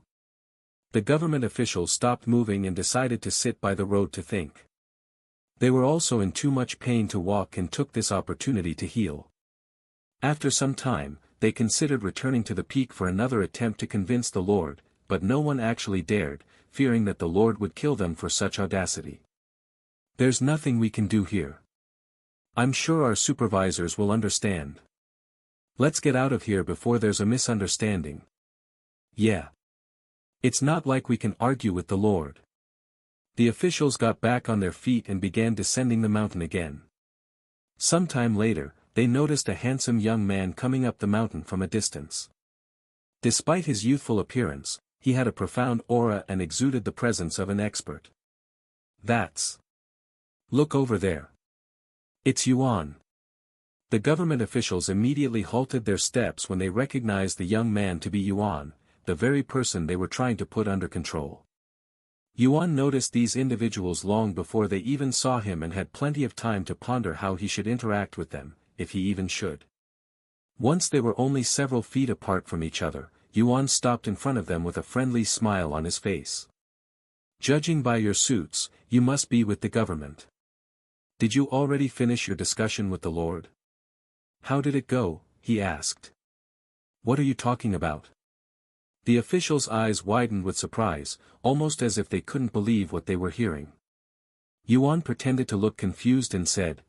The government officials stopped moving and decided to sit by the road to think. They were also in too much pain to walk and took this opportunity to heal. After some time, they considered returning to the peak for another attempt to convince the Lord, but no one actually dared, fearing that the Lord would kill them for such audacity. There's nothing we can do here. I'm sure our supervisors will understand. Let's get out of here before there's a misunderstanding. Yeah. It's not like we can argue with the Lord. The officials got back on their feet and began descending the mountain again. Sometime later, they noticed a handsome young man coming up the mountain from a distance. Despite his youthful appearance, he had a profound aura and exuded the presence of an expert. Look over there. It's Yuan. The government officials immediately halted their steps when they recognized the young man to be Yuan, the very person they were trying to put under control. Yuan noticed these individuals long before they even saw him and had plenty of time to ponder how he should interact with them, if he even should. Once they were only several feet apart from each other, Yuan stopped in front of them with a friendly smile on his face. Judging by your suits, you must be with the government. Did you already finish your discussion with the Lord? How did it go? He asked. What are you talking about? The officials' eyes widened with surprise, almost as if they couldn't believe what they were hearing. Yuan pretended to look confused and said,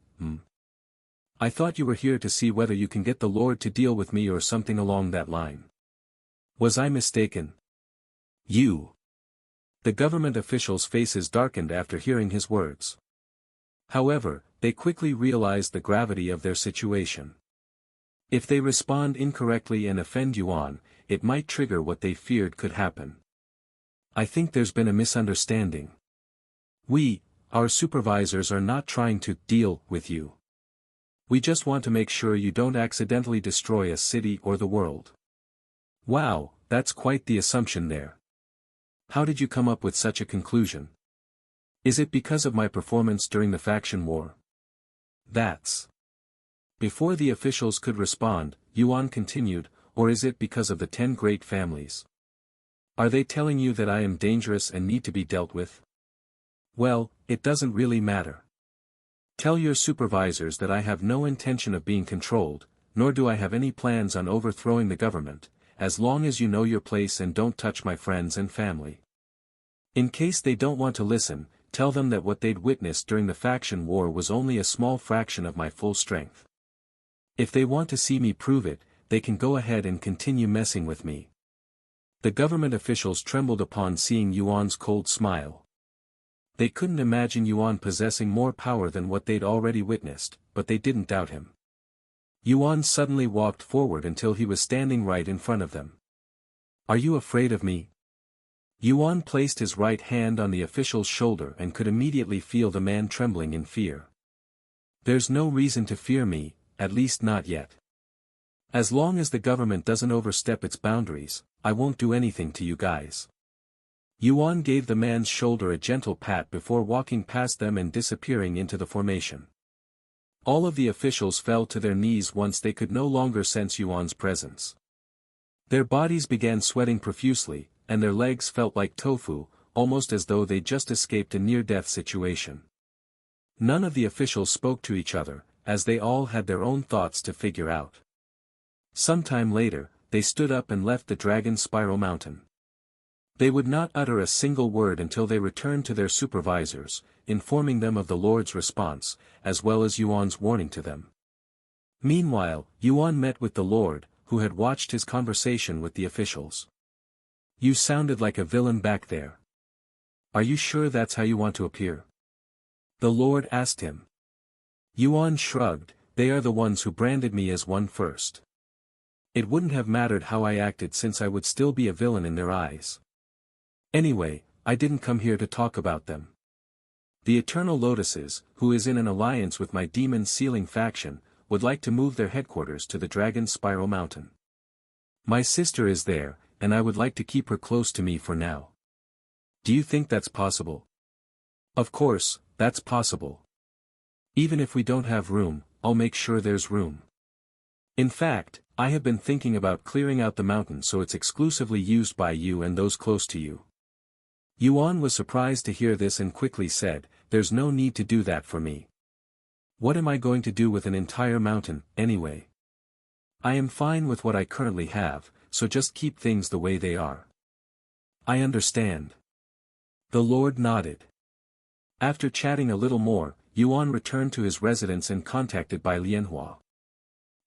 I thought you were here to see whether you can get the Lord to deal with me or something along that line. Was I mistaken? You. The government officials' faces darkened after hearing his words. However, they quickly realized the gravity of their situation. If they respond incorrectly and offend Yuan, it might trigger what they feared could happen. I think there's been a misunderstanding. Our supervisors are not trying to deal with you. We just want to make sure you don't accidentally destroy a city or the world. Wow, that's quite the assumption there. How did you come up with such a conclusion? Is it because of my performance during the faction war? Before the officials could respond, Yuan continued, or is it because of the 10 great families? Are they telling you that I am dangerous and need to be dealt with? Well, it doesn't really matter. Tell your supervisors that I have no intention of being controlled, nor do I have any plans on overthrowing the government, as long as you know your place and don't touch my friends and family. In case they don't want to listen, tell them that what they'd witnessed during the faction war was only a small fraction of my full strength. If they want to see me prove it, they can go ahead and continue messing with me. The government officials trembled upon seeing Yuan's cold smile. They couldn't imagine Yuan possessing more power than what they'd already witnessed, but they didn't doubt him. Yuan suddenly walked forward until he was standing right in front of them. Are you afraid of me? Yuan placed his right hand on the official's shoulder and could immediately feel the man trembling in fear. There's no reason to fear me, at least not yet. As long as the government doesn't overstep its boundaries, I won't do anything to you guys. Yuan gave the man's shoulder a gentle pat before walking past them and disappearing into the formation. All of the officials fell to their knees once they could no longer sense Yuan's presence. Their bodies began sweating profusely, and their legs felt like tofu, almost as though they'd just escaped a near-death situation. None of the officials spoke to each other, as they all had their own thoughts to figure out. Sometime later, they stood up and left the Dragon Spiral Mountain. They would not utter a single word until they returned to their supervisors, informing them of the Lord's response, as well as Yuan's warning to them. Meanwhile, Yuan met with the Lord, who had watched his conversation with the officials. You sounded like a villain back there. Are you sure that's how you want to appear? The Lord asked him. Yuan shrugged, they are the ones who branded me as one first. It wouldn't have mattered how I acted since I would still be a villain in their eyes. Anyway, I didn't come here to talk about them. The Eternal Lotuses, who is in an alliance with my Demon Sealing faction, would like to move their headquarters to the Dragon Spiral Mountain. My sister is there, and I would like to keep her close to me for now. Do you think that's possible? Of course, that's possible. Even if we don't have room, I'll make sure there's room. In fact, I have been thinking about clearing out the mountain so it's exclusively used by you and those close to you. Yuan was surprised to hear this and quickly said, there's no need to do that for me. What am I going to do with an entire mountain, anyway? I am fine with what I currently have, so just keep things the way they are. I understand. The Lord nodded. After chatting a little more, Yuan returned to his residence and contacted by Lianhua.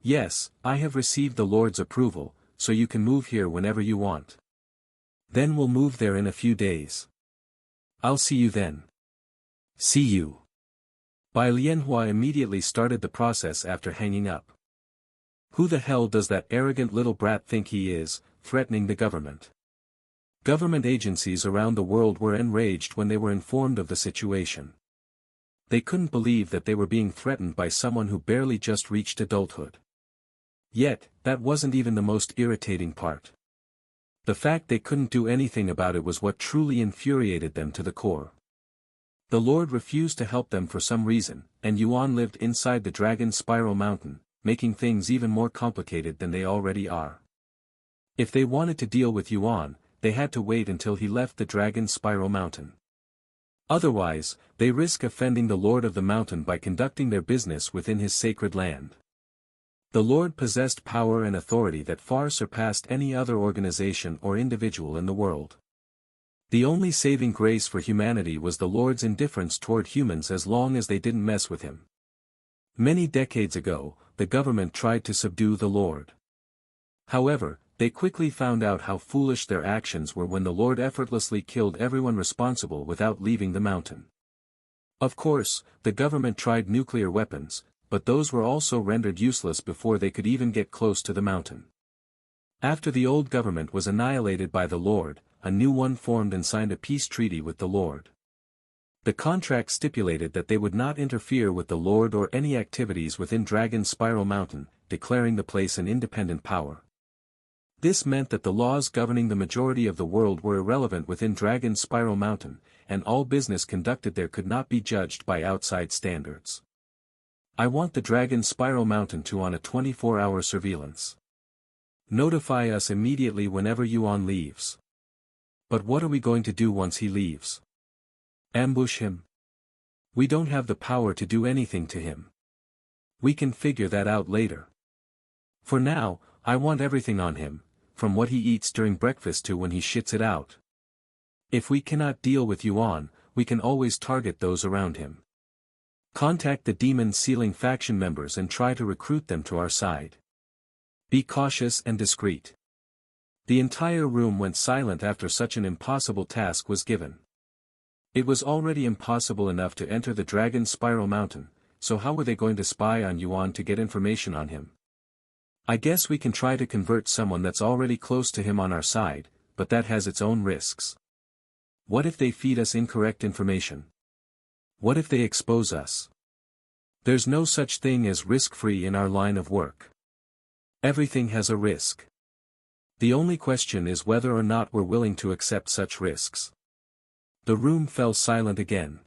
Yes, I have received the Lord's approval, so you can move here whenever you want. Then we'll move there in a few days. I'll see you then. See you. Bai Lianhua immediately started the process after hanging up. Who the hell does that arrogant little brat think he is, threatening the government? Government agencies around the world were enraged when they were informed of the situation. They couldn't believe that they were being threatened by someone who barely just reached adulthood. Yet, that wasn't even the most irritating part. The fact they couldn't do anything about it was what truly infuriated them to the core. The Lord refused to help them for some reason, and Yuan lived inside the Dragon Spiral Mountain, making things even more complicated than they already are. If they wanted to deal with Yuan, they had to wait until he left the Dragon Spiral Mountain. Otherwise, they risk offending the Lord of the Mountain by conducting their business within his sacred land. The Lord possessed power and authority that far surpassed any other organization or individual in the world. The only saving grace for humanity was the Lord's indifference toward humans as long as they didn't mess with him. Many decades ago, the government tried to subdue the Lord. However, they quickly found out how foolish their actions were when the Lord effortlessly killed everyone responsible without leaving the mountain. Of course, the government tried nuclear weapons, but those were also rendered useless before they could even get close to the mountain. After the old government was annihilated by the Lord, a new one formed and signed a peace treaty with the Lord. The contract stipulated that they would not interfere with the Lord or any activities within Dragon Spiral Mountain, declaring the place an independent power. This meant that the laws governing the majority of the world were irrelevant within Dragon Spiral Mountain, and all business conducted there could not be judged by outside standards. I want the Dragon Spiral Mountain to on a 24-hour surveillance. Notify us immediately whenever Yuan leaves. But what are we going to do once he leaves? Ambush him? We don't have the power to do anything to him. We can figure that out later. For now, I want everything on him, from what he eats during breakfast to when he shits it out. If we cannot deal with Yuan, we can always target those around him. Contact the Demon Sealing faction members and try to recruit them to our side. Be cautious and discreet. The entire room went silent after such an impossible task was given. It was already impossible enough to enter the Dragon Spiral Mountain, so how were they going to spy on Yuan to get information on him? I guess we can try to convert someone that's already close to him on our side, but that has its own risks. What if they feed us incorrect information? What if they expose us? There's no such thing as risk-free in our line of work. Everything has a risk. The only question is whether or not we're willing to accept such risks. The room fell silent again.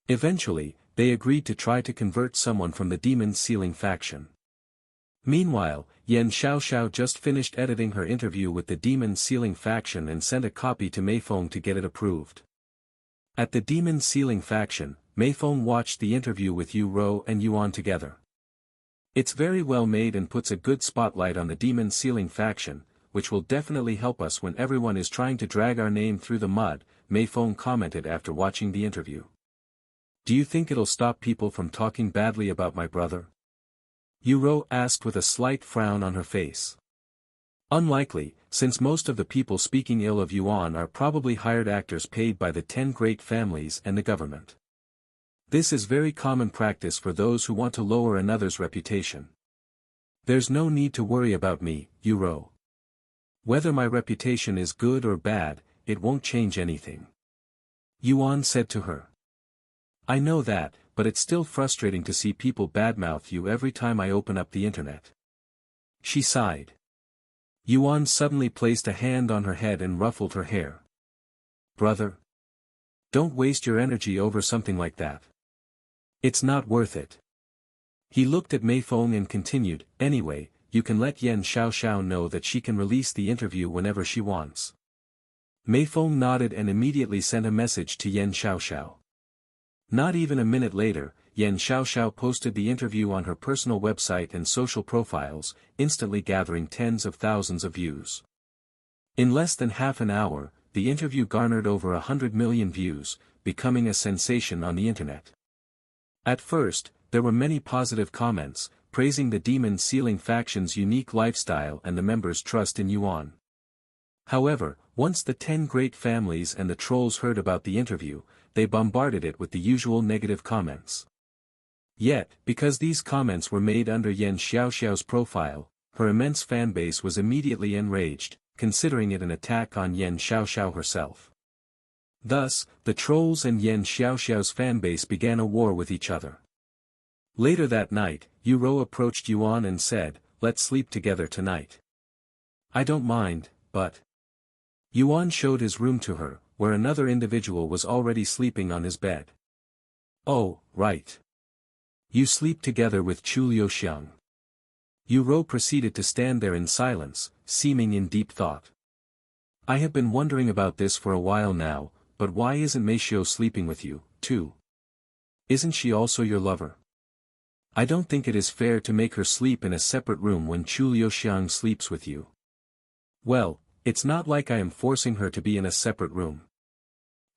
Eventually, they agreed to try to convert someone from the Demon Sealing faction. Meanwhile, Yan Xiaoxiao just finished editing her interview with the Demon Sealing faction and sent a copy to Meifeng to get it approved. At the Demon Sealing faction, Meifeng watched the interview with Yu Rou and Yuan together. It's very well made and puts a good spotlight on the Demon Sealing faction, which will definitely help us when everyone is trying to drag our name through the mud, Meifeng commented after watching the interview. Do you think it'll stop people from talking badly about my brother? Yu Rou asked with a slight frown on her face. Unlikely, since most of the people speaking ill of Yuan are probably hired actors paid by the 10 great families and the government. This is very common practice for those who want to lower another's reputation. There's no need to worry about me, Yu Rou. Whether my reputation is good or bad, it won't change anything. Yuan said to her. I know that, but it's still frustrating to see people badmouth you every time I open up the internet. She sighed. Yuan suddenly placed a hand on her head and ruffled her hair. Brother. Don't waste your energy over something like that. It's not worth it. He looked at Meifeng and continued, anyway, you can let Yan Xiaoxiao know that she can release the interview whenever she wants. Meifeng nodded and immediately sent a message to Yan Xiaoxiao. Not even a minute later, Yan Xiaoxiao posted the interview on her personal website and social profiles, instantly gathering tens of thousands of views. In less than half an hour, the interview garnered over 100 million views, becoming a sensation on the internet. At first, there were many positive comments, praising the Demon Sealing faction's unique lifestyle and the members' trust in Yuan. However, once the 10 great families and the trolls heard about the interview, they bombarded it with the usual negative comments. Yet, because these comments were made under Yan Xiaoxiao's profile, her immense fanbase was immediately enraged, considering it an attack on Yan Xiaoxiao herself. Thus, the trolls and Yan Xiaoxiao's fanbase began a war with each other. Later that night, Yu approached Yuan and said, "Let's sleep together tonight." "I don't mind, but..." Yuan showed his room to her, where another individual was already sleeping on his bed. "Oh, right. You sleep together with Chu Liuxiang." Yu proceeded to stand there in silence, seeming in deep thought. "I have been wondering about this for a while now, but why isn't Meishou sleeping with you, too? Isn't she also your lover? I don't think it is fair to make her sleep in a separate room when Chu Liuxiang sleeps with you." "Well, it's not like I am forcing her to be in a separate room.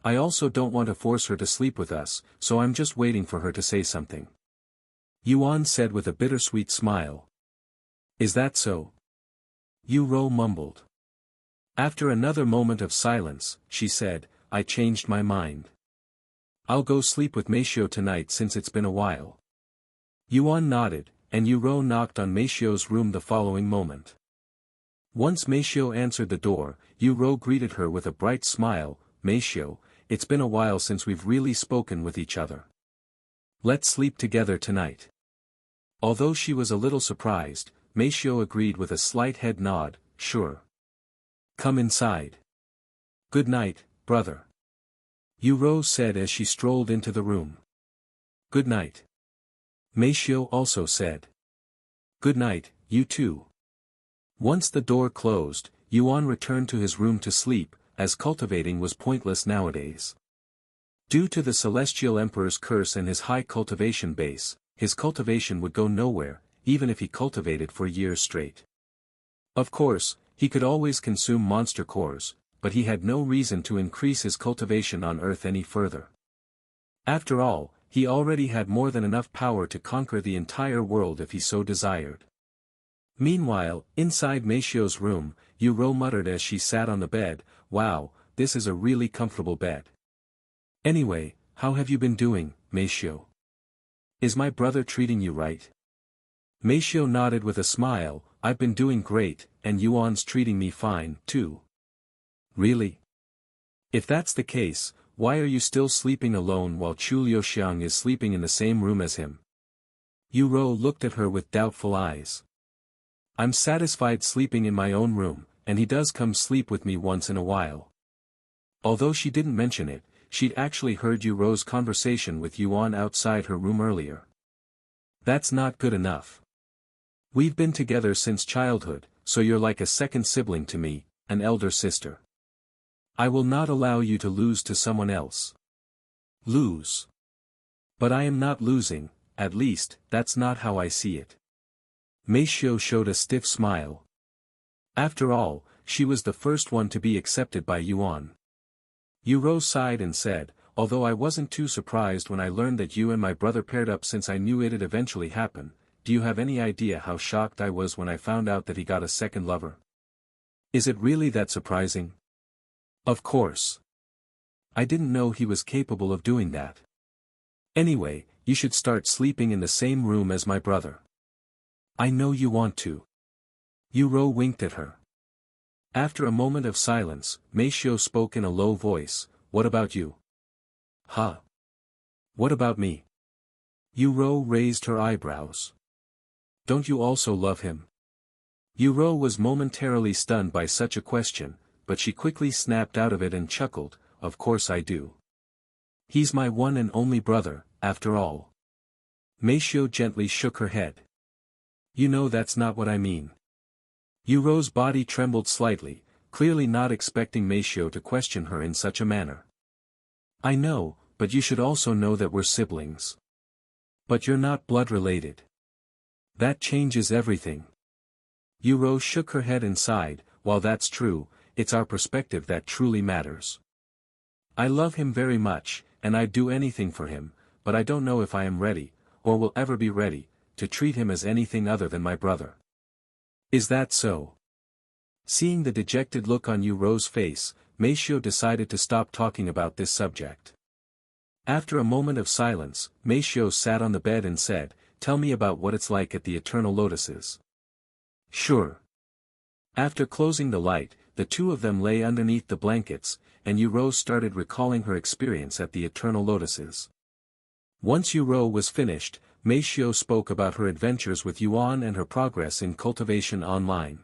I also don't want to force her to sleep with us, so I'm just waiting for her to say something," Yuan said with a bittersweet smile. "Is that so?" Yu mumbled. After another moment of silence, she said, "I changed my mind. I'll go sleep with Meishou tonight since it's been a while." Yuan nodded, and Yu knocked on Meishou's room the following moment. Once Meishou answered the door, Yu greeted her with a bright smile. "Meishou, it's been a while since we've really spoken with each other. Let's sleep together tonight." Although she was a little surprised, Meishou agreed with a slight head nod. "Sure. Come inside." "Good night, brother," Yu said as she strolled into the room. "Good night," Meishou also said. "Good night, you too." Once the door closed, Yuan returned to his room to sleep, as cultivating was pointless nowadays. Due to the Celestial Emperor's curse and his high cultivation base, his cultivation would go nowhere, even if he cultivated for years straight. Of course, he could always consume monster cores, but he had no reason to increase his cultivation on Earth any further. After all, he already had more than enough power to conquer the entire world if he so desired. Meanwhile, inside Meishou's room, Yu muttered as she sat on the bed, "Wow, this is a really comfortable bed. Anyway, how have you been doing, Meishou? Is my brother treating you right?" Meishou nodded with a smile. "I've been doing great, and Yuan's treating me fine, too." "Really? If that's the case, why are you still sleeping alone while Chu Liuxiang is sleeping in the same room as him?" Yu looked at her with doubtful eyes. "I'm satisfied sleeping in my own room, and he does come sleep with me once in a while." Although she didn't mention it, she'd actually heard Yu's conversation with Yuan outside her room earlier. "That's not good enough. We've been together since childhood, so you're like a second sibling to me, an elder sister. I will not allow you to lose to someone else." "Lose? But I am not losing, at least, that's not how I see it." Meishou showed a stiff smile. After all, she was the first one to be accepted by Yuan. Yu sighed and said, "Although I wasn't too surprised when I learned that you and my brother paired up since I knew it'd eventually happen, do you have any idea how shocked I was when I found out that he got a second lover? Is it really that surprising?" "Of course. I didn't know he was capable of doing that. Anyway, you should start sleeping in the same room as my brother. I know you want to." Yu winked at her. After a moment of silence, Meishou spoke in a low voice, "What about you?" "Huh? What about me?" Yu raised her eyebrows. "Don't you also love him?" Yu was momentarily stunned by such a question, but she quickly snapped out of it and chuckled, "Of course I do. He's my one and only brother, after all." Meishou gently shook her head. "You know that's not what I mean." Yu's body trembled slightly, clearly not expecting Meishou to question her in such a manner. "I know, but you should also know that we're siblings. But you're not blood-related. That changes everything." Yu shook her head and sighed, "While that's true, it's our perspective that truly matters. I love him very much, and I'd do anything for him, but I don't know if I am ready, or will ever be ready, to treat him as anything other than my brother." "Is that so?" Seeing the dejected look on Yu Ro's face, Meishio decided to stop talking about this subject. After a moment of silence, Meishio sat on the bed and said, "Tell me about what it's like at the Eternal Lotuses." "Sure." After closing the light, the two of them lay underneath the blankets, and Yu Ro started recalling her experience at the Eternal Lotuses. Once Yu Ro was finished, Meishio spoke about her adventures with Yuan and her progress in Cultivation Online.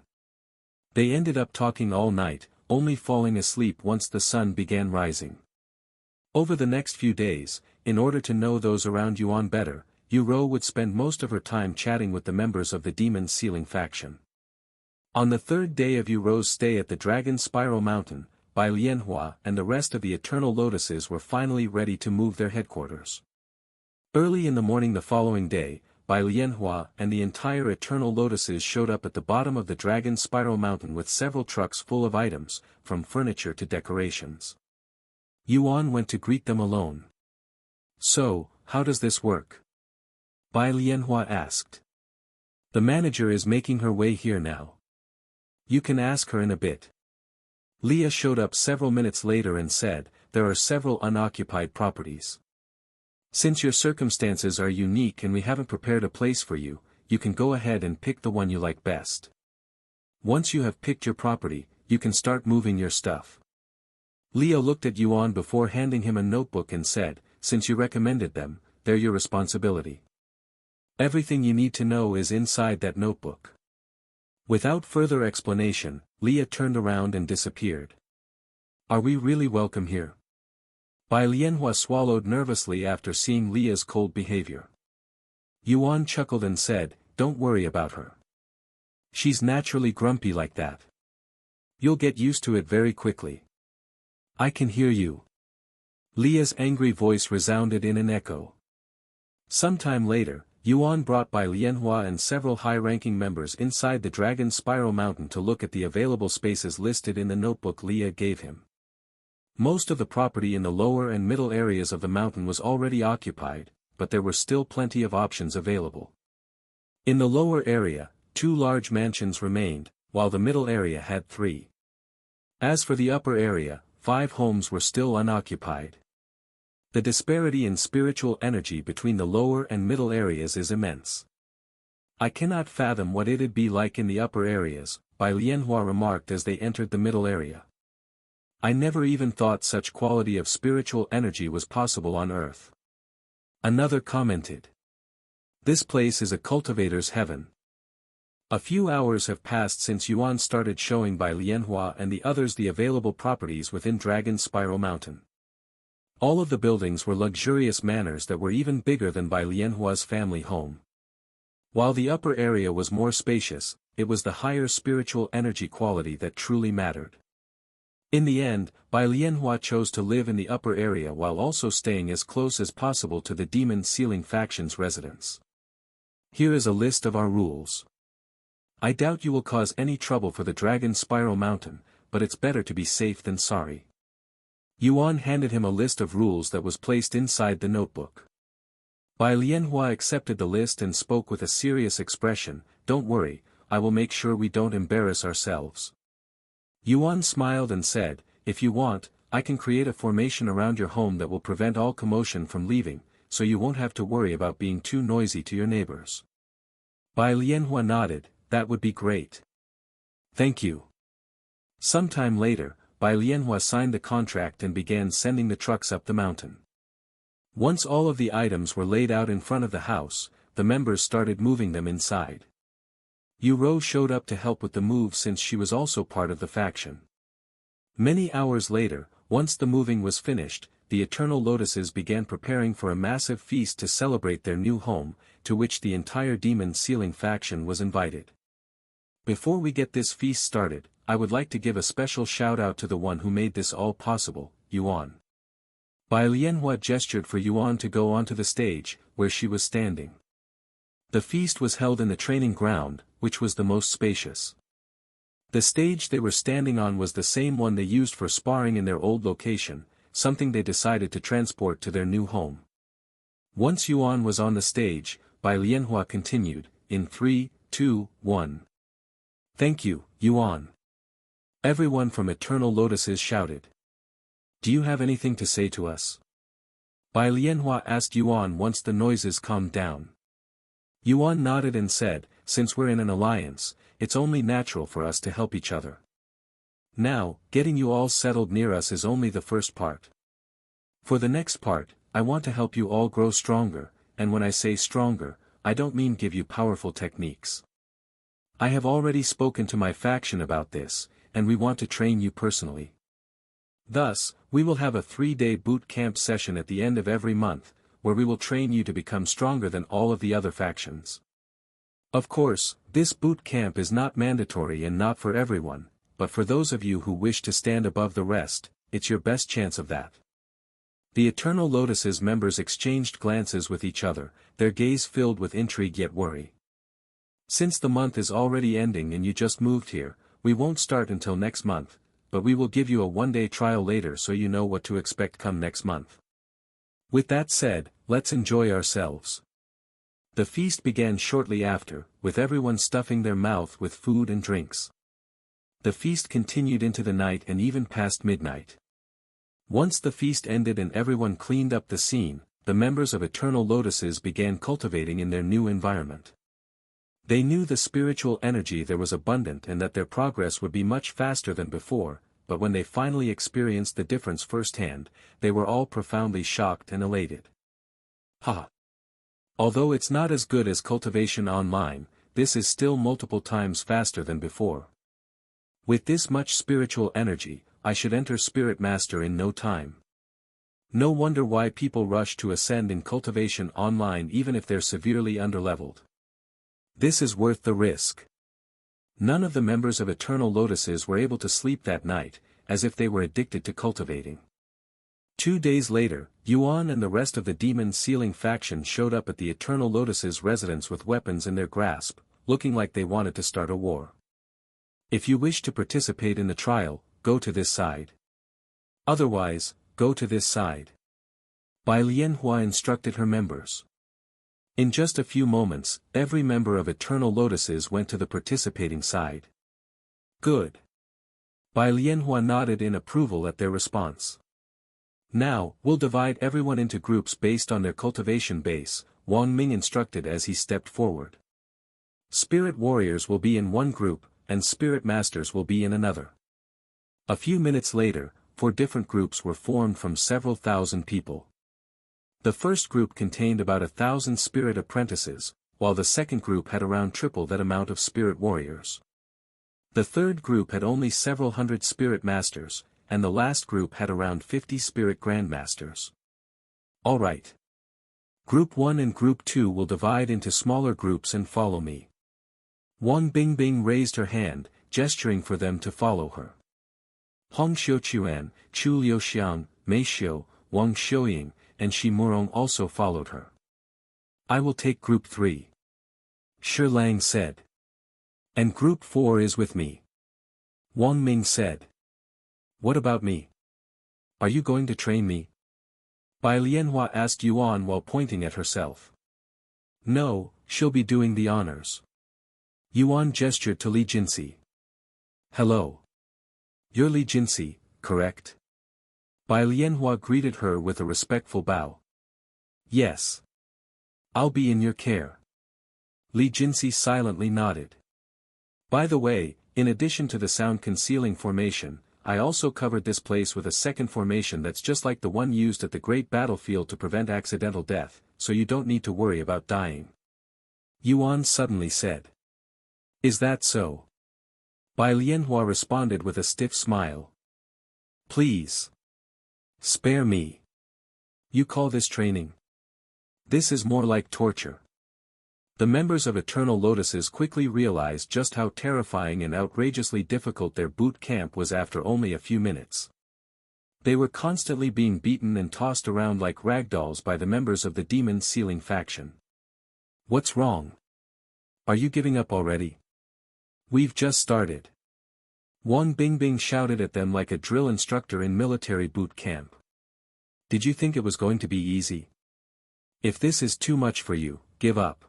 They ended up talking all night, only falling asleep once the sun began rising. Over the next few days, in order to know those around Yuan better, Yu Ro would spend most of her time chatting with the members of the Demon Sealing faction. On the third day of Yu Ro's stay at the Dragon Spiral Mountain, Bai Lianhua and the rest of the Eternal Lotuses were finally ready to move their headquarters. Early in the morning the following day, Bai Lianhua and the entire Eternal Lotuses showed up at the bottom of the Dragon Spiral Mountain with several trucks full of items, from furniture to decorations. Yuan went to greet them alone. "So, how does this work?" Bai Lianhua asked. "The manager is making her way here now. You can ask her in a bit." Leah showed up several minutes later and said, "There are several unoccupied properties. Since your circumstances are unique and we haven't prepared a place for you, you can go ahead and pick the one you like best. Once you have picked your property, you can start moving your stuff." Leo looked at Yuan before handing him a notebook and said, "Since you recommended them, they're your responsibility. Everything you need to know is inside that notebook." Without further explanation, Leah turned around and disappeared. "Are we really welcome here?" Bai Lianhua swallowed nervously after seeing Leah's cold behavior. Yuan chuckled and said, "Don't worry about her. She's naturally grumpy like that. You'll get used to it very quickly." "I can hear you." Leah's angry voice resounded in an echo. Sometime later, Yuan brought Bai Lianhua and several high-ranking members inside the Dragon Spiral Mountain to look at the available spaces listed in the notebook Leah gave him. Most of the property in the lower and middle areas of the mountain was already occupied, but there were still plenty of options available. In the lower area, 2 large mansions remained, while the middle area had 3. As for the upper area, 5 homes were still unoccupied. The disparity in spiritual energy between the lower and middle areas is immense. "I cannot fathom what it'd be like in the upper areas," Bai Lianhua remarked as they entered the middle area. "I never even thought such quality of spiritual energy was possible on Earth." Another commented, "This place is a cultivator's heaven." A few hours have passed since Yuan started showing Bai Lianhua and the others the available properties within Dragon Spiral Mountain. All of the buildings were luxurious manors that were even bigger than Bai Lianhua's family home. While the upper area was more spacious, it was the higher spiritual energy quality that truly mattered. In the end, Bai Lianhua chose to live in the upper area while also staying as close as possible to the Demon Sealing faction's residence. "Here is a list of our rules. I doubt you will cause any trouble for the Dragon Spiral Mountain, but it's better to be safe than sorry." Yuan handed him a list of rules that was placed inside the notebook. Bai Lianhua accepted the list and spoke with a serious expression, "Don't worry, I will make sure we don't embarrass ourselves." Yuan smiled and said, "If you want, I can create a formation around your home that will prevent all commotion from leaving, so you won't have to worry about being too noisy to your neighbors." Bai Lianhua nodded, "That would be great. Thank you." Sometime later, Bai Lianhua signed the contract and began sending the trucks up the mountain. Once all of the items were laid out in front of the house, the members started moving them inside. Yu Ro showed up to help with the move since she was also part of the faction. Many hours later, once the moving was finished, the Eternal Lotuses began preparing for a massive feast to celebrate their new home, to which the entire Demon Sealing faction was invited. Before we get this feast started, I would like to give a special shout-out to the one who made this all possible, Yuan. Bai Lianhua gestured for Yuan to go onto the stage, where she was standing. The feast was held in the training ground, which was the most spacious. The stage they were standing on was the same one they used for sparring in their old location, something they decided to transport to their new home. Once Yuan was on the stage, Bai Lianhua continued, in 3, 2, 1. "Thank you, Yuan. Everyone from Eternal Lotuses shouted. Do you have anything to say to us? Bai Lianhua asked Yuan once the noises calmed down. Yuan nodded and said, since we're in an alliance, it's only natural for us to help each other. Now, getting you all settled near us is only the first part. For the next part, I want to help you all grow stronger, and when I say stronger, I don't mean give you powerful techniques. I have already spoken to my faction about this, and we want to train you personally. Thus, we will have a 3-day boot camp session at the end of every month, where we will train you to become stronger than all of the other factions. Of course, this boot camp is not mandatory and not for everyone, but for those of you who wish to stand above the rest, it's your best chance of that. The Eternal Lotuses members exchanged glances with each other, their gaze filled with intrigue yet worry. Since the month is already ending and you just moved here, we won't start until next month, but we will give you a 1-day trial later so you know what to expect come next month. With that said, let's enjoy ourselves. The feast began shortly after, with everyone stuffing their mouth with food and drinks. The feast continued into the night and even past midnight. Once the feast ended and everyone cleaned up the scene, the members of Eternal Lotuses began cultivating in their new environment. They knew the spiritual energy there was abundant and that their progress would be much faster than before, but when they finally experienced the difference firsthand, they were all profoundly shocked and elated. Ha! Although it's not as good as Cultivation Online, this is still multiple times faster than before. With this much spiritual energy, I should enter Spirit Master in no time. No wonder why people rush to ascend in Cultivation Online even if they're severely underleveled. This is worth the risk. None of the members of Eternal Lotuses were able to sleep that night, as if they were addicted to cultivating. 2 days later, Yuan and the rest of the Demon Sealing faction showed up at the Eternal Lotuses' residence with weapons in their grasp, looking like they wanted to start a war. If you wish to participate in the trial, go to this side. Otherwise, go to this side. Bai Lianhua instructed her members. In just a few moments, every member of Eternal Lotuses went to the participating side. Good. Bai Lianhua nodded in approval at their response. Now, we'll divide everyone into groups based on their cultivation base, Wang Ming instructed as he stepped forward. Spirit warriors will be in one group, and spirit masters will be in another. A few minutes later, 4 different groups were formed from several thousand people. The first group contained about 1,000 spirit apprentices, while the second group had around triple that amount of spirit warriors. The third group had only several hundred spirit masters, and the last group had around 50 spirit grandmasters. Alright. Group 1 and Group 2 will divide into smaller groups and follow me. Wang Bingbing raised her hand, gesturing for them to follow her. Hong Xiuquan, Chu Liuxiang, Mei Xiu, Wang Xiuying, and Shi Murong also followed her. I will take Group 3. Shi Lang said. And Group 4 is with me. Wang Ming said. What about me? Are you going to train me? Bai Lianhua asked Yuan while pointing at herself. No, she'll be doing the honors. Yuan gestured to Li Jinsi. Hello. You're Li Jinsi, correct? Bai Lianhua greeted her with a respectful bow. Yes. I'll be in your care. Li Jinsi silently nodded. By the way, in addition to the sound concealing formation, I also covered this place with a second formation that's just like the one used at the Great Battlefield to prevent accidental death, so you don't need to worry about dying. Yuan suddenly said. Is that so? Bai Lianhua responded with a stiff smile. Please. Spare me. You call this training? This is more like torture. The members of Eternal Lotuses quickly realized just how terrifying and outrageously difficult their boot camp was after only a few minutes. They were constantly being beaten and tossed around like ragdolls by the members of the Demon Sealing faction. What's wrong? Are you giving up already? We've just started. Wang Bingbing shouted at them like a drill instructor in military boot camp. Did you think it was going to be easy? If this is too much for you, give up.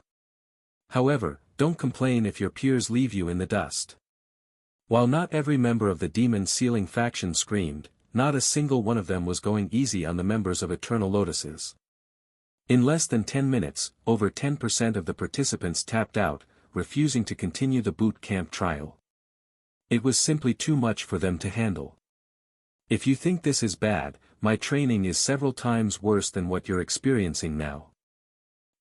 However, don't complain if your peers leave you in the dust. While not every member of the demon sealing faction screamed, not a single one of them was going easy on the members of Eternal Lotuses. In less than 10 minutes, over 10% of the participants tapped out, refusing to continue the boot camp trial. It was simply too much for them to handle. If you think this is bad, my training is several times worse than what you're experiencing now.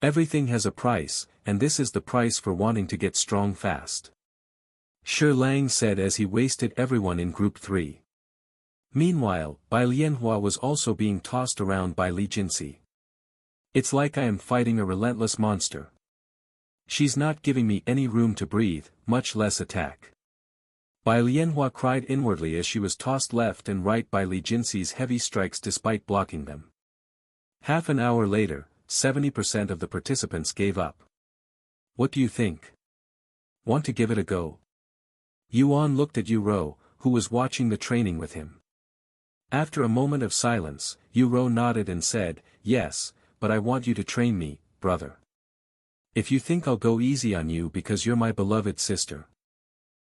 Everything has a price, and this is the price for wanting to get strong fast. Shi Lang said as he wasted everyone in Group 3. Meanwhile, Bai Lianhua was also being tossed around by Li Jinxi. It's like I am fighting a relentless monster. She's not giving me any room to breathe, much less attack. Bai Lianhua cried inwardly as she was tossed left and right by Li Jinxi's heavy strikes despite blocking them. Half an hour later, 70% of the participants gave up. What do you think? Want to give it a go? Yuan looked at Yu Rou, who was watching the training with him. After a moment of silence, Yu Rou nodded and said, "Yes, but I want you to train me, brother. If you think I'll go easy on you because you're my beloved sister."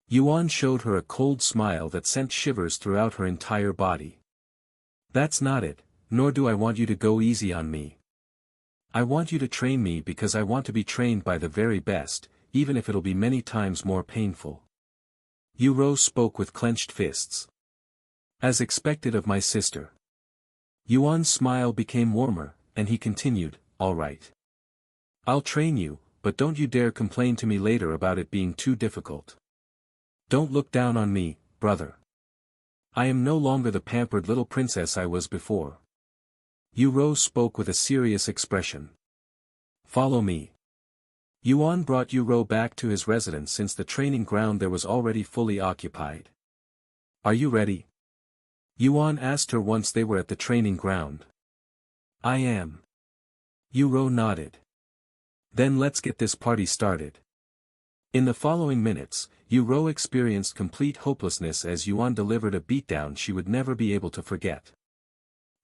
Yuan showed her a cold smile that sent shivers throughout her entire body. "That's not it, nor do I want you to go easy on me. I want you to train me because I want to be trained by the very best, even if it'll be many times more painful." Yu Rou spoke with clenched fists. "As expected of my sister." Yuan's smile became warmer, and he continued, "All right. I'll train you, but don't you dare complain to me later about it being too difficult. Don't look down on me, brother. I am no longer the pampered little princess I was before." Yu Rou spoke with a serious expression. "Follow me." Yuan brought Yu Rou back to his residence since the training ground there was already fully occupied. "Are you ready?" Yuan asked her once they were at the training ground. "I am." Yu Rou nodded. "Then let's get this party started." In the following minutes, Yu Rou experienced complete hopelessness as Yuan delivered a beatdown she would never be able to forget.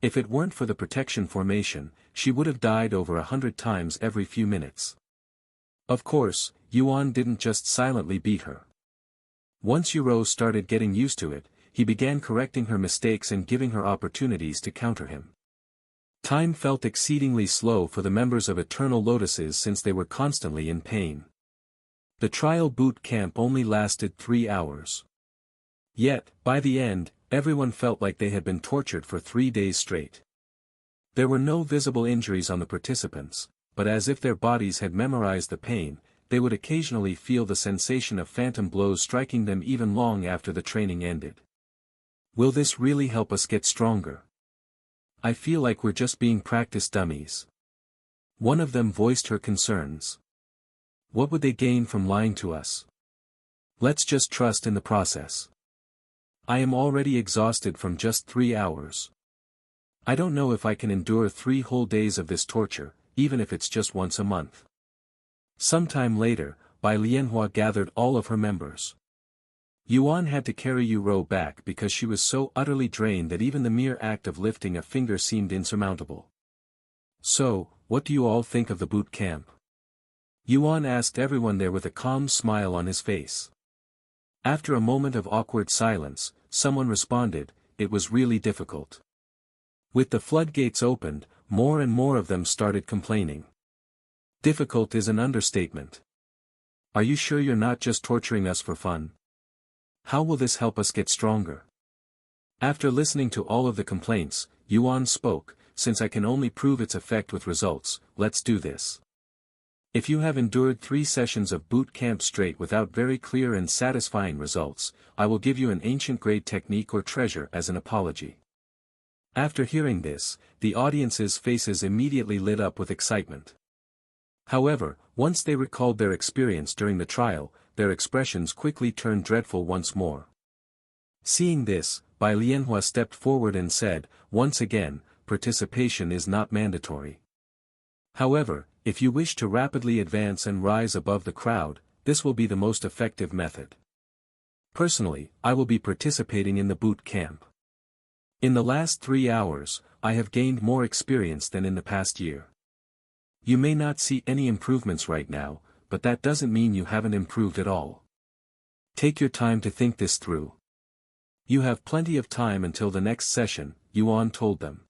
If it weren't for the protection formation, she would have died over 100 times every few minutes. Of course, Yuan didn't just silently beat her. Once Yu Rou started getting used to it, he began correcting her mistakes and giving her opportunities to counter him. Time felt exceedingly slow for the members of Eternal Lotuses since they were constantly in pain. The trial boot camp only lasted 3 hours. Yet, by the end, everyone felt like they had been tortured for 3 days straight. There were no visible injuries on the participants, but as if their bodies had memorized the pain, they would occasionally feel the sensation of phantom blows striking them even long after the training ended. Will this really help us get stronger? I feel like we're just being practice dummies. One of them voiced her concerns. What would they gain from lying to us? Let's just trust in the process. I am already exhausted from just 3 hours. I don't know if I can endure 3 whole days of this torture, even if it's just once a month. Sometime later, Bai Lianhua gathered all of her members. Yuan had to carry Yu Rou back because she was so utterly drained that even the mere act of lifting a finger seemed insurmountable. "So, what do you all think of the boot camp?" Yuan asked everyone there with a calm smile on his face. After a moment of awkward silence, someone responded, "It was really difficult." With the floodgates opened, more and more of them started complaining. Difficult is an understatement. Are you sure you're not just torturing us for fun? How will this help us get stronger? After listening to all of the complaints, Yuan spoke, "Since I can only prove its effect with results, let's do this. If you have endured 3 sessions of boot camp straight without very clear and satisfying results, I will give you an ancient grade technique or treasure as an apology." After hearing this, the audience's faces immediately lit up with excitement. However, once they recalled their experience during the trial, their expressions quickly turned dreadful once more. Seeing this, Bai Lianhua stepped forward and said, "Once again, participation is not mandatory. However, if you wish to rapidly advance and rise above the crowd, this will be the most effective method. Personally, I will be participating in the boot camp. In the last 3 hours, I have gained more experience than in the past year. You may not see any improvements right now, but that doesn't mean you haven't improved at all. Take your time to think this through. You have plenty of time until the next session, Yuan told them.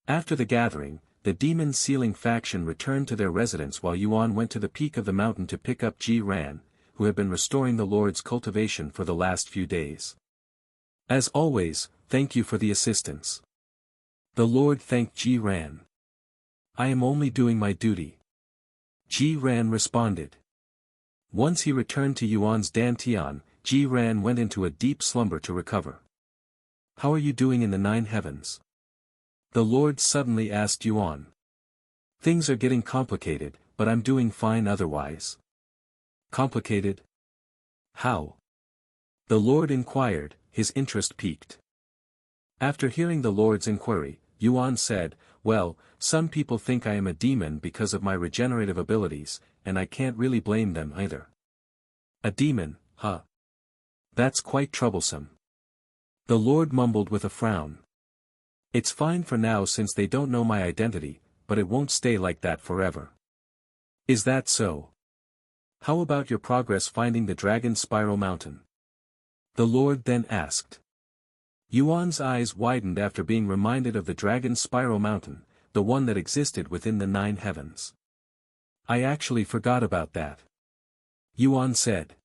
After the gathering, the demon sealing faction returned to their residence while Yuan went to the peak of the mountain to pick up Ji Ran, who had been restoring the Lord's cultivation for the last few days. As always, thank you for the assistance. The Lord thanked Ji Ran. I am only doing my duty. Ji Ran responded. Once he returned to Yuan's dantian, Ji Ran went into a deep slumber to recover. How are you doing in the 9 heavens? The Lord suddenly asked Yuan. Things are getting complicated, but I'm doing fine otherwise. Complicated? How? The Lord inquired, his interest piqued. After hearing the Lord's inquiry, Yuan said, well, some people think I am a demon because of my regenerative abilities, and I can't really blame them either. A demon, huh? That's quite troublesome. The Lord mumbled with a frown. It's fine for now since they don't know my identity, but it won't stay like that forever. Is that so? How about your progress finding the Dragon Spiral Mountain? The Lord then asked. Yuan's eyes widened after being reminded of the Dragon Spiral Mountain, the one that existed within the 9 heavens. I actually forgot about that. Yuan said.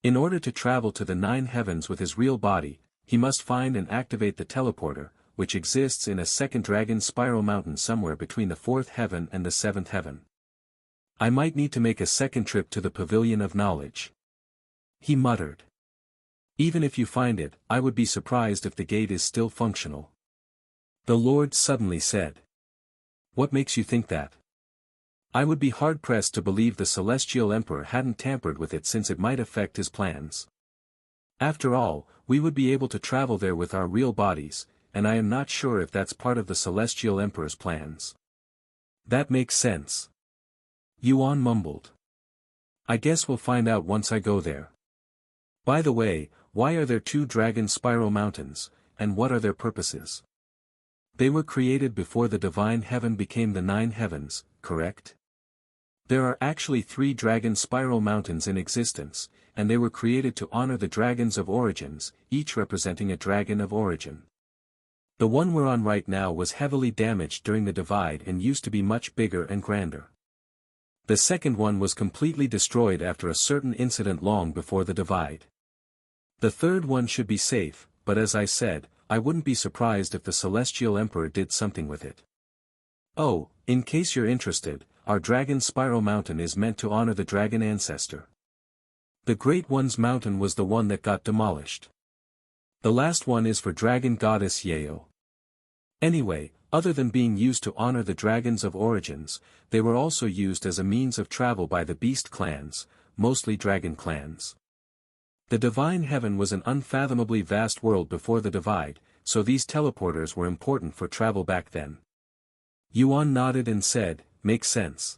In order to travel to the 9 heavens with his real body, he must find and activate the teleporter, which exists in a second Dragon Spiral Mountain somewhere between the 4th heaven and the 7th heaven. I might need to make a second trip to the Pavilion of Knowledge. He muttered. Even if you find it, I would be surprised if the gate is still functional. The Lord suddenly said. What makes you think that? I would be hard-pressed to believe the Celestial Emperor hadn't tampered with it since it might affect his plans. After all, we would be able to travel there with our real bodies, and I am not sure if that's part of the Celestial Emperor's plans. That makes sense. Yuan mumbled. I guess we'll find out once I go there. By the way, why are there 2 Dragon Spiral Mountains, and what are their purposes? They were created before the divine heaven became the 9 heavens, correct? There are actually 3 Dragon Spiral Mountains in existence, and they were created to honor the dragons of origins, each representing a dragon of origin. The one we're on right now was heavily damaged during the divide and used to be much bigger and grander. The second one was completely destroyed after a certain incident long before the divide. The third one should be safe, but as I said, I wouldn't be surprised if the Celestial Emperor did something with it. Oh, in case you're interested, our Dragon Spiral Mountain is meant to honor the dragon ancestor. The Great One's mountain was the one that got demolished. The last one is for Dragon Goddess Yeo. Anyway, other than being used to honor the dragons of origins, they were also used as a means of travel by the beast clans, mostly dragon clans. The divine heaven was an unfathomably vast world before the divide, so these teleporters were important for travel back then. Yuan nodded and said, makes sense.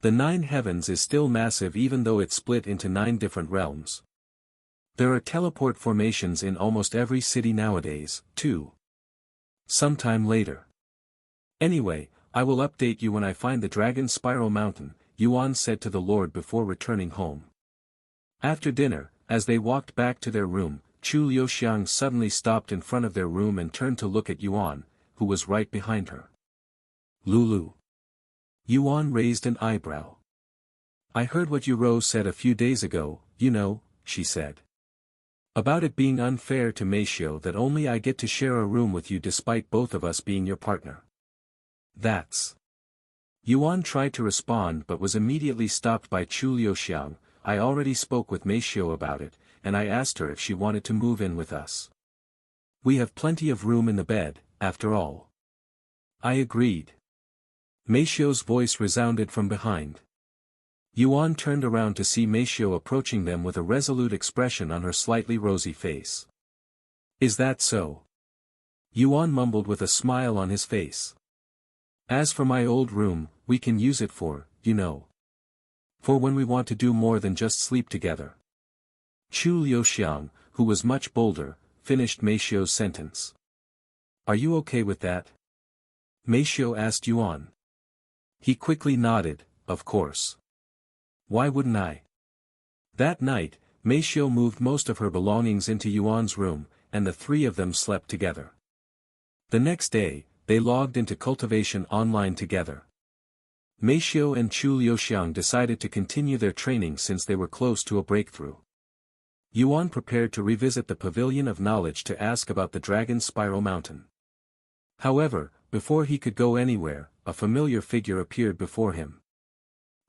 The 9 heavens is still massive even though it's split into 9 different realms. There are teleport formations in almost every city nowadays, too. Sometime later. Anyway, I will update you when I find the Dragon Spiral Mountain, Yuan said to the Lord before returning home. After dinner, as they walked back to their room, Chu Liuxiang suddenly stopped in front of their room and turned to look at Yuan, who was right behind her. Lulu. Yuan raised an eyebrow. I heard what Yuro said a few days ago, you know, she said. About it being unfair to Meishio that only I get to share a room with you despite both of us being your partner. That's. Yuan tried to respond but was immediately stopped by Chu Liuxiang. I already spoke with Meishio about it, and I asked her if she wanted to move in with us. We have plenty of room in the bed, after all. I agreed. Meishio's voice resounded from behind. Yuan turned around to see Meishio approaching them with a resolute expression on her slightly rosy face. Is that so? Yuan mumbled with a smile on his face. As for my old room, we can use it for, you know. For when we want to do more than just sleep together. Chu Liuxiang, who was much bolder, finished Meishio's sentence. Are you okay with that? Meishio asked Yuan. He quickly nodded, of course. Why wouldn't I? That night, Meishio moved most of her belongings into Yuan's room, and the three of them slept together. The next day, they logged into Cultivation Online together. Meishio and Chu Liuxiang decided to continue their training since they were close to a breakthrough. Yuan prepared to revisit the Pavilion of Knowledge to ask about the Dragon Spiral Mountain. However, before he could go anywhere, a familiar figure appeared before him.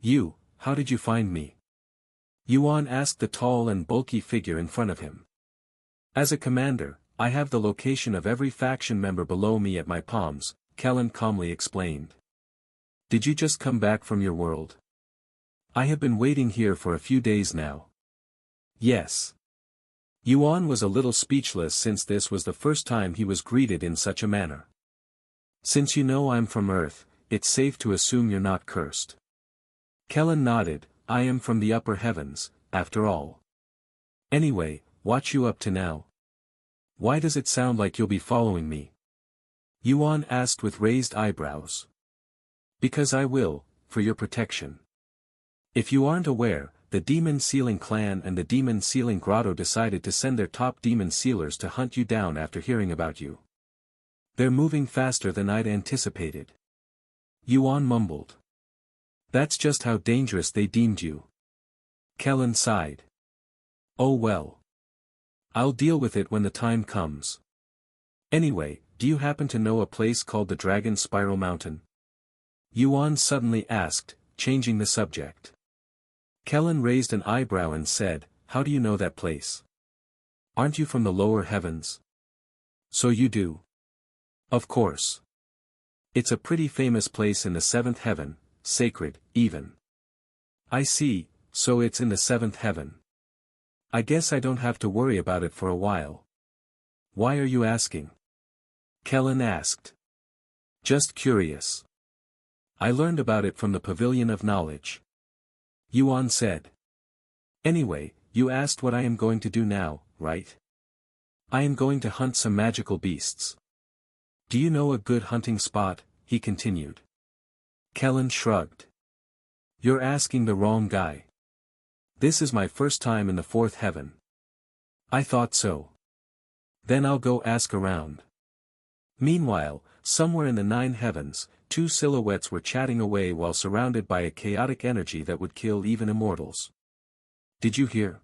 "You, how did you find me?" Yuan asked the tall and bulky figure in front of him. "As a commander, I have the location of every faction member below me at my palms," Kellen calmly explained. "Did you just come back from your world?" "I have been waiting here for a few days now." "Yes." Yuan was a little speechless since this was the first time he was greeted in such a manner. "Since you know I'm from Earth, it's safe to assume you're not cursed." Kellen nodded. "I am from the upper heavens, after all. Anyway, what you up to now? Why does it sound like you'll be following me?" Yuan asked with raised eyebrows. "Because I will, for your protection. If you aren't aware, the Demon Sealing Clan and the Demon Sealing Grotto decided to send their top demon sealers to hunt you down after hearing about you. They're moving faster than I'd anticipated." Yuan mumbled. "That's just how dangerous they deemed you." Kellen sighed. "Oh well. I'll deal with it when the time comes. Anyway, do you happen to know a place called the Dragon Spiral Mountain?" Yuan suddenly asked, changing the subject. Kellen raised an eyebrow and said, "How do you know that place? Aren't you from the lower heavens?" "So you do." "Of course. It's a pretty famous place in the seventh heaven, sacred, even." "I see, so it's in the seventh heaven. I guess I don't have to worry about it for a while." "Why are you asking?" Kellen asked. "Just curious. I learned about it from the Pavilion of Knowledge." Yuan said. "Anyway, you asked what I am going to do now, right?" "I am going to hunt some magical beasts." "Do you know a good hunting spot?" he continued. Kellen shrugged. "You're asking the wrong guy. This is my first time in the fourth heaven." "I thought so. Then I'll go ask around." Meanwhile, somewhere in the nine heavens, two silhouettes were chatting away while surrounded by a chaotic energy that would kill even immortals. "Did you hear?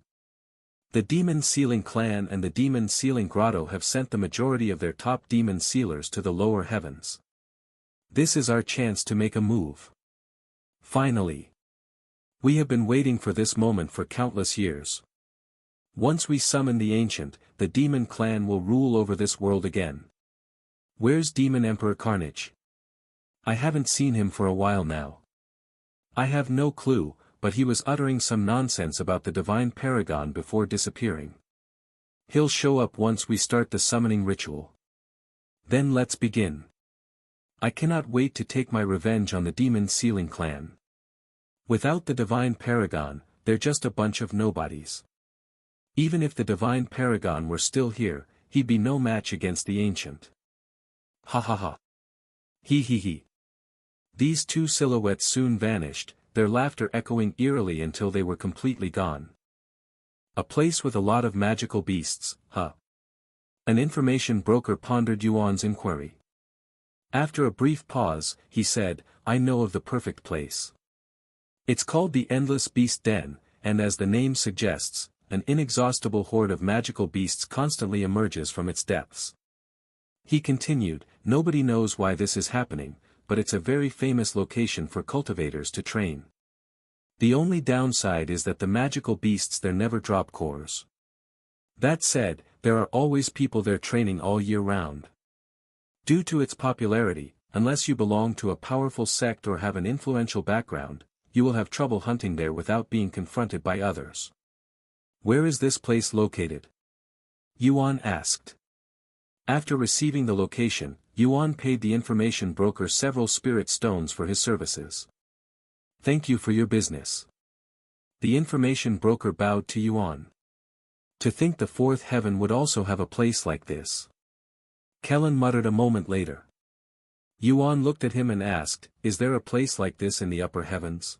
The Demon Sealing Clan and the Demon Sealing Grotto have sent the majority of their top demon sealers to the lower heavens. This is our chance to make a move. Finally. We have been waiting for this moment for countless years. Once we summon the Ancient, the Demon Clan will rule over this world again. Where's Demon Emperor Carnage? I haven't seen him for a while now." "I have no clue, but he was uttering some nonsense about the Divine Paragon before disappearing. He'll show up once we start the summoning ritual. Then let's begin. I cannot wait to take my revenge on the Demon Sealing Clan. Without the Divine Paragon, they're just a bunch of nobodies. Even if the Divine Paragon were still here, he'd be no match against the Ancient. Ha ha ha. He he he." These two silhouettes soon vanished, their laughter echoing eerily until they were completely gone. "A place with a lot of magical beasts, huh?" An information broker pondered Yuan's inquiry. After a brief pause, he said, "I know of the perfect place. It's called the Endless Beast Den, and as the name suggests, an inexhaustible horde of magical beasts constantly emerges from its depths." He continued, "Nobody knows why this is happening, but it's a very famous location for cultivators to train. The only downside is that the magical beasts there never drop cores. That said, there are always people there training all year round. Due to its popularity, unless you belong to a powerful sect or have an influential background, you will have trouble hunting there without being confronted by others." "Where is this place located?" Yuan asked. After receiving the location, Yuan paid the information broker several spirit stones for his services. "Thank you for your business." The information broker bowed to Yuan. To think the fourth heaven would also have a place like this. Kellen muttered a moment later. Yuan looked at him and asked, "Is there a place like this in the upper heavens?"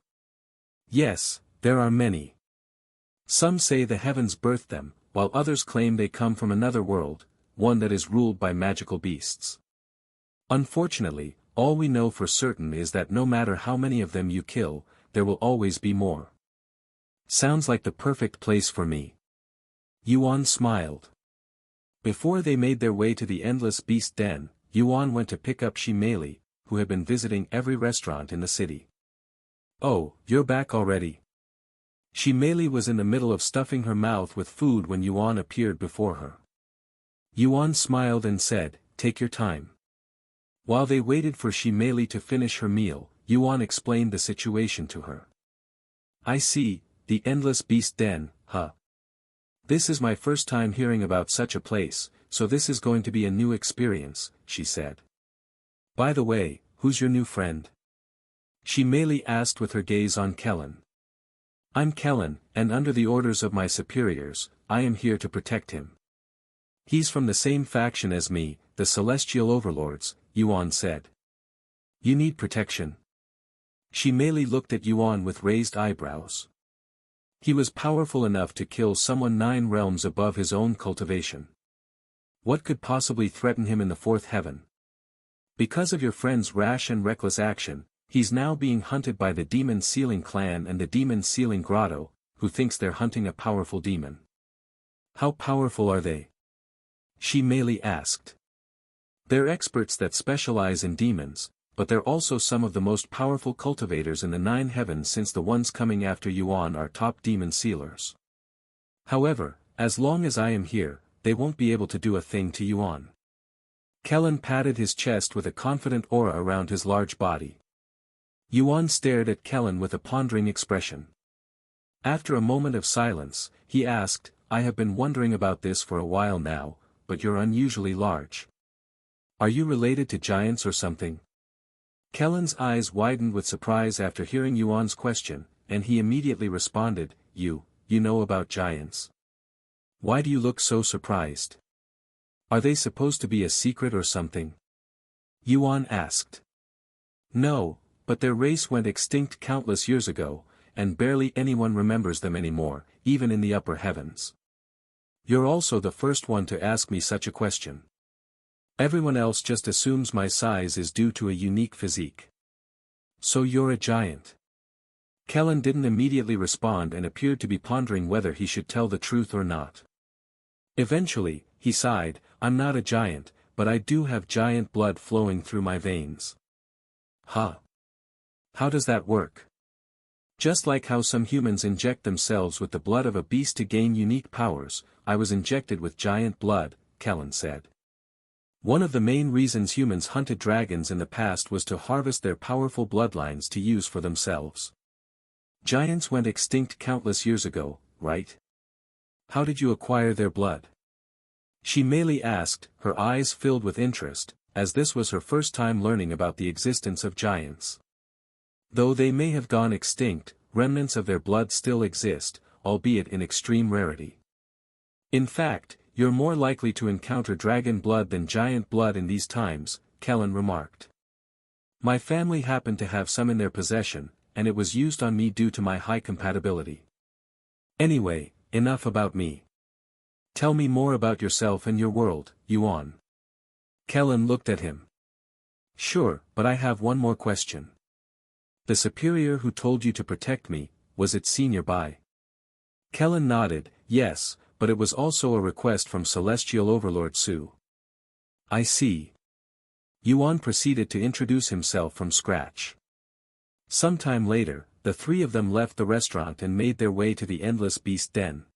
"Yes, there are many. Some say the heavens birthed them, while others claim they come from another world, one that is ruled by magical beasts. Unfortunately, all we know for certain is that no matter how many of them you kill, there will always be more. Sounds like the perfect place for me. Yuan smiled. Before they made their way to the endless beast den, Yuan went to pick up Shimeli, who had been visiting every restaurant in the city. "Oh, you're back already." Shimeli was in the middle of stuffing her mouth with food when Yuan appeared before her. Yuan smiled and said, "Take your time." While they waited for Shimeli to finish her meal, Yuan explained the situation to her. "I see, the endless beast den, huh? This is my first time hearing about such a place, so this is going to be a new experience," she said. "By the way, who's your new friend?" Shimeli asked with her gaze on Kellen. "I'm Kellen, and under the orders of my superiors, I am here to protect him. He's from the same faction as me, the Celestial Overlords," Yuan said. "You need protection?" Shimeli looked at Yuan with raised eyebrows. He was powerful enough to kill someone 9 realms above his own cultivation. What could possibly threaten him in the 4th heaven? Because of your friend's rash and reckless action, he's now being hunted by the Demon Sealing Clan and the Demon Sealing Grotto, who thinks they're hunting a powerful demon. "How powerful are they?" Shimeli asked. "They're experts that specialize in demons, but they're also some of the most powerful cultivators in the 9 heavens, since the ones coming after Yuan are top demon sealers. However, as long as I am here, they won't be able to do a thing to Yuan." Kellen patted his chest with a confident aura around his large body. Yuan stared at Kellen with a pondering expression. After a moment of silence, he asked, "I have been wondering about this for a while now, but you're unusually large. Are you related to giants or something?" Kellen's eyes widened with surprise after hearing Yuan's question, and he immediately responded, You know about giants. Why do you look so surprised? Are they supposed to be a secret or something?" Yuan asked. "No, but their race went extinct countless years ago, and barely anyone remembers them anymore, even in the upper heavens. You're also the first one to ask me such a question. Everyone else just assumes my size is due to a unique physique. So you're a giant." Kellen didn't immediately respond and appeared to be pondering whether he should tell the truth or not. Eventually, he sighed, "I'm not a giant, but I do have giant blood flowing through my veins." "Huh? How does that work?" "Just like how some humans inject themselves with the blood of a beast to gain unique powers, I was injected with giant blood," Kellen said. "One of the main reasons humans hunted dragons in the past was to harvest their powerful bloodlines to use for themselves. Giants went extinct countless years ago, right? How did you acquire their blood?" Shimeli asked, her eyes filled with interest, as this was her first time learning about the existence of giants. Though they may have gone extinct, remnants of their blood still exist, albeit in extreme rarity. "In fact, you're more likely to encounter dragon blood than giant blood in these times," Kellen remarked. "My family happened to have some in their possession, and it was used on me due to my high compatibility. Anyway, enough about me. Tell me more about yourself and your world, Yuan." Kellen looked at him. "Sure, but I have one more question. The superior who told you to protect me, was it senior by?" Kellen nodded, "Yes, but it was also a request from Celestial Overlord Su." "I see." Yuan proceeded to introduce himself from scratch. Sometime later, the 3 of them left the restaurant and made their way to the Endless Beast Den.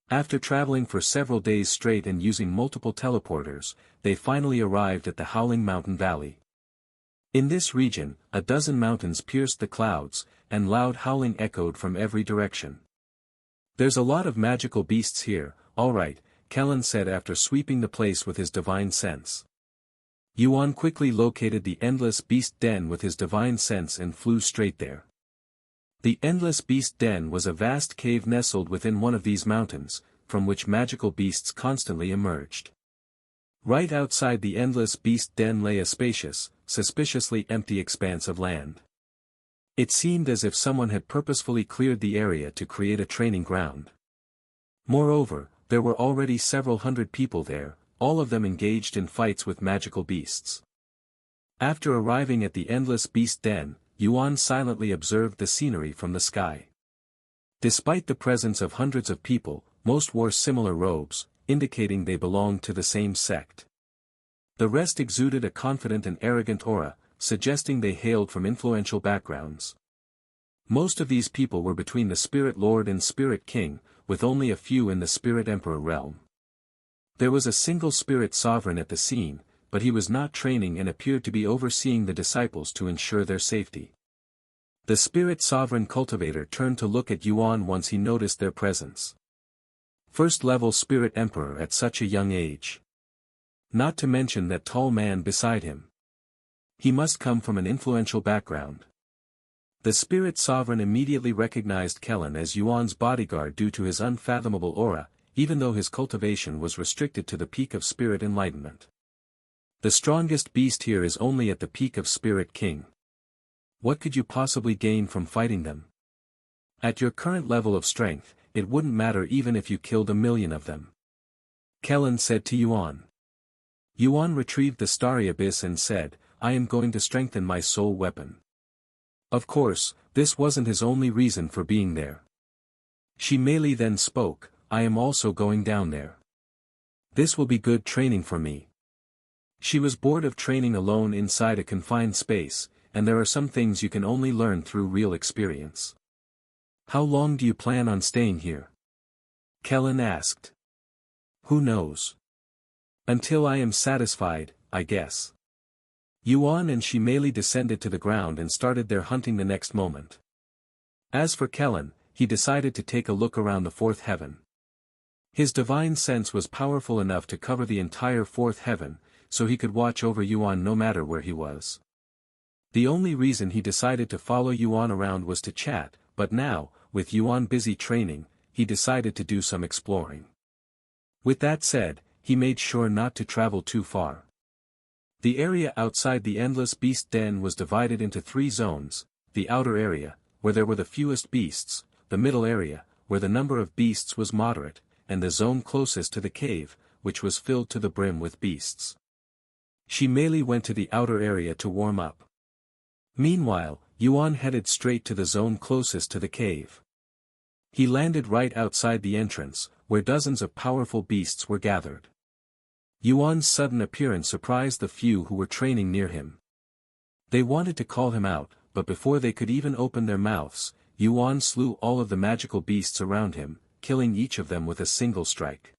After traveling for several days straight and using multiple teleporters, they finally arrived at the Howling Mountain Valley. In this region, a dozen mountains pierced the clouds, and loud howling echoed from every direction. "There's a lot of magical beasts here, alright," Kellen said after sweeping the place with his divine sense. Yuan quickly located the Endless Beast Den with his divine sense and flew straight there. The Endless Beast Den was a vast cave nestled within one of these mountains, from which magical beasts constantly emerged. Right outside the Endless Beast Den lay a spacious, suspiciously empty expanse of land. It seemed as if someone had purposefully cleared the area to create a training ground. Moreover, there were already several hundred people there, all of them engaged in fights with magical beasts. After arriving at the endless beast den, Yuan silently observed the scenery from the sky. Despite the presence of hundreds of people, most wore similar robes, indicating they belonged to the same sect. The rest exuded a confident and arrogant aura, suggesting they hailed from influential backgrounds. Most of these people were between the Spirit Lord and Spirit King, with only a few in the Spirit Emperor realm. There was a single Spirit Sovereign at the scene, but he was not training and appeared to be overseeing the disciples to ensure their safety. The Spirit Sovereign Cultivator turned to look at Yuan once he noticed their presence. First-level Spirit Emperor at such a young age. Not to mention that tall man beside him. He must come from an influential background. The Spirit Sovereign immediately recognized Kellen as Yuan's bodyguard due to his unfathomable aura, even though his cultivation was restricted to the peak of Spirit Enlightenment. The strongest beast here is only at the peak of Spirit King. What could you possibly gain from fighting them? At your current level of strength, it wouldn't matter even if you killed 1,000,000 of them. Kellen said to Yuan. Yuan retrieved the starry abyss and said, I am going to strengthen my soul weapon. Of course, this wasn't his only reason for being there. Shimeli then spoke, I am also going down there. This will be good training for me. She was bored of training alone inside a confined space, and there are some things you can only learn through real experience. How long do you plan on staying here? Kellen asked. Who knows? Until I am satisfied, I guess. Yuan and Shimeli descended to the ground and started their hunting the next moment. As for Kellen, he decided to take a look around the fourth heaven. His divine sense was powerful enough to cover the entire fourth heaven, so he could watch over Yuan no matter where he was. The only reason he decided to follow Yuan around was to chat, but now, with Yuan busy training, he decided to do some exploring. With that said, he made sure not to travel too far. The area outside the endless beast den was divided into 3 zones, the outer area, where there were the fewest beasts, the middle area, where the number of beasts was moderate, and the zone closest to the cave, which was filled to the brim with beasts. Shimeli went to the outer area to warm up. Meanwhile, Yuan headed straight to the zone closest to the cave. He landed right outside the entrance, where dozens of powerful beasts were gathered. Yuan's sudden appearance surprised the few who were training near him. They wanted to call him out, but before they could even open their mouths, Yuan slew all of the magical beasts around him, killing each of them with a single strike.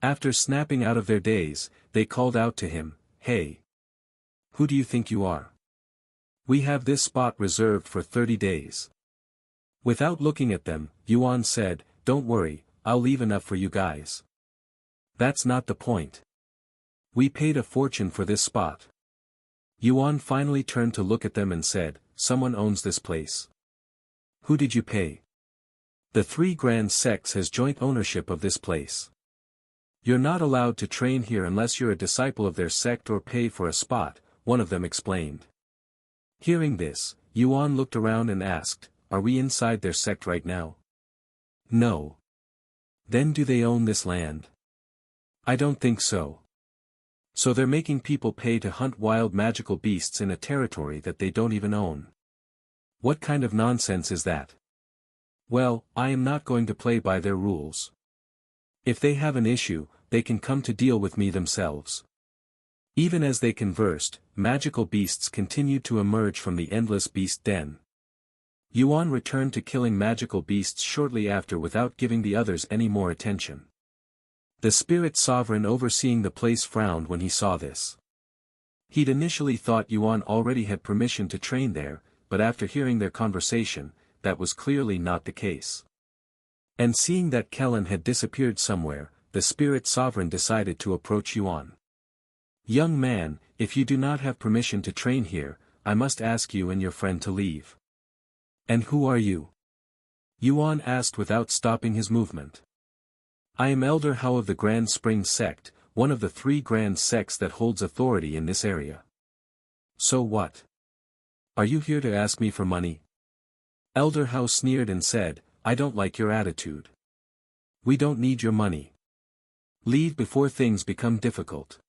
After snapping out of their daze, they called out to him, Hey! Who do you think you are? We have this spot reserved for 30 days. Without looking at them, Yuan said, Don't worry, I'll leave enough for you guys. That's not the point. We paid a fortune for this spot. Yuan finally turned to look at them and said, Someone owns this place. Who did you pay? The 3 grand sects has joint ownership of this place. You're not allowed to train here unless you're a disciple of their sect or pay for a spot, one of them explained. Hearing this, Yuan looked around and asked, Are we inside their sect right now? No. Then do they own this land? I don't think so. So they're making people pay to hunt wild magical beasts in a territory that they don't even own. What kind of nonsense is that? Well, I am not going to play by their rules. If they have an issue, they can come to deal with me themselves. Even as they conversed, magical beasts continued to emerge from the endless beast den. Yuan returned to killing magical beasts shortly after without giving the others any more attention. The Spirit Sovereign overseeing the place frowned when he saw this. He'd initially thought Yuan already had permission to train there, but after hearing their conversation, that was clearly not the case. And seeing that Kellen had disappeared somewhere, the Spirit Sovereign decided to approach Yuan. Young man, if you do not have permission to train here, I must ask you and your friend to leave. And who are you? Yuan asked without stopping his movement. I am Elder Hao of the Grand Spring Sect, one of the 3 grand sects that holds authority in this area. So what? Are you here to ask me for money? Elder Hao sneered and said, I don't like your attitude. We don't need your money. Leave before things become difficult.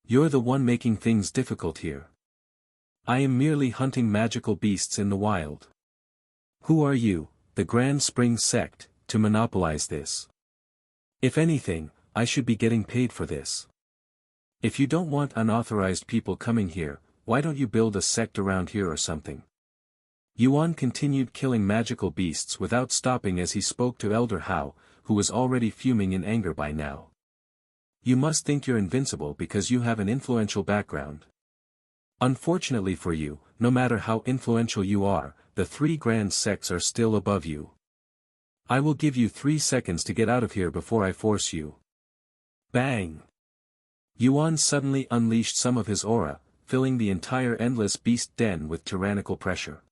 You're the one making things difficult here. I am merely hunting magical beasts in the wild. Who are you, the Grand Spring sect, to monopolize this? If anything, I should be getting paid for this. If you don't want unauthorized people coming here, why don't you build a sect around here or something? Yuan continued killing magical beasts without stopping as he spoke to Elder Hao, who was already fuming in anger by now. You must think you're invincible because you have an influential background. Unfortunately for you, no matter how influential you are, the 3 grand sects are still above you. I will give you 3 seconds to get out of here before I force you. Bang! Yuan suddenly unleashed some of his aura, filling the entire endless beast den with tyrannical pressure.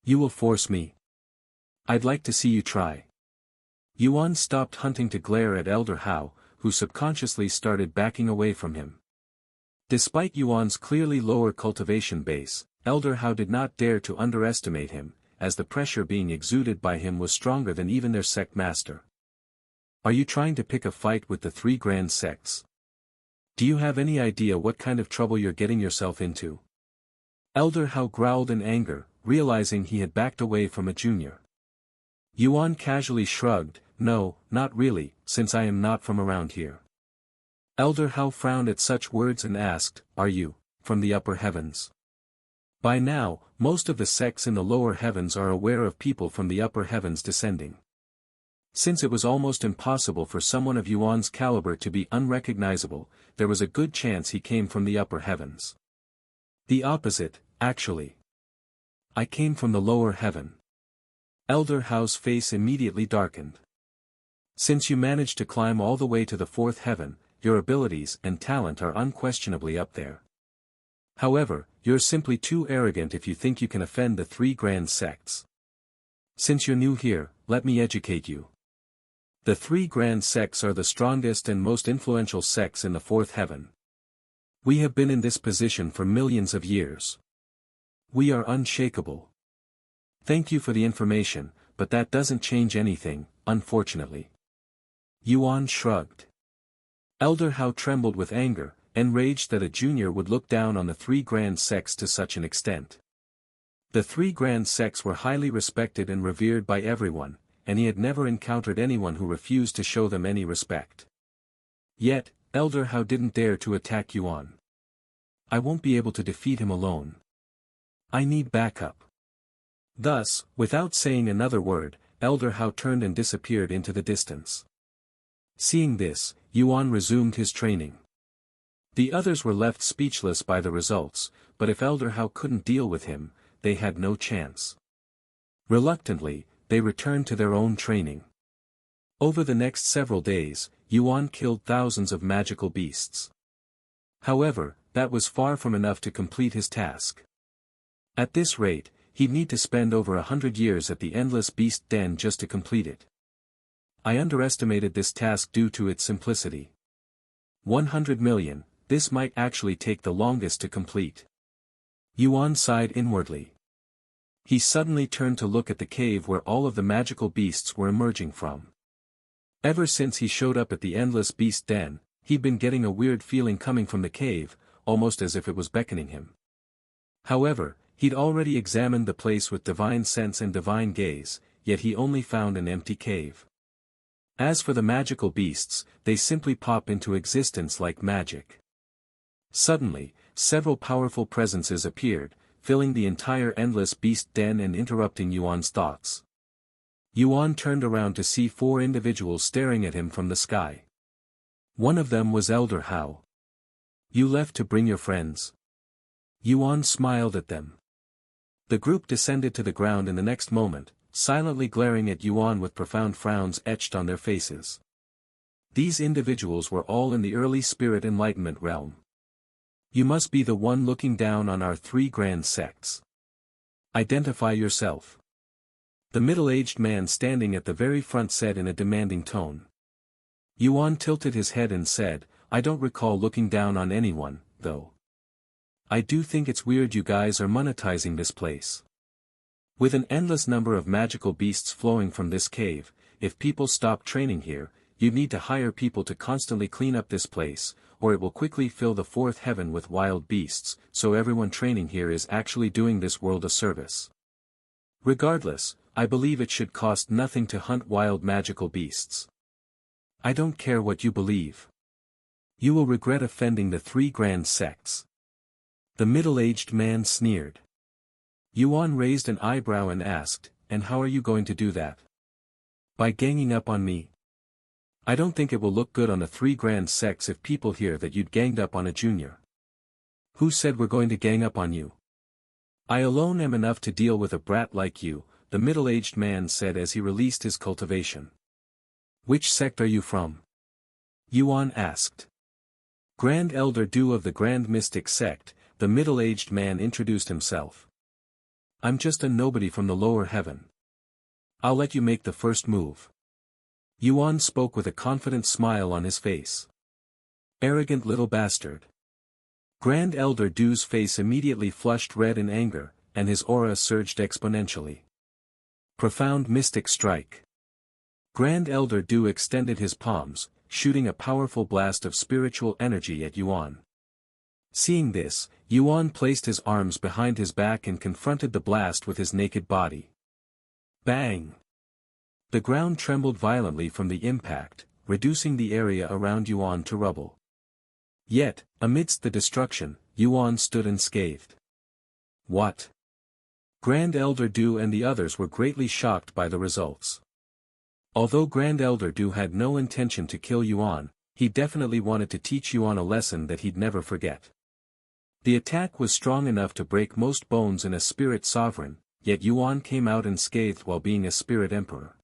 You will force me? I'd like to see you try. Yuan stopped hunting to glare at Elder Hao, who subconsciously started backing away from him. Despite Yuan's clearly lower cultivation base, Elder Hao did not dare to underestimate him, as the pressure being exuded by him was stronger than even their sect master. Are you trying to pick a fight with the 3 grand sects? Do you have any idea what kind of trouble you're getting yourself into? Elder Hao growled in anger, realizing he had backed away from a junior. Yuan casually shrugged, no, not really, since I am not from around here. Elder Hao frowned at such words and asked, are you, from the upper heavens? By now, most of the sects in the lower heavens are aware of people from the upper heavens descending. Since it was almost impossible for someone of Yuan's caliber to be unrecognizable, there was a good chance he came from the upper heavens. The opposite, actually. I came from the lower heaven. Elder Hao's face immediately darkened. Since you managed to climb all the way to the 4th heaven, your abilities and talent are unquestionably up there. However, you're simply too arrogant if you think you can offend the 3 grand sects. Since you're new here, let me educate you. The 3 grand sects are the strongest and most influential sects in the 4th heaven. We have been in this position for millions of years. We are unshakable. Thank you for the information, but that doesn't change anything, unfortunately. Yuan shrugged. Elder Hao trembled with anger, enraged that a junior would look down on the 3 grand sects to such an extent. The 3 grand sects were highly respected and revered by everyone, and he had never encountered anyone who refused to show them any respect. Yet, Elder Hao didn't dare to attack Yuan. I won't be able to defeat him alone. I need backup. Thus, without saying another word, Elder Hao turned and disappeared into the distance. Seeing this, Yuan resumed his training. The others were left speechless by the results, but if Elder Hao couldn't deal with him, they had no chance. Reluctantly, they returned to their own training. Over the next several days, Yuan killed thousands of magical beasts. However, that was far from enough to complete his task. At this rate, he'd need to spend over 100 years at the endless beast den just to complete it. I underestimated this task due to its simplicity. 100 million, this might actually take the longest to complete. Yuan sighed inwardly. He suddenly turned to look at the cave where all of the magical beasts were emerging from. Ever since he showed up at the endless beast den, he'd been getting a weird feeling coming from the cave, almost as if it was beckoning him. However, he'd already examined the place with divine sense and divine gaze, yet he only found an empty cave. As for the magical beasts, they simply pop into existence like magic. Suddenly, several powerful presences appeared, filling the entire endless beast den and interrupting Yuan's thoughts. Yuan turned around to see 4 individuals staring at him from the sky. One of them was Elder Hao. You left to bring your friends? Yuan smiled at them. The group descended to the ground in the next moment, silently glaring at Yuan with profound frowns etched on their faces. These individuals were all in the early spirit enlightenment realm. You must be the one looking down on our 3 grand sects. Identify yourself. The middle-aged man standing at the very front said in a demanding tone. Yuan tilted his head and said, I don't recall looking down on anyone, though. I do think it's weird you guys are monetizing this place. With an endless number of magical beasts flowing from this cave, if people stop training here, you'd need to hire people to constantly clean up this place, or it will quickly fill the fourth heaven with wild beasts, so everyone training here is actually doing this world a service. Regardless, I believe it should cost nothing to hunt wild magical beasts. I don't care what you believe. You will regret offending the 3 grand sects. The middle-aged man sneered. Yuan raised an eyebrow and asked, and how are you going to do that? By ganging up on me? I don't think it will look good on the 3 grand sects if people hear that you'd ganged up on a junior. Who said we're going to gang up on you? I alone am enough to deal with a brat like you, the middle-aged man said as he released his cultivation. Which sect are you from? Yuan asked. Grand Elder Du of the Grand Mystic sect, the middle-aged man introduced himself. I'm just a nobody from the lower heaven. I'll let you make the first move. Yuan spoke with a confident smile on his face. Arrogant little bastard. Grand Elder Du's face immediately flushed red in anger, and his aura surged exponentially. Profound mystic strike. Grand Elder Du extended his palms, shooting a powerful blast of spiritual energy at Yuan. Seeing this, Yuan placed his arms behind his back and confronted the blast with his naked body. Bang! The ground trembled violently from the impact, reducing the area around Yuan to rubble. Yet, amidst the destruction, Yuan stood unscathed. What? Grand Elder Du and the others were greatly shocked by the results. Although Grand Elder Du had no intention to kill Yuan, he definitely wanted to teach Yuan a lesson that he'd never forget. The attack was strong enough to break most bones in a spirit sovereign, yet Yuan came out unscathed while being a spirit emperor.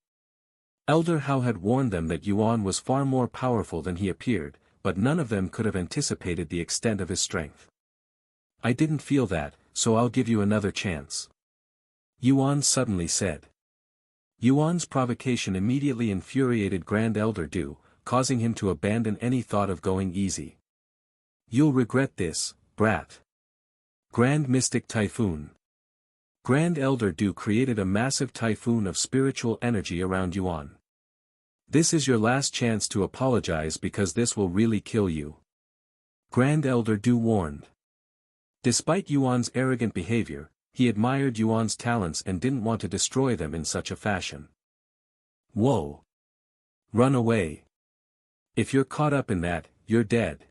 Elder Hao had warned them that Yuan was far more powerful than he appeared, but none of them could have anticipated the extent of his strength. I didn't feel that, so I'll give you another chance. Yuan suddenly said. Yuan's provocation immediately infuriated Grand Elder Du, causing him to abandon any thought of going easy. You'll regret this, brat. Grand Mystic Typhoon. Grand Elder Du created a massive typhoon of spiritual energy around Yuan. This is your last chance to apologize because this will really kill you. Grand Elder Du warned. Despite Yuan's arrogant behavior, he admired Yuan's talents and didn't want to destroy them in such a fashion. Whoa! Run away. If you're caught up in that, you're dead.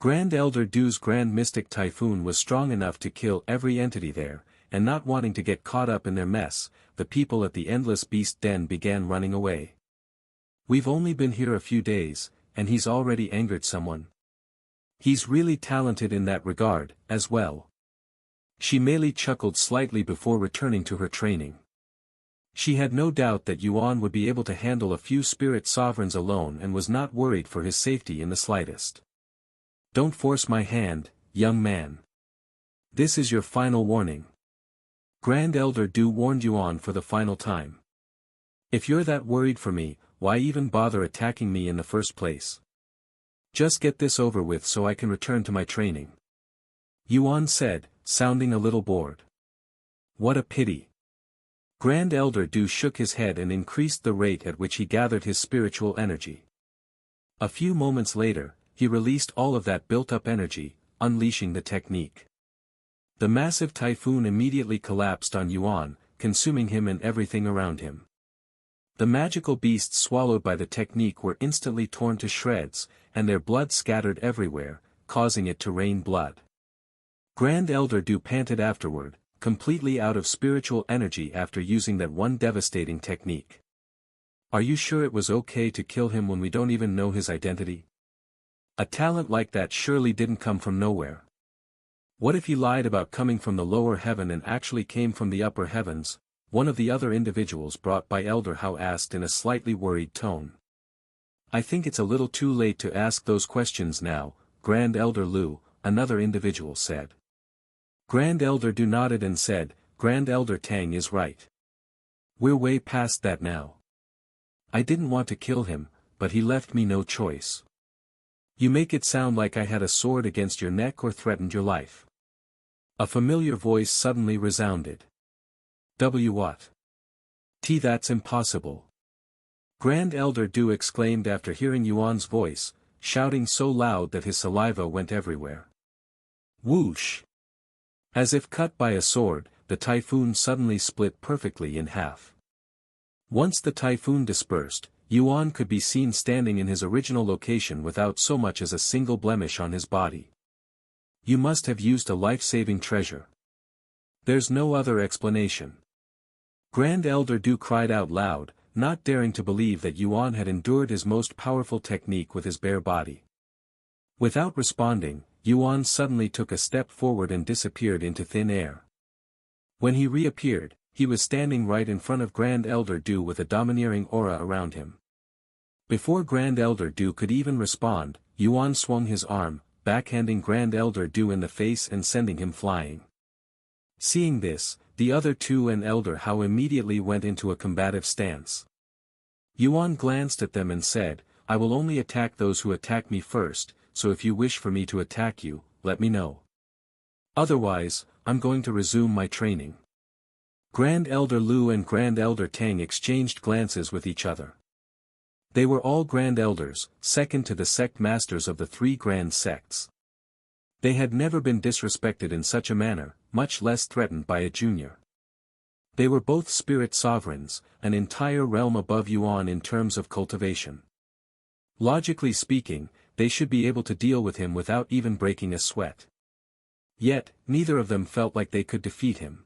Grand Elder Du's Grand Mystic Typhoon was strong enough to kill every entity there, and not wanting to get caught up in their mess, the people at the Endless Beast Den began running away. We've only been here a few days, and he's already angered someone. He's really talented in that regard, as well. She merely chuckled slightly before returning to her training. She had no doubt that Yuan would be able to handle a few spirit sovereigns alone and was not worried for his safety in the slightest. Don't force my hand, young man. This is your final warning. Grand Elder Du warned Yuan for the final time. If you're that worried for me, why even bother attacking me in the first place? Just get this over with so I can return to my training. Yuan said, sounding a little bored. What a pity. Grand Elder Du shook his head and increased the rate at which he gathered his spiritual energy. A few moments later, he released all of that built-up energy, unleashing the technique. The massive typhoon immediately collapsed on Yuan, consuming him and everything around him. The magical beasts swallowed by the technique were instantly torn to shreds, and their blood scattered everywhere, causing it to rain blood. Grand Elder Du panted afterward, completely out of spiritual energy after using that one devastating technique. Are you sure it was okay to kill him when we don't even know his identity? A talent like that surely didn't come from nowhere. What if he lied about coming from the lower heaven and actually came from the upper heavens? One of the other individuals brought by Elder Hao asked in a slightly worried tone. I think it's a little too late to ask those questions now, Grand Elder Lu, another individual said. Grand Elder Du nodded and said, Grand Elder Tang is right. We're way past that now. I didn't want to kill him, but he left me no choice. You make it sound like I had a sword against your neck or threatened your life. A familiar voice suddenly resounded. What? That's impossible. Grand Elder Du exclaimed after hearing Yuan's voice, shouting so loud that his saliva went everywhere. Whoosh! As if cut by a sword, the typhoon suddenly split perfectly in half. Once the typhoon dispersed, Yuan could be seen standing in his original location without so much as a single blemish on his body. You must have used a life-saving treasure. There's no other explanation. Grand Elder Du cried out loud, not daring to believe that Yuan had endured his most powerful technique with his bare body. Without responding, Yuan suddenly took a step forward and disappeared into thin air. When he reappeared, he was standing right in front of Grand Elder Du with a domineering aura around him. Before Grand Elder Du could even respond, Yuan swung his arm, backhanding Grand Elder Du in the face and sending him flying. Seeing this, the other two and Elder Hao immediately went into a combative stance. Yuan glanced at them and said, I will only attack those who attack me first, so if you wish for me to attack you, let me know. Otherwise, I'm going to resume my training. Grand Elder Lu and Grand Elder Tang exchanged glances with each other. They were all Grand Elders, second to the sect masters of the three grand sects. They had never been disrespected in such a manner, much less threatened by a junior. They were both spirit sovereigns, an entire realm above Yuan in terms of cultivation. Logically speaking, they should be able to deal with him without even breaking a sweat. Yet, neither of them felt like they could defeat him.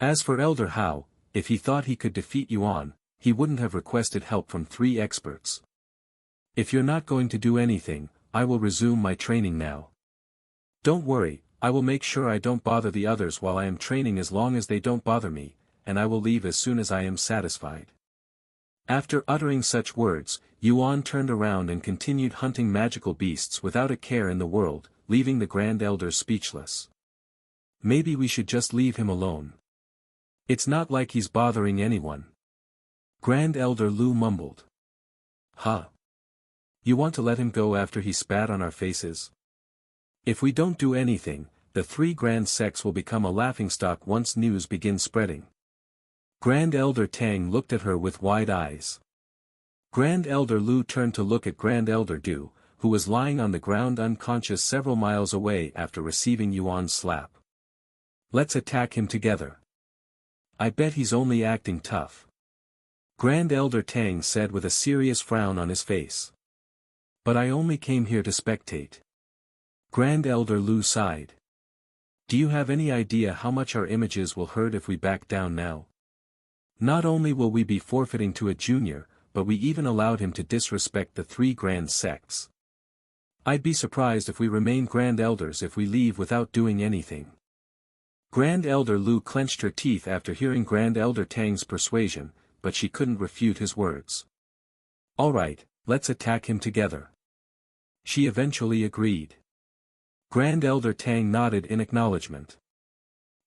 As for Elder Hao, if he thought he could defeat Yuan, he wouldn't have requested help from three experts. If you're not going to do anything, I will resume my training now. Don't worry, I will make sure I don't bother the others while I am training as long as they don't bother me, and I will leave as soon as I am satisfied. After uttering such words, Yuan turned around and continued hunting magical beasts without a care in the world, leaving the Grand Elders speechless. Maybe we should just leave him alone. It's not like he's bothering anyone. Grand Elder Lu mumbled. Huh? You want to let him go after he spat on our faces? If we don't do anything, the three grand sects will become a laughingstock once news begins spreading. Grand Elder Tang looked at her with wide eyes. Grand Elder Lu turned to look at Grand Elder Du, who was lying on the ground unconscious several miles away after receiving Yuan's slap. Let's attack him together. I bet he's only acting tough. Grand Elder Tang said with a serious frown on his face. But I only came here to spectate. Grand Elder Lu sighed. Do you have any idea how much our images will hurt if we back down now? Not only will we be forfeiting to a junior, but we even allowed him to disrespect the three grand sects. I'd be surprised if we remain Grand Elders if we leave without doing anything. Grand Elder Lu clenched her teeth after hearing Grand Elder Tang's persuasion, but she couldn't refute his words. Alright, let's attack him together. She eventually agreed. Grand Elder Tang nodded in acknowledgement.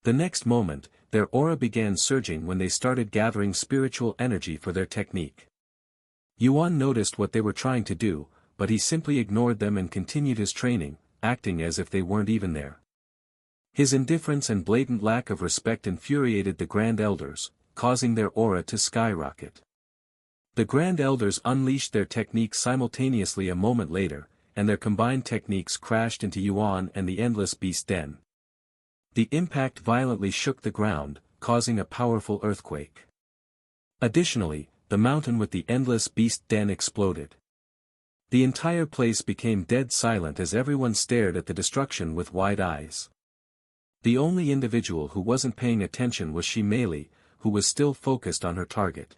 The next moment, their aura began surging when they started gathering spiritual energy for their technique. Yuan noticed what they were trying to do, but he simply ignored them and continued his training, acting as if they weren't even there. His indifference and blatant lack of respect infuriated the Grand Elders, causing their aura to skyrocket. The Grand Elders unleashed their techniques simultaneously a moment later, and their combined techniques crashed into Yuan and the Endless Beast Den. The impact violently shook the ground, causing a powerful earthquake. Additionally, the mountain with the Endless Beast Den exploded. The entire place became dead silent as everyone stared at the destruction with wide eyes. The only individual who wasn't paying attention was Shimeli, who was still focused on her target.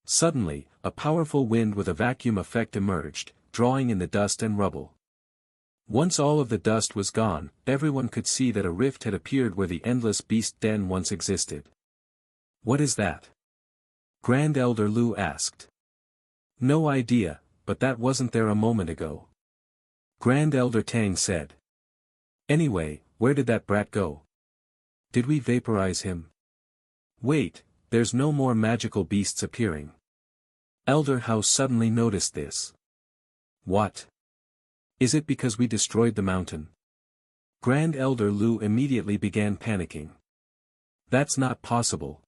Suddenly, a powerful wind with a vacuum effect emerged, drawing in the dust and rubble. Once all of the dust was gone, everyone could see that a rift had appeared where the Endless Beast Den once existed. What is that? Grand Elder Lu asked. No idea, but that wasn't there a moment ago. Grand Elder Tang said. Anyway, where did that brat go? Did we vaporize him? Wait, there's no more magical beasts appearing. Elder Hao suddenly noticed this. What? Is it because we destroyed the mountain? Grand Elder Lu immediately began panicking. That's not possible.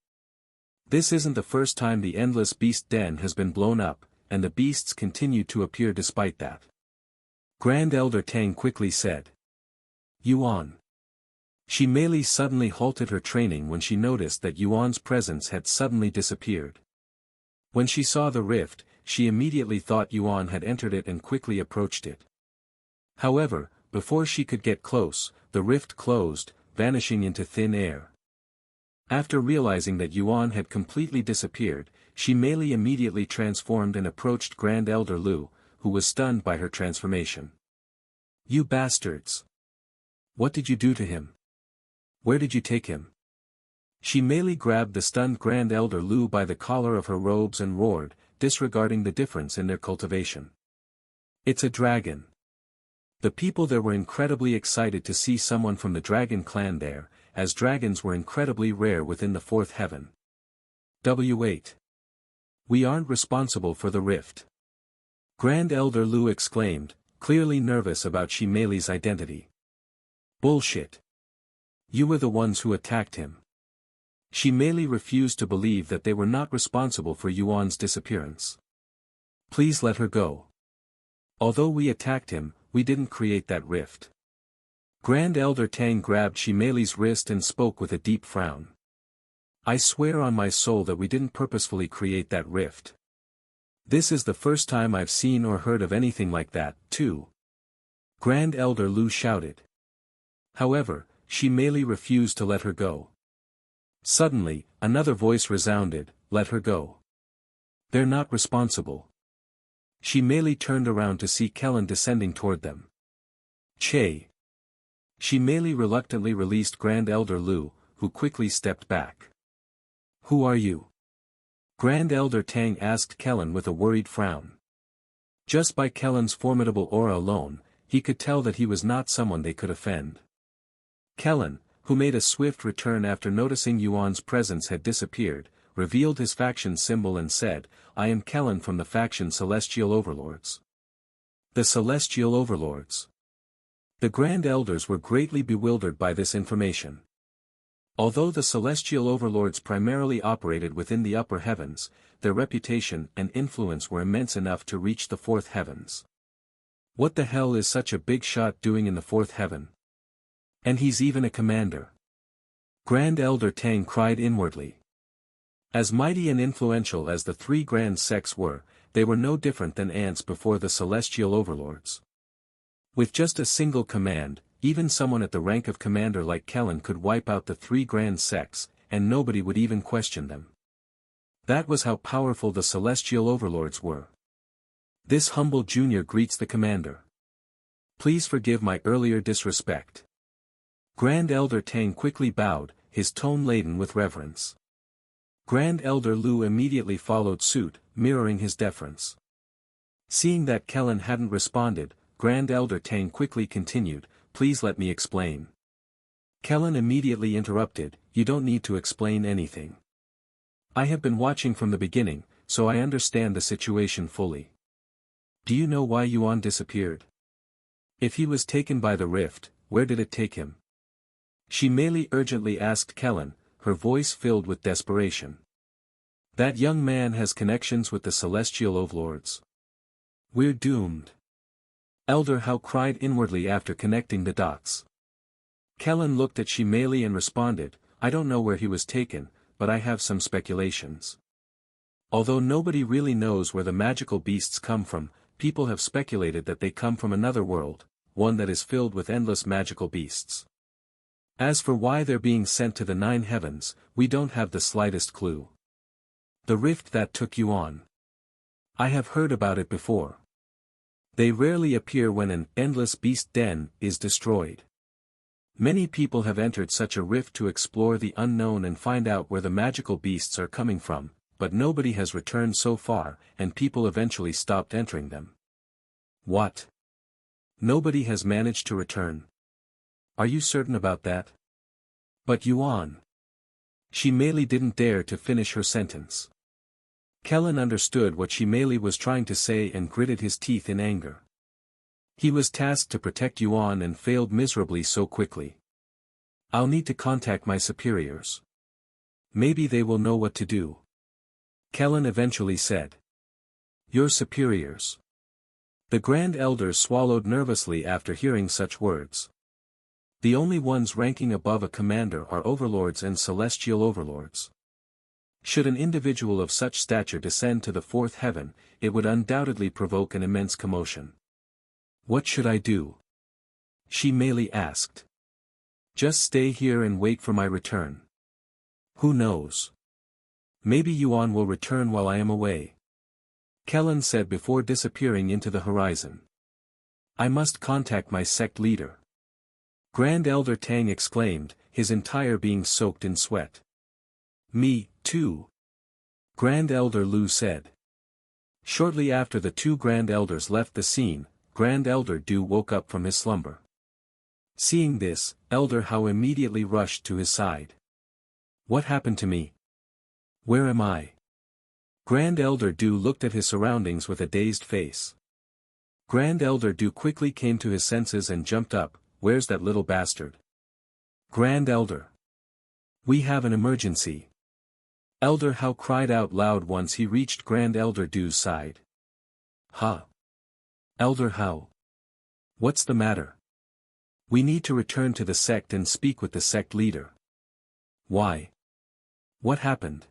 This isn't the first time the endless beast den has been blown up, and the beasts continue to appear despite that. Grand Elder Tang quickly said. Yuan. She merely suddenly halted her training when she noticed that Yuan's presence had suddenly disappeared. When she saw the rift, she immediately thought Yuan had entered it and quickly approached it. However, before she could get close, the rift closed, vanishing into thin air. After realizing that Yuan had completely disappeared, she merely immediately transformed and approached Grand Elder Lu, who was stunned by her transformation. You bastards! What did you do to him? Where did you take him? She merely grabbed the stunned Grand Elder Lu by the collar of her robes and roared, disregarding the difference in their cultivation. It's a dragon. The people there were incredibly excited to see someone from the dragon clan there, as dragons were incredibly rare within the fourth heaven. W8. We aren't responsible for the rift. Grand Elder Lu exclaimed, clearly nervous about Shimeli's identity. Bullshit. You were the ones who attacked him. Shimeli refused to believe that they were not responsible for Yuan's disappearance. Please let her go. Although we attacked him, we didn't create that rift. Grand Elder Tang grabbed Shimeli's wrist and spoke with a deep frown. I swear on my soul that we didn't purposefully create that rift. This is the first time I've seen or heard of anything like that, too. Grand Elder Lu shouted. However, Shimeli refused to let her go. Suddenly, another voice resounded, let her go. They're not responsible. Shimeli turned around to see Kellen descending toward them. Che. Shimeli reluctantly released Grand Elder Lu, who quickly stepped back. Who are you? Grand Elder Tang asked Kellen with a worried frown. Just by Kellen's formidable aura alone, he could tell that he was not someone they could offend. Kellen, who made a swift return after noticing Yuan's presence had disappeared, revealed his faction symbol and said, I am Kellen from the faction Celestial Overlords. The Celestial Overlords. The Grand Elders were greatly bewildered by this information. Although the Celestial Overlords primarily operated within the upper heavens, their reputation and influence were immense enough to reach the fourth heavens. What the hell is such a big shot doing in the fourth heaven? And he's even a commander. Grand Elder Tang cried inwardly. As mighty and influential as the three grand sects were, they were no different than ants before the Celestial Overlords. With just a single command, even someone at the rank of commander like Kellen could wipe out the three grand sects, and nobody would even question them. That was how powerful the Celestial Overlords were. This humble junior greets the commander. Please forgive my earlier disrespect. Grand Elder Tang quickly bowed, his tone laden with reverence. Grand Elder Lu immediately followed suit, mirroring his deference. Seeing that Kellen hadn't responded, Grand Elder Tang quickly continued, please let me explain. Kellen immediately interrupted, you don't need to explain anything. I have been watching from the beginning, so I understand the situation fully. Do you know why Yuan disappeared? If he was taken by the rift, where did it take him? Shimeli urgently asked Kellen, her voice filled with desperation. That young man has connections with the Celestial Overlords. We're doomed. Elder Hao cried inwardly after connecting the dots. Kellen looked at Shimeli and responded, I don't know where he was taken, but I have some speculations. Although nobody really knows where the magical beasts come from, people have speculated that they come from another world, one that is filled with endless magical beasts. As for why they're being sent to the 9 heavens, we don't have the slightest clue. The rift that took Yuan. I have heard about it before. They rarely appear when an endless beast den is destroyed. Many people have entered such a rift to explore the unknown and find out where the magical beasts are coming from, but nobody has returned so far, and people eventually stopped entering them. What? Nobody has managed to return. Are you certain about that? But Yuan. Shimeli didn't dare to finish her sentence. Kellen understood what Shimeli was trying to say and gritted his teeth in anger. He was tasked to protect Yuan and failed miserably so quickly. I'll need to contact my superiors. Maybe they will know what to do. Kellen eventually said. Your superiors. The Grand Elders swallowed nervously after hearing such words. The only ones ranking above a commander are overlords and celestial overlords. Should an individual of such stature descend to the fourth heaven, it would undoubtedly provoke an immense commotion. What should I do? She merely asked. Just stay here and wait for my return. Who knows? Maybe Yuan will return while I am away. Kellen said before disappearing into the horizon. I must contact my sect leader. Grand Elder Tang exclaimed, his entire being soaked in sweat. Me, too. Grand Elder Lu said. Shortly after the two Grand Elders left the scene, Grand Elder Du woke up from his slumber. Seeing this, Elder Hao immediately rushed to his side. What happened to me? Where am I? Grand Elder Du looked at his surroundings with a dazed face. Grand Elder Du quickly came to his senses and jumped up. Where's that little bastard? Grand Elder. We have an emergency. Elder Hao cried out loud once he reached Grand Elder Du's side. Huh? Elder Hao. What's the matter? We need to return to the sect and speak with the sect leader. Why? What happened?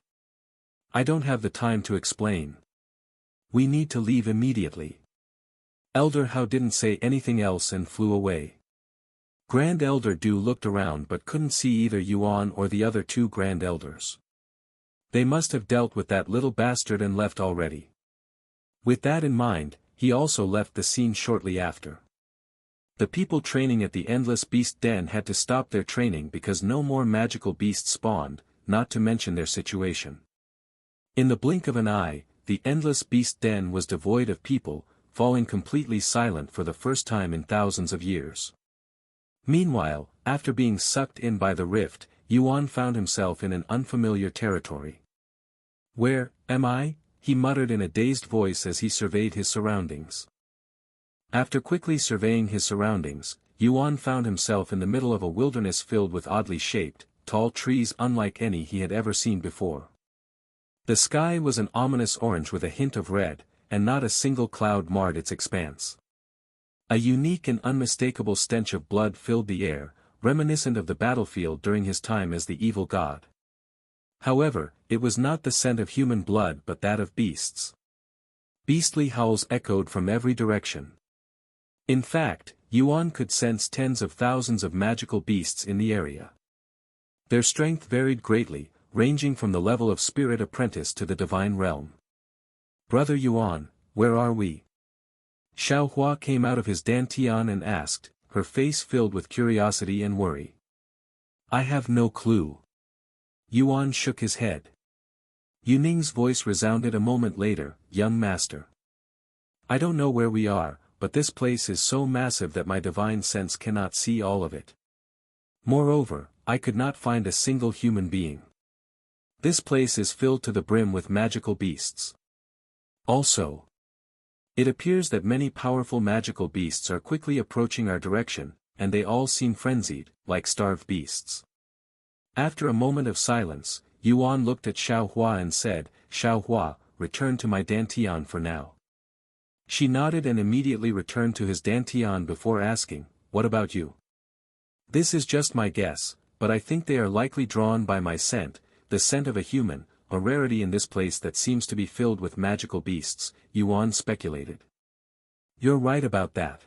I don't have the time to explain. We need to leave immediately. Elder Hao didn't say anything else and flew away. Grand Elder Du looked around but couldn't see either Yuan or the other two Grand Elders. They must have dealt with that little bastard and left already. With that in mind, he also left the scene shortly after. The people training at the Endless Beast Den had to stop their training because no more magical beasts spawned, not to mention their situation. In the blink of an eye, the Endless Beast Den was devoid of people, falling completely silent for the first time in thousands of years. Meanwhile, after being sucked in by the rift, Yuan found himself in an unfamiliar territory. Where am I? He muttered in a dazed voice as he surveyed his surroundings. After quickly surveying his surroundings, Yuan found himself in the middle of a wilderness filled with oddly shaped, tall trees unlike any he had ever seen before. The sky was an ominous orange with a hint of red, and not a single cloud marred its expanse. A unique and unmistakable stench of blood filled the air, reminiscent of the battlefield during his time as the evil god. However, it was not the scent of human blood but that of beasts. Beastly howls echoed from every direction. In fact, Yuan could sense tens of thousands of magical beasts in the area. Their strength varied greatly, ranging from the level of spirit apprentice to the divine realm. Brother Yuan, where are we? Xiao Hua came out of his dantian and asked, her face filled with curiosity and worry. I have no clue. Yuan shook his head. Yuning's voice resounded a moment later, young master. I don't know where we are, but this place is so massive that my divine sense cannot see all of it. Moreover, I could not find a single human being. This place is filled to the brim with magical beasts. Also, it appears that many powerful magical beasts are quickly approaching our direction, and they all seem frenzied, like starved beasts. After a moment of silence, Yuan looked at Xiao Hua and said, Xiao Hua, return to my dantian for now. She nodded and immediately returned to his dantian before asking, what about you? This is just my guess, but I think they are likely drawn by my scent, the scent of a human, a rarity in this place that seems to be filled with magical beasts, Yuan speculated. You're right about that.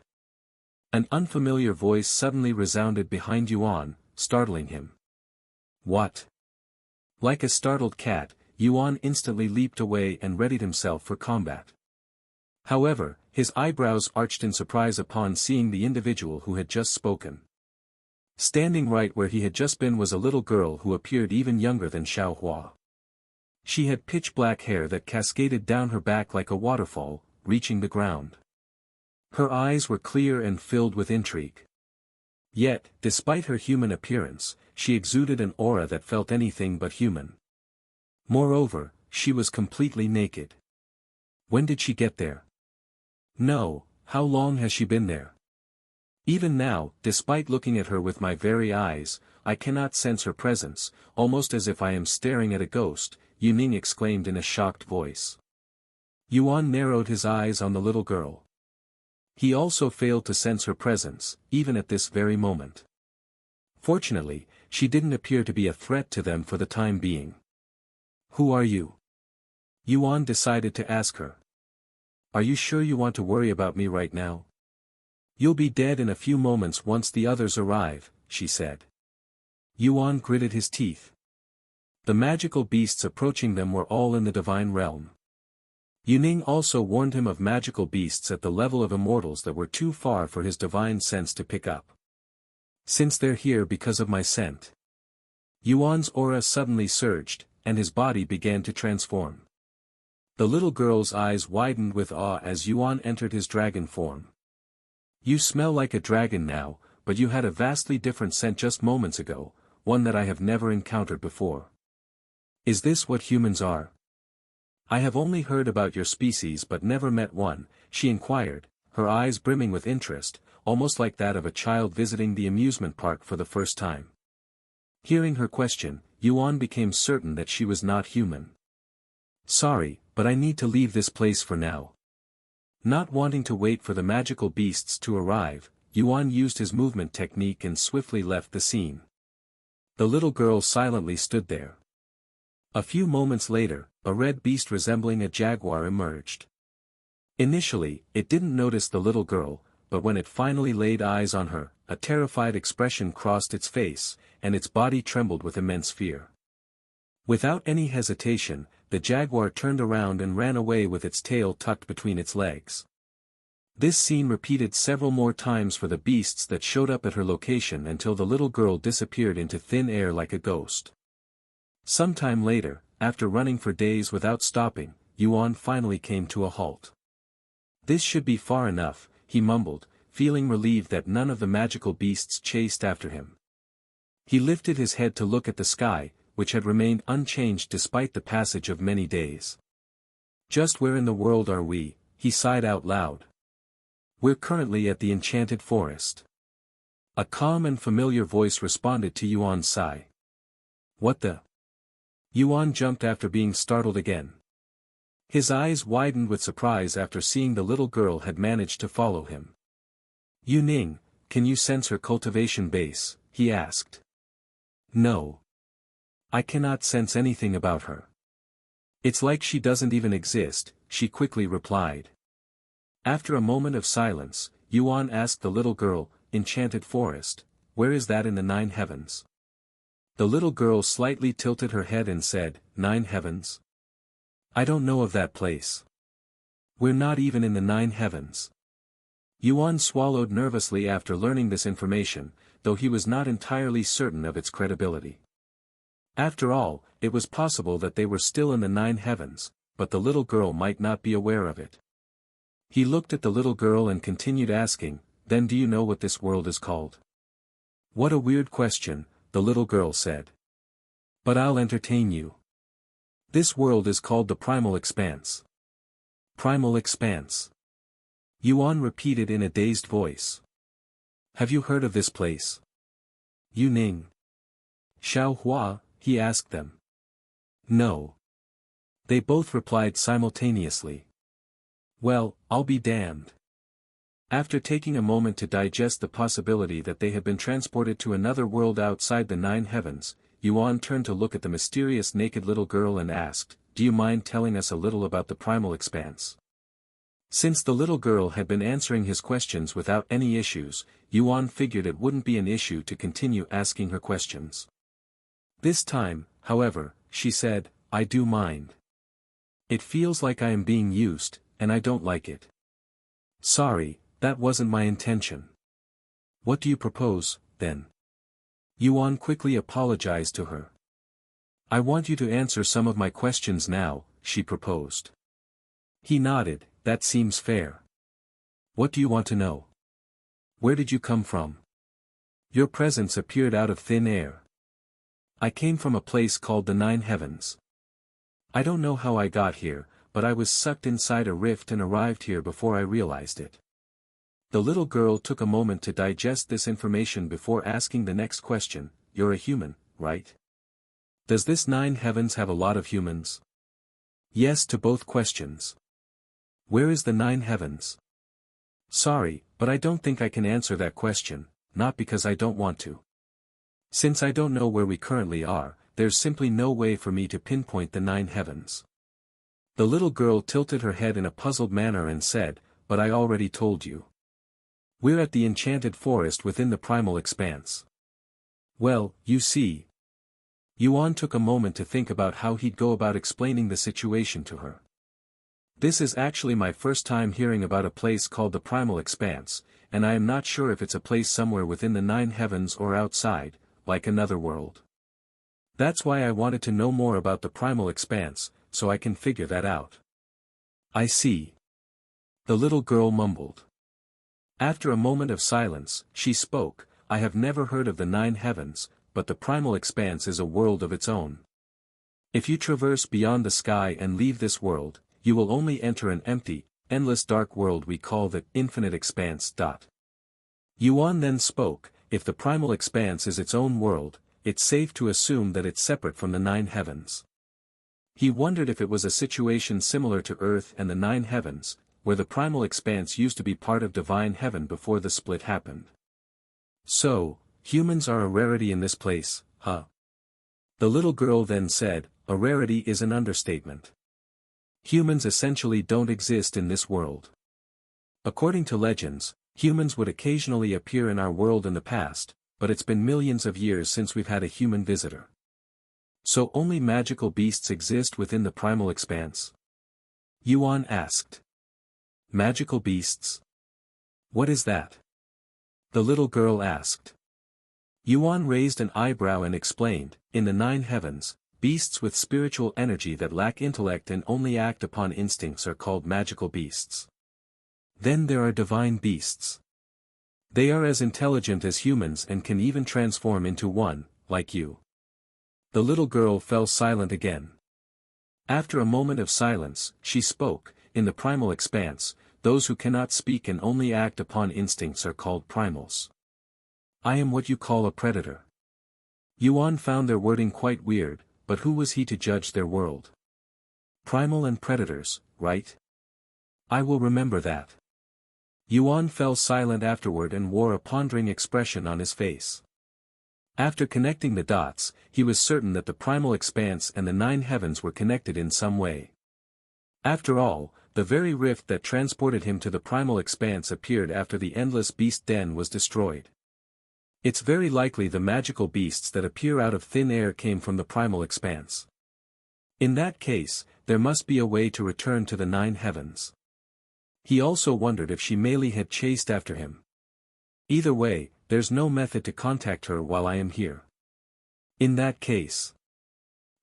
An unfamiliar voice suddenly resounded behind Yuan, startling him. What? Like a startled cat, Yuan instantly leaped away and readied himself for combat. However, his eyebrows arched in surprise upon seeing the individual who had just spoken. Standing right where he had just been was a little girl who appeared even younger than Xiao Hua. She had pitch-black hair that cascaded down her back like a waterfall, reaching the ground. Her eyes were clear and filled with intrigue. Yet, despite her human appearance, she exuded an aura that felt anything but human. Moreover, she was completely naked. When did she get there? No, How long has she been there? Even now, despite looking at her with my very eyes, I cannot sense her presence, almost as if I am staring at a ghost, Yuan exclaimed in a shocked voice. Yuan narrowed his eyes on the little girl. He also failed to sense her presence, even at this very moment. Fortunately, she didn't appear to be a threat to them for the time being. Who are you? Yuan decided to ask her. Are you sure you want to worry about me right now? You'll be dead in a few moments once the others arrive, she said. Yuan gritted his teeth. The magical beasts approaching them were all in the divine realm. Yuan also warned him of magical beasts at the level of immortals that were too far for his divine sense to pick up. Since they're here because of my scent. Yuan's aura suddenly surged, and his body began to transform. The little girl's eyes widened with awe as Yuan entered his dragon form. You smell like a dragon now, but you had a vastly different scent just moments ago, one that I have never encountered before. Is this what humans are? I have only heard about your species but never met one, she inquired, her eyes brimming with interest, almost like that of a child visiting the amusement park for the first time. Hearing her question, Yuan became certain that she was not human. Sorry, but I need to leave this place for now. Not wanting to wait for the magical beasts to arrive, Yuan used his movement technique and swiftly left the scene. The little girl silently stood there. A few moments later, a red beast resembling a jaguar emerged. Initially, it didn't notice the little girl, but when it finally laid eyes on her, a terrified expression crossed its face, and its body trembled with immense fear. Without any hesitation, the jaguar turned around and ran away with its tail tucked between its legs. This scene repeated several more times for the beasts that showed up at her location until the little girl disappeared into thin air like a ghost. Sometime later, after running for days without stopping, Yuan finally came to a halt. This should be far enough, he mumbled, feeling relieved that none of the magical beasts chased after him. He lifted his head to look at the sky, which had remained unchanged despite the passage of many days. Just where in the world are we? He sighed out loud. We're currently at the enchanted forest. A calm and familiar voice responded to Yuan's sigh. What the? Yuan jumped after being startled again. His eyes widened with surprise after seeing the little girl had managed to follow him. Yuan, can you sense her cultivation base? He asked. No. I cannot sense anything about her. It's like she doesn't even exist, she quickly replied. After a moment of silence, Yuan asked the little girl, Enchanted Forest, where is that in the 9 heavens? The little girl slightly tilted her head and said, 9 heavens? I don't know of that place. We're not even in the 9 heavens. Yuan swallowed nervously after learning this information, though he was not entirely certain of its credibility. After all, it was possible that they were still in the 9 heavens, but the little girl might not be aware of it. He looked at the little girl and continued asking, Then do you know what this world is called? What a weird question, the little girl said. But I'll entertain you. This world is called the Primal Expanse. Primal Expanse. Yuan repeated in a dazed voice. Have you heard of this place? Yuan. Xiao Hua, he asked them. No. They both replied simultaneously. Well, I'll be damned. After taking a moment to digest the possibility that they had been transported to another world outside the 9 heavens, Yuan turned to look at the mysterious naked little girl and asked, Do you mind telling us a little about the Primal Expanse? Since the little girl had been answering his questions without any issues, Yuan figured it wouldn't be an issue to continue asking her questions. This time, however, she said, I do mind. It feels like I am being used, and I don't like it. Sorry, that wasn't my intention. What do you propose, then? Yuan quickly apologized to her. I want you to answer some of my questions now, she proposed. He nodded, that seems fair. What do you want to know? Where did you come from? Your presence appeared out of thin air. I came from a place called the 9 heavens. I don't know how I got here, but I was sucked inside a rift and arrived here before I realized it. The little girl took a moment to digest this information before asking the next question. You're a human, right? Does this 9 heavens have a lot of humans? Yes to both questions. Where is the 9 heavens? Sorry, but I don't think I can answer that question, not because I don't want to. Since I don't know where we currently are, there's simply no way for me to pinpoint the 9 heavens. The little girl tilted her head in a puzzled manner and said, but I already told you. We're at the enchanted forest within the primal expanse. Well, you see. Yuan took a moment to think about how he'd go about explaining the situation to her. This is actually my first time hearing about a place called the primal expanse, and I am not sure if it's a place somewhere within the 9 heavens or outside, like another world. That's why I wanted to know more about the primal expanse, so I can figure that out. I see. The little girl mumbled. After a moment of silence, she spoke. I have never heard of the 9 heavens, but the primal expanse is a world of its own. If you traverse beyond the sky and leave this world, you will only enter an empty, endless dark world we call the infinite expanse. Yuan then spoke. If the primal expanse is its own world, it's safe to assume that it's separate from the 9 heavens. He wondered if it was a situation similar to Earth and the 9 heavens, where the primal expanse used to be part of divine heaven before the split happened. So, humans are a rarity in this place, huh? The little girl then said, a rarity is an understatement. Humans essentially don't exist in this world. According to legends, humans would occasionally appear in our world in the past, but it's been millions of years since we've had a human visitor. So only magical beasts exist within the primal expanse? Yuan asked. Magical beasts? What is that? The little girl asked. Yuan raised an eyebrow and explained, in the 9 heavens, beasts with spiritual energy that lack intellect and only act upon instincts are called magical beasts. Then there are divine beasts. They are as intelligent as humans and can even transform into one, like you. The little girl fell silent again. After a moment of silence, she spoke. In the primal expanse, those who cannot speak and only act upon instincts are called primals. I am what you call a predator. Yuan found their wording quite weird, but who was he to judge their world? Primal and predators, right? I will remember that. Yuan fell silent afterward and wore a pondering expression on his face. After connecting the dots, he was certain that the primal expanse and the 9 heavens were connected in some way. After all, the very rift that transported him to the primal expanse appeared after the endless beast den was destroyed. It's very likely the magical beasts that appear out of thin air came from the primal expanse. In that case, there must be a way to return to the 9 heavens. He also wondered if she merely had chased after him. Either way, there's no method to contact her while I am here. In that case.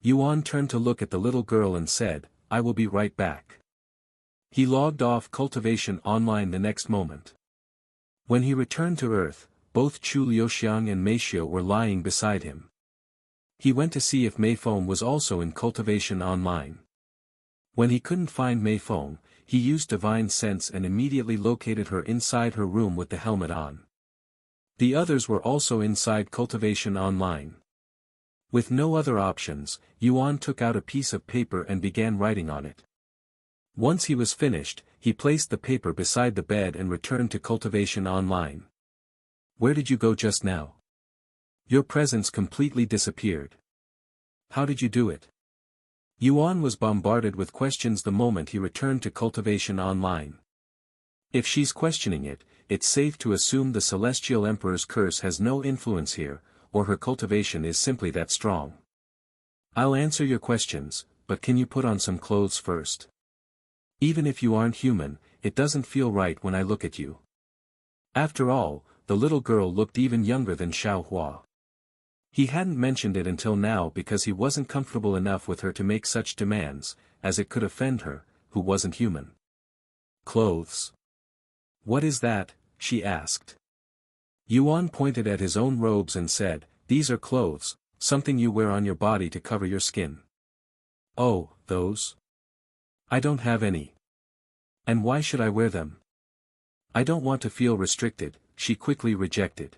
Yuan turned to look at the little girl and said, I will be right back. He logged off Cultivation Online the next moment. When he returned to Earth, both Chu Liuxiang and Meishio were lying beside him. He went to see if Meifeng was also in Cultivation Online. When he couldn't find Meifeng, he used divine sense and immediately located her inside her room with the helmet on. The others were also inside Cultivation Online. With no other options, Yuan took out a piece of paper and began writing on it. Once he was finished, he placed the paper beside the bed and returned to Cultivation Online. Where did you go just now? Your presence completely disappeared. How did you do it? Yuan was bombarded with questions the moment he returned to Cultivation Online. If she's questioning it, it's safe to assume the Celestial Emperor's curse has no influence here, or her cultivation is simply that strong. I'll answer your questions, but can you put on some clothes first? Even if you aren't human, it doesn't feel right when I look at you. After all, the little girl looked even younger than Xiaohua. He hadn't mentioned it until now because he wasn't comfortable enough with her to make such demands, as it could offend her, who wasn't human. Clothes. What is that? She asked. Yuan pointed at his own robes and said, these are clothes, something you wear on your body to cover your skin. Oh, those? I don't have any. And why should I wear them? I don't want to feel restricted, she quickly rejected.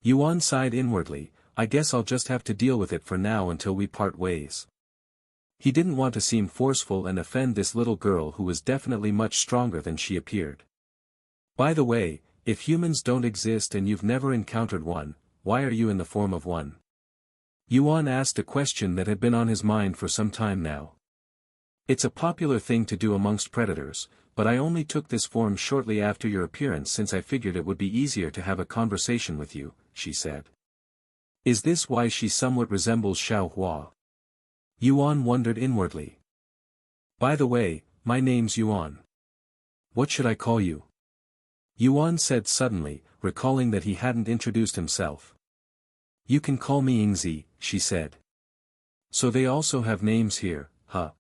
Yuan sighed inwardly, I guess I'll just have to deal with it for now until we part ways. He didn't want to seem forceful and offend this little girl who was definitely much stronger than she appeared. By the way, if humans don't exist and you've never encountered one, why are you in the form of one? Yuan asked a question that had been on his mind for some time now. It's a popular thing to do amongst predators, but I only took this form shortly after your appearance since I figured it would be easier to have a conversation with you, she said. Is this why she somewhat resembles Xiao Hua? Yuan wondered inwardly. By the way, my name's Yuan. What should I call you? Yuan said suddenly, recalling that he hadn't introduced himself. You can call me Yingzi, she said. So they also have names here, huh?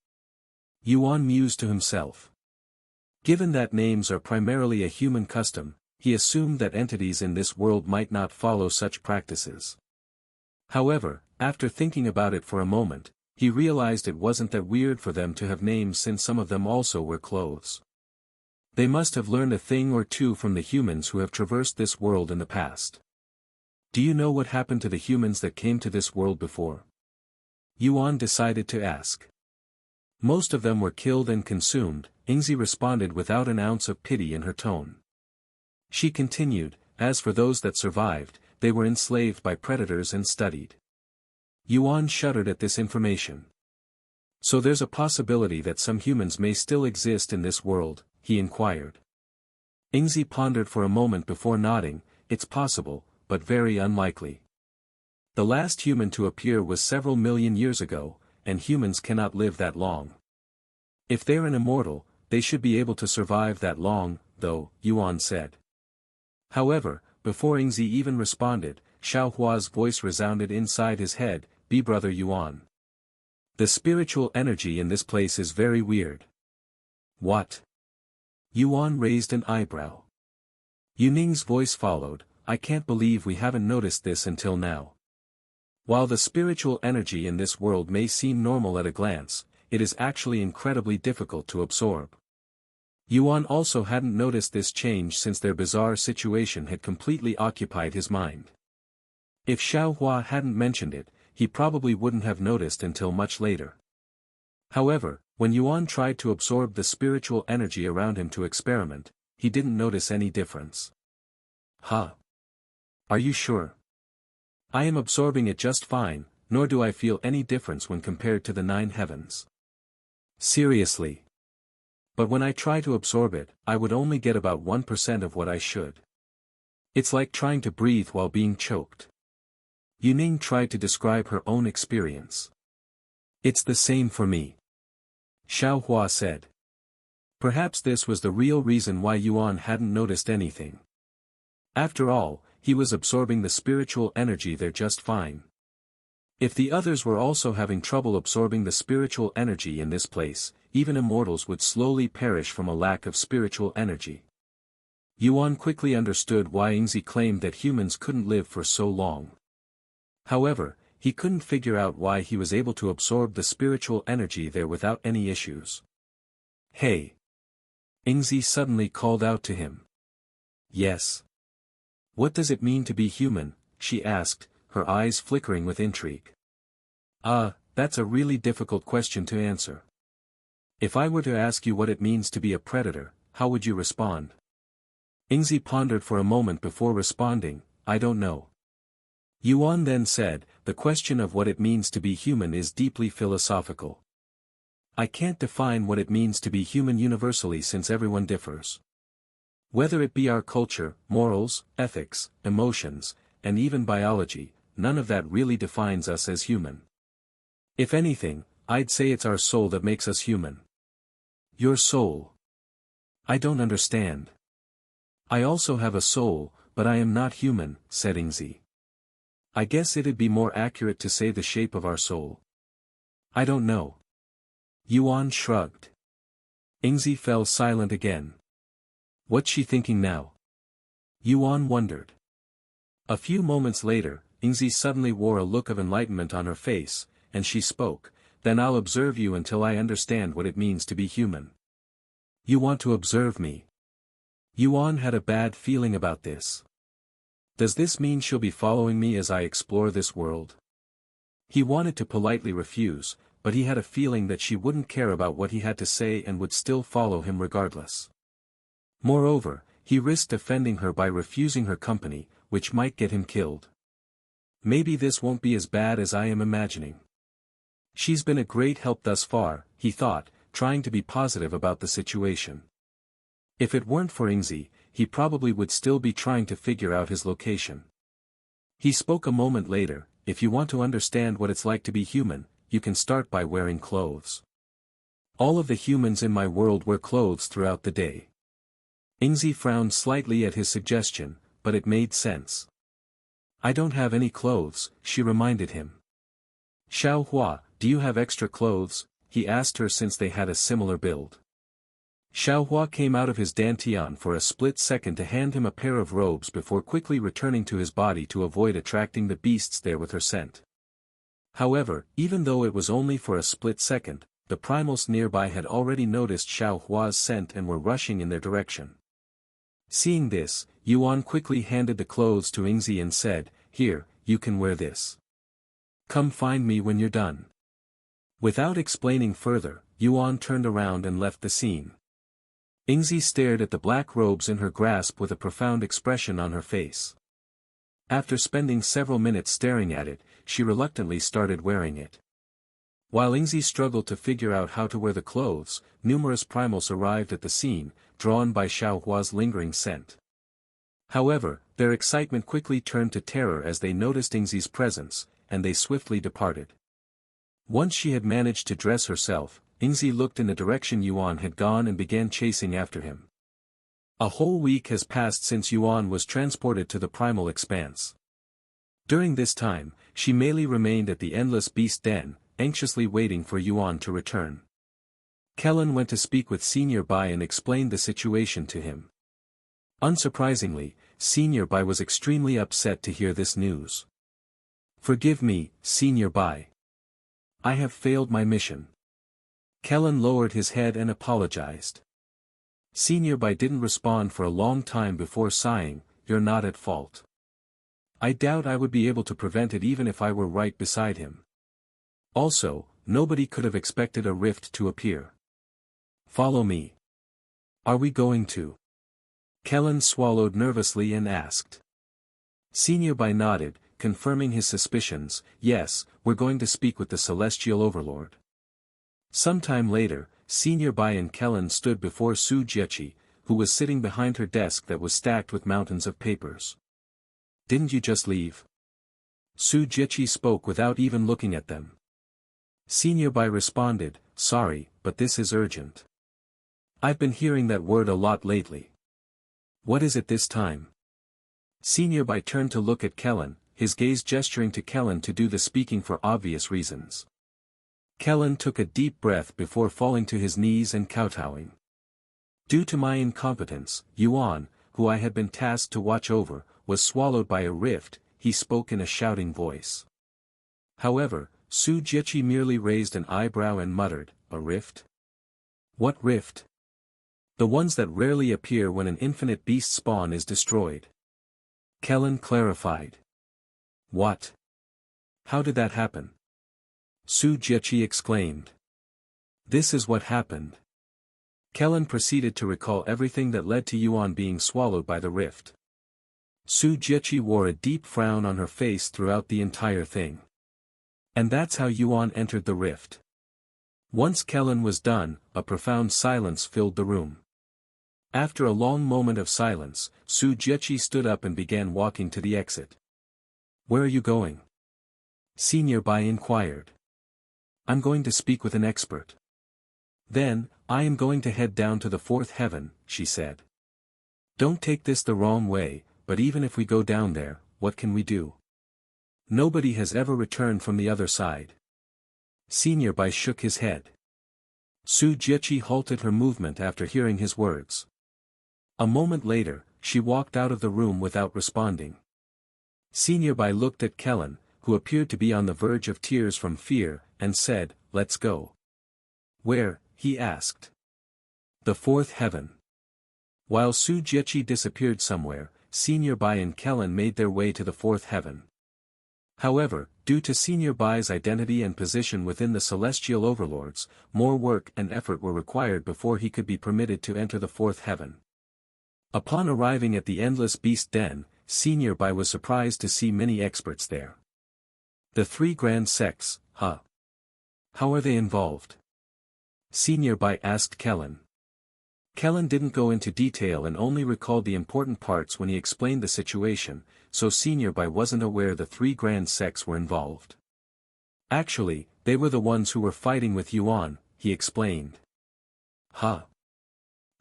Yuan mused to himself. Given that names are primarily a human custom, he assumed that entities in this world might not follow such practices. However, after thinking about it for a moment, he realized it wasn't that weird for them to have names since some of them also wear clothes. They must have learned a thing or two from the humans who have traversed this world in the past. Do you know what happened to the humans that came to this world before? Yuan decided to ask. Most of them were killed and consumed, Yingzi responded without an ounce of pity in her tone. She continued, as for those that survived, they were enslaved by predators and studied. Yuan shuddered at this information. So there's a possibility that some humans may still exist in this world, he inquired. Yingzi pondered for a moment before nodding, it's possible, but very unlikely. The last human to appear was several million years ago, and humans cannot live that long. If they're an immortal, they should be able to survive that long, though, Yuan said. However, before Yingzi even responded, Xiao Hua's voice resounded inside his head, Be brother Yuan. The spiritual energy in this place is very weird. What? Yuan raised an eyebrow. Yuning's voice followed, I can't believe we haven't noticed this until now. While the spiritual energy in this world may seem normal at a glance, it is actually incredibly difficult to absorb. Yuan also hadn't noticed this change since their bizarre situation had completely occupied his mind. If Xiao Hua hadn't mentioned it, he probably wouldn't have noticed until much later. However, when Yuan tried to absorb the spiritual energy around him to experiment, he didn't notice any difference. Huh? Are you sure? I am absorbing it just fine, nor do I feel any difference when compared to the 9 heavens. Seriously. But when I try to absorb it, I would only get about 1% of what I should. It's like trying to breathe while being choked. Yuning tried to describe her own experience. It's the same for me. Xiao Hua said. Perhaps this was the real reason why Yuan hadn't noticed anything. After all, he was absorbing the spiritual energy there just fine. If the others were also having trouble absorbing the spiritual energy in this place, even immortals would slowly perish from a lack of spiritual energy. Yuan quickly understood why Yingzi claimed that humans couldn't live for so long. However, he couldn't figure out why he was able to absorb the spiritual energy there without any issues. Hey! Yingzi suddenly called out to him. Yes. What does it mean to be human? She asked, her eyes flickering with intrigue. That's a really difficult question to answer. If I were to ask you what it means to be a predator, how would you respond? Yingzi pondered for a moment before responding, I don't know. Yuan then said, the question of what it means to be human is deeply philosophical. I can't define what it means to be human universally since everyone differs. Whether it be our culture, morals, ethics, emotions, and even biology, none of that really defines us as human. If anything, I'd say it's our soul that makes us human. Your soul? I don't understand. I also have a soul, but I am not human, said Yingzi. I guess it'd be more accurate to say the shape of our soul. I don't know. Yuan shrugged. Yingzi fell silent again. What's she thinking now? Yuan wondered. A few moments later, Yingzi suddenly wore a look of enlightenment on her face, and she spoke, then I'll observe you until I understand what it means to be human. You want to observe me? Yuan had a bad feeling about this. Does this mean she'll be following me as I explore this world? He wanted to politely refuse, but he had a feeling that she wouldn't care about what he had to say and would still follow him regardless. Moreover, he risked offending her by refusing her company, which might get him killed. Maybe this won't be as bad as I am imagining. She's been a great help thus far, he thought, trying to be positive about the situation. If it weren't for Ingzi, he probably would still be trying to figure out his location. He spoke a moment later, if you want to understand what it's like to be human, you can start by wearing clothes. All of the humans in my world wear clothes throughout the day. Ingzi frowned slightly at his suggestion, but it made sense. I don't have any clothes, she reminded him. Xiao Hua, do you have extra clothes? He asked her since they had a similar build. Xiao Hua came out of his dantian for a split second to hand him a pair of robes before quickly returning to his body to avoid attracting the beasts there with her scent. However, even though it was only for a split second, the primals nearby had already noticed Xiao Hua's scent and were rushing in their direction. Seeing this, Yuan quickly handed the clothes to Ingzi and said, "Here, you can wear this. Come find me when you're done." Without explaining further, Yuan turned around and left the scene. Ingzi stared at the black robes in her grasp with a profound expression on her face. After spending several minutes staring at it, she reluctantly started wearing it. While Ingzi struggled to figure out how to wear the clothes, numerous primals arrived at the scene, drawn by Xiao Hua's lingering scent. However, their excitement quickly turned to terror as they noticed Ingzi's presence, and they swiftly departed. Once she had managed to dress herself, Ingzi looked in the direction Yuan had gone and began chasing after him. A whole week has passed since Yuan was transported to the primal expanse. During this time, she merely remained at the endless beast den, anxiously waiting for Yuan to return. Kellen went to speak with Senior Bai and explained the situation to him. Unsurprisingly, Senior Bai was extremely upset to hear this news. "Forgive me, Senior Bai. I have failed my mission." Kellen lowered his head and apologized. Senior Bai didn't respond for a long time before sighing, "You're not at fault. I doubt I would be able to prevent it even if I were right beside him. Also, nobody could have expected a rift to appear. Follow me." "Are we going to?" Kellen swallowed nervously and asked. Senior Bai nodded, confirming his suspicions. "Yes, we're going to speak with the Celestial Overlord." Sometime later, Senior Bai and Kellen stood before Su Jiechi, who was sitting behind her desk that was stacked with mountains of papers. "Didn't you just leave?" Su Jiechi spoke without even looking at them. Senior Bai responded, "Sorry, but this is urgent. I've been hearing that word a lot lately." "What is it this time?" Senior Bai turned to look at Kellen, his gaze gesturing to Kellen to do the speaking for obvious reasons. Kellen took a deep breath before falling to his knees and kowtowing. "Due to my incompetence, Yuan, who I had been tasked to watch over, was swallowed by a rift," he spoke in a shouting voice. However, Su Jiechi merely raised an eyebrow and muttered, "A rift? What rift?" "The ones that rarely appear when an infinite beast spawn is destroyed." Kellen clarified. "What? How did that happen?" Su Jiechi exclaimed. "This is what happened." Kellen proceeded to recall everything that led to Yuan being swallowed by the rift. Su Jiechi wore a deep frown on her face throughout the entire thing. "And that's how Yuan entered the rift." Once Kellen was done, a profound silence filled the room. After a long moment of silence, Su Jiechi stood up and began walking to the exit. "Where are you going?" Senior Bai inquired. "I'm going to speak with an expert." "Then, I am going to head down to the fourth heaven," she said. "Don't take this the wrong way, but even if we go down there, what can we do? Nobody has ever returned from the other side." Senior Bai shook his head. Su Jiechi halted her movement after hearing his words. A moment later, she walked out of the room without responding. Senior Bai looked at Kellen, who appeared to be on the verge of tears from fear, and said, "Let's go." "Where?" he asked. "The fourth heaven." While Su Jiechi disappeared somewhere, Senior Bai and Kellen made their way to the fourth heaven. However, due to Senior Bai's identity and position within the celestial overlords, more work and effort were required before he could be permitted to enter the fourth heaven. Upon arriving at the Endless Beast Den, Senior Bai was surprised to see many experts there. The three grand sects, huh? How are they involved? Senior Bai asked Kellen. Kellen didn't go into detail and only recalled the important parts when he explained the situation, so Senior Bai wasn't aware the three grand sects were involved. Actually, they were the ones who were fighting with Yuan, he explained. Huh?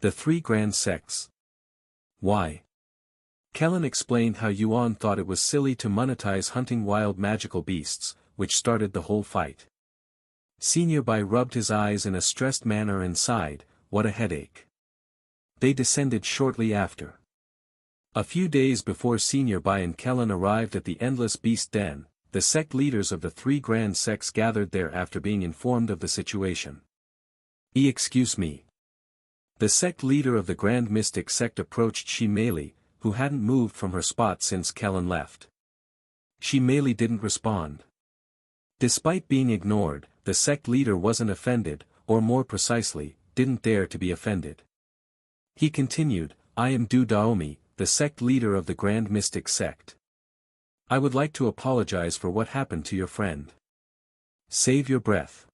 The three grand sects? Why? Kellen explained how Yuan thought it was silly to monetize hunting wild magical beasts, which started the whole fight. Senior Bai rubbed his eyes in a stressed manner and sighed, what a headache. They descended shortly after. A few days before Senior Bai and Kellen arrived at the Endless Beast Den, the sect leaders of the three grand sects gathered there after being informed of the situation. Excuse me. The sect leader of the Grand Mystic sect approached Shi Meili, who hadn't moved from her spot since Kellen left. Shi Meili didn't respond. Despite being ignored, the sect leader wasn't offended, or more precisely, didn't dare to be offended. He continued, I am Du Daomi, the sect leader of the Grand Mystic sect. I would like to apologize for what happened to your friend. Save your breath.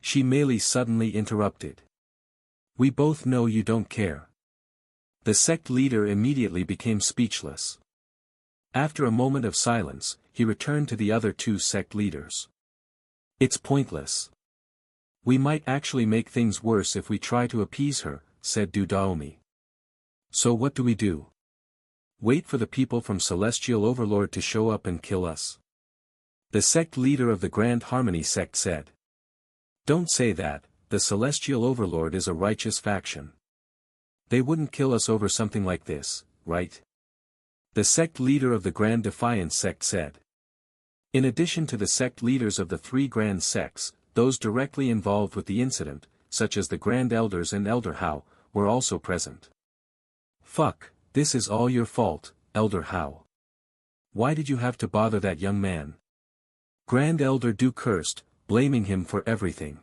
Shi Meili suddenly interrupted. We both know you don't care. The sect leader immediately became speechless. After a moment of silence, he returned to the other two sect leaders. It's pointless. We might actually make things worse if we try to appease her, said Du Daomi. So what do we do? Wait for the people from Celestial Overlord to show up and kill us? The sect leader of the Grand Harmony sect said. Don't say that, the Celestial Overlord is a righteous faction. They wouldn't kill us over something like this, right? The sect leader of the Grand Defiance sect said. In addition to the sect leaders of the three grand sects, those directly involved with the incident, such as the Grand Elders and Elder Hao, were also present. Fuck, this is all your fault, Elder Hao. Why did you have to bother that young man? Grand Elder Du cursed, blaming him for everything.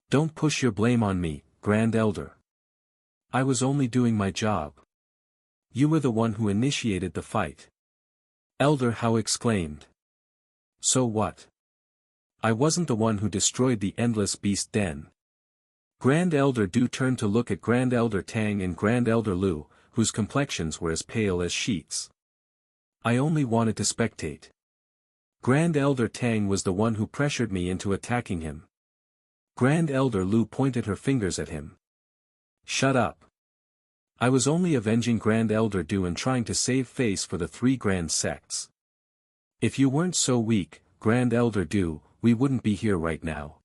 Don't push your blame on me, Grand Elder. I was only doing my job. You were the one who initiated the fight. Elder Hao exclaimed. So what? I wasn't the one who destroyed the Endless Beast Den. Grand Elder Du turned to look at Grand Elder Tang and Grand Elder Lu, whose complexions were as pale as sheets. I only wanted to spectate. Grand Elder Tang was the one who pressured me into attacking him. Grand Elder Lu pointed her fingers at him. Shut up. I was only avenging Grand Elder Du and trying to save face for the three grand sects. If you weren't so weak, Grand Elder Du, we wouldn't be here right now.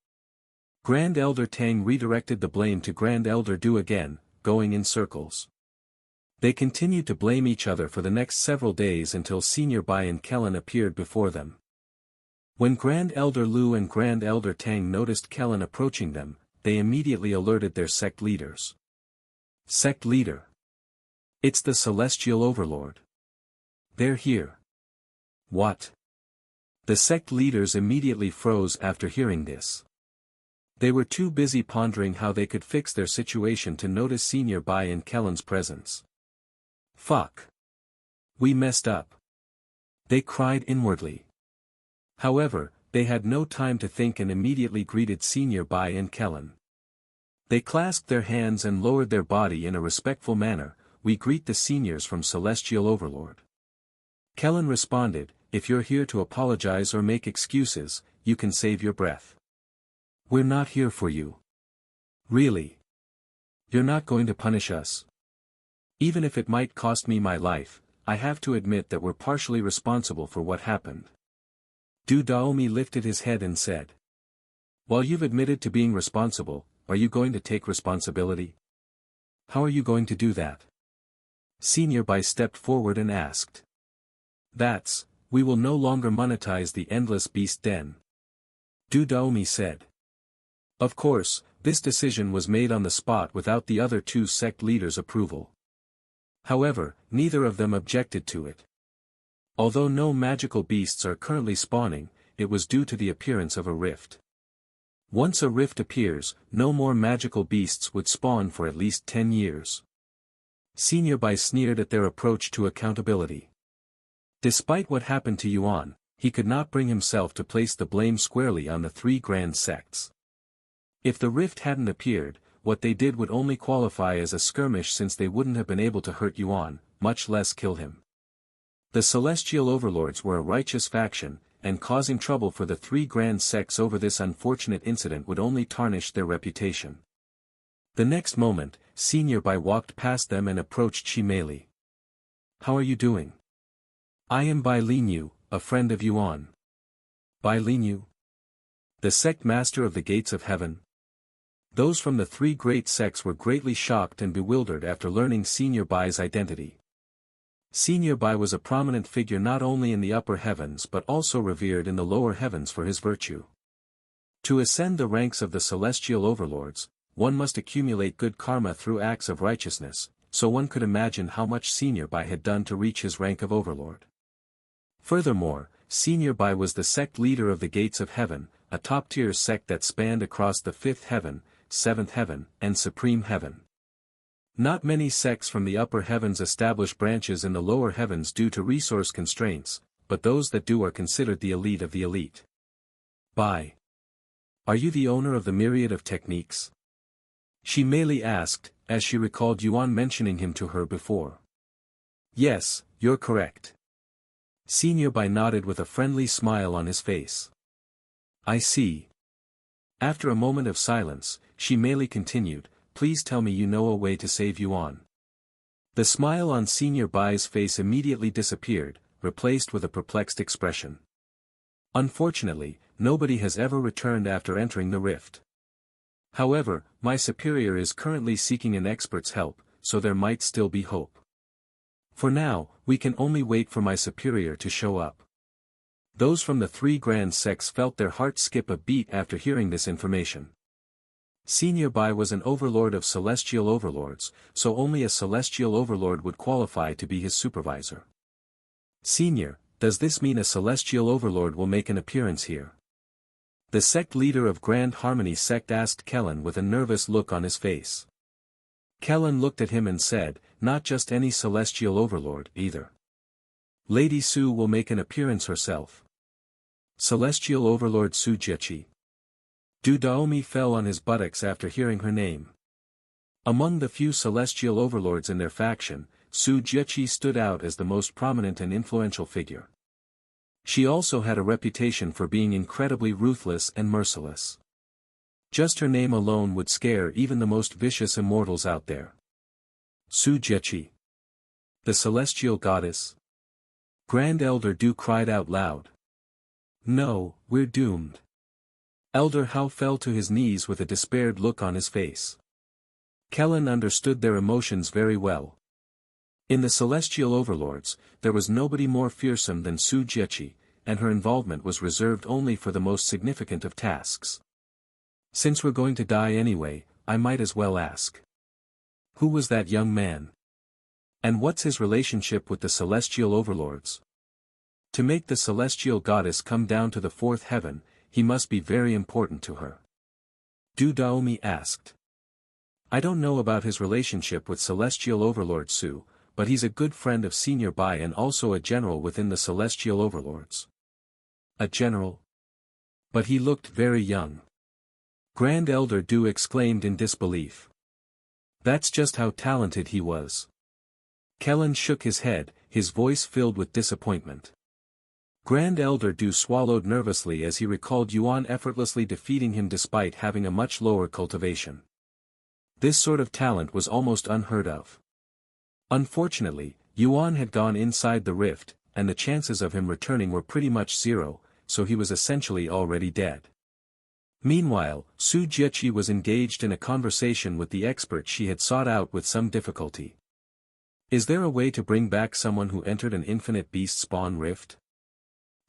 Grand Elder Tang redirected the blame to Grand Elder Du again, going in circles. They continued to blame each other for the next several days until Senior Bai and Kellen appeared before them. When Grand Elder Lu and Grand Elder Tang noticed Kellen approaching them, they immediately alerted their sect leaders. Sect leader. It's the Celestial Overlord. They're here. What? The sect leaders immediately froze after hearing this. They were too busy pondering how they could fix their situation to notice Senior Bai and Kellen's presence. Fuck. We messed up. They cried inwardly. However, they had no time to think and immediately greeted Senior Bai and Kellen. They clasped their hands and lowered their body in a respectful manner. We greet the seniors from Celestial Overlord. Kellen responded, if you're here to apologize or make excuses, you can save your breath. We're not here for you. Really? You're not going to punish us? Even if it might cost me my life, I have to admit that we're partially responsible for what happened. Du Daomi lifted his head and said. While you've admitted to being responsible, are you going to take responsibility? How are you going to do that? Senior Bai stepped forward and asked. We will no longer monetize the Endless Beast Den. Du Daomi said. Of course, this decision was made on the spot without the other two sect leaders' approval. However, neither of them objected to it. Although no magical beasts are currently spawning, it was due to the appearance of a rift. Once a rift appears, no more magical beasts would spawn for at least 10 years. Senior Bai sneered at their approach to accountability. Despite what happened to Yuan, he could not bring himself to place the blame squarely on the three grand sects. If the rift hadn't appeared, what they did would only qualify as a skirmish since they wouldn't have been able to hurt Yuan, much less kill him. The celestial overlords were a righteous faction, and causing trouble for the three grand sects over this unfortunate incident would only tarnish their reputation. The next moment, Senior Bai walked past them and approached Shimeli. "How are you doing?" "I am Bai Linyu, a friend of Yuan." "Bai Linyu? The sect master of the gates of heaven?" Those from the three great sects were greatly shocked and bewildered after learning Senior Bai's identity. Senior Bai was a prominent figure not only in the upper heavens but also revered in the lower heavens for his virtue. To ascend the ranks of the celestial overlords, one must accumulate good karma through acts of righteousness, so one could imagine how much Senior Bai had done to reach his rank of overlord. Furthermore, Senior Bai was the sect leader of the Gates of Heaven, a top-tier sect that spanned across the fifth heaven, seventh heaven, and supreme heaven. Not many sects from the upper heavens establish branches in the lower heavens due to resource constraints, but those that do are considered the elite of the elite. "Bai, are you the owner of the myriad of techniques?" Shimeli asked, as she recalled Yuan mentioning him to her before. "Yes, you're correct." Senior Bai nodded with a friendly smile on his face. "I see." After a moment of silence, Shimeli continued, "Please tell me you know a way to save Yuan." The smile on Senior Bai's face immediately disappeared, replaced with a perplexed expression. "Unfortunately, nobody has ever returned after entering the rift. However, my superior is currently seeking an expert's help, so there might still be hope. For now, we can only wait for my superior to show up." Those from the three grand sects felt their hearts skip a beat after hearing this information. Senior Bai was an overlord of celestial overlords, so only a celestial overlord would qualify to be his supervisor. "Senior, does this mean a celestial overlord will make an appearance here?" The sect leader of Grand Harmony sect asked Kellen with a nervous look on his face. Kellen looked at him and said, "Not just any celestial overlord, either. Lady Su will make an appearance herself." Celestial overlord Su Jiechi. Du Daomi fell on his buttocks after hearing her name. Among the few celestial overlords in their faction, Su Jiechi stood out as the most prominent and influential figure. She also had a reputation for being incredibly ruthless and merciless. Just her name alone would scare even the most vicious immortals out there. Su Jiechi. The celestial goddess. Grand Elder Du cried out loud. "No, we're doomed." Elder Hao fell to his knees with a despaired look on his face. Kellen understood their emotions very well. In the celestial overlords, there was nobody more fearsome than Su Jiechi, and her involvement was reserved only for the most significant of tasks. "Since we're going to die anyway, I might as well ask. Who was that young man? And what's his relationship with the celestial overlords? To make the celestial goddess come down to the fourth heaven, he must be very important to her." Du Daomi asked. "I don't know about his relationship with celestial overlord Su, but he's a good friend of Senior Bai and also a general within the celestial overlords." "A general? But he looked very young." Grand Elder Du exclaimed in disbelief. "That's just how talented he was." Kellen shook his head, his voice filled with disappointment. Grand Elder Du swallowed nervously as he recalled Yuan effortlessly defeating him despite having a much lower cultivation. This sort of talent was almost unheard of. Unfortunately, Yuan had gone inside the rift, and the chances of him returning were pretty much zero, so he was essentially already dead. Meanwhile, Su Jiechi was engaged in a conversation with the expert she had sought out with some difficulty. "Is there a way to bring back someone who entered an infinite beast spawn rift?"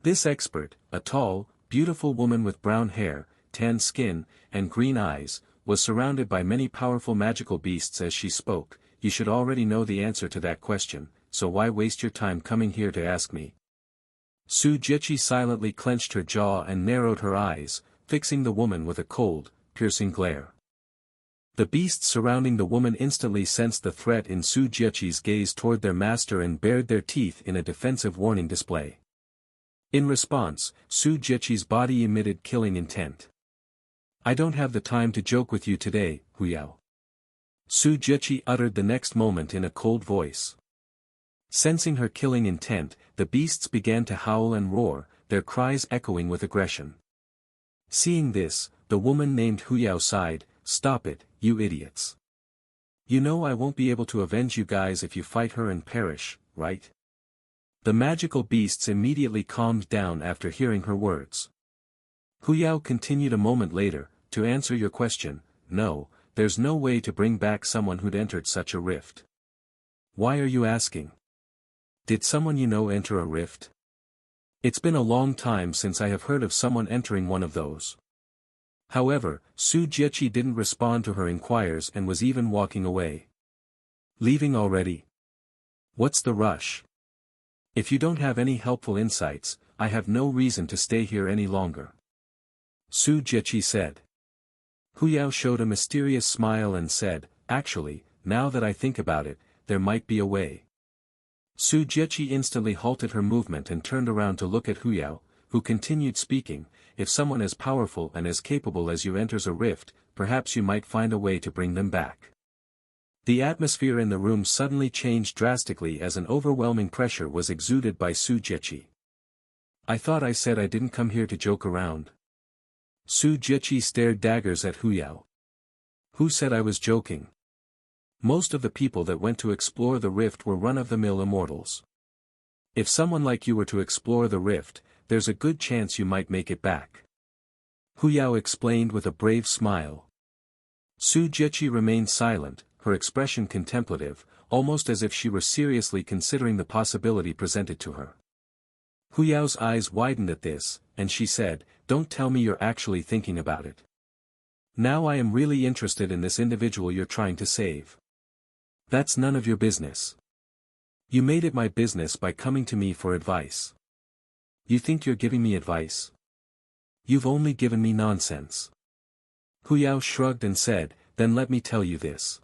This expert, a tall, beautiful woman with brown hair, tan skin, and green eyes, was surrounded by many powerful magical beasts as she spoke. You should already know the answer to that question, so why waste your time coming here to ask me? Su Jiechi silently clenched her jaw and narrowed her eyes, fixing the woman with a cold, piercing glare. The beasts surrounding the woman instantly sensed the threat in Su Jiechi's gaze toward their master and bared their teeth in a defensive warning display. In response, Su Jiechi's body emitted killing intent. I don't have the time to joke with you today, Huyao. Su Jiechi uttered the next moment in a cold voice. Sensing her killing intent, the beasts began to howl and roar, their cries echoing with aggression. Seeing this, the woman named Huyao sighed, "Stop it, you idiots. You know I won't be able to avenge you guys if you fight her and perish, right?" The magical beasts immediately calmed down after hearing her words. Huyao continued a moment later, "To answer your question, no, there's no way to bring back someone who'd entered such a rift." "Why are you asking? Did someone you know enter a rift?" "It's been a long time since I have heard of someone entering one of those." However, Su Jiechi didn't respond to her inquiries and was even walking away. "Leaving already? What's the rush? If you don't have any helpful insights, I have no reason to stay here any longer," Su Jiechi said. Huyao showed a mysterious smile and said, "Actually, now that I think about it, there might be a way." Su Jiechi instantly halted her movement and turned around to look at Huyao, who continued speaking. "If someone as powerful and as capable as you enters a rift, perhaps you might find a way to bring them back." The atmosphere in the room suddenly changed drastically as an overwhelming pressure was exuded by Su Jiechi. "I thought I said I didn't come here to joke around." Su Jiechi stared daggers at Huyao. "Who said I was joking? Most of the people that went to explore the rift were run-of-the-mill immortals. If someone like you were to explore the rift, there's a good chance you might make it back," Huyao explained with a brave smile. Su Jiechi remained silent, her expression contemplative, almost as if she were seriously considering the possibility presented to her. Huyao's eyes widened at this, and she said, "Don't tell me you're actually thinking about it. Now I am really interested in this individual you're trying to save." "That's none of your business. You made it my business by coming to me for advice. You think you're giving me advice? You've only given me nonsense." Huyao shrugged and said, "Then let me tell you this.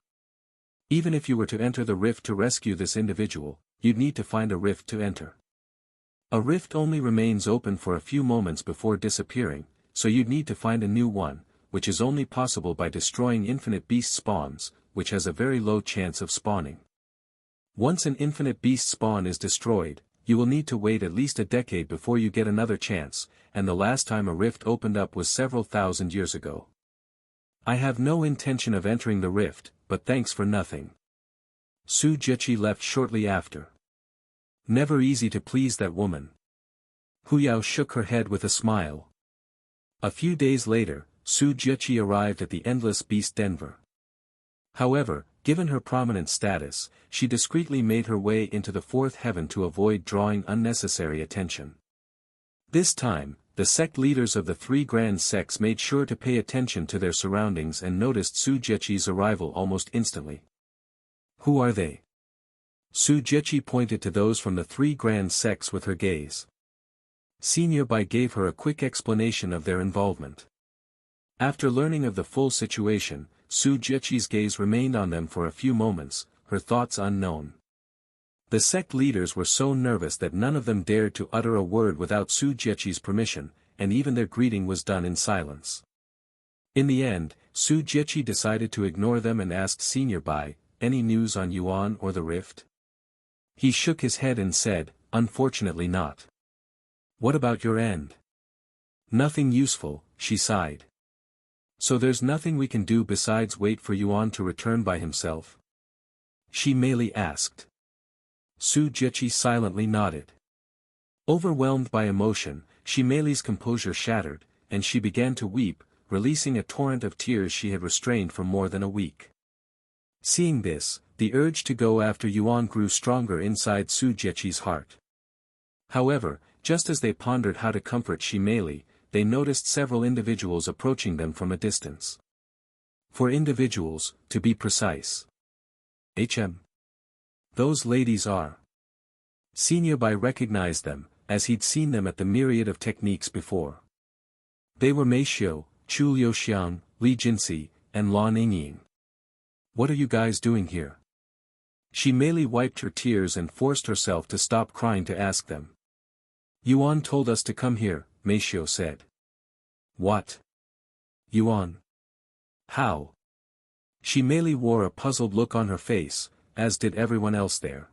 Even if you were to enter the rift to rescue this individual, you'd need to find a rift to enter. A rift only remains open for a few moments before disappearing, so you'd need to find a new one, which is only possible by destroying infinite beast spawns, which has a very low chance of spawning. Once an infinite beast spawn is destroyed, you will need to wait at least a decade before you get another chance, and the last time a rift opened up was several thousand years ago. I have no intention of entering the rift, but thanks for nothing." Su Jiechi left shortly after. Never easy to please that woman. Huyao shook her head with a smile. A few days later, Su Jiechi arrived at the Endless Beast Denver. However, given her prominent status, she discreetly made her way into the fourth heaven to avoid drawing unnecessary attention. This time, the sect leaders of the three grand sects made sure to pay attention to their surroundings and noticed Su Jiechi's arrival almost instantly. "Who are they?" Su Jiechi pointed to those from the three grand sects with her gaze. Senior Bai gave her a quick explanation of their involvement. After learning of the full situation, Su Jiechi's gaze remained on them for a few moments, her thoughts unknown. The sect leaders were so nervous that none of them dared to utter a word without Su Jiechi's permission, and even their greeting was done in silence. In the end, Su Jiechi decided to ignore them and asked Senior Bai, "Any news on Yuan or the rift?" He shook his head and said, "Unfortunately not." "What about your end?" "Nothing useful," she sighed. "So there's nothing we can do besides wait for Yuan to return by himself?" she merely asked. Su Jiechi silently nodded. Overwhelmed by emotion, Shimeli's composure shattered, and she began to weep, releasing a torrent of tears she had restrained for more than a week. Seeing this, the urge to go after Yuan grew stronger inside Su Jiechi's heart. However, just as they pondered how to comfort Shimeli, they noticed several individuals approaching them from a distance. For individuals, to be precise. Those ladies are. Senior Bai recognized them, as he'd seen them at the myriad of techniques before. They were Mei Xiu, Chu Liuxiang, Li Jinsi, and Lan Yingying. What are you guys doing here? She merely wiped her tears and forced herself to stop crying to ask them. Yuan told us to come here, Mei Xiu said. What? Yuan? How? She merely wore a puzzled look on her face, as did everyone else there.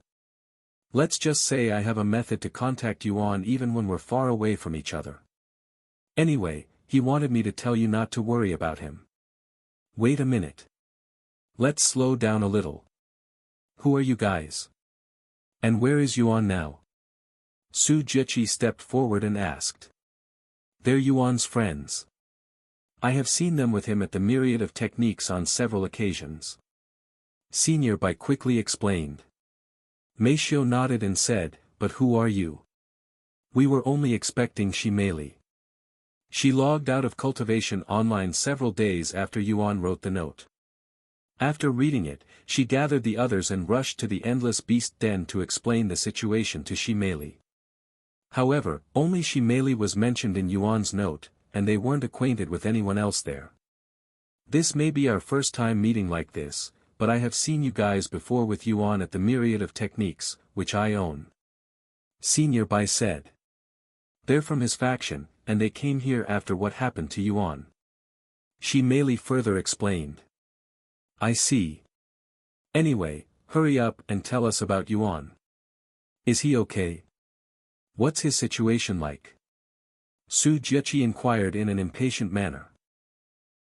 Let's just say I have a method to contact Yuan even when we're far away from each other. Anyway, he wanted me to tell you not to worry about him. Wait a minute. Let's slow down a little. Who are you guys? And where is Yuan now? Su Jiqi stepped forward and asked. They're Yuan's friends. I have seen them with him at the myriad of techniques on several occasions. Senior Bai quickly explained. Mei Xiu nodded and said, but who are you? We were only expecting Shimeli. She logged out of Cultivation Online several days after Yuan wrote the note. After reading it, she gathered the others and rushed to the Endless Beast Den to explain the situation to Shimeli. However, only Shimeli was mentioned in Yuan's note, and they weren't acquainted with anyone else there. This may be our first time meeting like this, but I have seen you guys before with Yuan at the myriad of techniques, which I own. Senior Bai said. They're from his faction, and they came here after what happened to Yuan. Shimeli further explained. I see. Anyway, hurry up and tell us about Yuan. Is he okay? What's his situation like? Su Jiqi inquired in an impatient manner.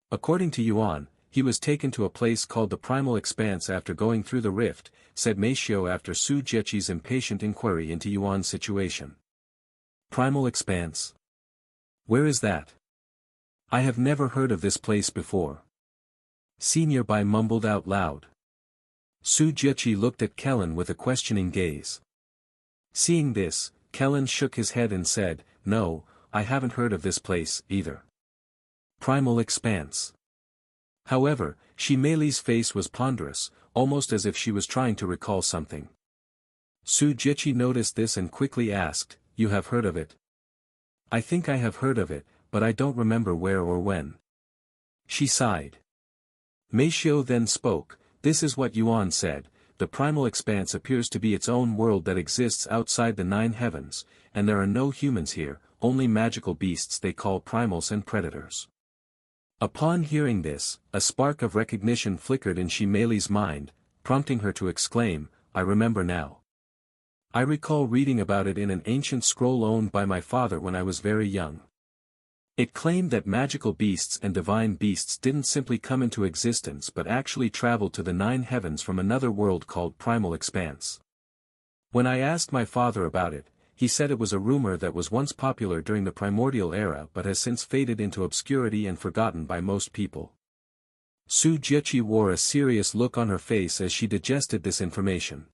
According to Yuan, he was taken to a place called the Primal Expanse after going through the rift, said Mei Xiu after Su Jiqi's impatient inquiry into Yuan's situation. Primal Expanse? Where is that? I have never heard of this place before. Senior Bai mumbled out loud. Su Jiqi looked at Kellen with a questioning gaze. Seeing this, Kellen shook his head and said, No, I haven't heard of this place, either. Primal Expanse. However, Shimeli's face was ponderous, almost as if she was trying to recall something. Su Jiqi noticed this and quickly asked, You have heard of it? I think I have heard of it, but I don't remember where or when. She sighed. Mei Xiu then spoke. This is what Yuan said. The Primal Expanse appears to be its own world that exists outside the 9 heavens, and there are no humans here, only magical beasts they call primals and predators. Upon hearing this, a spark of recognition flickered in Shimeli's mind, prompting her to exclaim, I remember now. I recall reading about it in an ancient scroll owned by my father when I was very young. It claimed that magical beasts and divine beasts didn't simply come into existence but actually traveled to the 9 heavens from another world called Primal Expanse. When I asked my father about it, he said it was a rumor that was once popular during the primordial era but has since faded into obscurity and forgotten by most people. Su Jiqi wore a serious look on her face as she digested this information.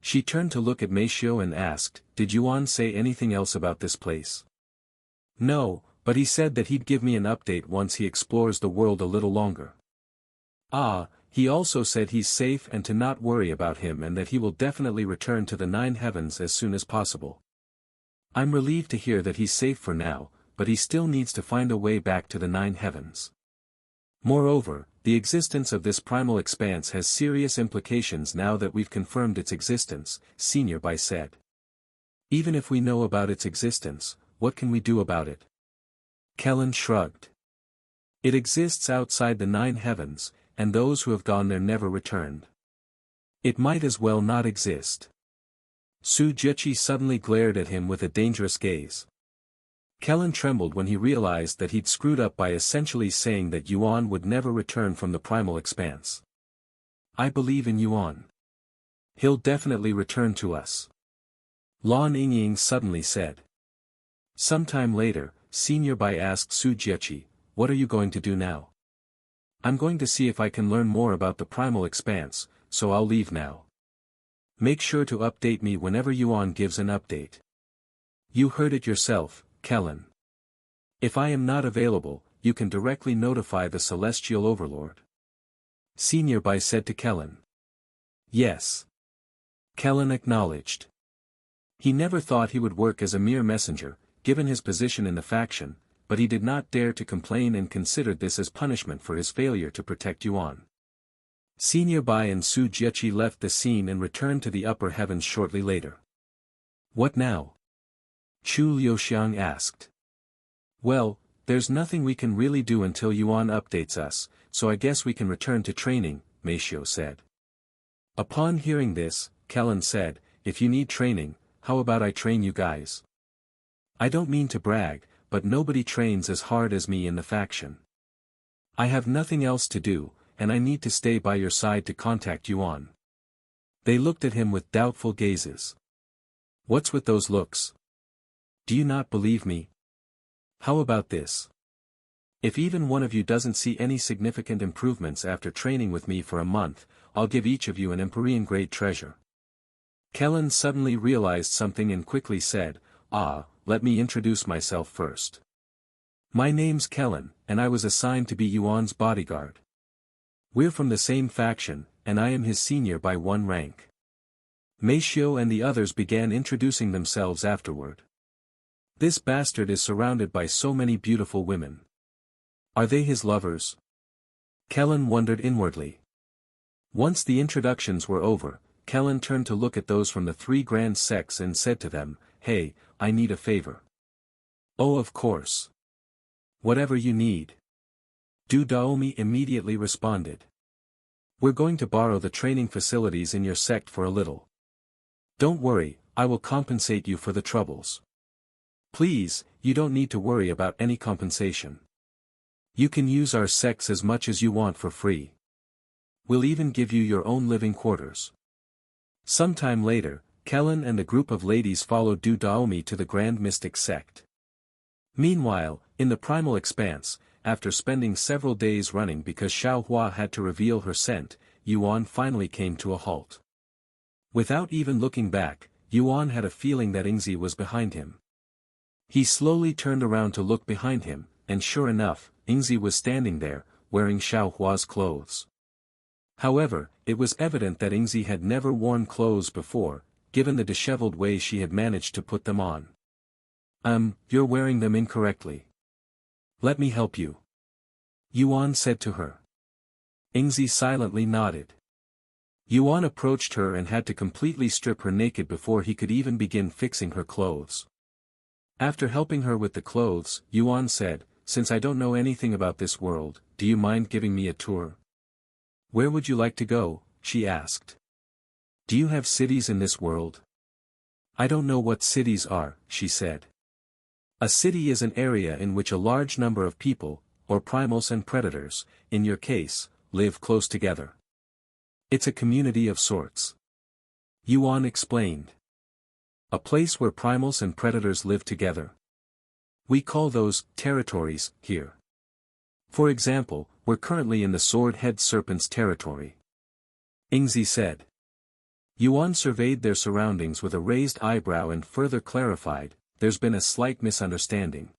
She turned to look at Mei Xiu and asked, Did Yuan say anything else about this place? No, but he said that he'd give me an update once he explores the world a little longer. Ah, he also said he's safe and to not worry about him and that he will definitely return to the 9 heavens as soon as possible. I'm relieved to hear that he's safe for now, but he still needs to find a way back to the 9 heavens. Moreover, the existence of this Primal Expanse has serious implications now that we've confirmed its existence, Senior Bai said. Even if we know about its existence, what can we do about it? Kellen shrugged. It exists outside the 9 heavens, and those who have gone there never returned. It might as well not exist. Su Jiqi suddenly glared at him with a dangerous gaze. Kellen trembled when he realized that he'd screwed up by essentially saying that Yuan would never return from the Primal Expanse. I believe in Yuan. He'll definitely return to us. Lan Yingying suddenly said. Sometime later, Senior Bai asked Su Jiqi, What are you going to do now? I'm going to see if I can learn more about the Primal Expanse, so I'll leave now. Make sure to update me whenever Yuan gives an update. You heard it yourself, Kellen. If I am not available, you can directly notify the Celestial Overlord. Senior Bai said to Kellen. Yes. Kellen acknowledged. He never thought he would work as a mere messenger, given his position in the faction, but he did not dare to complain and considered this as punishment for his failure to protect Yuan. Senior Bai and Su Jiechi left the scene and returned to the upper heavens shortly later. What now? Chu Liuxiang asked. Well, there's nothing we can really do until Yuan updates us, so I guess we can return to training, Meishio said. Upon hearing this, Kellen said, if you need training, how about I train you guys? I don't mean to brag, but nobody trains as hard as me in the faction. I have nothing else to do, and I need to stay by your side to contact Yuan. They looked at him with doubtful gazes. What's with those looks? Do you not believe me? How about this? If even one of you doesn't see any significant improvements after training with me for a month, I'll give each of you an Empyrean-grade treasure. Kellen suddenly realized something and quickly said, let me introduce myself first. My name's Kellen, and I was assigned to be Yuan's bodyguard. We're from the same faction, and I am his senior by 1 rank. Meishio and the others began introducing themselves afterward. This bastard is surrounded by so many beautiful women. Are they his lovers? Kellen wondered inwardly. Once the introductions were over, Kellen turned to look at those from the 3 grand sects and said to them, Hey, I need a favor. Oh, of course. Whatever you need. Du Daomi immediately responded. We're going to borrow the training facilities in your sect for a little. Don't worry, I will compensate you for the troubles. Please, you don't need to worry about any compensation. You can use our sects as much as you want for free. We'll even give you your own living quarters. Sometime later, Kellen and a group of ladies followed Du Daomi to the Grand Mystic sect. Meanwhile, in the primal expanse, after spending several days running because Xiaohua had to reveal her scent, Yuan finally came to a halt. Without even looking back, Yuan had a feeling that Ingzi was behind him. He slowly turned around to look behind him, and sure enough, Ingzi was standing there, wearing Xiaohua's clothes. However, it was evident that Ingzi had never worn clothes before, given the disheveled way she had managed to put them on. You're wearing them incorrectly. Let me help you. Yuan said to her. Ingzi silently nodded. Yuan approached her and had to completely strip her naked before he could even begin fixing her clothes. After helping her with the clothes, Yuan said, Since I don't know anything about this world, do you mind giving me a tour? Where would you like to go? She asked. Do you have cities in this world? I don't know what cities are, she said. A city is an area in which a large number of people, or primals and predators, in your case, live close together. It's a community of sorts. Yuan explained. A place where primals and predators live together. We call those territories here. For example, we're currently in the Sword-Head Serpent's territory. Ingzi said. Yuan surveyed their surroundings with a raised eyebrow and further clarified, there's been a slight misunderstanding.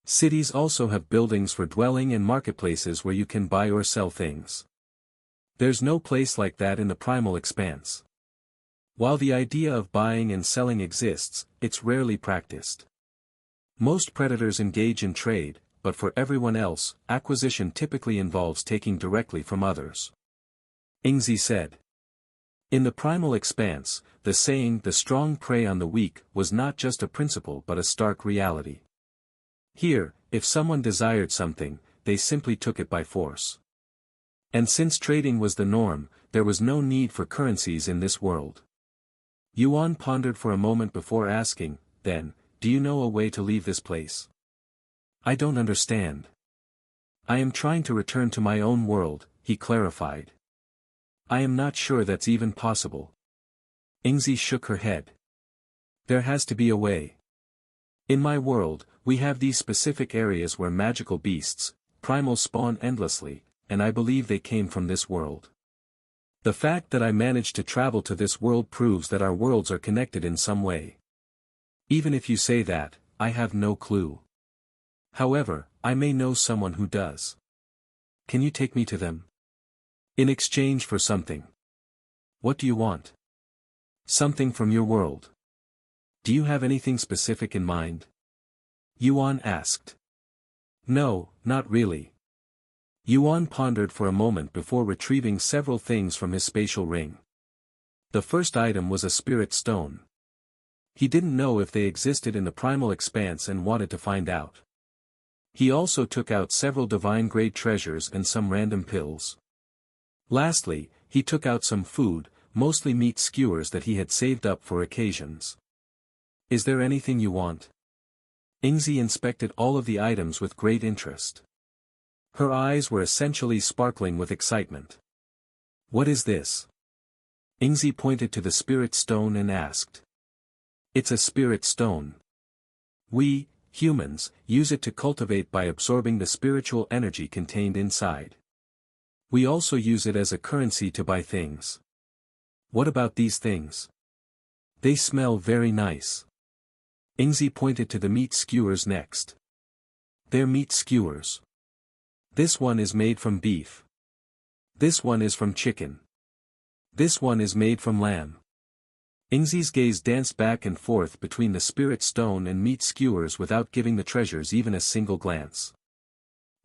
Cities also have buildings for dwelling and marketplaces where you can buy or sell things. There's no place like that in the primal expanse. While the idea of buying and selling exists, it's rarely practiced. Most predators engage in trade, but for everyone else, acquisition typically involves taking directly from others. Ingzi said. In the primal expanse, the saying "the strong prey on the weak" was not just a principle but a stark reality. Here, if someone desired something, they simply took it by force. And since trading was the norm, there was no need for currencies in this world. Yuan pondered for a moment before asking, then, do you know a way to leave this place? I don't understand. I am trying to return to my own world, he clarified. I am not sure that's even possible. Ingzi shook her head. There has to be a way. In my world, we have these specific areas where magical beasts, primals spawn endlessly, and I believe they came from this world. The fact that I managed to travel to this world proves that our worlds are connected in some way. Even if you say that, I have no clue. However, I may know someone who does. Can you take me to them? In exchange for something. What do you want? Something from your world. Do you have anything specific in mind? Yuan asked. No, not really. Yuan pondered for a moment before retrieving several things from his spatial ring. The first item was a spirit stone. He didn't know if they existed in the primal expanse and wanted to find out. He also took out several divine-grade treasures and some random pills. Lastly, he took out some food, mostly meat skewers that he had saved up for occasions. Is there anything you want? Ingzi inspected all of the items with great interest. Her eyes were essentially sparkling with excitement. What is this? Ingzi pointed to the spirit stone and asked. It's a spirit stone. We, humans, use it to cultivate by absorbing the spiritual energy contained inside. We also use it as a currency to buy things. What about these things? They smell very nice. Ingzi pointed to the meat skewers next. They're meat skewers. This one is made from beef. This one is from chicken. This one is made from lamb. Ingzi's gaze danced back and forth between the spirit stone and meat skewers without giving the treasures even a single glance.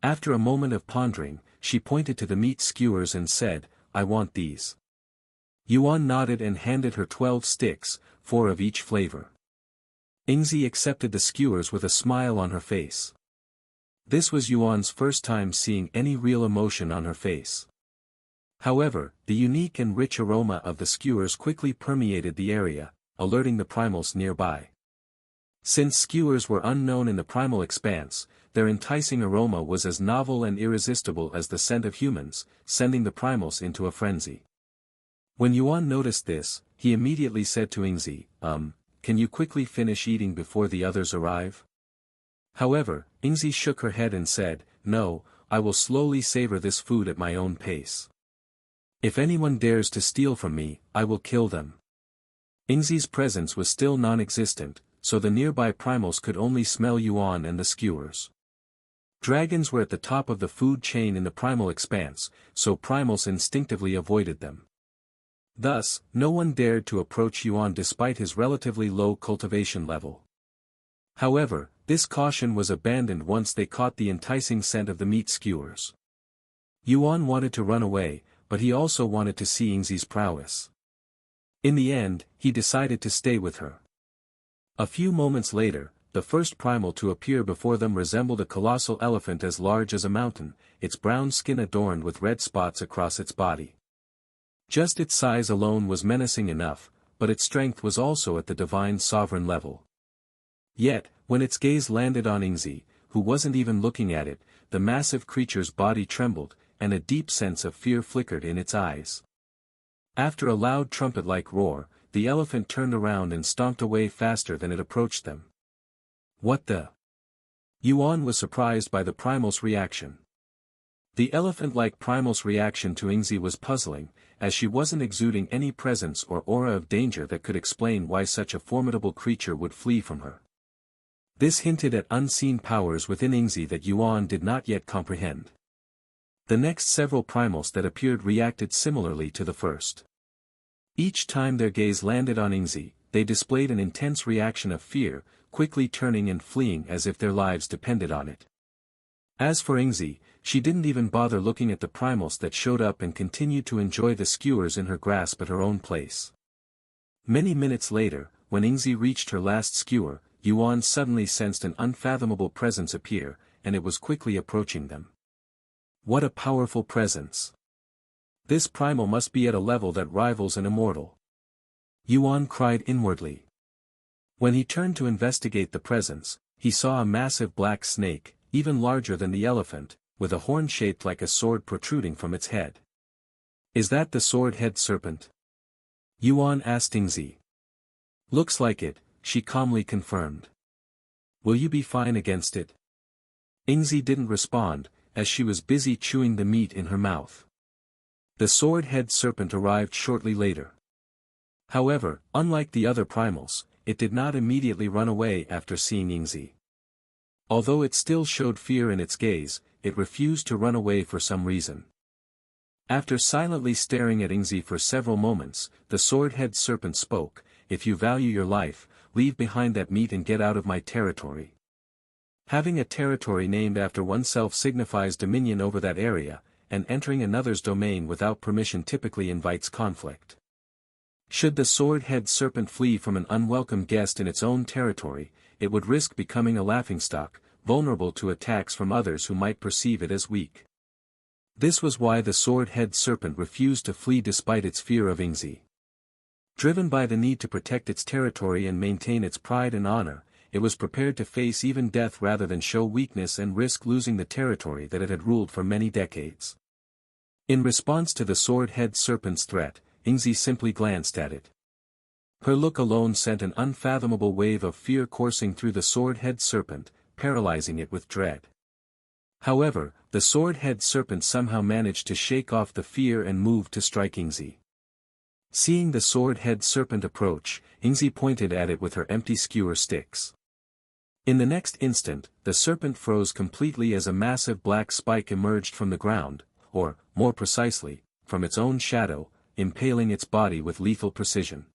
After a moment of pondering, she pointed to the meat skewers and said, I want these. Yuan nodded and handed her 12 sticks, 4 of each flavor. Ingzi accepted the skewers with a smile on her face. This was Yuan's first time seeing any real emotion on her face. However, the unique and rich aroma of the skewers quickly permeated the area, alerting the primals nearby. Since skewers were unknown in the primal expanse, their enticing aroma was as novel and irresistible as the scent of humans, sending the primals into a frenzy. When Yuan noticed this, he immediately said to Ingzi, can you quickly finish eating before the others arrive? However, Ingzi shook her head and said, no, I will slowly savor this food at my own pace. If anyone dares to steal from me, I will kill them. Ingzi's presence was still non-existent, so the nearby primals could only smell Yuan and the skewers. Dragons were at the top of the food chain in the primal expanse, so primals instinctively avoided them. Thus, no one dared to approach Yuan despite his relatively low cultivation level. However, this caution was abandoned once they caught the enticing scent of the meat skewers. Yuan wanted to run away, but he also wanted to see Ingzi's prowess. In the end, he decided to stay with her. A few moments later, the first primal to appear before them resembled a colossal elephant as large as a mountain, its brown skin adorned with red spots across its body. Just its size alone was menacing enough, but its strength was also at the divine sovereign level. Yet, when its gaze landed on Ingzi, who wasn't even looking at it, the massive creature's body trembled, and a deep sense of fear flickered in its eyes. After a loud trumpet-like roar, the elephant turned around and stomped away faster than it approached them. What the? Yuan was surprised by the primal's reaction. The elephant-like primal's reaction to Ingzi was puzzling, as she wasn't exuding any presence or aura of danger that could explain why such a formidable creature would flee from her. This hinted at unseen powers within Ingzi that Yuan did not yet comprehend. The next several primals that appeared reacted similarly to the first. Each time their gaze landed on Ingzi, they displayed an intense reaction of fear, quickly turning and fleeing as if their lives depended on it. As for Ingzi, she didn't even bother looking at the primals that showed up and continued to enjoy the skewers in her grasp at her own place. Many minutes later, when Ingzi reached her last skewer, Yuan suddenly sensed an unfathomable presence appear, and it was quickly approaching them. What a powerful presence! This primal must be at a level that rivals an immortal. Yuan cried inwardly. When he turned to investigate the presence, he saw a massive black snake, even larger than the elephant, with a horn shaped like a sword protruding from its head. Is that the sword-head serpent? Yuan asked Ingzi. Looks like it, she calmly confirmed. Will you be fine against it? Ingzi didn't respond, as she was busy chewing the meat in her mouth. The sword-head serpent arrived shortly later. However, unlike the other primals, it did not immediately run away after seeing Ingzi. Although it still showed fear in its gaze, it refused to run away for some reason. After silently staring at Ingzi for several moments, the sword-head serpent spoke, "If you value your life, leave behind that meat and get out of my territory." Having a territory named after oneself signifies dominion over that area, and entering another's domain without permission typically invites conflict. Should the sword-head serpent flee from an unwelcome guest in its own territory, it would risk becoming a laughingstock, vulnerable to attacks from others who might perceive it as weak. This was why the sword-head serpent refused to flee despite its fear of Ingzi. Driven by the need to protect its territory and maintain its pride and honor, it was prepared to face even death rather than show weakness and risk losing the territory that it had ruled for many decades. In response to the sword-head serpent's threat, Ingzi simply glanced at it. Her look alone sent an unfathomable wave of fear coursing through the sword-head serpent, paralyzing it with dread. However, the sword-head serpent somehow managed to shake off the fear and move to strike Ingzi. Seeing the sword-head serpent approach, Ingzi pointed at it with her empty skewer sticks. In the next instant, the serpent froze completely as a massive black spike emerged from the ground, or, more precisely, from its own shadow, impaling its body with lethal precision.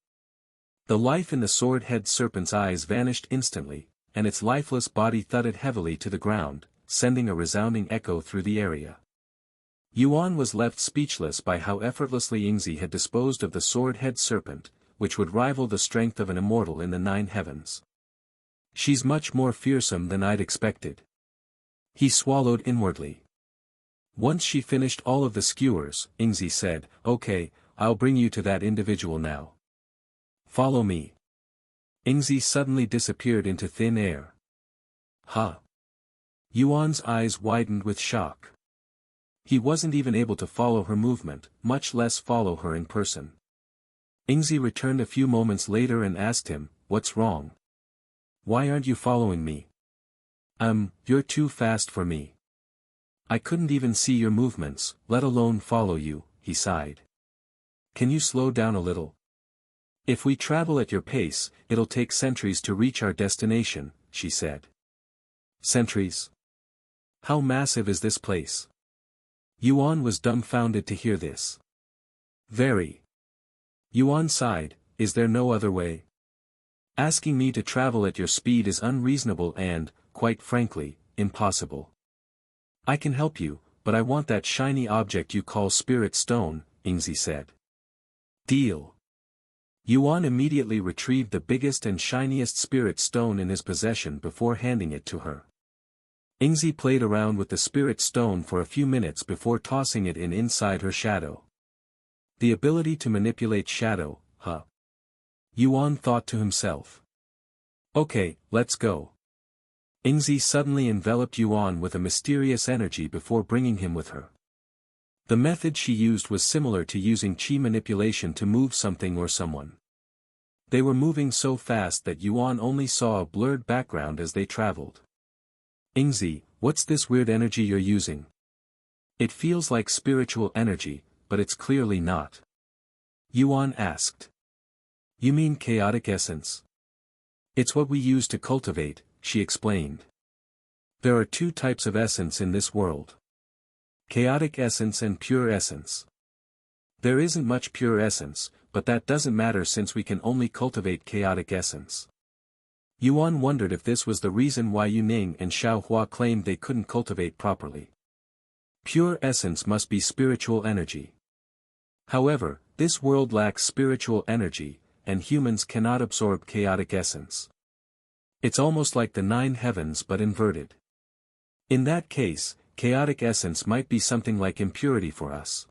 The life in the sword-head serpent's eyes vanished instantly, and its lifeless body thudded heavily to the ground, sending a resounding echo through the area. Yuan was left speechless by how effortlessly Ingzi had disposed of the sword-head serpent, which would rival the strength of an immortal in the 9 heavens. "She's much more fearsome than I'd expected." He swallowed inwardly. Once she finished all of the skewers, Ingzi said, "Okay, I'll bring you to that individual now. Follow me." Ingzi suddenly disappeared into thin air. "Huh?" Yuan's eyes widened with shock. He wasn't even able to follow her movement, much less follow her in person. Ingzi returned a few moments later and asked him, "What's wrong? Why aren't you following me?" You're too fast for me. I couldn't even see your movements, let alone follow you," he sighed. "Can you slow down a little? If we travel at your pace, it'll take centuries to reach our destination," she said. "Centuries? How massive is this place?" Yuan was dumbfounded to hear this. "Very." Yuan sighed, "Is there no other way? Asking me to travel at your speed is unreasonable and, quite frankly, impossible. I can help you, but I want that shiny object you call Spirit Stone," Ingzi said. "Deal." Yuan immediately retrieved the biggest and shiniest Spirit Stone in his possession before handing it to her. Ingzi played around with the Spirit Stone for a few minutes before tossing it inside her shadow. The ability to manipulate shadow, huh? Yuan thought to himself. "Okay, let's go." Ingzi suddenly enveloped Yuan with a mysterious energy before bringing him with her. The method she used was similar to using chi manipulation to move something or someone. They were moving so fast that Yuan only saw a blurred background as they traveled. "Ingzi, what's this weird energy you're using? It feels like spiritual energy, but it's clearly not." Yuan asked. "You mean chaotic essence?" "It's what we use to cultivate," she explained. "There are 2 types of essence in this world. Chaotic essence and pure essence. There isn't much pure essence, but that doesn't matter since we can only cultivate chaotic essence." Yuan wondered if this was the reason why Yuning and Xiaohua claimed they couldn't cultivate properly. Pure essence must be spiritual energy. However, this world lacks spiritual energy, and humans cannot absorb chaotic essence. It's almost like the 9 heavens but inverted. In that case, chaotic essence might be something like impurity for us.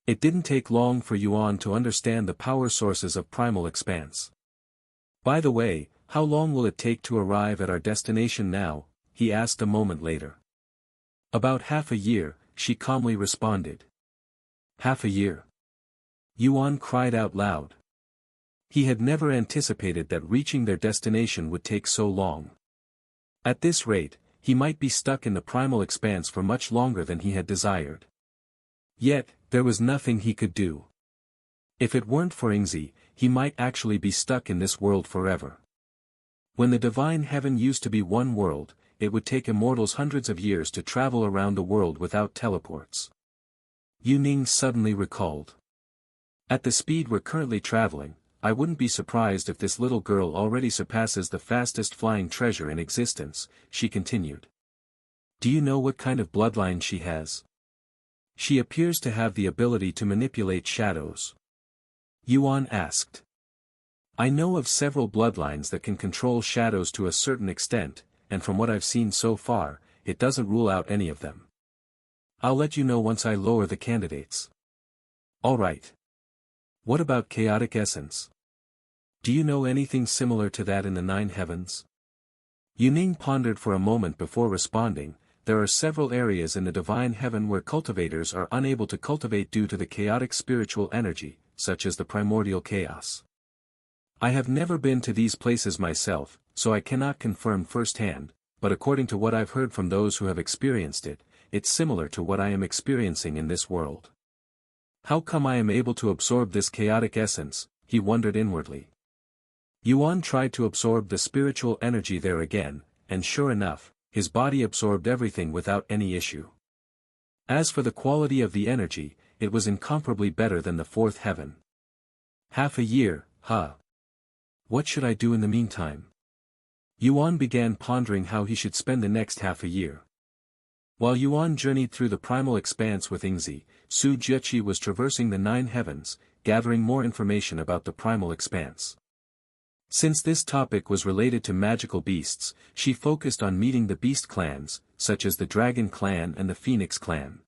It didn't take long for Yuan to understand the power sources of primal expanse. "By the way, how long will it take to arrive at our destination now?" he asked a moment later. "About half a year," she calmly responded. "Half a year?" Yuan cried out loud. He had never anticipated that reaching their destination would take so long. At this rate, he might be stuck in the primal expanse for much longer than he had desired. Yet, there was nothing he could do. If it weren't for Ingzi, he might actually be stuck in this world forever. When the divine heaven used to be one world, it would take immortals hundreds of years to travel around the world without teleports. Yu Ning suddenly recalled. At the speed we're currently traveling, I wouldn't be surprised if this little girl already surpasses the fastest flying treasure in existence, she continued. Do you know what kind of bloodline she has? She appears to have the ability to manipulate shadows. Yuan asked. I know of several bloodlines that can control shadows to a certain extent, and from what I've seen so far, it doesn't rule out any of them. I'll let you know once I lower the candidates. Alright. What about chaotic essence? Do you know anything similar to that in the 9 heavens? Yu Ning pondered for a moment before responding. There are several areas in the divine heaven where cultivators are unable to cultivate due to the chaotic spiritual energy, such as the primordial chaos. I have never been to these places myself, so I cannot confirm firsthand, but according to what I've heard from those who have experienced it, it's similar to what I am experiencing in this world. How come I am able to absorb this chaotic essence, he wondered inwardly. Yuan tried to absorb the spiritual energy there again, and sure enough, his body absorbed everything without any issue. As for the quality of the energy, it was incomparably better than the 4th heaven. Half a year, huh? What should I do in the meantime? Yuan began pondering how he should spend the next half a year. While Yuan journeyed through the primal expanse with Yingzi, Su Jieqi was traversing the 9 heavens, gathering more information about the primal expanse. Since this topic was related to magical beasts, she focused on meeting the beast clans, such as the Dragon Clan and the Phoenix Clan.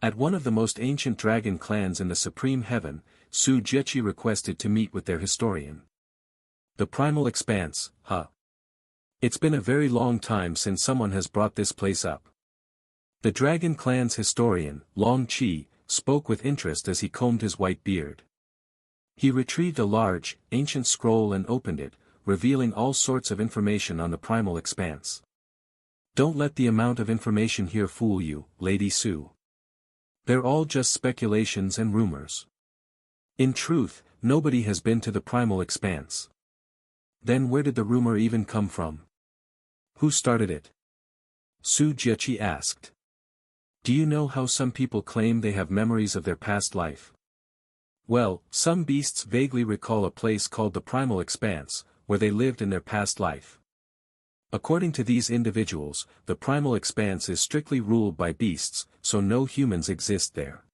At one of the most ancient dragon clans in the Supreme Heaven, Su Jieqi requested to meet with their historian. The primal expanse, huh? It's been a very long time since someone has brought this place up. The Dragon Clan's historian, Long Qi, spoke with interest as he combed his white beard. He retrieved a large, ancient scroll and opened it, revealing all sorts of information on the primal expanse. Don't let the amount of information here fool you, Lady Su. They're all just speculations and rumors. In truth, nobody has been to the primal expanse. Then where did the rumor even come from? Who started it? Su Jieqi asked. Do you know how some people claim they have memories of their past life? Well, some beasts vaguely recall a place called the primal expanse, where they lived in their past life. According to these individuals, the primal expanse is strictly ruled by beasts, so no humans exist there.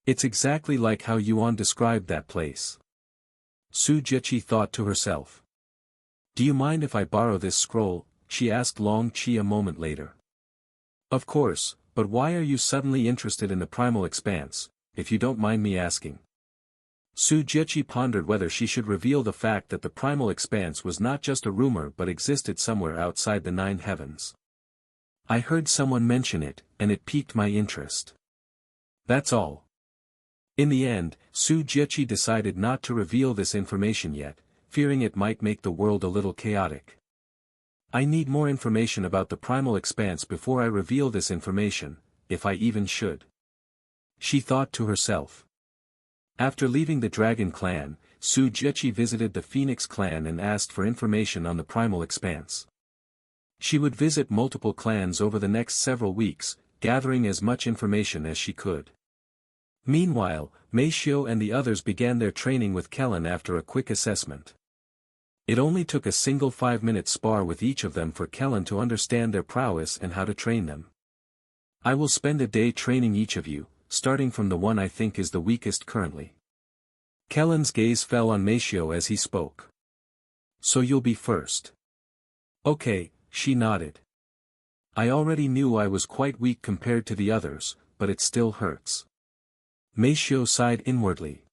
It's exactly like how Yuan described that place. Su Jieqi thought to herself. Do you mind if I borrow this scroll? She asked Long Qi a moment later. Of course, but why are you suddenly interested in the primal expanse, if you don't mind me asking? Su Jieqi pondered whether she should reveal the fact that the primal expanse was not just a rumor but existed somewhere outside the 9 heavens. I heard someone mention it, and it piqued my interest. That's all. In the end, Su Jieqi decided not to reveal this information yet, fearing it might make the world a little chaotic. I need more information about the primal expanse before I reveal this information, if I even should. She thought to herself. After leaving the Dragon Clan, Su Jieqi visited the Phoenix Clan and asked for information on the primal expanse. She would visit multiple clans over the next several weeks, gathering as much information as she could. Meanwhile, Mei Xiu and the others began their training with Kellen after a quick assessment. It only took a single 5-minute spar with each of them for Kellen to understand their prowess and how to train them. I will spend a day training each of you, starting from the one I think is the weakest currently. Kellen's gaze fell on Mei Xiu as he spoke. So you'll be first. Okay, she nodded. I already knew I was quite weak compared to the others, but it still hurts. Mei Xiu sighed inwardly.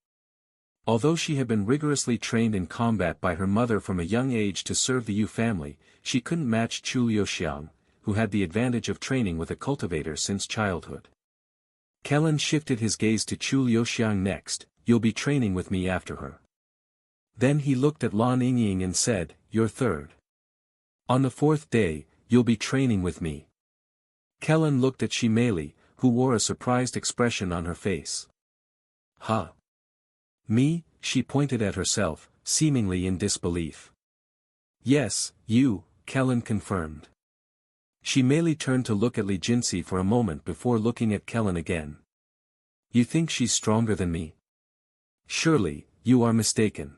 Although she had been rigorously trained in combat by her mother from a young age to serve the Yu family, she couldn't match Chu Liuxiang, who had the advantage of training with a cultivator since childhood. Kellen shifted his gaze to Chu Liuxiang next. You'll be training with me after her. Then he looked at Lan Yingying and said, you're third. On the 4th day, you'll be training with me. Kellen looked at Shi Meili, who wore a surprised expression on her face. Huh? Me? She pointed at herself, seemingly in disbelief. Yes, you, Kellen confirmed. Shi Meili turned to look at Li Jinsi for a moment before looking at Kellen again. You think she's stronger than me? Surely, you are mistaken.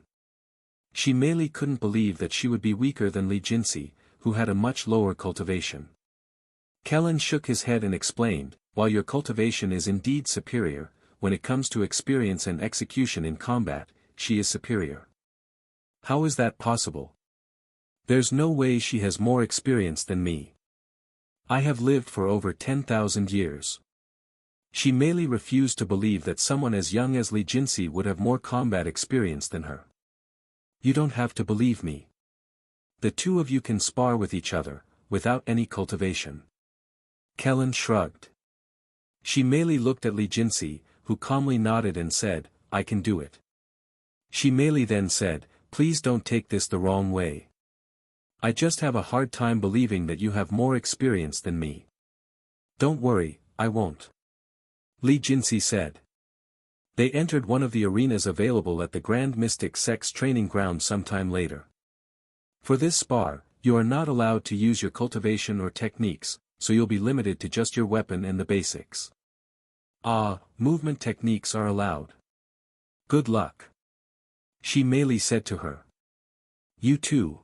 Shi Meili couldn't believe that she would be weaker than Li Jinsi, who had a much lower cultivation. Kellen shook his head and explained, while your cultivation is indeed superior, when it comes to experience and execution in combat, she is superior. How is that possible? There's no way she has more experience than me. I have lived for over 10,000 years. Shi Meili refused to believe that someone as young as Li Jinsi would have more combat experience than her. You don't have to believe me. The two of you can spar with each other, without any cultivation. Kellen shrugged. Shi Meili looked at Li Jinsi, who calmly nodded and said, I can do it. Shi Meili then said, please don't take this the wrong way. I just have a hard time believing that you have more experience than me. Don't worry, I won't. Li Jinsi said. They entered one of the arenas available at the Grand Mystic Sect's training ground sometime later. For this spar, you are not allowed to use your cultivation or techniques, so you'll be limited to just your weapon and the basics. Movement techniques are allowed. Good luck. Shi Meili said to her. You too.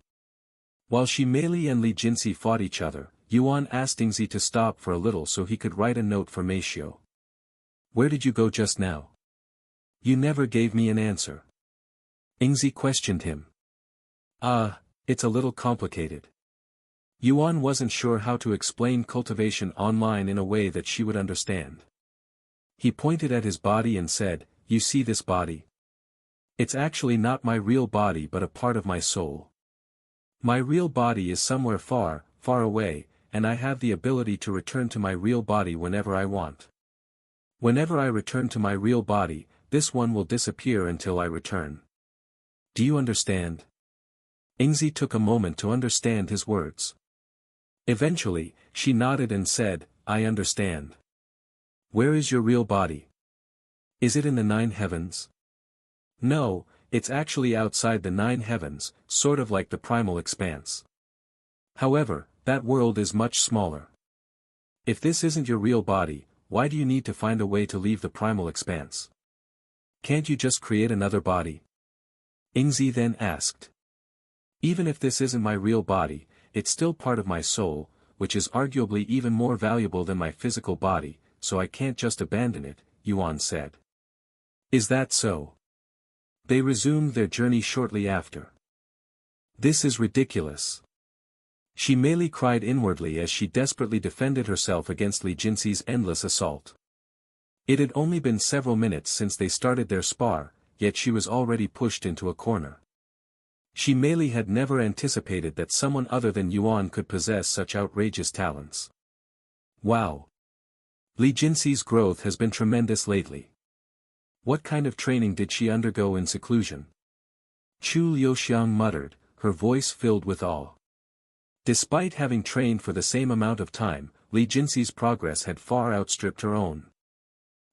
While Shi Meili and Li Jinsi fought each other, Yuan asked Ingzi to stop for a little so he could write a note for Meishio. Where did you go just now? You never gave me an answer. Ingzi questioned him. It's a little complicated. Yuan wasn't sure how to explain Cultivation Online in a way that she would understand. He pointed at his body and said, you see this body? It's actually not my real body but a part of my soul. My real body is somewhere far, far away, and I have the ability to return to my real body whenever I want. Whenever I return to my real body, this one will disappear until I return. Do you understand? Ingzi took a moment to understand his words. Eventually, she nodded and said, I understand. Where is your real body? Is it in the 9 heavens? No, it's actually outside the 9 heavens, sort of like the primal expanse. However, that world is much smaller. If this isn't your real body, why do you need to find a way to leave the primal expanse? Can't you just create another body? Ingzi then asked. Even if this isn't my real body, it's still part of my soul, which is arguably even more valuable than my physical body, so I can't just abandon it, Yuan said. Is that so? They resumed their journey shortly after. This is ridiculous. Shi Meili cried inwardly as she desperately defended herself against Li Jinsi's endless assault. It had only been several minutes since they started their spar, yet she was already pushed into a corner. Shi Meili had never anticipated that someone other than Yuan could possess such outrageous talents. Wow! Li Jinsi's growth has been tremendous lately. What kind of training did she undergo in seclusion? Chu Liuxiang muttered, her voice filled with awe. Despite having trained for the same amount of time, Li Jinsi's progress had far outstripped her own.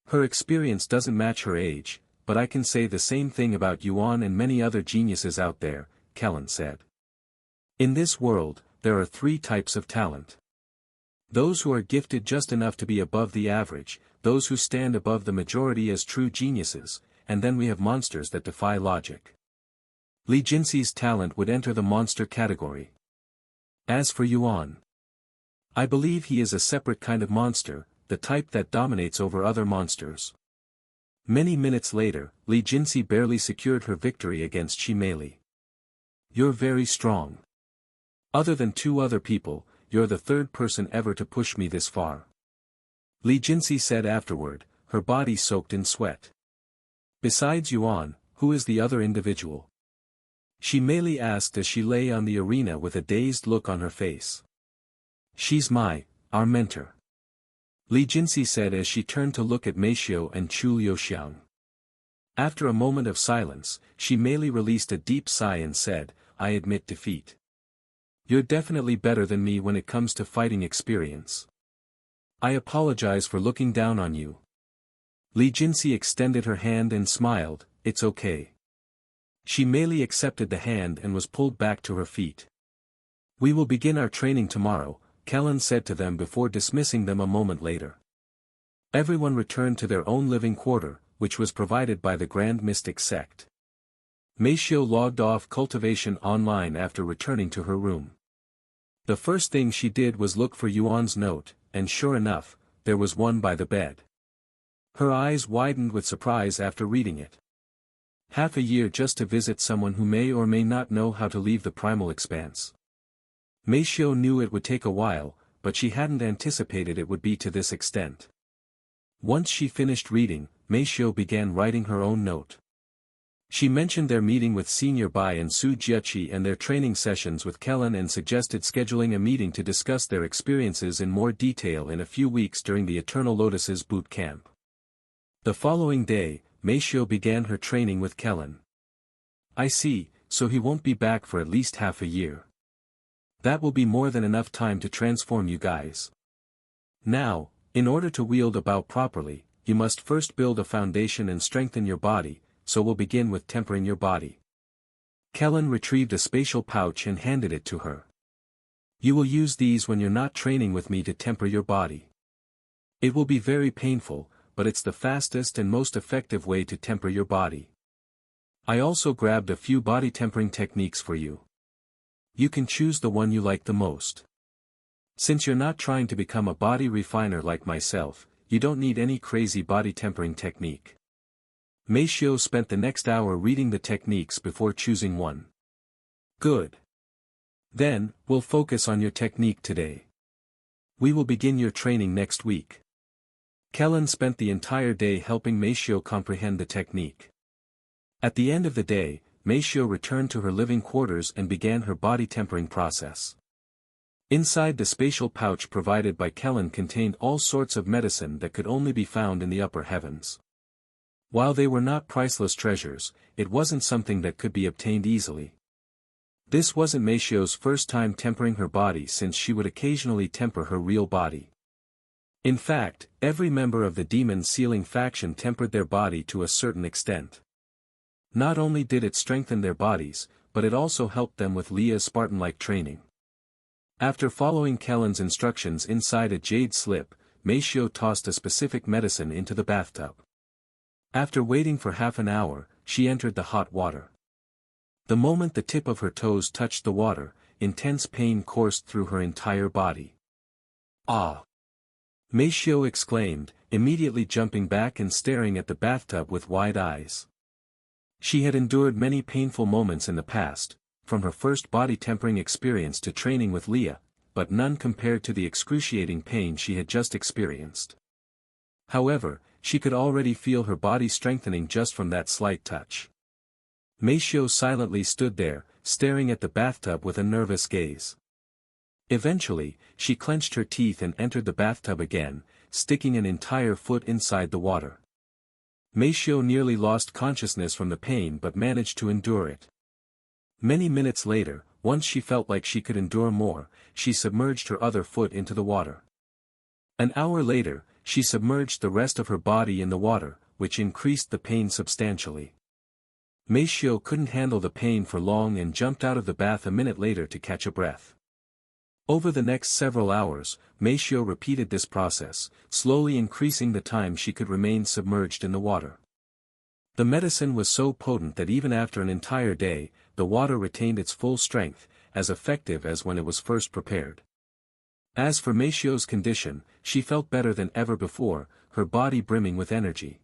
Her experience doesn't match her age, but I can say the same thing about Yuan and many other geniuses out there, Kellen said. In this world, there are 3 types of talent. Those who are gifted just enough to be above the average, those who stand above the majority as true geniuses, and then we have monsters that defy logic. Li Jinsi's talent would enter the monster category. As for Yuan, I believe he is a separate kind of monster, the type that dominates over other monsters. Many minutes later, Li Jinsi barely secured her victory against Shi Meili. You're very strong. Other than 2 other people, you're the 3rd person ever to push me this far. Li Jinsi said afterward, her body soaked in sweat. Besides Yuan, who is the other individual? Shi Meili asked as she lay on the arena with a dazed look on her face. She's our mentor. Li Jinsi said as she turned to look at Meishio and Chu Liuxiang. After a moment of silence, Shi Meili released a deep sigh and said, I admit defeat. You're definitely better than me when it comes to fighting experience. I apologize for looking down on you. Li Jinsi extended her hand and smiled, it's okay. Shi Meili accepted the hand and was pulled back to her feet. We will begin our training tomorrow, Kellen said to them before dismissing them a moment later. Everyone returned to their own living quarter, which was provided by the Grand Mystic sect. Meishio logged off Cultivation Online after returning to her room. The first thing she did was look for Yuan's note, and sure enough, there was one by the bed. Her eyes widened with surprise after reading it. Half a year just to visit someone who may or may not know how to leave the primal expanse. Meishio knew it would take a while, but she hadn't anticipated it would be to this extent. Once she finished reading, Meishio began writing her own note. She mentioned their meeting with Senior Bai and Su Jiachi and their training sessions with Kellen and suggested scheduling a meeting to discuss their experiences in more detail in a few weeks during the Eternal Lotuses boot camp. The following day, Meishio began her training with Kellen. I see, so he won't be back for at least half a year. That will be more than enough time to transform you guys. Now, in order to wield a bow properly, you must first build a foundation and strengthen your body, so we'll begin with tempering your body. Kellen retrieved a spatial pouch and handed it to her. You will use these when you're not training with me to temper your body. It will be very painful, but it's the fastest and most effective way to temper your body. I also grabbed a few body tempering techniques for you. You can choose the one you like the most. Since you're not trying to become a body refiner like myself, you don't need any crazy body tempering technique. Meishio spent the next hour reading the techniques before choosing one. Good. Then, we'll focus on your technique today. We will begin your training next week. Kellen spent the entire day helping Meishio comprehend the technique. At the end of the day, Meishio returned to her living quarters and began her body tempering process. Inside the spatial pouch provided by Kellen contained all sorts of medicine that could only be found in the upper heavens. While they were not priceless treasures, it wasn't something that could be obtained easily. This wasn't Meishio's first time tempering her body since she would occasionally temper her real body. In fact, every member of the Demon Sealing faction tempered their body to a certain extent. Not only did it strengthen their bodies, but it also helped them with Leah's Spartan-like training. After following Kellen's instructions inside a jade slip, Meishio tossed a specific medicine into the bathtub. After waiting for half an hour, she entered the hot water. The moment the tip of her toes touched the water, intense pain coursed through her entire body. Ah! Meishio exclaimed, immediately jumping back and staring at the bathtub with wide eyes. She had endured many painful moments in the past, from her first body tempering experience to training with Leah, but none compared to the excruciating pain she had just experienced. However, she could already feel her body strengthening just from that slight touch. Meishio silently stood there, staring at the bathtub with a nervous gaze. Eventually, she clenched her teeth and entered the bathtub again, sticking an entire foot inside the water. Meishio nearly lost consciousness from the pain but managed to endure it. Many minutes later, once she felt like she could endure more, she submerged her other foot into the water. An hour later, she submerged the rest of her body in the water, which increased the pain substantially. Meishio couldn't handle the pain for long and jumped out of the bath a minute later to catch a breath. Over the next several hours, Meishio repeated this process, slowly increasing the time she could remain submerged in the water. The medicine was so potent that even after an entire day, the water retained its full strength, as effective as when it was first prepared. As for Meishio's condition, she felt better than ever before, her body brimming with energy.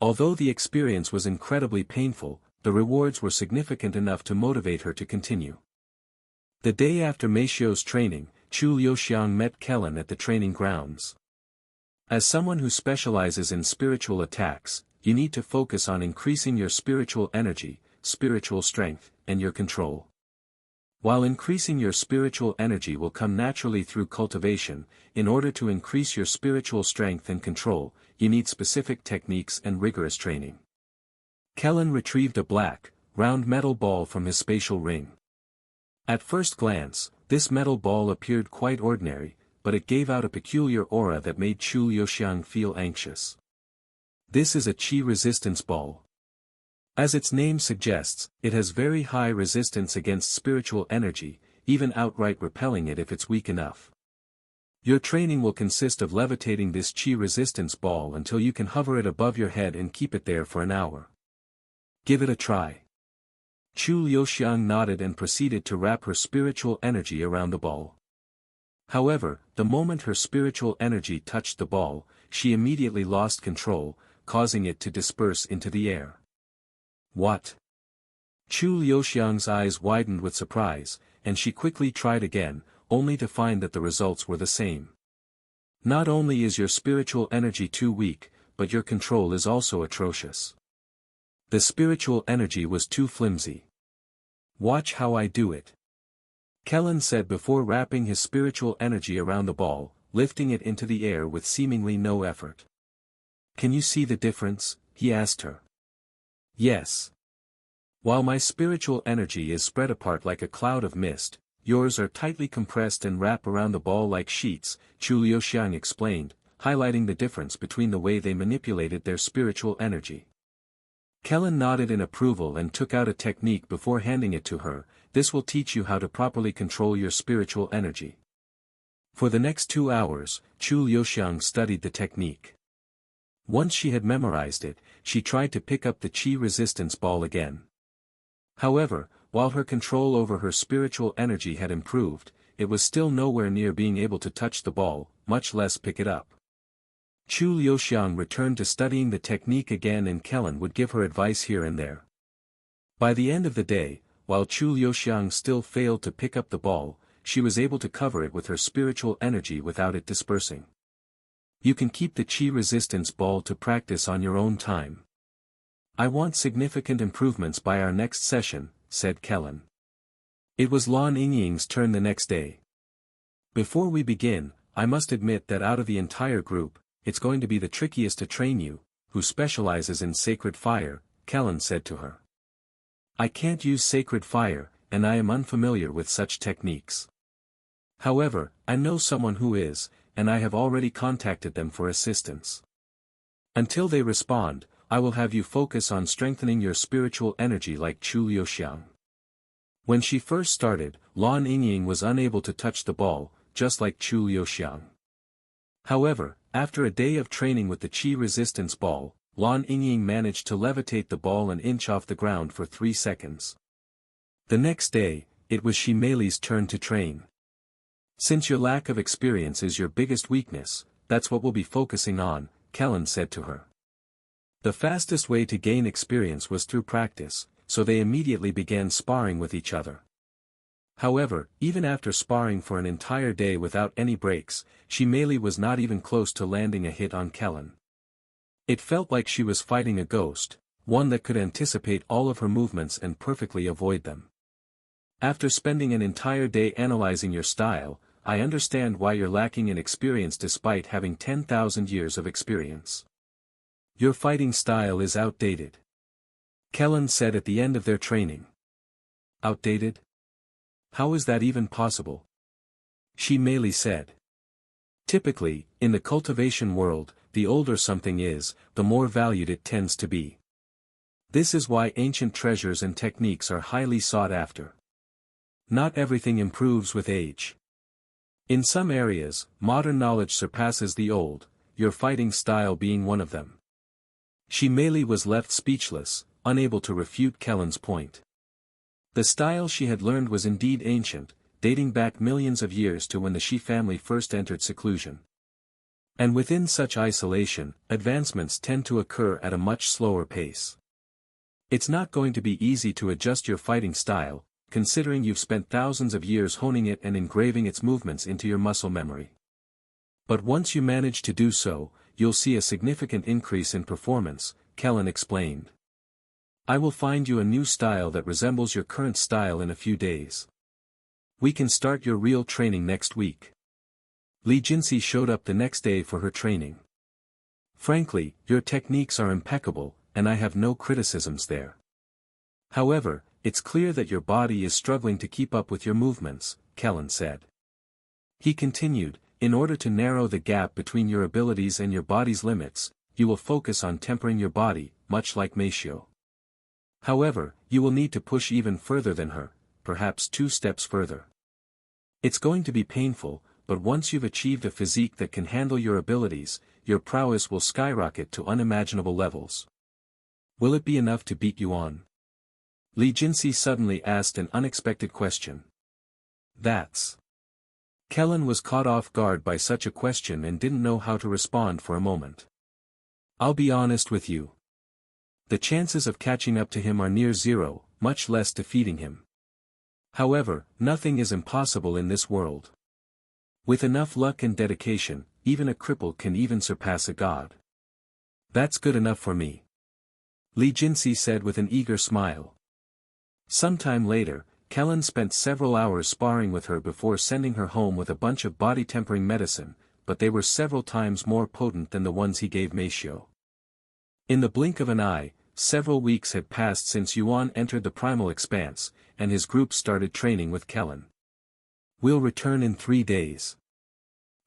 Although the experience was incredibly painful, the rewards were significant enough to motivate her to continue. The day after Meishio's training, Chu Liuxiang met Kellen at the training grounds. As someone who specializes in spiritual attacks, you need to focus on increasing your spiritual energy, spiritual strength, and your control. While increasing your spiritual energy will come naturally through cultivation, in order to increase your spiritual strength and control, you need specific techniques and rigorous training. Kellen retrieved a black, round metal ball from his spatial ring. At first glance, this metal ball appeared quite ordinary, but it gave out a peculiar aura that made Chu Liuxiang feel anxious. This is a qi resistance ball. As its name suggests, it has very high resistance against spiritual energy, even outright repelling it if it's weak enough. Your training will consist of levitating this chi resistance ball until you can hover it above your head and keep it there for an hour. Give it a try. Chu Liuxiang nodded and proceeded to wrap her spiritual energy around the ball. However, the moment her spiritual energy touched the ball, she immediately lost control, causing it to disperse into the air. What? Chu Liuxiang's eyes widened with surprise, and she quickly tried again, only to find that the results were the same. Not only is your spiritual energy too weak, but your control is also atrocious. The spiritual energy was too flimsy. Watch how I do it. Kellen said before wrapping his spiritual energy around the ball, lifting it into the air with seemingly no effort. Can you see the difference? He asked her. Yes. While my spiritual energy is spread apart like a cloud of mist, yours are tightly compressed and wrap around the ball like sheets, Chu Liuxiang explained, highlighting the difference between the way they manipulated their spiritual energy. Kellen nodded in approval and took out a technique before handing it to her. This will teach you how to properly control your spiritual energy. For the next 2 hours, Chu Liuxiang studied the technique. Once she had memorized it, she tried to pick up the chi resistance ball again. However, while her control over her spiritual energy had improved, it was still nowhere near being able to touch the ball, much less pick it up. Chu Liuxiang returned to studying the technique again, and Kellen would give her advice here and there. By the end of the day, while Chu Liuxiang still failed to pick up the ball, she was able to cover it with her spiritual energy without it dispersing. You can keep the chi resistance ball to practice on your own time. I want significant improvements by our next session, said Kellen. It was Lan Yingying's turn the next day. Before we begin, I must admit that out of the entire group, it's going to be the trickiest to train you, who specializes in sacred fire, Kellen said to her. I can't use sacred fire, and I am unfamiliar with such techniques. However, I know someone who is, and I have already contacted them for assistance. Until they respond, I will have you focus on strengthening your spiritual energy like Chu Liuxiang. When she first started, Lan Yingying was unable to touch the ball, just like Chu Liuxiang. However, after a day of training with the chi resistance ball, Lan Yingying managed to levitate the ball an inch off the ground for 3 seconds. The next day, it was Shi Mei's turn to train. Since your lack of experience is your biggest weakness, that's what we'll be focusing on, Kellen said to her. The fastest way to gain experience was through practice, so they immediately began sparring with each other. However, even after sparring for an entire day without any breaks, Shi Mei was not even close to landing a hit on Kellen. It felt like she was fighting a ghost, one that could anticipate all of her movements and perfectly avoid them. After spending an entire day analyzing your style, I understand why you're lacking in experience despite having 10,000 years of experience. Your fighting style is outdated. Kellen said at the end of their training. Outdated? How is that even possible? Shi Mei said. Typically, in the cultivation world, the older something is, the more valued it tends to be. This is why ancient treasures and techniques are highly sought after. Not everything improves with age. In some areas, modern knowledge surpasses the old, your fighting style being one of them. Shi Mei was left speechless, unable to refute Kellen's point. The style she had learned was indeed ancient, dating back millions of years to when the Shi family first entered seclusion. And within such isolation, advancements tend to occur at a much slower pace. It's not going to be easy to adjust your fighting style, considering you've spent thousands of years honing it and engraving its movements into your muscle memory. But once you manage to do so, you'll see a significant increase in performance, Kellen explained. I will find you a new style that resembles your current style in a few days. We can start your real training next week. Li Jinxi showed up the next day for her training. Frankly, your techniques are impeccable, and I have no criticisms there. However, it's clear that your body is struggling to keep up with your movements, Kellen said. He continued, in order to narrow the gap between your abilities and your body's limits, you will focus on tempering your body, much like Meishio. However, you will need to push even further than her, perhaps 2 steps further. It's going to be painful, but once you've achieved a physique that can handle your abilities, your prowess will skyrocket to unimaginable levels. Will it be enough to beat Yuan? Li Jinsi suddenly asked an unexpected question. That's. Kellen was caught off guard by such a question and didn't know how to respond for a moment. I'll be honest with you. The chances of catching up to him are near zero, much less defeating him. However, nothing is impossible in this world. With enough luck and dedication, even a cripple can even surpass a god. That's good enough for me. Li Jinsi said with an eager smile. Sometime later, Kellen spent several hours sparring with her before sending her home with a bunch of body-tempering medicine, but they were several times more potent than the ones he gave Meishio. In the blink of an eye, several weeks had passed since Yuan entered the primal expanse, and his group started training with Kellen. We'll return in 3 days.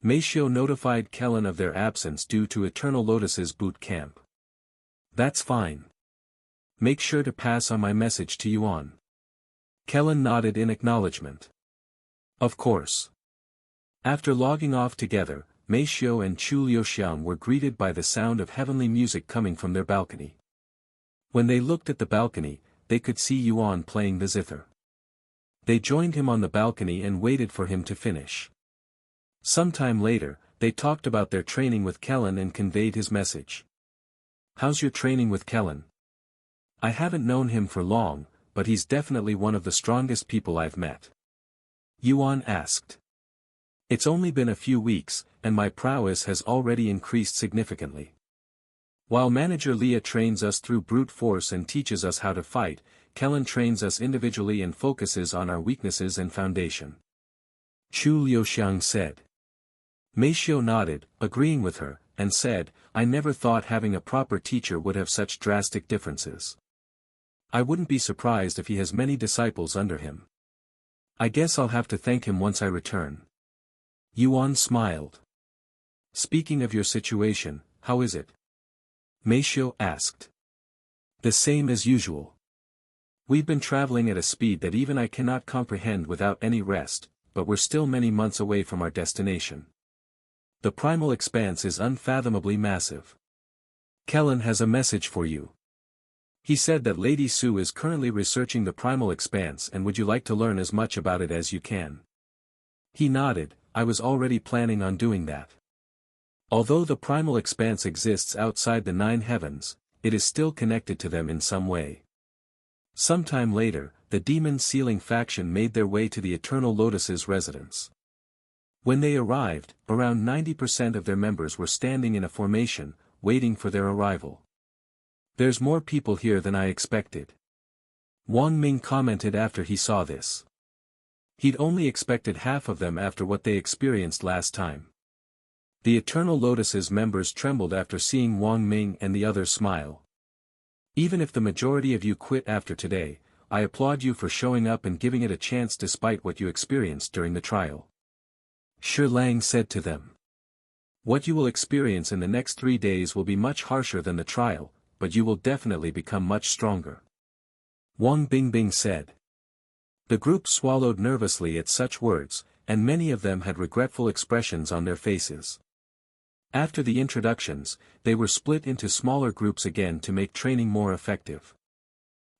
Meishio notified Kellen of their absence due to Eternal Lotus's boot camp. That's fine. Make sure to pass on my message to Yuan. Kellen nodded in acknowledgement. Of course. After logging off together, Meishio and Chu Liuxiang were greeted by the sound of heavenly music coming from their balcony. When they looked at the balcony, they could see Yuan playing the zither. They joined him on the balcony and waited for him to finish. Sometime later, they talked about their training with Kellen and conveyed his message. How's your training with Kellen? I haven't known him for long, but he's definitely one of the strongest people I've met. Yuan asked. It's only been a few weeks, and my prowess has already increased significantly. While Manager Leah trains us through brute force and teaches us how to fight, Kellen trains us individually and focuses on our weaknesses and foundation. Chu Liuxiang said. Meishio nodded, agreeing with her, and said, I never thought having a proper teacher would have such drastic differences. I wouldn't be surprised if he has many disciples under him. I guess I'll have to thank him once I return. Yuan smiled. Speaking of your situation, how is it? Meishio asked. The same as usual. We've been traveling at a speed that even I cannot comprehend without any rest, but we're still many months away from our destination. The primal expanse is unfathomably massive. Kellen has a message for you. He said that Lady Su is currently researching the primal expanse and would you like to learn as much about it as you can. He nodded. I was already planning on doing that. Although the primal expanse exists outside the 9 heavens, it is still connected to them in some way. Sometime later, the demon sealing faction made their way to the Eternal Lotus's residence. When they arrived, around 90% of their members were standing in a formation, waiting for their arrival. There's more people here than I expected. Wang Ming commented after he saw this. He'd only expected half of them after what they experienced last time. The Eternal Lotus's members trembled after seeing Wang Ming and the others smile. Even if the majority of you quit after today, I applaud you for showing up and giving it a chance despite what you experienced during the trial. Shi Lang said to them. What you will experience in the next 3 days will be much harsher than the trial, but you will definitely become much stronger. Wang Bingbing said. The group swallowed nervously at such words, and many of them had regretful expressions on their faces. After the introductions, they were split into smaller groups again to make training more effective.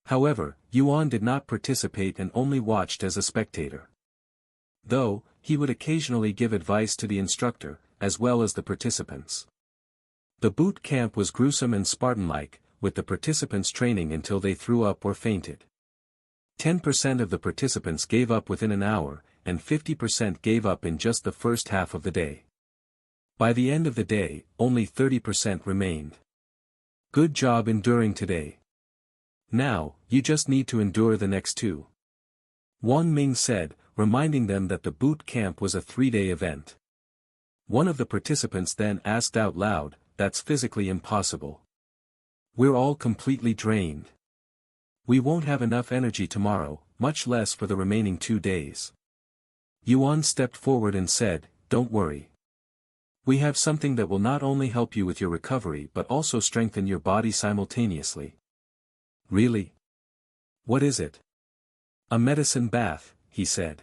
However, Yuan did not participate and only watched as a spectator. Though, he would occasionally give advice to the instructor, as well as the participants. The boot camp was gruesome and Spartan-like, with the participants training until they threw up or fainted. 10% of the participants gave up within an hour, and 50% gave up in just the first half of the day. By the end of the day, only 30% remained. Good job enduring today. Now, you just need to endure the next 2. Wang Ming said, reminding them that the boot camp was a 3-day event. One of the participants then asked out loud, that's physically impossible. We're all completely drained. We won't have enough energy tomorrow, much less for the remaining 2 days. Yuan stepped forward and said, don't worry. We have something that will not only help you with your recovery but also strengthen your body simultaneously. Really? What is it? A medicine bath, he said.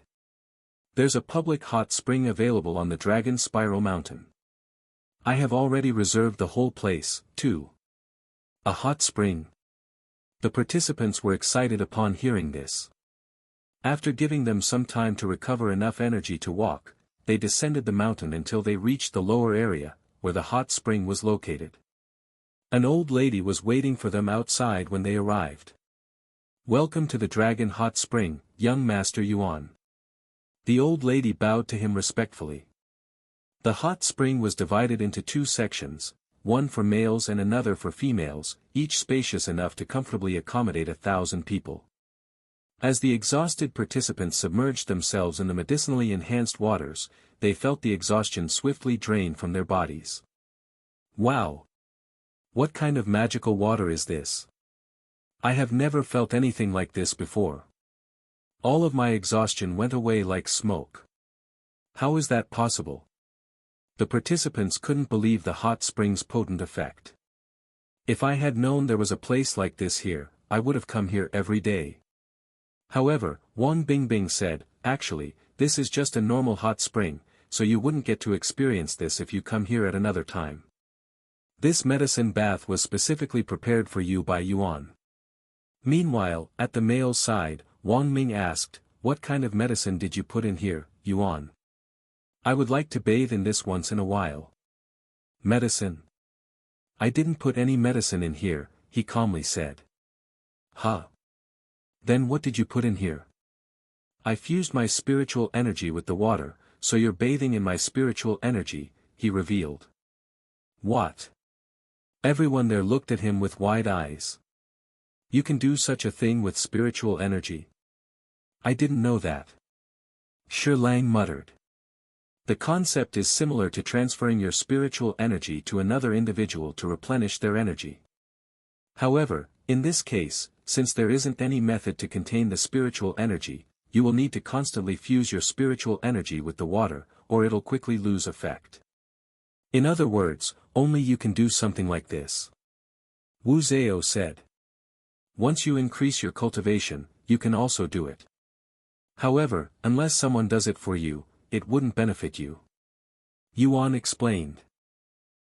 There's a public hot spring available on the Dragon Spiral Mountain. I have already reserved the whole place, too. A hot spring. The participants were excited upon hearing this. After giving them some time to recover enough energy to walk, they descended the mountain until they reached the lower area, where the hot spring was located. An old lady was waiting for them outside when they arrived. "Welcome to the Dragon Hot Spring, young Master Yuan." The old lady bowed to him respectfully. The hot spring was divided into two sections, one for males and another for females, each spacious enough to comfortably accommodate 1,000 people. As the exhausted participants submerged themselves in the medicinally enhanced waters, they felt the exhaustion swiftly drain from their bodies. Wow! What kind of magical water is this? I have never felt anything like this before. All of my exhaustion went away like smoke. How is that possible? The participants couldn't believe the hot spring's potent effect. If I had known there was a place like this here, I would have come here every day. However, Wang Bingbing said, "Actually, this is just a normal hot spring, so you wouldn't get to experience this if you come here at another time. This medicine bath was specifically prepared for you by Yuan." Meanwhile, at the male's side, Wang Ming asked, "What kind of medicine did you put in here, Yuan? I would like to bathe in this once in a while." "Medicine? I didn't put any medicine in here," he calmly said. "Huh? Then what did you put in here?" "I fused my spiritual energy with the water, so you're bathing in my spiritual energy," he revealed. "What?" Everyone there looked at him with wide eyes. "You can do such a thing with spiritual energy? I didn't know that." Shi Lang muttered. "The concept is similar to transferring your spiritual energy to another individual to replenish their energy. However, in this case, since there isn't any method to contain the spiritual energy, you will need to constantly fuse your spiritual energy with the water, or it'll quickly lose effect. In other words, only you can do something like this," Wu Zhao said. "Once you increase your cultivation, you can also do it. However, unless someone does it for you, it wouldn't benefit you," Yuan explained.